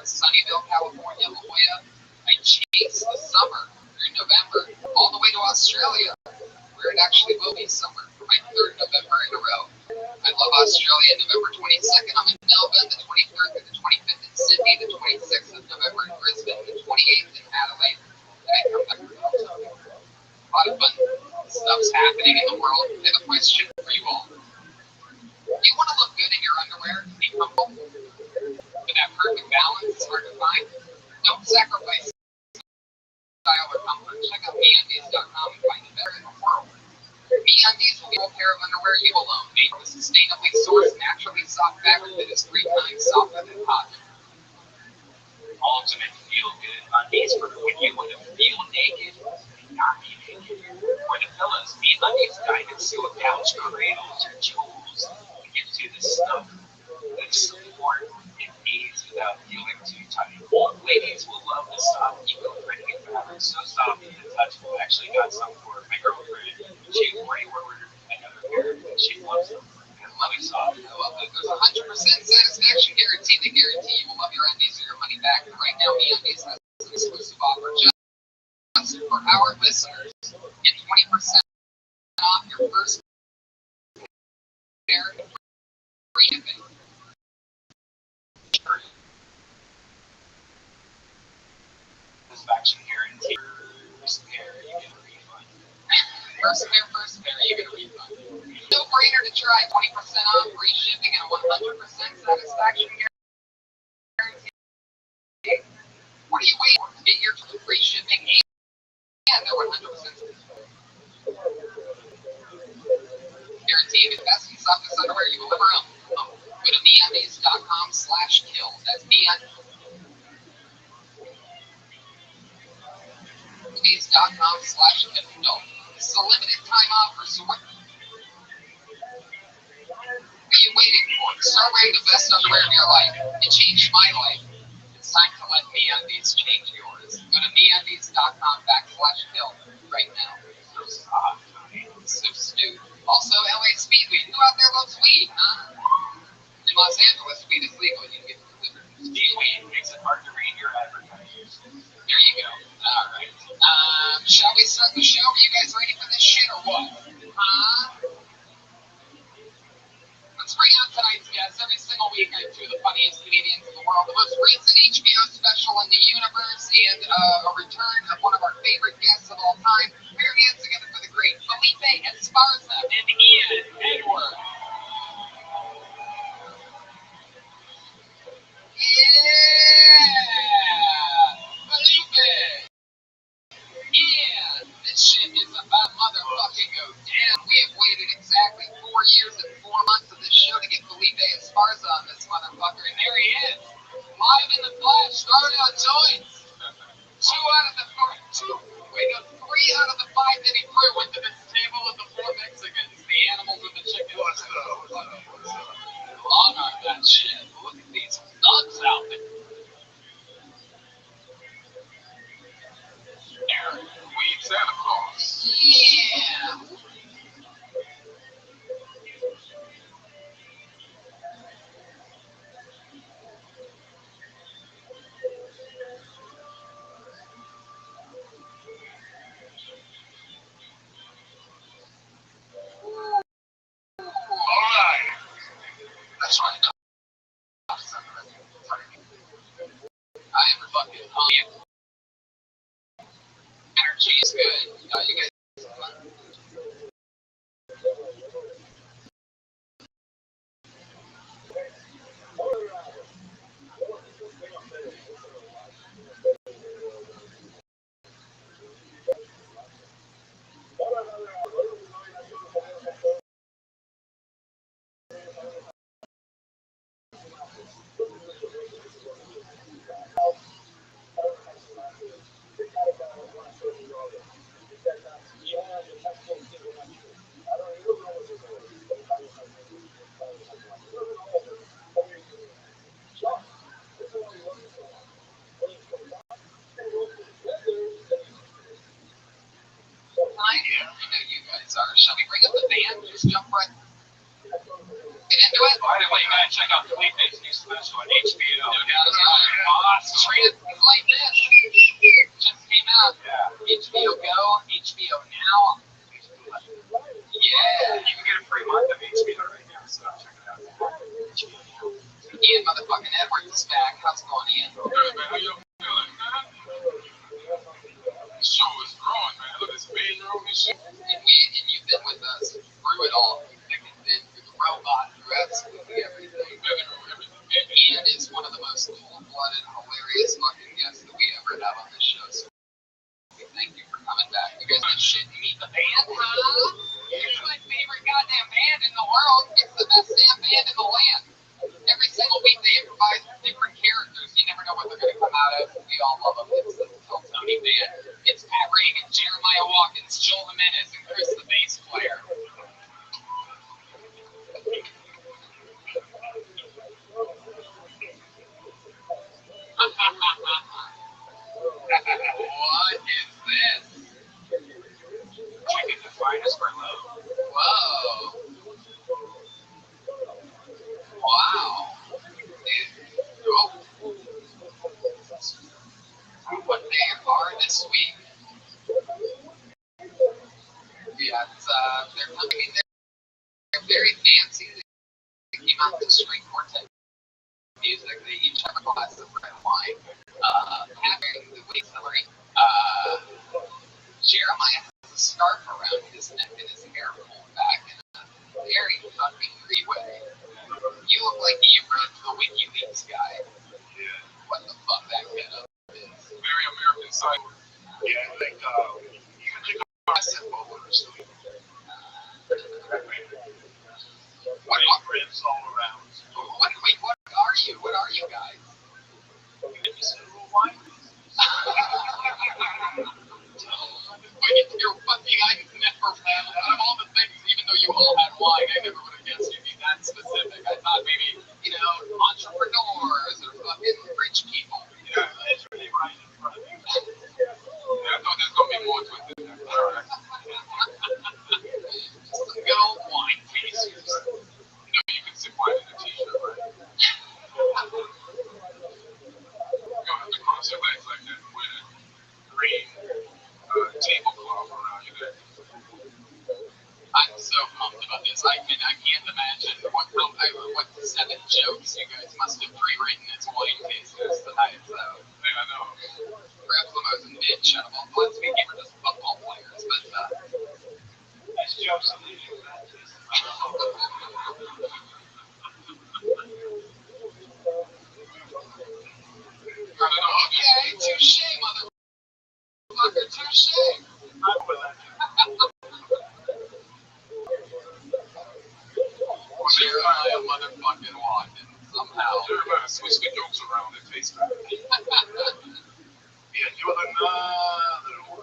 Sunnyvale, California, La Jolla. I chase the summer through November all the way to Australia, where it actually will be summer for my 3rd November in a row. I love Australia. November 22nd, I'm in Melbourne. The 23rd through the 25th in Sydney. The 26th of November in Brisbane. The 28th in Adelaide. And I come back to Melbourne. A lot of fun stuff's happening in the world. I have a question for you all. Do you want to look good in your underwear and be comfortable? But that perfect balance is hard to find. Don't sacrifice style or comfort. Check out MeUndies.com and find the better in the world. MeUndies will be a pair of underwear you will own, made from a sustainably sourced, naturally soft fabric that is 3 times softer than cotton. Ultimate feel-good undies for when you want to feel naked, not be naked. For the fellas, MeUndies guidance to a couch cradles your jewels to get to the stuff that support and needs without feeling too tight. Ladies will love the soft, eco-friendly fabric, so soft and touchable. I actually got some for my girlfriend. She already ordered another pair, and she loves them. Let me soft. I love that. There's a 100% satisfaction guarantee. They guarantee you will love your undies or your money back. And right now, MeUndies has an exclusive offer just for our listeners. Get 20% off your first pair free shipping. Satisfaction guarantee. First pair, you get a refund. First pair, you get a refund. No brainer to try. 20% off, free shipping, and a 100% satisfaction guarantee. What are you waiting for? Get your free shipping and a 100% guarantee. The best and softest underwear you will ever own. Go to MeUndies.com/kill. That's MeUndies.com/kill. This is a limited time offer, so what are you waiting for? Start wearing the best underwear of your life. It changed my life. It's time to let MeUndies change yours. Go to MeUndies.com/kill right now. So soft. So stupid. Also, LA Speedweed. Who out there loves weed, huh? In Los Angeles, weed is legal. You can get it delivered. Speedweed makes it hard to read your advertisements. There you go. All right. Shall we start the show? Are you guys ready for this shit or what? Let's bring out tonight's guests. Every single week, I have 2 of the funniest comedians in the world. The most recent HBO special in the universe, and a return of one of our favorite guests of all time. Put your hands together for the great Felipe Esparza and Ian Edward. Yeah! Felipe! Yeah, this shit is about motherfucking go down. We have waited exactly 4 years and 4 months of this show to get Felipe Esparza on this motherfucker, and there he is, live in the flesh, throwing out joints. 3 out of the 5 that he threw went to this table of the 4 Mexicans, the animals with the chicken. What's up? Long arm that shit. Look at these thugs out there. Weed Santa Claus. Yeah. Alright. That's right. I am fucking hungry. Energy is good. You guys. tonight? Yeah. I know you guys are. Shall we bring up the band? Just jump right into it? By the way, you gotta check out Clayface's new special on HBO. No doubt about it. Boss, Translate This just came out. Yeah. HBO Go, HBO Now. Yeah. You can get a free month of HBO right now, so check it out. Ian motherfucking Edwards is back. How's it going, Ian? Good, man. How you feeling, man? This show is growing, man. Look, it's being room and shit. And you've been with us through it all, through thick and thin, through the robot, through absolutely everything. And Ian is one of the most cold-blooded, hilarious fucking guests that we ever have on this show. So thank you for coming back. You guys want to shit and meet the band, huh? It's my favorite goddamn band in the world. It's the best damn band in the land. Every single week they improvise different characters. You never know what they're going to come out of. We all love them. It's the Tell Tony band. It's Pat Reagan, Jeremiah Watkins, Joel Jimenez, and Chris the bass player. What is this? Chicken the finest for love. Whoa. Wow. Oh. What they are this week. Yeah, it's, they're very fancy. They came out with string quartet music. They each have a glass of red wine. Having the wait celery. Jeremiah has a scarf around his neck and his hair pulled back in a very fucking free way. You look like you wrote the WikiLeaks guy. Yeah. What the fuck that getup is. Very American style. Yeah, I think you can take a massive boulders. What Ribs all around. what are you? What are you guys? You're fucking, I never had, out of all the things, even though you all had wine, I never would have guessed you'd be that specific. I thought maybe, entrepreneurs or fucking rich people. Yeah, it's really right in front of you. Yeah, I thought there's going to be more to it than that. All right. Just some good old wine tasters. You can sip wine in a t-shirt, right? You don't have to cross your legs like that with a green tablecloth around your neck. I'm so pumped about this. I can't imagine what 7 jokes you guys must have pre-written as wine tasters tonight. So Yeah, I know. perhaps the most niche out of all. Let's be here just football players, but These jokes are leading back to this. okay, touche, motherfucker, touche. Jeremiah motherfucking Watkins, somehow. Jeremiah, switch the jokes around and taste better. Yeah, do another one.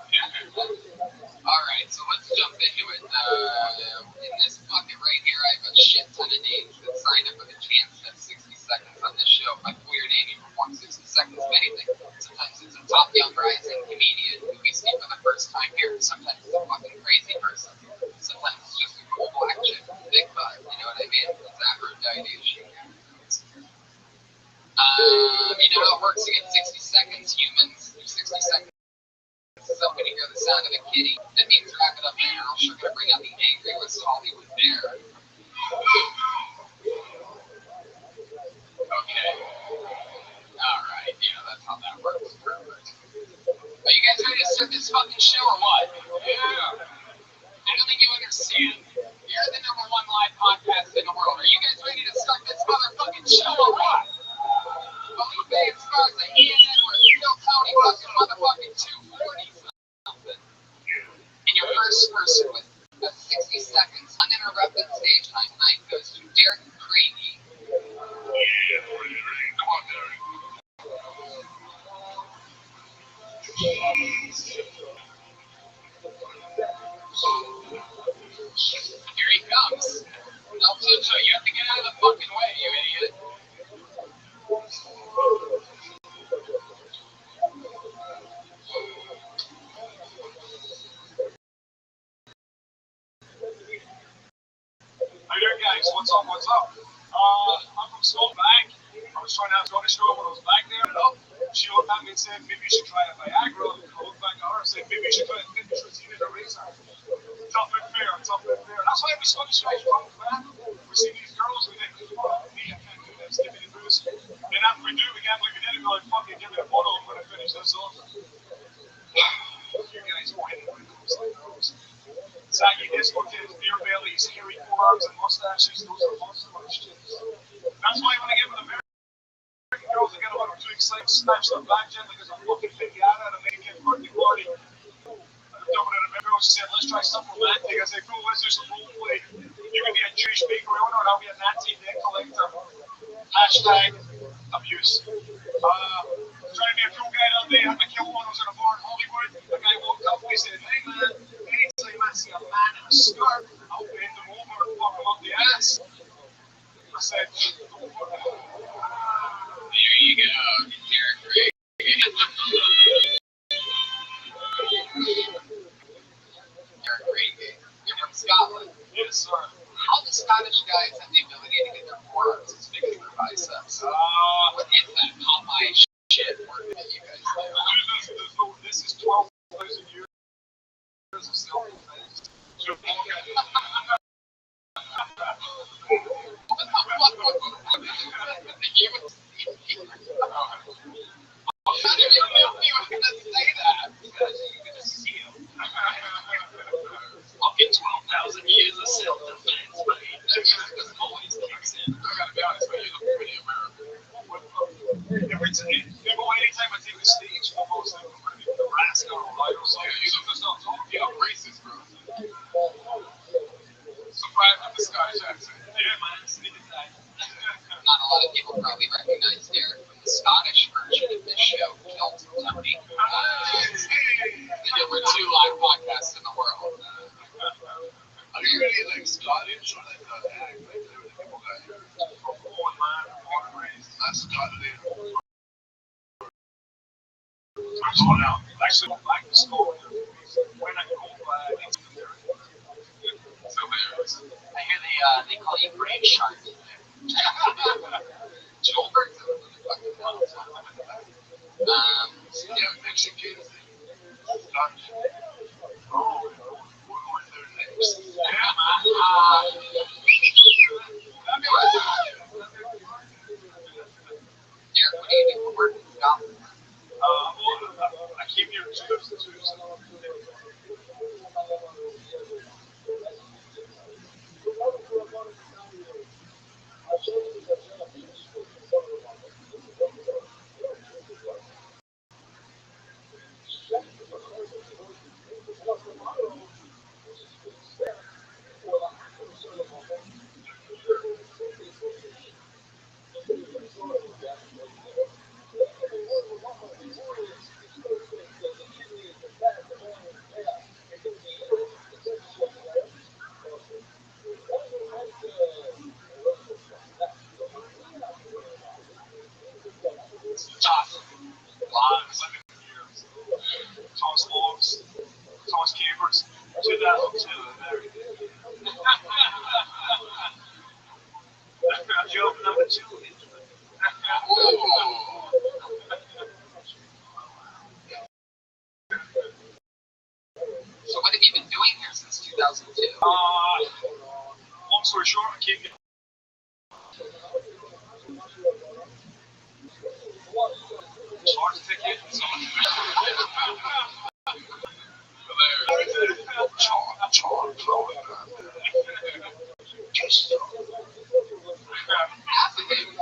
Alright, so let's jump into it. In this bucket right here, I have a shit ton of names that signed up with a chance to have 60 seconds on this show. If I pull your name, you perform 60 seconds of anything. Sometimes it's a top young rising comedian who we see for the first time here. Sometimes it's a fucking crazy person. Sometimes it's just a cool black chick, big butt, you know what I mean? It's Aphrodite. You know how it works to get 60 seconds, humans. 60 seconds. So when you hear the sound of a kitty, that means wrap it up there. I'm sure gonna bring out the angry West Hollywood bear. Okay. Alright, yeah, that's how that works. Perfect. Are you guys ready to start this fucking show or what? Yeah. I don't think you understand. You're the #1 live podcast in the world. Are you guys ready to start this motherfucking show or what? Felipe Esparza, Ian Edwards, Phil Tony, fucking motherfucking 240 something. And your first person with 60 seconds uninterrupted stage time tonight goes to Derek Craigie. Yeah, come on, Derek. Here he comes. El Tucho, you have to get out of the fucking way, you idiot. guys, what's up? I'm from Small Bank. I was trying to have a store when I was back there. She looked at me and said, maybe you should try a Viagra. I looked back at her and said, maybe you should try a finish routine in a razor. Tough and fair. That's why we Scottish guys drunk, man. We see these girls, we think, fuck me, I can't do this, give me the booze. And after we do, we can't believe we did it. We're like, fuck it, give me the bottle, I'm going to finish this off. You guys win when it comes to girls. Saggy discotheques, beer bellies, hairy forearms, and mustaches, those are monster questions. That's why when I get with American girls, I get a little too excited, snatch their back gently because I'm fucking pinata and I make it birthday party. She said, let's try something romantic. I said, cool, let's do some role play. You can be a Jewish bakery owner and I'll be a Nazi debt collector. Hashtag abuse. Trying to be a cool guy the other day. I had my kill one. I was in a bar in Hollywood. The guy walked up and he said, hey man, anytime I see a man in a skirt, I'll bend him over and fuck him up the ass. I said, don't fuck him. There you go, Derek Ray. Derek Ray, you're from Scotland. Yes, sir. How do Scottish guys have the ability to get their forearms as big as their biceps? What is that Popeye shit working that you guys do? This is 12,000 years of self-defense. So, How did you know you were going to say that? because you can just see them. Fucking 12,000 years of self-defense, buddy. That always kicks in. I gotta be honest with you, you look pretty American. Anytime I take the stage, almost like I'm going to be Nebraska or Ohio, so you just don't talk. Yeah, I'm racist, bro. Surprised with the Scottish accent. Yeah, man, sneak attack. Not a lot of people probably recognize Derek from the Scottish version of this show, Kilt Tony. The number 2 live podcast in the world. Are you really like Scottish or like act like the people that you're born, man, born and raised? That's Scotland. I'm going out. Actually, I'm back to school. When I go back, it's So hilarious. I hear they call you Brave Shark. Joel Burton. Mexican. Dutch. Oh, we're going there next. Yeah, man. Derek, what do you do for work in Scotland? I came here in 2002. Toss logs, toss capers, 2002. Joke number 2. So what have you been doing here since 2002? Long story short, I came here. Charge ticket.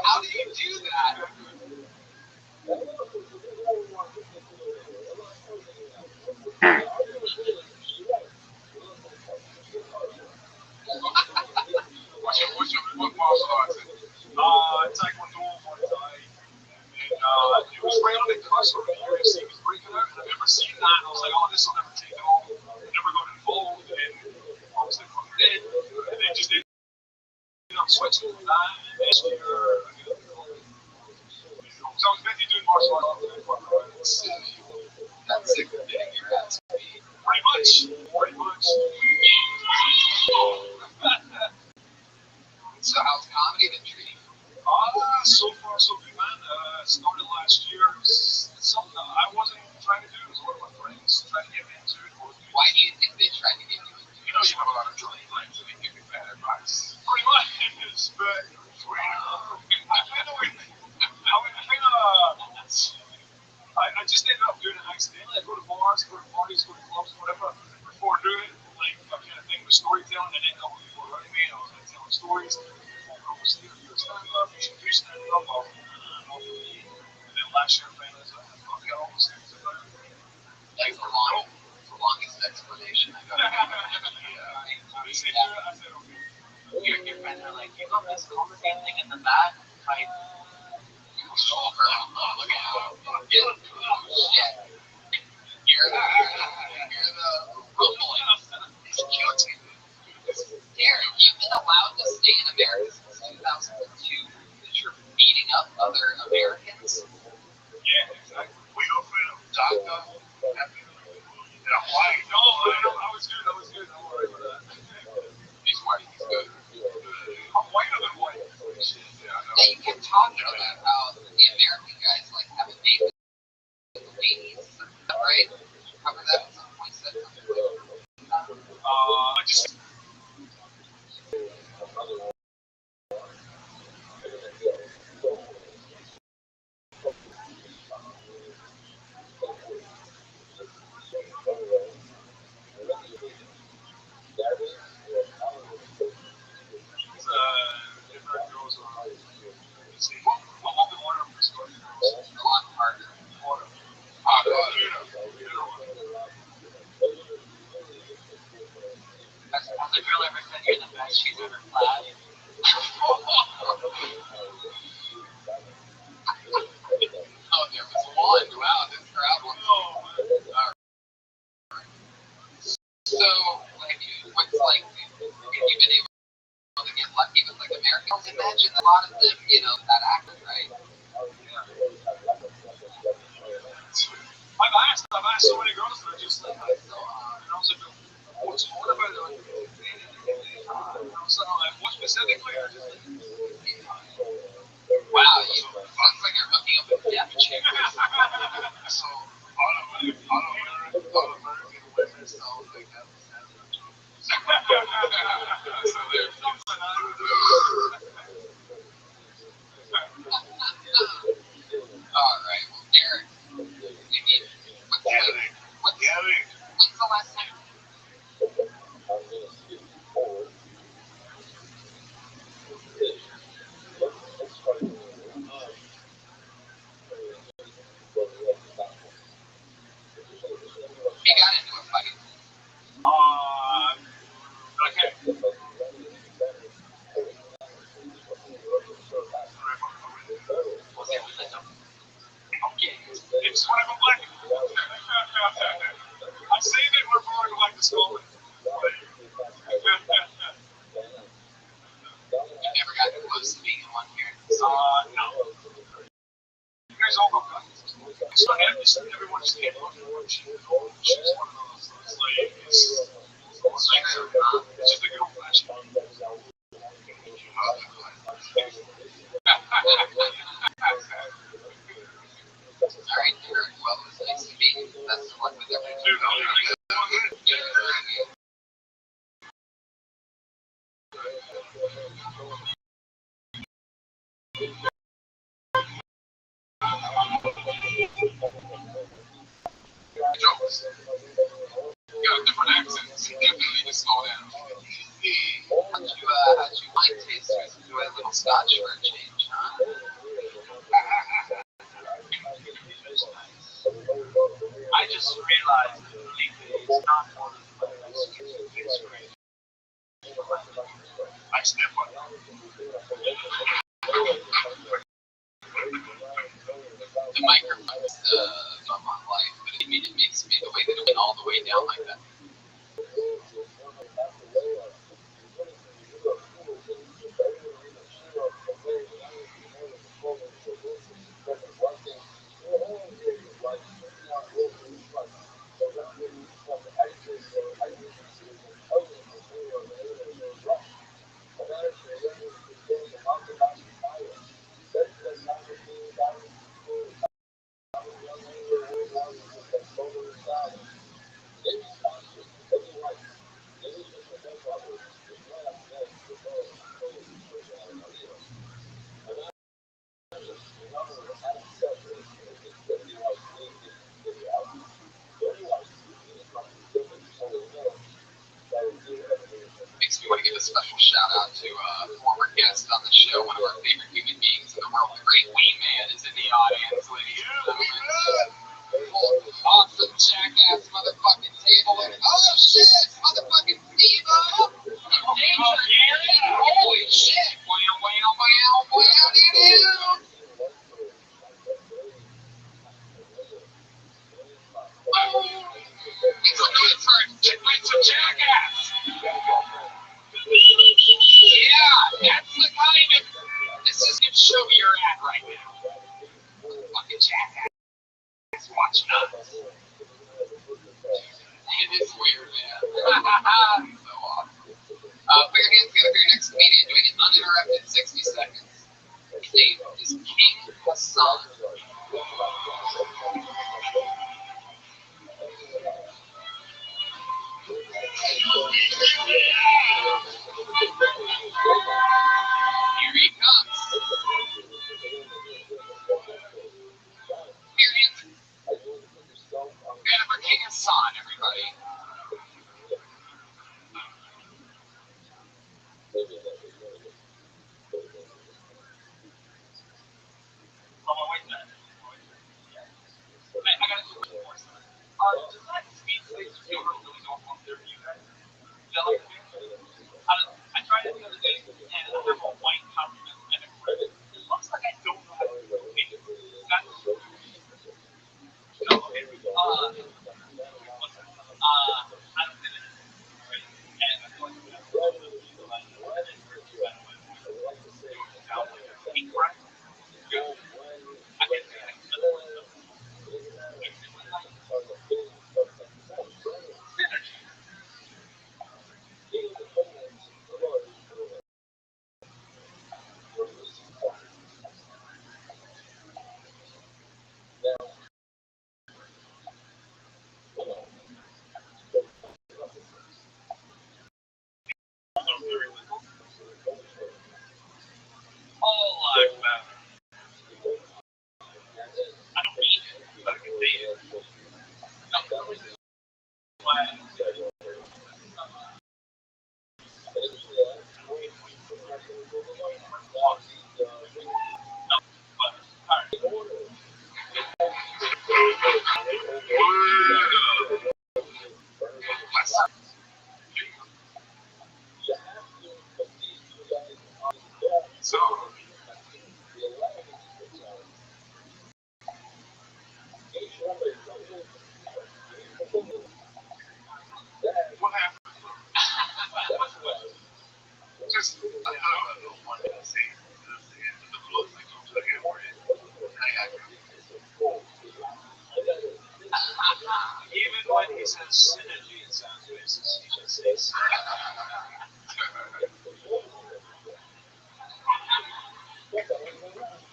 How do you do that? What martial arts? Taekwondo, Muay Thai. And it was right on the cusp of the UFC was breaking out. I've never seen that. I was like, oh, this will never take off. I never got involved. And obviously, from then, and then just ended up switching to that. And this year, so I was busy doing martial arts. That's sick of getting your ass beat. Pretty much. Why do you think they tried to get you into You know, you have a lot of drunk friends and they give you bad advice. Pretty much, but I just ended up doing it accidentally. I go to bars, go to parties, go to clubs, whatever. Before doing it, like my kind of thing was storytelling. I didn't know what people were running me. I was like telling stories. People go, Steve, you're a stand-up. You should do stand-up. And then last year, man, I was like, fuck it, all those things. like the longest explanation I got? I said, okay. Your friends are like, you got this comedy thing in the back, like, Look out. Shit. You're the rumbling. It's guilty. Derek, you've been allowed to stay in America since 2002 because you're beating up other Americans? Yeah, exactly. We go from DACA. Hawaii. No, I was good. Don't worry about that. He's white. He's good. I'm whiter than white. Yeah, I know. Now you kept talking about how the American guys like have a date with the ladies. Is that right? Cover that at some point. Said something. I just. Different girls are. Let's see. What will be one of them? A lot harder. Water. has a girl ever said you're the best she's ever flashed? Oh, there was one. Wow, this crowd was. So, what's like, have you been able to get lucky with like Americans? Imagine a lot of them, that actor, right? I've asked so many girls that are just like, and I was like, what's more about it? Like, so I'm like, what specifically? Or just like, Wow, sounds like you're hooking up with deaf chicks. so all of American women sound like that. So there's something All right, well, Derek, what's the last time? He got into a fight. okay. It's when I go black. I say that we're before I go back to school. You never got close to being in one here. No. You guys all go back. It's not everyone just can't look at what she's one of those. It's like, it's just a good old fashioned. All right, Derek, well, it was nice to meet you. Best of luck with everything. Jokes. You got a different accent. So you definitely need to slow down. How'd you wine tasters enjoy a little scotch for a change, huh? I just realized that Felipe is not one of my best kids. I step on it. The microphone is on my life, but it makes me the way that it went all the way down like that. special shout out to a former guest on the show, one of our favorite human beings in the world, the great Wee Man, is in the audience, ladies and gentlemen. Awesome jackass motherfucking table. Oh shit, motherfucking Steve-O. Holy shit. Wow, wow, wow, wow, dude. It's a good for a jackass. Yeah, that's the kind of, this is the show you're at right now. Fucking jackass. Watching us. It is weird, man. So awesome. Put your hands together for your next comedian doing an uninterrupted 60 seconds. His name is King Hassan. Here he comes. Here he is. For King Hassan, everybody. I got a question for you. Does that speed stage deodorant really go on there for you guys? Is that like I tried it the other day, and I have a white compliment and a gray. It looks like I don't know how to do it. That's no, okay. I don't get it. Right? And I feel like we have to do like down like a pink right? I can see it. All lives matter. I don't mean it, but I can say it. So, what happened? Just, I don't want to say the close like I'm looking for it. Even when he says synergy in some places, he just says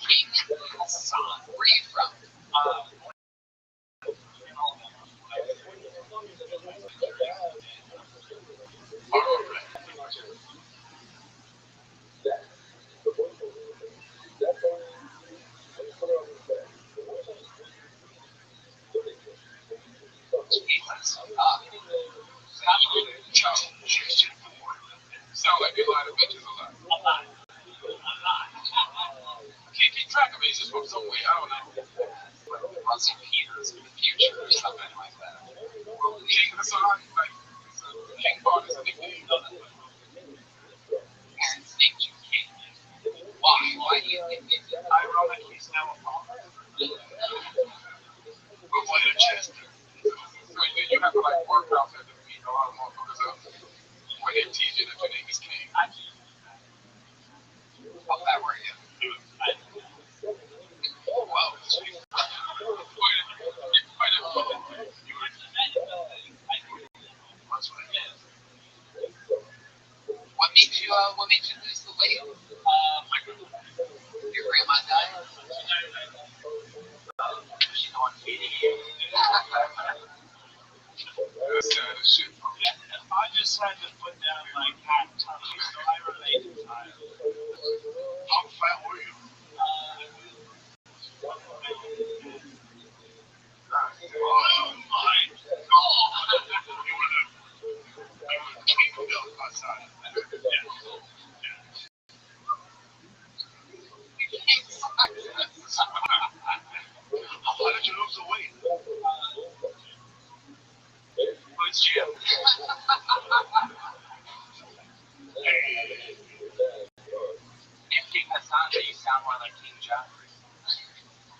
King Hassan, where are you from? Sound like you lie to bitches a lot. I'm not. Can't keep track of me. He's just from somewhere. I don't know. Rusty Peters in the future or something like that. King Hassan, like, King Bond is a nickname. Parents named you King. Why? Why do you think they did? Ironic, he's now a father. We'll play the chest. You have to like work out there to beat a lot of motherfuckers up when they teach you that your name is King. How fat were you? Well, what made you lose the weight? Your grandma died? She's the one feeding you. That's sad as shit. I just had to put down like half tummy, so I relate to time. How fat were you? Oh my god! You were the king of milk outside. Yeah.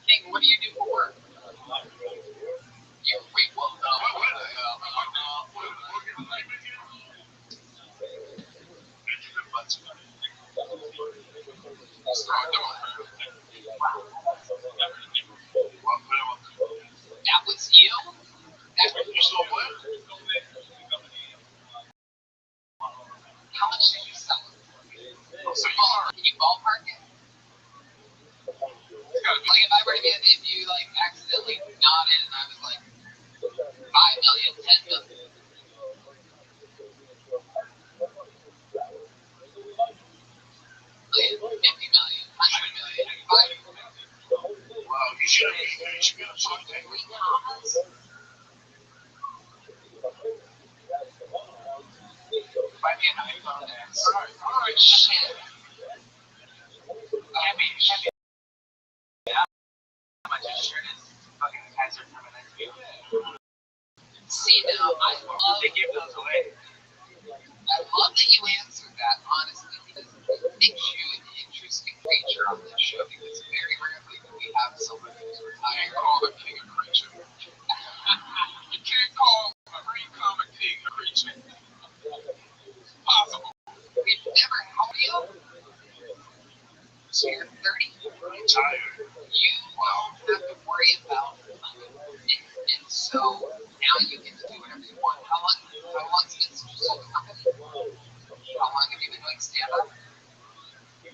King, what do you do for work? You wait, well, that was you? That was you. How much did you sell it? So can you ballpark it? Like if I were to get, if you like accidentally nodded and I was like 5 million, 10 million. 50 million, 100 million, 5 million. Wow, you should have talked to me. Buy me an iPhone X. Alright, shit. Heavy. My shirt is fucking Kaiser permanent. See now, I love They give those away. that you answered that, honestly, because it makes you an interesting creature on this show, because very rarely do we have somebody who's retired. Call the king a creature. You can't call a green comic king a creature. Possible. We've never helped you. So you're 30. I'm tired. You don't have to worry about money. And so now you get to do whatever you want. How long has it been since you sold the company? How long have you been doing stand-up?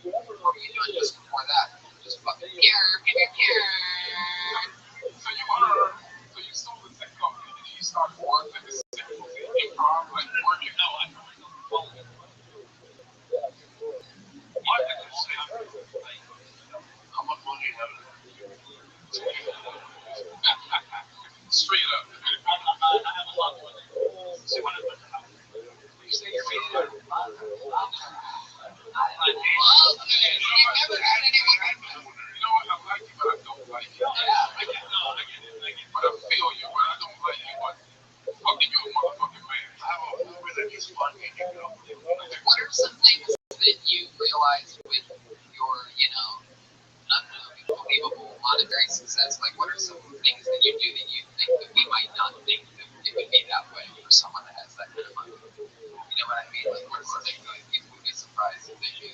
What were you doing just before that? Just fucking here. So you sold the tech company and you started working at the symbols in improv, like working. No, I don't know. What? How much money you have? Straight up. I have a lot more than you. You say you're making it. I love it. You've never had anyone like that. You know what? I like you, but I don't like you. I get it. But I feel you, but I don't like you. But fucking you a motherfucking man. I have a movie that is fun and you know. What are some things that you realized with your, unbelievable monetary success? Like, what are some things that you do that you think that we might not think that it would be that way for someone that has that kind of money? You know what I mean? Like, what are some things like people would be surprised if they do?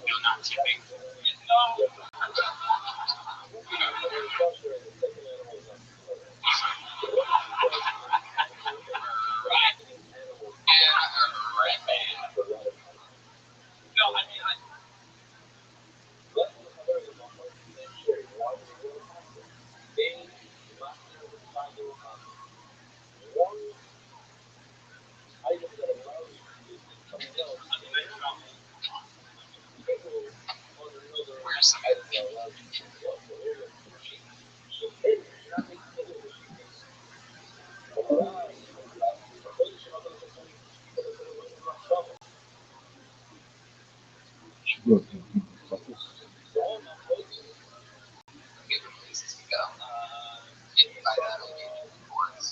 You're not tipping. No, I mean, Where some of the favorite places to go. And by that, I mean, of course.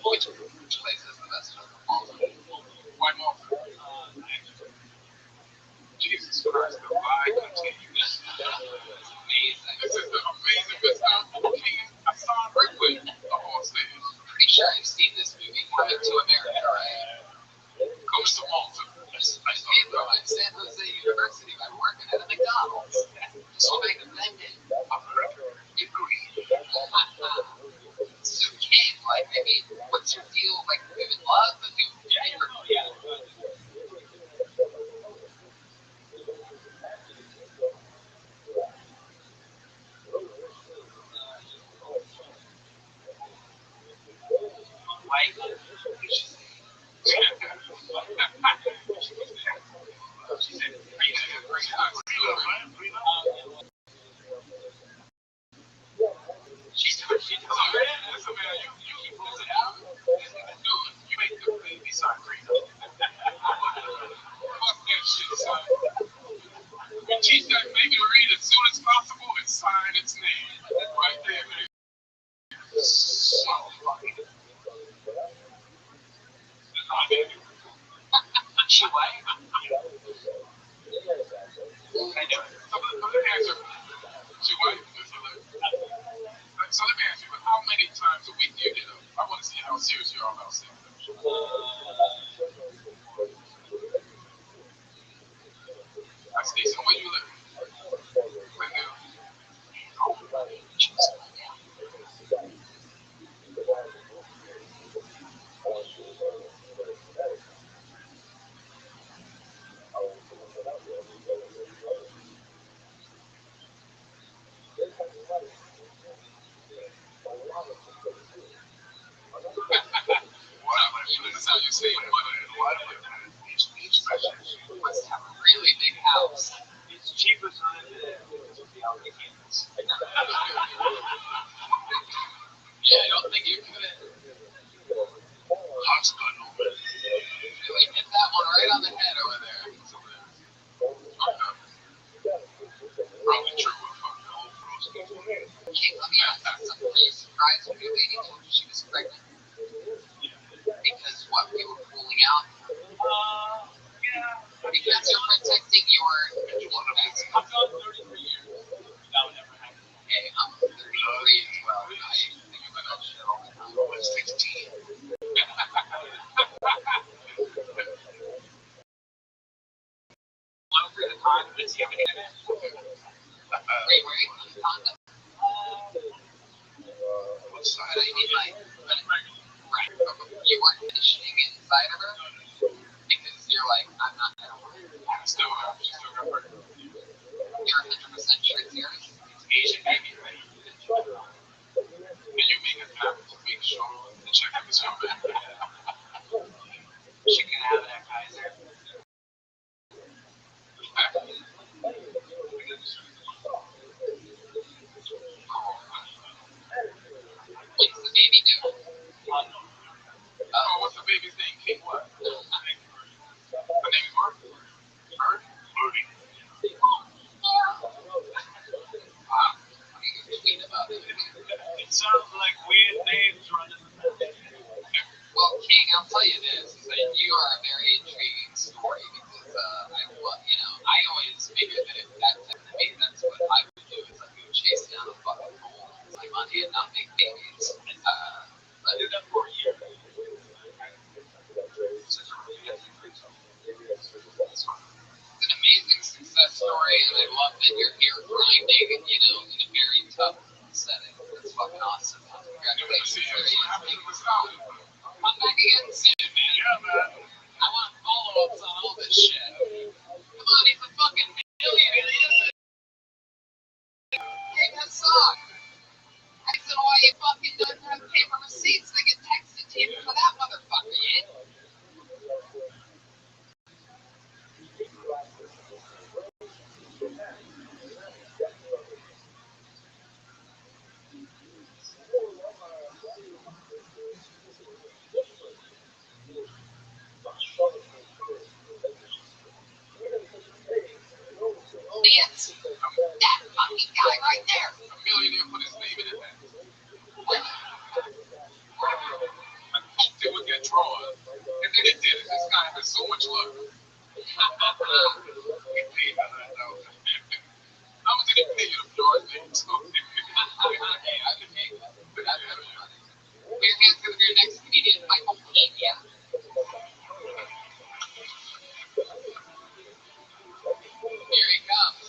Which place is the best of all of them? Why not? Jesus Christ, the lie continues. It's amazing. This is the amazing Mr. King. I saw Ripley up on stage. Pretty sure I've seen this movie, Coming to America, right? Comes to Malta. I paid for it at San Jose University by working at a McDonald's. So I can blend it. So King, like, I mean, what's your deal? Like, you in love? Like, yeah. She's doing it. Listen, man, you pull it out. Dude, you make the baby sign green. Fuck that shit, son. You teach that baby to read as soon as possible and sign its name. Right there, man. So funny. She white? I know. So let me ask you. She white? So let me ask you, how many times a week do you get up? I want to see how serious you are about sex. That's decent. Where you live? Right now. This is how you say it. You must have a really big house. It's cheaper time to be out in Kansas. Yeah, I don't think you could Hospital. really hit that one right on the head over there. Probably true. King, let me ask you something. Were you surprised when your lady told you she was pregnant? Because what, we were pulling out? Yeah. Because you're protecting your I've done 33 years. That would never happen. Okay, I'm 33 as well. I think about that shit all the time. I'm 16. One for the time, but it's giving it. Wait, were you on condom? What side? But I mean, like, right. You weren't conditioning inside of her? Because you're like, I'm not, I don't want to. Still got pregnant. You're 100% sure it's yours? It's Asian baby, right? And you make it happen to make sure the check is coming. She can have that Kaiser. What's the baby do? Oh, what's the baby's name? King what? Her name is Mark? Bird? Birdie. Wow. What are you tweet about it? It sounds like weird names running the family. Well, King, I'll tell you this, is that you are a very intriguing story because, I always figured that if that type of baby, that's what I would do, is I would chase down a fucking goal, my money and not make babies. I did that for a year. It's an amazing success story, and I love that you're here grinding, in a very tough setting. That's fucking awesome. Congratulations. Come back again soon, man. Yeah, man. I want follow-ups on all this shit. Come on, he's a fucking millionaire. He doesn't take a sock. I don't know why you fucking don't have paper receipts that get texted to you for that motherfucker, yeah? Lance, that fucking guy right there. A millionaire put his name in it. I hoped it would get drawn. And then it did. This guy has so much luck. He paid $100,000. How much did he pay you to draw his name? Hey, I could make that. But that's never funny. Put your hands together for your next comedian, Michael Pena. Here he comes.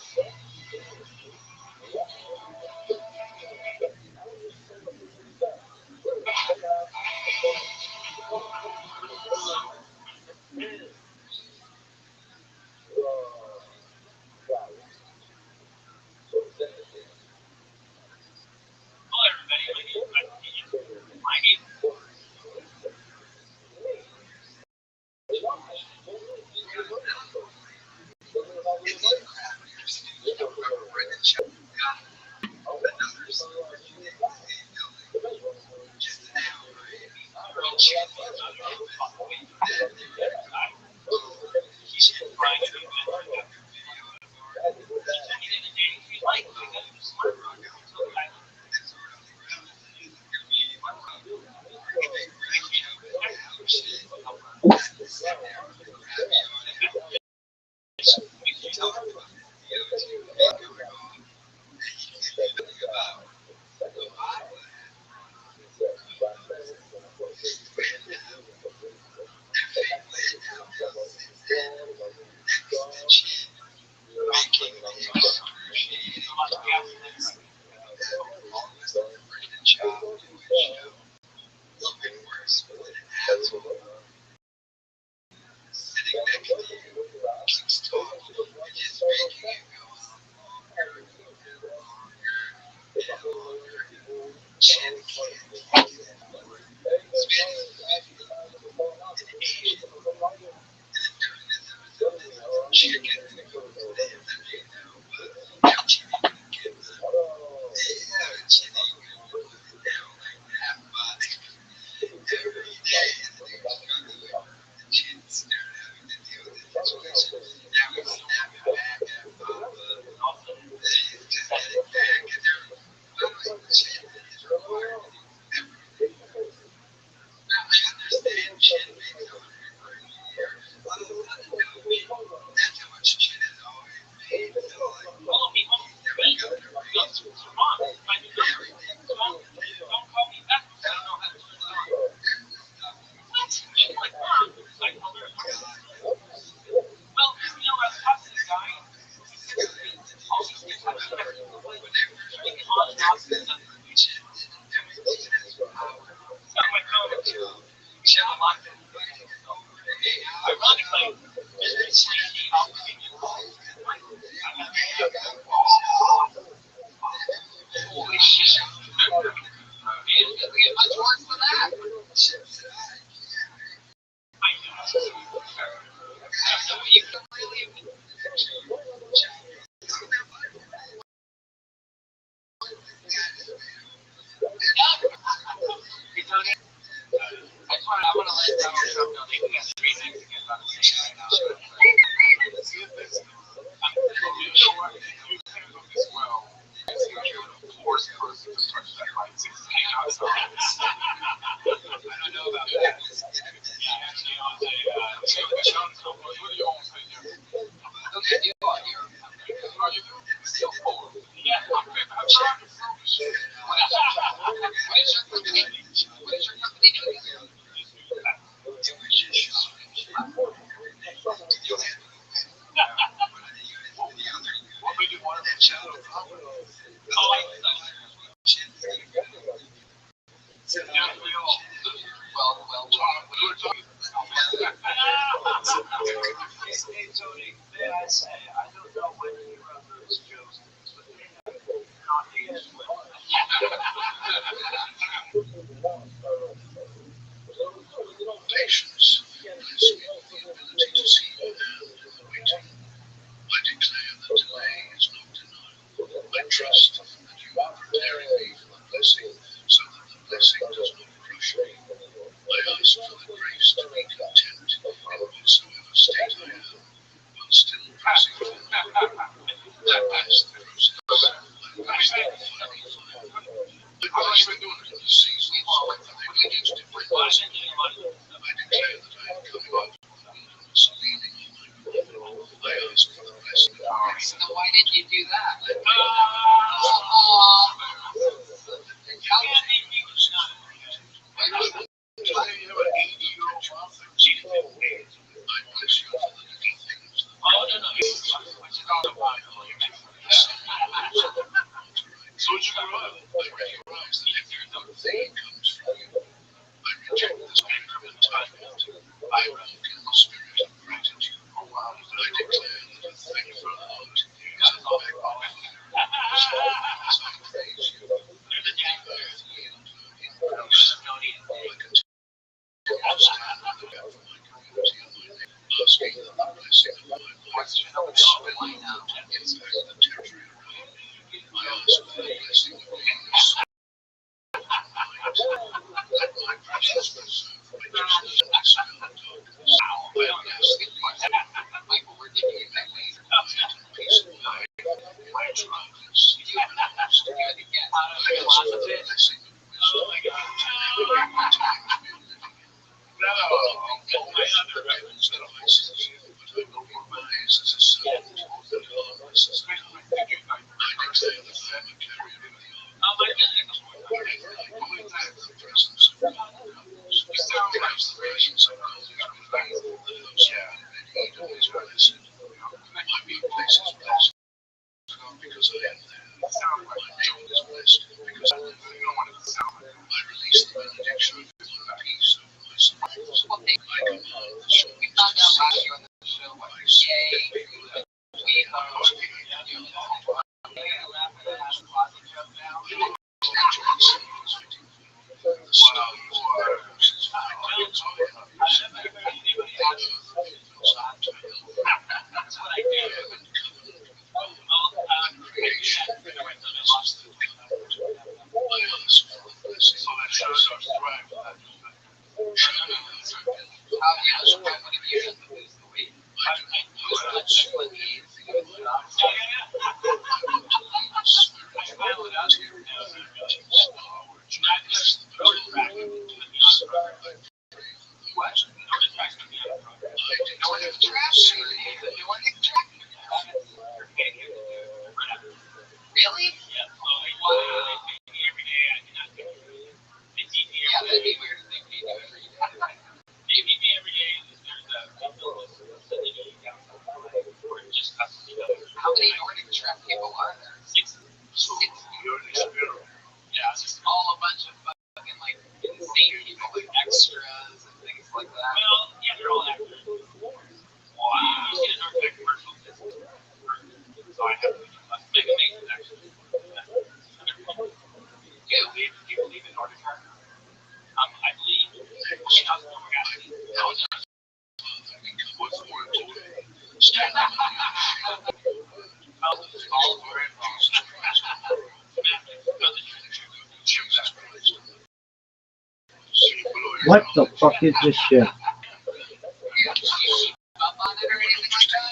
What the fuck is this shit?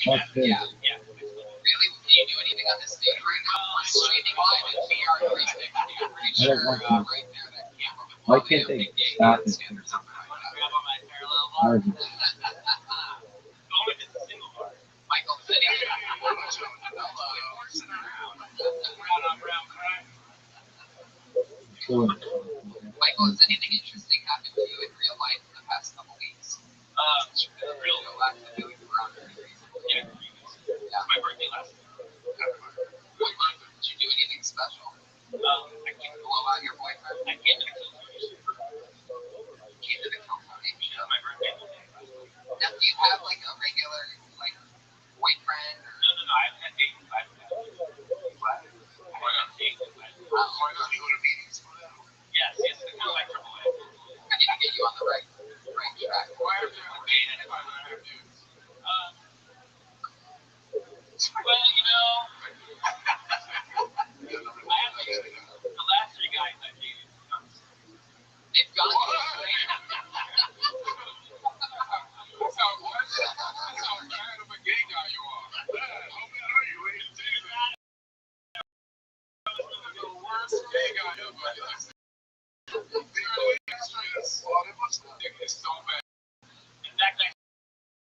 Okay. I don't want to. Why can't they stop it? Hardly. Sure. Michael, has anything interesting happened to you in real life in the past couple weeks? Real life, doing around here. Yeah. My birthday last year. Did you do anything special? I came to blow out your boyfriend. I came to the California show. My birthday. Now, do you have like a regular boyfriend? Or... No. I haven't had dates. I haven't had dates. Why not go to meetings for that? Yes, it's kind of like Triple A. I need to get you on the right track. Why are you on dating if I don't have dudes? Well, I have the last 3 guys I dated. They've gone to That's how bad of a gay guy you are. How bad are you? The worst gay guy ever. It's so bad. In fact, I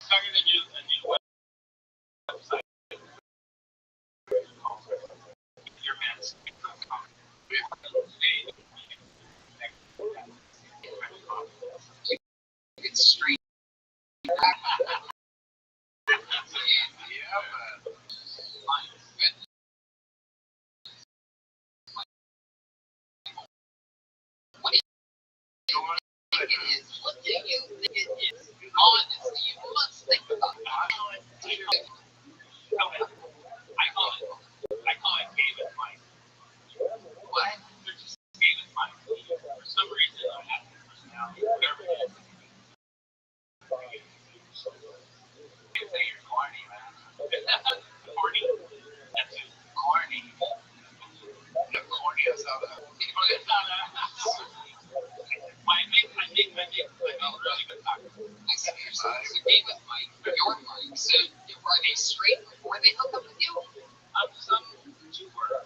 started a new website. Your man's it's straight. What do you think it is? Honestly, you must think about it. I call it game and fight. What? They're just game and fight. For some reason, I have the personality. Whatever it is. You say you're corny, man. Corny. That's it. Corny. The corniest out of that. I make really good tacos. I see what you're saying. So game with Mike, your Mike. So were they straight before they hooked up with you? Some 2 were.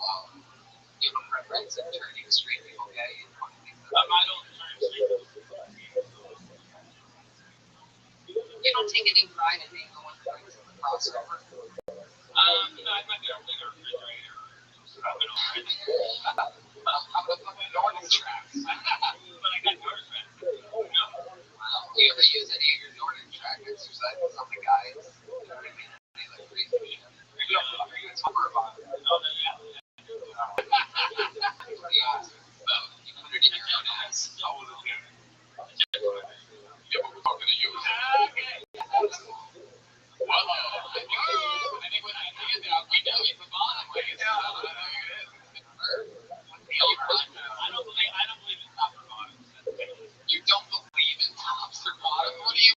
Wow. You have a preference of turning straight people gay? I don't turn straight people gay. You don't take any pride in being the one that brings them across house cover? I might be able to get a refrigerator or something already. How about the Nordic tracks? But I got Nordic tracks. No. Wow. Do you ever use any of your Nordic track exercises on the guides? You know what I mean? Any like crazy shit? Are you a topper about it? Oh, no, yeah. Yeah. So you put it in your own ass. I wasn't there. Yeah, but we're talking to you. Okay. Whoa. I think with that hand out, we know it's the bottom. Like it's not. I know it is. I don't believe in top or bottom. You don't believe in tops or bottom? What do you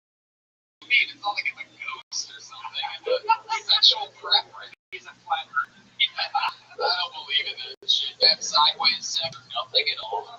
mean? It's not like it's a ghost or something. It's a sexual preference. He's a flat earth. I don't believe in that shit. That sideways sex or nothing at all.